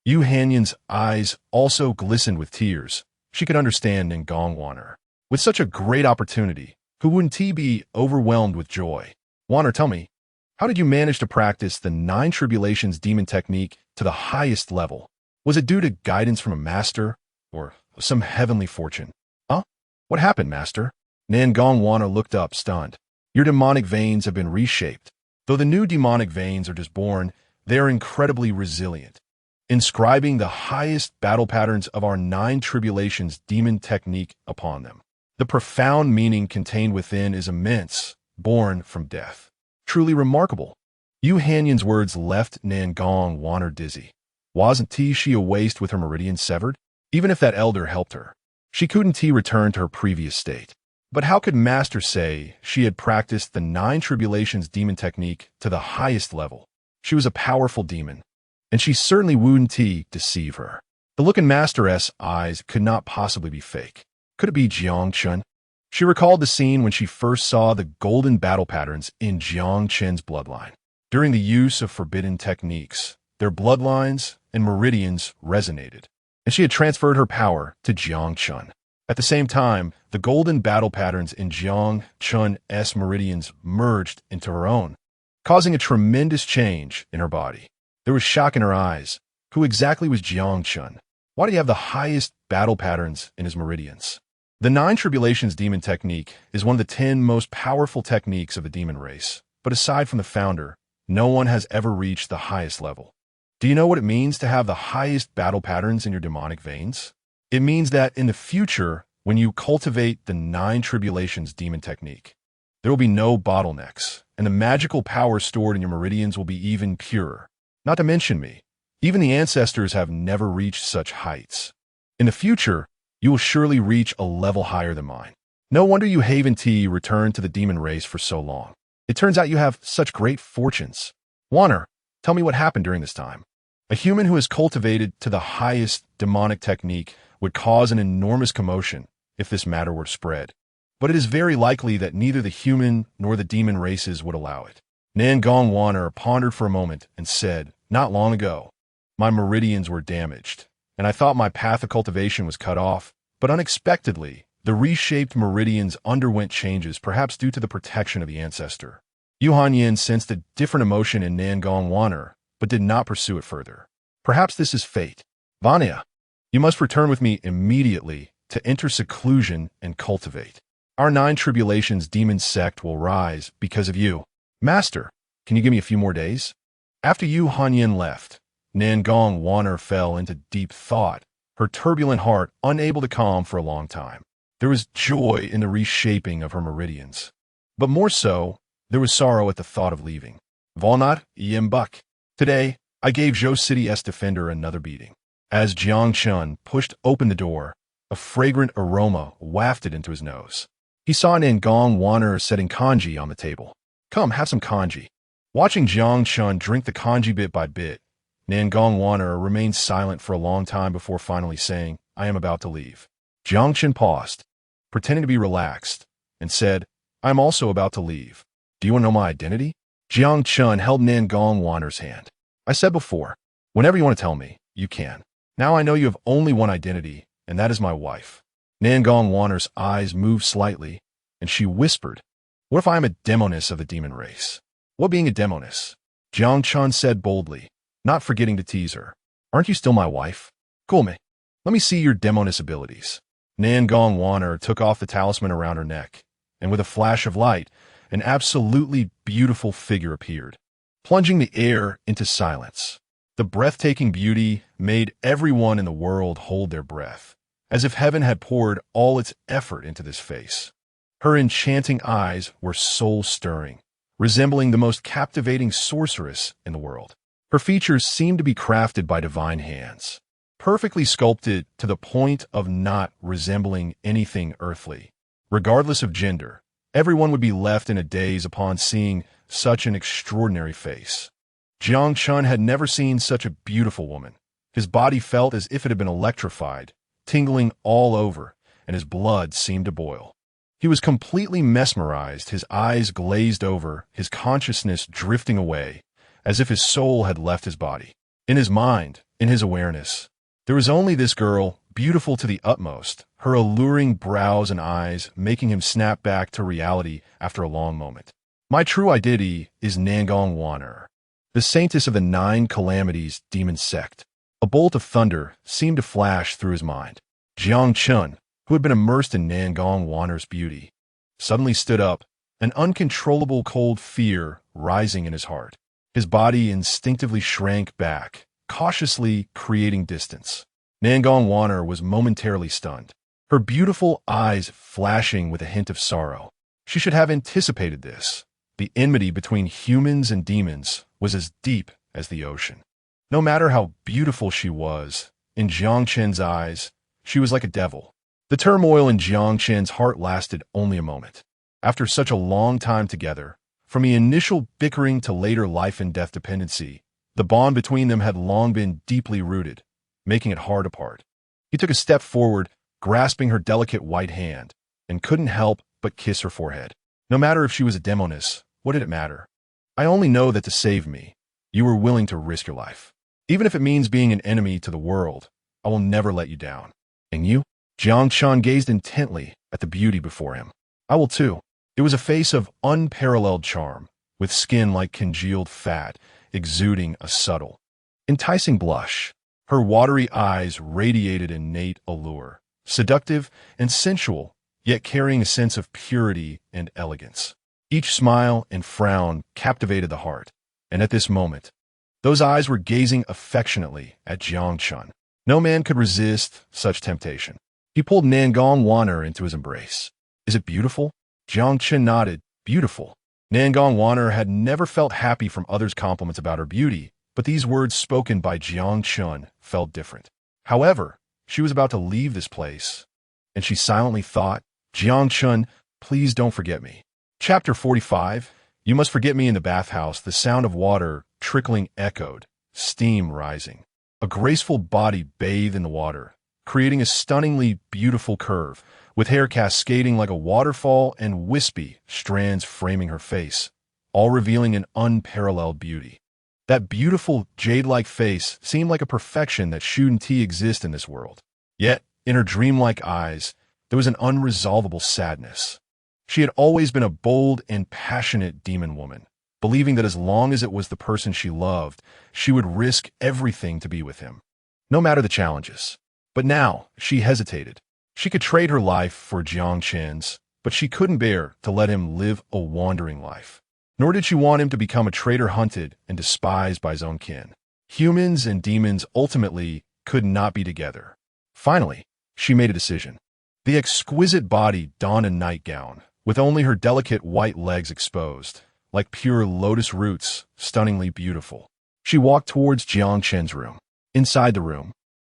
Speaker 1: Yu Hanyin's eyes also glistened with tears. She could understand Nangong Wanner. With such a great opportunity, who wouldn't he be overwhelmed with joy? "Wanner, tell me, how did you manage to practice the Nine Tribulations demon technique to the highest level? Was it due to guidance from a master, or some heavenly fortune?" "Huh? What happened, master?" Nangong Wanner looked up, stunned. "Your demonic veins have been reshaped. Though the new demonic veins are just born, they are incredibly resilient, inscribing the highest battle patterns of our Nine Tribulations demon technique upon them. The profound meaning contained within is immense, born from death. Truly remarkable." Yu Hanyin's words left Nangong Wanner dizzy. Wasn't she a waste with her meridian severed? Even if that elder helped her, she couldn't return to her previous state. But how could Master say she had practiced the Nine Tribulations demon technique to the highest level? She was a powerful demon, and she certainly wouldn't deceive her. The look in Master S' eyes could not possibly be fake. Could it be Jiang Chen? She recalled the scene when she first saw the golden battle patterns in Jiang Chen's bloodline. During the use of forbidden techniques, their bloodlines and meridians resonated, and she had transferred her power to Jiang Chen. At the same time, the golden battle patterns in Jiang Chen's meridians merged into her own, causing a tremendous change in her body. There was shock in her eyes. Who exactly was Jiang Chen? Why did he have the highest battle patterns in his meridians? The Nine Tribulations demon technique is one of the 10 most powerful techniques of the demon race, but aside from the founder, no one has ever reached the highest level. Do you know what it means to have the highest battle patterns in your demonic veins? It means that in the future, when you cultivate the Nine Tribulations demon technique, there will be no bottlenecks, and the magical power stored in your meridians will be even purer. Not to mention me, even the ancestors have never reached such heights. In the future, you will surely reach a level higher than mine. No wonder you Haven T returned to the demon race for so long. It turns out you have such great fortunes. Warner, tell me what happened during this time. A human who is cultivated to the highest demonic technique would cause an enormous commotion if this matter were spread. But it is very likely that neither the human nor the demon races would allow it. Nangong Warner pondered for a moment and said, "Not long ago, my meridians were damaged, and I thought my path of cultivation was cut off, but unexpectedly, the reshaped meridians underwent changes, perhaps due to the protection of the ancestor." Yu Hanyin sensed a different emotion in Nangong Warner, but did not pursue it further. Perhaps this is fate. Vanya, you must return with me immediately to enter seclusion and cultivate. Our Nine Tribulations demon sect will rise because of you. Master, can you give me a few more days? After Yu Hanyin left, Nangong Warner fell into deep thought, her turbulent heart unable to calm for a long time. There was joy in the reshaping of her meridians, but more so, there was sorrow at the thought of leaving. Volnat Yembuk. Today, I gave Zhou City's defender another beating. As Jiang Chen pushed open the door, a fragrant aroma wafted into his nose. He saw Nangong Warner setting kanji on the table. Come, have some kanji. Watching Jiang Chen drink the kanji bit by bit, Nangong Warner remained silent for a long time before finally saying, "I am about to leave." Jiang Chen paused, pretending to be relaxed, and said, "I am also about to leave. Do you want to know my identity?" Jiang Chen held Nangong Warner's hand. "I said before, whenever you want to tell me, you can. Now I know you have only one identity, and that is my wife." Nangong Warner's eyes moved slightly, and she whispered, "What if I am a demoness of the demon race?" "What being a demoness?" Jiang Chen said boldly, not forgetting to tease her. "Aren't you still my wife? Cool me. Let me see your demoness abilities." Nangong Warner took off the talisman around her neck, and with a flash of light, an absolutely beautiful figure appeared, plunging the air into silence. The breathtaking beauty made everyone in the world hold their breath, as if heaven had poured all its effort into this face. Her enchanting eyes were soul-stirring, resembling the most captivating sorceress in the world. Her features seemed to be crafted by divine hands, perfectly sculpted to the point of not resembling anything earthly. Regardless of gender, everyone would be left in a daze upon seeing such an extraordinary face. Jiang Chen had never seen such a beautiful woman. His body felt as if it had been electrified, tingling all over, and his blood seemed to boil. He was completely mesmerized, his eyes glazed over, his consciousness drifting away, as if his soul had left his body. In his mind, in his awareness, there was only this girl, beautiful to the utmost, her alluring brows and eyes making him snap back to reality after a long moment. My true identity is Nangong Warner, the saintess of the Nine Calamities demon sect. A bolt of thunder seemed to flash through his mind. Jiang Chen, who had been immersed in Nangong Warner's beauty, suddenly stood up, an uncontrollable cold fear rising in his heart. His body instinctively shrank back, cautiously creating distance. Nangong Warner was momentarily stunned, her beautiful eyes flashing with a hint of sorrow. She should have anticipated this. The enmity between humans and demons was as deep as the ocean. No matter how beautiful she was, in Jiang Chen's eyes, she was like a devil. The turmoil in Jiang Chen's heart lasted only a moment. After such a long time together, From the initial bickering to later life and death dependency, the bond between them had long been deeply rooted, making it hard to part. He took a step forward, grasping her delicate white hand, and couldn't help but kiss her forehead. No matter if she was a demoness, what did it matter? I only know that to save me, you were willing to risk your life. Even if it means being an enemy to the world, I will never let you down. And you? Jiang Chen gazed intently at the beauty before him. I will too. It was a face of unparalleled charm, with skin like congealed fat, exuding a subtle, enticing blush. Her watery eyes radiated innate allure, seductive and sensual, yet carrying a sense of purity and elegance. Each smile and frown captivated the heart, and at this moment, those eyes were gazing affectionately at Jiang Chen. No man could resist such temptation. He pulled Nangong Waner into his embrace. Is it beautiful? Jiang Chen nodded. Beautiful. Nangong Waner had never felt happy from others' compliments about her beauty, but these words spoken by Jiang Chen felt different. However, she was about to leave this place, and she silently thought, Jiang Chen, please don't forget me. Chapter 45. You must forget me in the bathhouse. The sound of water trickling echoed, steam rising. A graceful body bathed in the water, creating a stunningly beautiful curve, with hair cascading like a waterfall and wispy strands framing her face, all revealing an unparalleled beauty. That beautiful, jade-like face seemed like a perfection that shouldn't exist in this world. Yet, in her dreamlike eyes, there was an unresolvable sadness. She had always been a bold and passionate demon woman, believing that as long as it was the person she loved, she would risk everything to be with him, no matter the challenges. But now, she hesitated. She could trade her life for Jiang Chen's, but she couldn't bear to let him live a wandering life. Nor did she want him to become a traitor hunted and despised by his own kin. Humans and demons ultimately could not be together. Finally, she made a decision. The exquisite body donned a nightgown, with only her delicate white legs exposed, like pure lotus roots, stunningly beautiful. She walked towards Jiang Chen's room. Inside the room,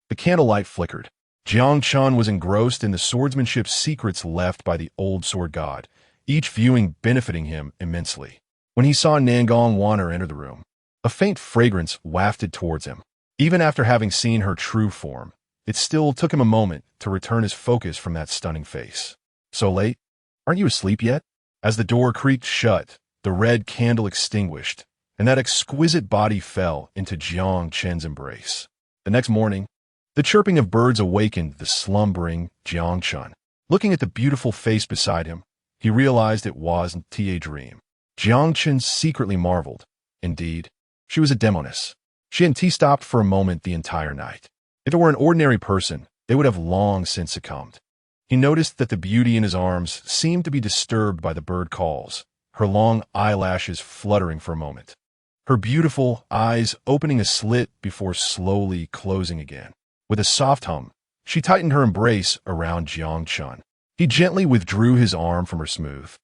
Speaker 1: the candlelight flickered. Jiang Chen was engrossed in the swordsmanship secrets left by the old sword god, each viewing benefiting him immensely. When he saw Nangong Waner enter the room, a faint fragrance wafted towards him. Even after having seen her true form, it still took him a moment to return his focus from that stunning face. So late? Aren't you asleep yet? As the door creaked shut, the red candle extinguished, and that exquisite body fell into Jiang Chen's embrace. The next morning, the chirping of birds awakened the slumbering Jiang Chen. Looking at the beautiful face beside him, he realized it wasn't a dream. Jiang Chen secretly marveled. Indeed, she was a demoness. She hadn't stopped for a moment the entire night. If it were an ordinary person, they would have long since succumbed. He noticed that the beauty in his arms seemed to be disturbed by the bird calls, her long eyelashes fluttering for a moment, her beautiful eyes opening a slit before slowly closing again. With a soft hum, she tightened her embrace around Jiang Chen. He gently withdrew his arm from her smooth,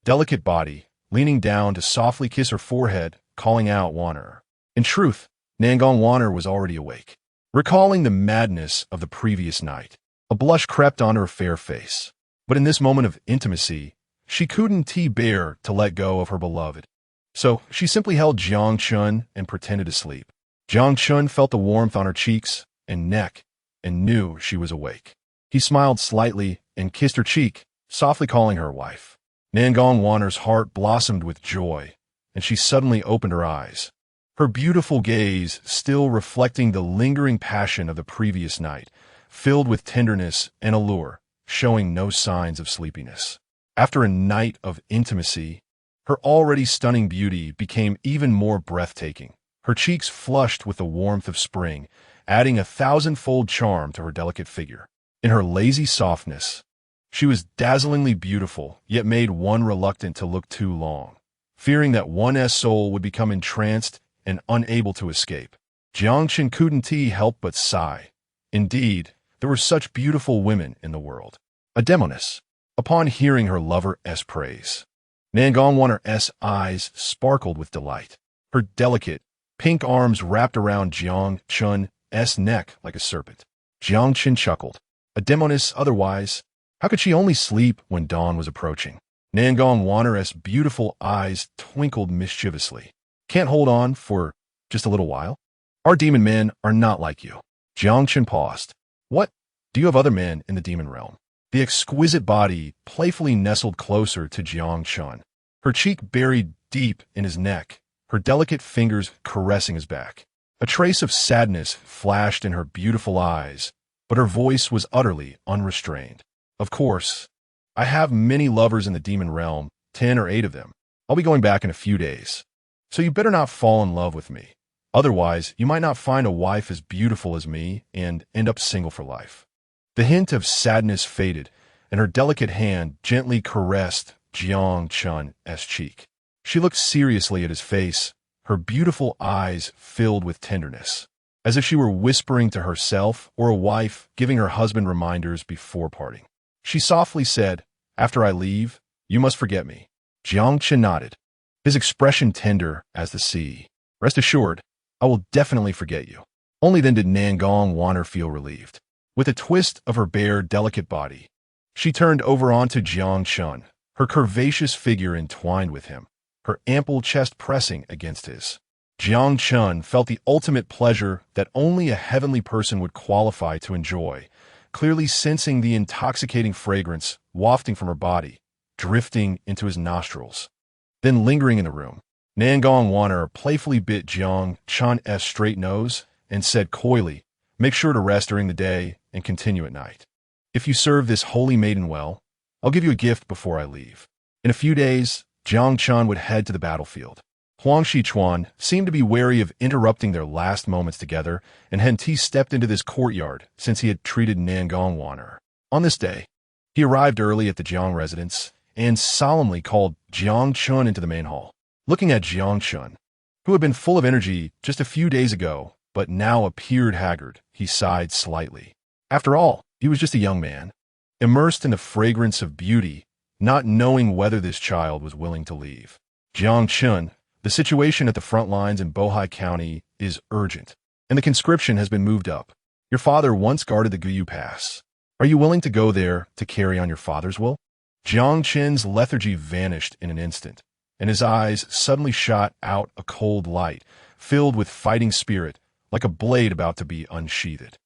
Speaker 1: delicate body, leaning down to softly kiss her forehead, calling out Waner. In truth, Nangong Waner was already awake. Recalling the madness of the previous night, a blush crept on her fair face. But in this moment of intimacy, she couldn't bear to let go of her beloved. So she simply held Jiang Chen and pretended to sleep. Jiang Chen felt the warmth on her cheeks and neck and knew she was awake. He smiled slightly and kissed her cheek, softly calling her wife. Nangong Waner's heart blossomed with joy, and she suddenly opened her eyes, her beautiful gaze still reflecting the lingering passion of the previous night, filled with tenderness and allure, showing no signs of sleepiness. After a night of intimacy, her already stunning beauty became even more breathtaking, her cheeks flushed with the warmth of spring, adding a thousand-fold charm to her delicate figure. In her lazy softness, she was dazzlingly beautiful, yet made one reluctant to look too long, fearing that one's soul would become entranced and unable to escape. Jiang Chen couldn't help but sigh. Indeed, there were such beautiful women in the world. A demoness. Upon hearing her lover's praise, Nangong Waner's eyes sparkled with delight. Her delicate, pink arms wrapped around Jiang Chen's neck like a serpent. Jiang Chen chuckled. A demoness otherwise. How could she only sleep when dawn was approaching? Nangong Wanner's beautiful eyes twinkled mischievously. Can't hold on for just a little while? Our demon men are not like you. Jiang Chen paused. What? Do you have other men in the demon realm? The exquisite body playfully nestled closer to Jiang Chen, her cheek buried deep in his neck, her delicate fingers caressing his back. A trace of sadness flashed in her beautiful eyes, but her voice was utterly unrestrained. Of course, I have many lovers in the demon realm, 10 or 8 of them. I'll be going back in a few days. So you better not fall in love with me. Otherwise, you might not find a wife as beautiful as me and end up single for life. The hint of sadness faded, and her delicate hand gently caressed Jiang Chen's cheek. She looked seriously at his face, her beautiful eyes filled with tenderness, as if she were whispering to herself or a wife giving her husband reminders before parting. She softly said, "After I leave, you must forget me." Jiang Chen nodded, his expression tender as the sea. "Rest assured, I will definitely forget you." Only then did Nangong Wanner feel relieved. With a twist of her bare, delicate body, she turned over onto Jiang Chen, her curvaceous figure entwined with him, her ample chest pressing against his. Jiang Chen felt the ultimate pleasure that only a heavenly person would qualify to enjoy, clearly sensing the intoxicating fragrance wafting from her body, drifting into his nostrils. Then lingering in the room, Nangong Wanner playfully bit Jiang Chen's straight nose and said coyly, "Make sure to rest during the day and continue at night. If you serve this holy maiden well, I'll give you a gift before I leave." In a few days, Jiang Chen would head to the battlefield. Huang Shichuan seemed to be wary of interrupting their last moments together, and Hen Ti stepped into this courtyard since he had treated Nangong Wanner. On this day, he arrived early at the Jiang residence and solemnly called Jiang Chen into the main hall. Looking at Jiang Chen, who had been full of energy just a few days ago, but now appeared haggard, he sighed slightly. After all, he was just a young man, immersed in the fragrance of beauty, not knowing whether this child was willing to leave. "Jiang Chen, the situation at the front lines in Bohai County is urgent, and the conscription has been moved up. Your father once guarded the Guyu Pass. Are you willing to go there to carry on your father's will?" Jiang Chen's lethargy vanished in an instant, and his eyes suddenly shot out a cold light, filled with fighting spirit, like a blade about to be unsheathed.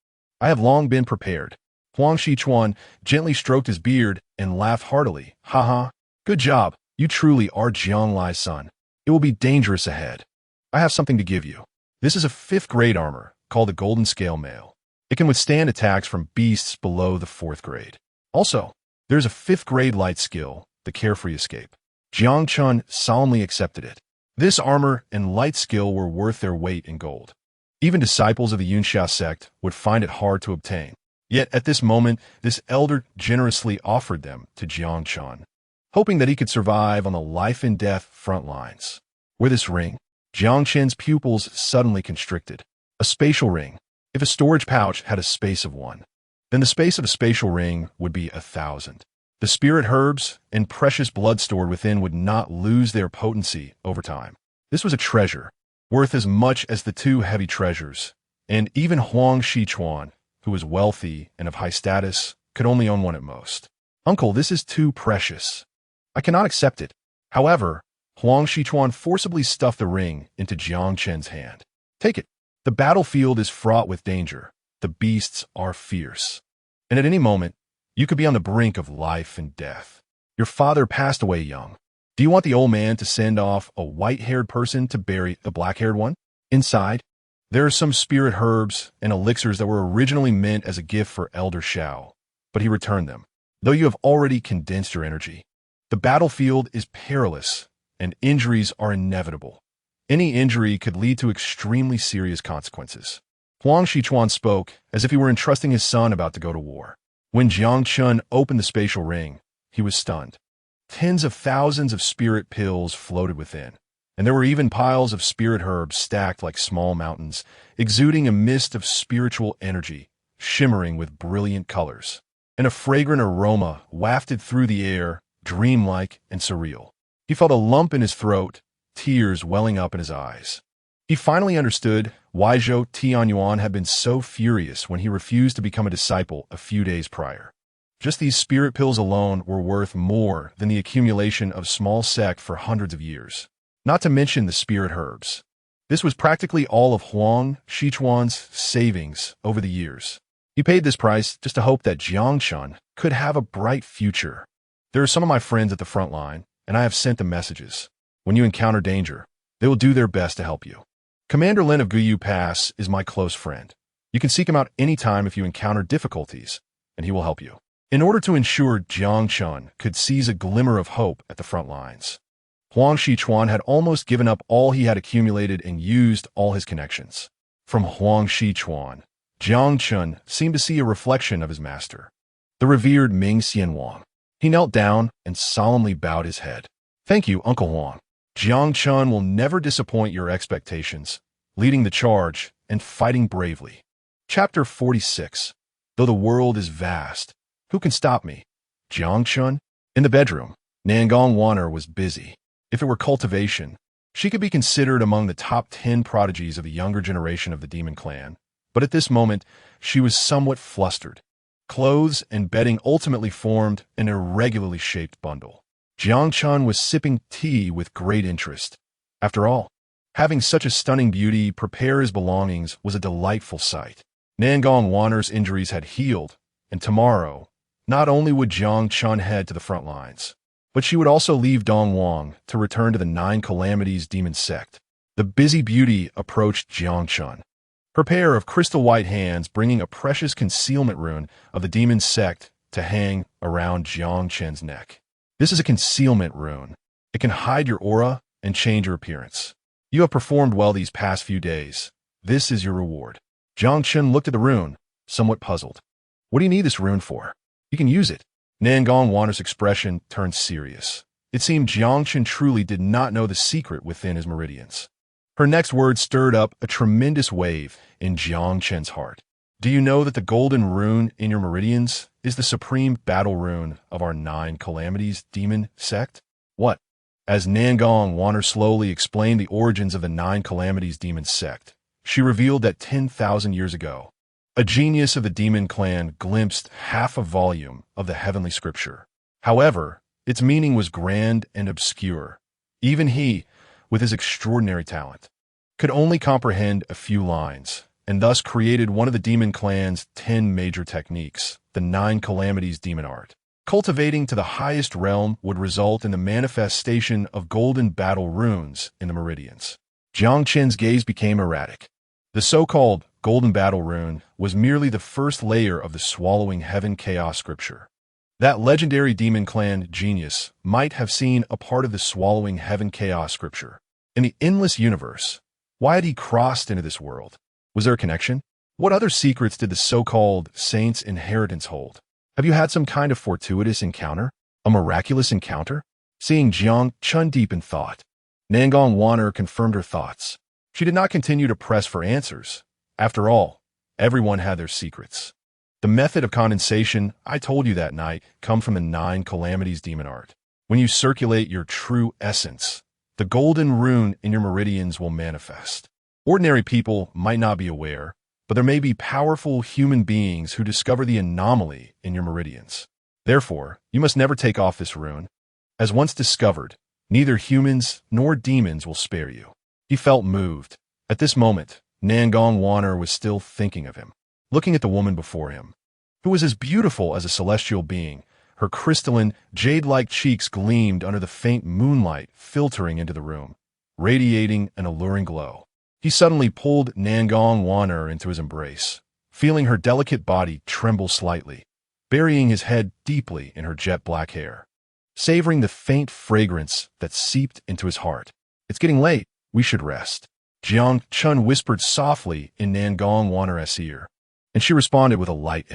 Speaker 1: "I have long been prepared." Huang Shichuan gently stroked his beard and laughed heartily. "Ha ha! Good job. You truly are Jiang Lai's son. It will be dangerous ahead. I have something to give you. This is a 5th grade armor called the Golden Scale Mail. It can withstand attacks from beasts below the 4th grade. Also, there's a 5th grade light skill, the Carefree Escape." Jiang Chen solemnly accepted it. This armor and light skill were worth their weight in gold. Even disciples of the Yunxia sect would find it hard to obtain. Yet at this moment, this elder generously offered them to Jiang Chen, hoping that he could survive on the life-and-death front lines. Were this ring? Jiang Chen's pupils suddenly constricted. A spatial ring. If a storage pouch had a space of 1, then the space of a spatial ring would be 1,000. The spirit herbs and precious blood stored within would not lose their potency over time. This was a treasure, worth as much as the 2 heavy treasures, and even Huang Shichuan, who was wealthy and of high status, could only own one at most. "Uncle, this is too precious. I cannot accept it." However, Huang Shichuan forcibly stuffed the ring into Jiang Chen's hand. "Take it. The battlefield is fraught with danger. The beasts are fierce. And at any moment, you could be on the brink of life and death. Your father passed away young. Do you want the old man to send off a white-haired person to bury the black-haired one? Inside, there are some spirit herbs and elixirs that were originally meant as a gift for Elder Shao, but he returned them, though you have already condensed your energy. The battlefield is perilous, and injuries are inevitable. Any injury could lead to extremely serious consequences." Huang Shichuan spoke as if he were entrusting his son about to go to war. When Jiang Chen opened the spatial ring, he was stunned. Tens of thousands of spirit pills floated within, and there were even piles of spirit herbs stacked like small mountains, exuding a mist of spiritual energy, shimmering with brilliant colors. And a fragrant aroma wafted through the air, dreamlike and surreal. He felt a lump in his throat, tears welling up in his eyes. He finally understood why Zhou Tianyuan had been so furious when he refused to become a disciple a few days prior. Just these spirit pills alone were worth more than the accumulation of small sect for hundreds of years. Not to mention the spirit herbs. This was practically all of Huang Shichuan's savings over the years. He paid this price just to hope that Jiang Chen could have a bright future. There are some of my friends at the front line, and I have sent them messages. When you encounter danger, they will do their best to help you. Commander Lin of Guyu Pass is my close friend. You can seek him out anytime if you encounter difficulties, and he will help you. In order to ensure Jiang Chen could seize a glimmer of hope at the front lines, Huang Shichuan had almost given up all he had accumulated and used all his connections. From Huang Shichuan, Jiang Chen seemed to see a reflection of his master, the revered Ming Xianwang. He knelt down and solemnly bowed his head. Thank you, Uncle Huang. Jiang Chen will never disappoint your expectations, leading the charge and fighting bravely. Chapter 46. Though the world is vast, who can stop me? Jiang Chen? In the bedroom, Nangong Wanner was busy. If it were cultivation, she could be considered among the top 10 prodigies of the younger generation of the demon clan, but at this moment, she was somewhat flustered. Clothes and bedding ultimately formed an irregularly shaped bundle. Jiang Chen was sipping tea with great interest. After all, having such a stunning beauty prepare his belongings was a delightful sight. Nangong Wanner's injuries had healed, and tomorrow, not only would Jiang Chen head to the front lines, but she would also leave Dongwang to return to the Nine Calamities demon sect. The busy beauty approached Jiang Chen, her pair of crystal white hands bringing a precious concealment rune of the demon sect to hang around Jiang Chen's neck. This is a concealment rune. It can hide your aura and change your appearance. You have performed well these past few days. This is your reward. Jiang Chen looked at the rune, somewhat puzzled. What do you need this rune for? You can use it. Nangong Wanner's expression turned serious. It seemed Jiang Chen truly did not know the secret within his meridians. Her next words stirred up a tremendous wave in Jiang Chen's heart. Do you know that the golden rune in your meridians is the supreme battle rune of our Nine Calamities demon sect? What? As Nangong Wanner slowly explained the origins of the Nine Calamities demon sect, she revealed that 10,000 years ago, a genius of the demon clan glimpsed half a volume of the heavenly scripture. However, its meaning was grand and obscure. Even he, with his extraordinary talent, could only comprehend a few lines, and thus created one of the demon clan's 10 major techniques, the Nine Calamities demon art. Cultivating to the highest realm would result in the manifestation of golden battle runes in the meridians. Jiang Chen's gaze became erratic. The so-called golden battle rune was merely the first layer of the swallowing heaven chaos scripture. That legendary demon clan genius might have seen a part of the swallowing heaven chaos scripture. In the endless universe, why had he crossed into this world? Was there a connection? What other secrets did the so-called saint's inheritance hold? Have you had some kind of fortuitous encounter? A miraculous encounter? Seeing Jiang Chen deep in thought, Nangong Wanner confirmed her thoughts. She did not continue to press for answers. After all, everyone had their secrets. The method of condensation I told you that night come from the Nine Calamities demon art. When you circulate your true essence, the golden rune in your meridians will manifest. Ordinary people might not be aware, but there may be powerful human beings who discover the anomaly in your meridians. Therefore, you must never take off this rune. As once discovered, neither humans nor demons will spare you. He felt moved. At this moment, Nangong Wanner was still thinking of him, looking at the woman before him, who was as beautiful as a celestial being. Her crystalline, jade-like cheeks gleamed under the faint moonlight filtering into the room, radiating an alluring glow. He suddenly pulled Nangong Wanner into his embrace, feeling her delicate body tremble slightly, burying his head deeply in her jet-black hair, savoring the faint fragrance that seeped into his heart. It's getting late. We should rest. Jiang Chen whispered softly in Nangong Wanner's ear, and she responded with a light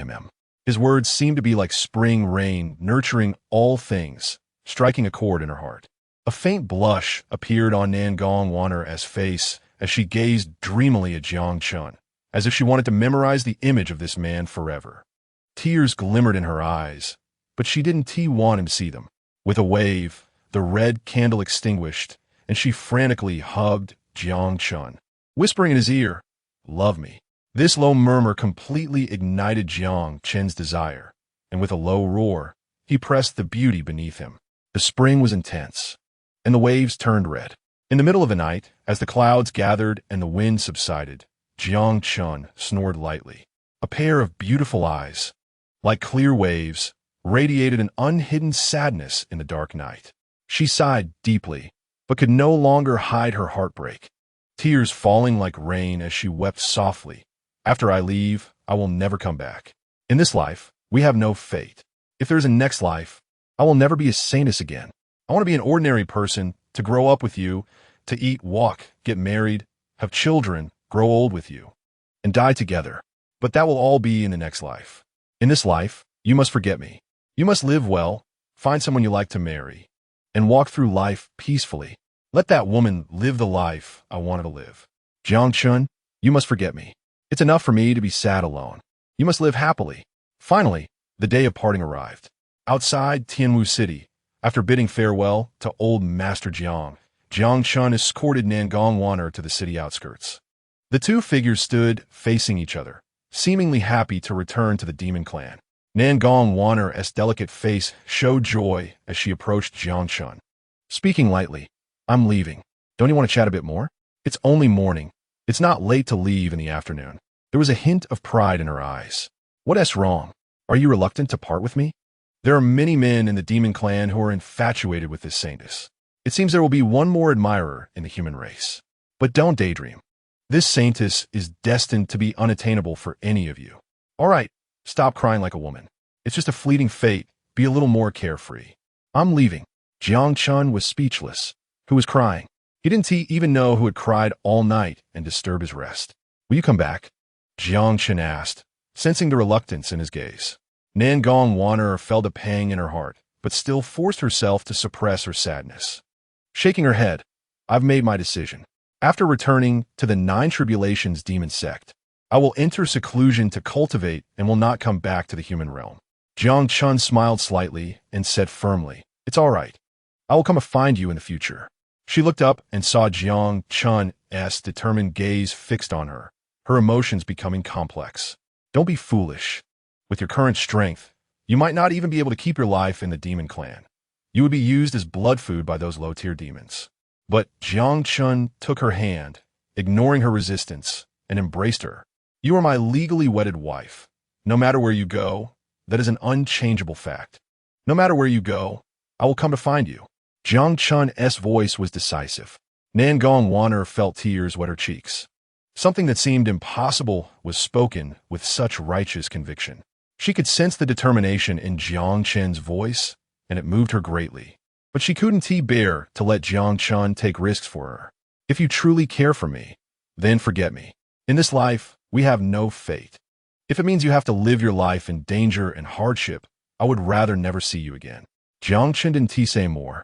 Speaker 1: His words seemed to be like spring rain nurturing all things, striking a chord in her heart. A faint blush appeared on Nangong Wanner's face as she gazed dreamily at Jiang Chen, as if she wanted to memorize the image of this man forever. Tears glimmered in her eyes, but she didn't want him to see them. With a wave, the red candle extinguished, and she frantically hugged Jiang Chen, whispering in his ear, "Love me." This low murmur completely ignited Jiang Chen's desire. and with a low roar, he pressed the beauty beneath him. The spring was intense, and the waves turned red. In the middle of the night, as the clouds gathered and the wind subsided, Jiang Chen snored lightly. A pair of beautiful eyes, like clear waves, radiated an unhidden sadness in the dark night. She sighed deeply, but could no longer hide her heartbreak, tears falling like rain as she wept softly. After I leave, I will never come back. In this life, we have no fate. If there is a next life, I will never be a saintess again. I want to be an ordinary person, to grow up with you, to eat, walk, get married, have children, grow old with you, and die together. But that will all be in the next life. In this life, you must forget me. You must live well, find someone you like to marry, and walk through life peacefully. Let that woman live the life I wanted to live. Jiang Chen, you must forget me. It's enough for me to be sad alone. You must live happily. Finally, the day of parting arrived. Outside Tianwu City, after bidding farewell to old Master Jiang, Jiang Chen escorted Nangong Waner to the city outskirts. The two figures stood facing each other, seemingly happy to return to the demon clan. Nangong Waner's delicate face showed joy as she approached Jiang Chen. Speaking lightly, I'm leaving. Don't you want to chat a bit more? It's only morning. It's not late to leave in the afternoon. There was a hint of pride in her eyes. What's wrong? Are you reluctant to part with me? There are many men in the demon clan who are infatuated with this saintess. It seems there will be one more admirer in the human race. But don't daydream. This saintess is destined to be unattainable for any of you. All right, stop crying like a woman. It's just a fleeting fate. Be a little more carefree. I'm leaving. Jiang Chen was speechless. Who was crying? He didn't even know who had cried all night and disturbed his rest. Will you come back? Jiang Chen asked, sensing the reluctance in his gaze. Nangong Waner felt a pang in her heart, but still forced herself to suppress her sadness. Shaking her head, I've made my decision. After returning to the Nine Tribulations demon sect, I will enter seclusion to cultivate and will not come back to the human realm. Jiang Chen smiled slightly and said firmly, It's all right. I will come to find you in the future. She looked up and saw Jiang Chen's determined gaze fixed on her, her emotions becoming complex. Don't be foolish. With your current strength, you might not even be able to keep your life in the demon clan. You would be used as blood food by those low-tier demons. But Jiang Chen took her hand, ignoring her resistance, and embraced her. You are my legally wedded wife. No matter where you go, that is an unchangeable fact. No matter where you go, I will come to find you. Jiang Chen's voice was decisive. Nangong Waner felt tears wet her cheeks. Something that seemed impossible was spoken with such righteous conviction. She could sense the determination in Jiang Chen's voice, and it moved her greatly. But she couldn't bear to let Jiang Chen take risks for her. If you truly care for me, then forget me. In this life, we have no fate. If it means you have to live your life in danger and hardship, I would rather never see you again. Jiang Chen didn't say more,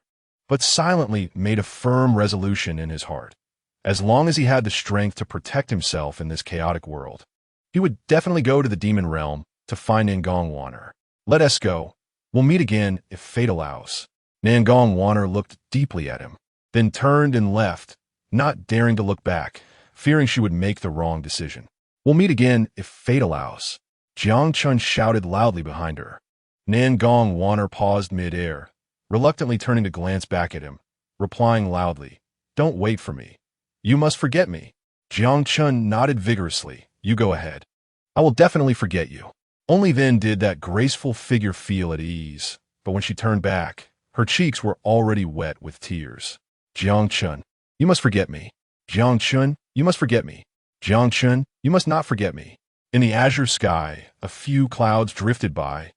Speaker 1: but silently made a firm resolution in his heart. As long as he had the strength to protect himself in this chaotic world, he would definitely go to the demon realm to find Nangong Waner. Let us go. We'll meet again if fate allows. Nangong Waner looked deeply at him, then turned and left, not daring to look back, fearing she would make the wrong decision. We'll meet again if fate allows. Jiang Chen shouted loudly behind her. Nangong Waner paused mid-air, reluctantly turning to glance back at him, replying loudly, Don't wait for me. You must forget me. Jiang Chen nodded vigorously. You go ahead. I will definitely forget you. Only then did that graceful figure feel at ease, but when she turned back, her cheeks were already wet with tears. Jiang Chen, you must forget me. Jiang Chen, you must forget me. Jiang Chen, you must not forget me. In the azure sky, a few clouds drifted by,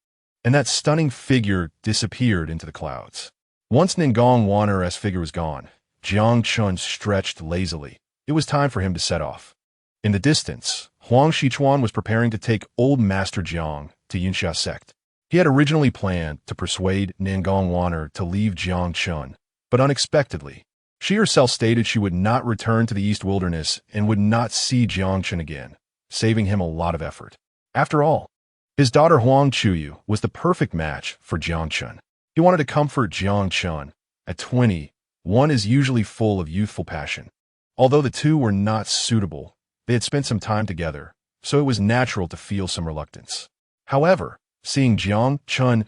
Speaker 1: and that stunning figure disappeared into the clouds. Once Nangong Waner's figure was gone, Jiang Chen stretched lazily. It was time for him to set off. In the distance, Huang Shichuan was preparing to take old Master Jiang to Yinxia sect. He had originally planned to persuade Nangong Waner to leave Jiang Chen, but unexpectedly, she herself stated she would not return to the East Wilderness and would not see Jiang Chen again, saving him a lot of effort. After all, his daughter Huang Chuyu was the perfect match for Jiang Chen. He wanted to comfort Jiang Chen. At 20, one is usually full of youthful passion. Although the two were not suitable, they had spent some time together, so it was natural to feel some reluctance. However, seeing Jiang Chen's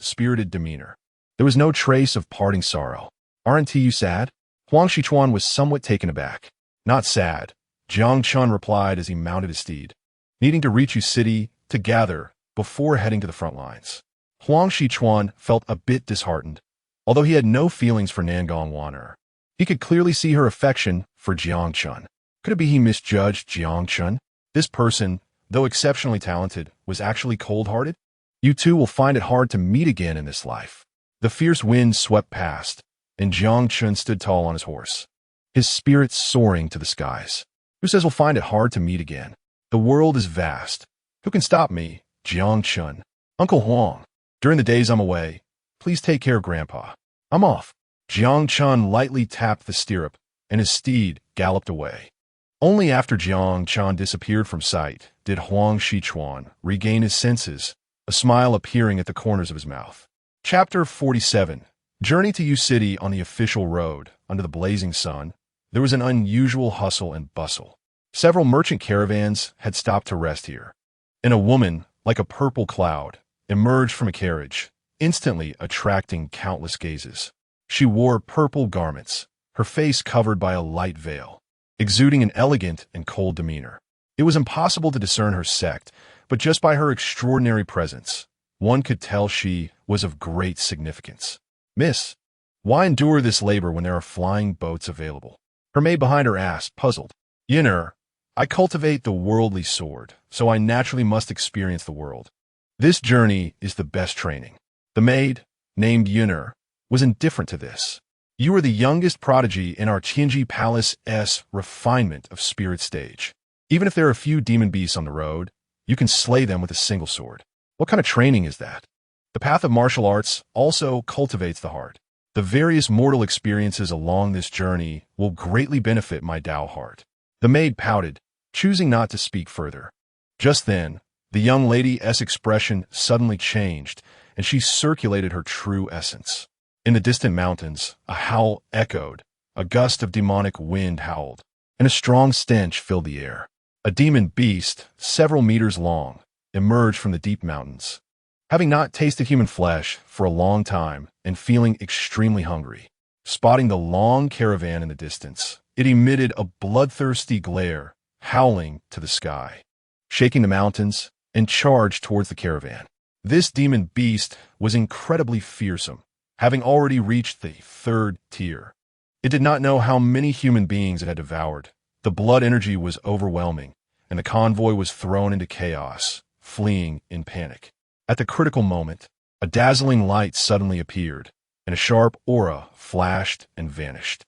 Speaker 1: spirited demeanor. There was no trace of parting sorrow. "Aren't you sad?" Huang Shichuan was somewhat taken aback. "Not sad," Jiang Chen replied as he mounted his steed. "Needing to reach you city to gather before heading to the front lines." Huang Shichuan felt a bit disheartened. Although he had no feelings for Nangong Waner, he could clearly see her affection for Jiang Chen. Could it be he misjudged Jiang Chen? This person, though exceptionally talented, was actually cold-hearted? "You two will find it hard to meet again in this life." The fierce wind swept past, and Jiang Chen stood tall on his horse, his spirits soaring to the skies. "Who says we'll find it hard to meet again? The world is vast. Who can stop me, Jiang Chen? Uncle Huang, during the days I'm away, please take care of Grandpa. I'm off." Jiang Chen lightly tapped the stirrup, and his steed galloped away. Only after Jiang Chen disappeared from sight did Huang Shichuan regain his senses, a smile appearing at the corners of his mouth. Chapter 47. Journey to U City. On the official road, under the blazing sun, there was an unusual hustle and bustle. Several merchant caravans had stopped to rest here, and a woman, like a purple cloud, emerged from a carriage, instantly attracting countless gazes. She wore purple garments, her face covered by a light veil, exuding an elegant and cold demeanor. It was impossible to discern her sect, but just by her extraordinary presence, one could tell she was of great significance. "Miss, why endure this labor when there are flying boats available?" her maid behind her asked, puzzled. "Yinner, I cultivate the worldly sword, so I naturally must experience the world. This journey is the best training." The maid, named Yinner, was indifferent to this. "You are the youngest prodigy in our Tianji Palace's refinement of spirit stage. Even if there are a few demon beasts on the road, you can slay them with a single sword. What kind of training is that?" "The path of martial arts also cultivates the heart. The various mortal experiences along this journey will greatly benefit my Tao heart." The maid pouted, choosing not to speak further. Just then, the young lady's expression suddenly changed, and she circulated her true essence. In the distant mountains, a howl echoed, a gust of demonic wind howled, and a strong stench filled the air. A demon beast, several meters long, emerged from the deep mountains. Having not tasted human flesh for a long time and feeling extremely hungry, spotting the long caravan in the distance, it emitted a bloodthirsty glare, howling to the sky, shaking the mountains, and charged towards the caravan. This demon beast was incredibly fearsome, having already reached the 3rd tier. It did not know how many human beings it had devoured. The blood energy was overwhelming, and the convoy was thrown into chaos, fleeing in panic. At the critical moment, a dazzling light suddenly appeared, and a sharp aura flashed and vanished.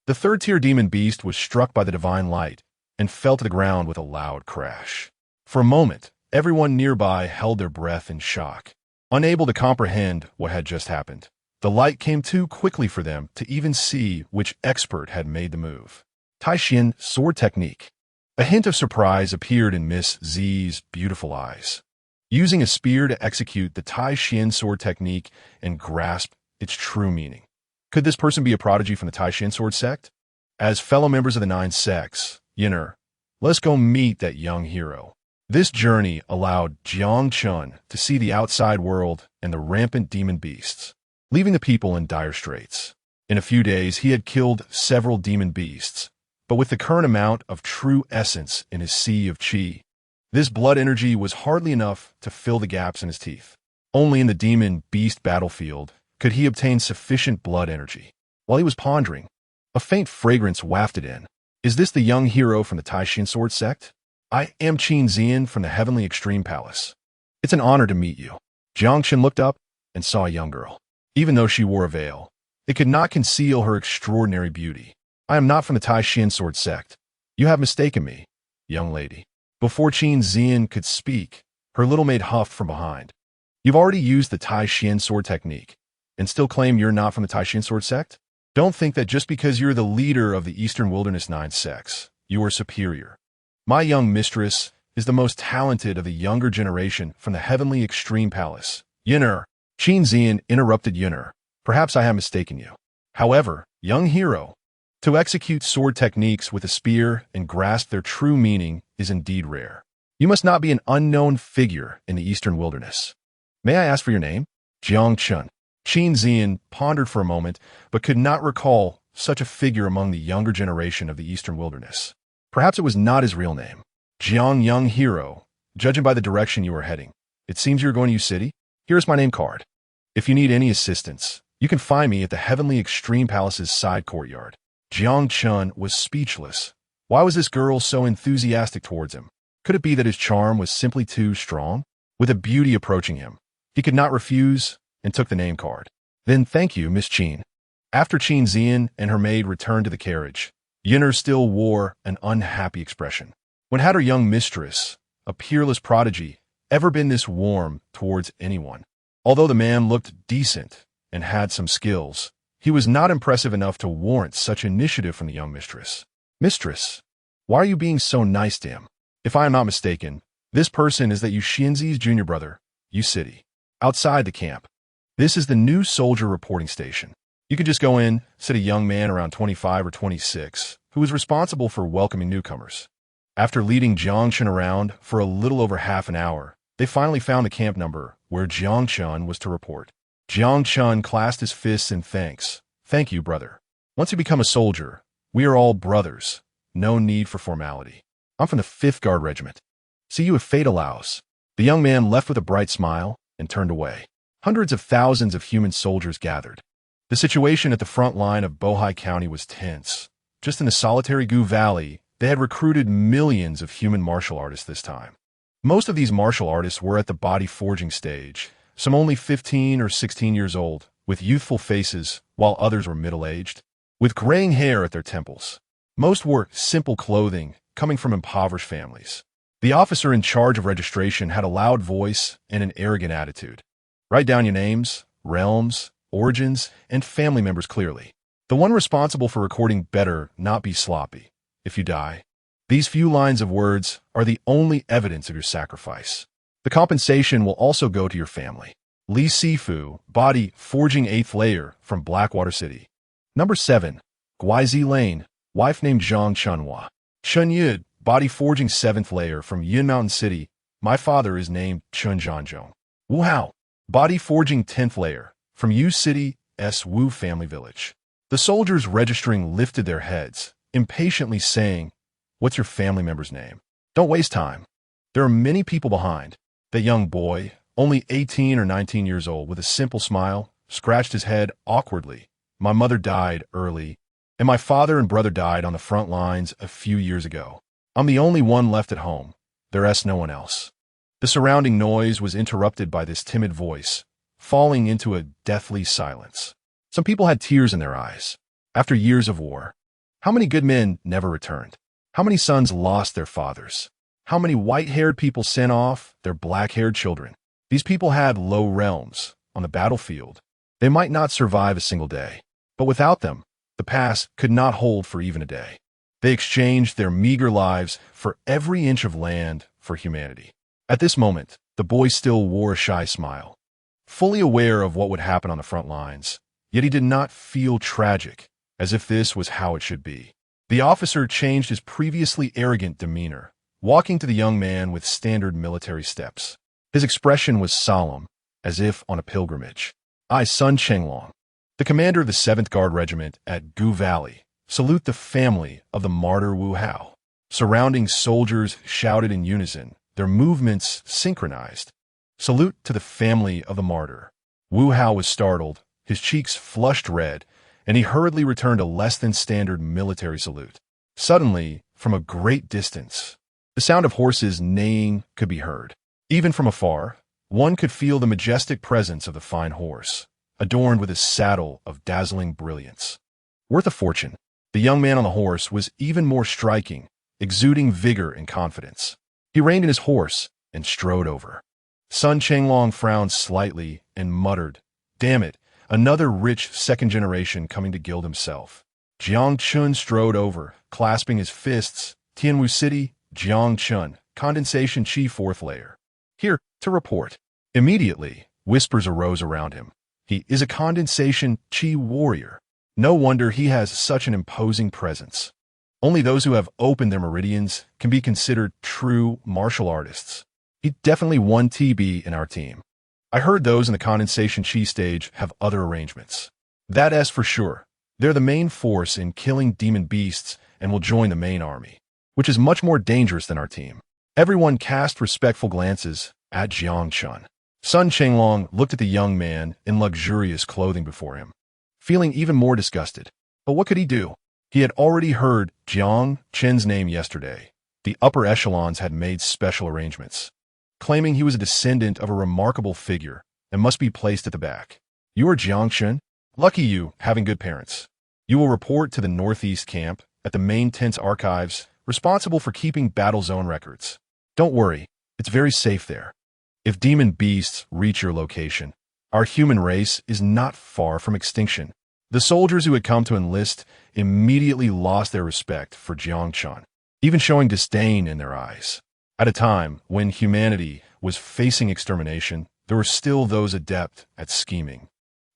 Speaker 1: The 3rd-tier demon beast was struck by the divine light and fell to the ground with a loud crash. For a moment, everyone nearby held their breath in shock, unable to comprehend what had just happened. The light came too quickly for them to even see which expert had made the move. Taishin sword technique. A hint of surprise appeared in Miss Z's beautiful eyes. Using a spear to execute the Taishin sword technique and grasp its true meaning. Could this person be a prodigy from the Taishin sword sect? As fellow members of the 9 sects, Yinner, let's go meet that young hero. This journey allowed Jiang Chen to see the outside world and the rampant demon beasts, leaving the people in dire straits. In a few days, he had killed several demon beasts, but with the current amount of true essence in his sea of qi, this blood energy was hardly enough to fill the gaps in his teeth. Only in the demon beast battlefield could he obtain sufficient blood energy. While he was pondering, a faint fragrance wafted in. Is this the young hero from the Taishin sword sect? I am Qin Zian from the Heavenly Extreme Palace. It's an honor to meet you. Jiang Chen looked up and saw a young girl. Even though she wore a veil, it could not conceal her extraordinary beauty. I am not from the Taishin sword sect. You have mistaken me, young lady. Before Qin Zian could speak, her little maid huffed from behind. You've already used the Taishin sword technique, and still claim you're not from the Taishin sword sect? Don't think that just because you're the leader of the Eastern Wilderness 9 sects, you are superior. My young mistress is the most talented of the younger generation from the Heavenly Extreme Palace. Yinner, Qin Zian interrupted Yinner. Perhaps I have mistaken you. However, young hero, to execute sword techniques with a spear and grasp their true meaning is indeed rare. You must not be an unknown figure in the Eastern Wilderness. May I ask for your name? Jiang Chen. Qin Zian pondered for a moment, but could not recall such a figure among the younger generation of the Eastern Wilderness. Perhaps it was not his real name. Jiang Young Hero, judging by the direction you are heading. It seems you're going to U-City? Here is my name card. If you need any assistance, you can find me at the Heavenly Extreme Palace's side courtyard. Jiang Chen was speechless. Why was this girl so enthusiastic towards him? Could it be that his charm was simply too strong? With a beauty approaching him, he could not refuse and took the name card. Then thank you, Miss Qin. After Qin Zian and her maid returned to the carriage, Yinner still wore an unhappy expression. When had her young mistress, a peerless prodigy, ever been this warm towards anyone? Although the man looked decent and had some skills, he was not impressive enough to warrant such initiative from the young mistress. Mistress, why are you being so nice to him? If I am not mistaken, this person is that Yu Xianzi's junior brother, U-City. Outside the camp. This is the new soldier reporting station. You could just go in, said a young man around 25 or 26, who was responsible for welcoming newcomers. After leading Jiang Chen around for a little over half an hour, they finally found the camp number where Jiang Chen was to report. Jiang Chen clasped his fists in thanks. Thank you, brother. Once you become a soldier, we are all brothers. No need for formality. I'm from the 5th Guard Regiment. See you if fate allows. The young man left with a bright smile and turned away. Hundreds of thousands of human soldiers gathered. The situation at the front line of Bohai County was tense. Just in the solitary Gu Valley, they had recruited millions of human martial artists this time. Most of these martial artists were at the body forging stage, some only 15 or 16 years old, with youthful faces, while others were middle-aged, with graying hair at their temples. Most wore simple clothing, coming from impoverished families. The officer in charge of registration had a loud voice and an arrogant attitude. Write down your names, realms, origins, and family members clearly. The one responsible for recording better not be sloppy. If you die, these few lines of words are the only evidence of your sacrifice. The compensation will also go to your family. Li Sifu, body forging 8th layer from Blackwater City. Number 7, Guizi Lane, wife named Zhang Chunhua. Chen Yud, body forging 7th layer from Yin Mountain City. My father is named Chun Zhanzhong. Wu Hao, body forging 10th layer from Yu City S. Wu family village. The soldiers registering lifted their heads, impatiently saying, "What's your family member's name? Don't waste time. There are many people behind." The young boy, only 18 or 19 years old, with a simple smile, scratched his head awkwardly. My mother died early, and my father and brother died on the front lines a few years ago. I'm the only one left at home. There's no one else. The surrounding noise was interrupted by this timid voice, falling into a deathly silence. Some people had tears in their eyes. After years of war, how many good men never returned? How many sons lost their fathers? How many white-haired people sent off their black-haired children? These people had low realms on the battlefield. They might not survive a single day, but without them, the past could not hold for even a day. They exchanged their meager lives for every inch of land for humanity. At this moment, the boy still wore a shy smile, fully aware of what would happen on the front lines, yet he did not feel tragic, as if this was how it should be. The officer changed his previously arrogant demeanor, walking to the young man with standard military steps. His expression was solemn, as if on a pilgrimage. I, Sun Chenglong, the commander of the 7th Guard Regiment at Gu Valley, salute the family of the martyr Wu Hao. Surrounding soldiers shouted in unison, their movements synchronized. Salute to the family of the martyr. Wu Hao was startled, his cheeks flushed red, and he hurriedly returned a less than standard military salute. Suddenly, from a great distance, the sound of horses neighing could be heard. Even from afar, one could feel the majestic presence of the fine horse, adorned with a saddle of dazzling brilliance. Worth a fortune, the young man on the horse was even more striking, exuding vigor and confidence. He reined in his horse and strode over. Sun Chenglong frowned slightly and muttered, "Damn it, another rich second generation coming to gild himself." Jiang Chen strode over, clasping his fists. Tianwu City, Jiang Chen, Condensation Chi 4th layer. Here, to report. Immediately, whispers arose around him. He is a Condensation Chi warrior. No wonder he has such an imposing presence. Only those who have opened their meridians can be considered true martial artists. He definitely won TB in our team. I heard those in the condensation cheese stage have other arrangements. That's for sure. They're the main force in killing demon beasts and will join the main army, which is much more dangerous than our team. Everyone cast respectful glances at Jiang Chen. Sun Chenglong looked at the young man in luxurious clothing before him, feeling even more disgusted. But what could he do? He had already heard Jiang Chen's name yesterday. The upper echelons had made special arrangements, claiming he was a descendant of a remarkable figure and must be placed at the back. You are Jiang Chen? Lucky you, having good parents. You will report to the northeast camp at the main tent's archives, responsible for keeping battle zone records. Don't worry, it's very safe there. If demon beasts reach your location, our human race is not far from extinction. The soldiers who had come to enlist immediately lost their respect for Jiang Chen, even showing disdain in their eyes. At a time when humanity was facing extermination, there were still those adept at scheming,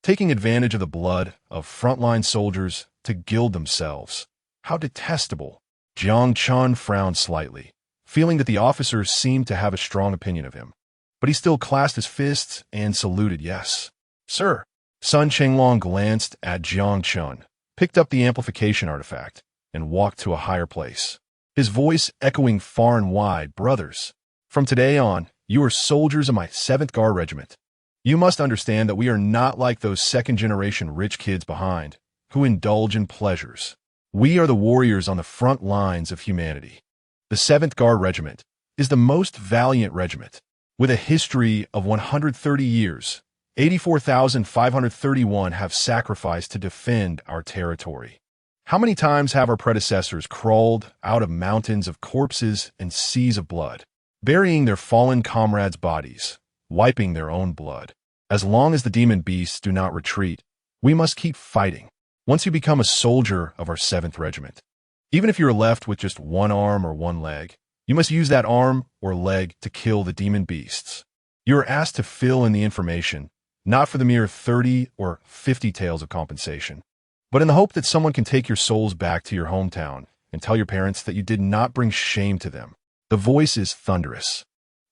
Speaker 1: taking advantage of the blood of frontline soldiers to gild themselves. How detestable! Jiang Chen frowned slightly, feeling that the officers seemed to have a strong opinion of him. But he still clasped his fists and saluted yes. Sir. Sun Chenglong glanced at Jiang Chen, picked up the amplification artifact, and walked to a higher place, his voice echoing far and wide. Brothers, from today on, you are soldiers of my 7th Guard Regiment. You must understand that we are not like those second-generation rich kids behind, who indulge in pleasures. We are the warriors on the front lines of humanity. The 7th Guard Regiment is the most valiant regiment, with a history of 130 years. 84,531 have sacrificed to defend our territory. How many times have our predecessors crawled out of mountains of corpses and seas of blood, burying their fallen comrades' bodies, wiping their own blood? As long as the demon beasts do not retreat, we must keep fighting. Once you become a soldier of our 7th Regiment, even if you are left with just one arm or one leg, you must use that arm or leg to kill the demon beasts. You are asked to fill in the information, not for the mere 30 or 50 taels of compensation, but in the hope that someone can take your souls back to your hometown and tell your parents that you did not bring shame to them. The voice is thunderous.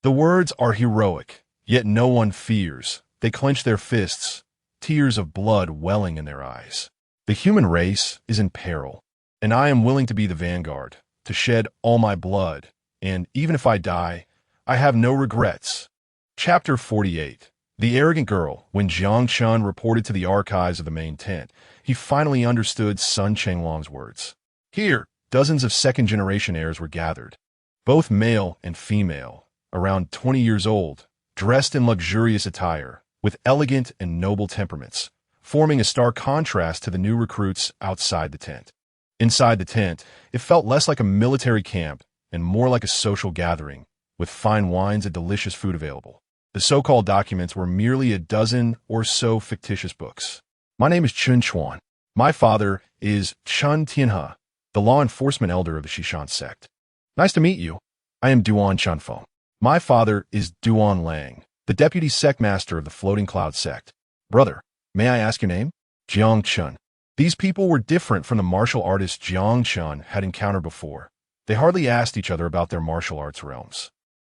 Speaker 1: The words are heroic, yet no one fears. They clench their fists, tears of blood welling in their eyes. The human race is in peril, and I am willing to be the vanguard, to shed all my blood, and even if I die, I have no regrets. Chapter 48. The arrogant girl. When Jiang Chen reported to the archives of the main tent, he finally understood Sun Chenglong's words. Here, dozens of second-generation heirs were gathered, both male and female, around 20 years old, dressed in luxurious attire, with elegant and noble temperaments, forming a stark contrast to the new recruits outside the tent. Inside the tent, it felt less like a military camp and more like a social gathering, with fine wines and delicious food available. The so-called documents were merely a dozen or so fictitious books. My name is Chun Chuan. My father is Chun Tianhe, the law enforcement elder of the Shishan sect. Nice to meet you. I am Duan Chunfeng. My father is Duan Lang, the deputy sect master of the Floating Cloud sect. Brother, may I ask your name? Jiang Chen. These people were different from the martial artists Jiang Chen had encountered before. They hardly asked each other about their martial arts realms.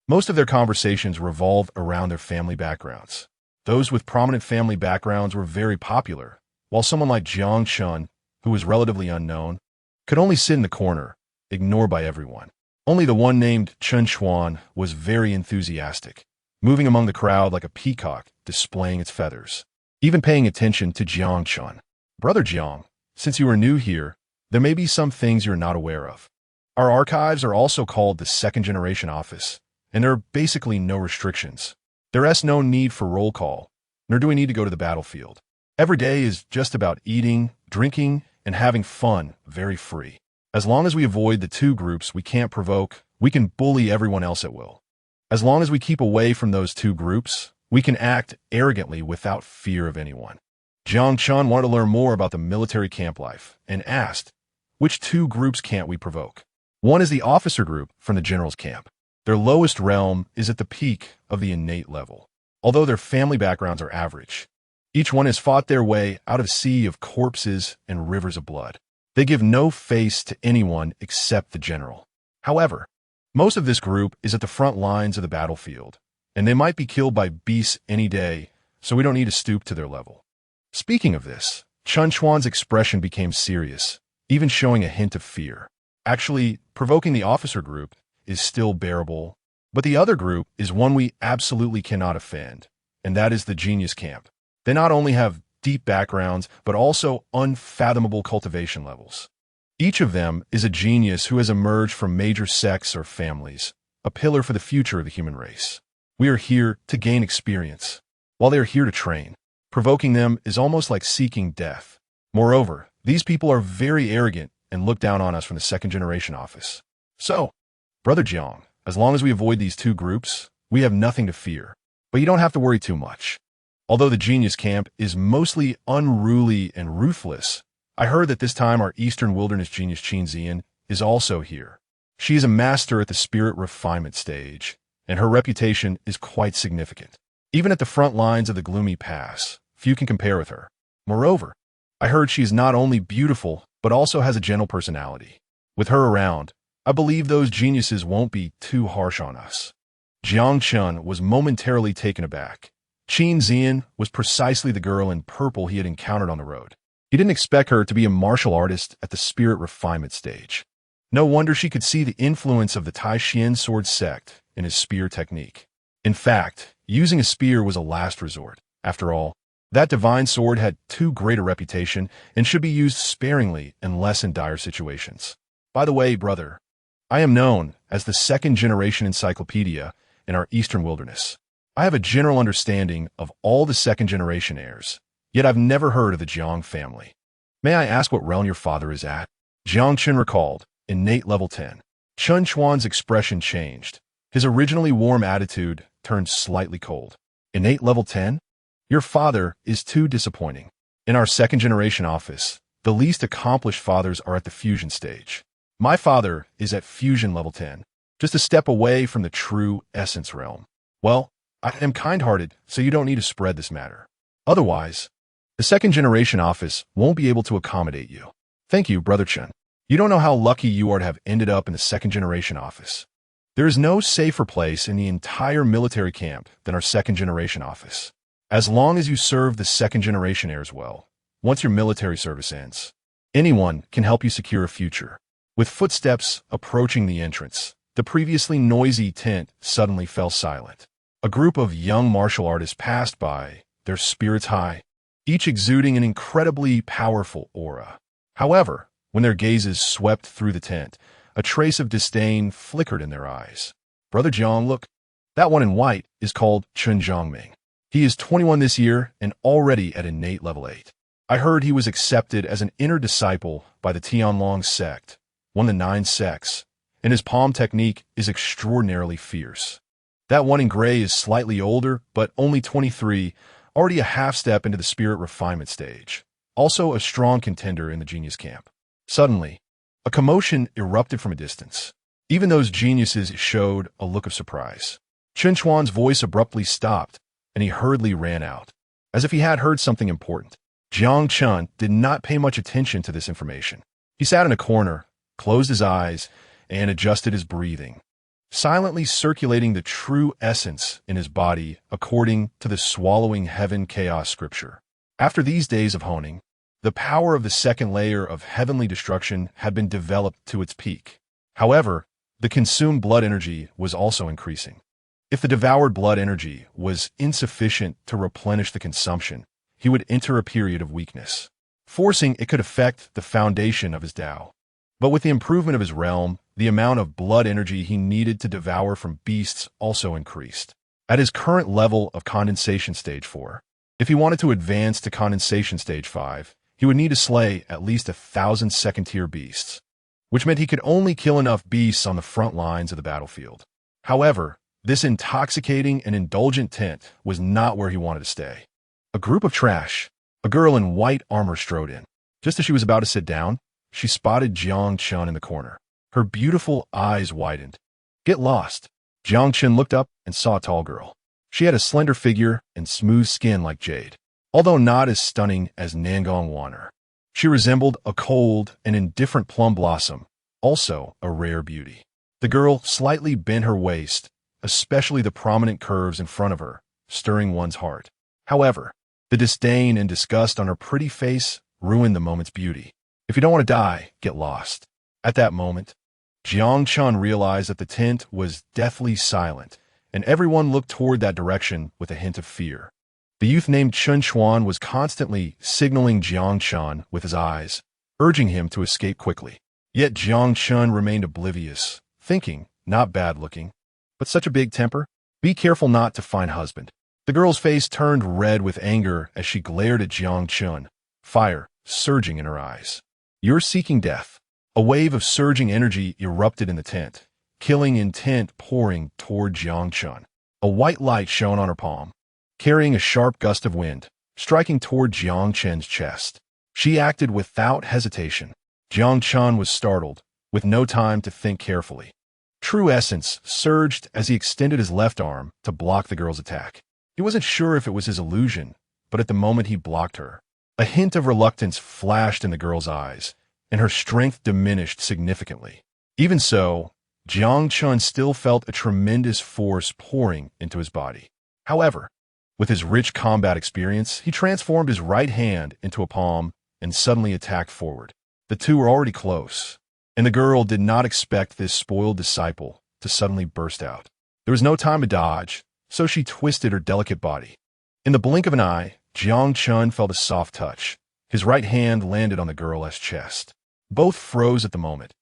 Speaker 1: Most of their conversations revolved around their family backgrounds. Those with prominent family backgrounds were very popular, while someone like Jiang Chen, who was relatively unknown, could only sit in the corner, ignored by everyone. Only the one named Chun Chuan was very enthusiastic, moving among the crowd like a peacock displaying its feathers, even paying attention to Jiang Chen. Brother Jiang, since you are new here, there may be some things you are not aware of. Our archives are also called the second-generation office, and there are basically no restrictions. There is no need for roll call, nor do we need to go to the battlefield. Every day is just about eating, drinking, and having fun, very free. As long as we avoid the two groups we can't provoke, we can bully everyone else at will. As long as we keep away from those two groups, we can act arrogantly without fear of anyone. Jiang Chen wanted to learn more about the military camp life and asked, which two groups can't we provoke? One is the officer group from the general's camp. Their lowest realm is at the peak of the innate level, although their family backgrounds are average. Each one has fought their way out of a sea of corpses and rivers of blood. They give no face to anyone except the general. However, most of this group is at the front lines of the battlefield, and they might be killed by beasts any day, so we don't need to stoop to their level. Speaking of this, Chen Chuan's expression became serious, even showing a hint of fear. Actually, provoking the officer group is still bearable, but the other group is one we absolutely cannot offend, and that is the genius camp. They not only have deep backgrounds, but also unfathomable cultivation levels. Each of them is a genius who has emerged from major sects or families, a pillar for the future of the human race. We are here to gain experience, while they are here to train. Provoking them is almost like seeking death. Moreover, these people are very arrogant and look down on us from the second-generation office. So, Brother Jiang, as long as we avoid these two groups, we have nothing to fear. But you don't have to worry too much. Although the genius camp is mostly unruly and ruthless, I heard that this time our Eastern Wilderness genius Qin Zian is also here. She is a master at the spirit refinement stage, and her reputation is quite significant. Even at the front lines of the gloomy pass, few can compare with her. Moreover, I heard she is not only beautiful, but also has a gentle personality. With her around, I believe those geniuses won't be too harsh on us. Jiang Chen was momentarily taken aback. Qin Zian was precisely the girl in purple he had encountered on the road. He didn't expect her to be a martial artist at the spirit refinement stage. No wonder she could see the influence of the Tai Xian sword sect in his spear technique. In fact, using a spear was a last resort. After all, that divine sword had too great a reputation and should be used sparingly unless in dire situations. By the way, brother, I am known as the second-generation encyclopedia in our Eastern Wilderness. I have a general understanding of all the second-generation heirs, yet I've never heard of the Jiang family. May I ask what realm your father is at? Jiang Chen recalled, innate level 10. Chen Chuan's expression changed. His originally warm attitude turned slightly cold. Innate level 10? Your father is too disappointing. In our second-generation office, the least accomplished fathers are at the fusion stage. My father is at fusion level 10, just a step away from the true essence realm. Well, I am kind-hearted, so you don't need to spread this matter. Otherwise, the second-generation office won't be able to accommodate you. Thank you, Brother Chen. You don't know how lucky you are to have ended up in the second-generation office. There is no safer place in the entire military camp than our second-generation office. As long as you serve the second-generation heirs well, once your military service ends, anyone can help you secure a future. With footsteps approaching the entrance, the previously noisy tent suddenly fell silent. A group of young martial artists passed by, their spirits high, each exuding an incredibly powerful aura. However, when their gazes swept through the tent, a trace of disdain flickered in their eyes. Brother Jiang, look, that one in white is called Chen Zhangming. He is 21 this year and already at innate level 8. I heard he was accepted as an inner disciple by the Tianlong sect, one of the 9 sects, and his palm technique is extraordinarily fierce. That one in gray is slightly older, but only 23, already a half step into the spirit refinement stage, also a strong contender in the genius camp. Suddenly, a commotion erupted from a distance. Even those geniuses showed a look of surprise. Chen Chuan's voice abruptly stopped, and he hurriedly ran out, as if he had heard something important. Jiang Chen did not pay much attention to this information. He sat in a corner, closed his eyes, and adjusted his breathing, silently circulating the true essence in his body according to the swallowing heaven chaos scripture. After these days of honing, the power of the second layer of heavenly destruction had been developed to its peak. However, the consumed blood energy was also increasing. If the devoured blood energy was insufficient to replenish the consumption, he would enter a period of weakness, forcing it could affect the foundation of his Tao. But with the improvement of his realm, the amount of blood energy he needed to devour from beasts also increased. At his current level of condensation stage 4, if he wanted to advance to condensation stage 5, he would need to slay at least 1,000 second-tier beasts, which meant he could only kill enough beasts on the front lines of the battlefield. However, this intoxicating and indulgent tent was not where he wanted to stay. A group of trash, a girl in white armor strode in. Just as she was about to sit down, she spotted Jiang Chen in the corner. Her beautiful eyes widened. Get lost. Jiang Chen looked up and saw a tall girl. She had a slender figure and smooth skin like jade, although not as stunning as Nangong Waner. She resembled a cold and indifferent plum blossom, also a rare beauty. The girl slightly bent her waist, especially the prominent curves in front of her, stirring one's heart. However, the disdain and disgust on her pretty face ruined the moment's beauty. If you don't want to die, get lost. At that moment, Jiang Chen realized that the tent was deathly silent, and everyone looked toward that direction with a hint of fear. The youth named Chen Xuan was constantly signaling Jiang Chen with his eyes, urging him to escape quickly. Yet Jiang Chen remained oblivious, thinking, not bad looking, but such a big temper? Be careful not to find husband. The girl's face turned red with anger as she glared at Jiang Chen, fire surging in her eyes. You're seeking death. A wave of surging energy erupted in the tent, killing intent pouring toward Jiang Chen. A white light shone on her palm, carrying a sharp gust of wind, striking toward Jiang Chen's chest. She acted without hesitation. Jiang Chen was startled, with no time to think carefully. True essence surged as he extended his left arm to block the girl's attack. He wasn't sure if it was his illusion, but at the moment he blocked her, a hint of reluctance flashed in the girl's eyes, and her strength diminished significantly. Even so, Jiang Chen still felt a tremendous force pouring into his body. However, with his rich combat experience, he transformed his right hand into a palm and suddenly attacked forward. The two were already close, and the girl did not expect this spoiled disciple to suddenly burst out. There was no time to dodge, so she twisted her delicate body. In the blink of an eye, Jiang Chen felt a soft touch. His right hand landed on the girl's chest. Both froze at the moment,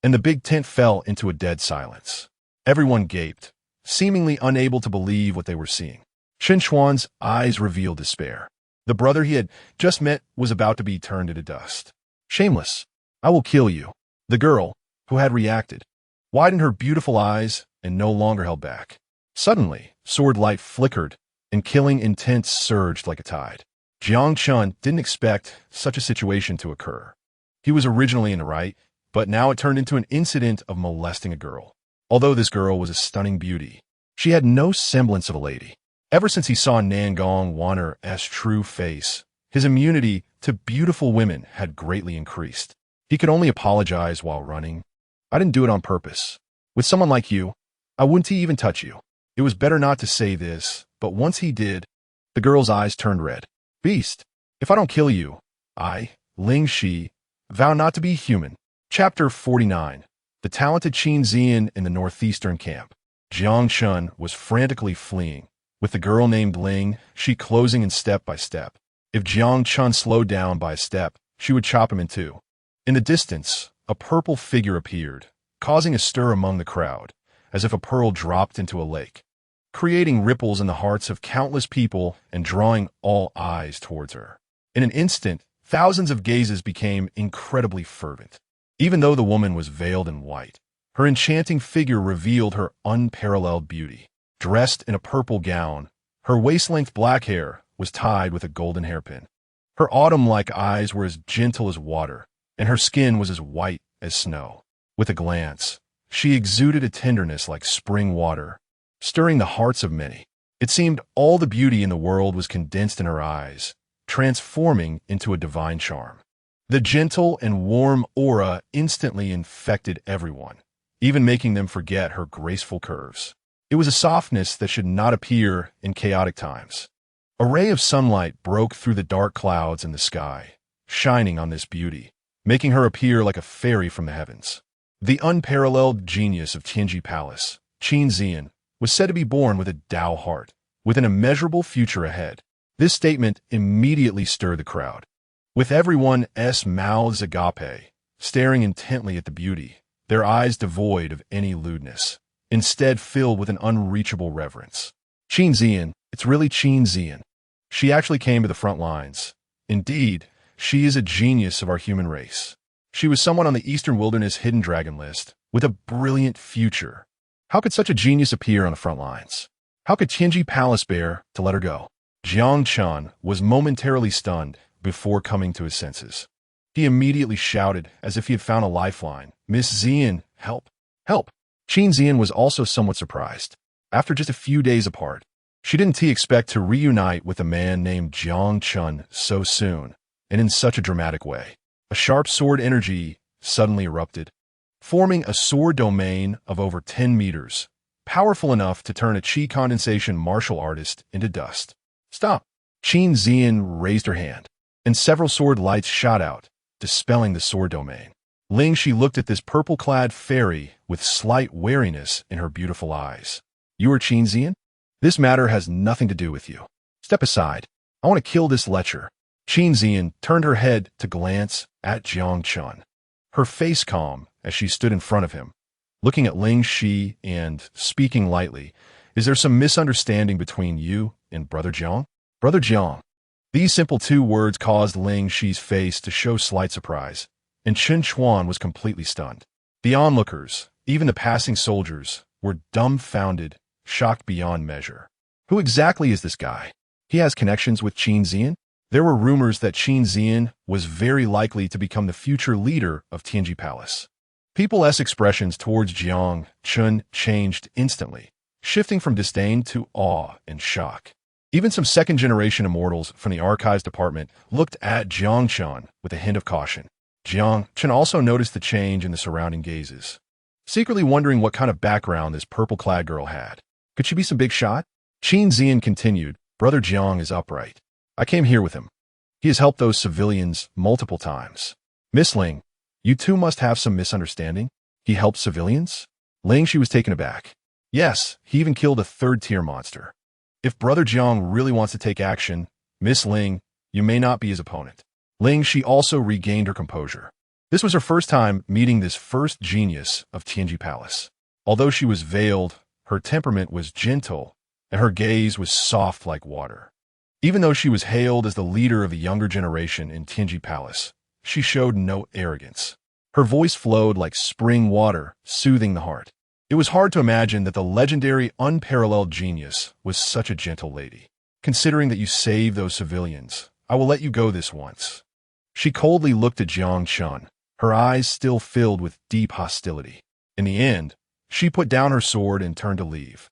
Speaker 1: and the big tent fell into a dead silence. Everyone gaped, seemingly unable to believe what they were seeing. Chen Xuan's eyes revealed despair. The brother he had just met was about to be turned into dust. Shameless, I will kill you. The girl, who had reacted, widened her beautiful eyes and no longer held back. Suddenly, sword light flickered, and killing intent surged like a tide. Jiang Chen didn't expect such a situation to occur. He was originally in the right, but now it turned into an incident of molesting a girl. Although this girl was a stunning beauty, she had no semblance of a lady. Ever since he saw Nangong Wanner's true face, his immunity to beautiful women had greatly increased. He could only apologize while running. I didn't do it on purpose. With someone like you, I wouldn't even touch you. It was better not to say this, but once he did, the girl's eyes turned red. Beast, if I don't kill you, I, Ling Shi, vow not to be human. Chapter 49. The talented Qin Zian in the northeastern camp. Jiang Chen was frantically fleeing, with the girl named Ling Shi closing in step by step. If Jiang Chen slowed down by a step, she would chop him in two. In the distance, a purple figure appeared, causing a stir among the crowd, as if a pearl dropped into a lake, creating ripples in the hearts of countless people and drawing all eyes towards her. In an instant, thousands of gazes became incredibly fervent. Even though the woman was veiled in white, her enchanting figure revealed her unparalleled beauty. Dressed in a purple gown, her waist-length black hair was tied with a golden hairpin. Her autumn-like eyes were as gentle as water, and her skin was as white as snow. With a glance, she exuded a tenderness like spring water, stirring the hearts of many. It seemed all the beauty in the world was condensed in her eyes, transforming into a divine charm. The gentle and warm aura instantly infected everyone, even making them forget her graceful curves. It was a softness that should not appear in chaotic times. A ray of sunlight broke through the dark clouds in the sky, shining on this beauty, making her appear like a fairy from the heavens. The unparalleled genius of Tianji Palace, Qin Zian, was said to be born with a Tao heart, with an immeasurable future ahead. This statement immediately stirred the crowd, with everyone's mouths agape, staring intently at the beauty, their eyes devoid of any lewdness, instead filled with an unreachable reverence. Qin Zian, it's really Qin Zian. She actually came to the front lines. Indeed, she is a genius of our human race. She was someone on the Eastern Wilderness Hidden Dragon list, with a brilliant future. How could such a genius appear on the front lines? How could Tianji Palace bear to let her go? Jiang Chen was momentarily stunned before coming to his senses. He immediately shouted as if he had found a lifeline. Miss Zian, help, help. Qin Zian was also somewhat surprised. After just a few days apart, she didn't expect to reunite with a man named Jiang Chen so soon, and in such a dramatic way. A sharp sword energy suddenly erupted, forming a sword domain of over 10 meters, powerful enough to turn a chi condensation martial artist into dust. Stop! Qin Zian raised her hand, and several sword lights shot out, dispelling the sword domain. Ling Shi looked at this purple-clad fairy with slight wariness in her beautiful eyes. You are Qin Zian? This matter has nothing to do with you. Step aside. I want to kill this lecher. Qin Zian turned her head to glance at Jiang Chen. Her face calm as she stood in front of him, looking at Ling Shi and speaking lightly. Is there some misunderstanding between you and Brother Jiang? Brother Jiang. These simple two words caused Ling Shi's face to show slight surprise, and Chen Chuan was completely stunned. The onlookers, even the passing soldiers, were dumbfounded, shocked beyond measure. Who exactly is this guy? He has connections with Qin Zian? There were rumors that Qin Zian was very likely to become the future leader of Tianji Palace. People's expressions towards Jiang Chen changed instantly, shifting from disdain to awe and shock. Even some second-generation immortals from the archives department looked at Jiang Chen with a hint of caution. Jiang Chen also noticed the change in the surrounding gazes, secretly wondering what kind of background this purple-clad girl had. Could she be some big shot? Qin Zian continued, Brother Jiang is upright. I came here with him. He has helped those civilians multiple times. Miss Ling, you two must have some misunderstanding. He helped civilians? Ling Shi was taken aback. Yes, he even killed a third-tier monster. If Brother Jiang really wants to take action, Miss Ling, you may not be his opponent. Ling Shi also regained her composure. This was her first time meeting this first genius of Tianji Palace. Although she was veiled, her temperament was gentle, and her gaze was soft like water. Even though she was hailed as the leader of the younger generation in Tianji Palace, she showed no arrogance. Her voice flowed like spring water, soothing the heart. It was hard to imagine that the legendary unparalleled genius was such a gentle lady. Considering that you saved those civilians, I will let you go this once. She coldly looked at Jiang Chen, her eyes still filled with deep hostility. In the end, she put down her sword and turned to leave.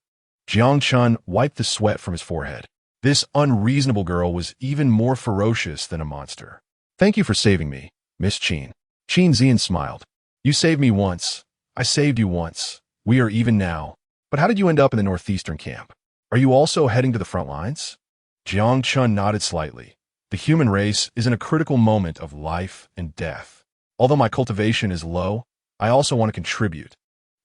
Speaker 1: Jiang Chen wiped the sweat from his forehead. This unreasonable girl was even more ferocious than a monster. Thank you for saving me, Miss Qin. Qin Zian smiled. You saved me once. I saved you once. We are even now. But how did you end up in the northeastern camp? Are you also heading to the front lines? Jiang Chen nodded slightly. The human race is in a critical moment of life and death. Although my cultivation is low, I also want to contribute.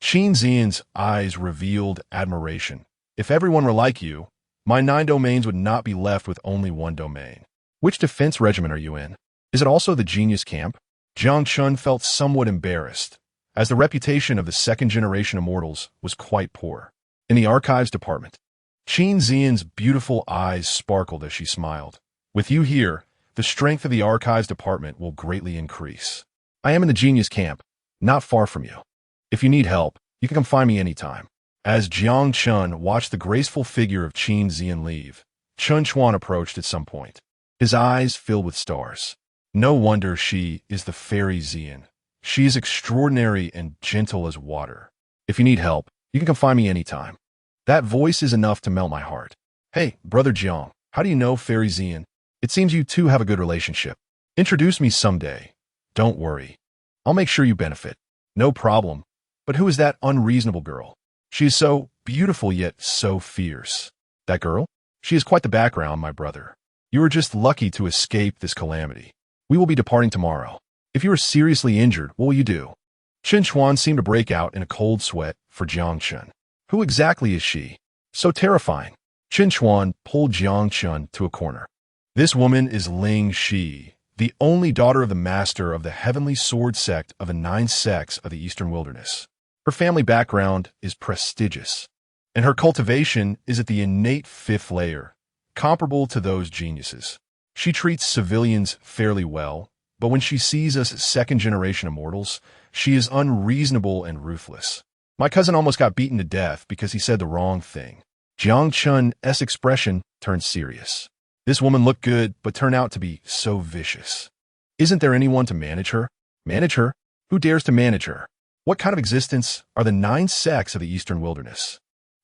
Speaker 1: Qin Zian's eyes revealed admiration. If everyone were like you, my 9 domains would not be left with only 1 domain. Which defense regiment are you in? Is it also the genius camp? Jiang Chen felt somewhat embarrassed, as the reputation of the second-generation immortals was quite poor. In the archives department, Qin Zian's beautiful eyes sparkled as she smiled. With you here, the strength of the archives department will greatly increase. I am in the genius camp, not far from you. If you need help, you can come find me anytime. As Jiang Chen watched the graceful figure of Qin Zian leave, Chen Chuan approached at some point, his eyes filled with stars. No wonder she is the fairy Zian. She is extraordinary and gentle as water. If you need help, you can come find me anytime. That voice is enough to melt my heart. Hey, Brother Jiang, how do you know Fairy Zian? It seems you two have a good relationship. Introduce me someday. Don't worry. I'll make sure you benefit. No problem. But who is that unreasonable girl? She is so beautiful yet so fierce. That girl? She has quite the background, my brother. You are just lucky to escape this calamity. We will be departing tomorrow. If you are seriously injured, what will you do? Chen Chuan seemed to break out in a cold sweat for Jiang Chen. Who exactly is she? So terrifying. Chen Chuan pulled Jiang Chen to a corner. This woman is Ling Shi, the only daughter of the master of the heavenly sword sect of the 9 sects of the Eastern Wilderness. Her family background is prestigious, and her cultivation is at the innate 5th layer, comparable to those geniuses. She treats civilians fairly well, but when she sees us second-generation immortals, she is unreasonable and ruthless. My cousin almost got beaten to death because he said the wrong thing. Jiang Chen's expression turned serious. This woman looked good, but turned out to be so vicious. Isn't there anyone to manage her? Manage her? Who dares to manage her? What kind of existence are the 9 sects of the Eastern Wilderness?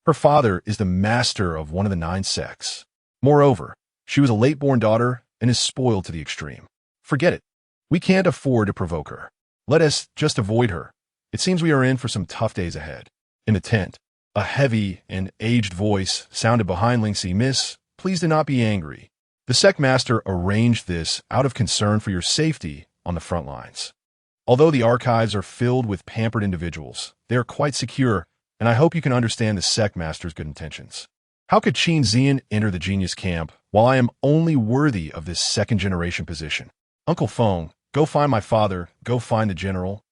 Speaker 1: Her father is the master of one of the 9 sects. Moreover, she was a late-born daughter and is spoiled to the extreme. Forget it. We can't afford to provoke her. Let us just avoid her. It seems we are in for some tough days ahead. In the tent, A heavy and aged voice sounded behind Lingxi. "Miss, please do not be angry. The sect master arranged this out of concern for your safety on the front lines. Although the archives are filled with pampered individuals, they are quite secure, and I hope you can understand the sect master's good intentions. How could Qin Zian enter the genius camp while I am only worthy of this second-generation position? Uncle Feng, go find my father, go find the general.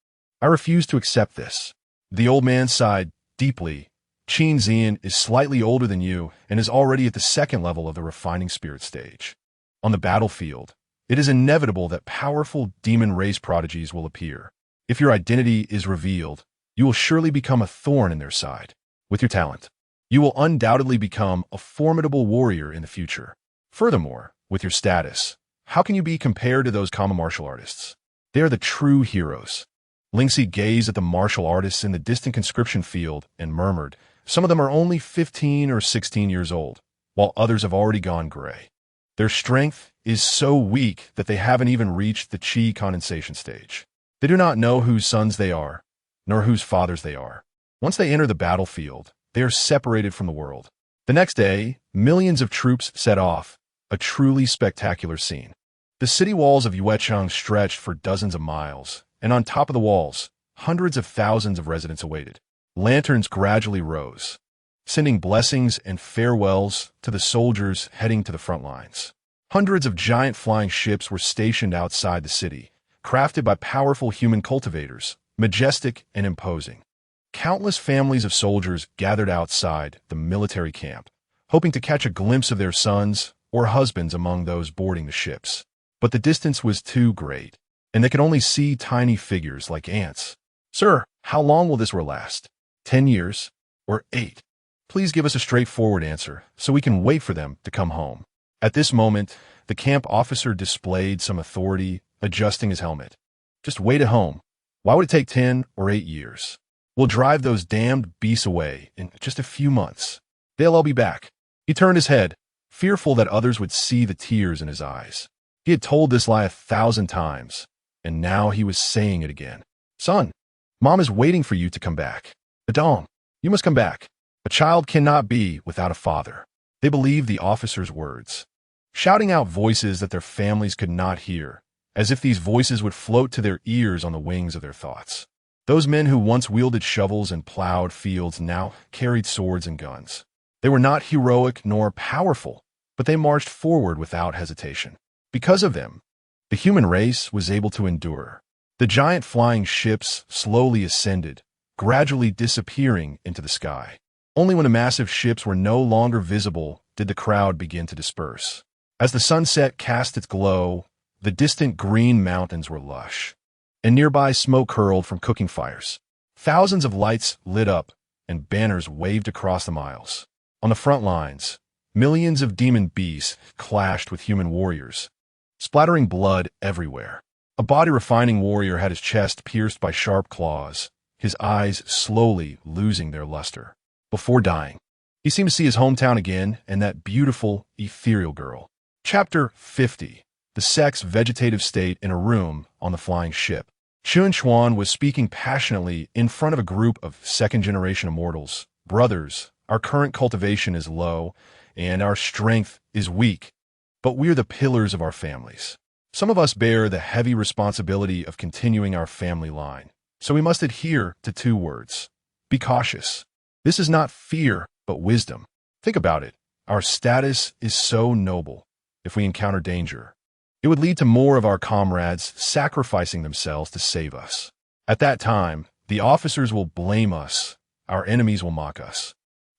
Speaker 1: I refuse to accept this." The old man sighed deeply. "Qin Zian is slightly older than you and is already at the second level of the refining spirit stage. On the battlefield, it is inevitable that powerful demon race prodigies will appear. If your identity is revealed, you will surely become a thorn in their side. With your talent, you will undoubtedly become a formidable warrior in the future. Furthermore, with your status, how can you be compared to those common martial artists? They are the true heroes." Lingxi gazed at the martial artists in the distant conscription field and murmured, "Some of them are only 15 or 16 years old, while others have already gone gray. Their strength is so weak that they haven't even reached the qi condensation stage. They do not know whose sons they are, nor whose fathers they are. Once they enter the battlefield, they are separated from the world." The next day, millions of troops set off, a truly spectacular scene. The city walls of Yuecheng stretched for dozens of miles, and on top of the walls, hundreds of thousands of residents awaited. Lanterns gradually rose, sending blessings and farewells to the soldiers heading to the front lines. Hundreds of giant flying ships were stationed outside the city, crafted by powerful human cultivators, majestic and imposing. Countless families of soldiers gathered outside the military camp, hoping to catch a glimpse of their sons or husbands among those boarding the ships. But the distance was too great, and they could only see tiny figures like ants. "Sir, how long will this war last? 10 years? Or 8? Please give us a straightforward answer so we can wait for them to come home." At this moment, the camp officer displayed some authority, adjusting his helmet. "Just wait at home. Why would it take 10 or 8 years? We'll drive those damned beasts away in just a few months. They'll all be back." He turned his head, fearful that others would see the tears in his eyes. He had told this lie 1,000 times, and now he was saying it again. "Son, Mom is waiting for you to come back. Adam, you must come back. A child cannot be without a father." They believed the officer's words, shouting out voices that their families could not hear, as if these voices would float to their ears on the wings of their thoughts. Those men who once wielded shovels and plowed fields now carried swords and guns. They were not heroic nor powerful, but they marched forward without hesitation. Because of them, the human race was able to endure. The giant flying ships slowly ascended, gradually disappearing into the sky. Only when the massive ships were no longer visible did the crowd begin to disperse. As the sunset cast its glow, the distant green mountains were lush, and nearby smoke curled from cooking fires. Thousands of lights lit up, and banners waved across the miles. On the front lines, millions of demon beasts clashed with human warriors, splattering blood everywhere. A body-refining warrior had his chest pierced by sharp claws, his eyes slowly losing their luster. Before dying, he seemed to see his hometown again and that beautiful, ethereal girl. Chapter 50. The sect's vegetative state in a room on the flying ship. Chun Chuan was speaking passionately in front of a group of second-generation immortals. "Brothers, our current cultivation is low, and our strength is weak, but we're the pillars of our families. Some of us bear the heavy responsibility of continuing our family line, so we must adhere to 2 words. Be cautious. This is not fear, but wisdom. Think about it. Our status is so noble. If we encounter danger, it would lead to more of our comrades sacrificing themselves to save us. At that time, the officers will blame us, our enemies will mock us,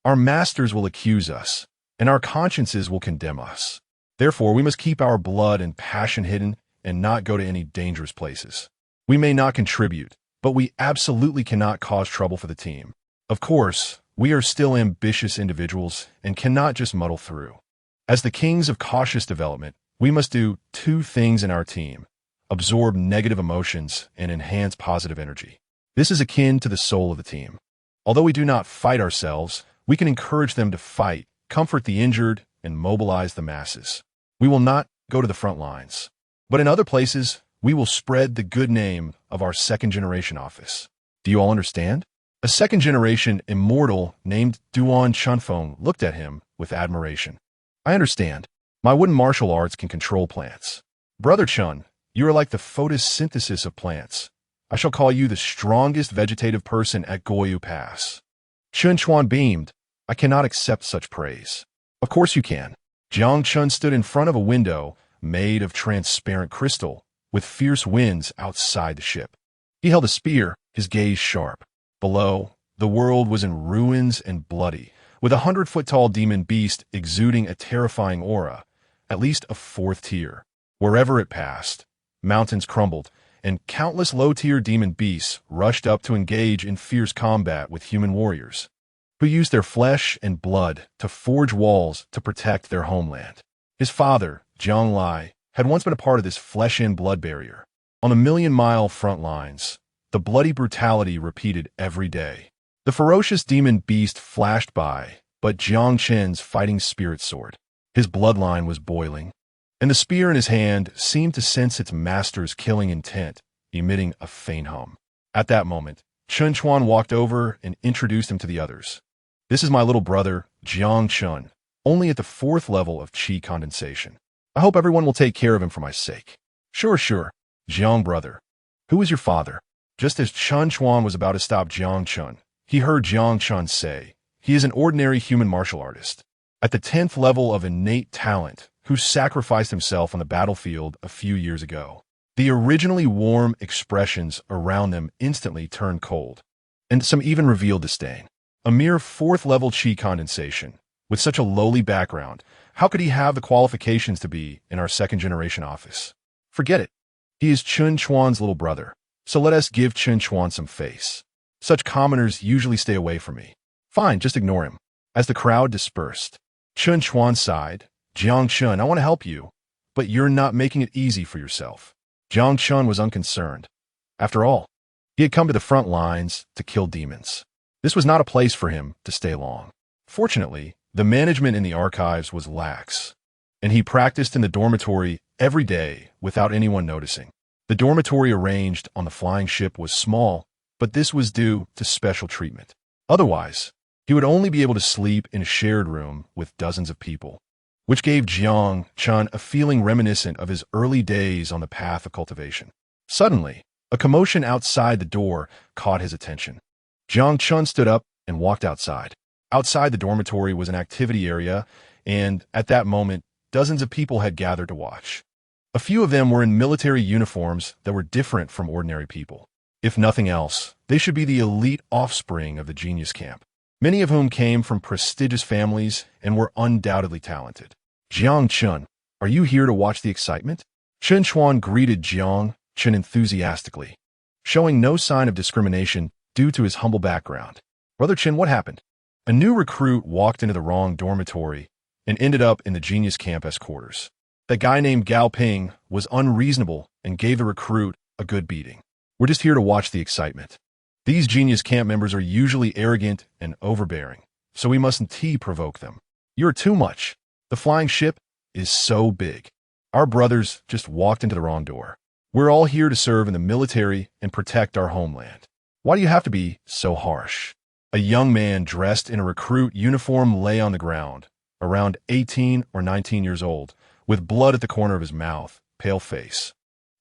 Speaker 1: our masters will accuse us, and our consciences will condemn us. Therefore, we must keep our blood and passion hidden and not go to any dangerous places. We may not contribute, but we absolutely cannot cause trouble for the team. Of course, we are still ambitious individuals and cannot just muddle through. As the kings of cautious development, we must do 2 things in our team: absorb negative emotions and enhance positive energy. This is akin to the soul of the team. Although we do not fight ourselves, we can encourage them to fight, comfort the injured, and mobilize the masses. We will not go to the front lines, but in other places, we will spread the good name of our second-generation office. Do you all understand?" A second-generation immortal named Duan Chunfeng looked at him with admiration. I understand. My wooden martial arts can control plants. Brother Chun, you are like the photosynthesis of plants. I shall call you the strongest vegetative person at Goyu Pass. Chun Chuan beamed. I cannot accept such praise. Of course you can. Jiang Chen stood in front of a window made of transparent crystal, with fierce winds outside the ship. He held a spear, his gaze sharp. Below, the world was in ruins and bloody, with a 100-foot-tall demon beast exuding a terrifying aura, at least a fourth tier. Wherever it passed, mountains crumbled, and countless low-tier demon beasts rushed up to engage in fierce combat with human warriors, who used their flesh and blood to forge walls to protect their homeland. His father, Jiang Lai, had once been a part of this flesh-and-blood barrier. On the million-mile front lines, the bloody brutality repeated every day. The ferocious demon beast flashed by, but Jiang Chen's fighting spirit soared. His bloodline was boiling, and the spear in his hand seemed to sense its master's killing intent, emitting a faint hum. At that moment, Chun Chuan walked over and introduced him to the others. This is my little brother, Jiang Chen, only at the 4th level of qi condensation. I hope everyone will take care of him for my sake. Sure, Jiang brother. Who is your father? Just as Chun Chuan was about to stop Jiang Chen, he heard Jiang Chen say, he is an ordinary human martial artist, at the 10th level of innate talent, who sacrificed himself on the battlefield a few years ago. The originally warm expressions around them instantly turned cold, and some even revealed disdain. A mere 4th level qi condensation, with such a lowly background, how could he have the qualifications to be in our 2nd-generation office? Forget it. He is Chun Chuan's little brother, so let us give Chun Chuan some face. Such commoners usually stay away from me. Fine, just ignore him. As the crowd dispersed, Chun Chuan sighed. Jiang Chen, I want to help you, but you're not making it easy for yourself. Jiang Chen was unconcerned. After all, he had come to the front lines to kill demons. This was not a place for him to stay long. Fortunately, the management in the archives was lax, and he practiced in the dormitory every day without anyone noticing. The dormitory arranged on the flying ship was small, but this was due to special treatment. Otherwise, he would only be able to sleep in a shared room with dozens of people, which gave Jiang Chen a feeling reminiscent of his early days on the path of cultivation. Suddenly, a commotion outside the door caught his attention. Jiang Chen stood up and walked outside. Outside the dormitory was an activity area, and at that moment, dozens of people had gathered to watch. A few of them were in military uniforms that were different from ordinary people. If nothing else, they should be the elite offspring of the genius camp, many of whom came from prestigious families and were undoubtedly talented. Jiang Chen, are you here to watch the excitement? Chun Chuan greeted Jiang Chen enthusiastically, showing no sign of discrimination due to his humble background. Brother Chen, what happened? A new recruit walked into the wrong dormitory and ended up in the genius campus quarters. That guy named Gao Ping was unreasonable and gave the recruit a good beating. We're just here to watch the excitement. These genius camp members are usually arrogant and overbearing, so we mustn't provoke them. You're too much. The flying ship is so big. Our brothers just walked into the wrong door. We're all here to serve in the military and protect our homeland. Why do you have to be so harsh? A young man dressed in a recruit uniform lay on the ground, around 18 or 19 years old, with blood at the corner of his mouth, pale face,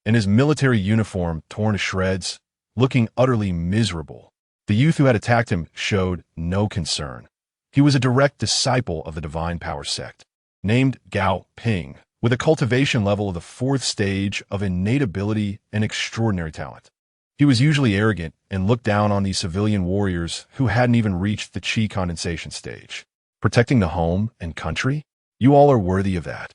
Speaker 1: and his military uniform torn to shreds, looking utterly miserable. The youth who had attacked him showed no concern. He was a direct disciple of the Divine Power sect, named Gao Ping, with a cultivation level of the 4th stage of innate ability and extraordinary talent. He was usually arrogant and looked down on these civilian warriors who hadn't even reached the qi condensation stage. Protecting the home and country? You all are worthy of that.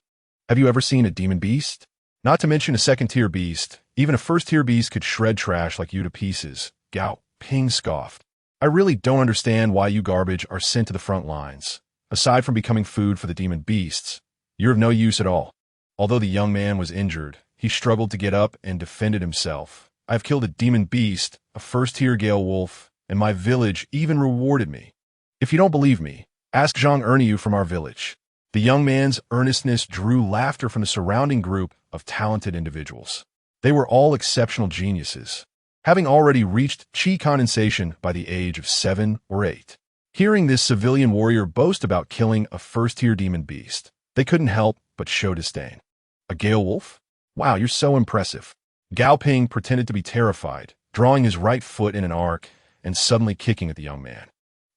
Speaker 1: Have you ever seen a demon beast? Not to mention a 2nd-tier beast. Even a 1st-tier beast could shred trash like you to pieces. Gao Ping scoffed. I really don't understand why you garbage are sent to the front lines. Aside from becoming food for the demon beasts, you're of no use at all. Although the young man was injured, he struggled to get up and defended himself. I've killed a demon beast, a 1st-tier gale wolf, and my village even rewarded me. If you don't believe me, ask Zhang Erniu from our village. The young man's earnestness drew laughter from the surrounding group of talented individuals. They were all exceptional geniuses, having already reached chi condensation by the age of 7 or 8. Hearing this civilian warrior boast about killing a first-tier demon beast, they couldn't help but show disdain. A Gale Wolf? Wow, you're so impressive. Gao Ping pretended to be terrified, drawing his right foot in an arc and suddenly kicking at the young man.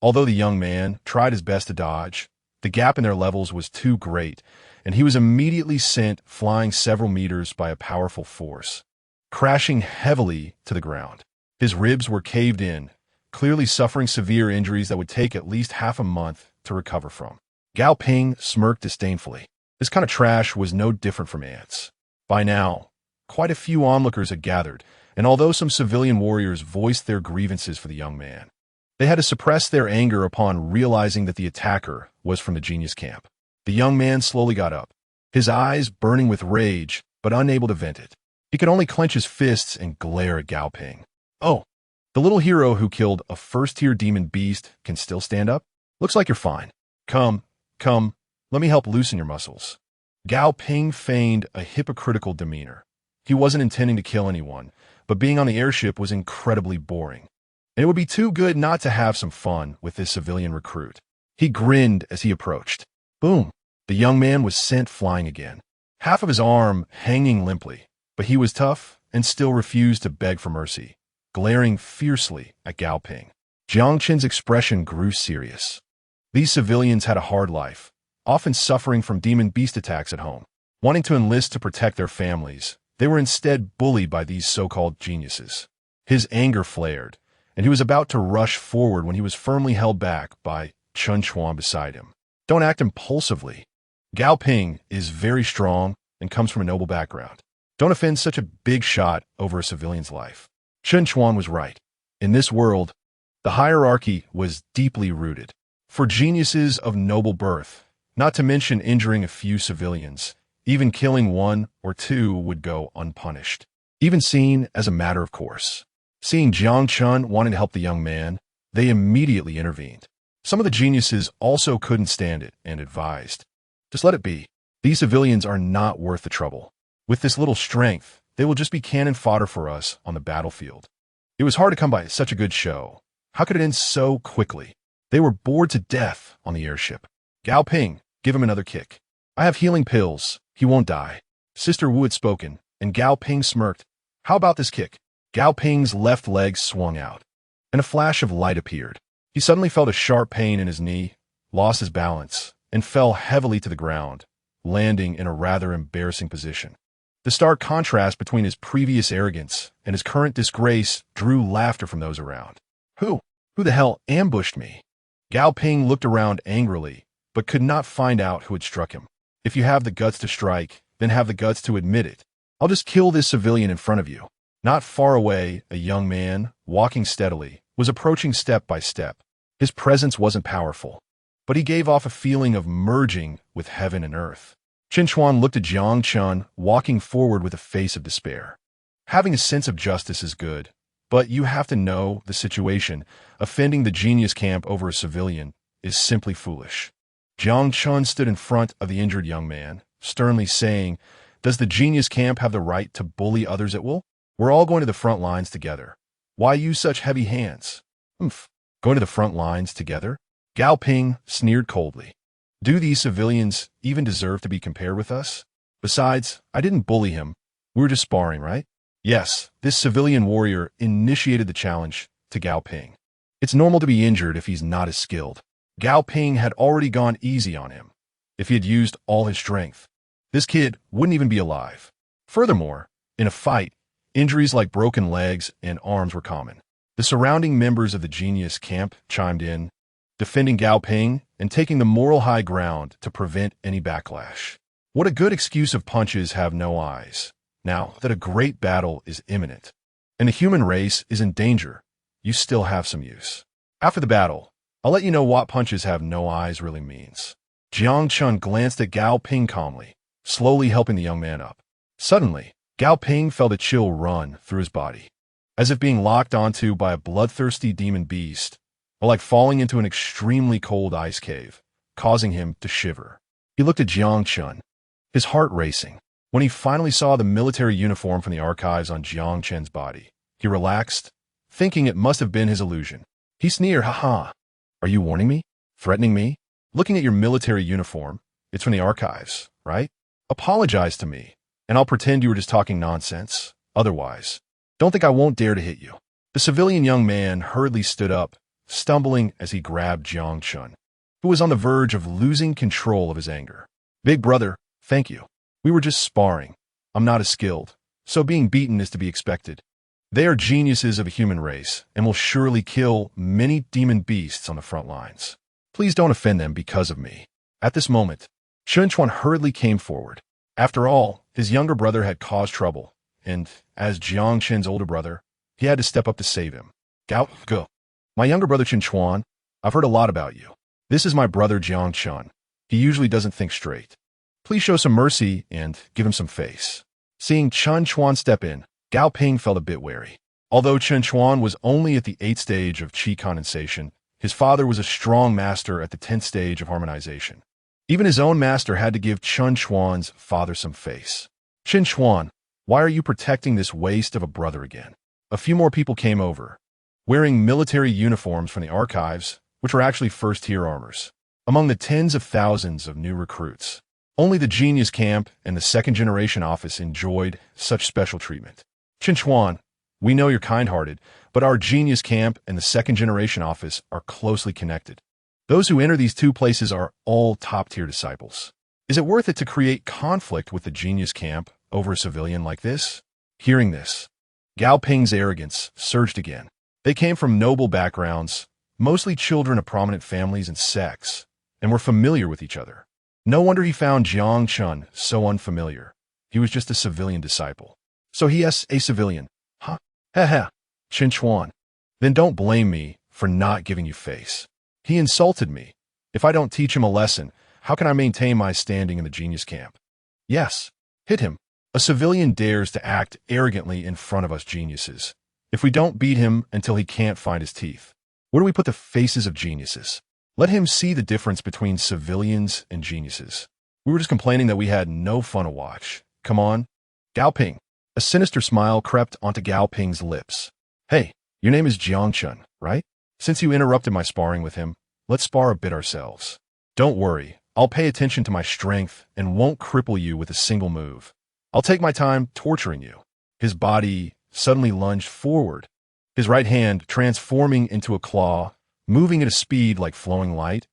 Speaker 1: Although the young man tried his best to dodge, the gap in their levels was too great, and he was immediately sent flying several meters by a powerful force, crashing heavily to the ground. His ribs were caved in, clearly suffering severe injuries that would take at least half a month to recover from. Gao Ping smirked disdainfully. This kind of trash was no different from ants. By now, quite a few onlookers had gathered, and although some civilian warriors voiced their grievances for the young man, they had to suppress their anger upon realizing that the attacker was from the genius camp. The young man slowly got up, his eyes burning with rage, but unable to vent it. He could only clench his fists and glare at Gao Ping. Oh, the little hero who killed a first-tier demon beast can still stand up? Looks like you're fine. Come, let me help loosen your muscles. Gao Ping feigned a hypocritical demeanor. He wasn't intending to kill anyone, but being on the airship was incredibly boring. And it would be too good not to have some fun with this civilian recruit. He grinned as he approached. Boom! The young man was sent flying again, half of his arm hanging limply, but he was tough and still refused to beg for mercy, glaring fiercely at Gao Ping. Jiang Chen's expression grew serious. These civilians had a hard life, often suffering from demon beast attacks at home. Wanting to enlist to protect their families, they were instead bullied by these so-called geniuses. His anger flared, and he was about to rush forward when he was firmly held back by Chen Chuan beside him. Don't act impulsively. Gao Ping is very strong and comes from a noble background. Don't offend such a big shot over a civilian's life. Chen Chuan was right. In this world, the hierarchy was deeply rooted. For geniuses of noble birth, not to mention injuring a few civilians, even killing one or two would go unpunished, even seen as a matter of course. Seeing Jiang Chen wanting to help the young man, they immediately intervened. Some of the geniuses also couldn't stand it and advised, just let it be. These civilians are not worth the trouble. With this little strength, they will just be cannon fodder for us on the battlefield. It was hard to come by such a good show. How could it end so quickly? They were bored to death on the airship. Gao Ping, give him another kick. I have healing pills. He won't die. Sister Wu had spoken, and Gao Ping smirked. How about this kick? Gao Ping's left leg swung out, and a flash of light appeared. He suddenly felt a sharp pain in his knee, lost his balance, and fell heavily to the ground, landing in a rather embarrassing position. The stark contrast between his previous arrogance and his current disgrace drew laughter from those around. Who the hell ambushed me? Gao Ping looked around angrily, but could not find out who had struck him. If you have the guts to strike, then have the guts to admit it. I'll just kill this civilian in front of you. Not far away, a young man, walking steadily, was approaching step by step. His presence wasn't powerful, but he gave off a feeling of merging with heaven and earth. Chen Chuan looked at Jiang Chen, walking forward with a face of despair. Having a sense of justice is good, but you have to know the situation. Offending the genius camp over a civilian is simply foolish. Jiang Chen stood in front of the injured young man, sternly saying, Does the genius camp have the right to bully others at will? We're all going to the front lines together. Why use such heavy hands? Going to the front lines together? Gao Ping sneered coldly. Do these civilians even deserve to be compared with us? Besides, I didn't bully him. We were just sparring, right? Yes, this civilian warrior initiated the challenge to Gao Ping. It's normal to be injured if he's not as skilled. Gao Ping had already gone easy on him. If he had used all his strength, this kid wouldn't even be alive. Furthermore, in a fight, injuries like broken legs and arms were common. The surrounding members of the genius camp chimed in, defending Gao Ping and taking the moral high ground to prevent any backlash. What a good excuse if punches have no eyes, now that a great battle is imminent, and the human race is in danger. You still have some use. After the battle, I'll let you know what punches have no eyes really means. Jiang Chen glanced at Gao Ping calmly, slowly helping the young man up. Suddenly, Gao Ping felt a chill run through his body, as if being locked onto by a bloodthirsty demon beast, or like falling into an extremely cold ice cave, causing him to shiver. He looked at Jiang Chen, his heart racing. When he finally saw the military uniform from the archives on Jiang Chen's body, He relaxed, thinking it must have been his illusion. He sneered, "Haha. Are you warning me? Threatening me? Looking at your military uniform, it's from the archives, right? Apologize to me, and I'll pretend you were just talking nonsense. Otherwise, don't think I won't dare to hit you." The civilian young man hurriedly stood up, stumbling as he grabbed Jiang Chen, who was on the verge of losing control of his anger. "Big brother, thank you. We were just sparring. I'm not as skilled, so being beaten is to be expected. They are geniuses of a human race and will surely kill many demon beasts on the front lines. Please don't offend them because of me." At this moment, Chen Chuan hurriedly came forward. After all, his younger brother had caused trouble, and as Jiang Chen's older brother, he had to step up to save him. Go. "My younger brother Chen Chuan, I've heard a lot about you. This is my brother Jiang Chen. He usually doesn't think straight. Please show some mercy and give him some face." Seeing Chen Chuan step in, Gao Ping felt a bit wary. Although Chen Chuan was only at the 8th stage of qi condensation, his father was a strong master at the 10th stage of harmonization. Even his own master had to give Chen Chuan's father some face. "Chen Chuan, why are you protecting this waste of a brother again?" A few more people came over, wearing military uniforms from the archives, which were actually first-tier armors. Among the tens of thousands of new recruits, only the Genius Camp and the second-generation office enjoyed such special treatment. "Chen Chuan, we know you're kind-hearted, but our Genius Camp and the second-generation office are closely connected. Those who enter these two places are all top-tier disciples. Is it worth it to create conflict with the Genius Camp over a civilian like this?" Hearing this, Gao Ping's arrogance surged again. They came from noble backgrounds, mostly children of prominent families and sects, and were familiar with each other. No wonder he found Jiang Chen so unfamiliar. He was just a civilian disciple. "So he is a civilian, huh? Heh. Chen Chuan. Then don't blame me for not giving you face. He insulted me. If I don't teach him a lesson, how can I maintain my standing in the Genius Camp?" "Yes, hit him. A civilian dares to act arrogantly in front of us geniuses. If we don't beat him until he can't find his teeth, where do we put the faces of geniuses? Let him see the difference between civilians and geniuses. We were just complaining that we had no fun to watch. Come on." Gao Ping. A sinister smile crept onto Gao Ping's lips. "Hey, your name is Jiang Chen, right? Since you interrupted my sparring with him, let's spar a bit ourselves. Don't worry, I'll pay attention to my strength and won't cripple you with a single move. I'll take my time torturing you." His body suddenly lunged forward, his right hand transforming into a claw, moving at a speed like flowing light,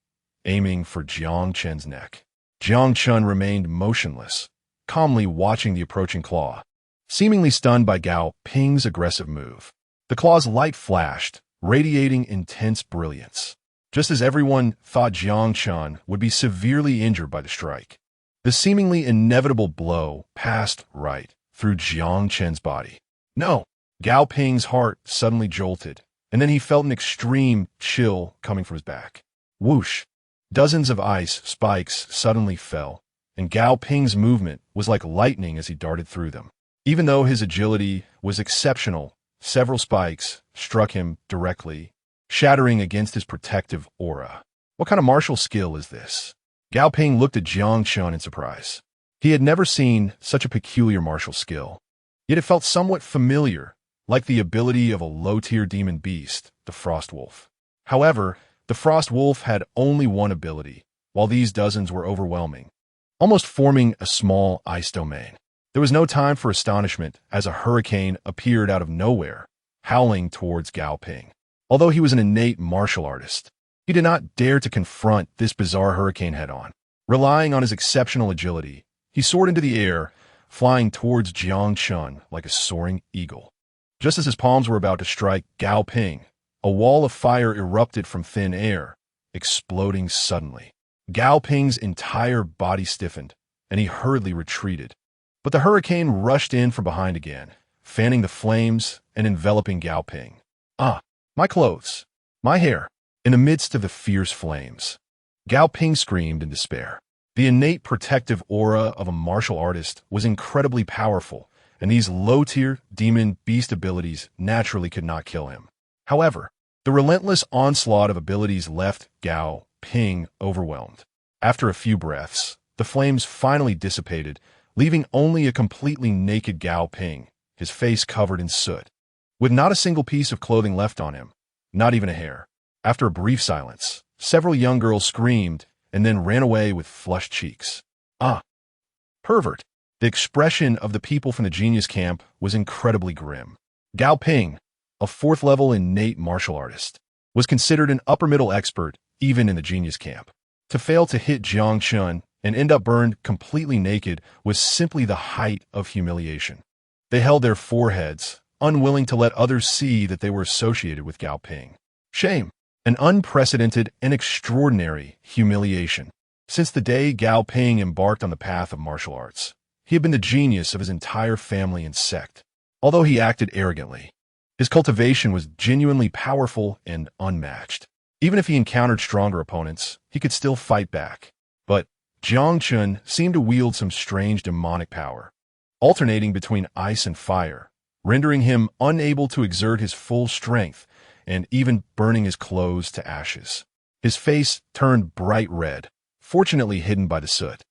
Speaker 1: aiming for Jiang Chen's neck. Jiang Chen remained motionless, calmly watching the approaching claw, seemingly stunned by Gao Ping's aggressive move. The claw's light flashed, radiating intense brilliance, just as everyone thought Jiang Chen would be severely injured by the strike. The seemingly inevitable blow passed right through Jiang Chen's body. "No!" Gao Ping's heart suddenly jolted, and then he felt an extreme chill coming from his back. Whoosh! Dozens of ice spikes suddenly fell, and Gao Ping's movement was like lightning as he darted through them. Even though his agility was exceptional, several spikes struck him directly, shattering against his protective aura. What kind of martial skill is this? Gao Ping looked at Jiang Chen in surprise. He had never seen such a peculiar martial skill, yet it felt somewhat familiar, like the ability of a low-tier demon beast, the Frost Wolf. However, the Frost Wolf had only one ability, while these dozens were overwhelming, almost forming a small ice domain. There was no time for astonishment as a hurricane appeared out of nowhere, howling towards Gao Ping. Although he was an innate martial artist, he did not dare to confront this bizarre hurricane head-on. Relying on his exceptional agility, he soared into the air, flying towards Jiang Chen like a soaring eagle. Just as his palms were about to strike Gao Ping, a wall of fire erupted from thin air, exploding suddenly. Gao Ping's entire body stiffened, and he hurriedly retreated. But the hurricane rushed in from behind again, fanning the flames and enveloping Gao Ping. "Ah, my clothes, my hair," in the midst of the fierce flames. Gao Ping screamed in despair. The innate protective aura of a martial artist was incredibly powerful, and these low-tier demon beast abilities naturally could not kill him. However, the relentless onslaught of abilities left Gao Ping overwhelmed. After a few breaths, the flames finally dissipated, leaving only a completely naked Gao Ping, his face covered in soot. with not a single piece of clothing left on him, not even a hair. After a brief silence, several young girls screamed and then ran away with flushed cheeks. Ah, pervert. The expression of the people from the genius camp was incredibly grim. Gao Ping, a fourth-level innate martial artist, was considered an upper-middle expert even in the genius camp. To fail to hit Jiang Chen and end up burned completely naked was simply the height of humiliation. They held their foreheads, unwilling to let others see that they were associated with Gao Ping. Shame. An unprecedented and extraordinary humiliation. Since the day Gao Ping embarked on the path of martial arts, he had been the genius of his entire family and sect. Although he acted arrogantly, his cultivation was genuinely powerful and unmatched. Even if he encountered stronger opponents, he could still fight back. But Jiang Chen seemed to wield some strange demonic power, alternating between ice and fire, rendering him unable to exert his full strength and even burning his clothes to ashes. His face turned bright red, fortunately hidden by the soot.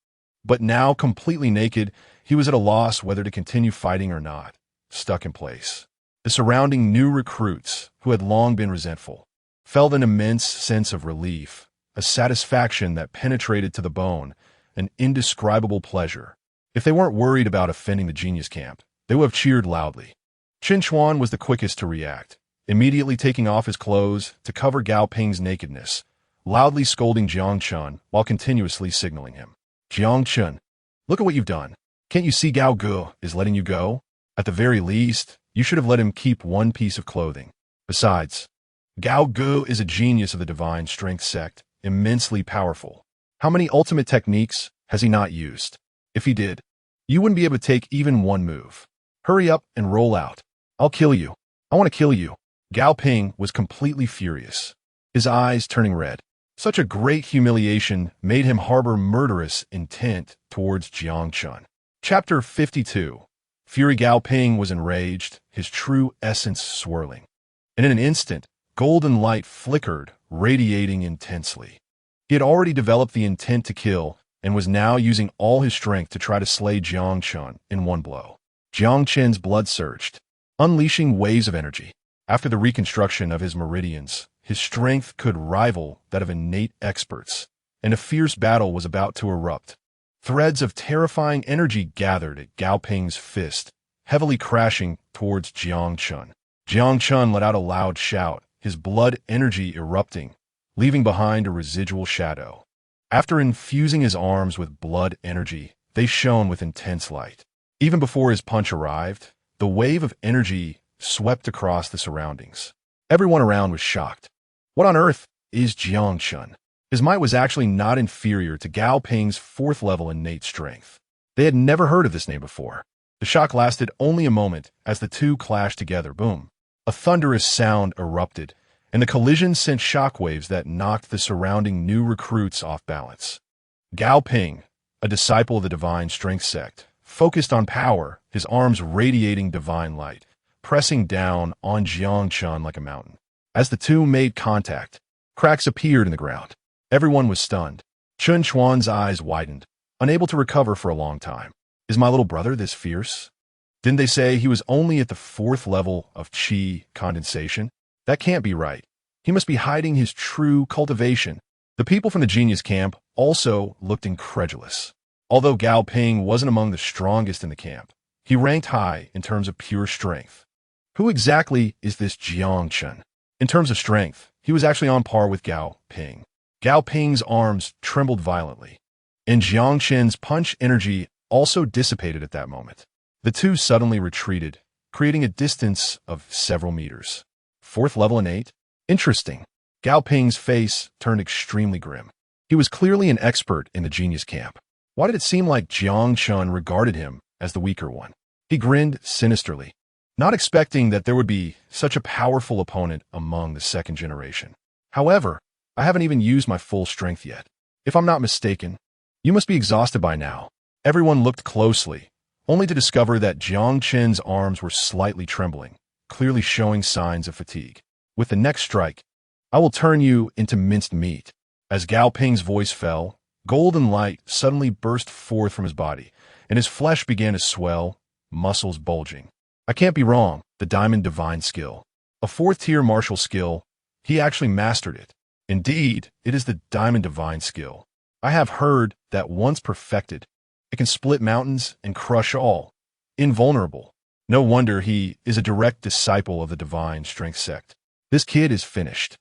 Speaker 1: But now, completely naked, he was at a loss whether to continue fighting or not, stuck in place. The surrounding new recruits, who had long been resentful, felt an immense sense of relief, a satisfaction that penetrated to the bone, an indescribable pleasure. If they weren't worried about offending the genius camp, they would have cheered loudly. Chen Chuan was the quickest to react, immediately taking off his clothes to cover Gao Ping's nakedness, loudly scolding Jiang Chen while continuously signaling him. Jiang Chen, look at what you've done. Can't you see Gao Gu is letting you go? At the very least, you should have let him keep one piece of clothing. Besides, Gao Gu is a genius of the divine strength sect, immensely powerful. How many ultimate techniques has he not used? If he did, you wouldn't be able to take even one move. Hurry up and roll out. I'll kill you. I want to kill you. Gao Ping was completely furious, his eyes turning red. Such a great humiliation made him harbor murderous intent towards Jiang Chen. Chapter 52. Fury. Gao Ping was enraged, his true essence swirling. And in an instant, golden light flickered, radiating intensely. He had already developed the intent to kill and was now using all his strength to try to slay Jiang Chen in one blow. Jiang Chen's blood surged, unleashing waves of energy. After the reconstruction of his meridians, his strength could rival that of innate experts, and a fierce battle was about to erupt. Threads of terrifying energy gathered at Gao Ping's fist, heavily crashing towards Jiang Chen. Jiang Chen let out a loud shout, his blood energy erupting, leaving behind a residual shadow. After infusing his arms with blood energy, they shone with intense light. Even before his punch arrived, the wave of energy swept across the surroundings. Everyone around was shocked. What on earth is Jiang Chen? His might was actually not inferior to Gao Ping's fourth-level innate strength. They had never heard of this name before. The shock lasted only a moment as the two clashed together. Boom. A thunderous sound erupted, and the collision sent shockwaves that knocked the surrounding new recruits off balance. Gao Ping, a disciple of the divine strength sect, focused on power, his arms radiating divine light, pressing down on Jiang Chen like a mountain. As the two made contact, cracks appeared in the ground. Everyone was stunned. Chen Chuan's eyes widened, unable to recover for a long time. Is my little brother this fierce? Didn't they say he was only at the fourth level of qi condensation? That can't be right. He must be hiding his true cultivation. The people from the genius camp also looked incredulous. Although Gao Ping wasn't among the strongest in the camp, he ranked high in terms of pure strength. Who exactly is this Jiang Chen? In terms of strength, he was actually on par with Gao Ping. Gao Ping's arms trembled violently, and Jiang Chen's punch energy also dissipated at that moment. The two suddenly retreated, creating a distance of several meters. Fourth level innate? Interesting. Gao Ping's face turned extremely grim. He was clearly an expert in the genius camp. Why did it seem like Jiang Chen regarded him as the weaker one? He grinned sinisterly, not expecting that there would be such a powerful opponent among the second generation. However, I haven't even used my full strength yet. If I'm not mistaken, you must be exhausted by now. Everyone looked closely, only to discover that Jiang Chen's arms were slightly trembling, clearly showing signs of fatigue. With the next strike, I will turn you into minced meat. As Gao Ping's voice fell, golden light suddenly burst forth from his body, and his flesh began to swell, muscles bulging. I can't be wrong. the Diamond Divine skill. A fourth-tier martial skill, he actually mastered it. Indeed, it is the Diamond Divine skill. I have heard that once perfected, it can split mountains and crush all. Invulnerable. No wonder he is a direct disciple of the Divine Strength sect. This kid is finished.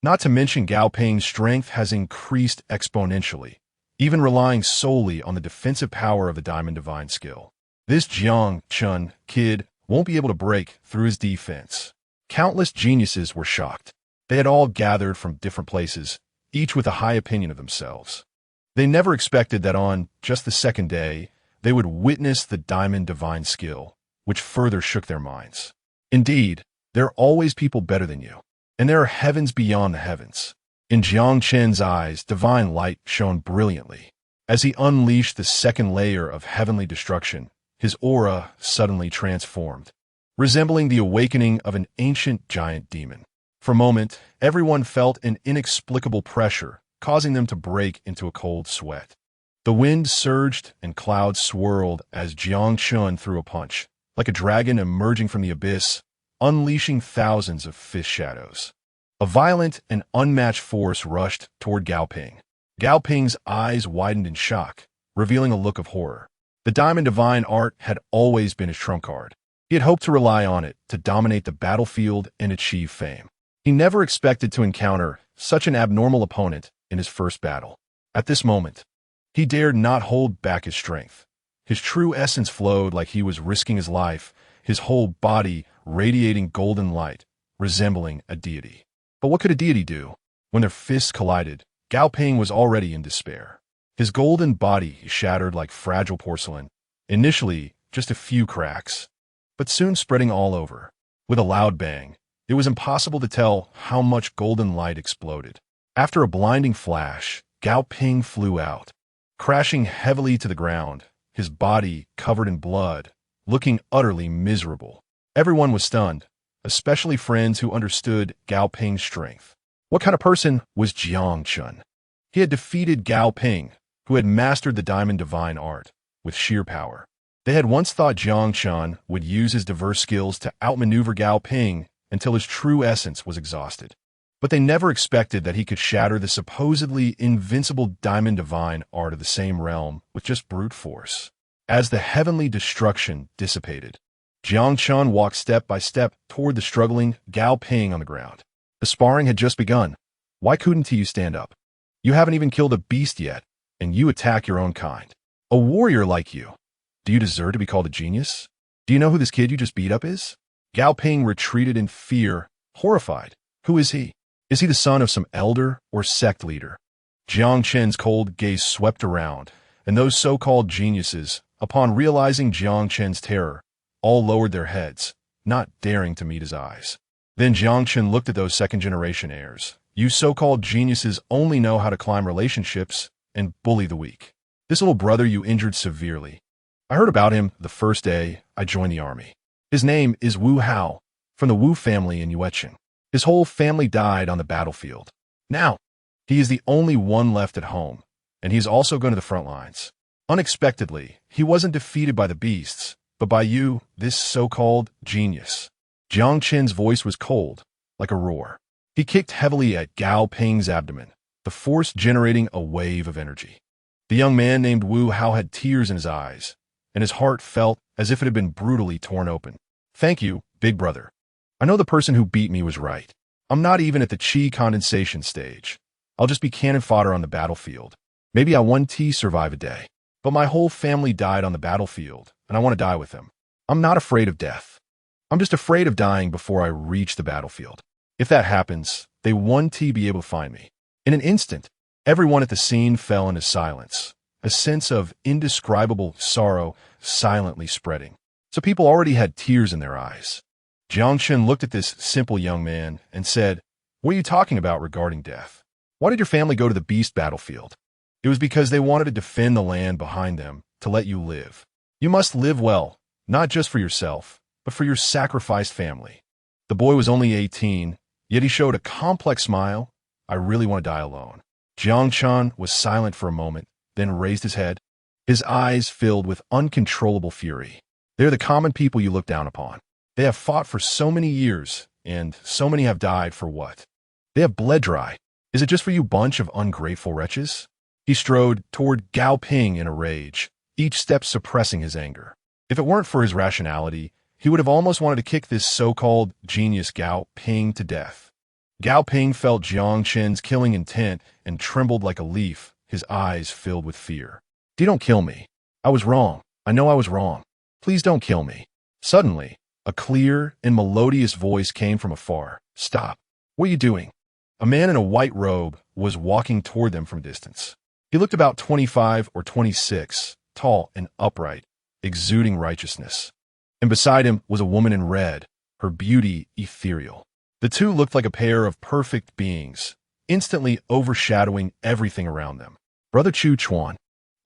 Speaker 1: Not to mention Gao Ping's strength has increased exponentially, even relying solely on the defensive power of the Diamond Divine skill. This Jiang Chen kid won't be able to break through his defense. Countless geniuses were shocked. They had all gathered from different places, each with a high opinion of themselves. They never expected that on just the second day, they would witness the Diamond Divine skill, which further shook their minds. Indeed, there are always people better than you, and there are heavens beyond the heavens. In Jiang Chen's eyes, divine light shone brilliantly. As he unleashed the second layer of heavenly destruction, his aura suddenly transformed, resembling the awakening of an ancient giant demon. For a moment, everyone felt an inexplicable pressure, causing them to break into a cold sweat. The wind surged and clouds swirled as Jiang Chen threw a punch, like a dragon emerging from the abyss, unleashing thousands of fist shadows. A violent and unmatched force rushed toward Gao Ping. Gao Ping's eyes widened in shock, revealing a look of horror. The Diamond Divine art had always been his trump card. He had hoped to rely on it to dominate the battlefield and achieve fame. He never expected to encounter such an abnormal opponent in his first battle. At this moment, he dared not hold back his strength. His true essence flowed like he was risking his life, his whole body radiating golden light, resembling a deity. But what could a deity do? When their fists collided, Gao Ping was already in despair. His golden body shattered like fragile porcelain, initially just a few cracks, but soon spreading all over. With a loud bang, it was impossible to tell how much golden light exploded. After a blinding flash, Gao Ping flew out, crashing heavily to the ground, his body covered in blood, looking utterly miserable. Everyone was stunned, especially friends who understood Gao Ping's strength. What kind of person was Jiang Chen? He had defeated Gao Ping, who had mastered the Diamond Divine art, with sheer power. They had once thought Jiang Chen would use his diverse skills to outmaneuver Gao Ping until his true essence was exhausted. But they never expected that he could shatter the supposedly invincible Diamond Divine art of the same realm with just brute force. As the heavenly destruction dissipated, Jiang Chen walked step by step toward the struggling Gao Ping on the ground. The sparring had just begun. Why couldn't you stand up? You haven't even killed a beast yet, and you attack your own kind. A warrior like you. Do you deserve to be called a genius? Do you know who this kid you just beat up is? Gao Ping retreated in fear, horrified. Who is he? Is he the son of some elder or sect leader? Jiang Chen's cold gaze swept around, and those so-called geniuses, upon realizing Jiang Chen's terror, all lowered their heads, not daring to meet his eyes. Then Jiang Chen looked at those second-generation heirs. You so-called geniuses only know how to climb relationships and bully the weak. This little brother you injured severely. I heard about him the first day I joined the army. His name is Wu Hao, from the Wu family in Yueqing. His whole family died on the battlefield. Now, he is the only one left at home, and he is also going to the front lines. Unexpectedly, he wasn't defeated by the beasts, but by you, this so-called genius. Jiang Chen's voice was cold, like a roar. He kicked heavily at Gao Ping's abdomen, the force generating a wave of energy. The young man named Wu Hao had tears in his eyes, and his heart felt as if it had been brutally torn open. Thank you, big brother. I know the person who beat me was right. I'm not even at the chi condensation stage. I'll just be cannon fodder on the battlefield. Maybe I won't survive a day. But my whole family died on the battlefield, and I want to die with them. I'm not afraid of death. I'm just afraid of dying before I reach the battlefield. If that happens, they won't be able to find me. In an instant, everyone at the scene fell into silence, a sense of indescribable sorrow silently spreading. So people already had tears in their eyes. Jiang Chen looked at this simple young man and said, "What are you talking about regarding death? Why did your family go to the beast battlefield? It was because they wanted to defend the land behind them to let you live. You must live well, not just for yourself, but for your sacrificed family." The boy was only 18, yet he showed a complex smile. I really want to die alone. Jiang Chen was silent for a moment, then raised his head. His eyes filled with uncontrollable fury. They're the common people you look down upon. They have fought for so many years, and so many have died for what? They have bled dry. Is it just for you bunch of ungrateful wretches? He strode toward Gao Ping in a rage, each step suppressing his anger. If it weren't for his rationality, he would have almost wanted to kick this so-called genius Gao Ping to death. Gao Ping felt Jiang Chen's killing intent and trembled like a leaf, his eyes filled with fear. Don't kill me. I was wrong. I know I was wrong. Please don't kill me. Suddenly, a clear and melodious voice came from afar. Stop. What are you doing? A man in a white robe was walking toward them from a distance. He looked about 25 or 26, tall and upright, exuding righteousness. And beside him was a woman in red, her beauty ethereal. The two looked like a pair of perfect beings, instantly overshadowing everything around them. Brother Chu Chuan.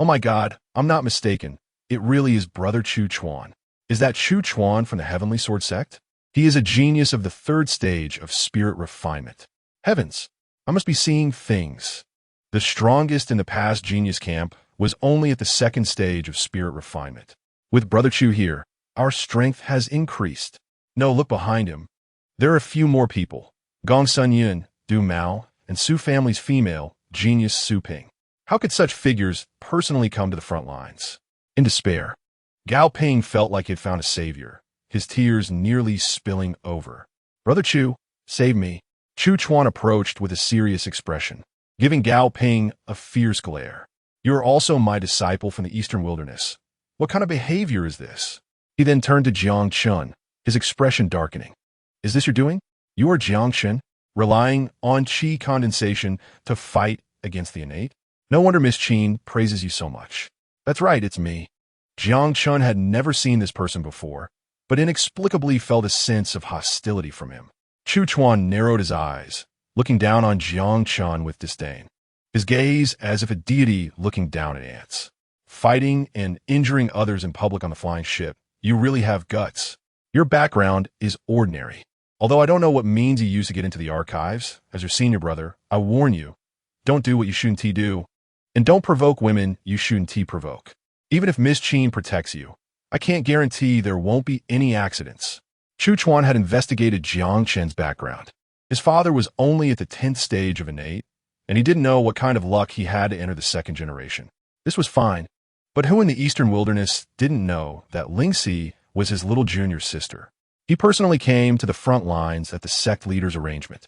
Speaker 1: Oh my God, I'm not mistaken. It really is Brother Chu Chuan. Is that Chu Chuan from the Heavenly Sword sect? He is a genius of the third stage of spirit refinement. Heavens, I must be seeing things. The strongest in the past genius camp was only at the second stage of spirit refinement. With Brother Chu here, our strength has increased. No, look behind him. There are a few more people. Gong Sun Yun, Du Mao, and Su family's female, genius Su Ping. How could such figures personally come to the front lines? In despair, Gao Ping felt like he had found a savior, his tears nearly spilling over. Brother Chu, save me. Chu Chuan approached with a serious expression, giving Gao Ping a fierce glare. You are also my disciple from the Eastern Wilderness. What kind of behavior is this? He then turned to Jiang Chen, his expression darkening. Is this your doing? You are Jiang Chen, relying on qi condensation to fight against the innate? No wonder Miss Qin praises you so much. That's right, it's me. Jiang Chen had never seen this person before, but inexplicably felt a sense of hostility from him. Chu Chuan narrowed his eyes, looking down on Jiang Chen with disdain, his gaze as if a deity looking down at ants. Fighting and injuring others in public on the flying ship, you really have guts. Your background is ordinary. Although I don't know what means you used to get into the archives, as your senior brother, I warn you, don't do what you shouldn't do, and don't provoke women you shouldn't provoke. Even if Miss Qin protects you, I can't guarantee there won't be any accidents. Chu Chuan had investigated Jiang Chen's background. His father was only at the 10th stage of innate, and he didn't know what kind of luck he had to enter the second generation. This was fine, but who in the Eastern Wilderness didn't know that Lingxi was his little junior sister? He personally came to the front lines at the sect leader's arrangement.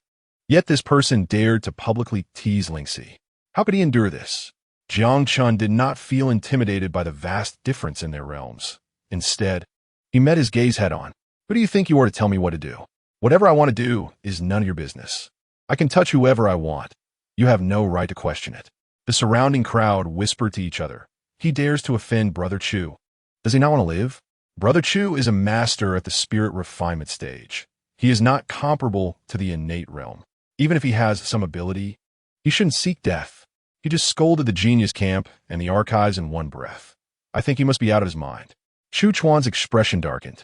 Speaker 1: Yet this person dared to publicly tease Lingxi. How could he endure this? Jiang Chen did not feel intimidated by the vast difference in their realms. Instead, he met his gaze head-on. Who do you think you are to tell me what to do? Whatever I want to do is none of your business. I can touch whoever I want. You have no right to question it. The surrounding crowd whispered to each other. He dares to offend Brother Chu. Does he not want to live? Brother Chu is a master at the spirit refinement stage. He is not comparable to the innate realm. Even if he has some ability, he shouldn't seek death. He just scolded the genius camp and the archives in one breath. I think he must be out of his mind. Chu Chuan's expression darkened,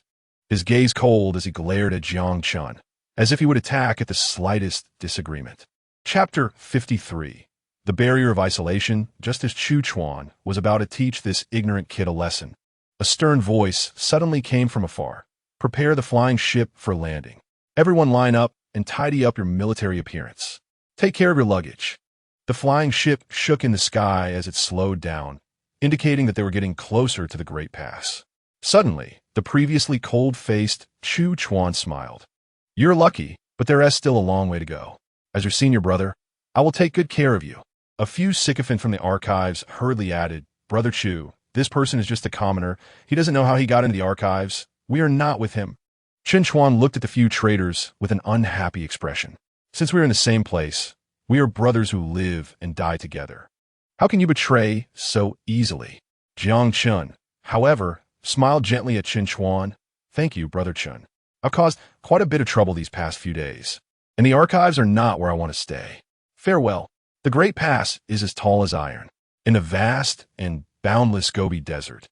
Speaker 1: his gaze cold as he glared at Jiang Chen, as if he would attack at the slightest disagreement. Chapter 53. The Barrier of Isolation. Just as Chu Chuan was about to teach this ignorant kid a lesson, a stern voice suddenly came from afar. Prepare the flying ship for landing. Everyone line up and tidy up your military appearance. Take care of your luggage. The flying ship shook in the sky as it slowed down, indicating that they were getting closer to the Great Pass. Suddenly, the previously cold-faced Chu Chuan smiled. You're lucky, but there is still a long way to go. As your senior brother, I will take good care of you. A few sycophant from the archives hurriedly added, Brother Chu, this person is just a commoner. He doesn't know how he got into the archives. We are not with him. Chen Chuan looked at the few traitors with an unhappy expression. Since we are in the same place, we are brothers who live and die together. How can you betray so easily? Jiang Chen, however, smiled gently at Chen Chuan. Thank you, Brother Chen. I've caused quite a bit of trouble these past few days, and the archives are not where I want to stay. Farewell. The Great Pass is as tall as iron, in the vast and boundless Gobi Desert.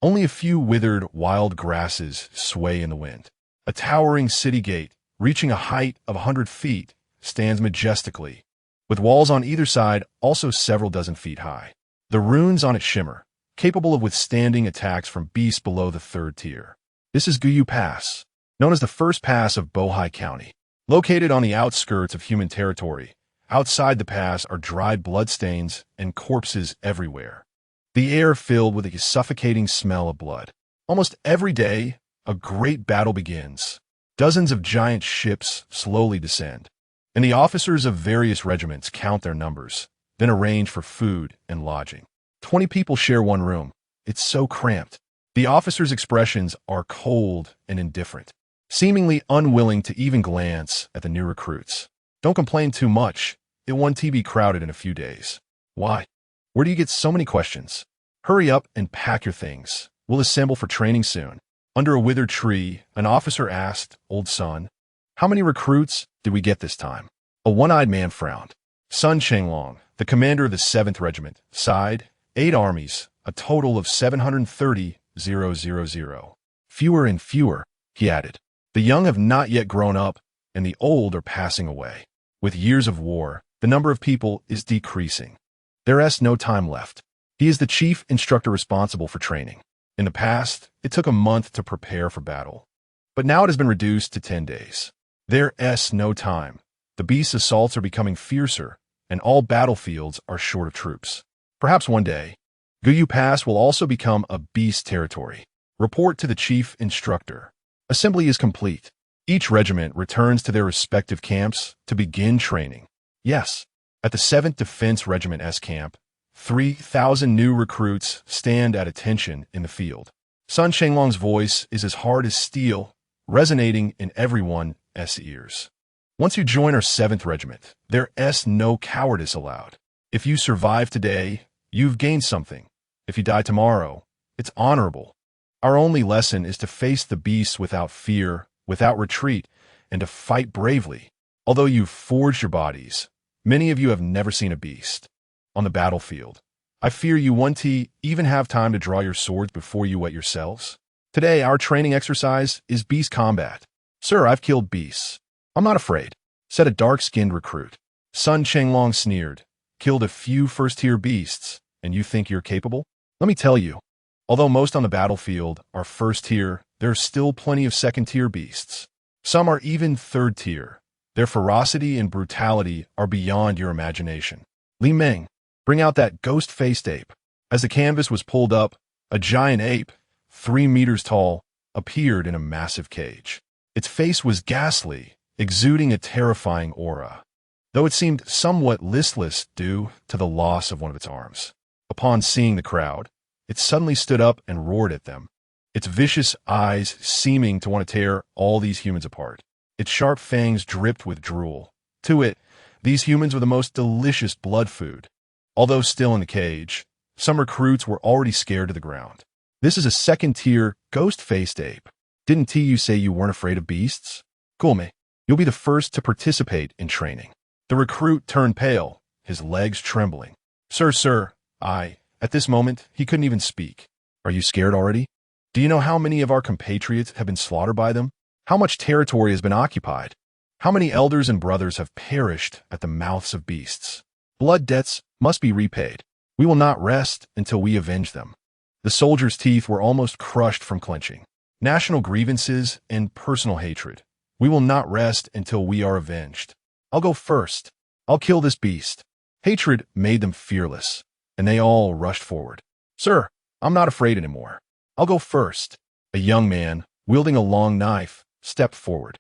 Speaker 1: Only a few withered wild grasses sway in the wind. A towering city gate, reaching a height of 100 feet, stands majestically, with walls on either side also several dozen feet high. The runes on it shimmer, capable of withstanding attacks from beasts below the third tier. This is Guyu Pass. known as the First Pass of Bohai County. Located on the outskirts of human territory, outside the pass are dried bloodstains and corpses everywhere. The air filled with a suffocating smell of blood. Almost every day, a great battle begins. Dozens of giant ships slowly descend, and the officers of various regiments count their numbers, then arrange for food and lodging. 20 people share one room. It's so cramped. The officers' expressions are cold and indifferent, seemingly unwilling to even glance at the new recruits. Don't complain too much. It won't be crowded in a few days. Why? Where do you get so many questions? Hurry up and pack your things. We'll assemble for training soon. Under a withered tree, an officer asked, "Old son, how many recruits did we get this time?" A one-eyed man frowned. Sun Chenglong, the commander of the 7th Regiment, sighed. 8 armies, a total of 730,000. Fewer and fewer, he added. The young have not yet grown up, and the old are passing away. With years of war, the number of people is decreasing. There is no time left. He is the chief instructor responsible for training. In the past, it took a month to prepare for battle, but now it has been reduced to 10 days. There is no time. The beast's assaults are becoming fiercer, and all battlefields are short of troops. Perhaps one day, Guyu Pass will also become a beast territory. Report to the chief instructor. Assembly is complete. Each regiment returns to their respective camps to begin training. Yes, at the 7th Defense Regiment S Camp, 3,000 new recruits stand at attention in the field. Sun Chenglong's voice is as hard as steel, resonating in everyone's ears. Once you join our 7th Regiment, there is no cowardice allowed. If you survive today, you've gained something. If you die tomorrow, it's honorable. Our only lesson is to face the beasts without fear, without retreat, and to fight bravely. Although you've forged your bodies, many of you have never seen a beast on the battlefield. I fear you won't even have time to draw your swords before you wet yourselves. Today, our training exercise is beast combat. Sir, I've killed beasts. I'm not afraid, said a dark-skinned recruit. Sun Chenglong sneered. Killed a few first-tier beasts, and you think you're capable? Let me tell you, although most on the battlefield are first-tier, there are still plenty of second-tier beasts. Some are even third-tier. Their ferocity and brutality are beyond your imagination. Li Meng, bring out that ghost-faced ape. As the canvas was pulled up, a giant ape, 3 meters tall, appeared in a massive cage. Its face was ghastly, exuding a terrifying aura, though it seemed somewhat listless due to the loss of one of its arms. Upon seeing the crowd, it suddenly stood up and roared at them, its vicious eyes seeming to want to tear all these humans apart. Its sharp fangs dripped with drool. To it, these humans were the most delicious blood food. Although still in the cage, some recruits were already scared to the ground. This is a second-tier, ghost-faced ape. Didn't you say you weren't afraid of beasts? Gulme, you'll be the first to participate in training. The recruit turned pale, his legs trembling. Sir, at this moment, he couldn't even speak. Are you scared already? Do you know how many of our compatriots have been slaughtered by them? How much territory has been occupied? How many elders and brothers have perished at the mouths of beasts? Blood debts must be repaid. We will not rest until we avenge them. The soldier's teeth were almost crushed from clenching. National grievances and personal hatred. We will not rest until we are avenged. I'll go first. I'll kill this beast. Hatred made them fearless, and they all rushed forward. Sir, I'm not afraid anymore. I'll go first. A young man, wielding a long knife, stepped forward.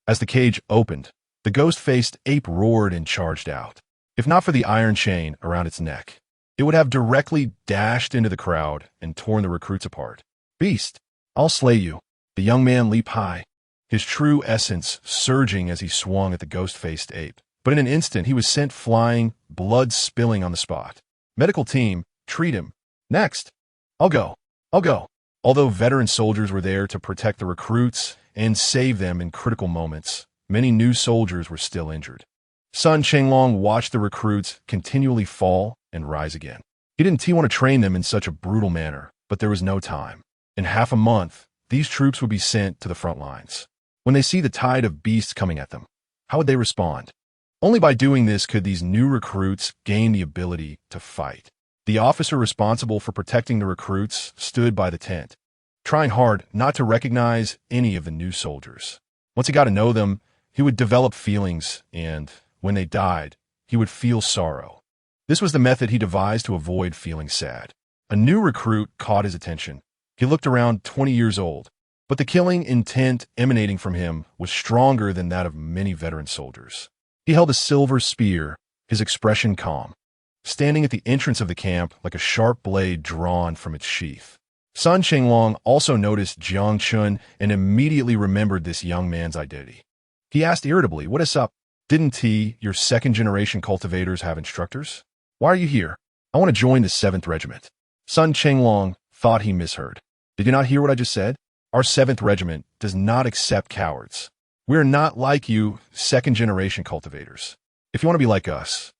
Speaker 1: As the cage opened, the ghost-faced ape roared and charged out. If not for the iron chain around its neck, it would have directly dashed into the crowd and torn the recruits apart. Beast, I'll slay you. The young man leaped high, his true essence surging as he swung at the ghost-faced ape. But in an instant, he was sent flying, blood spilling on the spot. Medical team, treat him. Next. I'll go. Although veteran soldiers were there to protect the recruits and save them in critical moments, many new soldiers were still injured. Sun Chenglong watched the recruits continually fall and rise again. He didn't want to train them in such a brutal manner, but there was no time. In half a month, these troops would be sent to the front lines. When they see the tide of beasts coming at them, how would they respond? Only by doing this could these new recruits gain the ability to fight. The officer responsible for protecting the recruits stood by the tent. trying hard not to recognize any of the new soldiers. Once he got to know them, he would develop feelings, and when they died, he would feel sorrow. This was the method he devised to avoid feeling sad. A new recruit caught his attention. He looked around 20 years old, but the killing intent emanating from him was stronger than that of many veteran soldiers. He held a silver spear, his expression calm, standing at the entrance of the camp like a sharp blade drawn from its sheath. Sun Chenglong also noticed Jiang Chen and immediately remembered this young man's identity. He asked irritably, "What is up? Didn't your second-generation cultivators have instructors? Why are you here? I want to join the 7th Regiment." Sun Chenglong thought he misheard. "Did you not hear what I just said? Our 7th Regiment does not accept cowards. We're not like you second-generation cultivators. If you want to be like us,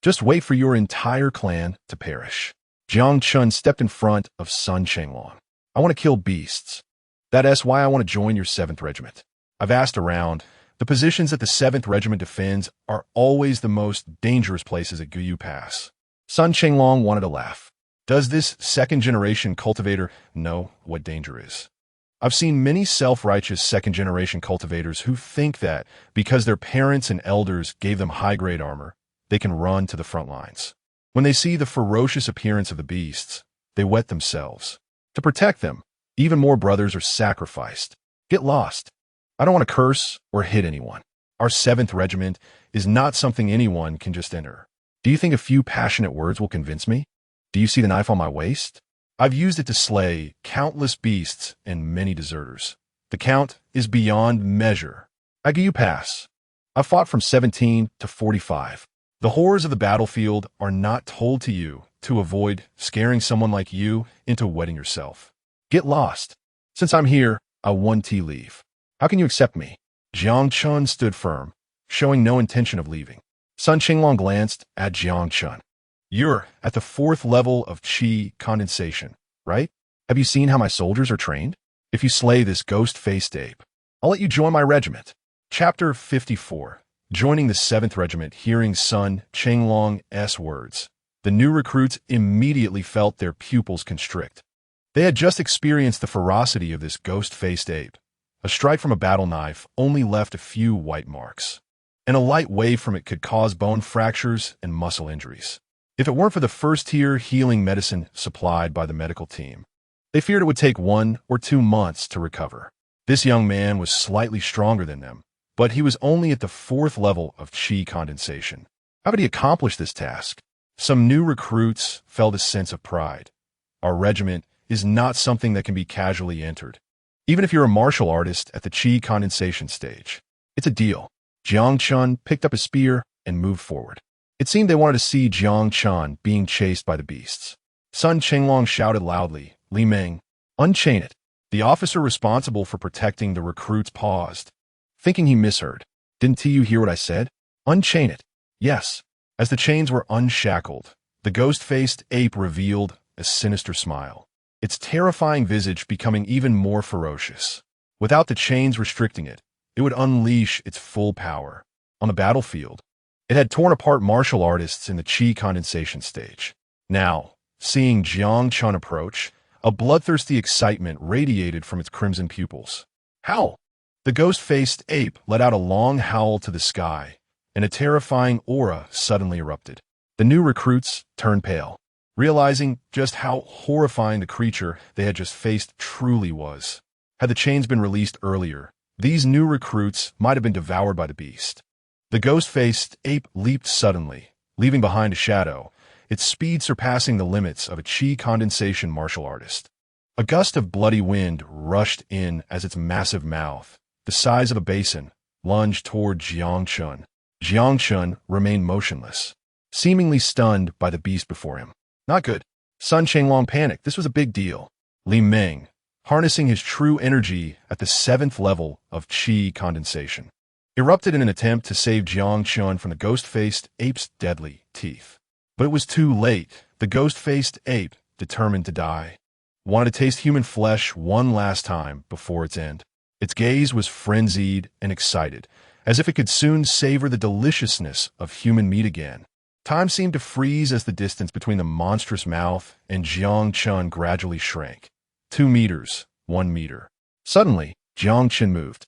Speaker 1: just wait for your entire clan to perish." Jiang Chen stepped in front of Sun Chenglong. "I want to kill beasts. That's why I want to join your 7th Regiment. I've asked around. The positions that the 7th Regiment defends are always the most dangerous places at Guyu Pass." Sun Chenglong wanted to laugh. Does this second-generation cultivator know what danger is? I've seen many self-righteous second-generation cultivators who think that because their parents and elders gave them high-grade armor, they can run to the front lines. When they see the ferocious appearance of the beasts, they wet themselves. To protect them, even more brothers are sacrificed. Get lost. I don't want to curse or hit anyone. Our 7th Regiment is not something anyone can just enter. Do you think a few passionate words will convince me? Do you see the knife on my waist? I've used it to slay countless beasts and many deserters. The count is beyond measure. At Guyu Pass, I've fought from 17 to 45. The horrors of the battlefield are not told to you to avoid scaring someone like you into wetting yourself. Get lost. Since I'm here, I want to leave. How can you accept me?" Jiang Chen stood firm, showing no intention of leaving. Sun Chenglong glanced at Jiang Chen. "You're at the 4th level of qi condensation, right? Have you seen how my soldiers are trained? If you slay this ghost-faced ape, I'll let you join my regiment." Chapter 54. Joining the 7th Regiment. Hearing Sun Chenglong's words, the new recruits immediately felt their pupils constrict. They had just experienced the ferocity of this ghost-faced ape. A strike from a battle knife only left a few white marks, and a light wave from it could cause bone fractures and muscle injuries. If it weren't for the first-tier healing medicine supplied by the medical team, they feared it would take 1 or 2 months to recover. This young man was slightly stronger than them, but he was only at the 4th level of qi condensation. How could he accomplish this task? Some new recruits felt a sense of pride. Our regiment is not something that can be casually entered, even if you're a martial artist at the qi condensation stage. It's a deal. Jiang Chen picked up a spear and moved forward. It seemed they wanted to see Jiang Chen being chased by the beasts. Sun Chenglong shouted loudly, "Li Meng, unchain it." The officer responsible for protecting the recruits paused, thinking he misheard. "Didn't you hear what I said? Unchain it." "Yes." As the chains were unshackled, the ghost-faced ape revealed a sinister smile, its terrifying visage becoming even more ferocious. Without the chains restricting it, it would unleash its full power. On the battlefield, it had torn apart martial artists in the qi condensation stage. Now, seeing Jiang Chen approach, a bloodthirsty excitement radiated from its crimson pupils. "Howl!" The ghost-faced ape let out a long howl to the sky, and a terrifying aura suddenly erupted. The new recruits turned pale, realizing just how horrifying the creature they had just faced truly was. Had the chains been released earlier, these new recruits might have been devoured by the beast. The ghost-faced ape leaped suddenly, leaving behind a shadow, its speed surpassing the limits of a qi condensation martial artist. A gust of bloody wind rushed in as its massive mouth, the size of a basin, lunged toward Jiang Chen. Jiang Chen remained motionless, seemingly stunned by the beast before him. Not good. Sun Chenglong panicked. This was a big deal. Li Meng, harnessing his true energy at the 7th level of qi condensation, erupted in an attempt to save Jiang Chen from the ghost-faced ape's deadly teeth. But it was too late. The ghost-faced ape, determined to die, wanted to taste human flesh one last time before its end. Its gaze was frenzied and excited, as if it could soon savor the deliciousness of human meat again. Time seemed to freeze as the distance between the monstrous mouth and Jiang Chen gradually shrank. 2 meters, 1 meter. Suddenly, Jiang Chen moved.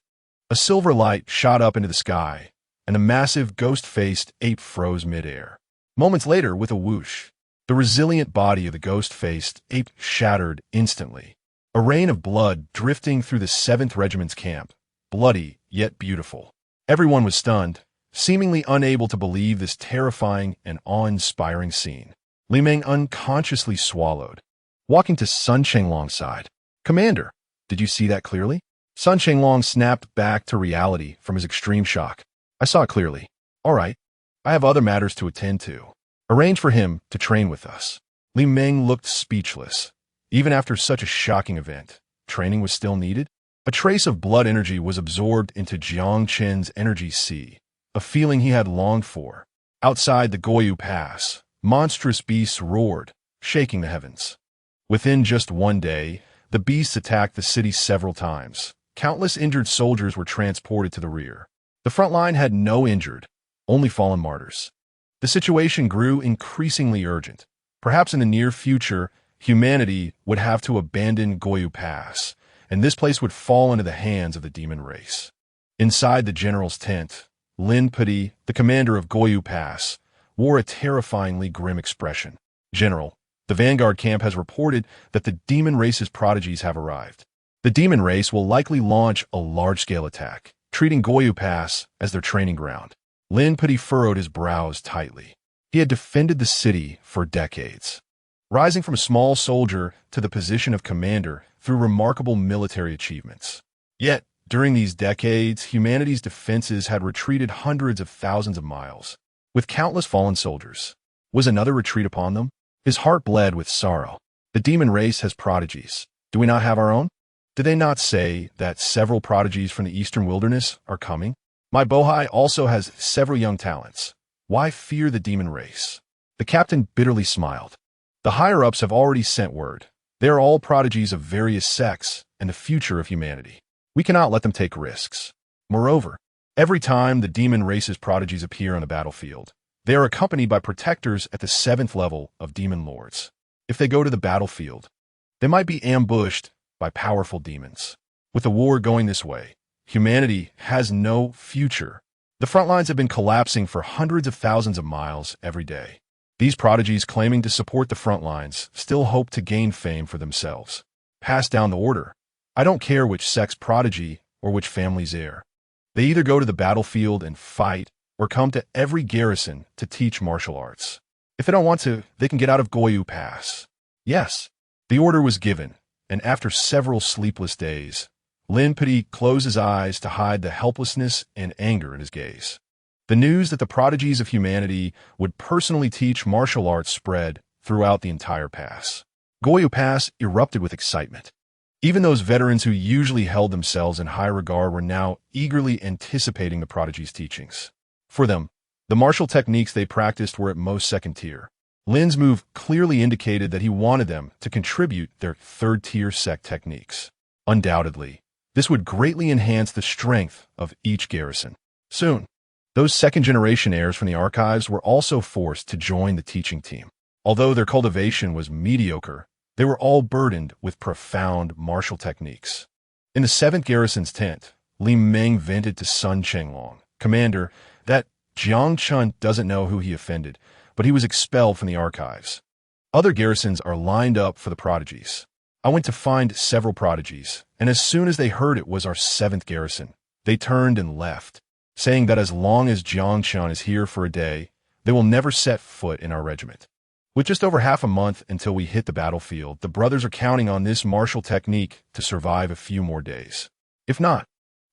Speaker 1: A silver light shot up into the sky, and the massive ghost-faced ape froze midair. Moments later, with a whoosh, the resilient body of the ghost-faced ape shattered instantly. A rain of blood drifting through the 7th Regiment's camp, bloody yet beautiful. Everyone was stunned, seemingly unable to believe this terrifying and awe-inspiring scene. Li Meng unconsciously swallowed, walking to Sun Chenglong's side. "Commander, did you see that clearly?" Sun Chenglong snapped back to reality from his extreme shock. "I saw it clearly. All right, I have other matters to attend to. Arrange for him to train with us." Li Meng looked speechless. Even after such a shocking event, training was still needed? A trace of blood energy was absorbed into Jiang Chen's energy sea, a feeling he had longed for. Outside the Goyu Pass, monstrous beasts roared, shaking the heavens. Within just one day, the beasts attacked the city several times. Countless injured soldiers were transported to the rear. The front line had no injured, only fallen martyrs. The situation grew increasingly urgent. Perhaps in the near future, humanity would have to abandon Goyu Pass, and this place would fall into the hands of the demon race. Inside the general's tent, Lin Pudi, the commander of Goyu Pass, wore a terrifyingly grim expression. "General, the Vanguard camp has reported that the demon race's prodigies have arrived. The demon race will likely launch a large-scale attack, treating Goyu Pass as their training ground." Lin Pudi furrowed his brows tightly. He had defended the city for decades, rising from a small soldier to the position of commander through remarkable military achievements. Yet, during these decades, humanity's defenses had retreated hundreds of thousands of miles, with countless fallen soldiers. Was another retreat upon them? His heart bled with sorrow. The demon race has prodigies. Do we not have our own? Did they not say that several prodigies from the eastern wilderness are coming? My Bohai also has several young talents. Why fear the demon race? The captain bitterly smiled. The higher-ups have already sent word. They are all prodigies of various sects and the future of humanity. We cannot let them take risks. Moreover, every time the demon race's prodigies appear on the battlefield, they are accompanied by protectors at the 7th level of demon lords. If they go to the battlefield, they might be ambushed by powerful demons. With the war going this way, humanity has no future. The front lines have been collapsing for hundreds of thousands of miles every day. These prodigies claiming to support the front lines still hope to gain fame for themselves. Pass down the order. I don't care which sex prodigy or which family's heir. They either go to the battlefield and fight or come to every garrison to teach martial arts. If they don't want to, they can get out of Goyu Pass. Yes, the order was given, and after several sleepless days, Lin Pudi closed his eyes to hide the helplessness and anger in his gaze. The news that the prodigies of humanity would personally teach martial arts spread throughout the entire pass. Goyu Pass erupted with excitement. Even those veterans who usually held themselves in high regard were now eagerly anticipating the prodigies' teachings. For them, the martial techniques they practiced were at most second tier. Lin's move clearly indicated that he wanted them to contribute their third-tier sect techniques. Undoubtedly, this would greatly enhance the strength of each garrison. Soon, those second-generation heirs from the archives were also forced to join the teaching team. Although their cultivation was mediocre, they were all burdened with profound martial techniques. In the 7th Garrison's tent, Li Meng vented to Sun Chenglong, "Commander, that Jiang Chen doesn't know who he offended, but he was expelled from the archives. Other garrisons are lined up for the prodigies. I went to find several prodigies, and as soon as they heard it was our 7th Garrison, they turned and left, saying that as long as Jiang Chen is here for a day, they will never set foot in our regiment. With just over half a month until we hit the battlefield, the brothers are counting on this martial technique to survive a few more days. If not,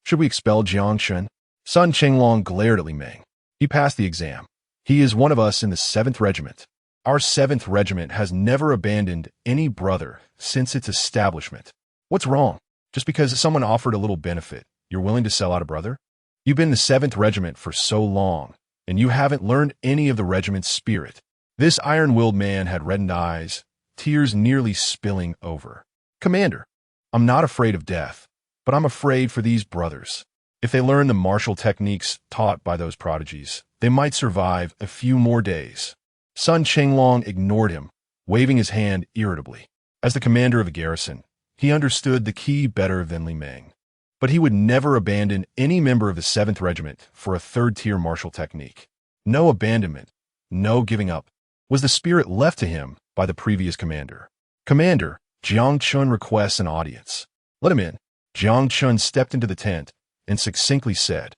Speaker 1: should we expel Jiang Chen?" Sun Chenglong glared at Li Meng. "He passed the exam. He is one of us in the 7th Regiment. Our 7th Regiment has never abandoned any brother since its establishment. What's wrong? Just because someone offered a little benefit, you're willing to sell out a brother? You've been in the 7th Regiment for so long, and you haven't learned any of the regiment's spirit." This iron-willed man had reddened eyes, tears nearly spilling over. "Commander, I'm not afraid of death, but I'm afraid for these brothers. If they learn the martial techniques taught by those prodigies, they might survive a few more days." Sun Chenglong ignored him, waving his hand irritably. As the commander of a garrison, He understood the key better than Li Meng. But he would never abandon any member of the 7th Regiment for a third-tier martial technique. No abandonment, no giving up, was the spirit left to him by the previous commander. Commander, Jiang Chen requests an audience. Let him in. Jiang Chen stepped into the tent and succinctly said,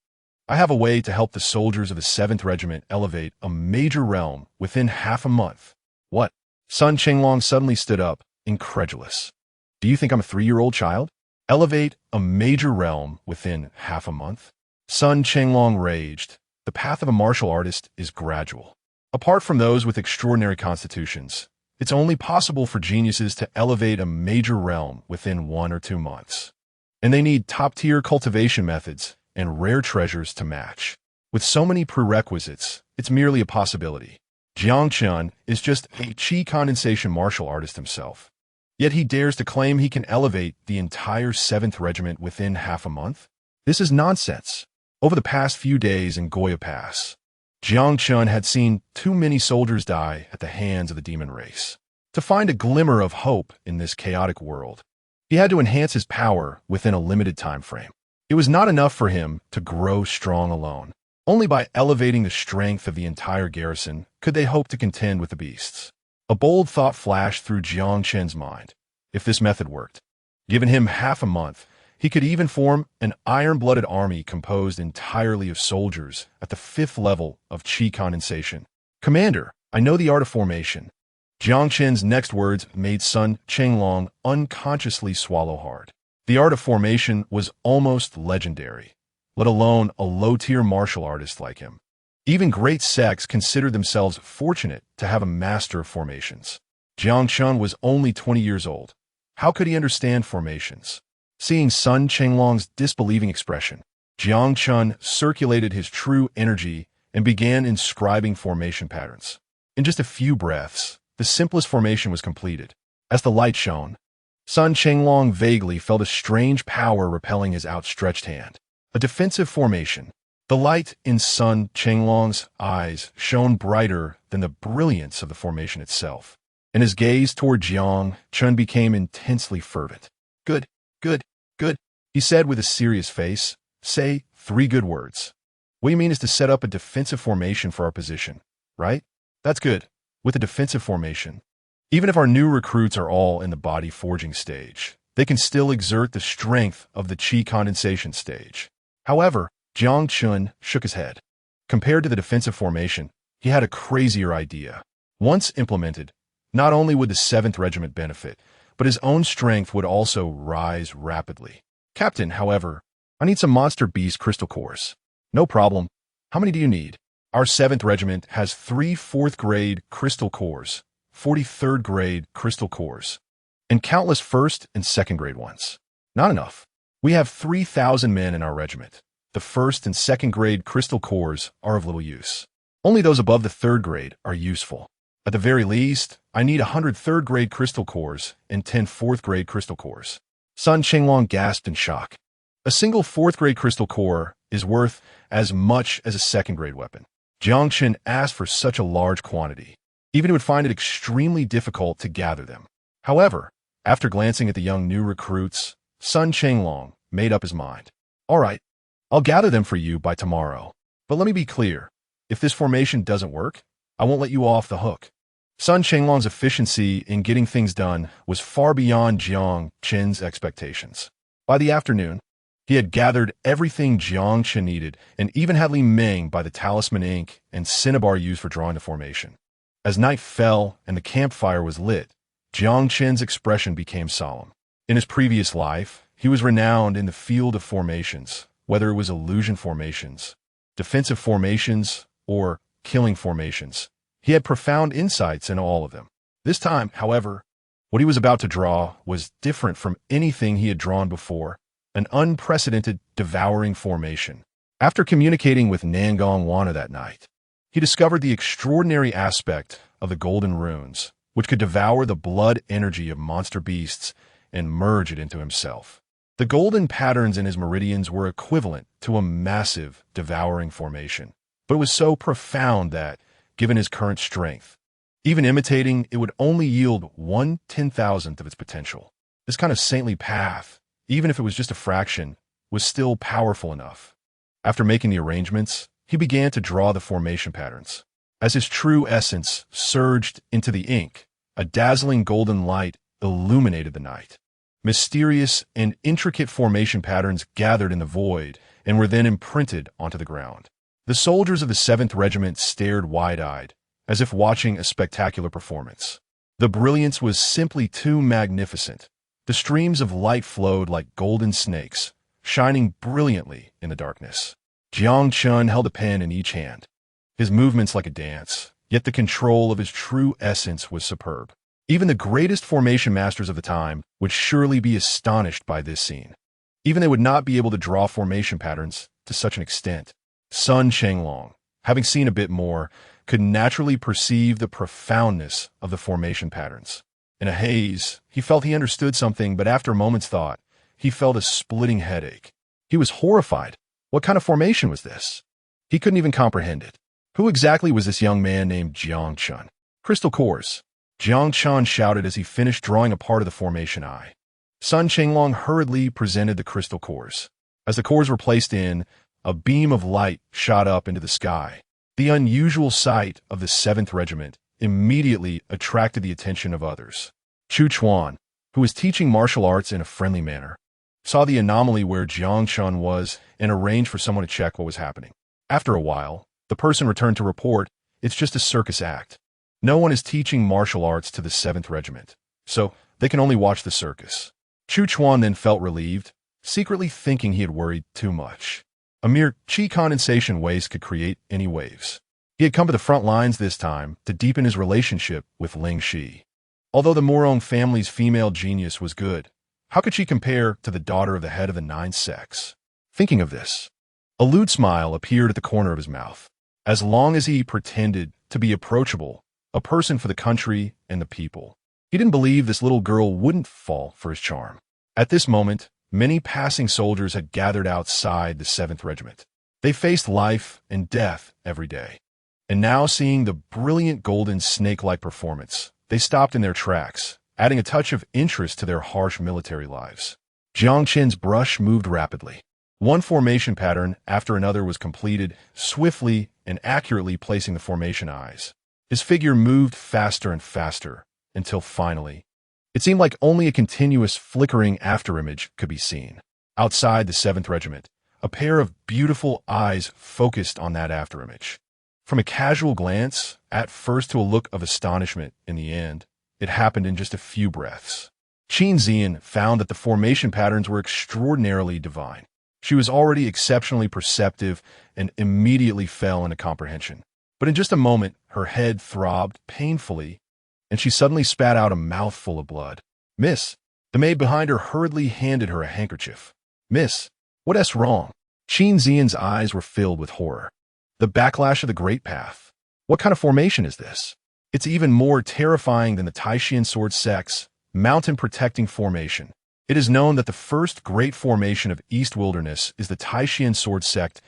Speaker 1: I have a way to help the soldiers of the 7th Regiment elevate a major realm within half a month. What? Sun Chenglong suddenly stood up, incredulous. Do you think I'm a 3-year-old child? Elevate a major realm within half a month? Sun Chenglong raged. The path of a martial artist is gradual. Apart from those with extraordinary constitutions, it's only possible for geniuses to elevate a major realm within 1 or 2 months. And they need top-tier cultivation methods and rare treasures to match. With so many prerequisites, it's merely a possibility. Jiang Chen is just a qi condensation martial artist himself. Yet he dares to claim he can elevate the entire 7th Regiment within half a month? This is nonsense. Over the past few days in Goya Pass, Jiang Chen had seen too many soldiers die at the hands of the demon race. To find a glimmer of hope in this chaotic world, he had to enhance his power within a limited time frame. It was not enough for him to grow strong alone. Only by elevating the strength of the entire garrison could they hope to contend with the beasts. A bold thought flashed through Jiang Chen's mind. If this method worked, given him half a month, he could even form an iron-blooded army composed entirely of soldiers at the 5th level of qi condensation. Commander, I know the art of formation. Jiang Chen's next words made Sun Chenglong unconsciously swallow hard. The art of formation was almost legendary, let alone a low-tier martial artist like him. Even great sects considered themselves fortunate to have a master of formations. Jiang Chen was only 20 years old. How could he understand formations? Seeing Sun Chenglong's disbelieving expression, Jiang Chen circulated his true energy and began inscribing formation patterns. In just a few breaths, the simplest formation was completed. As the light shone, Sun Chenglong vaguely felt a strange power repelling his outstretched hand. A defensive formation. The light in Sun Chenglong's eyes shone brighter than the brilliance of the formation itself, and his gaze toward Jiang Chen became intensely fervent. Good, good, good, he said with a serious face. Say 3 good words. What you mean is to set up a defensive formation for our position, right? That's good. With a defensive formation, even if our new recruits are all in the body forging stage, they can still exert the strength of the qi condensation stage. However, Jiang Chen shook his head. Compared to the defensive formation, he had a crazier idea. Once implemented, not only would the 7th Regiment benefit, but his own strength would also rise rapidly. Captain, however, I need some monster beast crystal cores. No problem. How many do you need? Our 7th Regiment has 3 4th-grade crystal cores, 43rd grade crystal cores, and countless 1st and 2nd-grade ones. Not enough. We have 3,000 men in our regiment. The 1st and 2nd grade crystal cores are of little use. Only those above the 3rd grade are useful. At the very least, I need 100 3rd grade crystal cores and 10 4th grade crystal cores. Sun Chenglong gasped in shock. A single 4th grade crystal core is worth as much as a 2nd grade weapon. Jiang Chen asked for such a large quantity. Even he would find it extremely difficult to gather them. However, after glancing at the young new recruits, Sun Chenglong made up his mind. All right, I'll gather them for you by tomorrow. But let me be clear. If this formation doesn't work, I won't let you off the hook. Sun Chenglong's efficiency in getting things done was far beyond Jiang Chen's expectations. By the afternoon, he had gathered everything Jiang Chen needed and even had Li Meng buy the talisman ink and cinnabar used for drawing the formation. As night fell and the campfire was lit, Jiang Chen's expression became solemn. In his previous life, he was renowned in the field of formations, whether it was illusion formations, defensive formations, or killing formations. He had profound insights in all of them. This time, however, what he was about to draw was different from anything he had drawn before, an unprecedented devouring formation. After communicating with Nangong Wana that night, he discovered the extraordinary aspect of the golden runes, which could devour the blood energy of monster beasts and merge it into himself. The golden patterns in his meridians were equivalent to a massive devouring formation, but it was so profound that, given his current strength, even imitating it would only yield 1/10,000th of its potential. This kind of saintly path, even if it was just a fraction, was still powerful enough. After making the arrangements, he began to draw the formation patterns. As his true essence surged into the ink, a dazzling golden light illuminated the night. Mysterious and intricate formation patterns gathered in the void and were then imprinted onto the ground. The soldiers of the 7th Regiment stared wide-eyed, as if watching a spectacular performance. The brilliance was simply too magnificent. The streams of light flowed like golden snakes, shining brilliantly in the darkness. Jiang Chen held a pen in each hand, his movements like a dance, yet the control of his true essence was superb. Even the greatest formation masters of the time would surely be astonished by this scene. Even they would not be able to draw formation patterns to such an extent. Sun Shenglong, having seen a bit more, could naturally perceive the profoundness of the formation patterns. In a haze, he felt he understood something, but after a moment's thought, he felt a splitting headache. He was horrified. What kind of formation was this? He couldn't even comprehend it. Who exactly was this young man named Jiang Chen? Crystal cores. Jiang Chen shouted as he finished drawing a part of the formation eye. Sun Shenglong hurriedly presented the crystal cores. As the cores were placed in, a beam of light shot up into the sky. The unusual sight of the 7th Regiment immediately attracted the attention of others. Chu Chuan, who was teaching martial arts in a friendly manner, saw the anomaly where Jiang Chen was and arranged for someone to check what was happening. After a while, the person returned to report, "It's just a circus act. No one is teaching martial arts to the 7th Regiment, so they can only watch the circus." Chu Chuan then felt relieved, secretly thinking he had worried too much. A mere chi condensation waste could create any waves. He had come to the front lines this time to deepen his relationship with Ling Shi. Although the Morong family's female genius was good, how could she compare to the daughter of the head of the 9 sects? Thinking of this, a lewd smile appeared at the corner of his mouth. As long as he pretended to be approachable, a person for the country and the people, he didn't believe this little girl wouldn't fall for his charm. At this moment, many passing soldiers had gathered outside the 7th Regiment. They faced life and death every day. And now, seeing the brilliant golden snake-like performance, they stopped in their tracks, adding a touch of interest to their harsh military lives. Jiang Chen's brush moved rapidly. One formation pattern after another was completed, swiftly and accurately placing the formation eyes. His figure moved faster and faster, until finally, it seemed like only a continuous flickering afterimage could be seen. Outside the 7th Regiment, a pair of beautiful eyes focused on that afterimage. From a casual glance, at first to a look of astonishment in the end, it happened in just a few breaths. Qin Zian found that the formation patterns were extraordinarily divine. She was already exceptionally perceptive and immediately fell into comprehension. But in just a moment, her head throbbed painfully, and she suddenly spat out a mouthful of blood. "Miss." The maid behind her hurriedly handed her a handkerchief. "Miss, what's wrong?" Qin Zian's eyes were filled with horror. The backlash of the Great Path. What kind of formation is this? It's even more terrifying than the Taishan Sword Sect's mountain-protecting formation. It is known that the first great formation of East Wilderness is the Taishan Sword Sect's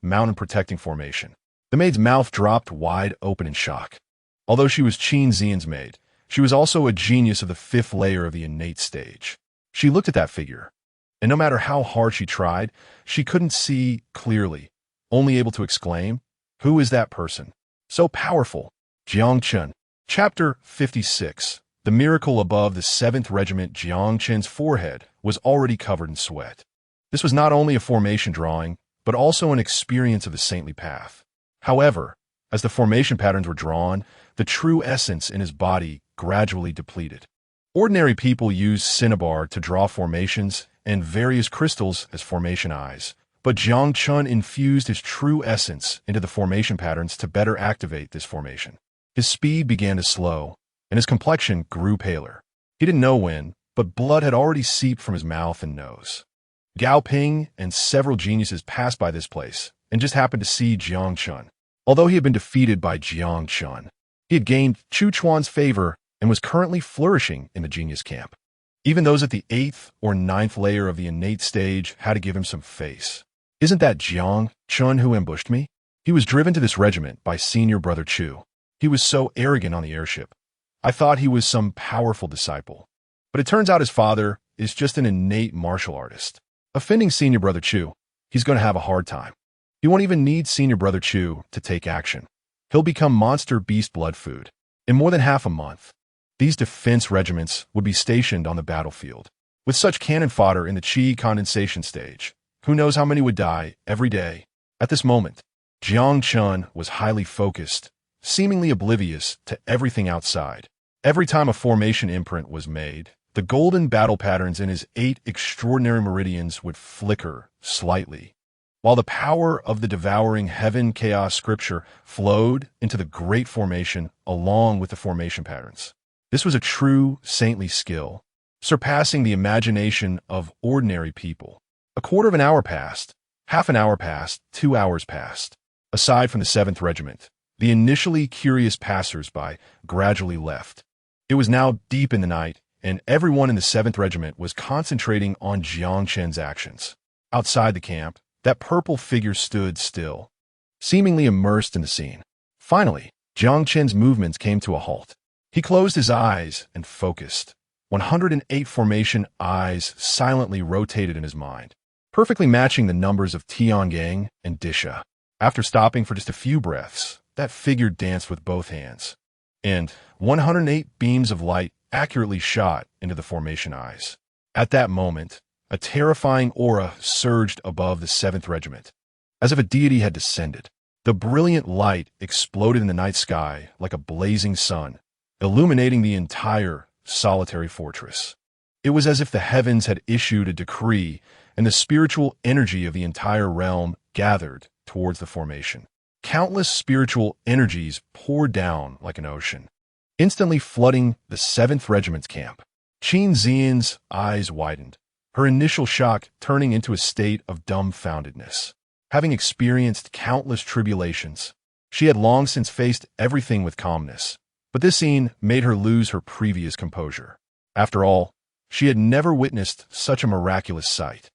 Speaker 1: mountain-protecting formation. The maid's mouth dropped wide open in shock. Although she was Qin Zian's maid, she was also a genius of the 5th layer of the innate stage. She looked at that figure, and no matter how hard she tried, she couldn't see clearly, only able to exclaim, "Who is that person? So powerful." Jiang Chen. Chapter 56. The miracle above the 7th Regiment. Jiang Chen's forehead was already covered in sweat. This was not only a formation drawing, but also an experience of the saintly path. However, as the formation patterns were drawn, the true essence in his body gradually depleted. Ordinary people use cinnabar to draw formations and various crystals as formation eyes, but Jiang Chen infused his true essence into the formation patterns to better activate this formation. His speed began to slow, and his complexion grew paler. He didn't know when, but blood had already seeped from his mouth and nose. Gao Ping and several geniuses passed by this place and just happened to see Jiang Chen. Although he had been defeated by Jiang Chen, he had gained Chu Chuan's favor and was currently flourishing in the genius camp. Even those at the 8th or 9th layer of the innate stage had to give him some face. "Isn't that Jiang Chen who ambushed me? He was driven to this regiment by senior brother Chu. He was so arrogant on the airship. I thought he was some powerful disciple. But it turns out his father is just an innate martial artist. Offending senior brother Chu, he's going to have a hard time. He won't even need senior brother Chu to take action. He'll become monster beast blood food. In more than half a month, these defense regiments would be stationed on the battlefield. With such cannon fodder in the Qi condensation stage, who knows how many would die every day? At this moment, Jiang Chen was highly focused, seemingly oblivious to everything outside. Every time a formation imprint was made, the golden battle patterns in his 8 extraordinary meridians would flicker slightly, while the power of the devouring heaven chaos scripture flowed into the great formation along with the formation patterns. This was a true saintly skill, surpassing the imagination of ordinary people. A quarter of an hour passed, half an hour passed, 2 hours passed. Aside from the 7th Regiment, the initially curious passers-by gradually left. It was now deep in the night, and everyone in the 7th Regiment was concentrating on Jiang Chen's actions. Outside the camp, that purple figure stood still, seemingly immersed in the scene. Finally, Jiang Chen's movements came to a halt. He closed his eyes and focused. 108 formation eyes silently rotated in his mind, perfectly matching the numbers of Tiangang and Disha. After stopping for just a few breaths, that figure danced with both hands, and 108 beams of light accurately shot into the formation eyes. At that moment, a terrifying aura surged above the 7th Regiment, as if a deity had descended. The brilliant light exploded in the night sky like a blazing sun, illuminating the entire solitary fortress. It was as if the heavens had issued a decree, and the spiritual energy of the entire realm gathered towards the formation. Countless spiritual energies poured down like an ocean, instantly flooding the 7th Regiment's camp. Qin Xian's eyes widened, her initial shock turning into a state of dumbfoundedness. Having experienced countless tribulations, she had long since faced everything with calmness, but this scene made her lose her previous composure. After all, she had never witnessed such a miraculous sight.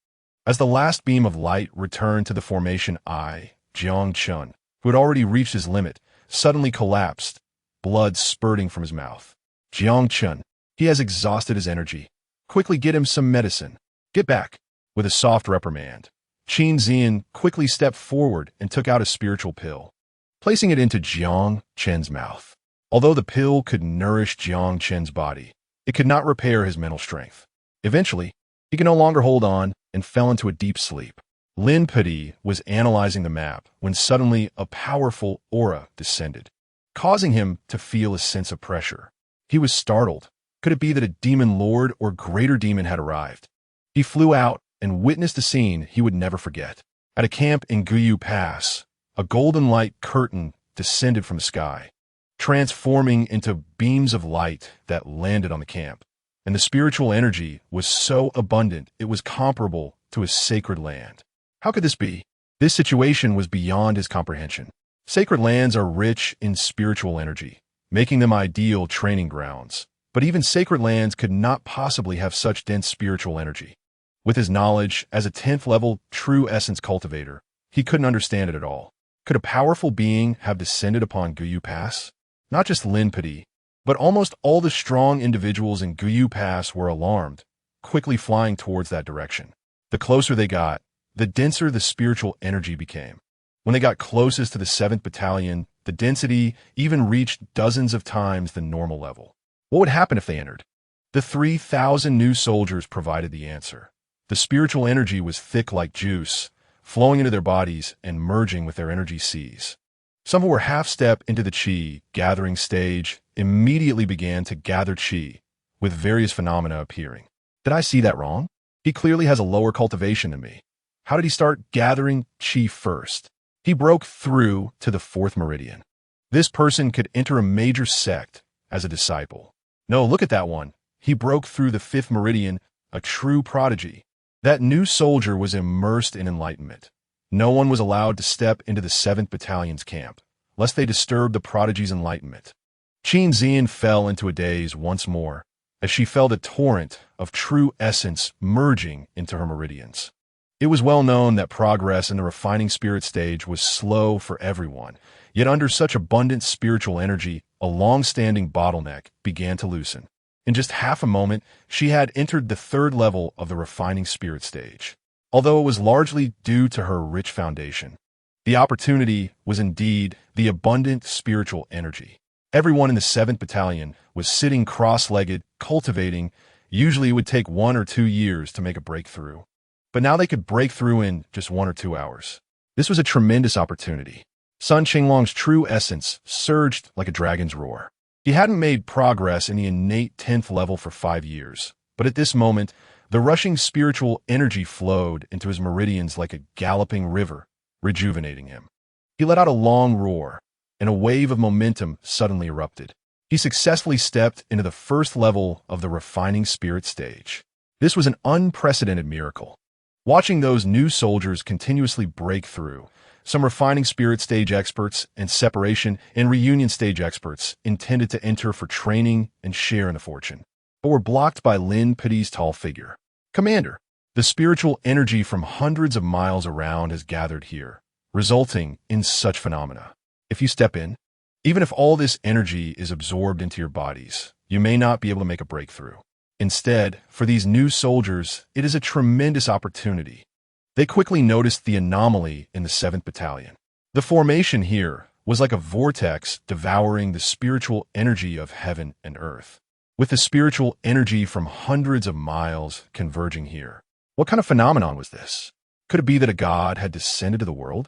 Speaker 1: As the last beam of light returned to the formation eye, Jiang Chen, who had already reached his limit, suddenly collapsed, blood spurting from his mouth. Jiang Chen, he has exhausted his energy. Quickly get him some medicine. Get back. With a soft reprimand, Qin Xian quickly stepped forward and took out a spiritual pill, placing it into Jiang Chen's mouth. Although the pill could nourish Jiang Chen's body, it could not repair his mental strength. Eventually, he could no longer hold on and fell into a deep sleep. Lin Pedi was analyzing the map when suddenly a powerful aura descended, causing him to feel a sense of pressure. He was startled. Could it be that a demon lord or greater demon had arrived? He flew out and witnessed a scene he would never forget. At a camp in Guyu Pass, a golden light curtain descended from the sky, transforming into beams of light that landed on the camp. And the spiritual energy was so abundant it was comparable to a sacred land. How could this be? This situation was beyond his comprehension. Sacred lands are rich in spiritual energy, making them ideal training grounds. But even sacred lands could not possibly have such dense spiritual energy. With his knowledge as a 10th level true essence cultivator, he couldn't understand it at all. Could a powerful being have descended upon Guyu Pass? Not just Lin Pedi, but almost all the strong individuals in Guyu Pass were alarmed, quickly flying towards that direction. The closer they got, the denser the spiritual energy became. When they got closest to the 7th Battalion, the density even reached dozens of times the normal level. What would happen if they entered? The 3,000 new soldiers provided the answer. The spiritual energy was thick like juice, flowing into their bodies and merging with their energy seas. Some who were half-step into the Qi gathering stage immediately began to gather Qi, with various phenomena appearing. Did I see that wrong? He clearly has a lower cultivation than me. How did he start gathering Qi first? He broke through to the 4th meridian. This person could enter a major sect as a disciple. No, look at that one. He broke through the 5th meridian, a true prodigy. That new soldier was immersed in enlightenment. No one was allowed to step into the 7th Battalion's camp, lest they disturb the prodigy's enlightenment. Qin Xian fell into a daze once more, as she felt a torrent of true essence merging into her meridians. It was well known that progress in the refining spirit stage was slow for everyone, yet under such abundant spiritual energy, a long-standing bottleneck began to loosen. In just half a moment, she had entered the third level of the refining spirit stage. Although it was largely due to her rich foundation, the opportunity was indeed the abundant spiritual energy. Everyone in the 7th Battalion was sitting cross-legged, cultivating. Usually it would take 1 or 2 years to make a breakthrough. But now they could break through in just 1 or 2 hours. This was a tremendous opportunity. Sun Qinglong's true essence surged like a dragon's roar. He hadn't made progress in the innate 10th level for 5 years, but at this moment, the rushing spiritual energy flowed into his meridians like a galloping river, rejuvenating him. He let out a long roar, and a wave of momentum suddenly erupted. He successfully stepped into the first level of the refining spirit stage. This was an unprecedented miracle. Watching those new soldiers continuously break through, some refining spirit stage experts and separation and reunion stage experts intended to enter for training and share in the fortune, but were blocked by Lin Pity's tall figure. Commander, the spiritual energy from hundreds of miles around has gathered here, resulting in such phenomena. If you step in, even if all this energy is absorbed into your bodies, you may not be able to make a breakthrough. Instead, for these new soldiers, it is a tremendous opportunity. They quickly noticed the anomaly in the 7th Battalion. The formation here was like a vortex devouring the spiritual energy of heaven and earth, with the spiritual energy from hundreds of miles converging here. What kind of phenomenon was this? Could it be that a god had descended to the world?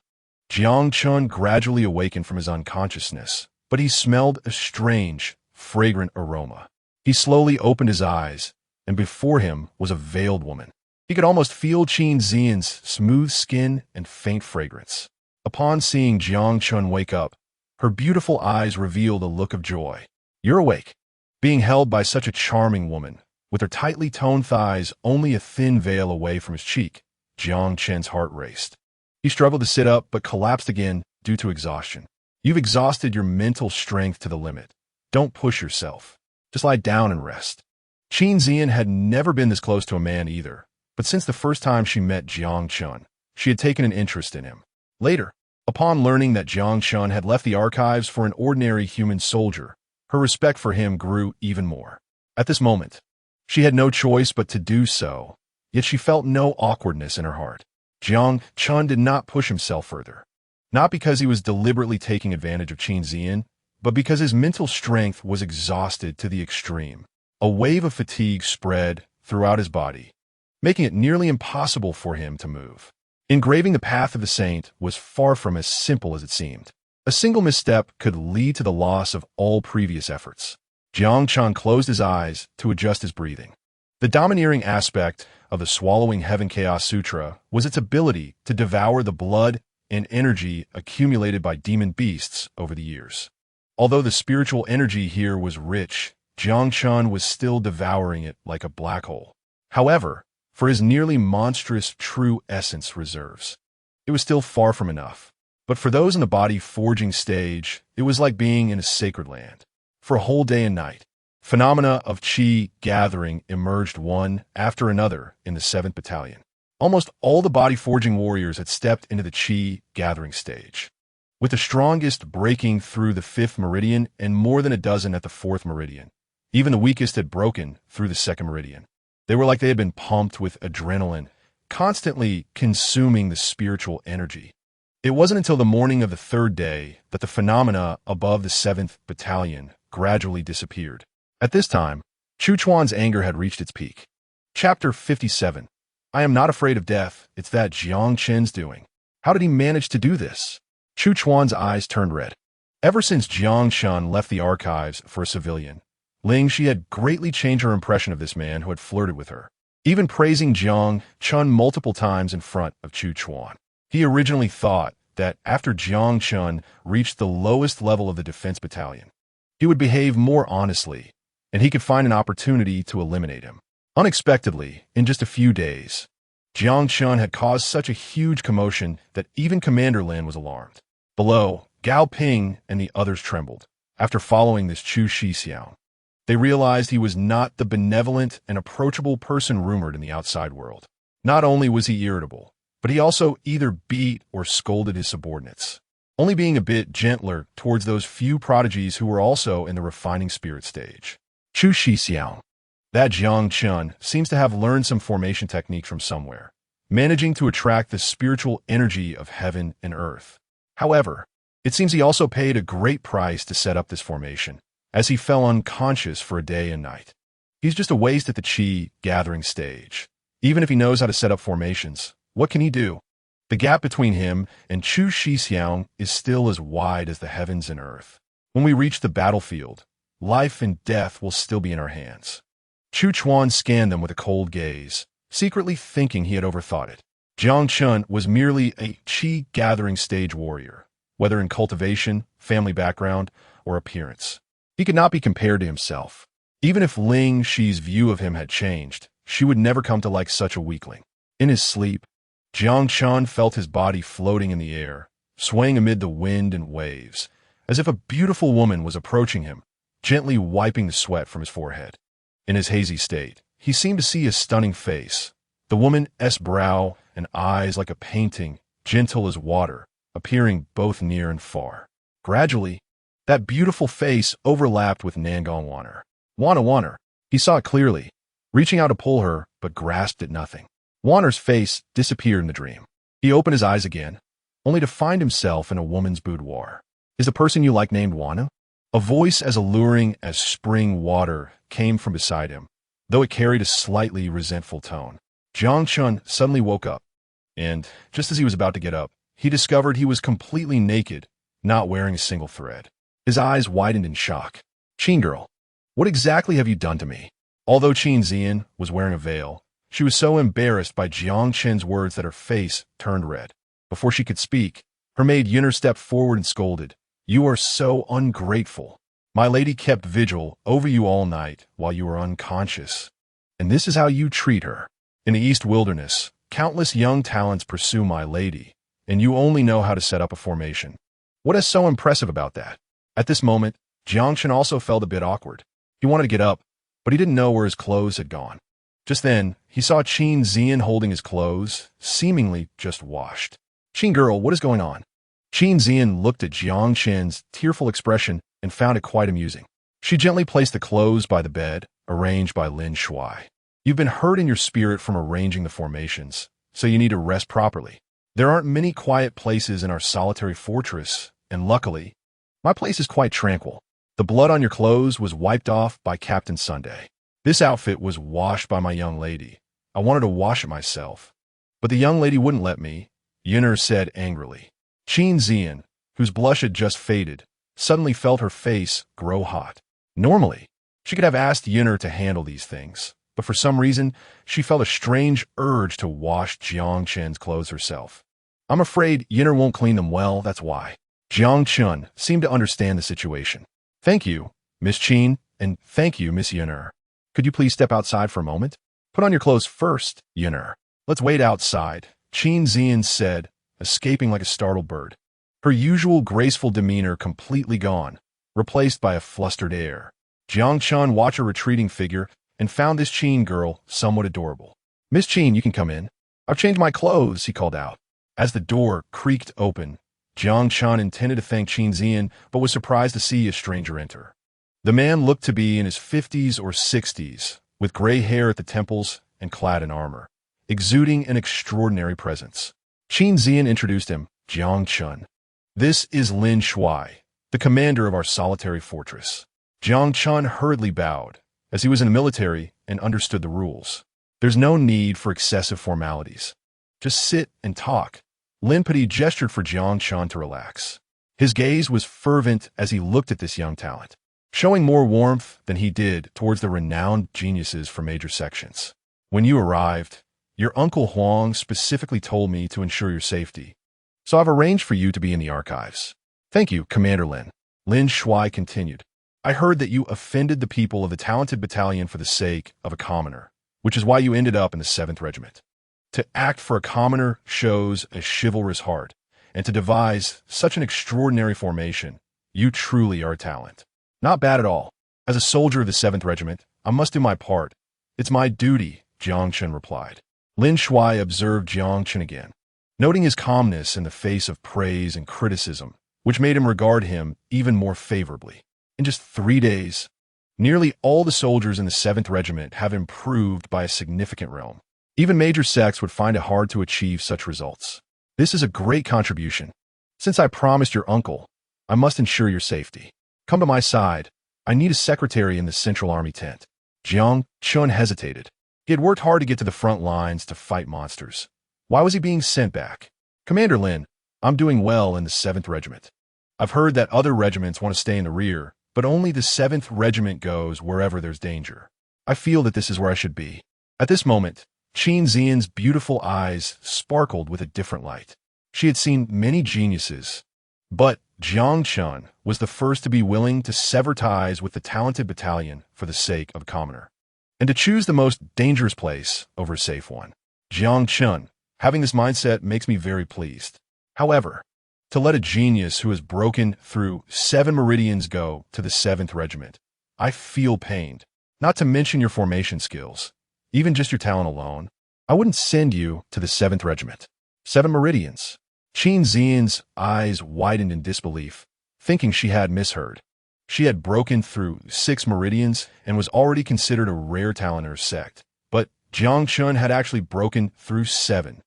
Speaker 1: Jiang Chen gradually awakened from his unconsciousness, but he smelled a strange, fragrant aroma. He slowly opened his eyes, and before him was a veiled woman. He could almost feel Qin Zian's smooth skin and faint fragrance. Upon seeing Jiang Chen wake up, her beautiful eyes revealed a look of joy. "You're awake." Being held by such a charming woman, with her tightly toned thighs only a thin veil away from his cheek, Jiang Chen's heart raced. He struggled to sit up but collapsed again due to exhaustion. "You've exhausted your mental strength to the limit. Don't push yourself. Just lie down and rest." Qin Zian had never been this close to a man either, but since the first time she met Jiang Chen, she had taken an interest in him. Later, upon learning that Jiang Chen had left the archives for an ordinary human soldier, her respect for him grew even more. At this moment, she had no choice but to do so, yet she felt no awkwardness in her heart. Jiang Chen did not push himself further, not because he was deliberately taking advantage of Qin Zian, but because his mental strength was exhausted to the extreme. A wave of fatigue spread throughout his body, making it nearly impossible for him to move. Engraving the path of the saint was far from as simple as it seemed. A single misstep could lead to the loss of all previous efforts. Jiang Chen closed his eyes to adjust his breathing. The domineering aspect of the Swallowing Heaven Chaos Sutra was its ability to devour the blood and energy accumulated by demon beasts over the years. Although the spiritual energy here was rich, Jiang Chen was still devouring it like a black hole. However, for his nearly monstrous true essence reserves, it was still far from enough. But for those in the body forging stage, it was like being in a sacred land. For a whole day and night, phenomena of qi gathering emerged one after another in the 7th Battalion. Almost all the body-forging warriors had stepped into the qi gathering stage, with the strongest breaking through the 5th meridian and more than a dozen at the 4th meridian. Even the weakest had broken through the 2nd meridian. They were like they had been pumped with adrenaline, constantly consuming the spiritual energy. It wasn't until the morning of the 3rd day that the phenomena above the 7th Battalion gradually disappeared. At this time, Chu Chuan's anger had reached its peak. Chapter 57. I am not afraid of death, it's that Jiang Chen's doing. How did he manage to do this? Chu Chuan's eyes turned red. Ever since Jiang Chen left the archives for a civilian, Ling Shi had greatly changed her impression of this man who had flirted with her, even praising Jiang Chen multiple times in front of Chu Chuan. He originally thought that after Jiang Chen reached the lowest level of the defense battalion, he would behave more honestly, and he could find an opportunity to eliminate him. Unexpectedly, in just a few days, Jiang Chen had caused such a huge commotion that even Commander Lin was alarmed. Below, Gao Ping and the others trembled. After following this Chu Shixiang, they realized he was not the benevolent and approachable person rumored in the outside world. Not only was he irritable, but he also either beat or scolded his subordinates, only being a bit gentler towards those few prodigies who were also in the refining spirit stage. Chu Shixiang, That Jiang Chen seems to have learned some formation techniques from somewhere, managing to attract the spiritual energy of heaven and earth. However, it seems he also paid a great price to set up this formation, as he fell unconscious for a day and night. He's just a waste at the qi gathering stage. Even if he knows how to set up formations, what can he do? The gap between him and Chu Shixiang is still as wide as the heavens and earth. When we reach the battlefield, life and death will still be in our hands. Chu Chuan scanned them with a cold gaze, secretly thinking he had overthought it. Jiang Chen was merely a qi gathering stage warrior, whether in cultivation, family background, or appearance. He could not be compared to himself. Even if Ling Shi's view of him had changed, she would never come to like such a weakling. In his sleep, Jiang Chen felt his body floating in the air, swaying amid the wind and waves, as if a beautiful woman was approaching him, gently wiping the sweat from his forehead. In his hazy state, he seemed to see a stunning face, the woman's brow and eyes like a painting, gentle as water, appearing both near and far. Gradually, that beautiful face overlapped with Nangong Wanner. He saw it clearly, reaching out to pull her, but grasped at nothing. Wanner's face disappeared in the dream. He opened his eyes again, only to find himself in a woman's boudoir. Is the person you like named Wanna? A voice as alluring as spring water came from beside him, though it carried a slightly resentful tone. Jiang Chen suddenly woke up, and, just as he was about to get up, he discovered he was completely naked, not wearing a single thread. His eyes widened in shock. Qin girl, what exactly have you done to me? Although Qin Zian was wearing a veil, she was so embarrassed by Jiang Chen's words that her face turned red. Before she could speak, her maid Yunner stepped forward and scolded, "You are so ungrateful. My lady kept vigil over you all night while you were unconscious. And this is how you treat her. In the East Wilderness, countless young talents pursue my lady, and you only know how to set up a formation. What is so impressive about that?" At this moment, Jiang Chen also felt a bit awkward. He wanted to get up, but he didn't know where his clothes had gone. Just then, he saw Qin Zian holding his clothes, seemingly just washed. "Qin girl, what is going on?" Qin Zian looked at Jiang Chen's tearful expression and found it quite amusing. She gently placed the clothes by the bed, arranged by Lin Shuai. "You've been hurt in your spirit from arranging the formations, so you need to rest properly. There aren't many quiet places in our solitary fortress, and luckily, my place is quite tranquil. The blood on your clothes was wiped off by Captain Sunday. This outfit was washed by my young lady. I wanted to wash it myself, but the young lady wouldn't let me," Yunner said angrily. Qin Zian, whose blush had just faded, suddenly felt her face grow hot. Normally, she could have asked Yunner to handle these things, but for some reason, she felt a strange urge to wash Jiang Chen's clothes herself. "I'm afraid Yunner won't clean them well, that's why." Jiang Chen seemed to understand the situation. "Thank you, Miss Qin, and thank you, Miss Yunner. Could you please step outside for a moment? Put on your clothes first, Yunner. Let's wait outside," Qin Zian said, escaping like a startled bird. Her usual graceful demeanor completely gone, replaced by a flustered air. Jiang Chen watched her retreating figure and found this Qin girl somewhat adorable. "Miss Qin, you can come in. I've changed my clothes," he called out. As the door creaked open, Jiang Chen intended to thank Qin Zian, but was surprised to see a stranger enter. The man looked to be in his 50s or 60s, with gray hair at the temples and clad in armor, exuding an extraordinary presence. Qin Zian introduced him, Jiang Chen. "This is Lin Shuai, the commander of our solitary fortress." Jiang Chen hurriedly bowed, as he was in the military and understood the rules. There's no need for excessive formalities. Just sit and talk. Lin Padi gestured for Jiang Chen to relax. His gaze was fervent as he looked at this young talent, showing more warmth than he did towards the renowned geniuses from major sections. "When you arrived, your uncle Huang specifically told me to ensure your safety, so I've arranged for you to be in the archives." "Thank you, Commander Lin." Lin Shuai continued. "I heard that you offended the people of the talented battalion for the sake of a commoner, which is why you ended up in the 7th Regiment. To act for a commoner shows a chivalrous heart, and to devise such an extraordinary formation, you truly are a talent." "Not bad at all. As a soldier of the 7th Regiment, I must do my part. It's my duty," Jiang Chen replied. Lin Shuai observed Jiang Chen again, noting his calmness in the face of praise and criticism, which made him regard him even more favorably. "In just 3 days, Nearly all the soldiers in the 7th Regiment have improved by a significant realm. Even major sects would find it hard to achieve such results. This is a great contribution. Since I promised your uncle, I must ensure your safety. Come to my side. I need a secretary in the Central Army tent. Jiang Chen hesitated. He had worked hard to get to the front lines to fight monsters. Why was he being sent back? Commander Lin, I'm doing well in the 7th Regiment. I've heard that other regiments want to stay in the rear, but only the 7th Regiment goes wherever there's danger. I feel that this is where I should be. At this moment, Qin Xian's beautiful eyes sparkled with a different light. She had seen many geniuses, but Jiang Chen was the first to be willing to sever ties with the talented battalion for the sake of a commoner, and to choose the most dangerous place over a safe one. Jiang Chen, having this mindset makes me very pleased. However, to let a genius who has broken through 7 meridians go to the 7th Regiment, I feel pained. Not to mention your formation skills, even just your talent alone, I wouldn't send you to the 7th Regiment. 7 meridians. Qin Xian's eyes widened in disbelief, thinking she had misheard. She had broken through 6 meridians and was already considered a rare talent in her sect, but Jiang Chen had actually broken through 7.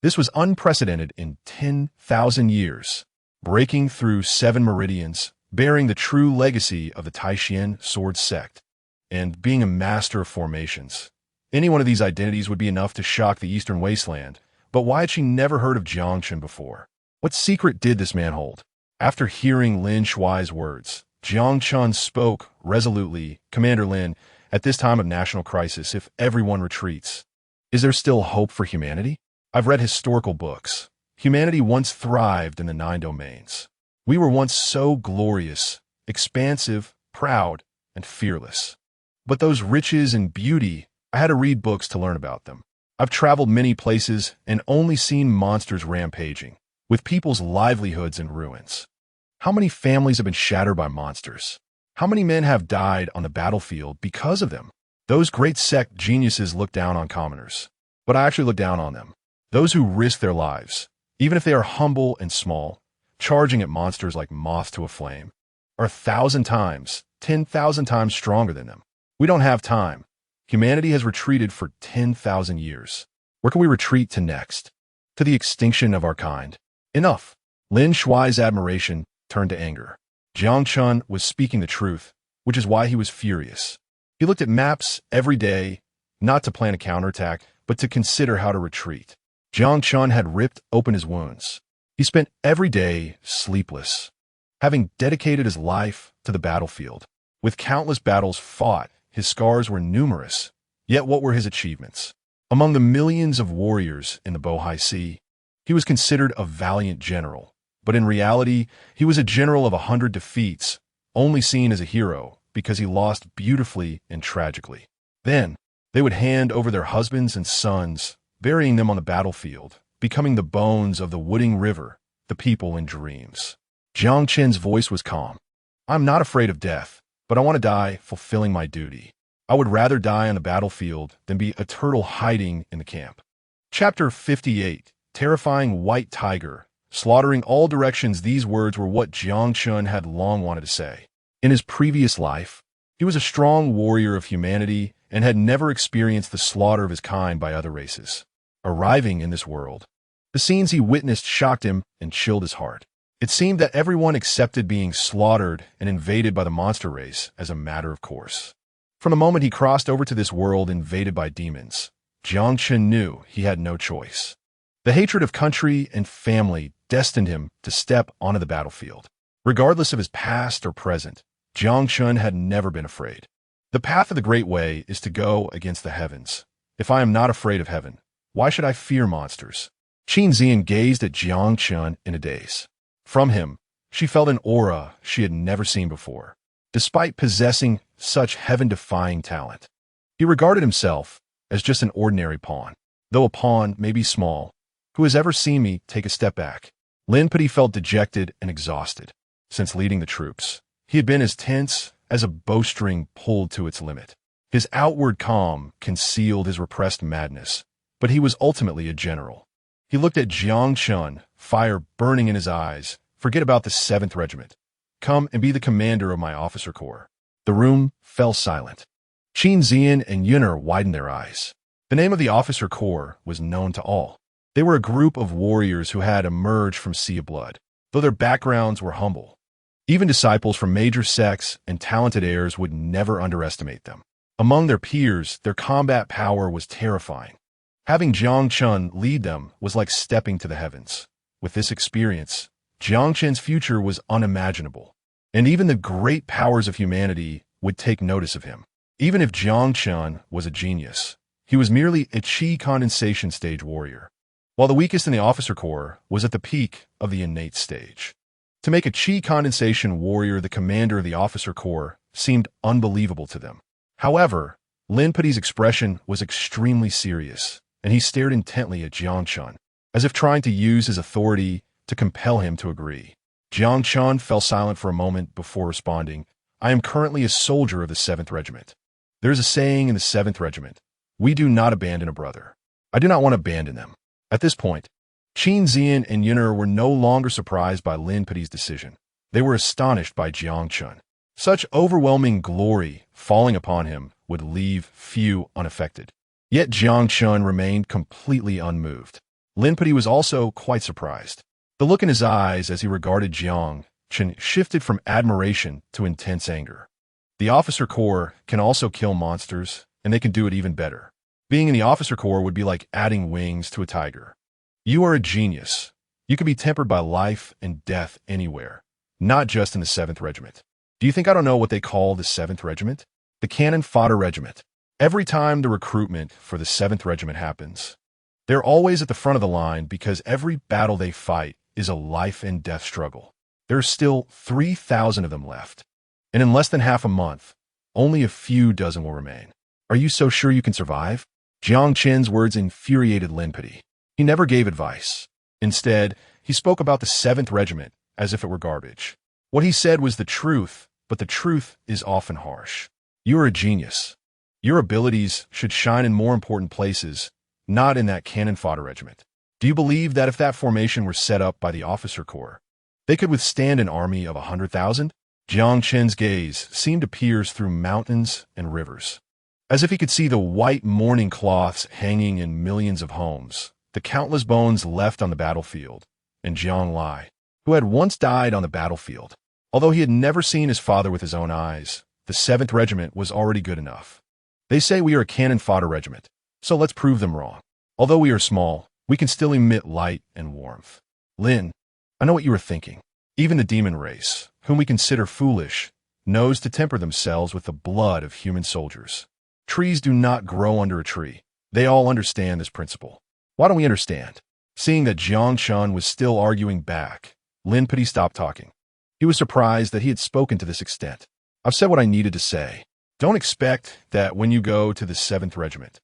Speaker 1: This was unprecedented in 10,000 years. Breaking through 7 meridians, bearing the true legacy of the Taishan sword sect, and being a master of formations. Any one of these identities would be enough to shock the Eastern Wasteland, but why had she never heard of Jiang Chen before? What secret did this man hold? After hearing Lin Shuai's words, Jiang Chen spoke resolutely. Commander Lin, at this time of national crisis, if everyone retreats, is there still hope for humanity? I've read historical books. Humanity once thrived in the 9 domains. We were once so glorious, expansive, proud, and fearless. But those riches and beauty, I had to read books to learn about them. I've traveled many places and only seen monsters rampaging, with people's livelihoods in ruins. How many families have been shattered by monsters? How many men have died on the battlefield because of them? Those great sect geniuses look down on commoners, but I actually look down on them. Those who risk their lives, even if they are humble and small, charging at monsters like moths to a flame, are 1,000 times, 10,000 times stronger than them. We don't have time. Humanity has retreated for 10,000 years. Where can we retreat to next? To the extinction of our kind. Enough. Lin Shuai's admiration turned to anger. Jiang Chen was speaking the truth, which is why he was furious. He looked at maps every day, not to plan a counterattack, but to consider how to retreat. Jiang Chen had ripped open his wounds. He spent every day sleepless, having dedicated his life to the battlefield. With countless battles fought, his scars were numerous. Yet what were his achievements? Among the millions of warriors in the Bohai Sea, he was considered a valiant general. But in reality, he was a general of 100 defeats, only seen as a hero because he lost beautifully and tragically. Then, they would hand over their husbands and sons, burying them on the battlefield, becoming the bones of the Wooding River, the people in dreams. Jiang Chen's voice was calm. I'm not afraid of death, but I want to die fulfilling my duty. I would rather die on the battlefield than be a turtle hiding in the camp. Chapter 58, Terrifying White Tiger. Slaughtering all directions, these words were what Jiang Chen had long wanted to say. In his previous life, he was a strong warrior of humanity and had never experienced the slaughter of his kind by other races. Arriving in this world, the scenes he witnessed shocked him and chilled his heart. It seemed that everyone accepted being slaughtered and invaded by the monster race as a matter of course. From the moment he crossed over to this world invaded by demons, Jiang Chen knew he had no choice. The hatred of country and family destined him to step onto the battlefield. Regardless of his past or present, Jiang Chen had never been afraid. The path of the Great Way is to go against the heavens. If I am not afraid of heaven, why should I fear monsters? Qin Xian gazed at Jiang Chen in a daze. From him, she felt an aura she had never seen before. Despite possessing such heaven-defying talent, he regarded himself as just an ordinary pawn. Though a pawn may be small, who has ever seen me take a step back? Lin Pidi felt dejected and exhausted. Since leading the troops, he had been as tense as a bowstring pulled to its limit. His outward calm concealed his repressed madness, but he was ultimately a general. He looked at Jiang Chen, fire burning in his eyes. Forget about the 7th Regiment. Come and be the commander of my officer corps. The room fell silent. Qin Zian and Yun'er widened their eyes. The name of the officer corps was known to all. They were a group of warriors who had emerged from Sea of Blood, though their backgrounds were humble. Even disciples from major sects and talented heirs would never underestimate them. Among their peers, their combat power was terrifying. Having Jiang Chen lead them was like stepping to the heavens. With this experience, Jiang Chen's future was unimaginable, and even the great powers of humanity would take notice of him. Even if Jiang Chen was a genius, he was merely a qi condensation stage warrior, while the weakest in the officer corps was at the peak of the innate stage. To make a qi condensation warrior the commander of the officer corps seemed unbelievable to them. However, Lin Pei's expression was extremely serious, and he stared intently at Jiang Chen, as if trying to use his authority to compel him to agree. Jiang Chen fell silent for a moment before responding, "I am currently a soldier of the 7th Regiment. There is a saying in the 7th Regiment, we do not abandon a brother. I do not want to abandon them." At this point, Qin Zian and Yun'er were no longer surprised by Lin Pei's decision. They were astonished by Jiang Chen. Such overwhelming glory falling upon him would leave few unaffected. Yet Jiang Chen remained completely unmoved. Lin Pei was also quite surprised. The look in his eyes as he regarded Jiang Chen shifted from admiration to intense anger. The officer corps can also kill monsters, and they can do it even better. Being in the officer corps would be like adding wings to a tiger. You are a genius. You can be tempered by life and death anywhere, not just in the 7th Regiment. Do you think I don't know what they call the 7th Regiment? The Cannon Fodder Regiment. Every time the recruitment for the 7th Regiment happens, they're always at the front of the line because every battle they fight is a life and death struggle. There are still 3,000 of them left, and in less than half a month, only a few dozen will remain. Are you so sure you can survive? Jiang Chen's words infuriated Lin Pei. He never gave advice. Instead, he spoke about the 7th Regiment as if it were garbage. What he said was the truth, but the truth is often harsh. You are a genius. Your abilities should shine in more important places, not in that cannon fodder regiment. Do you believe that if that formation were set up by the officer corps, they could withstand an army of 100,000? Jiang Chen's gaze seemed to pierce through mountains and rivers, as if he could see the white mourning cloths hanging in millions of homes, the countless bones left on the battlefield, and Jiang Lai, who had once died on the battlefield. Although he had never seen his father with his own eyes, the 7th Regiment was already good enough. They say we are a cannon fodder regiment, so let's prove them wrong. Although we are small, we can still emit light and warmth. Lin, I know what you were thinking. Even the demon race, whom we consider foolish, knows to temper themselves with the blood of human soldiers. Trees do not grow under a tree. They all understand this principle. Why don't we understand? Seeing that Jiang Chen was still arguing back, Lin Pei stopped talking. He was surprised that he had spoken to this extent. I've said what I needed to say. Don't expect that when you go to the 7th Regiment,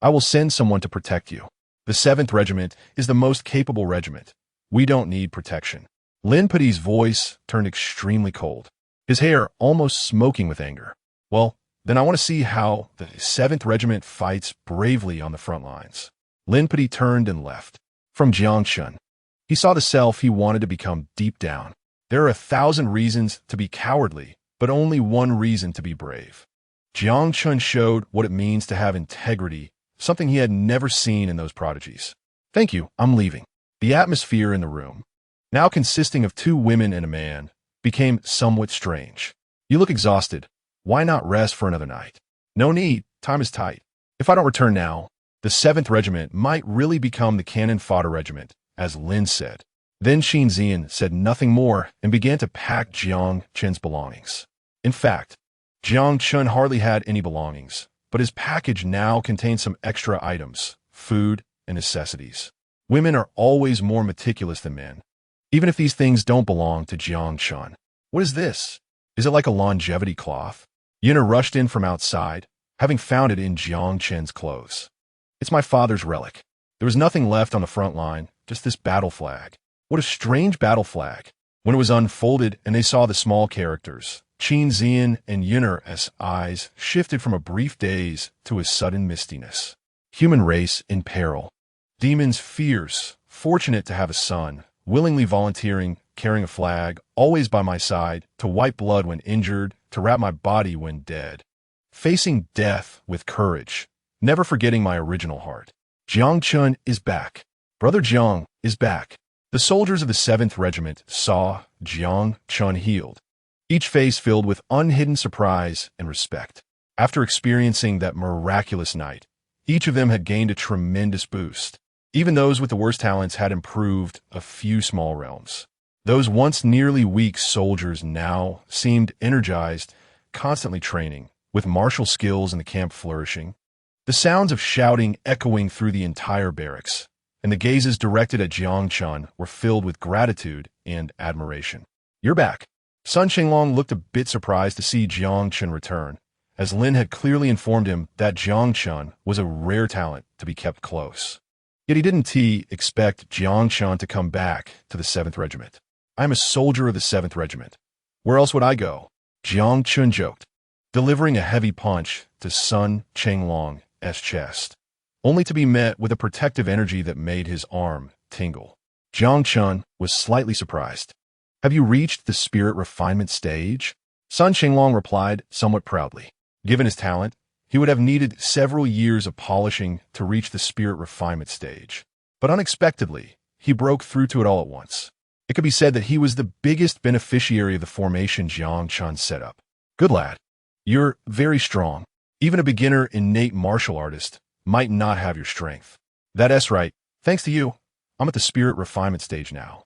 Speaker 1: I will send someone to protect you. The 7th Regiment is the most capable regiment. We don't need protection. Lin Pei's voice turned extremely cold, his hair almost smoking with anger. Well, then I want to see how the 7th Regiment fights bravely on the front lines. Lin Pei turned and left. From Jiang Chen, he saw the self he wanted to become deep down. There are 1,000 reasons to be cowardly, but only one reason to be brave. Jiang Chen showed what it means to have integrity, something he had never seen in those prodigies. Thank you, I'm leaving. The atmosphere in the room, now consisting of 2 women and a man, became somewhat strange. You look exhausted. Why not rest for another night? No need, time is tight. If I don't return now, the 7th Regiment might really become the cannon fodder regiment, as Lin said. Then Qin Zian said nothing more and began to pack Jiang Chen's belongings. In fact, Jiang Chen hardly had any belongings, but his package now contained some extra items, food and necessities. Women are always more meticulous than men, even if these things don't belong to Jiang Chen. What is this? Is it like a longevity cloth? Yuna rushed in from outside, having found it in Jiang Chen's clothes. It's my father's relic. There was nothing left on the front line, just this battle flag. What a strange battle flag. When it was unfolded and they saw the small characters, Qin Zian and Yun'er's eyes shifted from a brief daze to a sudden mistiness. Human race in peril. Demons fierce, fortunate to have a son, willingly volunteering, carrying a flag, always by my side, to wipe blood when injured, to wrap my body when dead. Facing death with courage, never forgetting my original heart. Jiang Chen is back. Brother Jiang is back. The soldiers of the 7th Regiment saw Jiang Chen healed, each face filled with unhidden surprise and respect. After experiencing that miraculous night, each of them had gained a tremendous boost. Even those with the worst talents had improved a few small realms. Those once nearly weak soldiers now seemed energized, constantly training, with martial skills in the camp flourishing. The sounds of shouting echoing through the entire barracks, and the gazes directed at Jiang Chen were filled with gratitude and admiration. "You're back." Sun Qinglong looked a bit surprised to see Jiang Chen return, as Lin had clearly informed him that Jiang Chen was a rare talent to be kept close. Yet he didn't expect Jiang Chen to come back to the 7th Regiment. "I'm a soldier of the 7th Regiment. Where else would I go?" Jiang Chen joked, delivering a heavy punch to Sun Qinglong's chest, only to be met with a protective energy that made his arm tingle. Jiang Chen was slightly surprised. "Have you reached the spirit refinement stage?" Sun Qinglong replied somewhat proudly. Given his talent, he would have needed several years of polishing to reach the spirit refinement stage. But unexpectedly, he broke through to it all at once. It could be said that he was the biggest beneficiary of the formation Jiang Chen set up. "Good lad. You're very strong. Even a beginner innate martial artist might not have your strength." "That's right. Thanks to you, I'm at the spirit refinement stage now."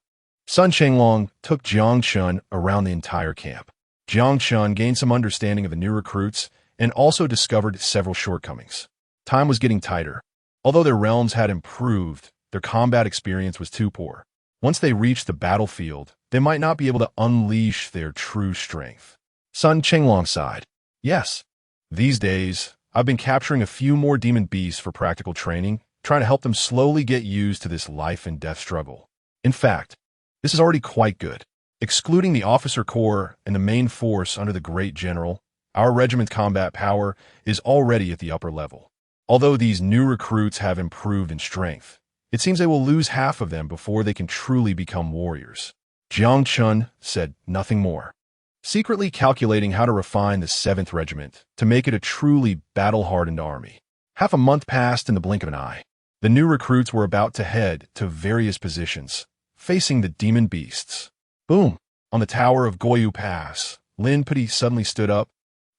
Speaker 1: Sun Qinglong took Jiang Chen around the entire camp. Jiang Chen gained some understanding of the new recruits and also discovered several shortcomings. Time was getting tighter. Although their realms had improved, their combat experience was too poor. Once they reached the battlefield, they might not be able to unleash their true strength. Sun Qinglong sighed. "Yes. These days, I've been capturing a few more demon beasts for practical training, trying to help them slowly get used to this life and death struggle. In fact, this is already quite good. Excluding the officer corps and the main force under the great general, our regiment's combat power is already at the upper level. Although these new recruits have improved in strength, it seems they will lose half of them before they can truly become warriors." Jiang Chen said nothing more, secretly calculating how to refine the 7th Regiment to make it a truly battle-hardened army. Half a month passed in the blink of an eye. The new recruits were about to head to various positions, facing the demon beasts. Boom! On the tower of Goyu Pass, Lin Pudi suddenly stood up.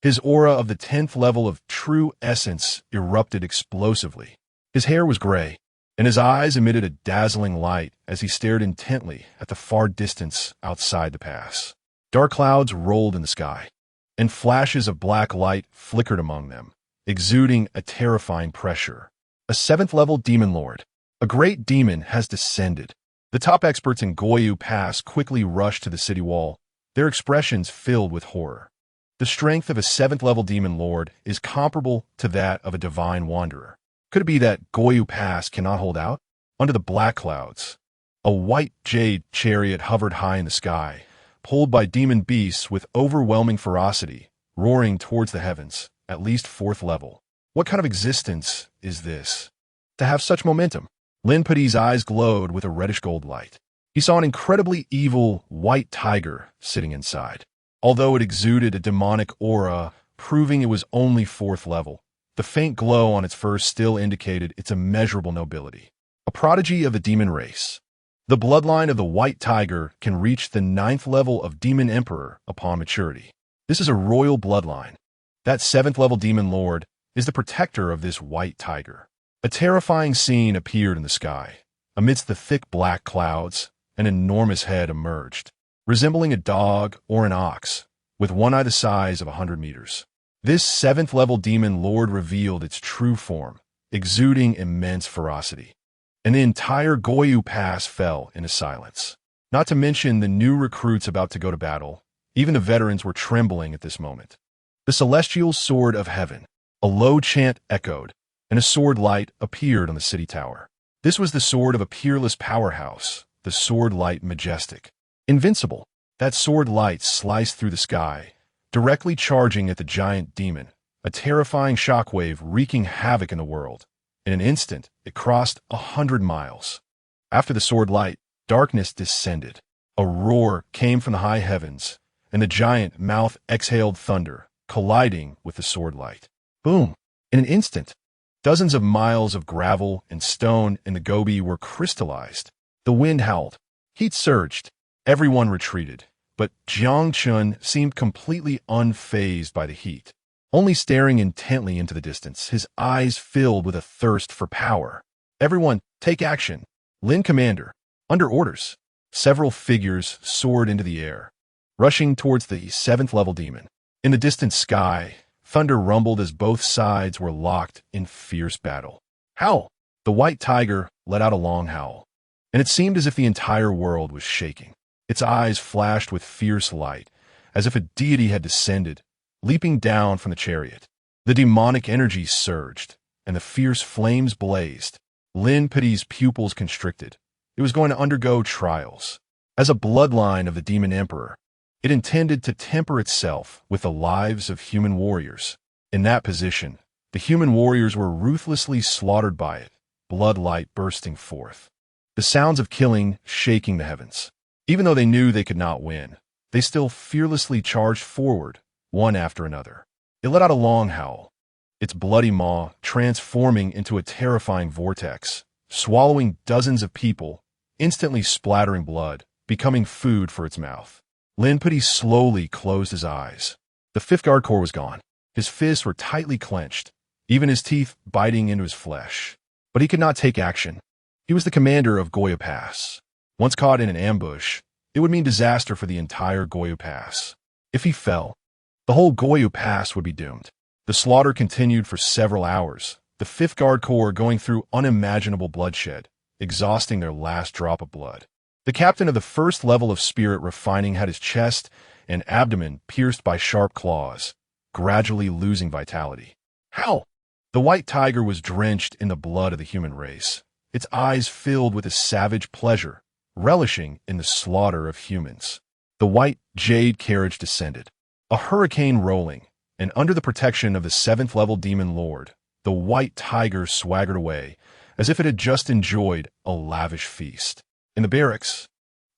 Speaker 1: His aura of the 10th level of true essence erupted explosively. His hair was gray, and his eyes emitted a dazzling light as he stared intently at the far distance outside the pass. Dark clouds rolled in the sky, and flashes of black light flickered among them, exuding a terrifying pressure. A 7th level demon lord. A great demon has descended. The top experts in Goyu Pass quickly rushed to the city wall, their expressions filled with horror. The strength of a 7th level demon lord is comparable to that of a divine wanderer. Could it be that Goyu Pass cannot hold out? Under the black clouds, a white jade chariot hovered high in the sky, pulled by demon beasts with overwhelming ferocity, roaring towards the heavens, at least 4th level. What kind of existence is this, to have such momentum? Lin Pudi's eyes glowed with a reddish-gold light. He saw an incredibly evil white tiger sitting inside. Although it exuded a demonic aura, proving it was only 4th level, the faint glow on its fur still indicated its immeasurable nobility. A prodigy of the demon race. The bloodline of the white tiger can reach the 9th level of demon emperor upon maturity. This is a royal bloodline. That 7th level demon lord is the protector of this white tiger. A terrifying scene appeared in the sky. Amidst the thick black clouds, an enormous head emerged, resembling a dog or an ox, with one eye the size of 100 meters. This 7th level demon lord revealed its true form, exuding immense ferocity. And the entire Goyu Pass fell into silence. Not to mention the new recruits about to go to battle. Even the veterans were trembling at this moment. The celestial sword of heaven. A low chant echoed, and a sword light appeared on the city tower. This was the sword of a peerless powerhouse, the sword light majestic. Invincible. That sword light sliced through the sky, directly charging at the giant demon, a terrifying shockwave wreaking havoc in the world. In an instant, it crossed 100 miles. After the sword light, darkness descended. A roar came from the high heavens, and the giant mouth exhaled thunder, colliding with the sword light. Boom! In an instant, dozens of miles of gravel and stone in the Gobi were crystallized. The wind howled. Heat surged. Everyone retreated. But Jiang Chen seemed completely unfazed by the heat, only staring intently into the distance, his eyes filled with a thirst for power. Everyone, take action. Lin Commander. Under orders. Several figures soared into the air, rushing towards the 7th-level demon. In the distant sky, thunder rumbled as both sides were locked in fierce battle. Howl! The white tiger let out a long howl, and it seemed as if the entire world was shaking. Its eyes flashed with fierce light, as if a deity had descended, leaping down from the chariot. The demonic energy surged, and the fierce flames blazed. Lin Pity's pupils constricted. It was going to undergo trials. As a bloodline of the Demon Emperor, it intended to temper itself with the lives of human warriors. In that position, the human warriors were ruthlessly slaughtered by it, bloodlight bursting forth. The sounds of killing shaking the heavens. Even though they knew they could not win, they still fearlessly charged forward, one after another. It let out a long howl, its bloody maw transforming into a terrifying vortex, swallowing dozens of people, instantly splattering blood, becoming food for its mouth. Lin Pity slowly closed his eyes. The 5th Guard Corps was gone. His fists were tightly clenched, even his teeth biting into his flesh. But he could not take action. He was the commander of Goyo Pass. Once caught in an ambush, it would mean disaster for the entire Goyo Pass. If he fell, the whole Goyo Pass would be doomed. The slaughter continued for several hours, the 5th Guard Corps going through unimaginable bloodshed, exhausting their last drop of blood. The captain of the 1st level of spirit refining had his chest and abdomen pierced by sharp claws, gradually losing vitality. Howl! The white tiger was drenched in the blood of the human race, its eyes filled with a savage pleasure, relishing in the slaughter of humans. The white jade carriage descended, a hurricane rolling, and under the protection of the 7th-level demon lord, the white tiger swaggered away, as if it had just enjoyed a lavish feast. In the barracks,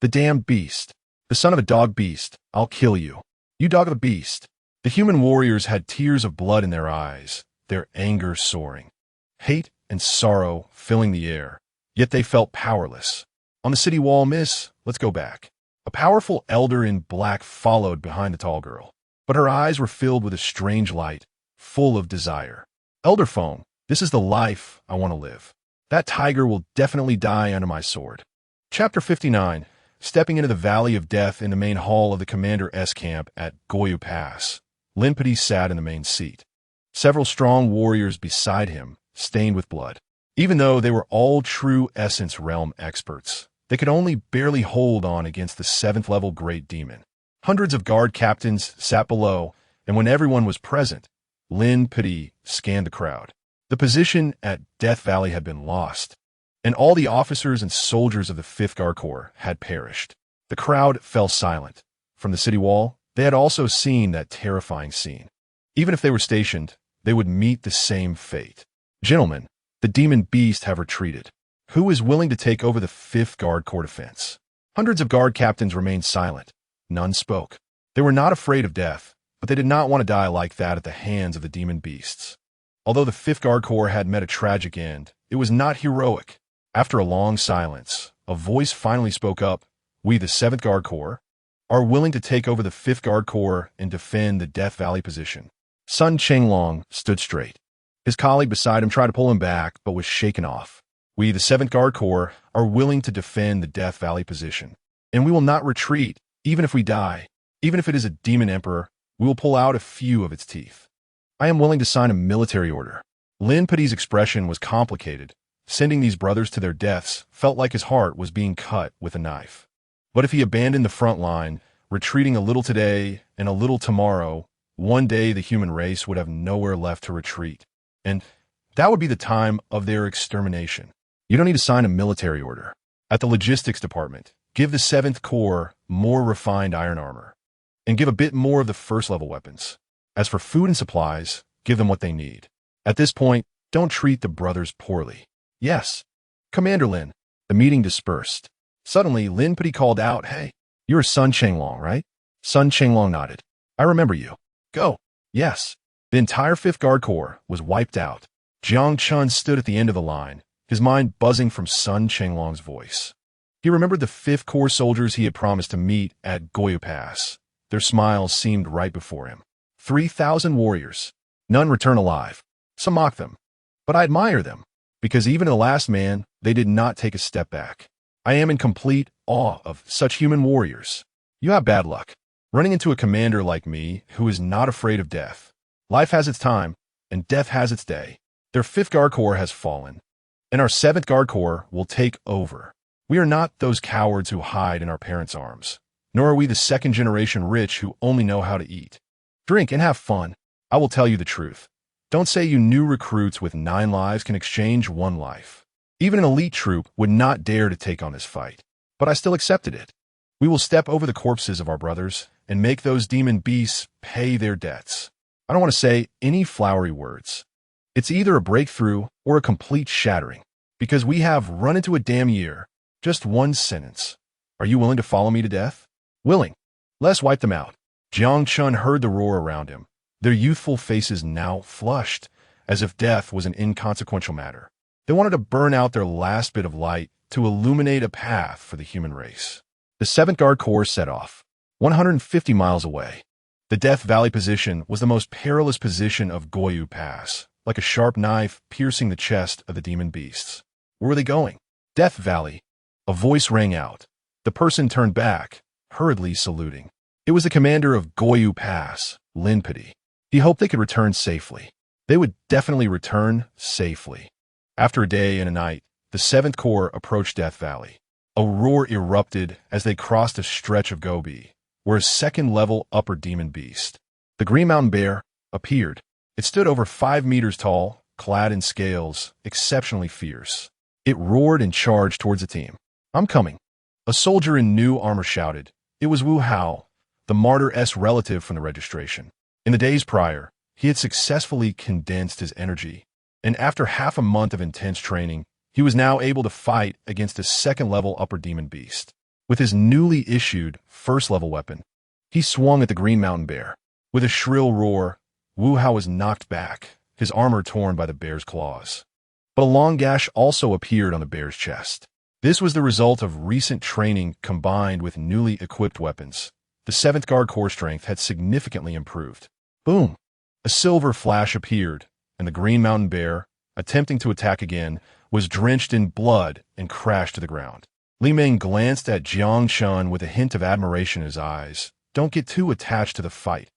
Speaker 1: the damned beast, the son of a dog beast, I'll kill you. You dog of the beast. The human warriors had tears of blood in their eyes, their anger soaring, hate and sorrow filling the air, yet they felt powerless. On the city wall, miss, let's go back. A powerful elder in black followed behind the tall girl, but her eyes were filled with a strange light, full of desire. Elder phone, this is the life I want to live. That tiger will definitely die under my sword. Chapter 59. Stepping into the Valley of Death in the main hall of the Commander S camp at Goyu Pass, Lin Pity sat in the main seat. Several strong warriors beside him, stained with blood. Even though they were all true Essence Realm experts, they could only barely hold on against the 7th-level Great Demon. Hundreds of guard captains sat below, and when everyone was present, Lin Pity scanned the crowd. The position at Death Valley had been lost, and all the officers and soldiers of the 5th Guard Corps had perished. The crowd fell silent. From the city wall, they had also seen that terrifying scene. Even if they were stationed, they would meet the same fate. Gentlemen, the demon beast have retreated. Who is willing to take over the 5th Guard Corps defense? Hundreds of guard captains remained silent. None spoke. They were not afraid of death, but they did not want to die like that at the hands of the demon beasts. Although the 5th Guard Corps had met a tragic end, it was not heroic. After a long silence, a voice finally spoke up. We, the 7th Guard Corps, are willing to take over the 5th Guard Corps and defend the Death Valley position. Sun Chenglong stood straight. His colleague beside him tried to pull him back, but was shaken off. We, the 7th Guard Corps, are willing to defend the Death Valley position, and we will not retreat, even if we die. Even if it is a demon emperor, we will pull out a few of its teeth. I am willing to sign a military order. Lin Pity's expression was complicated. Sending these brothers to their deaths felt like his heart was being cut with a knife. But if he abandoned the front line, retreating a little today and a little tomorrow, one day the human race would have nowhere left to retreat. And that would be the time of their extermination. You don't need to sign a military order. At the logistics department, give the 7th Corps more refined iron armor, and give a bit more of the 1st-level weapons. As for food and supplies, give them what they need. At this point, don't treat the brothers poorly. Yes. Commander Lin. The meeting dispersed. Suddenly, Lin Pity called out, Hey, you're Sun Chenglong, right? Sun Qinglong nodded. I remember you. Go. Yes. The entire 5th Guard Corps was wiped out. Jiang Chen stood at the end of the line, his mind buzzing from Sun Qinglong's voice. He remembered the 5th Corps soldiers he had promised to meet at Goyu Pass. Their smiles seemed right before him. 3,000 warriors. None return alive. Some mock them. But I admire them, because even the last man, they did not take a step back. I am in complete awe of such human warriors. You have bad luck, running into a commander like me who is not afraid of death. Life has its time, and death has its day. Their 5th Guard Corps has fallen, and our 7th Guard Corps will take over. We are not those cowards who hide in our parents' arms, nor are we the 2nd-generation rich who only know how to eat. Drink and have fun. I will tell you the truth. Don't say you new recruits with 9 lives can exchange 1 life. Even an elite troop would not dare to take on this fight, but I still accepted it. We will step over the corpses of our brothers and make those demon beasts pay their debts. I don't want to say any flowery words. It's either a breakthrough or a complete shattering, because we have run into a damn year. Just 1 sentence. Are you willing to follow me to death? Willing. Let's wipe them out. Jiang Chen heard the roar around him, their youthful faces now flushed, as if death was an inconsequential matter. They wanted to burn out their last bit of light to illuminate a path for the human race. The 7th Guard Corps set off, 150 miles away. The Death Valley position was the most perilous position of Goyu Pass, like a sharp knife piercing the chest of the demon beasts. Where were they going? Death Valley. A voice rang out. The person turned back, hurriedly saluting. It was the commander of Goyu Pass, Linpity. He hoped they could return safely. They would definitely return safely. After a day and a night, the 7th Corps approached Death Valley. A roar erupted as they crossed a stretch of Gobi, where a 2nd-level upper demon beast, the Green Mountain Bear, appeared. It stood over 5 meters tall, clad in scales, exceptionally fierce. It roared and charged towards the team. I'm coming. A soldier in new armor shouted. It was Wu Hao, the murderous relative from the registration. In the days prior, he had successfully condensed his energy, and after half a month of intense training, he was now able to fight against a 2nd-level upper demon beast. With his newly issued 1st-level weapon, he swung at the Green Mountain Bear. With a shrill roar, Wu Hao was knocked back, his armor torn by the bear's claws. But a long gash also appeared on the bear's chest. This was the result of recent training combined with newly equipped weapons. The 7th Guard Corps strength had significantly improved. Boom! A silver flash appeared, and the Green Mountain Bear, attempting to attack again, was drenched in blood and crashed to the ground. Li Meng glanced at Jiang Chen with a hint of admiration in his eyes. Don't get too attached to the fight.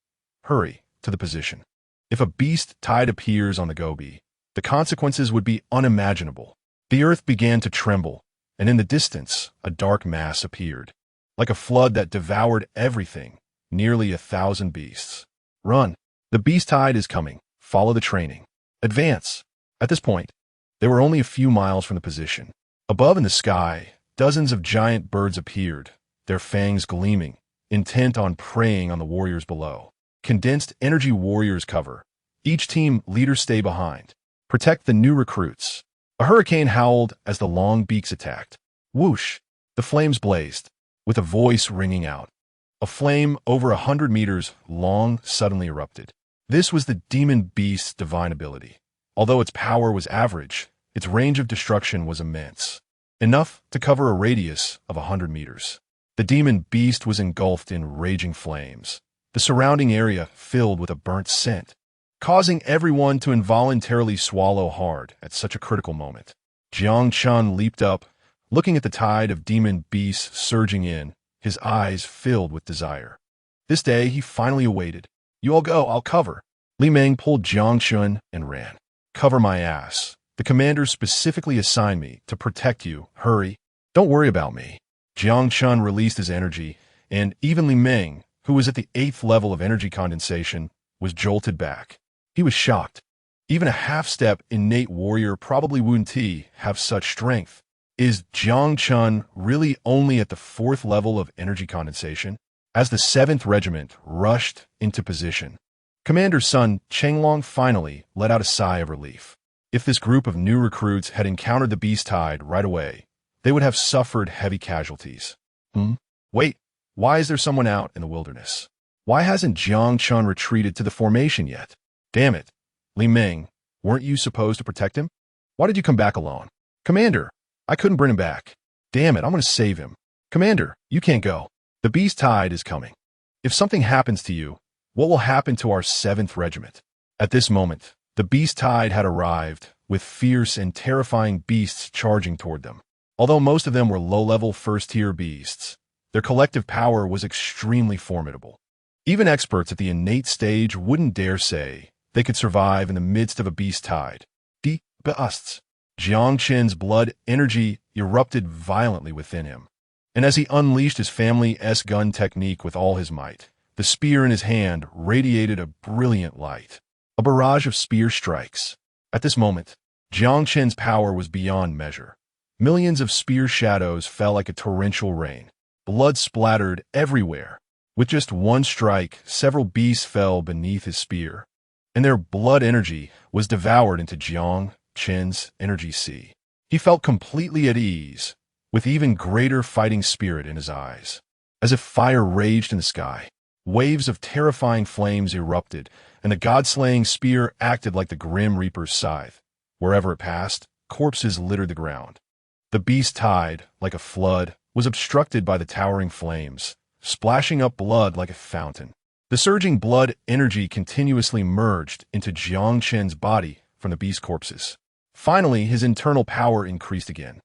Speaker 1: Hurry to the position. If a beast tide appears on the Gobi, the consequences would be unimaginable. The earth began to tremble, and in the distance, a dark mass appeared. Like a flood that devoured everything, nearly 1,000 beasts. Run. The beast tide is coming. Follow the training. Advance. At this point, they were only a few miles from the position. Above in the sky, dozens of giant birds appeared, their fangs gleaming, intent on preying on the warriors below. Condensed energy warriors cover. Each team leader stay behind. Protect the new recruits. A hurricane howled as the long beaks attacked. Whoosh! The flames blazed, with a voice ringing out. A flame over 100 meters long suddenly erupted. This was the demon beast's divine ability. Although its power was average, its range of destruction was immense. Enough to cover a radius of 100 meters. The demon beast was engulfed in raging flames, the surrounding area filled with a burnt scent, causing everyone to involuntarily swallow hard at such a critical moment. Jiang Chen leaped up, looking at the tide of demon beasts surging in, his eyes filled with desire. This day he finally awaited. You all go, I'll cover. Li Meng pulled Jiang Chen and ran. Cover my ass. The commander specifically assigned me to protect you. Hurry. Don't worry about me. Jiang Chen released his energy, and even Li Meng, who was at the 8th level of energy condensation, was jolted back. He was shocked. Even a half-step innate warrior, probably Wu Ti, have such strength. Is Jiang Chen really only at the 4th level of energy condensation? As the 7th Regiment rushed into position, Commander Sun Qinglong finally let out a sigh of relief. If this group of new recruits had encountered the beast tide right away, they would have suffered heavy casualties. Wait, Why is there someone out in the wilderness? Why hasn't Jiang Chen retreated to the formation yet? Damn it. Li Ming, weren't you supposed to protect him? Why did you come back alone? Commander, I couldn't bring him back. Damn it, I'm going to save him. Commander, you can't go. The beast tide is coming. If something happens to you, what will happen to our 7th Regiment? At this moment, the beast tide had arrived, with fierce and terrifying beasts charging toward them. Although most of them were low-level first-tier beasts, their collective power was extremely formidable. Even experts at the innate stage wouldn't dare say they could survive in the midst of a beast tide. The beasts. Jiang Chen's blood energy erupted violently within him, and as he unleashed his family's gun technique with all his might, the spear in his hand radiated a brilliant light, a barrage of spear strikes. At this moment, Jiang Chen's power was beyond measure. Millions of spear shadows fell like a torrential rain. Blood splattered everywhere. With just one strike, several beasts fell beneath his spear, and their blood energy was devoured into Jiang Chen's energy sea. He felt completely at ease, with even greater fighting spirit in his eyes. As if fire raged in the sky, waves of terrifying flames erupted, and the god-slaying spear acted like the Grim Reaper's scythe. Wherever it passed, corpses littered the ground. The beast tide, like a flood, was obstructed by the towering flames, splashing up blood like a fountain. The surging blood energy continuously merged into Jiang Chen's body from the beast corpses. Finally, his internal power increased again,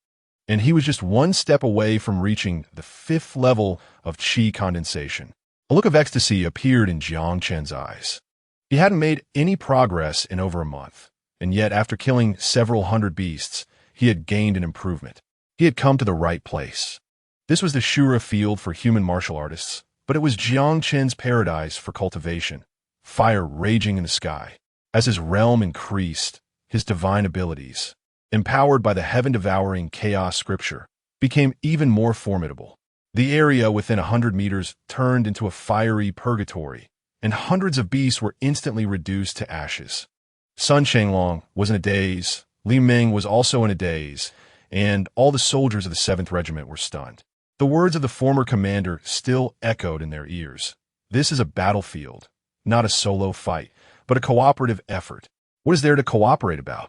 Speaker 1: and he was just one step away from reaching the 5th level of qi condensation. A look of ecstasy appeared in Jiang Chen's eyes. He hadn't made any progress in over a month, and yet after killing several hundred beasts, he had gained an improvement. He had come to the right place. This was the Shura field for human martial artists, but it was Jiang Chen's paradise for cultivation, fire raging in the sky. As his realm increased, his divine abilities, empowered by the heaven-devouring chaos scripture, became even more formidable. The area within 100 meters turned into a fiery purgatory, and hundreds of beasts were instantly reduced to ashes. Sun Shenglong was in a daze, Li Ming was also in a daze, and all the soldiers of the 7th Regiment were stunned. The words of the former commander still echoed in their ears. This is a battlefield, not a solo fight, but a cooperative effort. What is there to cooperate about?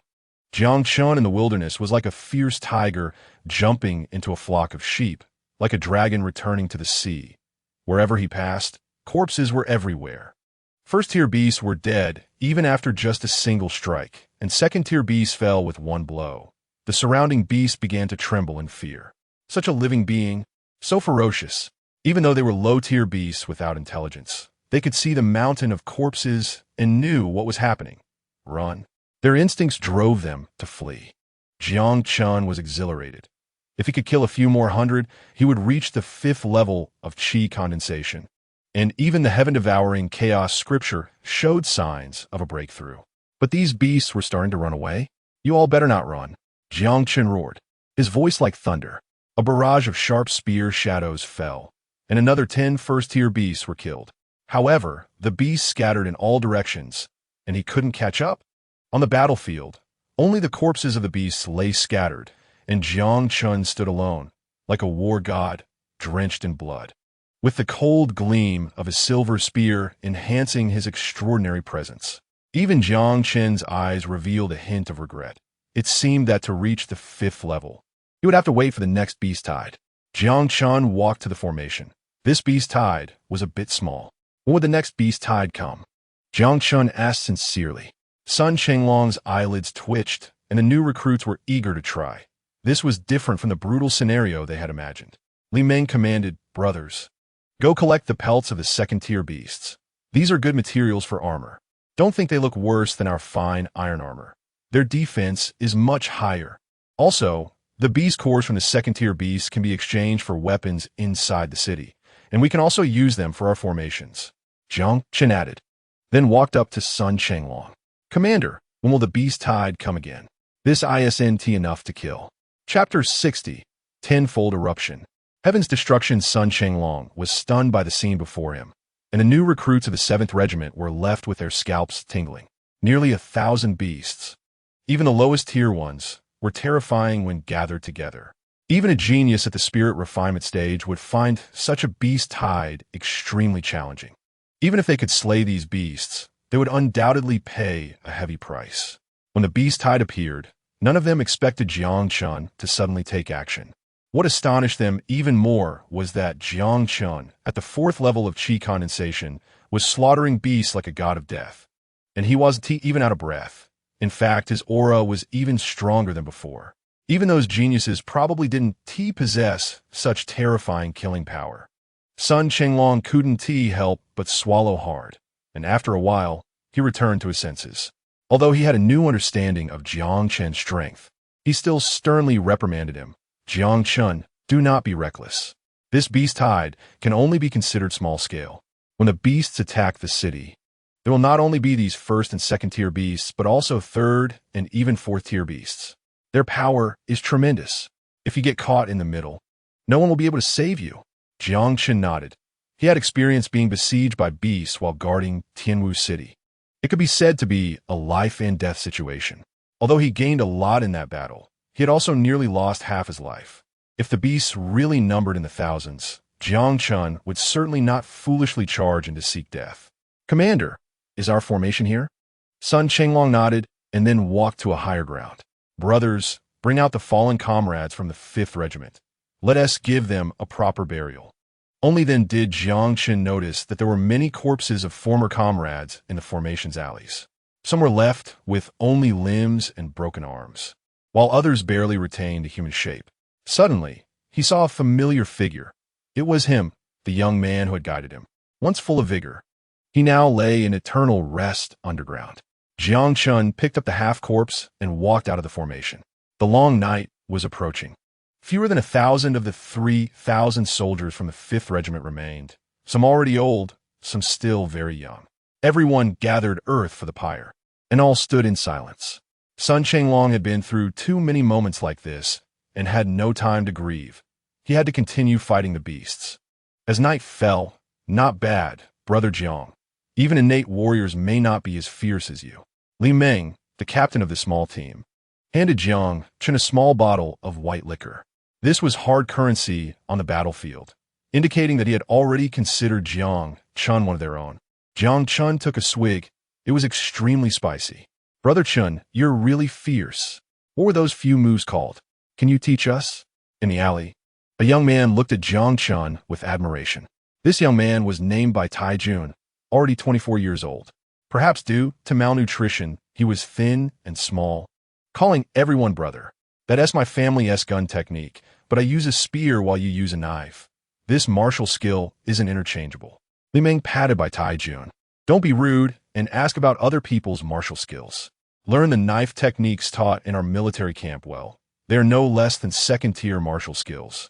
Speaker 1: Jiang Chen in the wilderness was like a fierce tiger jumping into a flock of sheep, like a dragon returning to the sea. Wherever he passed, corpses were everywhere. First-tier beasts were dead even after just a single strike, and second-tier beasts fell with one blow. The surrounding beasts began to tremble in fear. Such a living being, so ferocious. Even though they were low-tier beasts without intelligence, they could see the mountain of corpses and knew what was happening. Run. Their instincts drove them to flee. Jiang Chen was exhilarated. If he could kill a few more hundred, he would reach the 5th level of qi condensation. And even the heaven-devouring chaos scripture showed signs of a breakthrough. But these beasts were starting to run away. You all better not run. Jiang Chen roared, his voice like thunder. A barrage of sharp spear shadows fell, and another 10 first-tier beasts were killed. However, the beasts scattered in all directions, and he couldn't catch up. On the battlefield, only the corpses of the beasts lay scattered, and Jiang Chen stood alone, like a war god, drenched in blood, with the cold gleam of his silver spear enhancing his extraordinary presence. Even Jiang Chen's eyes revealed a hint of regret. It seemed that to reach the 5th level, he would have to wait for the next beast tide. Jiang Chen walked to the formation. This beast tide was a bit small. When would the next beast tide come? Jiang Chen asked sincerely. Sun Shenglong's eyelids twitched, and the new recruits were eager to try. This was different from the brutal scenario they had imagined. Li Ming commanded, "Brothers, go collect the pelts of the second-tier beasts. These are good materials for armor. Don't think they look worse than our fine iron armor. Their defense is much higher. Also, the beast cores from the second-tier beasts can be exchanged for weapons inside the city, and we can also use them for our formations." Jiang Chen added, then walked up to Sun Shenglong. "Commander, when will the beast tide come again? This isn't enough to kill." Chapter 60, Tenfold Eruption. Heaven's destruction. Sun Shenglong was stunned by the scene before him, and the new recruits of the 7th Regiment were left with their scalps tingling. Nearly 1,000 beasts, even the lowest tier ones, were terrifying when gathered together. Even a genius at the spirit refinement stage would find such a beast hide extremely challenging. Even if they could slay these beasts, they would undoubtedly pay a heavy price. When the beast hide appeared, none of them expected Jiang Chen to suddenly take action. What astonished them even more was that Jiang Chen, at the 4th level of qi condensation, was slaughtering beasts like a god of death. And he wasn't even out of breath. In fact, his aura was even stronger than before. Even those geniuses probably didn't possess such terrifying killing power. Sun Chenglong couldn't help but swallow hard, and after a while, he returned to his senses. Although he had a new understanding of Jiang Chen's strength, he still sternly reprimanded him. Jiang Chen, do not be reckless. This beast hide can only be considered small-scale. When the beasts attack the city, there will not only be these 1st and 2nd-tier beasts, but also 3rd and even 4th-tier beasts. Their power is tremendous. If you get caught in the middle, no one will be able to save you. Jiang Chen nodded. He had experience being besieged by beasts while guarding Tianwu City. It could be said to be a life-and-death situation. Although he gained a lot in that battle, he had also nearly lost half his life. If the beasts really numbered in the thousands, Jiang Chen would certainly not foolishly charge and to seek death. Commander, is our formation here? Sun Chenglong nodded and then walked to a higher ground. Brothers, bring out the fallen comrades from the 5th Regiment. Let us give them a proper burial. Only then did Jiang Chen notice that there were many corpses of former comrades in the formation's alleys. Some were left with only limbs and broken arms, while others barely retained a human shape. Suddenly, he saw a familiar figure. It was him, the young man who had guided him. Once full of vigor, he now lay in eternal rest underground. Jiang Chen picked up the half-corpse and walked out of the formation. The long night was approaching. Fewer than 1,000 of the 3,000 soldiers from the 5th Regiment remained, some already old, some still very young. Everyone gathered earth for the pyre, and all stood in silence. Sun Chenglong had been through too many moments like this and had no time to grieve. He had to continue fighting the beasts. As night fell, not bad, Brother Jiang. Even innate warriors may not be as fierce as you. Li Meng, the captain of the small team, handed Jiang Chen a small bottle of white liquor. This was hard currency on the battlefield, indicating that he had already considered Jiang Chen one of their own. Jiang Chen took a swig. It was extremely spicy. Brother Chen, you're really fierce. What were those few moves called? Can you teach us? In the alley, a young man looked at Jiang Chen with admiration. This young man was named by Tai Jun, already 24 years old. Perhaps due to malnutrition, he was thin and small, calling everyone brother. That's my family's gun technique, but I use a spear while you use a knife. This martial skill isn't interchangeable. Li Meng patted by Tai Jun. Don't be rude and ask about other people's martial skills. Learn the knife techniques taught in our military camp well. They are no less than 2nd-tier martial skills.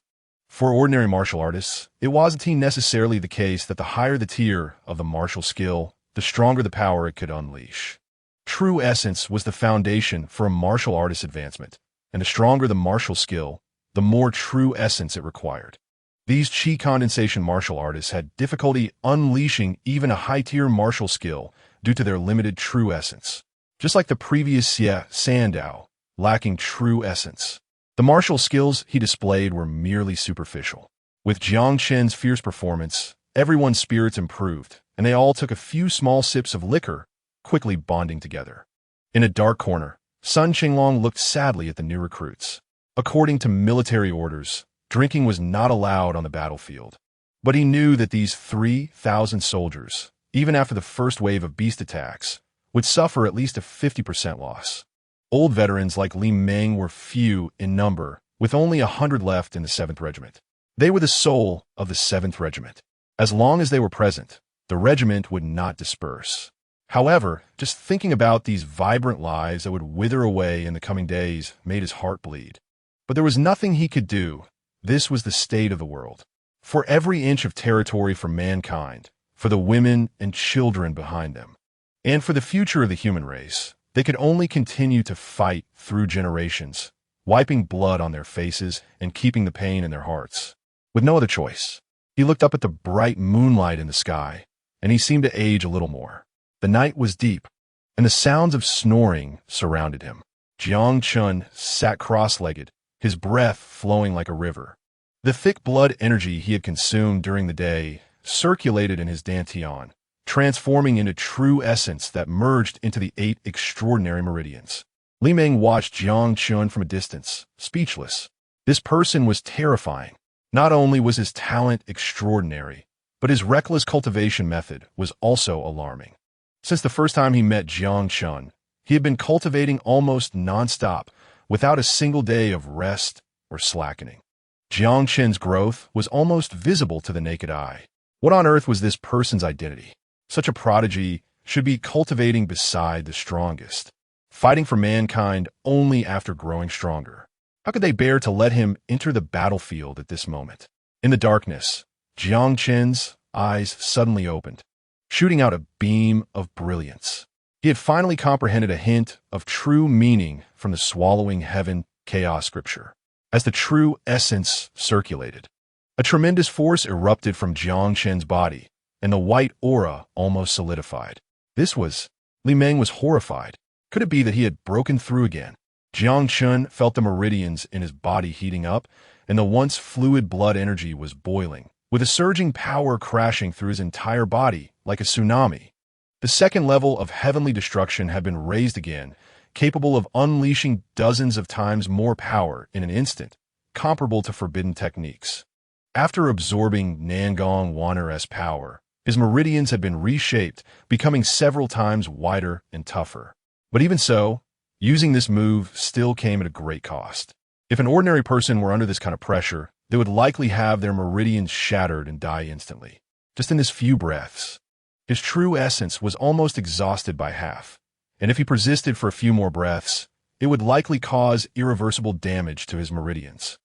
Speaker 1: For ordinary martial artists, it wasn't necessarily the case that the higher the tier of the martial skill, the stronger the power it could unleash. True essence was the foundation for a martial artist's advancement, and the stronger the martial skill, the more true essence it required. These qi condensation martial artists had difficulty unleashing even a high-tier martial skill due to their limited true essence. Just like the previous Sandow, lacking true essence. The martial skills he displayed were merely superficial. With Jiang Chen's fierce performance, everyone's spirits improved, and they all took a few small sips of liquor, quickly bonding together. In a dark corner, Sun Chenglong looked sadly at the new recruits. According to military orders, drinking was not allowed on the battlefield. But he knew that these 3,000 soldiers, even after the first wave of beast attacks, would suffer at least a 50% loss. Old veterans like Li Meng were few in number, with only 100 left in the 7th Regiment. They were the soul of the 7th Regiment. As long as they were present, the regiment would not disperse. However, just thinking about these vibrant lives that would wither away in the coming days made his heart bleed. But there was nothing he could do. This was the state of the world. For every inch of territory for mankind, for the women and children behind them, and for the future of the human race, they could only continue to fight through generations, wiping blood on their faces and keeping the pain in their hearts. With no other choice, he looked up at the bright moonlight in the sky, and he seemed to age a little more. The night was deep, and the sounds of snoring surrounded him. Jiang Chen sat cross-legged, his breath flowing like a river. The thick blood energy he had consumed during the day circulated in his dantian, transforming into true essence that merged into the 8 extraordinary meridians. Li Meng watched Jiang Chen from a distance, speechless. This person was terrifying. Not only was his talent extraordinary, but his reckless cultivation method was also alarming. Since the first time he met Jiang Chen, he had been cultivating almost non-stop, without a single day of rest or slackening. Jiang Chen's growth was almost visible to the naked eye. What on earth was this person's identity? Such a prodigy should be cultivating beside the strongest, fighting for mankind only after growing stronger. How could they bear to let him enter the battlefield at this moment? In the darkness, Jiang Chen's eyes suddenly opened, shooting out a beam of brilliance. He had finally comprehended a hint of true meaning from the swallowing heaven chaos scripture. As the true essence circulated, a tremendous force erupted from Jiang Chen's body, and the white aura almost solidified. Li Meng was horrified. Could it be that he had broken through again? Jiang Chen felt the meridians in his body heating up, and the once fluid blood energy was boiling, with a surging power crashing through his entire body like a tsunami. The second level of heavenly destruction had been raised again, capable of unleashing dozens of times more power in an instant, comparable to forbidden techniques. After absorbing Nangong Wanner's power, his meridians had been reshaped, becoming several times wider and tougher. But even so, using this move still came at a great cost. If an ordinary person were under this kind of pressure, they would likely have their meridians shattered and die instantly. Just in this few breaths, his true essence was almost exhausted by half, and if he persisted for a few more breaths, it would likely cause irreversible damage to his meridians.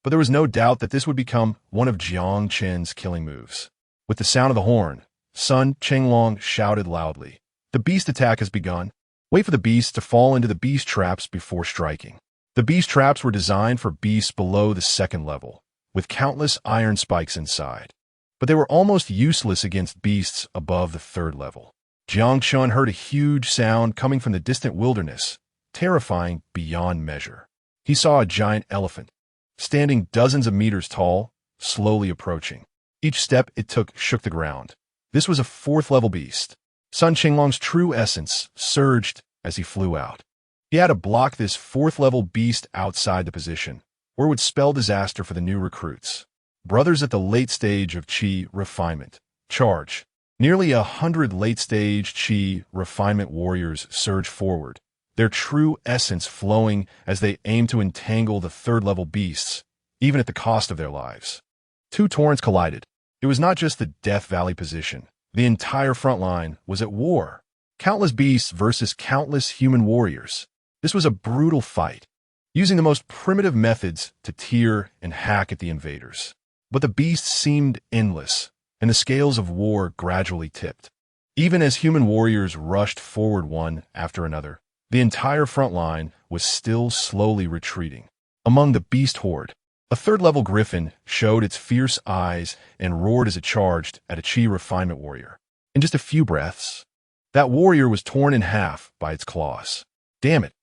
Speaker 1: But there was no doubt that this would become one of Jiang Chen's killing moves. With the sound of the horn, Sun Chenglong shouted loudly, "The beast attack has begun. Wait for the beasts to fall into the beast traps before striking." The beast traps were designed for beasts below the second level, with countless iron spikes inside. But they were almost useless against beasts above the third level. Jiang Chen heard a huge sound coming from the distant wilderness, terrifying beyond measure. He saw a giant elephant, standing dozens of meters tall, slowly approaching. Each step it took shook the ground. This was a fourth-level beast. Sun Chenglong's true essence surged as he flew out. He had to block this fourth-level beast outside the position, or it would spell disaster for the new recruits. Brothers at the late stage of Qi refinement. Charge. Nearly 100 late-stage Qi refinement warriors surged forward, their true essence flowing as they aimed to entangle the third-level beasts, even at the cost of their lives. Two torrents collided. It was not just the Death Valley position. The entire front line was at war. Countless beasts versus countless human warriors. This was a brutal fight, using the most primitive methods to tear and hack at the invaders. But the beasts seemed endless, and the scales of war gradually tipped. Even as human warriors rushed forward one after another, the entire front line was still slowly retreating. Among the beast horde, a third-level griffin showed its fierce eyes and roared as it charged at a Qi refinement warrior. In just a few breaths, that warrior was torn in half by its claws. Damn it!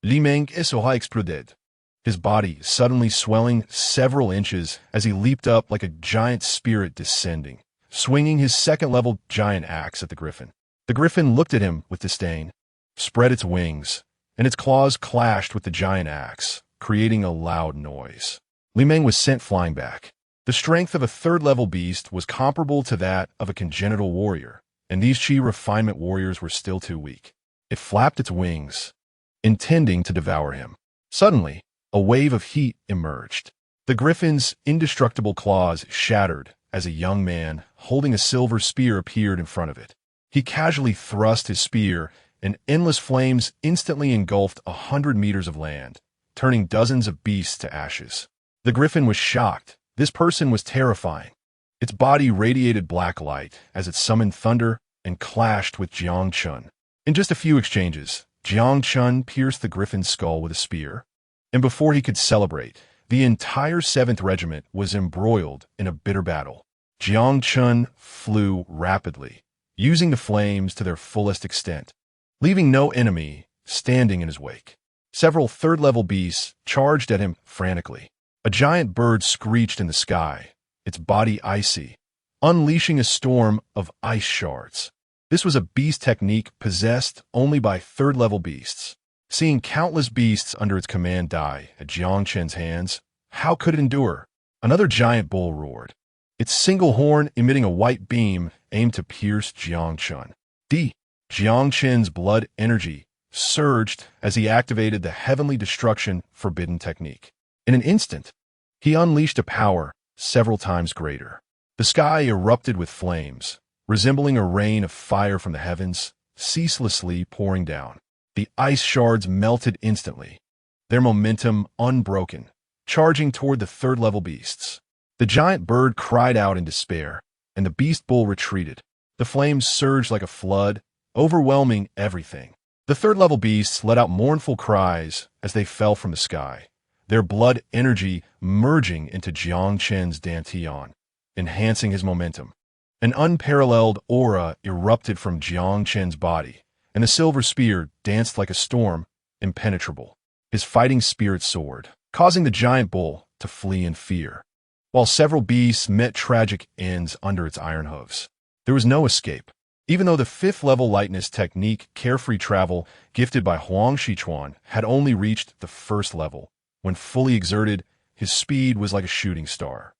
Speaker 1: Li Meng aura exploded. His body suddenly swelling several inches as he leaped up like a giant spirit descending, swinging his second-level giant axe at the griffin. The griffin looked at him with disdain, spread its wings, and its claws clashed with the giant axe, creating a loud noise. Li Meng was sent flying back. The strength of a third-level beast was comparable to that of a congenital warrior, and these Qi refinement warriors were still too weak. It flapped its wings, intending to devour him. Suddenly, a wave of heat emerged. The griffin's indestructible claws shattered as a young man holding a silver spear appeared in front of it. He casually thrust his spear, and endless flames instantly engulfed 100 meters of land, turning dozens of beasts to ashes. The griffin was shocked. This person was terrifying. Its body radiated black light as it summoned thunder and clashed with Jiang Chen. In just a few exchanges, Jiang Chen pierced the griffin's skull with a spear, and before he could celebrate, the entire 7th Regiment was embroiled in a bitter battle. Jiang Chen flew rapidly, using the flames to their fullest extent, leaving no enemy standing in his wake. Several third-level beasts charged at him frantically. A giant bird screeched in the sky, its body icy, unleashing a storm of ice shards. This was a beast technique possessed only by third-level beasts. Seeing countless beasts under its command die at Jiang Chen's hands, how could it endure? Another giant bull roared, its single horn emitting a white beam aimed to pierce Jiang Chen. Jiang Chen's blood energy surged as he activated the heavenly destruction forbidden technique. In an instant, he unleashed a power several times greater. The sky erupted with flames, resembling a rain of fire from the heavens, ceaselessly pouring down. The ice shards melted instantly, their momentum unbroken, charging toward the third-level beasts. The giant bird cried out in despair, and the beast bull retreated. The flames surged like a flood, overwhelming everything. The third-level beasts let out mournful cries as they fell from the sky, their blood energy merging into Jiang Chen's dantian, enhancing his momentum. An unparalleled aura erupted from Jiang Chen's body, and the silver spear danced like a storm, impenetrable. His fighting spirit soared, causing the giant bull to flee in fear, while several beasts met tragic ends under its iron hooves. There was no escape. Even though the fifth-level lightness technique carefree travel gifted by Huang Shichuan had only reached the first level, when fully exerted, his speed was like a shooting star.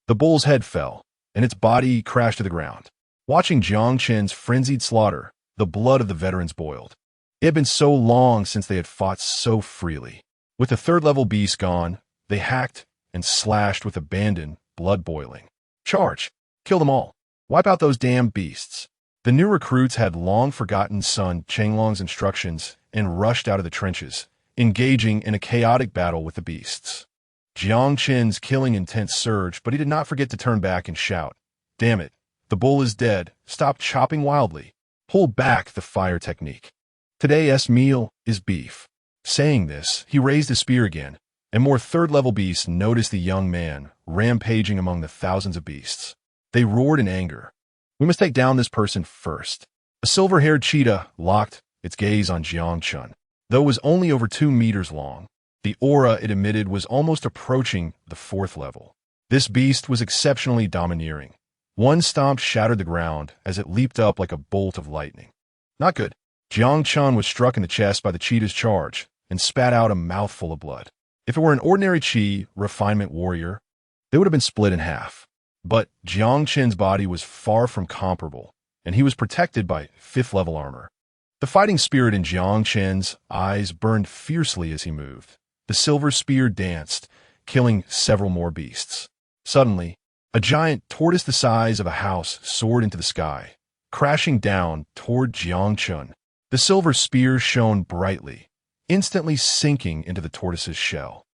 Speaker 1: The bull's head fell, and its body crashed to the ground. Watching Jiang Chen's frenzied slaughter, the blood of the veterans boiled. It had been so long since they had fought so freely. With the third-level beast gone, they hacked and slashed with abandon, blood boiling. Charge! Kill them all! Wipe out those damn beasts! The new recruits had long forgotten Sun Chenglong's instructions and rushed out of the trenches, engaging in a chaotic battle with the beasts. Jiang Chen's killing intent surged, but he did not forget to turn back and shout, "Damn it! The bull is dead! Stop chopping wildly! Pull back the fire technique! Today's meal is beef." Saying this, he raised his spear again, and more third-level beasts noticed the young man rampaging among the thousands of beasts. They roared in anger. "We must take down this person first." A silver-haired cheetah locked its gaze on Jiang Chen. Though it was only over 2 meters long, the aura it emitted was almost approaching the fourth level. This beast was exceptionally domineering. One stomp shattered the ground as it leaped up like a bolt of lightning. Not good. Jiang Chen was struck in the chest by the cheetah's charge and spat out a mouthful of blood. If it were an ordinary Qi refinement warrior, they would have been split in half. But Jiang Chen's body was far from comparable, and he was protected by fifth-level armor. The fighting spirit in Jiang Chen's eyes burned fiercely as he moved. The silver spear danced, killing several more beasts. Suddenly, a giant tortoise the size of a house soared into the sky, crashing down toward Jiang Chen. The silver spear shone brightly, instantly sinking into the tortoise's shell.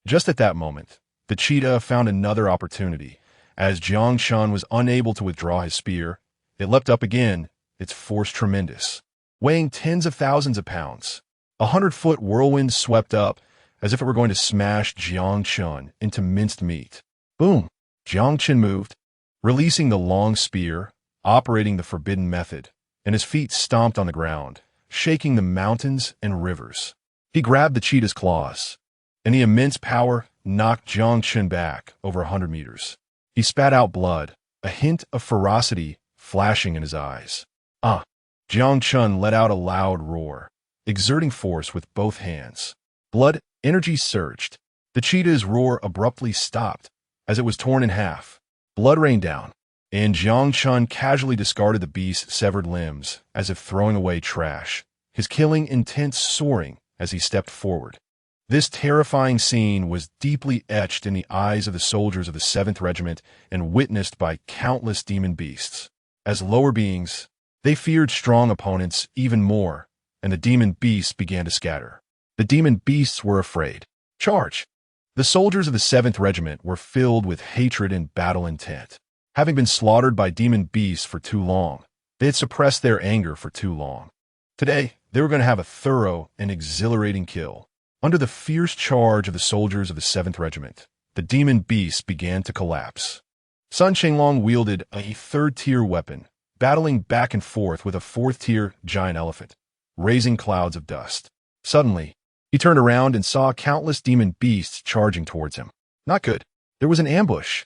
Speaker 1: Just at that moment, the cheetah found another opportunity. As Jiang Chen was unable to withdraw his spear, it leapt up again, its force tremendous. Weighing tens of thousands of pounds, 100-foot whirlwind swept up as if it were going to smash Jiang Chen into minced meat. Boom! Jiang Chen moved, releasing the long spear, operating the forbidden method, and his feet stomped on the ground, shaking the mountains and rivers. He grabbed the cheetah's claws, and the immense power knocked Jiang Chen back over 100 meters. He spat out blood, a hint of ferocity flashing in his eyes. Jiang Chen let out a loud roar, exerting force with both hands. Blood energy surged. The cheetah's roar abruptly stopped as it was torn in half. Blood rained down, and Jiang Chen casually discarded the beast's severed limbs as if throwing away trash, his killing intent soaring as he stepped forward. This terrifying scene was deeply etched in the eyes of the soldiers of the 7th Regiment and witnessed by countless demon beasts. As lower beings, they feared strong opponents even more, and the demon beasts began to scatter. The demon beasts were afraid. Charge! The soldiers of the 7th Regiment were filled with hatred and battle intent. Having been slaughtered by demon beasts for too long, they had suppressed their anger for too long. Today, they were going to have a thorough and exhilarating kill. Under the fierce charge of the soldiers of the 7th Regiment, the demon beasts began to collapse. Sun Chenglong wielded a 3rd-tier weapon, battling back and forth with a 4th-tier giant elephant, raising clouds of dust. Suddenly, He turned around and saw countless demon beasts charging towards him. Not good. There was an ambush.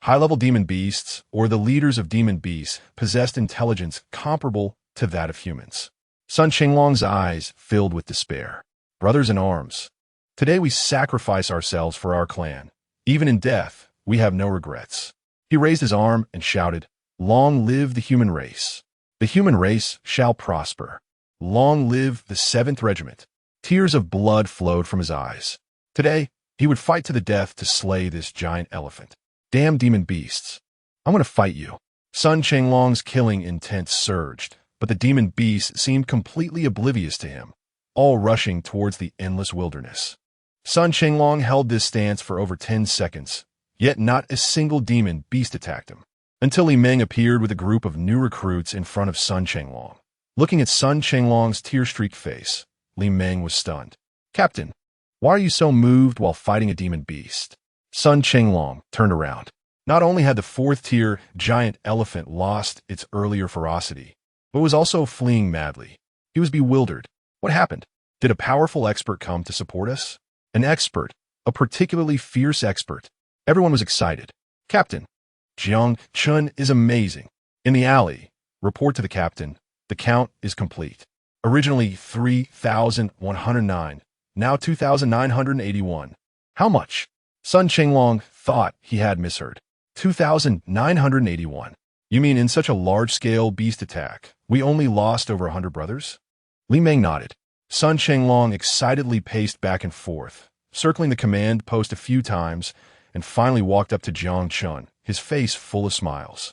Speaker 1: High-level demon beasts, or the leaders of demon beasts, possessed intelligence comparable to that of humans. Sun Qinglong's eyes filled with despair. Brothers in arms, today we sacrifice ourselves for our clan. Even in death, we have no regrets. He raised his arm and shouted, "Long live the human race. The human race shall prosper. Long live the 7th Regiment." Tears of blood flowed from his eyes. Today, he would fight to the death to slay this giant elephant. Damn demon beasts. I'm going to fight you. Sun Qinglong's killing intent surged, but the demon beasts seemed completely oblivious to him, all rushing towards the endless wilderness. Sun Qinglong held this stance for over 10 seconds, yet not a single demon beast attacked him, until Li Meng appeared with a group of new recruits in front of Sun Qinglong. Looking at Sun Qinglong's tear-streaked face, Li Meng was stunned. "Captain, why are you so moved while fighting a demon beast?" Sun Qinglong turned around. Not only had the 4th-tier giant elephant lost its earlier ferocity, but was also fleeing madly. He was bewildered. What happened? Did a powerful expert come to support us? An expert, a particularly fierce expert. Everyone was excited. "Captain, Jiang Chen is amazing." In the alley, report to the captain, the count is complete. Originally 3,109, now 2,981. How much? Sun Qinglong thought he had misheard. 2,981. You mean in such a large-scale beast attack, we only lost over 100 brothers? Li Meng nodded. Sun Qinglong excitedly paced back and forth, circling the command post a few times, and finally walked up to Jiang Chen, his face full of smiles.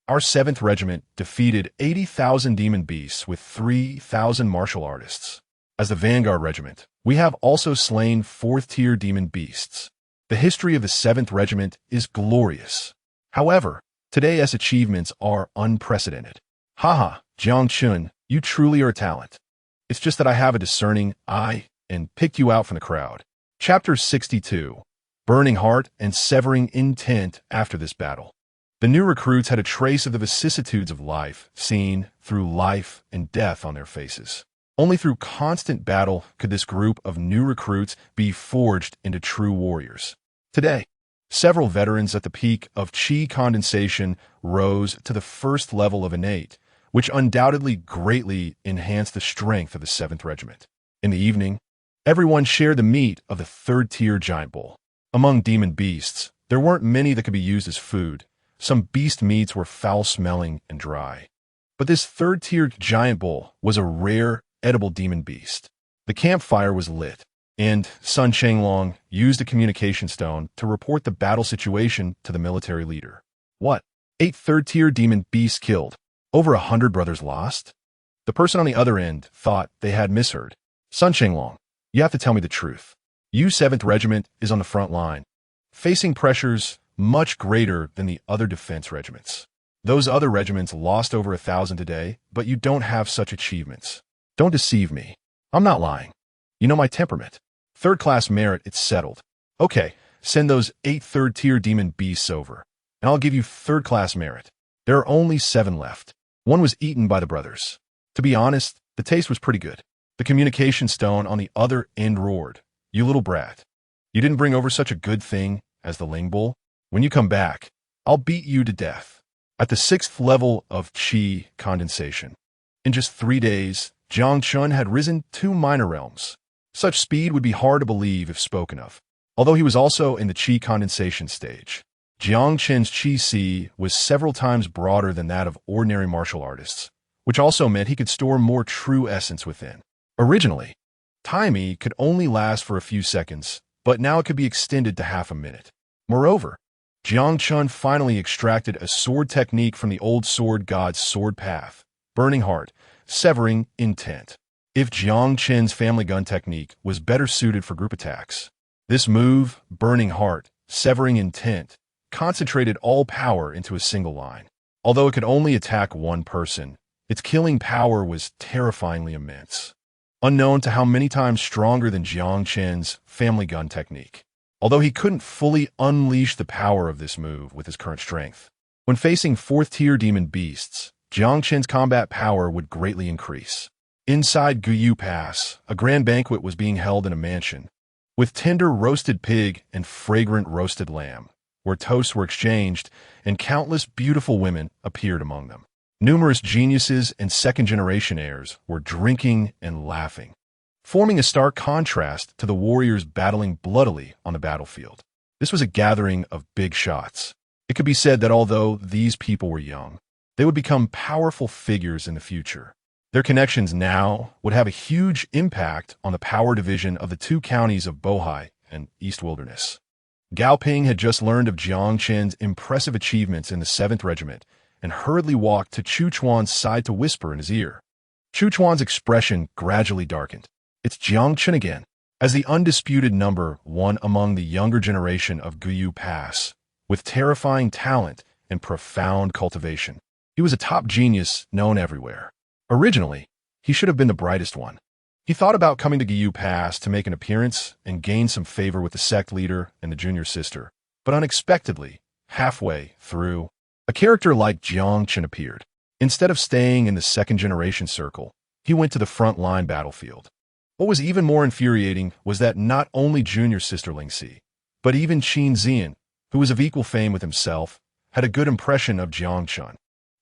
Speaker 1: "Our 7th Regiment defeated 80,000 demon beasts with 3,000 martial artists. As the Vanguard Regiment, we have also slain 4th-tier demon beasts. The history of the 7th Regiment is glorious. However, today's achievements are unprecedented." "Haha, Jiang Chen, you truly are a talent. It's just that I have a discerning eye and picked you out from the crowd." Chapter 62. Burning Heart and Severing Intent After this battle. The new recruits had a trace of the vicissitudes of life, seen through life and death on their faces. Only through constant battle could this group of new recruits be forged into true warriors. Today, several veterans at the peak of Qi condensation rose to the 1st level of innate, which undoubtedly greatly enhanced the strength of the 7th Regiment. In the evening, everyone shared the meat of the 3rd-tier giant bull. Among demon beasts, there weren't many that could be used as food. Some beast meats were foul-smelling and dry. But this 3rd-tier giant bull was a rare, edible demon beast. The campfire was lit, and Sun Qinglong used a communication stone to report the battle situation to the military leader. What? 8 3rd-tier demon beasts killed. Over 100 brothers lost? The person on the other end thought they had misheard. "Sun Qinglong, you have to tell me the truth. You 7th Regiment is on the front line, facing pressures much greater than the other defense regiments. Those other regiments lost over 1,000 today, but you don't have such achievements. Don't deceive me. I'm not lying. You know my temperament. 3rd-class merit, it's settled. Okay, send those 8 3rd-tier demon beasts over, and I'll give you 3rd-class merit. There are only 7 left. One was eaten by the brothers. To be honest, the taste was pretty good." The communication stone on the other end roared. "You little brat. You didn't bring over such a good thing as the Ling Bull? When you come back, I'll beat you to death." At the 6th level of Qi condensation, in just 3 days, Jiang Chen had risen 2 minor realms. Such speed would be hard to believe if spoken of. Although he was also in the Qi condensation stage, Jiang Chen's Qi Si was several times broader than that of ordinary martial artists, which also meant he could store more true essence within. Originally, Taimi could only last for a few seconds, but now it could be extended to half a minute. Moreover, Jiang Chen finally extracted a sword technique from the old sword god's sword path, Burning Heart, Severing Intent. If Jiang Chen's family gun technique was better suited for group attacks, this move, Burning Heart, Severing Intent, concentrated all power into a single line. Although it could only attack one person, its killing power was terrifyingly immense, unknown to how many times stronger than Jiang Chen's family gun technique. Although he couldn't fully unleash the power of this move with his current strength, when facing 4th-tier demon beasts, Jiang Chen's combat power would greatly increase. Inside Guyu Pass, a grand banquet was being held in a mansion, with tender roasted pig and fragrant roasted lamb, where toasts were exchanged and countless beautiful women appeared among them. Numerous geniuses and second-generation heirs were drinking and laughing, forming a stark contrast to the warriors battling bloodily on the battlefield. This was a gathering of big shots. It could be said that although these people were young, they would become powerful figures in the future. Their connections now would have a huge impact on the power division of the two counties of Bohai and East Wilderness. Gao Ping had just learned of Jiang Chen's impressive achievements in the 7th Regiment and hurriedly walked to Chu Chuan's side to whisper in his ear. Chu Chuan's expression gradually darkened. It's Jiang Chen again. As the undisputed number one among the younger generation of Guyu Pass, with terrifying talent and profound cultivation, he was a top genius known everywhere. Originally, he should have been the brightest one. He thought about coming to Guyu Pass to make an appearance and gain some favor with the sect leader and the junior sister, but unexpectedly, halfway through, a character like Jiang Chen appeared. Instead of staying in the second-generation circle, he went to the front-line battlefield. What was even more infuriating was that not only junior sister Ling Si, but even Qin Zian, who was of equal fame with himself, had a good impression of Jiang Chen.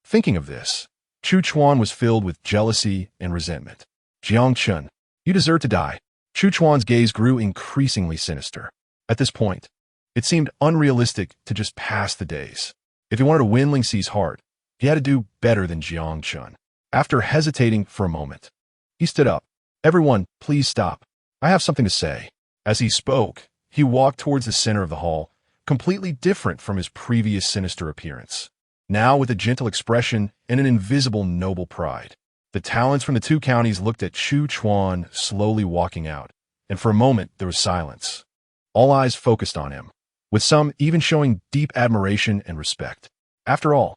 Speaker 1: Thinking of this, Chu Chuan was filled with jealousy and resentment. Jiang Chen, you deserve to die. Chu Chuan's gaze grew increasingly sinister. At this point, it seemed unrealistic to just pass the days. If he wanted to win Ling Si's heart, he had to do better than Jiang Chen. After hesitating for a moment, he stood up. Everyone, please stop. I have something to say. As he spoke, he walked towards the center of the hall, completely different from his previous sinister appearance. Now with a gentle expression and an invisible noble pride. The talents from the two counties looked at Chu Chuan slowly walking out, and for a moment there was silence. All eyes focused on him, with some even showing deep admiration and respect. After all,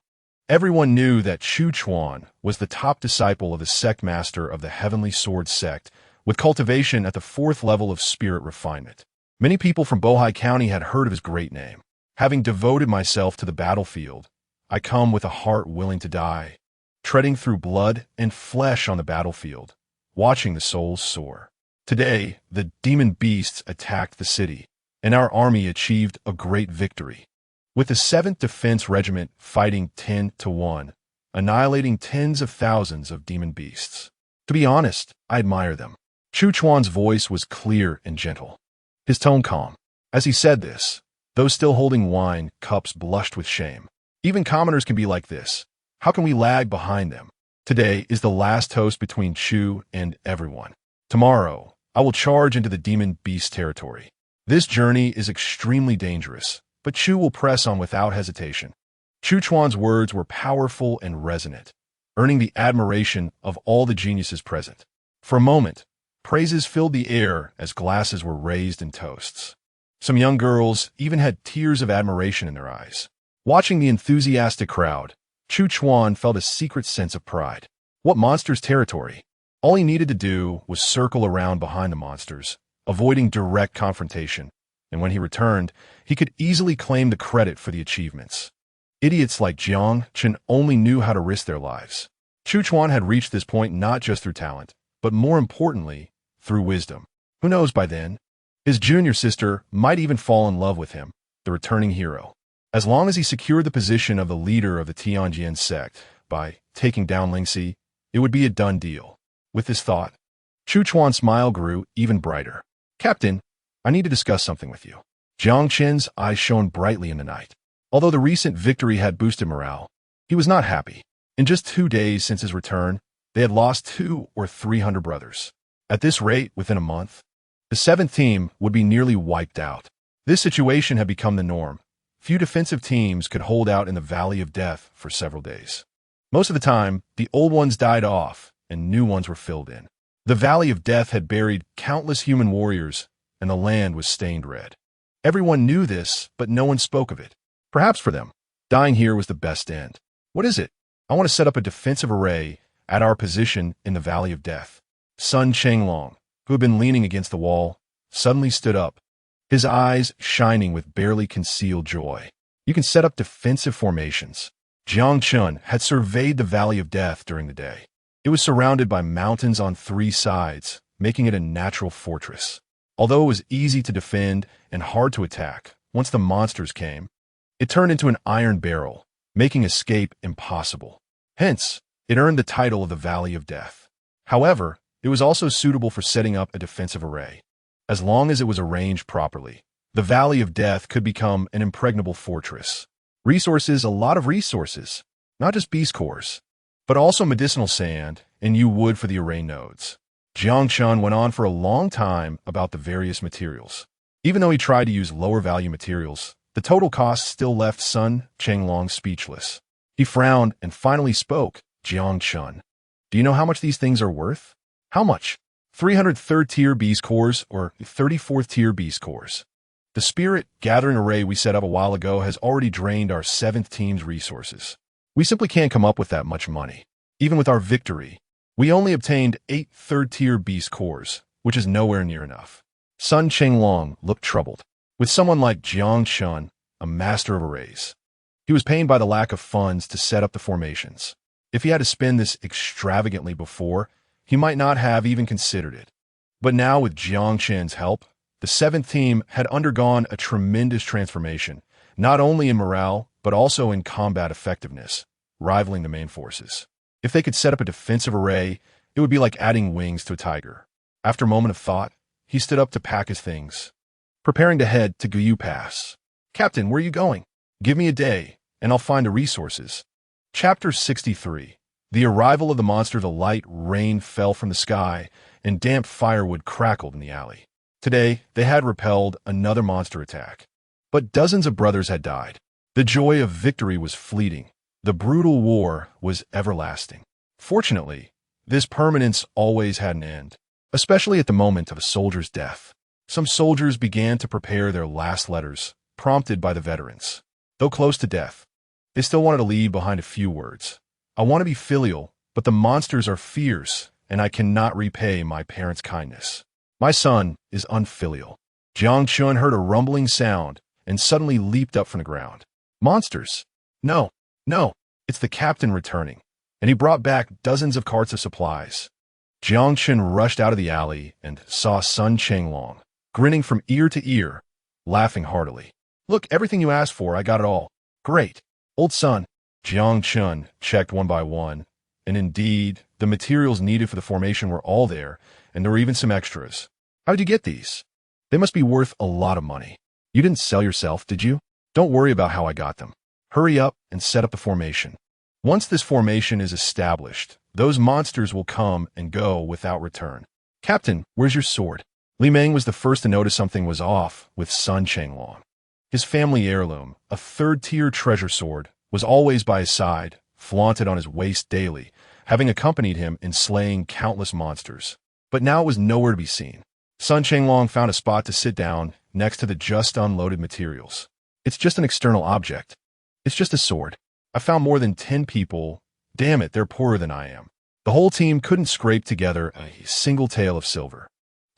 Speaker 1: everyone knew that Chu Chuan was the top disciple of the sect master of the Heavenly Sword sect, with cultivation at the 4th level of spirit refinement. Many people from Bohai County had heard of his great name. Having devoted myself to the battlefield, I come with a heart willing to die, treading through blood and flesh on the battlefield, watching the souls soar. Today, the demon beasts attacked the city, and our army achieved a great victory, with the 7th Defense Regiment fighting 10-1, annihilating tens of thousands of demon beasts. To be honest, I admire them. Chu Chuan's voice was clear and gentle, his tone calm. As he said this, those still holding wine cups blushed with shame. Even commoners can be like this. How can we lag behind them? Today is the last toast between Chu and everyone. Tomorrow, I will charge into the demon beast territory. This journey is extremely dangerous, but Chu will press on without hesitation. Chu Chuan's words were powerful and resonant, earning the admiration of all the geniuses present. For a moment, praises filled the air as glasses were raised in toasts. Some young girls even had tears of admiration in their eyes. Watching the enthusiastic crowd, Chu Chuan felt a secret sense of pride. What monster's territory? All he needed to do was circle around behind the monsters, avoiding direct confrontation, and when he returned, he could easily claim the credit for the achievements. Idiots like Jiang Chen only knew how to risk their lives. Chu Chuan had reached this point not just through talent, but more importantly, through wisdom. Who knows by then? His junior sister might even fall in love with him, the returning hero. As long as he secured the position of the leader of the Tianjin sect by taking down Ling Si, it would be a done deal. With this thought, Chu Chuan's smile grew even brighter. Captain, I need to discuss something with you. Jiang Chen's eyes shone brightly in the night. Although the recent victory had boosted morale, he was not happy. In just 2 days since his return, they had lost 200 or 300 brothers. At this rate, within a month, the 7th team would be nearly wiped out. This situation had become the norm. Few defensive teams could hold out in the Valley of Death for several days. Most of the time, the old ones died off and new ones were filled in. The Valley of Death had buried countless human warriors, and the land was stained red. Everyone knew this, but no one spoke of it. Perhaps for them, dying here was the best end. What is it? I want to set up a defensive array at our position in the Valley of Death. Sun Chenglong, who had been leaning against the wall, suddenly stood up, his eyes shining with barely concealed joy. You can set up defensive formations. Jiang Chen had surveyed the Valley of Death during the day. It was surrounded by mountains on three sides, making it a natural fortress. Although it was easy to defend and hard to attack, once the monsters came, it turned into an iron barrel, making escape impossible. Hence, it earned the title of the Valley of Death. However, it was also suitable for setting up a defensive array. As long as it was arranged properly, the Valley of Death could become an impregnable fortress. Resources, a lot of resources, not just beast cores, but also medicinal sand and yew wood for the array nodes. Jiang Chen went on for a long time about the various materials. Even though he tried to use lower value materials, the total cost still left Sun Chenglong speechless. He frowned and finally spoke. Jiang Chen, do you know how much these things are worth? How much? 300 third-tier beast cores or 34th-tier beast cores. The spirit gathering array we set up a while ago has already drained our 7th team's resources. We simply can't come up with that much money. Even with our victory, we only obtained 8 third-tier beast cores, which is nowhere near enough. Sun Chenglong looked troubled. With someone like Jiang Chen, a master of arrays, he was pained by the lack of funds to set up the formations. If he had to spend this extravagantly before, he might not have even considered it. But now with Jiang Chen's help, the 7th team had undergone a tremendous transformation, not only in morale, but also in combat effectiveness, rivaling the main forces. If they could set up a defensive array, it would be like adding wings to a tiger. After a moment of thought, he stood up to pack his things, preparing to head to Guyu Pass. Captain, where are you going? Give me a day, and I'll find the resources. Chapter 63. The arrival of the monster. The light rain fell from the sky, and damp firewood crackled in the alley. Today, they had repelled another monster attack. But dozens of brothers had died. The joy of victory was fleeting. The brutal war was everlasting. Fortunately, this permanence always had an end, especially at the moment of a soldier's death. Some soldiers began to prepare their last letters, prompted by the veterans. Though close to death, they still wanted to leave behind a few words. I want to be filial, but the monsters are fierce, and I cannot repay my parents' kindness. My son is unfilial. Jiang Chen heard a rumbling sound and suddenly leaped up from the ground. Monsters? No, it's the captain returning, and he brought back dozens of carts of supplies. Jiang Chen rushed out of the alley and saw Sun Chenglong, grinning from ear to ear, laughing heartily. Look, everything you asked for, I got it all. Great. Old son. Jiang Chen checked one by one, and indeed, the materials needed for the formation were all there, and there were even some extras. How did you get these? They must be worth a lot of money. You didn't sell yourself, did you? Don't worry about how I got them. Hurry up and set up the formation. Once this formation is established, those monsters will come and go without return. Captain, where's your sword? Li Meng was the first to notice something was off with Sun Chenglong. His family heirloom, a third-tier treasure sword, was always by his side, flaunted on his waist daily, having accompanied him in slaying countless monsters. But now it was nowhere to be seen. Sun Chenglong found a spot to sit down next to the just unloaded materials. It's just an external object. It's just a sword. I found more than 10 people. Damn it, they're poorer than I am. The whole team couldn't scrape together a single tael of silver.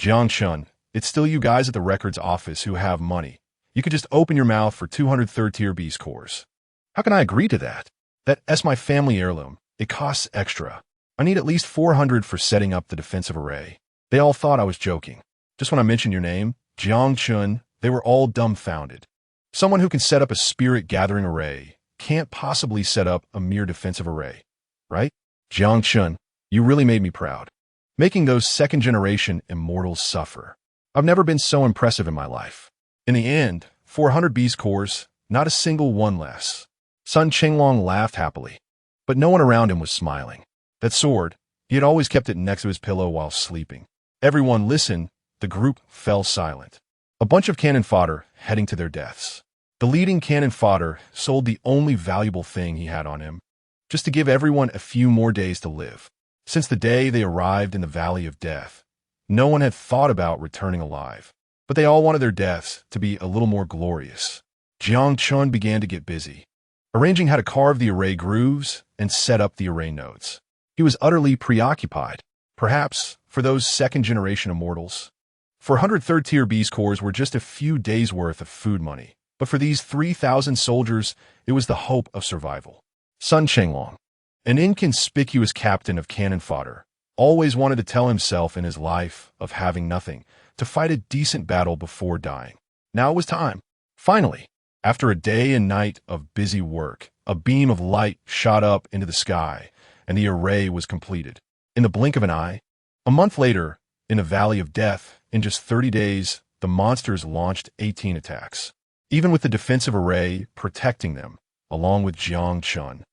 Speaker 1: Jiang Chen, it's still you guys at the records office who have money. You could just open your mouth for 200 third-tier beast cores. How can I agree to that? That's my family heirloom. It costs extra. I need at least 400 for setting up the defensive array. They all thought I was joking. Just when I mentioned your name, Jiang Chen, they were all dumbfounded. Someone who can set up a spirit gathering array can't possibly set up a mere defensive array, right? Jiang Chen, you really made me proud. Making those second-generation immortals suffer. I've never been so impressive in my life. In the end, 400 beast cores, not a single one less. Sun Chenglong laughed happily, but no one around him was smiling. That sword, he had always kept it next to his pillow while sleeping. Everyone listened. The group fell silent. A bunch of cannon fodder heading to their deaths. The leading cannon fodder sold the only valuable thing he had on him, just to give everyone a few more days to live. Since the day they arrived in the Valley of Death, no one had thought about returning alive, but they all wanted their deaths to be a little more glorious. Jiang Chen began to get busy, arranging how to carve the array grooves and set up the array nodes. He was utterly preoccupied, perhaps for those second-generation immortals. 400 third-tier beast cores were just a few days' worth of food money, but for these 3,000 soldiers, it was the hope of survival. Sun Chenglong, An inconspicuous captain of cannon fodder, always wanted to tell himself in his life of having nothing, to fight a decent battle before dying. Now it was time. Finally, after a day and night of busy work, a beam of light shot up into the sky, and the array was completed. In the blink of an eye, a month later, in the Valley of Death, in just 30 days, the monsters launched 18 attacks, even with the defensive array protecting them, along with Jiang Chen.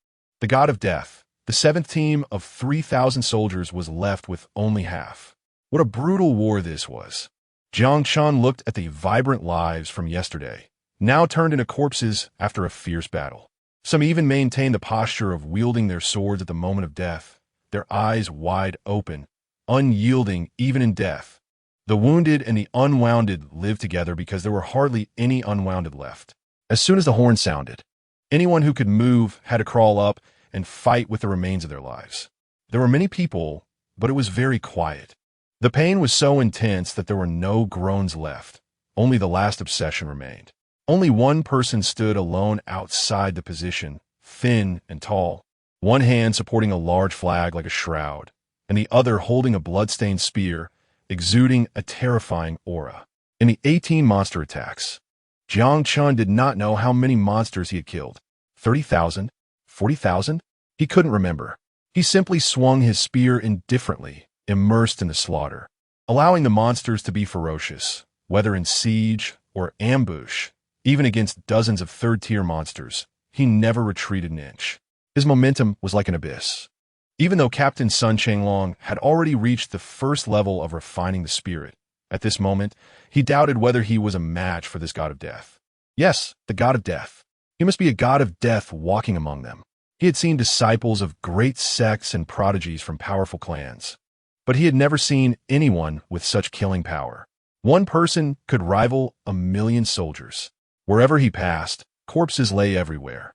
Speaker 1: The god of death, the seventh team of 3,000 soldiers was left with only half. What a brutal war this was. Jiang Chen looked at the vibrant lives from yesterday, now turned into corpses after a fierce battle. Some even maintained the posture of wielding their swords at the moment of death, their eyes wide open, unyielding even in death. The wounded and the unwounded lived together because there were hardly any unwounded left. As soon as the horn sounded, anyone who could move had to crawl up and fight with the remains of their lives. There were many people, but it was very quiet. The pain was so intense that there were no groans left. Only the last obsession remained. Only one person stood alone outside the position, thin and tall, one hand supporting a large flag like a shroud, and the other holding a blood-stained spear, exuding a terrifying aura. In the 18 monster attacks, Jiang Chen did not know how many monsters he had killed. 30,000? 40,000? He couldn't remember. He simply swung his spear indifferently, immersed in the slaughter, allowing the monsters to be ferocious, whether in siege or ambush. Even against dozens of third-tier monsters, he never retreated an inch. His momentum was like an abyss. Even though Captain Sun Chenglong had already reached the first level of refining the spirit, at this moment, he doubted whether he was a match for this god of death. Yes, the god of death. He must be a god of death walking among them. He had seen disciples of great sects and prodigies from powerful clans, but he had never seen anyone with such killing power. One person could rival 1,000,000 soldiers. Wherever he passed, corpses lay everywhere.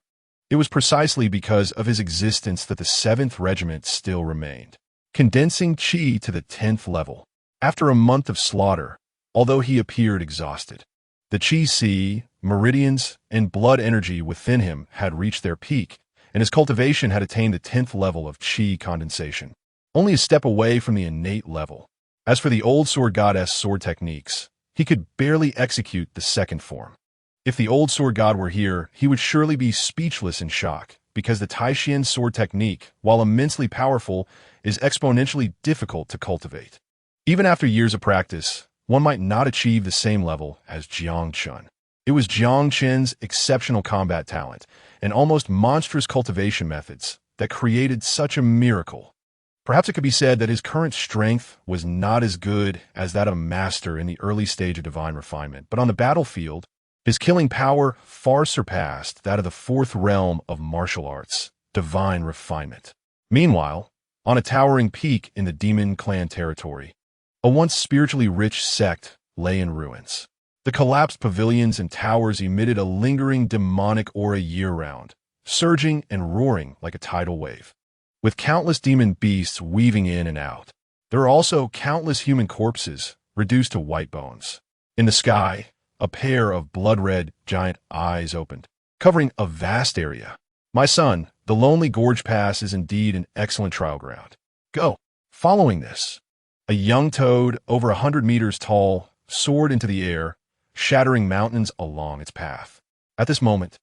Speaker 1: It was precisely because of his existence that the 7th Regiment still remained, condensing Qi to the 10th level. After a month of slaughter, although he appeared exhausted, the Qi, meridians, and blood energy within him had reached their peak, and his cultivation had attained the 10th level of Qi condensation, only a step away from the innate level. As for the old sword goddess sword techniques, he could barely execute the second form. If the old sword god were here, he would surely be speechless in shock, because the Taishan sword technique, while immensely powerful, is exponentially difficult to cultivate. Even after years of practice, one might not achieve the same level as Jiang Chen. It was Jiang Chen's exceptional combat talent and almost monstrous cultivation methods that created such a miracle. Perhaps it could be said that his current strength was not as good as that of a master in the early stage of divine refinement, but on the battlefield, his killing power far surpassed that of the 4th realm of martial arts, divine refinement. Meanwhile, on a towering peak in the demon clan territory, a once spiritually rich sect lay in ruins. The collapsed pavilions and towers emitted a lingering demonic aura year-round, surging and roaring like a tidal wave. With countless demon beasts weaving in and out, there are also countless human corpses reduced to white bones. In the sky, a pair of blood-red giant eyes opened, covering a vast area. My son, the Lonely Gorge Pass is indeed an excellent trial ground. Go. Following this, a young toad over 100 meters tall soared into the air, shattering mountains along its path. At this moment,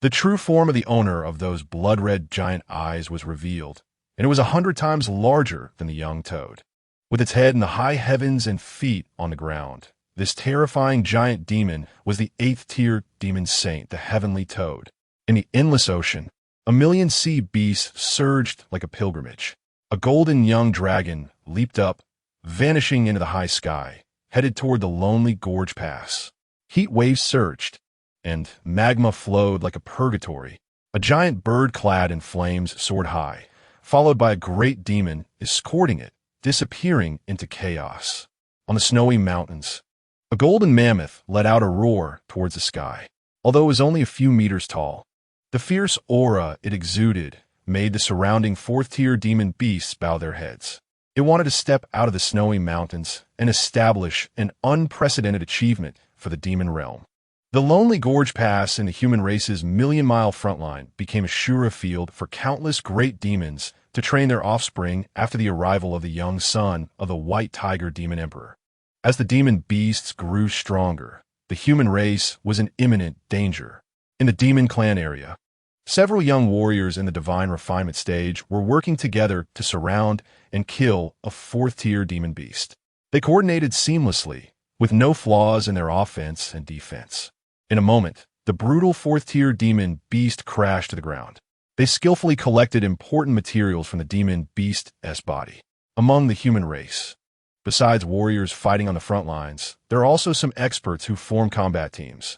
Speaker 1: the true form of the owner of those blood-red giant eyes was revealed, and it was 100 times larger than the young toad. With its head in the high heavens and feet on the ground, this terrifying giant demon was the 8th-tier demon saint, the heavenly toad. In the endless ocean, 1,000,000 sea beasts surged like a pilgrimage. A golden young dragon leaped up, vanishing into the high sky, headed toward the Lonely Gorge Pass. Heat waves surged, and magma flowed like a purgatory. A giant bird clad in flames soared high, followed by a great demon escorting it, disappearing into chaos. On the snowy mountains, a golden mammoth let out a roar towards the sky. Although it was only a few meters tall, the fierce aura it exuded made the surrounding 4th-tier demon beasts bow their heads. It wanted to step out of the snowy mountains and establish an unprecedented achievement for the demon realm. The lonely Gorge Pass in the human race's million-mile frontline became a sure field for countless great demons to train their offspring after the arrival of the young son of the White Tiger Demon Emperor. As the demon beasts grew stronger, the human race was in imminent danger. In the Demon Clan area, several young warriors in the divine refinement stage were working together to surround and kill a fourth-tier demon beast. They coordinated seamlessly, with no flaws in their offense and defense. In a moment, the brutal fourth-tier demon beast crashed to the ground. They skillfully collected important materials from the demon beast's body. Among the human race, besides warriors fighting on the front lines, there are also some experts who form combat teams,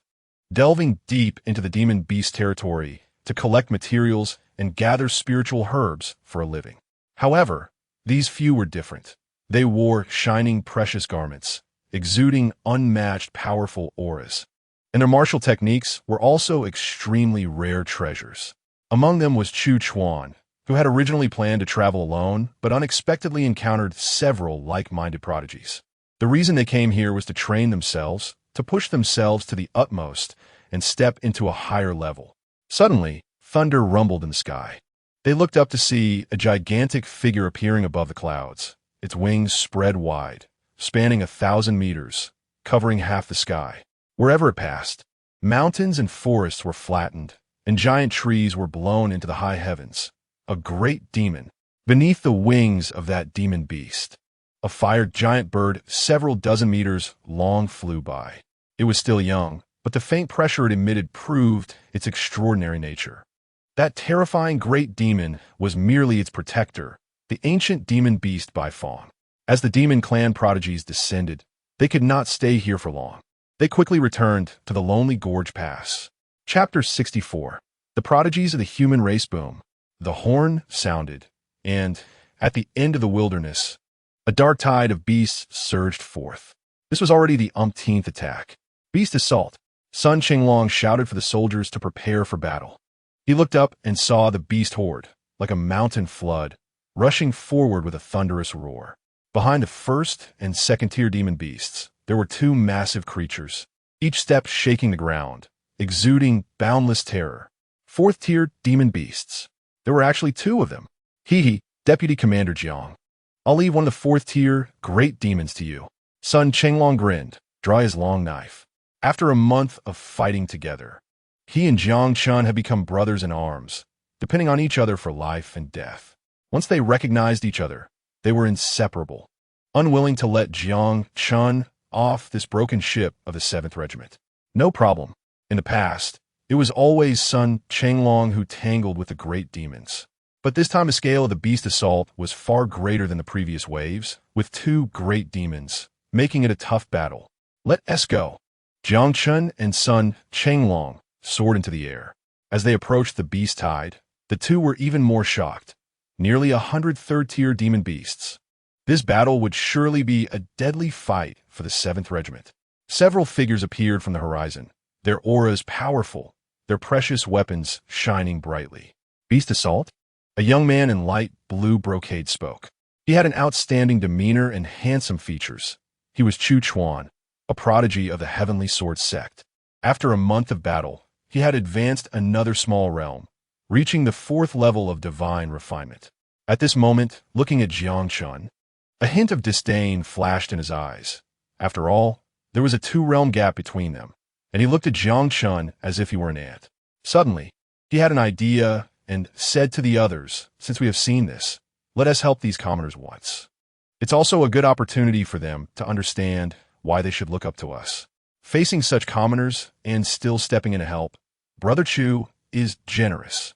Speaker 1: delving deep into the demon beast territory to collect materials and gather spiritual herbs for a living. However, these few were different. They wore shining precious garments, exuding unmatched powerful auras. And their martial techniques were also extremely rare treasures. Among them was Chu Chuan, who had originally planned to travel alone, but unexpectedly encountered several like-minded prodigies. The reason they came here was to train themselves, to push themselves to the utmost, and step into a higher level. Suddenly, thunder rumbled in the sky. They looked up to see a gigantic figure appearing above the clouds, its wings spread wide, spanning 1,000 meters, covering half the sky. Wherever it passed, mountains and forests were flattened, and giant trees were blown into the high heavens. A great demon. Beneath the wings of that demon beast, a fire giant bird several dozen meters long flew by. It was still young, but the faint pressure it emitted proved its extraordinary nature. That terrifying great demon was merely its protector, the ancient demon beast by Fawn. As the demon clan prodigies descended, they could not stay here for long. They quickly returned to the lonely Gorge Pass. Chapter 64. The prodigies of the human race boom. The horn sounded, and, at the end of the wilderness, a dark tide of beasts surged forth. This was already the umpteenth attack. Beast assault. Sun Qinglong shouted for the soldiers to prepare for battle. He looked up and saw the beast horde, like a mountain flood, rushing forward with a thunderous roar. Behind the first and second-tier demon beasts, there were two massive creatures, each step shaking the ground, exuding boundless terror. Fourth-tier demon beasts. There were actually two of them. Deputy Commander Jiang. I'll leave one of the fourth-tier great demons to you. Sun Qinglong grinned, drawing his long knife. After a month of fighting together, he and Jiang Chen had become brothers in arms, depending on each other for life and death. Once they recognized each other, they were inseparable, unwilling to let Jiang Chen off this broken ship of the 7th Regiment. No problem. In the past, it was always Sun Qinglong who tangled with the great demons. But this time the scale of the beast assault was far greater than the previous waves, with two great demons, making it a tough battle. Let us go. Jiang Chen and Sun Qinglong soared into the air. As they approached the beast tide, the two were even more shocked. Nearly 100 third-tier demon beasts. This battle would surely be a deadly fight for the 7th Regiment. Several figures appeared from the horizon, their auras powerful, their precious weapons shining brightly. Beast assault? A young man in light blue brocade spoke. He had an outstanding demeanor and handsome features. He was Chu Chuan, a prodigy of the Heavenly Sword sect. After a month of battle, he had advanced another small realm, reaching the 4th level of divine refinement. At this moment, looking at Jiang Chen, a hint of disdain flashed in his eyes. After all, there was a 2-realm gap between them, and he looked at Jiang Chen as if he were an ant. Suddenly, he had an idea and said to the others, since we have seen this, let us help these commoners once. It's also a good opportunity for them to understand why they should look up to us. Facing such commoners and still stepping in to help, Brother Chu is generous,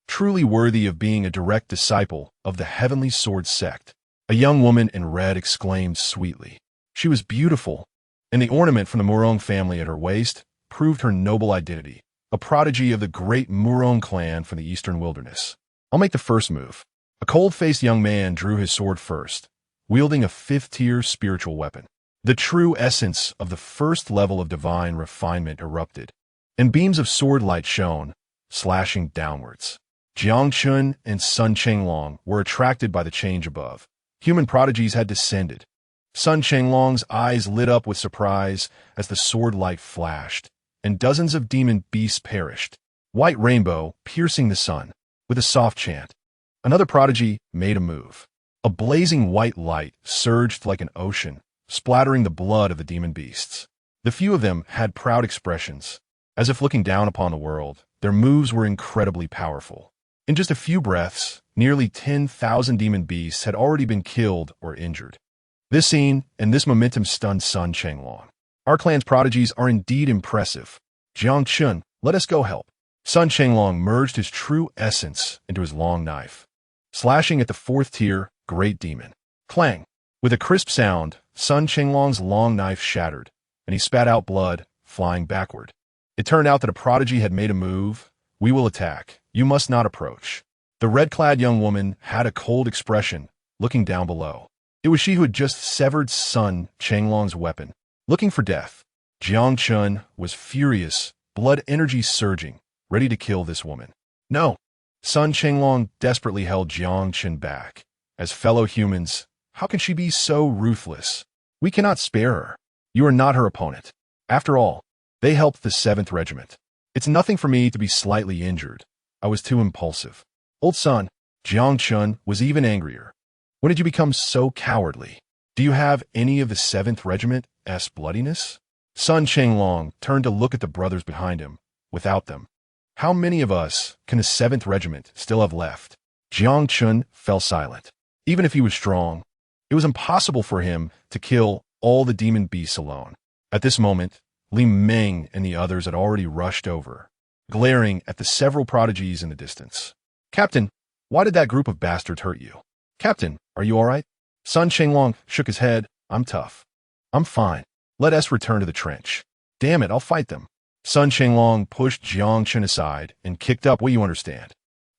Speaker 1: truly worthy of being a direct disciple of the Heavenly Sword sect. A young woman in red exclaimed sweetly. She was beautiful, and the ornament from the Murong family at her waist proved her noble identity, a prodigy of the great Murong clan from the eastern wilderness. I'll make the first move. A cold-faced young man drew his sword first, wielding a 5th-tier spiritual weapon. The true essence of the 1st level of divine refinement erupted, and beams of sword light shone, slashing downwards. Jiang Chen and Sun Qinglong were attracted by the change above. Human prodigies had descended. Sun Qinglong's eyes lit up with surprise as the sword light flashed, and dozens of demon beasts perished. White rainbow piercing the sun, with a soft chant. Another prodigy made a move. A blazing white light surged like an ocean, splattering the blood of the demon beasts. The few of them had proud expressions, as if looking down upon the world. Their moves were incredibly powerful. In just a few breaths, nearly 10,000 demon beasts had already been killed or injured. This scene and this momentum stunned Sun Chenglong. Our clan's prodigies are indeed impressive. Jiang Chen, let us go help. Sun Chenglong merged his true essence into his long knife, slashing at the fourth tier great demon. Clang! With a crisp sound, Sun Chenglong's long knife shattered, and he spat out blood, flying backward. It turned out that a prodigy had made a move. We will attack. You must not approach. The red-clad young woman had a cold expression, looking down below. It was she who had just severed Sun Chenglong's weapon, looking for death. Jiang Chen was furious, blood energy surging, ready to kill this woman. No! Sun Chenglong desperately held Jiang Chen back. As fellow humans, how can she be so ruthless? We cannot spare her. You are not her opponent. After all, they helped the 7th Regiment. It's nothing for me to be slightly injured. I was too impulsive. Old son, Jiang Chen was even angrier. When did you become so cowardly? Do you have any of the 7th Regiment's bloodiness? Sun Chenglong turned to look at the brothers behind him. Without them, how many of us can the 7th Regiment still have left? Jiang Chen fell silent. Even if he was strong, it was impossible for him to kill all the demon beasts alone. At this moment, Li Meng and the others had already rushed over, glaring at the several prodigies in the distance. Captain, why did that group of bastards hurt you? Captain, are you all right? Sun Chenglong shook his head. I'm tough. I'm fine. Let us return to the trench. Damn it, I'll fight them. Sun Chenglong pushed Jiang Chen aside and kicked up. What you understand?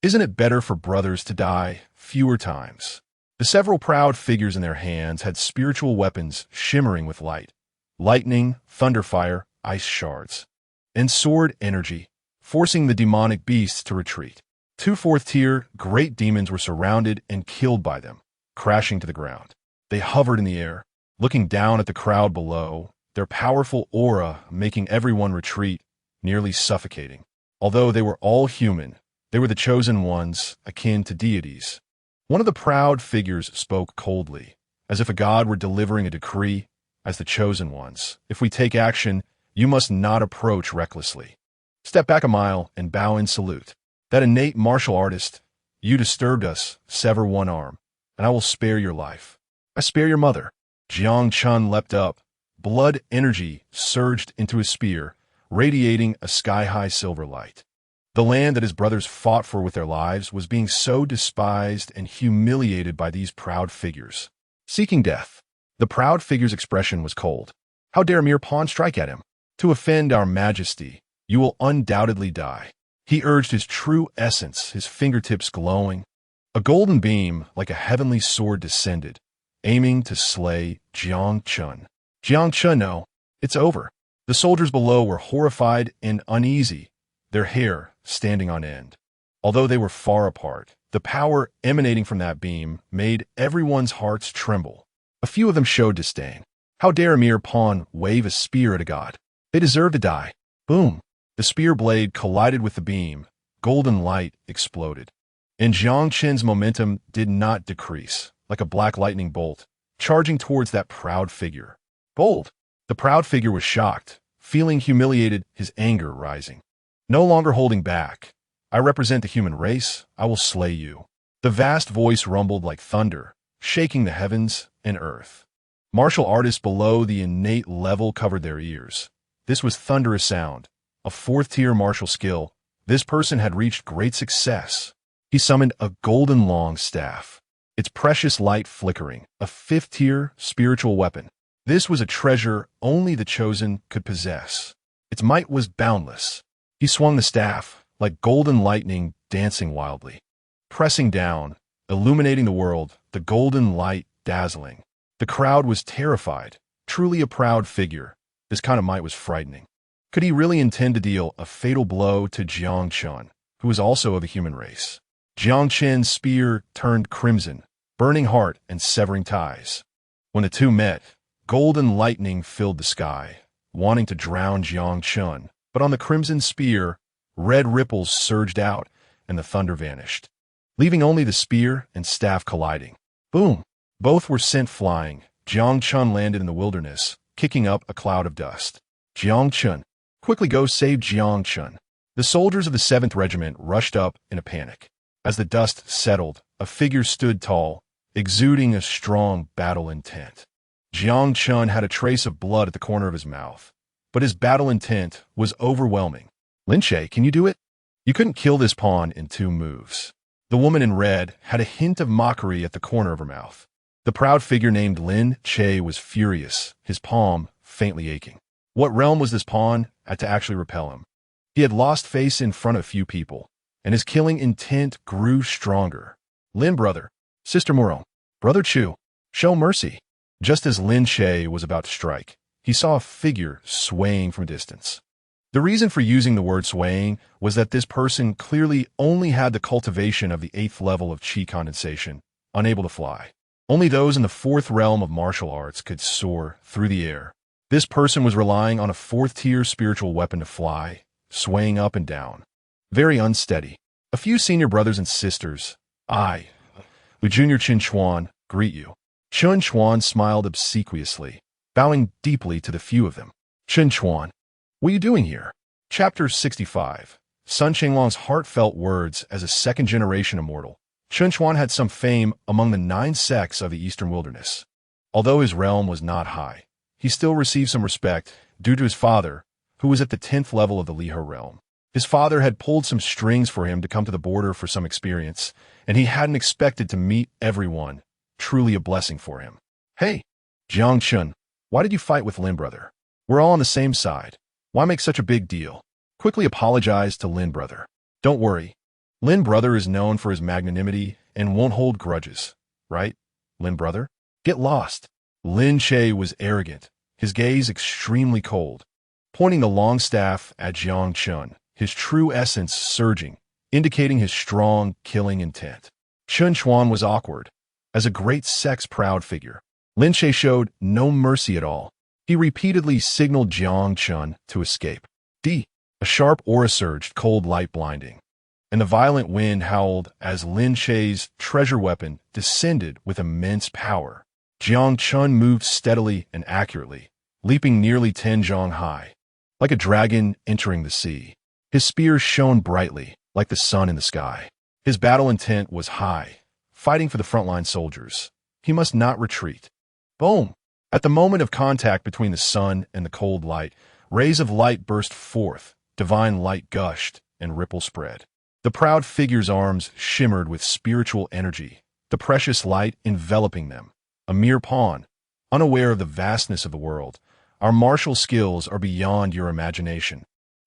Speaker 1: Isn't it better for brothers to die fewer times? The several proud figures in their hands had spiritual weapons shimmering with light. Lightning, thunderfire, ice shards, and sword energy, forcing the demonic beasts to retreat. 2 4th-tier great demons were surrounded and killed by them, crashing to the ground. They hovered in the air, looking down at the crowd below, their powerful aura making everyone retreat, nearly suffocating. Although they were all human, they were the chosen ones, akin to deities. One of the proud figures spoke coldly, as if a god were delivering a decree. As the chosen ones, if we take action, you must not approach recklessly. Step back a mile and bow in salute. That innate martial artist, you disturbed us, sever one arm, and I will spare your life. I spare your mother. Jiang Chen leapt up. Blood energy surged into his spear, radiating a sky-high silver light. The land that his brothers fought for with their lives was being so despised and humiliated by these proud figures. Seeking death. The proud figure's expression was cold. How dare mere pawn strike at him? To offend our majesty, you will undoubtedly die. He urged his true essence, his fingertips glowing. A golden beam, like a heavenly sword, descended, aiming to slay Jiang Chen. Jiang Chen, no, it's over. The soldiers below were horrified and uneasy, their hair standing on end. Although they were far apart, the power emanating from that beam made everyone's hearts tremble. A few of them showed disdain. How dare a mere pawn wave a spear at a god? They deserve to die. Boom! The spear blade collided with the beam. Golden light exploded. And Jiang Chen's momentum did not decrease, like a black lightning bolt, charging towards that proud figure. Bold! The proud figure was shocked, feeling humiliated, his anger rising. No longer holding back. I represent the human race. I will slay you. The vast voice rumbled like thunder, shaking the heavens and earth. Martial artists below the innate level covered their ears. This was thunderous sound, a 4th-tier martial skill. This person had reached great success. He summoned a golden long staff, its precious light flickering, a 5th-tier spiritual weapon. This was a treasure only the chosen could possess. Its might was boundless. He swung the staff, like golden lightning dancing wildly. Pressing down, illuminating the world, the golden light dazzling. The crowd was terrified. Truly a proud figure. This kind of might was frightening. Could he really intend to deal a fatal blow to Jiang Chen, who was also of the human race? Jiang Chen's spear turned crimson, burning heart and severing ties. When the two met, golden lightning filled the sky, wanting to drown Jiang Chen, But on the crimson spear, red ripples surged out, and the thunder vanished, leaving only the spear and staff colliding. Boom! Both were sent flying. Jiang Chen landed in the wilderness, kicking up a cloud of dust. Jiang Chen, quickly go save Jiang Chen. The soldiers of the 7th Regiment rushed up in a panic. As the dust settled, a figure stood tall, exuding a strong battle intent. Jiang Chen had a trace of blood at the corner of his mouth, but his battle intent was overwhelming. Lin Che, can you do it? You couldn't kill this pawn in 2 moves. The woman in red had a hint of mockery at the corner of her mouth. The proud figure named Lin Che was furious, his palm faintly aching. What realm was this pawn at to actually repel him? He had lost face in front of few people, and his killing intent grew stronger. Lin brother, Sister Morong, Brother Chu, show mercy. Just as Lin Che was about to strike, he saw a figure swaying from a distance. The reason for using the word swaying was that this person clearly only had the cultivation of the 8th level of chi condensation, unable to fly. Only those in the 4th realm of martial arts could soar through the air. This person was relying on a 4th-tier spiritual weapon to fly, swaying up and down. Very unsteady. A few senior brothers and sisters, with Junior Chen Chuan, greet you. Chen Chuan smiled obsequiously, bowing deeply to the few of them. Chen Chuan, what are you doing here? Chapter 65. Sun Qinglong's heartfelt words as a 2nd-generation immortal. Chen Chuan had some fame among the 9 sects of the Eastern Wilderness. Although his realm was not high, he still received some respect due to his father, who was at the 10th level of the Lihe realm. His father had pulled some strings for him to come to the border for some experience, and he hadn't expected to meet everyone. Truly a blessing for him. Hey, Jiang Chen, why did you fight with Lin brother? We're all on the same side. Why make such a big deal? Quickly apologize to Lin brother. Don't worry. Lin brother is known for his magnanimity and won't hold grudges, right? Lin brother? Get lost. Lin Che was arrogant, his gaze extremely cold, pointing the long staff at Jiang Chen, his true essence surging, indicating his strong, killing intent. Chen Chuan was awkward. As a great sex-proud figure, Lin Che showed no mercy at all. He repeatedly signaled Jiang Chen to escape. A sharp aura surged, cold light blinding, and the violent wind howled as Lin Che's treasure weapon descended with immense power. Jiang Chen moved steadily and accurately, leaping nearly 10 zhang high, like a dragon entering the sea. His spear shone brightly, like the sun in the sky. His battle intent was high, fighting for the frontline soldiers. He must not retreat. Boom! At the moment of contact between the sun and the cold light, rays of light burst forth, divine light gushed, and ripple spread. The proud figure's arms shimmered with spiritual energy, the precious light enveloping them. A mere pawn, unaware of the vastness of the world. Our martial skills are beyond your imagination.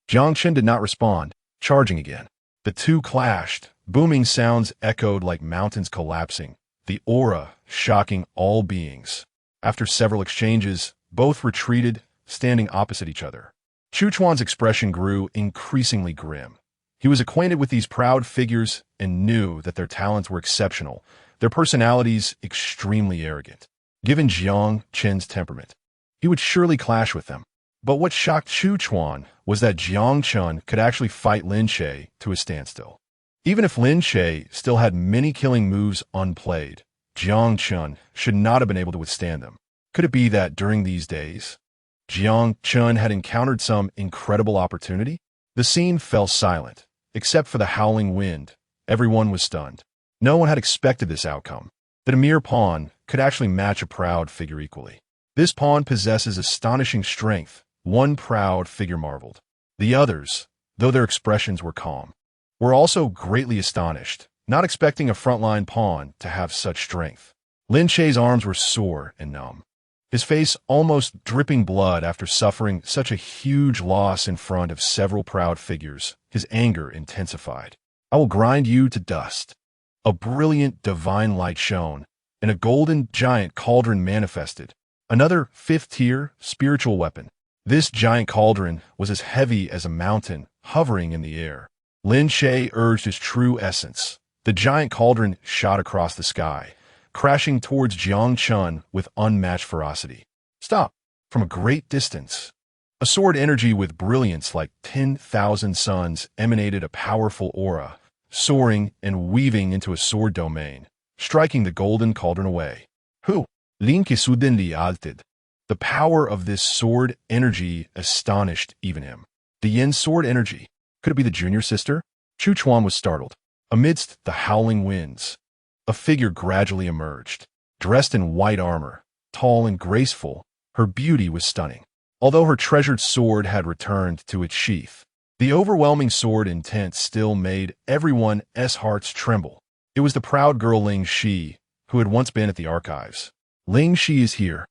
Speaker 1: Jiang Chen did not respond, charging again. The two clashed. Booming sounds echoed like mountains collapsing, the aura shocking all beings. After several exchanges, both retreated, standing opposite each other. Chu Chuan's expression grew increasingly grim. He was acquainted with these proud figures and knew that their talents were exceptional, their personalities extremely arrogant. Given Jiang Chen's temperament, he would surely clash with them. But what shocked Chu Chuan was that Jiang Chen could actually fight Lin Che to a standstill. Even if Lin Che still had many killing moves unplayed, Jiang Chen should not have been able to withstand them. Could it be that during these days, Jiang Chen had encountered some incredible opportunity? The scene fell silent, except for the howling wind. Everyone was stunned. No one had expected this outcome, that a mere pawn could actually match a proud figure equally. This pawn possesses astonishing strength, one proud figure marveled. The others, though their expressions were calm, were also greatly astonished, not expecting a frontline pawn to have such strength. Lin Che's arms were sore and numb, his face almost dripping blood after suffering such a huge loss in front of several proud figures. His anger intensified. I will grind you to dust. A brilliant divine light shone, and a golden giant cauldron manifested, another 5th-tier spiritual weapon. This giant cauldron was as heavy as a mountain, hovering in the air. Lin Che urged his true essence. The giant cauldron shot across the sky, crashing towards Jiang Chen with unmatched ferocity. Stop! From a great distance, A sword energy with brilliance like 10,000 suns emanated a powerful aura, soaring and weaving into a sword domain, striking the golden cauldron away. Who? Lin que alted. The power of this sword energy astonished even him. The Yin sword energy. Could it be the junior sister? Chu Chuan was startled. Amidst the howling winds, a figure gradually emerged. Dressed in white armor, tall and graceful, her beauty was stunning. Although her treasured sword had returned to its sheath, the overwhelming sword intent still made everyone's hearts tremble. It was the proud girl Ling Shi, who had once been at the archives. Ling Shi is here.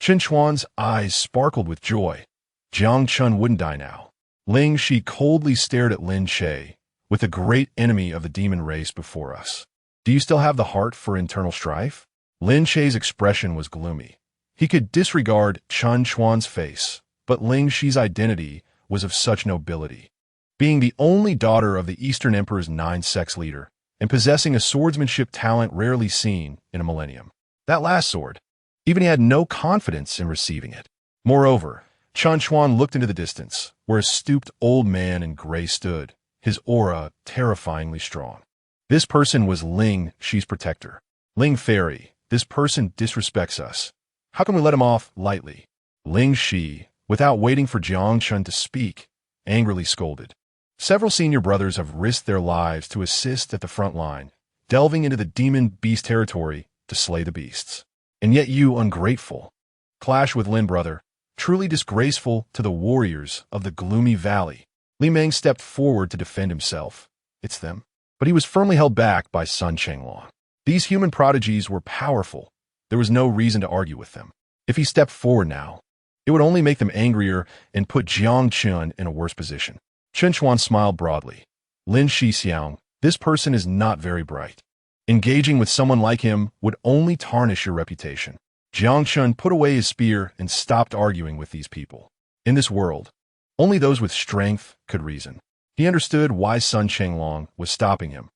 Speaker 1: Chen Chuan's eyes sparkled with joy. Jiang Chen wouldn't die now. Ling Shi coldly stared at Lin Che, with the great enemy of the demon race before us. Do you still have the heart for internal strife? Lin Che's expression was gloomy. He could disregard Chen Chuan's face, but Ling Shi's identity was of such nobility. Being the only daughter of the Eastern Emperor's 9-sex leader, and possessing a swordsmanship talent rarely seen in a millennium. That last sword, even he had no confidence in receiving it. Moreover, Chen Chuan looked into the distance, where a stooped old man in gray stood, his aura terrifyingly strong. This person was Ling Shi's protector. Ling Fairy, this person disrespects us. How can we let him off lightly? Ling Shi, without waiting for Jiang Chen to speak, angrily scolded. Several senior brothers have risked their lives to assist at the front line, delving into the demon beast territory to slay the beasts. And yet you, ungrateful, clash with Lin brother, truly disgraceful to the warriors of the gloomy valley. Li Meng stepped forward to defend himself. It's them. But he was firmly held back by Sun Chenglong. These human prodigies were powerful. There was no reason to argue with them. If he stepped forward now, it would only make them angrier and put Jiang Chen in a worse position. Chen Chuan smiled broadly. Lin Shixiang, this person is not very bright. Engaging with someone like him would only tarnish your reputation. Jiang Chen put away his spear and stopped arguing with these people. In this world, only those with strength could reason. He understood why Sun Chenglong was stopping him.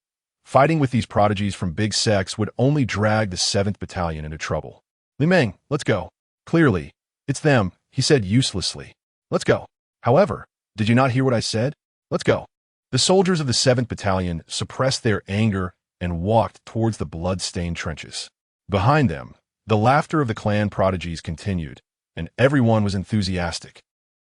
Speaker 1: Fighting with these prodigies from big sects would only drag the 7th Battalion into trouble. Li Meng, let's go. Clearly, it's them, he said uselessly. Let's go. However, did you not hear what I said? Let's go. The soldiers of the 7th Battalion suppressed their anger and walked towards the blood-stained trenches. Behind them, the laughter of the clan prodigies continued, and everyone was enthusiastic.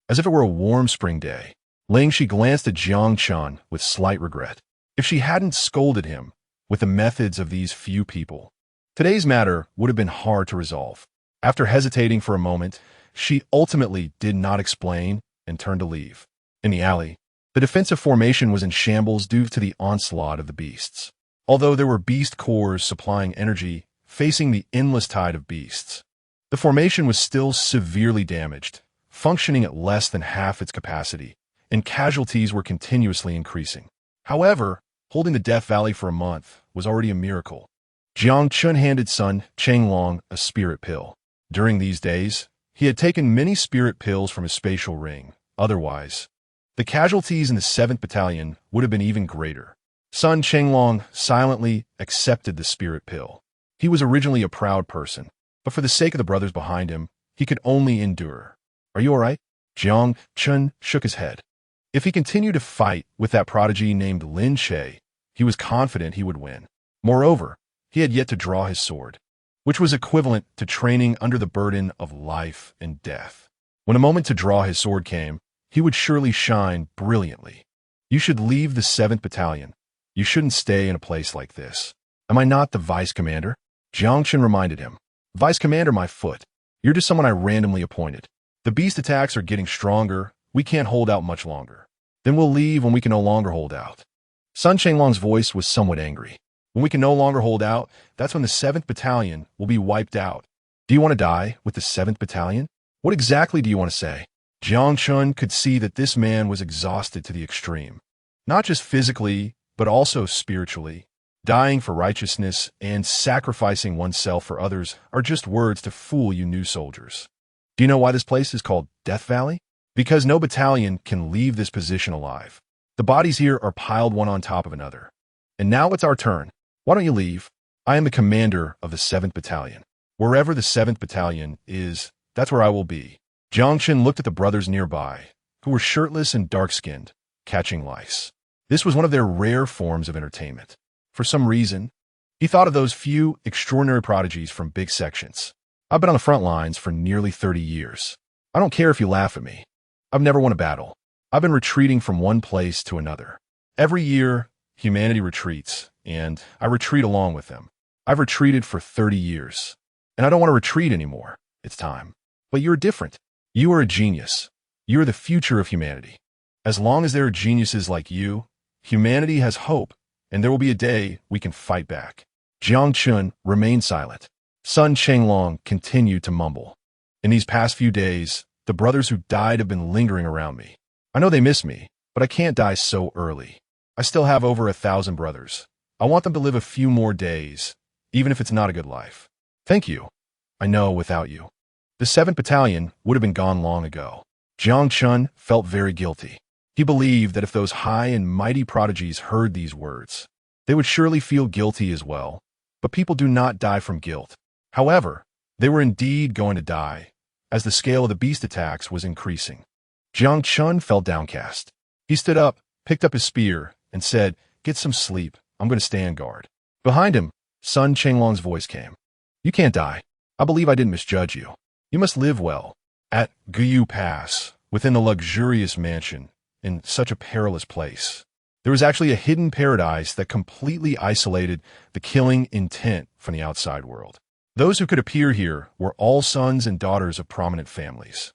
Speaker 1: As if it were a warm spring day, Ling Shi glanced at Jiang Chen with slight regret. If she hadn't scolded him with the methods of these few people, today's matter would have been hard to resolve. After hesitating for a moment, she ultimately did not explain and turned to leave. In the alley, the defensive formation was in shambles due to the onslaught of the beasts. Although there were beast cores supplying energy, facing the endless tide of beasts, the formation was still severely damaged, functioning at less than half its capacity, and casualties were continuously increasing. However, holding the Death Valley for a month was already a miracle. Jiang Chen handed Sun Chenglong a spirit pill. During these days, he had taken many spirit pills from his spatial ring. Otherwise, the casualties in the 7th Battalion would have been even greater. Sun Chenglong silently accepted the spirit pill. He was originally a proud person, but for the sake of the brothers behind him, he could only endure. Are you all right? Jiang Chen shook his head. If he continued to fight with that prodigy named Lin Che, he was confident he would win. Moreover, he had yet to draw his sword, which was equivalent to training under the burden of life and death. When a moment to draw his sword came, he would surely shine brilliantly. You should leave the 7th Battalion. You shouldn't stay in a place like this. Am I not the vice commander? Jiang Chen reminded him. Vice commander, my foot. You're just someone I randomly appointed. The beast attacks are getting stronger. We can't hold out much longer. Then we'll leave when we can no longer hold out. Sun Chenglong's voice was somewhat angry. When we can no longer hold out, that's when the 7th Battalion will be wiped out. Do you want to die with the 7th Battalion? What exactly do you want to say? Jiang Chen could see that this man was exhausted to the extreme. Not just physically, but also spiritually. Dying for righteousness and sacrificing oneself for others are just words to fool you new soldiers. Do you know why this place is called Death Valley? Because no battalion can leave this position alive. The bodies here are piled one on top of another. And now it's our turn. Why don't you leave? I am the commander of the 7th Battalion. Wherever the 7th Battalion is, that's where I will be. Jiang Chen looked at the brothers nearby, who were shirtless and dark-skinned, catching lice. This was one of their rare forms of entertainment. For some reason, he thought of those few extraordinary prodigies from big sections. I've been on the front lines for nearly 30 years. I don't care if you laugh at me. I've never won a battle. I've been retreating from one place to another. Every year, humanity retreats, and I retreat along with them. I've retreated for 30 years, and I don't want to retreat anymore. It's time. But you're different. You are a genius. You are the future of humanity. As long as there are geniuses like you, humanity has hope, and there will be a day we can fight back. Jiang Chen remained silent. Sun Chenglong continued to mumble. In these past few days, the brothers who died have been lingering around me. I know they miss me, but I can't die so early. I still have over 1,000 brothers. I want them to live a few more days, even if it's not a good life. Thank you. I know without you, the 7th Battalion would have been gone long ago. Jiang Chen felt very guilty. He believed that if those high and mighty prodigies heard these words, they would surely feel guilty as well. But people do not die from guilt. However, they were indeed going to die, as the scale of the beast attacks was increasing. Jiang Chen felt downcast. He stood up, picked up his spear, and said, "Get some sleep. I'm going to stand guard." Behind him, Sun Chenglong's voice came. "You can't die. I believe I didn't misjudge you. You must live well." At Guyu Pass, within the luxurious mansion, in such a perilous place, there was actually a hidden paradise that completely isolated the killing intent from the outside world. Those who could appear here were all sons and daughters of prominent families.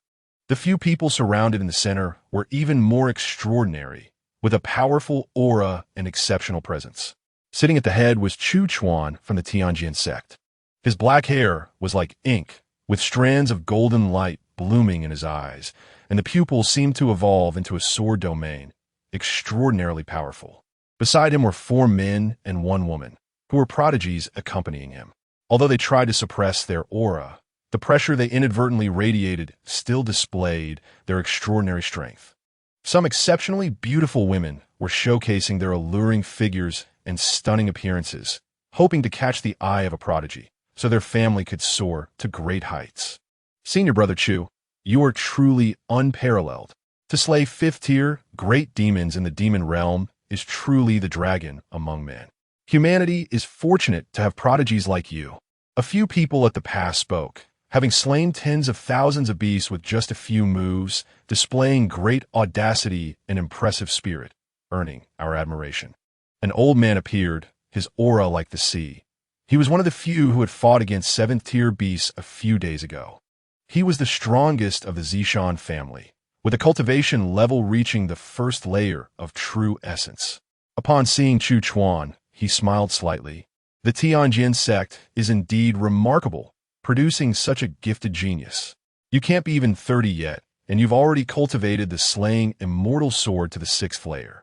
Speaker 1: The few people surrounded in the center were even more extraordinary, with a powerful aura and exceptional presence. Sitting at the head was Chu Chuan from the Tianjin sect. His black hair was like ink, with strands of golden light blooming in his eyes, and the pupils seemed to evolve into a sword domain, extraordinarily powerful. Beside him were 4 men and 1 woman, who were prodigies accompanying him. Although they tried to suppress their aura, the pressure they inadvertently radiated still displayed their extraordinary strength. Some exceptionally beautiful women were showcasing their alluring figures and stunning appearances, hoping to catch the eye of a prodigy, so their family could soar to great heights. Senior Brother Chu, you are truly unparalleled. To slay 5th-tier, great demons in the demon realm is truly the dragon among men. Humanity is fortunate to have prodigies like you. A few people at the pass spoke, having slain tens of thousands of beasts with just a few moves, displaying great audacity and impressive spirit, earning our admiration. An old man appeared, his aura like the sea. He was one of the few who had fought against 7th-tier beasts a few days ago. He was the strongest of the Zishan family, with a cultivation level reaching the 1st layer of true essence. Upon seeing Chu Chuan, he smiled slightly. The Tianjin sect is indeed remarkable, producing such a gifted genius. You can't be even 30 yet, and you've already cultivated the slaying immortal sword to the 6th layer.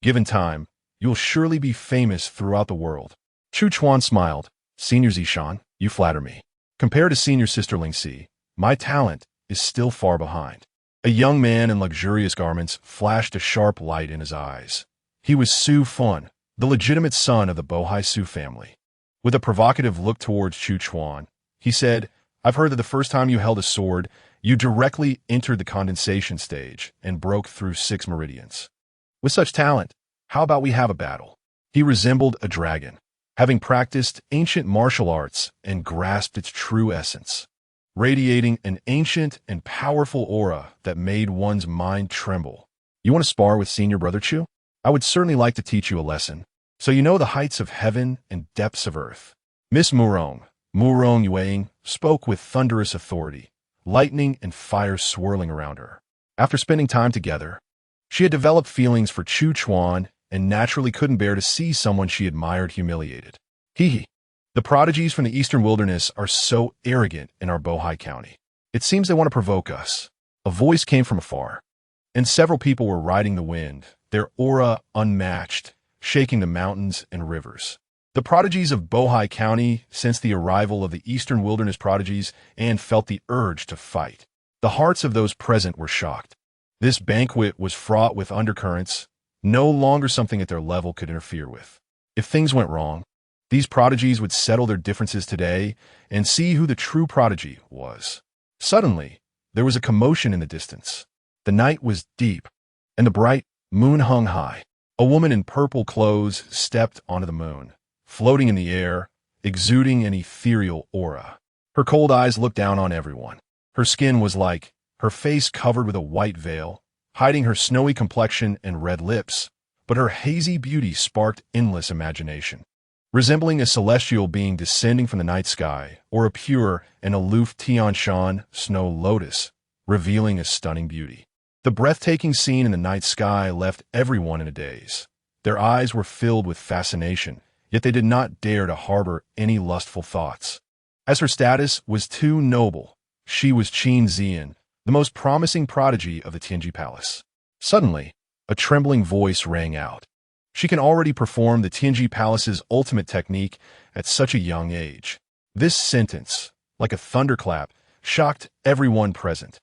Speaker 1: Given time, you'll surely be famous throughout the world. Chu Chuan smiled. Senior Zishan, you flatter me. Compared to Senior Sister Lingxi, my talent is still far behind. A young man in luxurious garments flashed a sharp light in his eyes. He was Su Fun, the legitimate son of the Bohai Su family. With a provocative look towards Chu Chuan, he said, "I've heard that the first time you held a sword, you directly entered the condensation stage and broke through 6 meridians. With such talent, how about we have a battle?" He resembled a dragon, having practiced ancient martial arts and grasped its true essence, radiating an ancient and powerful aura that made one's mind tremble. "You want to spar with Senior Brother Chu? I would certainly like to teach you a lesson, so you know the heights of heaven and depths of earth." Miss Murong Yuang, spoke with thunderous authority, lightning and fire swirling around her. After spending time together, she had developed feelings for Chu Chuan and naturally couldn't bear to see someone she admired humiliated. "Hee. The prodigies from the eastern wilderness are so arrogant in our Bohai County. It seems they want to provoke us." A voice came from afar, and several people were riding the wind, their aura unmatched, shaking the mountains and rivers. The prodigies of Bohai County sensed the arrival of the eastern wilderness prodigies and felt the urge to fight. The hearts of those present were shocked. This banquet was fraught with undercurrents, no longer something at their level could interfere with. If things went wrong, these prodigies would settle their differences today and see who the true prodigy was. Suddenly, there was a commotion in the distance. The night was deep, and the bright moon hung high. A woman in purple clothes stepped onto the moon, floating in the air, exuding an ethereal aura. Her cold eyes looked down on everyone. Her skin was like her face covered with a white veil, hiding her snowy complexion and red lips, but her hazy beauty sparked endless imagination. Resembling a celestial being descending from the night sky, or a pure and aloof Tianshan snow lotus, revealing a stunning beauty. The breathtaking scene in the night sky left everyone in a daze. Their eyes were filled with fascination, yet they did not dare to harbor any lustful thoughts. As her status was too noble, she was Qin Zian, the most promising prodigy of the Tianji Palace. Suddenly, a trembling voice rang out. She can already perform the Tianji Palace's ultimate technique at such a young age. This sentence, like a thunderclap, shocked everyone present,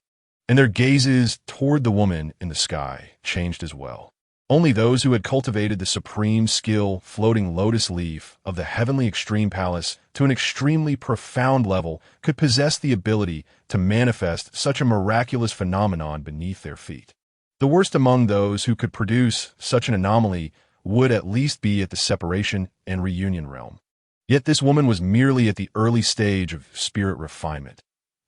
Speaker 1: and their gazes toward the woman in the sky changed as well. Only those who had cultivated the supreme skill floating lotus leaf of the heavenly extreme palace to an extremely profound level could possess the ability to manifest such a miraculous phenomenon beneath their feet. The worst among those who could produce such an anomaly would at least be at the separation and reunion realm. Yet this woman was merely at the early stage of spirit refinement.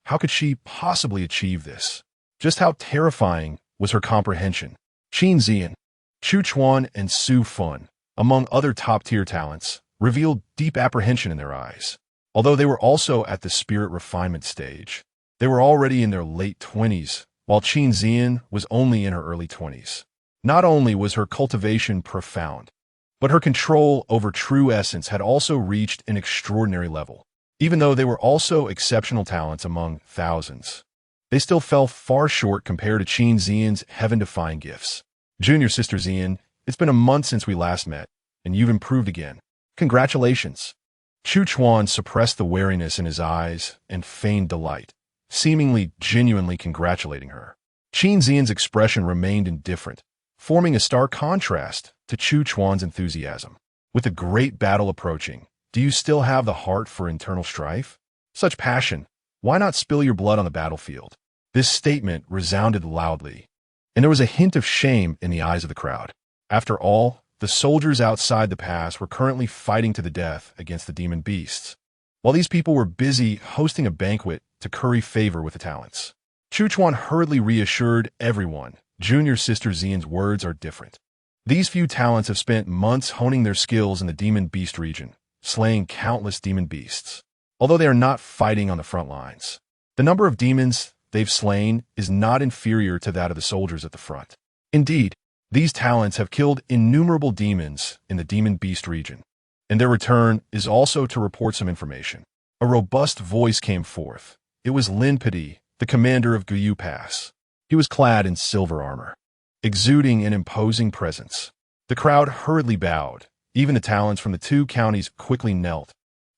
Speaker 1: How could she possibly achieve this? Just how terrifying was her comprehension? Qin Zian, Chu Chuan, and Su Fun, among other top-tier talents, revealed deep apprehension in their eyes. Although they were also at the spirit refinement stage, they were already in their late 20s, while Qin Zian was only in her early 20s. Not only was her cultivation profound, but her control over true essence had also reached an extraordinary level. Even though they were also exceptional talents among thousands, they still fell far short compared to Qin Zian's heaven-defying gifts. Junior Sister Zian, it's been a month since we last met, and you've improved again. Congratulations. Chu Chuan suppressed the wariness in his eyes and feigned delight, seemingly genuinely congratulating her. Qin Zian's expression remained indifferent, forming a stark contrast to Chu Chuan's enthusiasm. With a great battle approaching, do you still have the heart for internal strife? Such passion, why not spill your blood on the battlefield? This statement resounded loudly, and there was a hint of shame in the eyes of the crowd. After all, the soldiers outside the pass were currently fighting to the death against the demon beasts, while these people were busy hosting a banquet to curry favor with the talents. Chu Chuan hurriedly reassured everyone, Junior Sister Zian's words are different. These few talents have spent months honing their skills in the demon beast region, slaying countless demon beasts. Although they are not fighting on the front lines, the number of demons they've slain is not inferior to that of the soldiers at the front. Indeed, these talents have killed innumerable demons in the demon beast region, and their return is also to report some information. A robust voice came forth. It was Lin Pidi, the commander of Guyu Pass. He was clad in silver armor, exuding an imposing presence. The crowd hurriedly bowed. Even the talents from the two counties quickly knelt,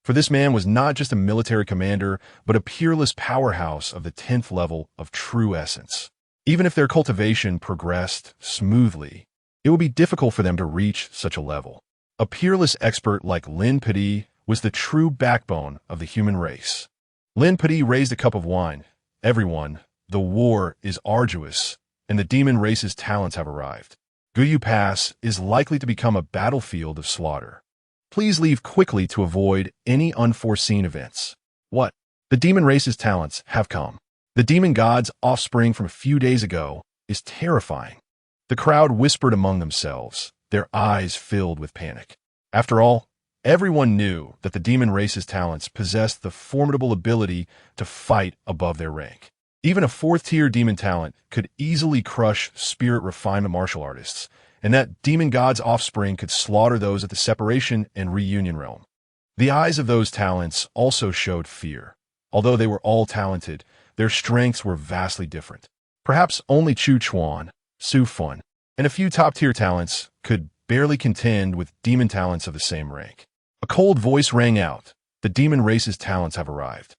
Speaker 1: for this man was not just a military commander, but a peerless powerhouse of the 10th level of true essence. Even if their cultivation progressed smoothly, it would be difficult for them to reach such a level. A peerless expert like Lin Pidi was the true backbone of the human race. Lin Pidi raised a cup of wine. Everyone, the war is arduous, and the demon race's talents have arrived. Guyu Pass is likely to become a battlefield of slaughter. Please leave quickly to avoid any unforeseen events. What? The demon race's talents have come. The demon god's offspring from a few days ago is terrifying. The crowd whispered among themselves, their eyes filled with panic. After all, everyone knew that the demon race's talents possessed the formidable ability to fight above their rank. Even a 4th-tier demon talent could easily crush spirit refinement martial artists, and that demon god's offspring could slaughter those at the separation and reunion realm. The eyes of those talents also showed fear. Although they were all talented, their strengths were vastly different. Perhaps only Chu Chuan, Su Fun, and a few top-tier talents could barely contend with demon talents of the same rank. A cold voice rang out. The demon race's talents have arrived.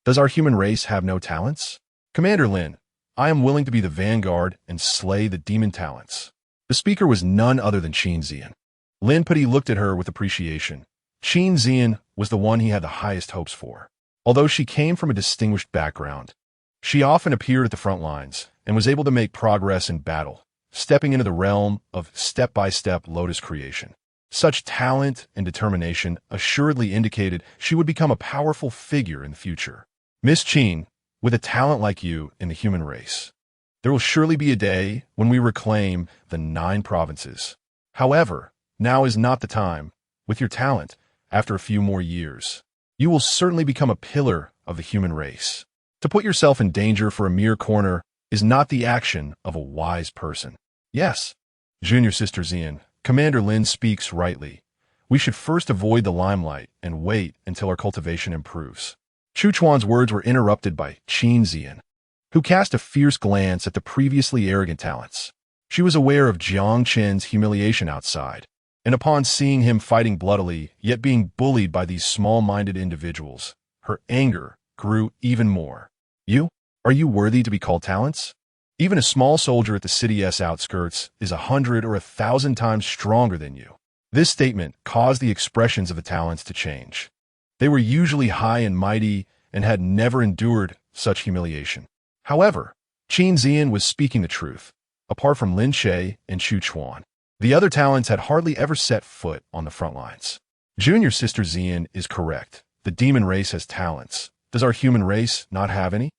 Speaker 1: Does our human race have no talents? Commander Lin, I am willing to be the vanguard and slay the demon talents. The speaker was none other than Qin Zian. Lin Pidi looked at her with appreciation. Qin Zian was the one he had the highest hopes for. Although she came from a distinguished background, She often appeared at the front lines and was able to make progress in battle, stepping into the realm of step-by-step lotus creation. Such talent and determination assuredly indicated she would become a powerful figure in the future. Miss Qin, with a talent like you in the human race, there will surely be a day when we reclaim the 9 provinces. However, now is not the time. With your talent, after a few more years, you will certainly become a pillar of the human race. To put yourself in danger for a mere corner is not the action of a wise person. Yes, Junior Sister Xian, Commander Lin speaks rightly. We should first avoid the limelight and wait until our cultivation improves. Chu Chuan's words were interrupted by Qin Xian, who cast a fierce glance at the previously arrogant talents. She was aware of Jiang Chen's humiliation outside, and upon seeing him fighting bloodily, yet being bullied by these small-minded individuals, her anger grew even more. Are you worthy to be called talents? Even a small soldier at the city's outskirts is 100 or 1,000 times stronger than you. This statement caused the expressions of the talents to change. They were usually high and mighty and had never endured such humiliation. However, Qin Xian was speaking the truth. Apart from Lin Che and Chu Chuan, the other talents had hardly ever set foot on the front lines. Junior Sister Xian is correct. The demon race has talents. Does our human race not have any?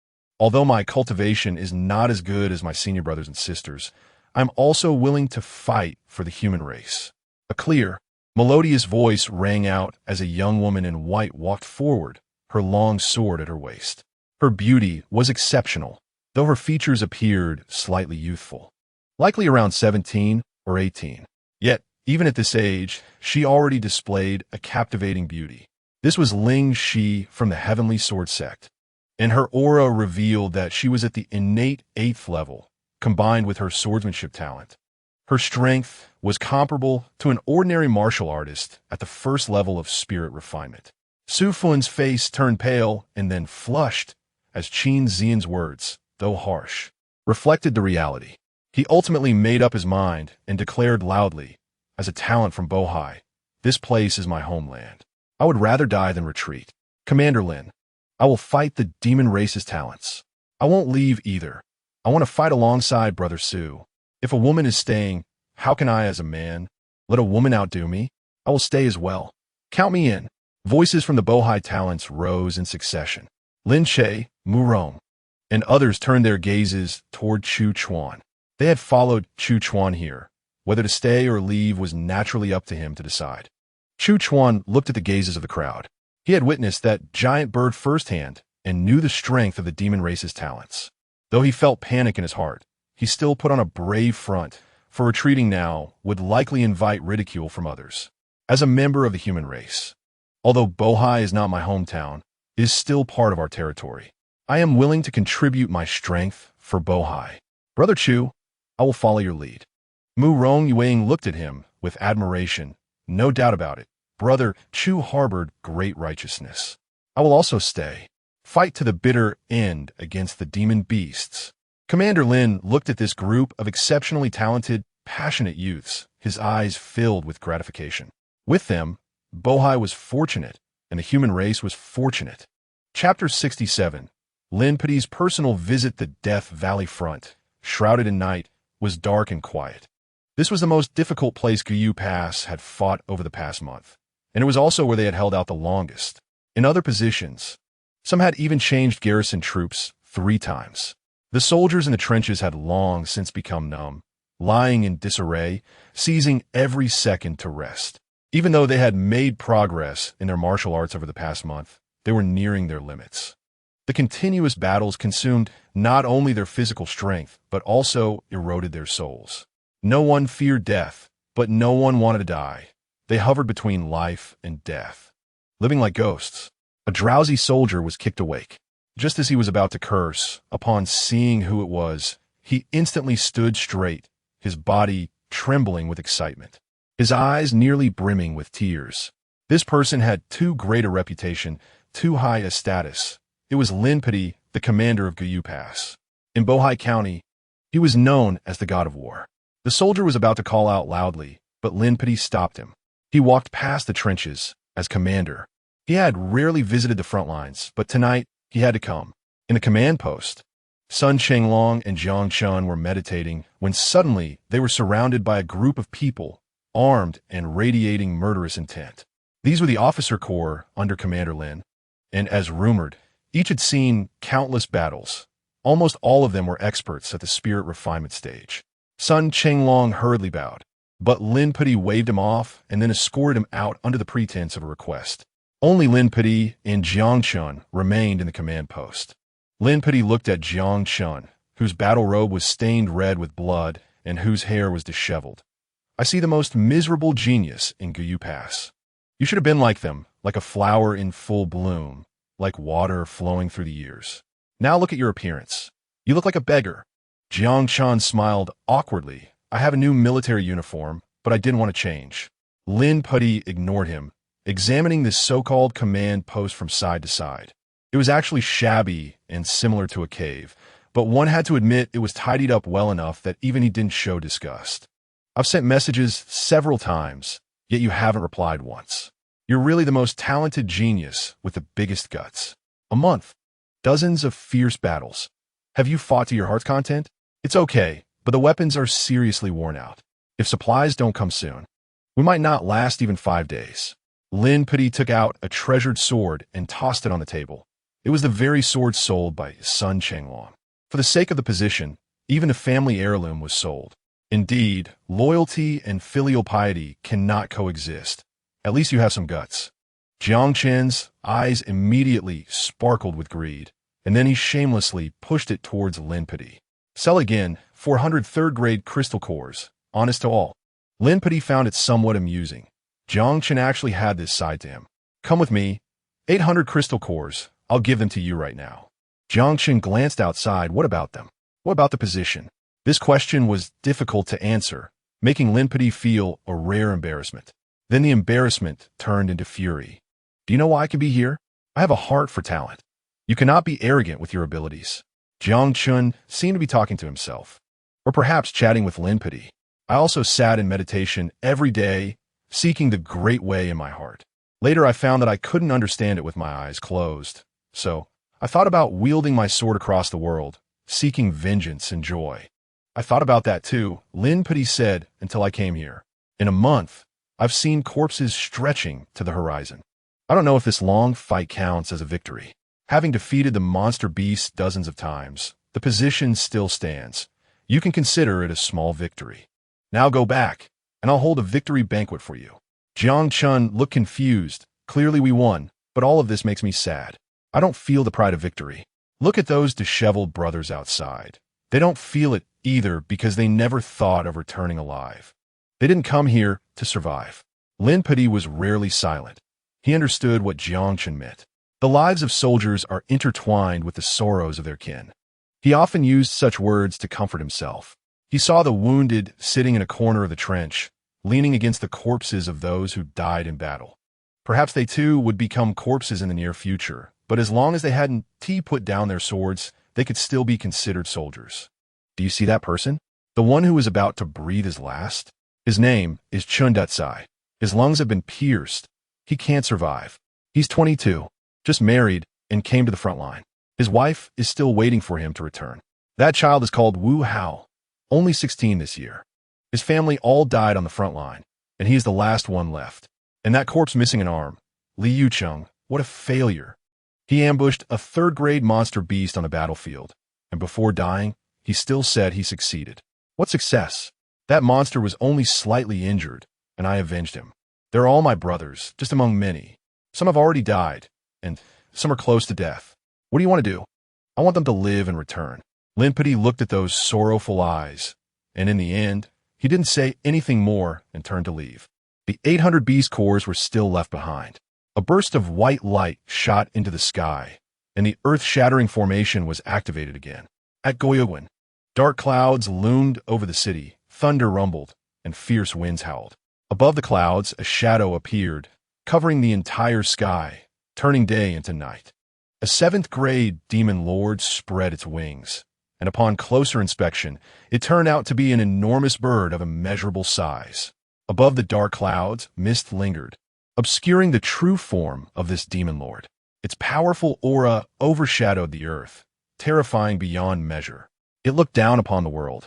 Speaker 1: Although my cultivation is not as good as my senior brothers and sisters, I'm also willing to fight for the human race. A clear, melodious voice rang out as a young woman in white walked forward, her long sword at her waist. Her beauty was exceptional, though her features appeared slightly youthful. Likely around 17 or 18. Yet, even at this age, she already displayed a captivating beauty. This was Ling Shi from the Heavenly Sword Sect, and her aura revealed that she was at the innate 8th level, combined with her swordsmanship talent. Her strength was comparable to an ordinary martial artist at the first level of spirit refinement. Su Fun's face turned pale and then flushed as Qin Xian's words, though harsh, reflected the reality. He ultimately made up his mind and declared loudly, as a talent from Bohai, "This place is my homeland. I would rather die than retreat. Commander Lin, I will fight the demon race's talents. I won't leave either. I want to fight alongside Brother Su. If a woman is staying, how can I as a man let a woman outdo me? I will stay as well. Count me in." Voices from the Bohai talents rose in succession. Lin Che, Mu Rong, and others turned their gazes toward Chu Chuan. They had followed Chu Chuan here. Whether to stay or leave was naturally up to him to decide. Chu Chuan looked at the gazes of the crowd. He had witnessed that giant bird firsthand and knew the strength of the demon race's talents. Though he felt panic in his heart, he still put on a brave front, for retreating now would likely invite ridicule from others. As a member of the human race, although Bohai is not my hometown, it is still part of our territory. I am willing to contribute my strength for Bohai. Brother Chu, I will follow your lead. Mu Rong Yuang looked at him with admiration. No doubt about it. Brother Chu harbored great righteousness. I will also stay. Fight to the bitter end against the demon beasts. Commander Lin looked at this group of exceptionally talented, passionate youths, his eyes filled with gratification. With them, Bohai was fortunate, and the human race was fortunate. Chapter 67. Lin Peti's personal visit the Death Valley front, shrouded in night, was dark and quiet. This was the most difficult place Guyu Pass had fought over the past month, and it was also where they had held out the longest. In other positions, some had even changed garrison troops 3 times. The soldiers in the trenches had long since become numb, lying in disarray, seizing every second to rest. Even though they had made progress in their martial arts over the past month, they were nearing their limits. The continuous battles consumed not only their physical strength, but also eroded their souls. No one feared death, but no one wanted to die. They hovered between life and death, living like ghosts. A drowsy soldier was kicked awake. Just as he was about to curse, upon seeing who it was, he instantly stood straight, his body trembling with excitement, his eyes nearly brimming with tears. This person had too great a reputation, too high a status. It was Lin Peti, the commander of Guyu Pass. In Bohai County, he was known as the God of War. The soldier was about to call out loudly, but Lin Peti stopped him. He walked past the trenches as commander. He had rarely visited the front lines, but tonight he had to come. In the command post, Sun Chenglong and Jiang Chen were meditating when suddenly they were surrounded by a group of people, armed and radiating murderous intent. These were the officer corps under Commander Lin, and as rumored, each had seen countless battles. Almost all of them were experts at the spirit refinement stage. Sun Chenglong hurriedly bowed, but Lin Pidi waved him off and then escorted him out under the pretense of a request. Only Lin Pidi and Jiang Chen remained in the command post. Lin Pidi looked at Jiang Chen, whose battle robe was stained red with blood and whose hair was disheveled. I see the most miserable genius in Guyu Pass. You should have been like them, like a flower in full bloom, like water flowing through the years. Now look at your appearance. You look like a beggar. Jiang Chen smiled awkwardly. I have a new military uniform, but I didn't want to change. Lin Pidi ignored him, examining this so-called command post from side to side. It was actually shabby and similar to a cave, but one had to admit it was tidied up well enough that even he didn't show disgust. I've sent messages several times, yet you haven't replied once. You're really the most talented genius with the biggest guts. A month. Dozens of fierce battles. Have you fought to your heart's content? It's okay, but the weapons are seriously worn out. If supplies don't come soon, we might not last even 5 days. Lin Pidi took out a treasured sword and tossed it on the table. It was the very sword sold by Sun Chenglong. For the sake of the position, even a family heirloom was sold. Indeed, loyalty and filial piety cannot coexist. At least you have some guts. Jiang Chen's eyes immediately sparkled with greed, and then he shamelessly pushed it towards Lin Pidi. Sell again, 400 third-grade crystal cores, honest to all. Lin Pidi found it somewhat amusing. Jiang Chen actually had this side to him. Come with me. 800 crystal cores. I'll give them to you right now. Jiang Chen glanced outside. What about them? What about the position? This question was difficult to answer, making Lin Pidi feel a rare embarrassment. Then the embarrassment turned into fury. Do you know why I can be here? I have a heart for talent. You cannot be arrogant with your abilities. Jiang Chen seemed to be talking to himself, or perhaps chatting with Lin Pidi. I also sat in meditation every day, seeking the great way in my heart. Later I found that I couldn't understand it with my eyes closed. So, I thought about wielding my sword across the world, seeking vengeance and joy. I thought about that too, Lin Pidi said, until I came here. In a month, I've seen corpses stretching to the horizon. I don't know if this long fight counts as a victory. Having defeated the monster beast dozens of times, the position still stands. You can consider it a small victory. Now go back, and I'll hold a victory banquet for you. Jiang Chen looked confused. Clearly we won, but all of this makes me sad. I don't feel the pride of victory. Look at those disheveled brothers outside. They don't feel it either because they never thought of returning alive. They didn't come here to survive. Lin Pidi was rarely silent. He understood what Jiang Chen meant. The lives of soldiers are intertwined with the sorrows of their kin. He often used such words to comfort himself. He saw the wounded sitting in a corner of the trench, leaning against the corpses of those who died in battle. Perhaps they too would become corpses in the near future, but as long as they hadn't put down their swords, they could still be considered soldiers. Do you see that person? The one who is about to breathe his last? His name is Chun-Datsai. His lungs have been pierced. He can't survive. He's 22, just married, and came to the front line. His wife is still waiting for him to return. That child is called Wu Hao, only 16 this year. His family all died on the front line, and he is the last one left. And that corpse missing an arm, Li Yucheng, what a failure. He ambushed a third-grade monster beast on a battlefield, and before dying, he still said he succeeded. What success? That monster was only slightly injured, and I avenged him. They're all my brothers, just among many. Some have already died, and some are close to death. What do you want to do? I want them to live and return. Lin Pidi looked at those sorrowful eyes, and in the end, he didn't say anything more and turned to leave. The 800 beast cores were still left behind. A burst of white light shot into the sky, and the earth-shattering formation was activated again. At Goyogwen, dark clouds loomed over the city, thunder rumbled, and fierce winds howled. Above the clouds, a shadow appeared, covering the entire sky, turning day into night. A 7th-grade demon lord spread its wings, and upon closer inspection, it turned out to be an enormous bird of immeasurable size. Above the dark clouds, mist lingered, obscuring the true form of this demon lord. Its powerful aura overshadowed the earth, terrifying beyond measure. It looked down upon the world,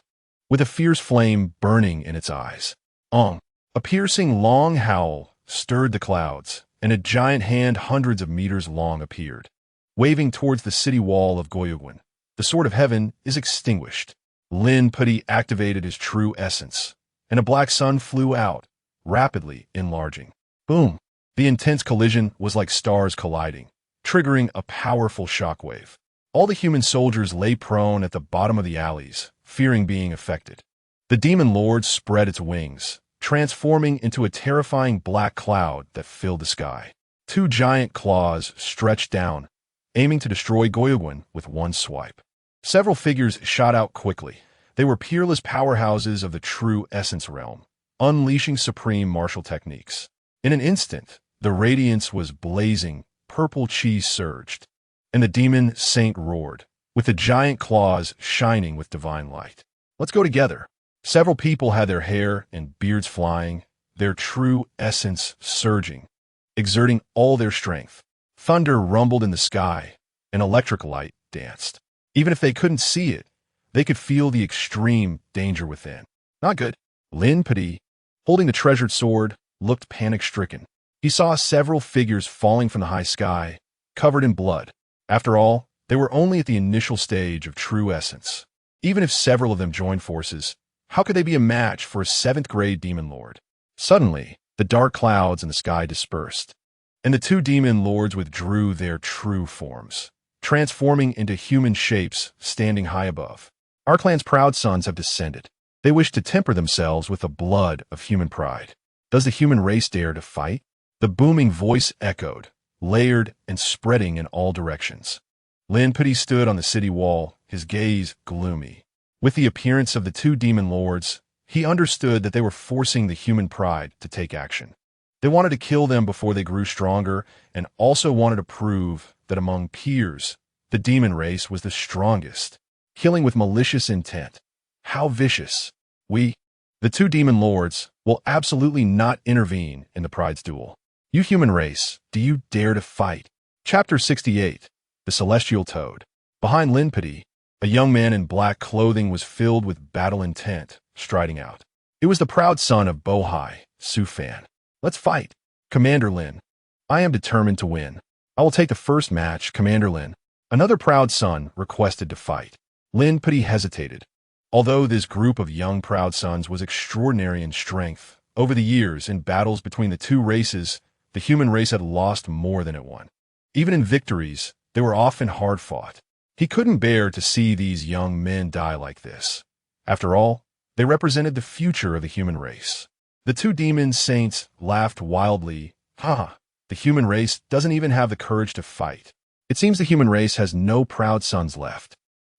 Speaker 1: with a fierce flame burning in its eyes. A piercing long howl stirred the clouds, and a giant hand hundreds of meters long appeared, waving towards the city wall of Goyugwan. The sword of heaven is extinguished. Lin-Putty activated his true essence, and a black sun flew out, rapidly enlarging. Boom! The intense collision was like stars colliding, triggering a powerful shockwave. All the human soldiers lay prone at the bottom of the alleys, fearing being affected. The demon lord spread its wings, transforming into a terrifying black cloud that filled the sky. Two giant claws stretched down, aiming to destroy Goyugwan with one swipe. Several figures shot out quickly. They were peerless powerhouses of the true essence realm, unleashing supreme martial techniques. In an instant, the radiance was blazing, purple chi surged, and the demon saint roared, with the giant claws shining with divine light. Let's go together. Several people had their hair and beards flying, their true essence surging, exerting all their strength. Thunder rumbled in the sky, and electric light danced. Even if they couldn't see it, they could feel the extreme danger within. Not good. Lin-Putty, holding the treasured sword, looked panic-stricken. He saw several figures falling from the high sky, covered in blood. After all, they were only at the initial stage of true essence. Even if several of them joined forces, how could they be a match for a 7th-grade demon lord? Suddenly, the dark clouds in the sky dispersed, and the two demon lords withdrew their true forms, transforming into human shapes standing high above. Our clan's proud sons have descended. They wish to temper themselves with the blood of human pride. Does the human race dare to fight? The booming voice echoed, layered and spreading in all directions. Lin-Putty stood on the city wall, his gaze gloomy. With the appearance of the two demon lords, he understood that they were forcing the human pride to take action. They wanted to kill them before they grew stronger, and also wanted to prove that among peers, the demon race was the strongest, killing with malicious intent. How vicious. We, the two demon lords, will absolutely not intervene in the pride's duel. You human race, do you dare to fight? Chapter 68. The Celestial Toad. Behind Lin-Putty, a young man in black clothing was filled with battle intent, striding out. It was the proud son of Bohai, Su-Fan. Let's fight. Commander Lin. I am determined to win. I will take the first match, Commander Lin. Another proud son requested to fight. Lin-Putty hesitated. Although this group of young proud sons was extraordinary in strength, over the years, in battles between the two races, the human race had lost more than it won. Even in victories, they were often hard-fought. He couldn't bear to see these young men die like this. After all, they represented the future of the human race. The two demon saints laughed wildly. Ha! The human race doesn't even have the courage to fight. It seems the human race has no proud sons left.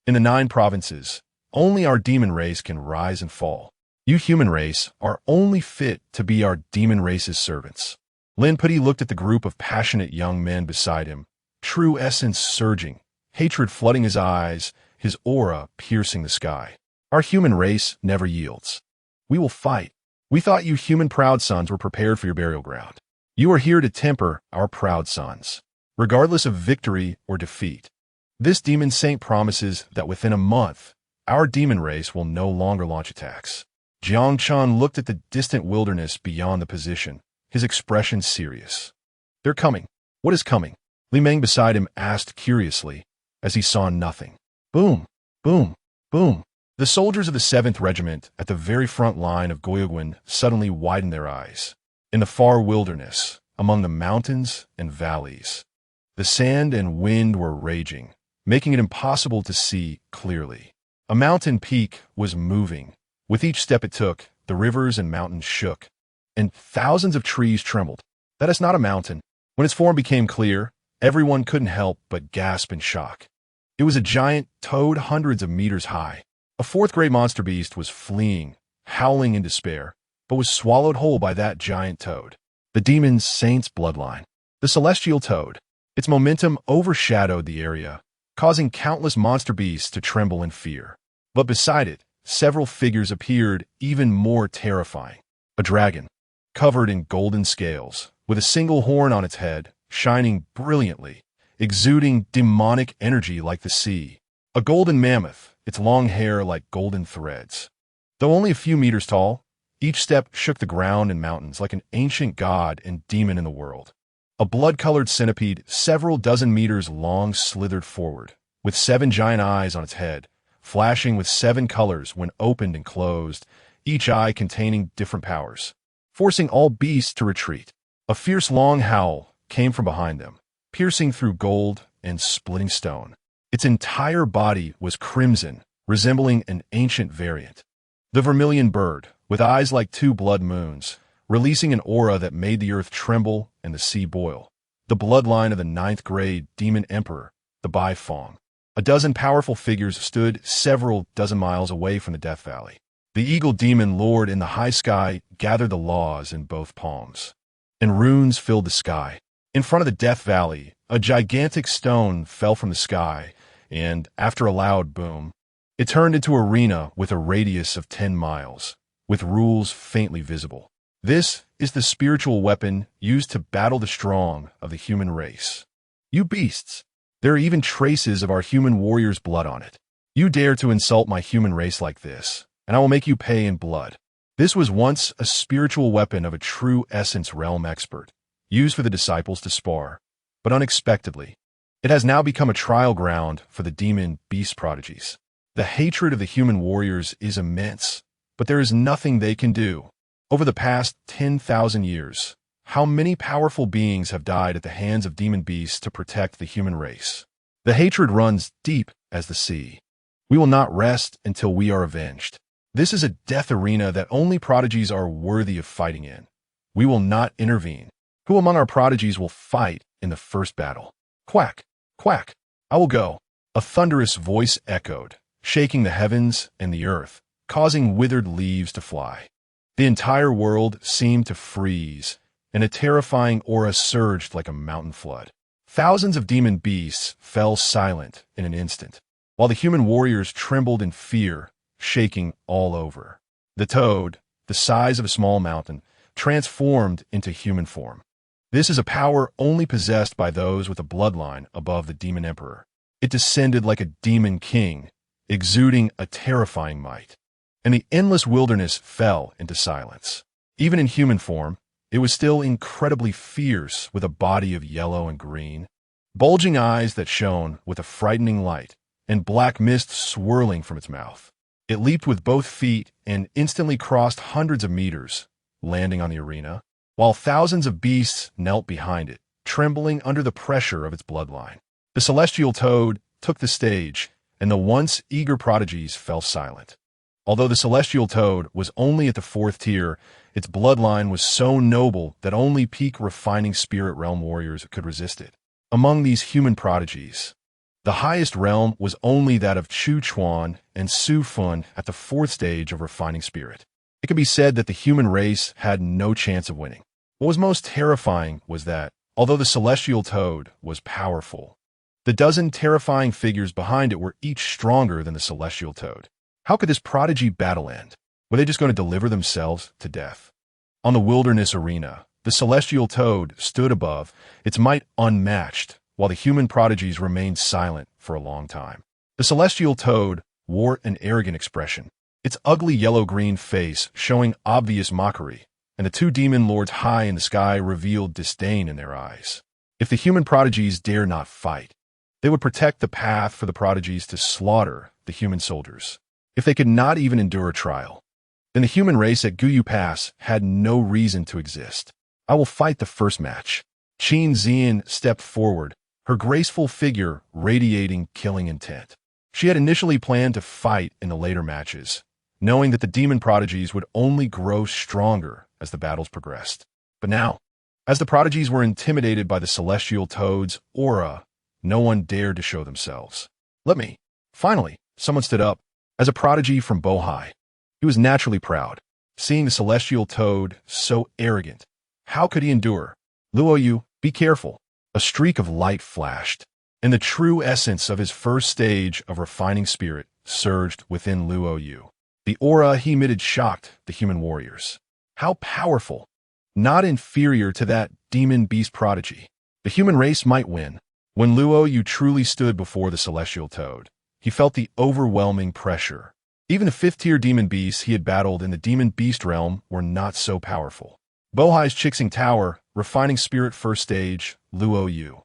Speaker 1: In the 9 provinces, only our demon race can rise and fall. You human race are only fit to be our demon race's servants. Lin-Putty looked at the group of passionate young men beside him, true essence surging, hatred flooding his eyes, his aura piercing the sky. Our human race never yields. We will fight. We thought you human proud sons were prepared for your burial ground. You are here to temper our proud sons, regardless of victory or defeat. This demon saint promises that within a month, our demon race will no longer launch attacks. Jiang Chen looked at the distant wilderness beyond the position, his expression serious. They're coming. What is coming? Li Meng beside him asked curiously, as he saw nothing. Boom, boom, boom. The soldiers of the 7th Regiment at the very front line of Goyugwan suddenly widened their eyes. In the far wilderness, among the mountains and valleys, the sand and wind were raging, making it impossible to see clearly. A mountain peak was moving. With each step it took, the rivers and mountains shook, and thousands of trees trembled. That is not a mountain. When its form became clear, everyone couldn't help but gasp in shock. It was a giant toad hundreds of meters high. A 4th-grade monster beast was fleeing, howling in despair, but was swallowed whole by that giant toad. The demon saint's bloodline. The celestial toad. Its momentum overshadowed the area, causing countless monster beasts to tremble in fear. But beside it, several figures appeared even more terrifying. A dragon, covered in golden scales, with a single horn on its head, shining brilliantly, exuding demonic energy like the sea. A golden mammoth, its long hair like golden threads. Though only a few meters tall, each step shook the ground and mountains like an ancient god and demon in the world. A blood-colored centipede several dozen meters long slithered forward, with 7 giant eyes on its head, flashing with 7 colors when opened and closed, each eye containing different powers, forcing all beasts to retreat. A fierce long howl came from behind them, piercing through gold and splitting stone. Its entire body was crimson, resembling an ancient variant. The vermilion bird, with eyes like 2 blood moons, releasing an aura that made the earth tremble and the sea boil. The bloodline of the 9th grade demon emperor, the Bai Fong. A dozen powerful figures stood several dozen miles away from the Death Valley. The eagle demon lord in the high sky gathered the laws in both palms, and runes filled the sky. In front of the Death Valley, a gigantic stone fell from the sky, and, after a loud boom, it turned into an arena with a radius of 10 miles, with rules faintly visible. This is the spiritual weapon used to battle the strong of the human race. You beasts! There are even traces of our human warrior's blood on it. You dare to insult my human race like this, and I will make you pay in blood. This was once a spiritual weapon of a true essence realm expert, used for the disciples to spar, but unexpectedly, it has now become a trial ground for the demon beast prodigies. The hatred of the human warriors is immense, but there is nothing they can do. Over the past 10,000 years, how many powerful beings have died at the hands of demon beasts to protect the human race? The hatred runs deep as the sea. We will not rest until we are avenged. This is a death arena that only prodigies are worthy of fighting in. We will not intervene. Who among our prodigies will fight in the first battle? Quack, quack, I will go. A thunderous voice echoed, shaking the heavens and the earth, causing withered leaves to fly. The entire world seemed to freeze, and a terrifying aura surged like a mountain flood. Thousands of demon beasts fell silent in an instant, while the human warriors trembled in fear, shaking all over. The toad, the size of a small mountain, transformed into human form. This is a power only possessed by those with a bloodline above the demon emperor. It descended like a demon king, exuding a terrifying might. And the endless wilderness fell into silence. Even in human form, it was still incredibly fierce, with a body of yellow and green, bulging eyes that shone with a frightening light, and black mist swirling from its mouth. It leaped with both feet and instantly crossed hundreds of meters, landing on the arena, while thousands of beasts knelt behind it, trembling under the pressure of its bloodline. The celestial toad took the stage, and the once eager prodigies fell silent. Although the celestial toad was only at the 4th tier, its bloodline was so noble that only peak refining spirit realm warriors could resist it. Among these human prodigies, the highest realm was only that of Chu Chuan and Su Fun at the 4th stage of refining spirit. It could be said that the human race had no chance of winning. What was most terrifying was that, although the celestial toad was powerful, the dozen terrifying figures behind it were each stronger than the celestial toad. How could this prodigy battle end? Were they just going to deliver themselves to death? On the wilderness arena, the celestial toad stood above, its might unmatched, while the human prodigies remained silent for a long time. The celestial toad wore an arrogant expression, its ugly yellow-green face showing obvious mockery, and the 2 demon lords high in the sky revealed disdain in their eyes. If the human prodigies dare not fight, they would protect the path for the prodigies to slaughter the human soldiers. If they could not even endure a trial, then the human race at Guyu Pass had no reason to exist. I will fight the first match. Qin Xian stepped forward, her graceful figure radiating killing intent. She had initially planned to fight in the later matches, knowing that the demon prodigies would only grow stronger as the battles progressed. But now, as the prodigies were intimidated by the celestial toad's aura, no one dared to show themselves. Let me. Finally, someone stood up. As a prodigy from Bohai, he was naturally proud. Seeing the celestial toad so arrogant, how could he endure? Luoyu, be careful. A streak of light flashed, and the true essence of his first stage of refining spirit surged within Luoyu. The aura he emitted shocked the human warriors. How powerful! Not inferior to that demon beast prodigy. The human race might win. When Luoyu truly stood before the celestial toad, He felt the overwhelming pressure. Even the fifth-tier demon beasts he had battled in the demon beast realm were not so powerful. Bohai's Chixing Tower, refining spirit first stage, Luo Yu.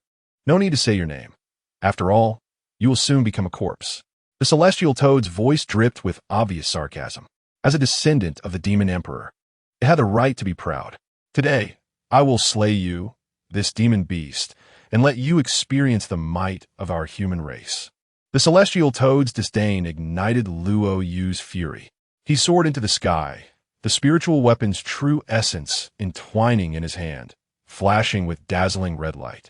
Speaker 1: No need to say your name. After all, you will soon become a corpse. The celestial toad's voice dripped with obvious sarcasm. As a descendant of the demon emperor, it had the right to be proud. Today, I will slay you, this demon beast, and let you experience the might of our human race. The celestial toad's disdain ignited Luo Yu's fury. He soared into the sky, the spiritual weapon's true essence entwining in his hand, flashing with dazzling red light,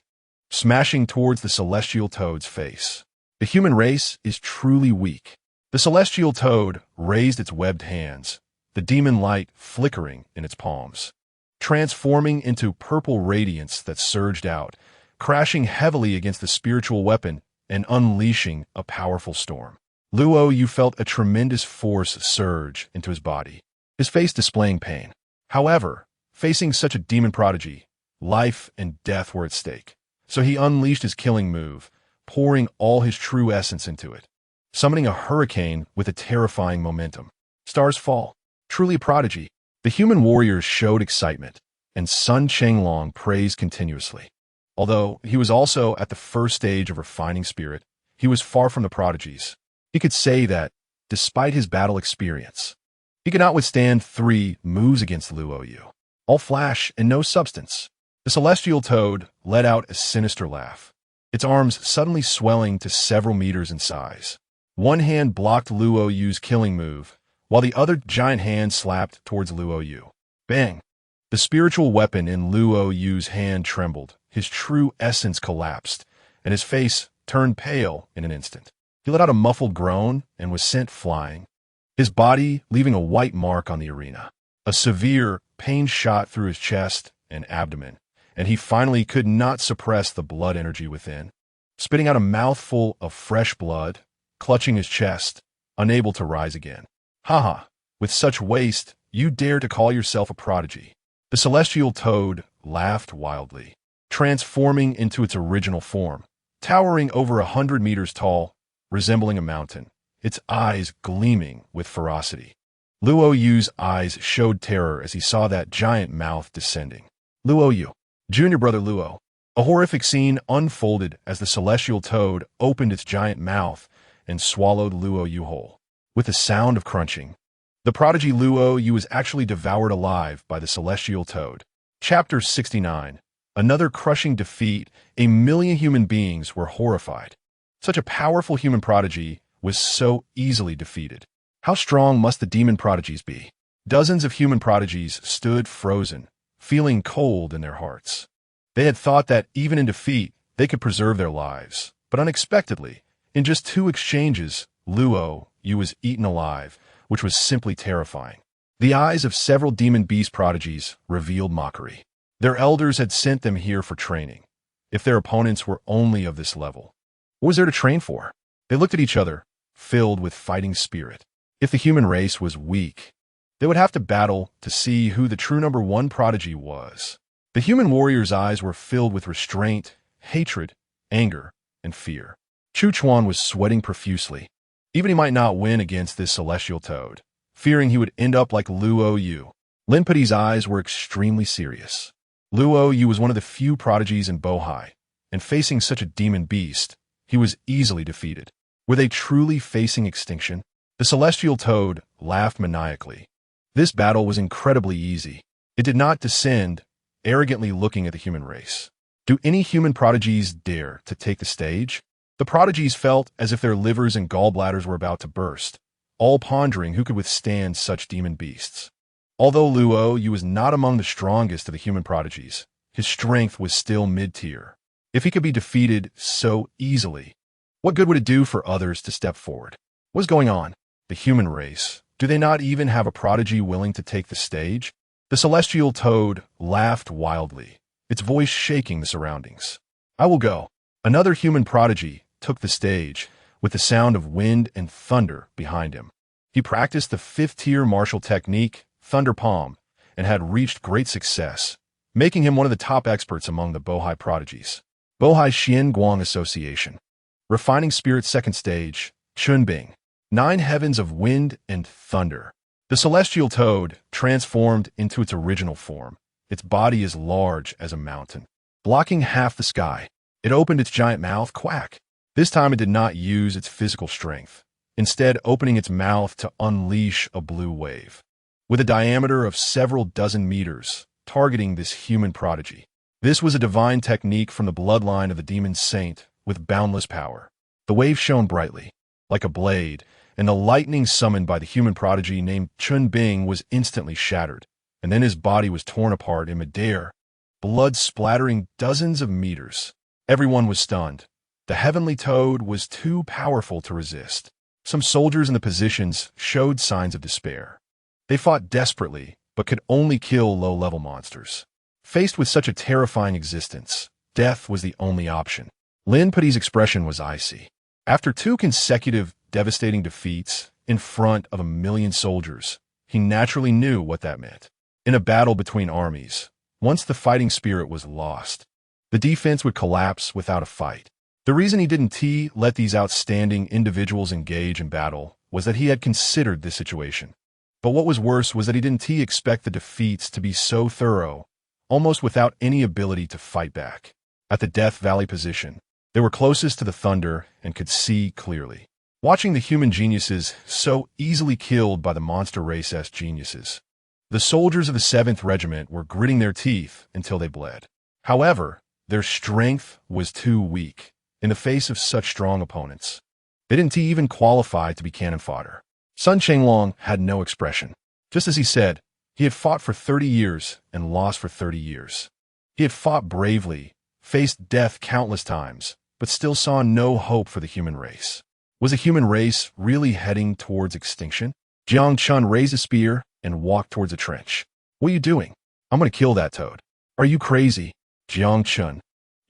Speaker 1: smashing towards the celestial toad's face. The human race is truly weak. The celestial toad raised its webbed hands, the demon light flickering in its palms, transforming into purple radiance that surged out, crashing heavily against the spiritual weapon and unleashing a powerful storm. Luo Yu felt a tremendous force surge into his body, his face displaying pain. However, facing such a demon prodigy, life and death were at stake. So he unleashed his killing move, pouring all his true essence into it, summoning a hurricane with a terrifying momentum. Stars fall. Truly a prodigy. The human warriors showed excitement, and Sun Chenglong praised continuously. Although he was also at the first stage of refining spirit, he was far from the prodigies. He could say that, despite his battle experience, he could not withstand 3 moves against Luo Yu. All flash and no substance. The celestial toad let out a sinister laugh, its arms suddenly swelling to several meters in size. One hand blocked Luo Yu's killing move, while the other giant hand slapped towards Luo Yu. Bang! The spiritual weapon in Luo Yu's hand trembled, his true essence collapsed, and his face turned pale in an instant. He let out a muffled groan and was sent flying, his body leaving a white mark on the arena. A severe pain shot through his chest and abdomen, and he finally could not suppress the blood energy within, spitting out a mouthful of fresh blood, clutching his chest, unable to rise again. Haha, with such waste, you dare to call yourself a prodigy. The celestial toad laughed wildly, transforming into its original form, towering over 100 meters tall, resembling a mountain, its eyes gleaming with ferocity. Luo Yu's eyes showed terror as he saw that giant mouth descending. Luo Yu, junior brother Luo. A horrific scene unfolded as the celestial toad opened its giant mouth and swallowed Luo Yu whole. With a sound of crunching, the prodigy Luo Yu was actually devoured alive by the celestial toad. Chapter 69. Another crushing defeat. 1,000,000 human beings were horrified. Such a powerful human prodigy was so easily defeated. How strong must the demon prodigies be? Dozens of human prodigies stood frozen, feeling cold in their hearts. They had thought that even in defeat, they could preserve their lives. But unexpectedly, in just 2 exchanges, Luo Yu was eaten alive, which was simply terrifying. The eyes of several demon beast prodigies revealed mockery. Their elders had sent them here for training. If their opponents were only of this level, what was there to train for? They looked at each other, filled with fighting spirit. If the human race was weak, they would have to battle to see who the true number 1 prodigy was. The human warrior's eyes were filled with restraint, hatred, anger, and fear. Chu Chuan was sweating profusely. Even he might not win against this celestial toad, fearing he would end up like Luo Yu. Lin Puti's eyes were extremely serious. Luo Yu was one of the few prodigies in Bohai, and facing such a demon beast, he was easily defeated. Were they truly facing extinction? The celestial toad laughed maniacally. This battle was incredibly easy. It did not descend, arrogantly looking at the human race. Do any human prodigies dare to take the stage? The prodigies felt as if their livers and gallbladders were about to burst, all pondering who could withstand such demon beasts. Although Luo Yu was not among the strongest of the human prodigies, his strength was still mid-tier. If he could be defeated so easily, what good would it do for others to step forward? What is going on? The human race. Do they not even have a prodigy willing to take the stage? The celestial toad laughed wildly, its voice shaking the surroundings. I will go. Another human prodigy took the stage, with the sound of wind and thunder behind him. He practiced the 5th-tier martial technique, Thunder Palm, and had reached great success, making him one of the top experts among the Bohai prodigies. Bohai Xian Guang Association. Refining Spirit 2nd Stage, Chunbing, 9 heavens of wind and thunder. The celestial toad transformed into its original form. Its body is large as a mountain, blocking half the sky. It opened its giant mouth, quack. This time it did not use its physical strength, instead opening its mouth to unleash a blue wave, with a diameter of several dozen meters, targeting this human prodigy. This was a divine technique from the bloodline of the demon saint with boundless power. The wave shone brightly, like a blade, and the lightning summoned by the human prodigy named Chun Bing was instantly shattered, and then his body was torn apart in midair, blood splattering dozens of meters. Everyone was stunned. The heavenly toad was too powerful to resist. Some soldiers in the positions showed signs of despair. They fought desperately, but could only kill low-level monsters. Faced with such a terrifying existence, death was the only option. Lin Puti's expression was icy. After 2 consecutive devastating defeats in front of 1 million soldiers, he naturally knew what that meant. In a battle between armies, once the fighting spirit was lost, the defense would collapse without a fight. The reason he didn't let these outstanding individuals engage in battle was that he had considered this situation. But what was worse was that he didn't expect the defeats to be so thorough, almost without any ability to fight back. At the Death Valley position, they were closest to the thunder and could see clearly. Watching the human geniuses so easily killed by the monster race-esque geniuses, the soldiers of the 7th Regiment were gritting their teeth until they bled. However, their strength was too weak. In the face of such strong opponents, they didn't even qualify to be cannon fodder. Sun Chenglong had no expression. Just as he said, he had fought for 30 years and lost for 30 years. He had fought bravely, faced death countless times, but still saw no hope for the human race. Was the human race really heading towards extinction? Jiang Chen raised a spear and walked towards a trench. What are you doing? I'm going to kill that toad. Are you crazy? Jiang Chen,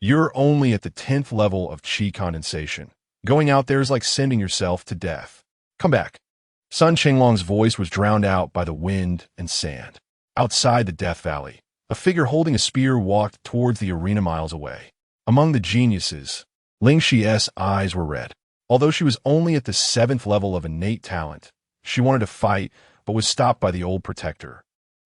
Speaker 1: you're only at the 10th level of chi condensation. Going out there is like sending yourself to death. Come back. Sun Chenglong's voice was drowned out by the wind and sand. Outside the Death Valley, a figure holding a spear walked towards the arena miles away. Among the geniuses, Ling Xi's eyes were red. Although she was only at the 7th level of innate talent, she wanted to fight but was stopped by the old protector.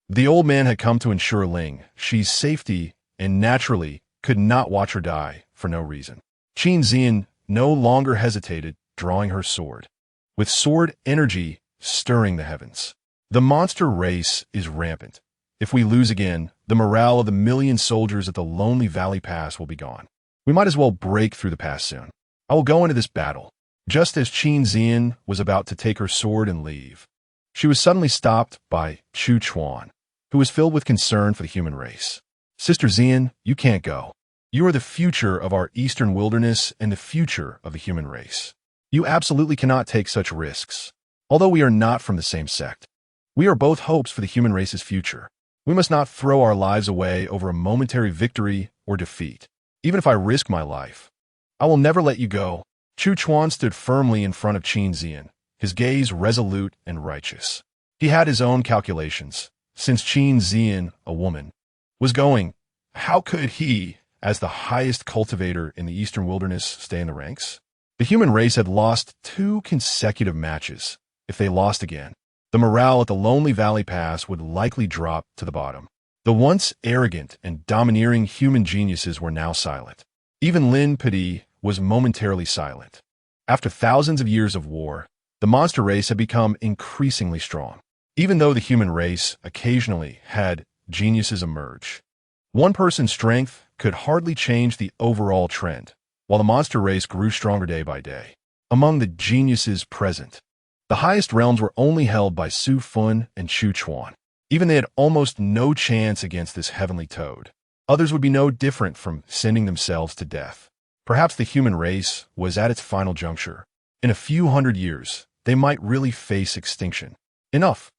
Speaker 1: The old man had come to ensure Ling Xi's safety and naturally could not watch her die for no reason. Qin Zian no longer hesitated, drawing her sword, with sword energy stirring the heavens. The monster race is rampant. If we lose again, the morale of the 1 million soldiers at the Lonely Valley Pass will be gone. We might as well break through the pass soon. I will go into this battle. Just as Qin Zian was about to take her sword and leave, she was suddenly stopped by Chu Chuan, who was filled with concern for the human race. Sister Zian, you can't go. You are the future of our eastern wilderness and the future of the human race. You absolutely cannot take such risks. Although we are not from the same sect, we are both hopes for the human race's future. We must not throw our lives away over a momentary victory or defeat. Even if I risk my life, I will never let you go. Chu Chuan stood firmly in front of Qin Zian, his gaze resolute and righteous. He had his own calculations. Since Qin Zian, a woman, was going, how could he, as the highest cultivator in the eastern wilderness, stay in the ranks? The human race had lost 2 consecutive matches. If they lost again, the morale at the Lonely Valley Pass would likely drop to the bottom. The once arrogant and domineering human geniuses were now silent. Even Lin Puti was momentarily silent. After thousands of years of war, the monster race had become increasingly strong. Even though the human race occasionally had geniuses emerge, one person's strength could hardly change the overall trend, while the monster race grew stronger day by day. Among the geniuses present, the highest realms were only held by Su Fun and Chu Chuan. Even they had almost no chance against this heavenly toad. Others would be no different from sending themselves to death. Perhaps the human race was at its final juncture. In a few hundred years, they might really face extinction. Enough.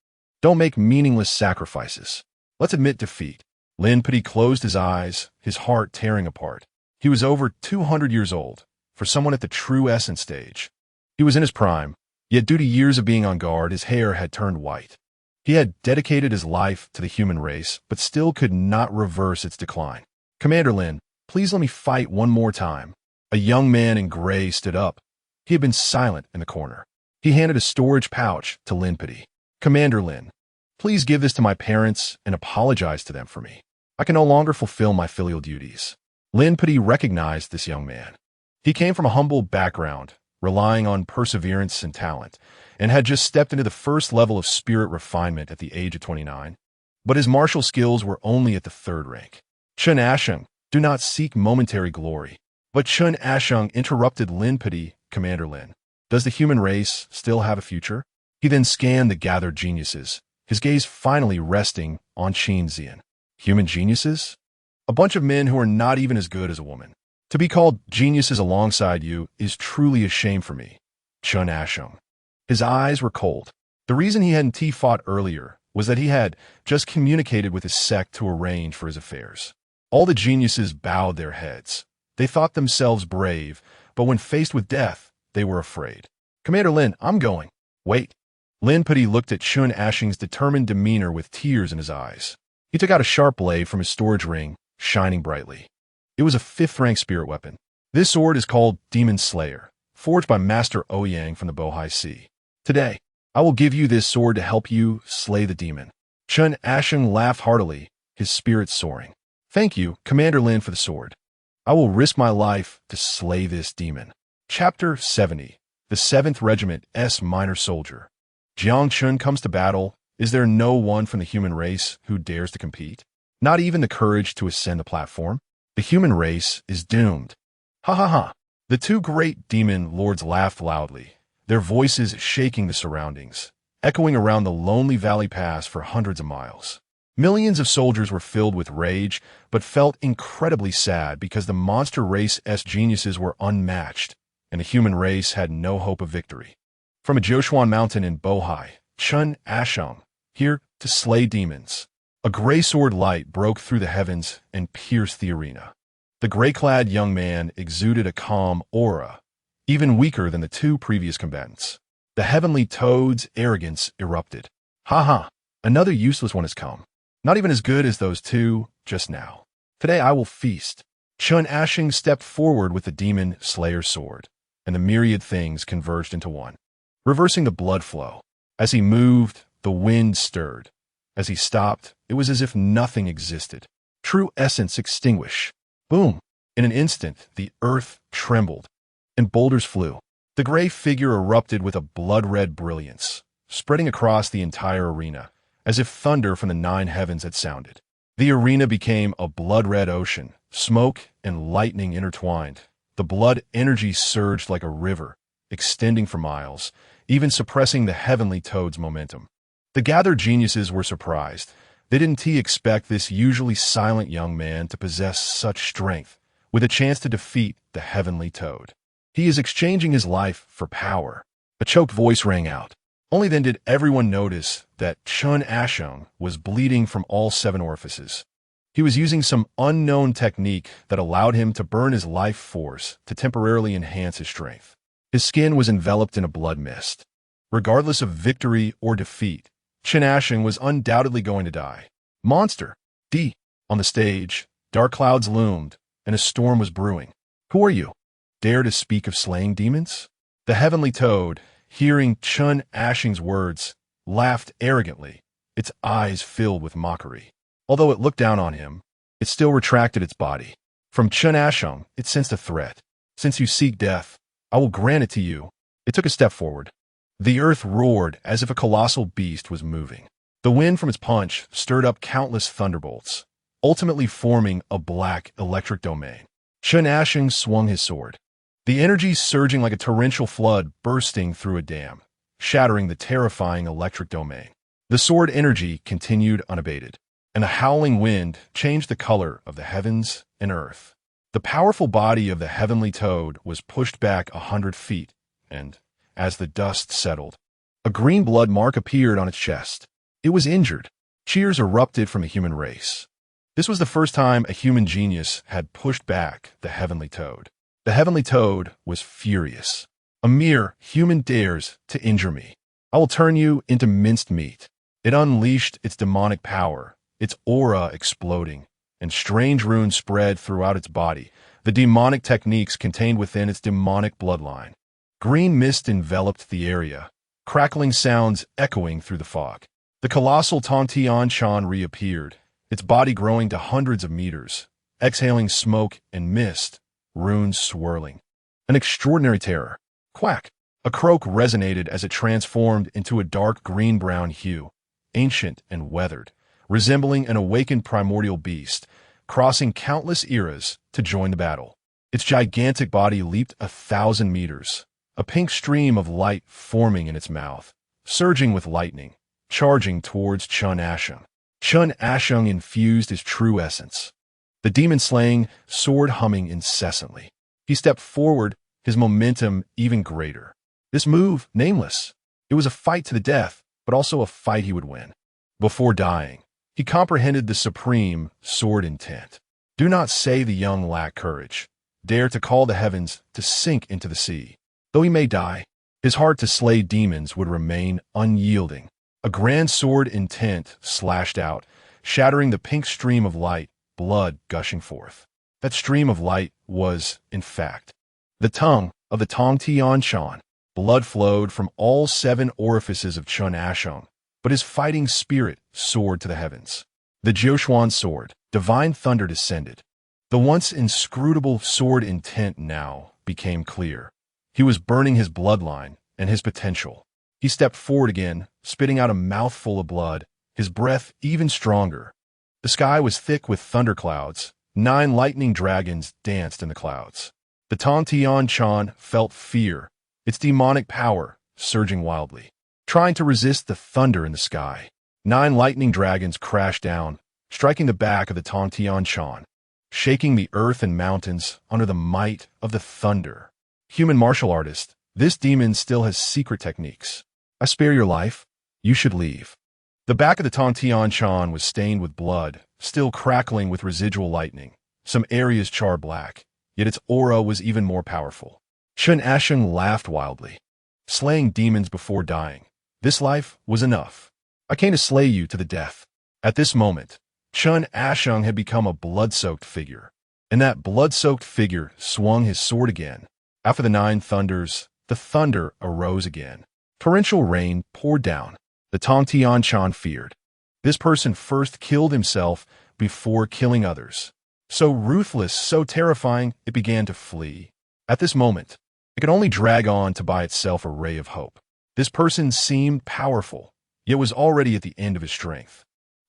Speaker 1: Don't make meaningless sacrifices. Let's admit defeat. Lin Puti closed his eyes, his heart tearing apart. He was over 200 years old, for someone at the true essence stage. He was in his prime, yet due to years of being on guard, his hair had turned white. He had dedicated his life to the human race, but still could not reverse its decline. Commander Lin, please let me fight one more time. A young man in gray stood up. He had been silent in the corner. He handed a storage pouch to Lin Pity. Commander Lin, please give this to my parents and apologize to them for me. I can no longer fulfill my filial duties. Lin Pity recognized this young man. He came from a humble background, relying on perseverance and talent, and had just stepped into the first level of spirit refinement at the age of 29. But his martial skills were only at the third rank. Chen Asheng, do not seek momentary glory. But Chen Asheng interrupted Lin Pity. Commander Lin, does the human race still have a future? He then scanned the gathered geniuses, his gaze finally resting on Qin Zian. Human geniuses? A bunch of men who are not even as good as a woman. To be called geniuses alongside you is truly a shame for me. Chen Asheng. His eyes were cold. The reason he hadn't fought earlier was that he had just communicated with his sect to arrange for his affairs. All the geniuses bowed their heads. They thought themselves brave, but when faced with death, they were afraid. Commander Lin, I'm going. Wait. Lin Pity looked at Chen Asheng's determined demeanor with tears in his eyes. He took out a sharp blade from his storage ring, shining brightly. It was a 5th-rank spirit weapon. This sword is called Demon Slayer, forged by Master Ouyang from the Bohai Sea. Today, I will give you this sword to help you slay the demon. Chen Asheng laughed heartily, his spirit soaring. Thank you, Commander Lin, for the sword. I will risk my life to slay this demon. Chapter 70. The 7th Regiment S. Minor Soldier. Jiang Chen comes to battle. Is there no one from the human race who dares to compete? Not even the courage to ascend the platform? The human race is doomed. Ha ha ha. The two great demon lords laughed loudly, their voices shaking the surroundings, echoing around the lonely valley pass for hundreds of miles. Millions of soldiers were filled with rage, but felt incredibly sad because the monster race's geniuses were unmatched, and the human race had no hope of victory. From a Joshuan mountain in Bohai, Chen Asheng, here to slay demons. A gray sword light broke through the heavens and pierced the arena. The gray-clad young man exuded a calm aura, even weaker than the two previous combatants. The heavenly toad's arrogance erupted. Ha ha, another useless one has come. Not even as good as those two just now. Today I will feast. Chen Asheng stepped forward with the demon slayer's sword, and the myriad things converged into one, reversing the blood flow. As he moved, the wind stirred. As he stopped, it was as if nothing existed. True essence extinguished. Boom! In an instant, the earth trembled, and boulders flew. The gray figure erupted with a blood-red brilliance, spreading across the entire arena, as if thunder from the 9 heavens had sounded. The arena became a blood-red ocean, smoke and lightning intertwined. The blood energy surged like a river, extending for miles, even suppressing the heavenly toad's momentum. The gathered geniuses were surprised. They didn't expect this usually silent young man to possess such strength, with a chance to defeat the heavenly toad. He is exchanging his life for power. A choked voice rang out. Only then did everyone notice that Chen Asheng was bleeding from all 7 orifices. He was using some unknown technique that allowed him to burn his life force to temporarily enhance his strength. His skin was enveloped in a blood mist. Regardless of victory or defeat, Chen Asheng was undoubtedly going to die. Monster! D. On the stage, dark clouds loomed, and a storm was brewing. Who are you? Dare to speak of slaying demons? The heavenly toad, hearing Chen Asheng's words, laughed arrogantly, its eyes filled with mockery. Although it looked down on him, it still retracted its body. From Chen Asheng, it sensed a threat. Since you seek death, I will grant it to you. It took a step forward. The earth roared as if a colossal beast was moving. The wind from its punch stirred up countless thunderbolts, ultimately forming a black electric domain. Chen Asheng swung his sword, the energy surging like a torrential flood bursting through a dam, shattering the terrifying electric domain. The sword energy continued unabated, and a howling wind changed the color of the heavens and earth. The powerful body of the heavenly toad was pushed back 100 feet, and, as the dust settled, a green blood mark appeared on its chest. It was injured. Cheers erupted from the human race. This was the first time a human genius had pushed back the heavenly toad. The heavenly toad was furious. A mere human dares to injure me. I will turn you into minced meat. It unleashed its demonic power, its aura exploding, and strange runes spread throughout its body, the demonic techniques contained within its demonic bloodline. Green mist enveloped the area, crackling sounds echoing through the fog. The colossal Jiang Chen reappeared, its body growing to hundreds of meters, exhaling smoke and mist, runes swirling. An extraordinary terror. Quack! A croak resonated as it transformed into a dark green-brown hue, ancient and weathered, resembling an awakened primordial beast, crossing countless eras to join the battle. Its gigantic body leaped 1,000 meters, a pink stream of light forming in its mouth, surging with lightning, charging towards Chen Ashung. Chen Ashung infused his true essence. The demon-slaying sword humming incessantly. He stepped forward, his momentum even greater. This move, nameless. It was a fight to the death, but also a fight he would win. Before dying, he comprehended the supreme sword intent. Do not say the young lack courage. Dare to call the heavens to sink into the sea. Though he may die, his heart to slay demons would remain unyielding. A grand sword intent slashed out, shattering the pink stream of light, blood gushing forth. That stream of light was, in fact, the tongue of the Jiang Chen. Blood flowed from all 7 orifices of Chen Ashung, but his fighting spirit soared to the heavens. The Jiuquan sword, divine thunder descended. The once inscrutable sword intent now became clear. He was burning his bloodline and his potential. He stepped forward again, spitting out a mouthful of blood, his breath even stronger. The sky was thick with thunderclouds. 9 lightning dragons danced in the clouds. The Jiang Chen felt fear, its demonic power surging wildly, trying to resist the thunder in the sky. 9 lightning dragons crashed down, striking the back of the Jiang Chen, shaking the earth and mountains under the might of the thunder. Human martial artist, this demon still has secret techniques. I spare your life. You should leave. The back of the Jiang Chen was stained with blood, still crackling with residual lightning. Some areas charred black, yet its aura was even more powerful. Chen Ashung laughed wildly. Slaying demons before dying. This life was enough. I came to slay you to the death. At this moment, Chen Ashung had become a blood-soaked figure, and that blood-soaked figure swung his sword again. After the 9 thunders, the thunder arose again. Torrential rain poured down. The Jiang Chen feared. This person first killed himself before killing others. So ruthless, so terrifying, it began to flee. At this moment, it could only drag on to by itself a ray of hope. This person seemed powerful, yet was already at the end of his strength.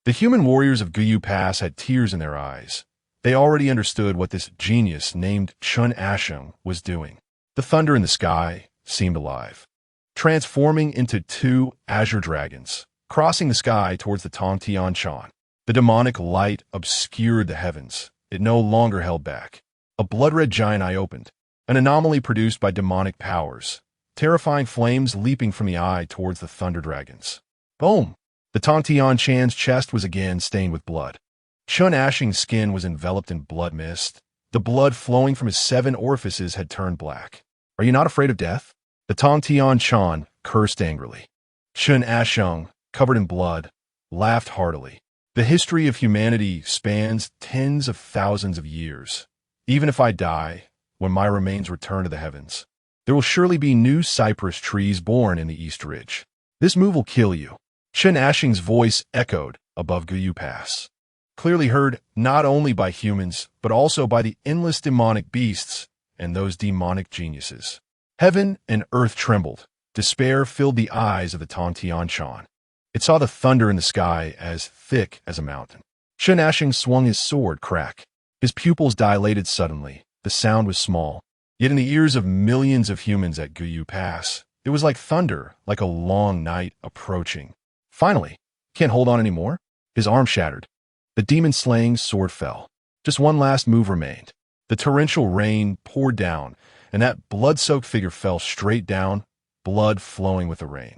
Speaker 1: The human warriors of Guyu Pass had tears in their eyes. They already understood what this genius named Chen Ashung was doing. The thunder in the sky seemed alive, transforming into 2 azure dragons, crossing the sky towards the Jiang Chen. The demonic light obscured the heavens. It no longer held back. A blood-red giant eye opened, an anomaly produced by demonic powers, terrifying flames leaping from the eye towards the thunder dragons. Boom! The Jiang Chen's chest was again stained with blood. Chen Ashung's skin was enveloped in blood mist. The blood flowing from his 7 orifices had turned black. Are you not afraid of death? The Jiang Chen cursed angrily. Chen Ashung, covered in blood, laughed heartily. The history of humanity spans tens of thousands of years. Even if I die, when my remains return to the heavens, there will surely be new cypress trees born in the East Ridge. This move will kill you. Chen Ashung's voice echoed above Guyu Pass, clearly heard not only by humans, but also by the endless demonic beasts and those demonic geniuses. Heaven and earth trembled. Despair filled the eyes of the Jiang Chen. It saw the thunder in the sky as thick as a mountain. Chen Ashung swung his sword crack. His pupils dilated suddenly. The sound was small, yet in the ears of millions of humans at Guyu Pass, it was like thunder, like a long night approaching. Finally, can't hold on anymore? His arm shattered. The demon-slaying sword fell. Just one last move remained. The torrential rain poured down, and that blood-soaked figure fell straight down, blood flowing with the rain.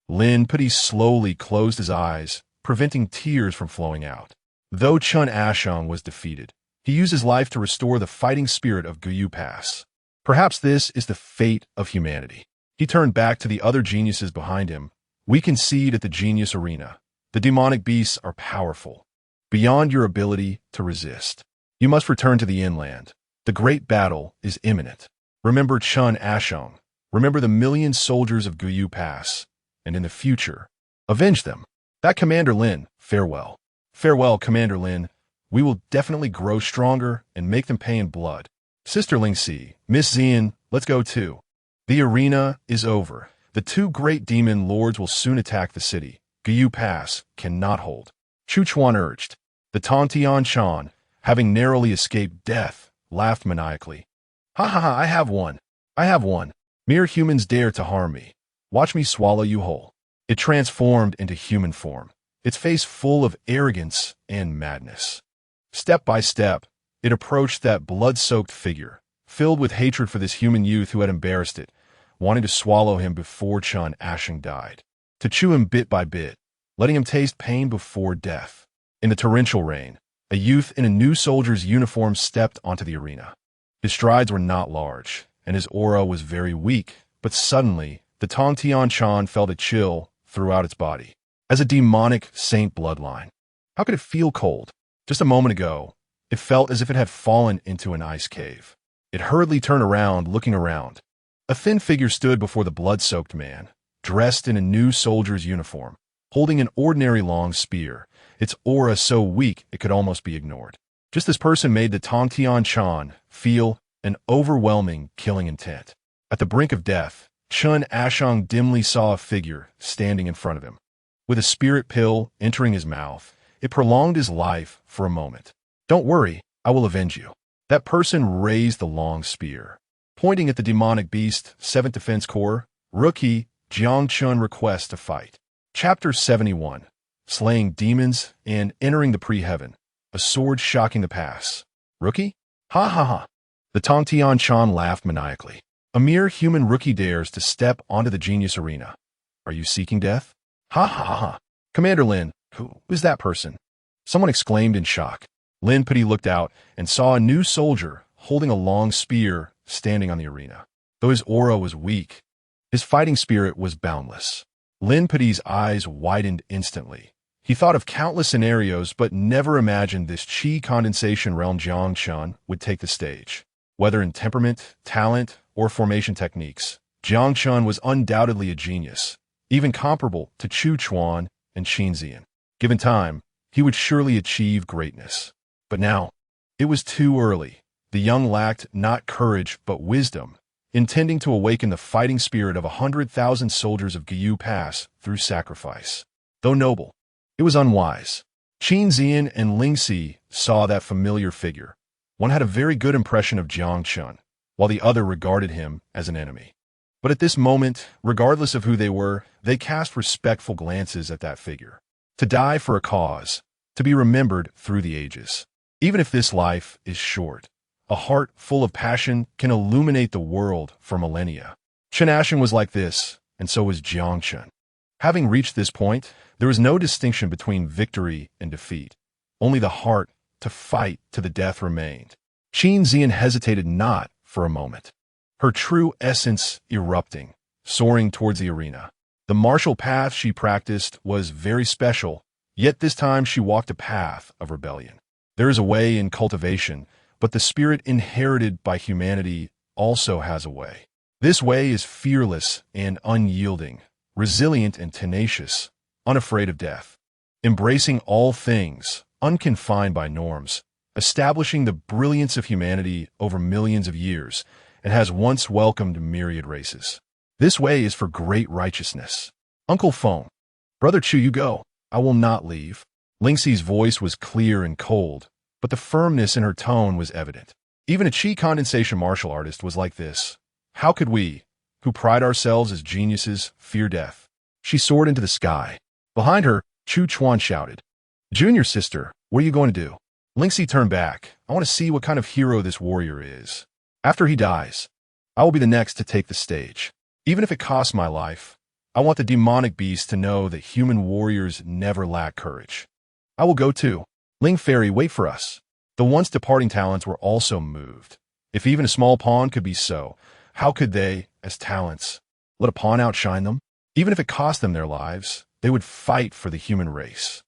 Speaker 1: Lin Pudi slowly closed his eyes, preventing tears from flowing out. Though Chen Ashung was defeated, he used his life to restore the fighting spirit of Guyu Pass. Perhaps this is the fate of humanity. He turned back to the other geniuses behind him. We concede at the genius arena. The demonic beasts are powerful, beyond your ability to resist. You must return to the inland. The great battle is imminent. Remember Chen Ashung. Remember the million soldiers of Guyu Pass, and in the future, avenge them. That Commander Lin, farewell. Farewell, Commander Lin. We will definitely grow stronger and make them pay in blood. Sister Lingxi, Miss Xian, let's go too. The arena is over. The two great demon lords will soon attack the city. Guyu Pass cannot hold. Chu Chuan urged. The Tongtian Shan, having narrowly escaped death, laughed maniacally. Ha ha ha, I have one. I have one. Mere humans dare to harm me. Watch me swallow you whole. It transformed into human form, its face full of arrogance and madness. Step by step, it approached that blood-soaked figure, filled with hatred for this human youth who had embarrassed it, wanting to swallow him before Chen Asheng died, to chew him bit by bit, letting him taste pain before death. In the torrential rain, a youth in a new soldier's uniform stepped onto the arena. His strides were not large, and his aura was very weak, but suddenly, the Tongtian Shan felt a chill throughout its body, as a demonic saint bloodline. How could it feel cold? Just a moment ago, it felt as if it had fallen into an ice cave. It hurriedly turned around, looking around. A thin figure stood before the blood-soaked man, dressed in a new soldier's uniform, holding an ordinary long spear, its aura so weak it could almost be ignored. Just this person made the Tongtian Shan feel an overwhelming killing intent. At the brink of death, Chen Asheng dimly saw a figure standing in front of him. With a spirit pill entering his mouth, it prolonged his life for a moment. Don't worry, I will avenge you. That person raised the long spear. Pointing at the demonic beast, 7th Defense Corps, Rookie Jiang Chen requests to fight. Chapter 71. Slaying Demons and Entering the Pre-Heaven. A sword shocking the pass. Rookie? Ha ha ha. The Tongtian Shan laughed maniacally. A mere human rookie dares to step onto the genius arena. Are you seeking death? Ha ha ha. Commander Lin, who is that person? Someone exclaimed in shock. Lin Pidi looked out and saw a new soldier holding a long spear standing on the arena. Though his aura was weak, his fighting spirit was boundless. Lin Pidi's eyes widened instantly. He thought of countless scenarios but never imagined this chi condensation realm Jiang Chen would take the stage. Whether in temperament, talent, or formation techniques, Jiang Chen was undoubtedly a genius, even comparable to Chu Chuan and Qin Zian. Given time, he would surely achieve greatness. But now, it was too early. The young lacked not courage but wisdom, intending to awaken the fighting spirit of 100,000 soldiers of Guyu Pass through sacrifice. Though noble, it was unwise. Qin Zian and Lingxi saw that familiar figure. One had a very good impression of Jiang Chen, while the other regarded him as an enemy. But at this moment, regardless of who they were, they cast respectful glances at that figure. To die for a cause, to be remembered through the ages. Even if this life is short, a heart full of passion can illuminate the world for millennia. Chen Asheng was like this, and so was Jiang Chen. Having reached this point, there was no distinction between victory and defeat. Only the heart to fight to the death remained. Qin Zian hesitated not for a moment, her true essence erupting, soaring towards the arena. The martial path she practiced was very special, yet this time she walked a path of rebellion. There is a way in cultivation, but the spirit inherited by humanity also has a way. This way is fearless and unyielding, resilient and tenacious, unafraid of death, embracing all things, unconfined by norms, establishing the brilliance of humanity over millions of years, and has once welcomed myriad races. This way is for great righteousness. Uncle Feng, Brother Chu, you go. I will not leave. Lingxi's voice was clear and cold, but the firmness in her tone was evident. Even a chi condensation martial artist was like this. How could we, who pride ourselves as geniuses, fear death? She soared into the sky. Behind her, Chu Chuan shouted, Junior sister, what are you going to do? Lingxi turned back. I want to see what kind of hero this warrior is. After he dies, I will be the next to take the stage. Even if it costs my life, I want the demonic beast to know that human warriors never lack courage. I will go too. Ling Fairy, wait for us. The once departing talents were also moved. If even a small pawn could be so, how could they, as talents, let a pawn outshine them? Even if it cost them their lives, they would fight for the human race.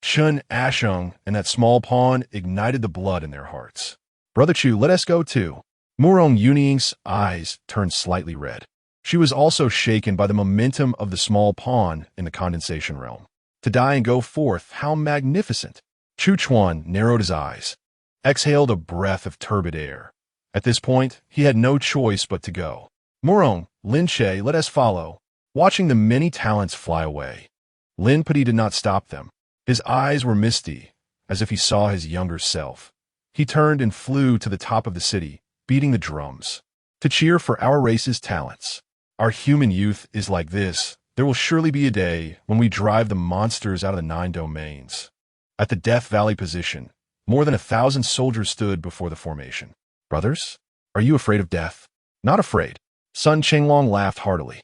Speaker 1: Chen Asheng and that small pawn ignited the blood in their hearts. Brother Chu, let us go too. Murong Yuning's eyes turned slightly red. She was also shaken by the momentum of the small pawn in the condensation realm. To die and go forth, how magnificent! Chu Chuan narrowed his eyes, exhaled a breath of turbid air. At this point, he had no choice but to go. Morong, Lin Che, let us follow. Watching the many talents fly away, Lin Pudi did not stop them. His eyes were misty, as if he saw his younger self. He turned and flew to the top of the city, beating the drums, to cheer for our race's talents. Our human youth is like this. There will surely be a day when we drive the monsters out of the 9 domains. At the Death Valley position, more than 1,000 soldiers stood before the formation. Brothers, are you afraid of death? Not afraid. Sun Chenglong laughed heartily.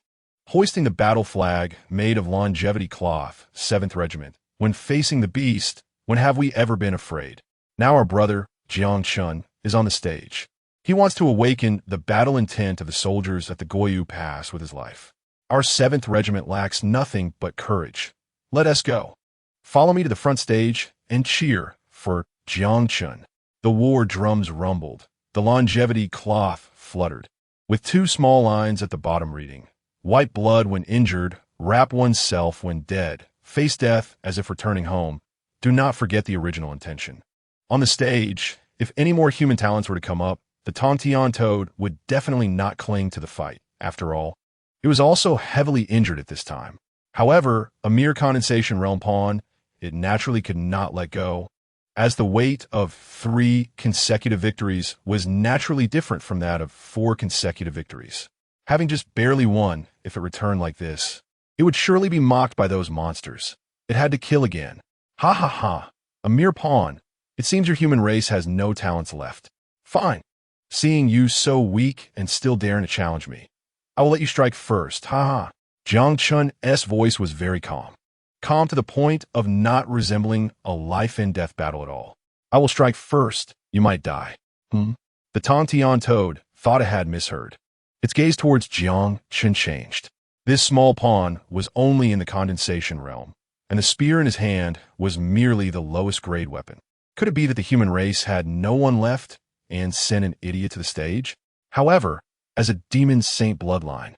Speaker 1: Hoisting the battle flag made of longevity cloth, 7th Regiment, when facing the beast, when have we ever been afraid? Now our brother, Jiang Chen, is on the stage. He wants to awaken the battle intent of the soldiers at the Goyu Pass with his life. Our 7th Regiment lacks nothing but courage. Let us go. Follow me to the front stage and cheer for Jiang Chen. The war drums rumbled. The longevity cloth fluttered, with 2 small lines at the bottom reading, "Wipe blood when injured, wrap oneself when dead, face death as if returning home. Do not forget the original intention." On the stage, if any more human talents were to come up, the Tontian Toad would definitely not cling to the fight. After all, it was also heavily injured at this time. However, a mere condensation realm pawn, it naturally could not let go, as the weight of 3 consecutive victories was naturally different from that of 4 consecutive victories. Having just barely won, if it returned like this, it would surely be mocked by those monsters. It had to kill again. Ha ha ha, a mere pawn. It seems your human race has no talents left. Fine. Seeing you so weak and still daring to challenge me, I will let you strike first. Ha ha. Jiang Chen's voice was very calm. Calm to the point of not resembling a life-and-death battle at all. I will strike first. You might die. The Tontian Toad thought it had misheard. Its gaze towards Jiang Chen changed. This small pawn was only in the condensation realm, and the spear in his hand was merely the lowest grade weapon. Could it be that the human race had no one left and sent an idiot to the stage? However, as a demon saint bloodline,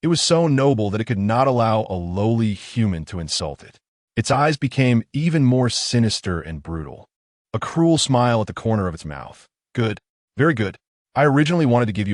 Speaker 1: it was so noble that it could not allow a lowly human to insult it. Its eyes became even more sinister and brutal. A cruel smile at the corner of its mouth. Good. Very good. I originally wanted to give you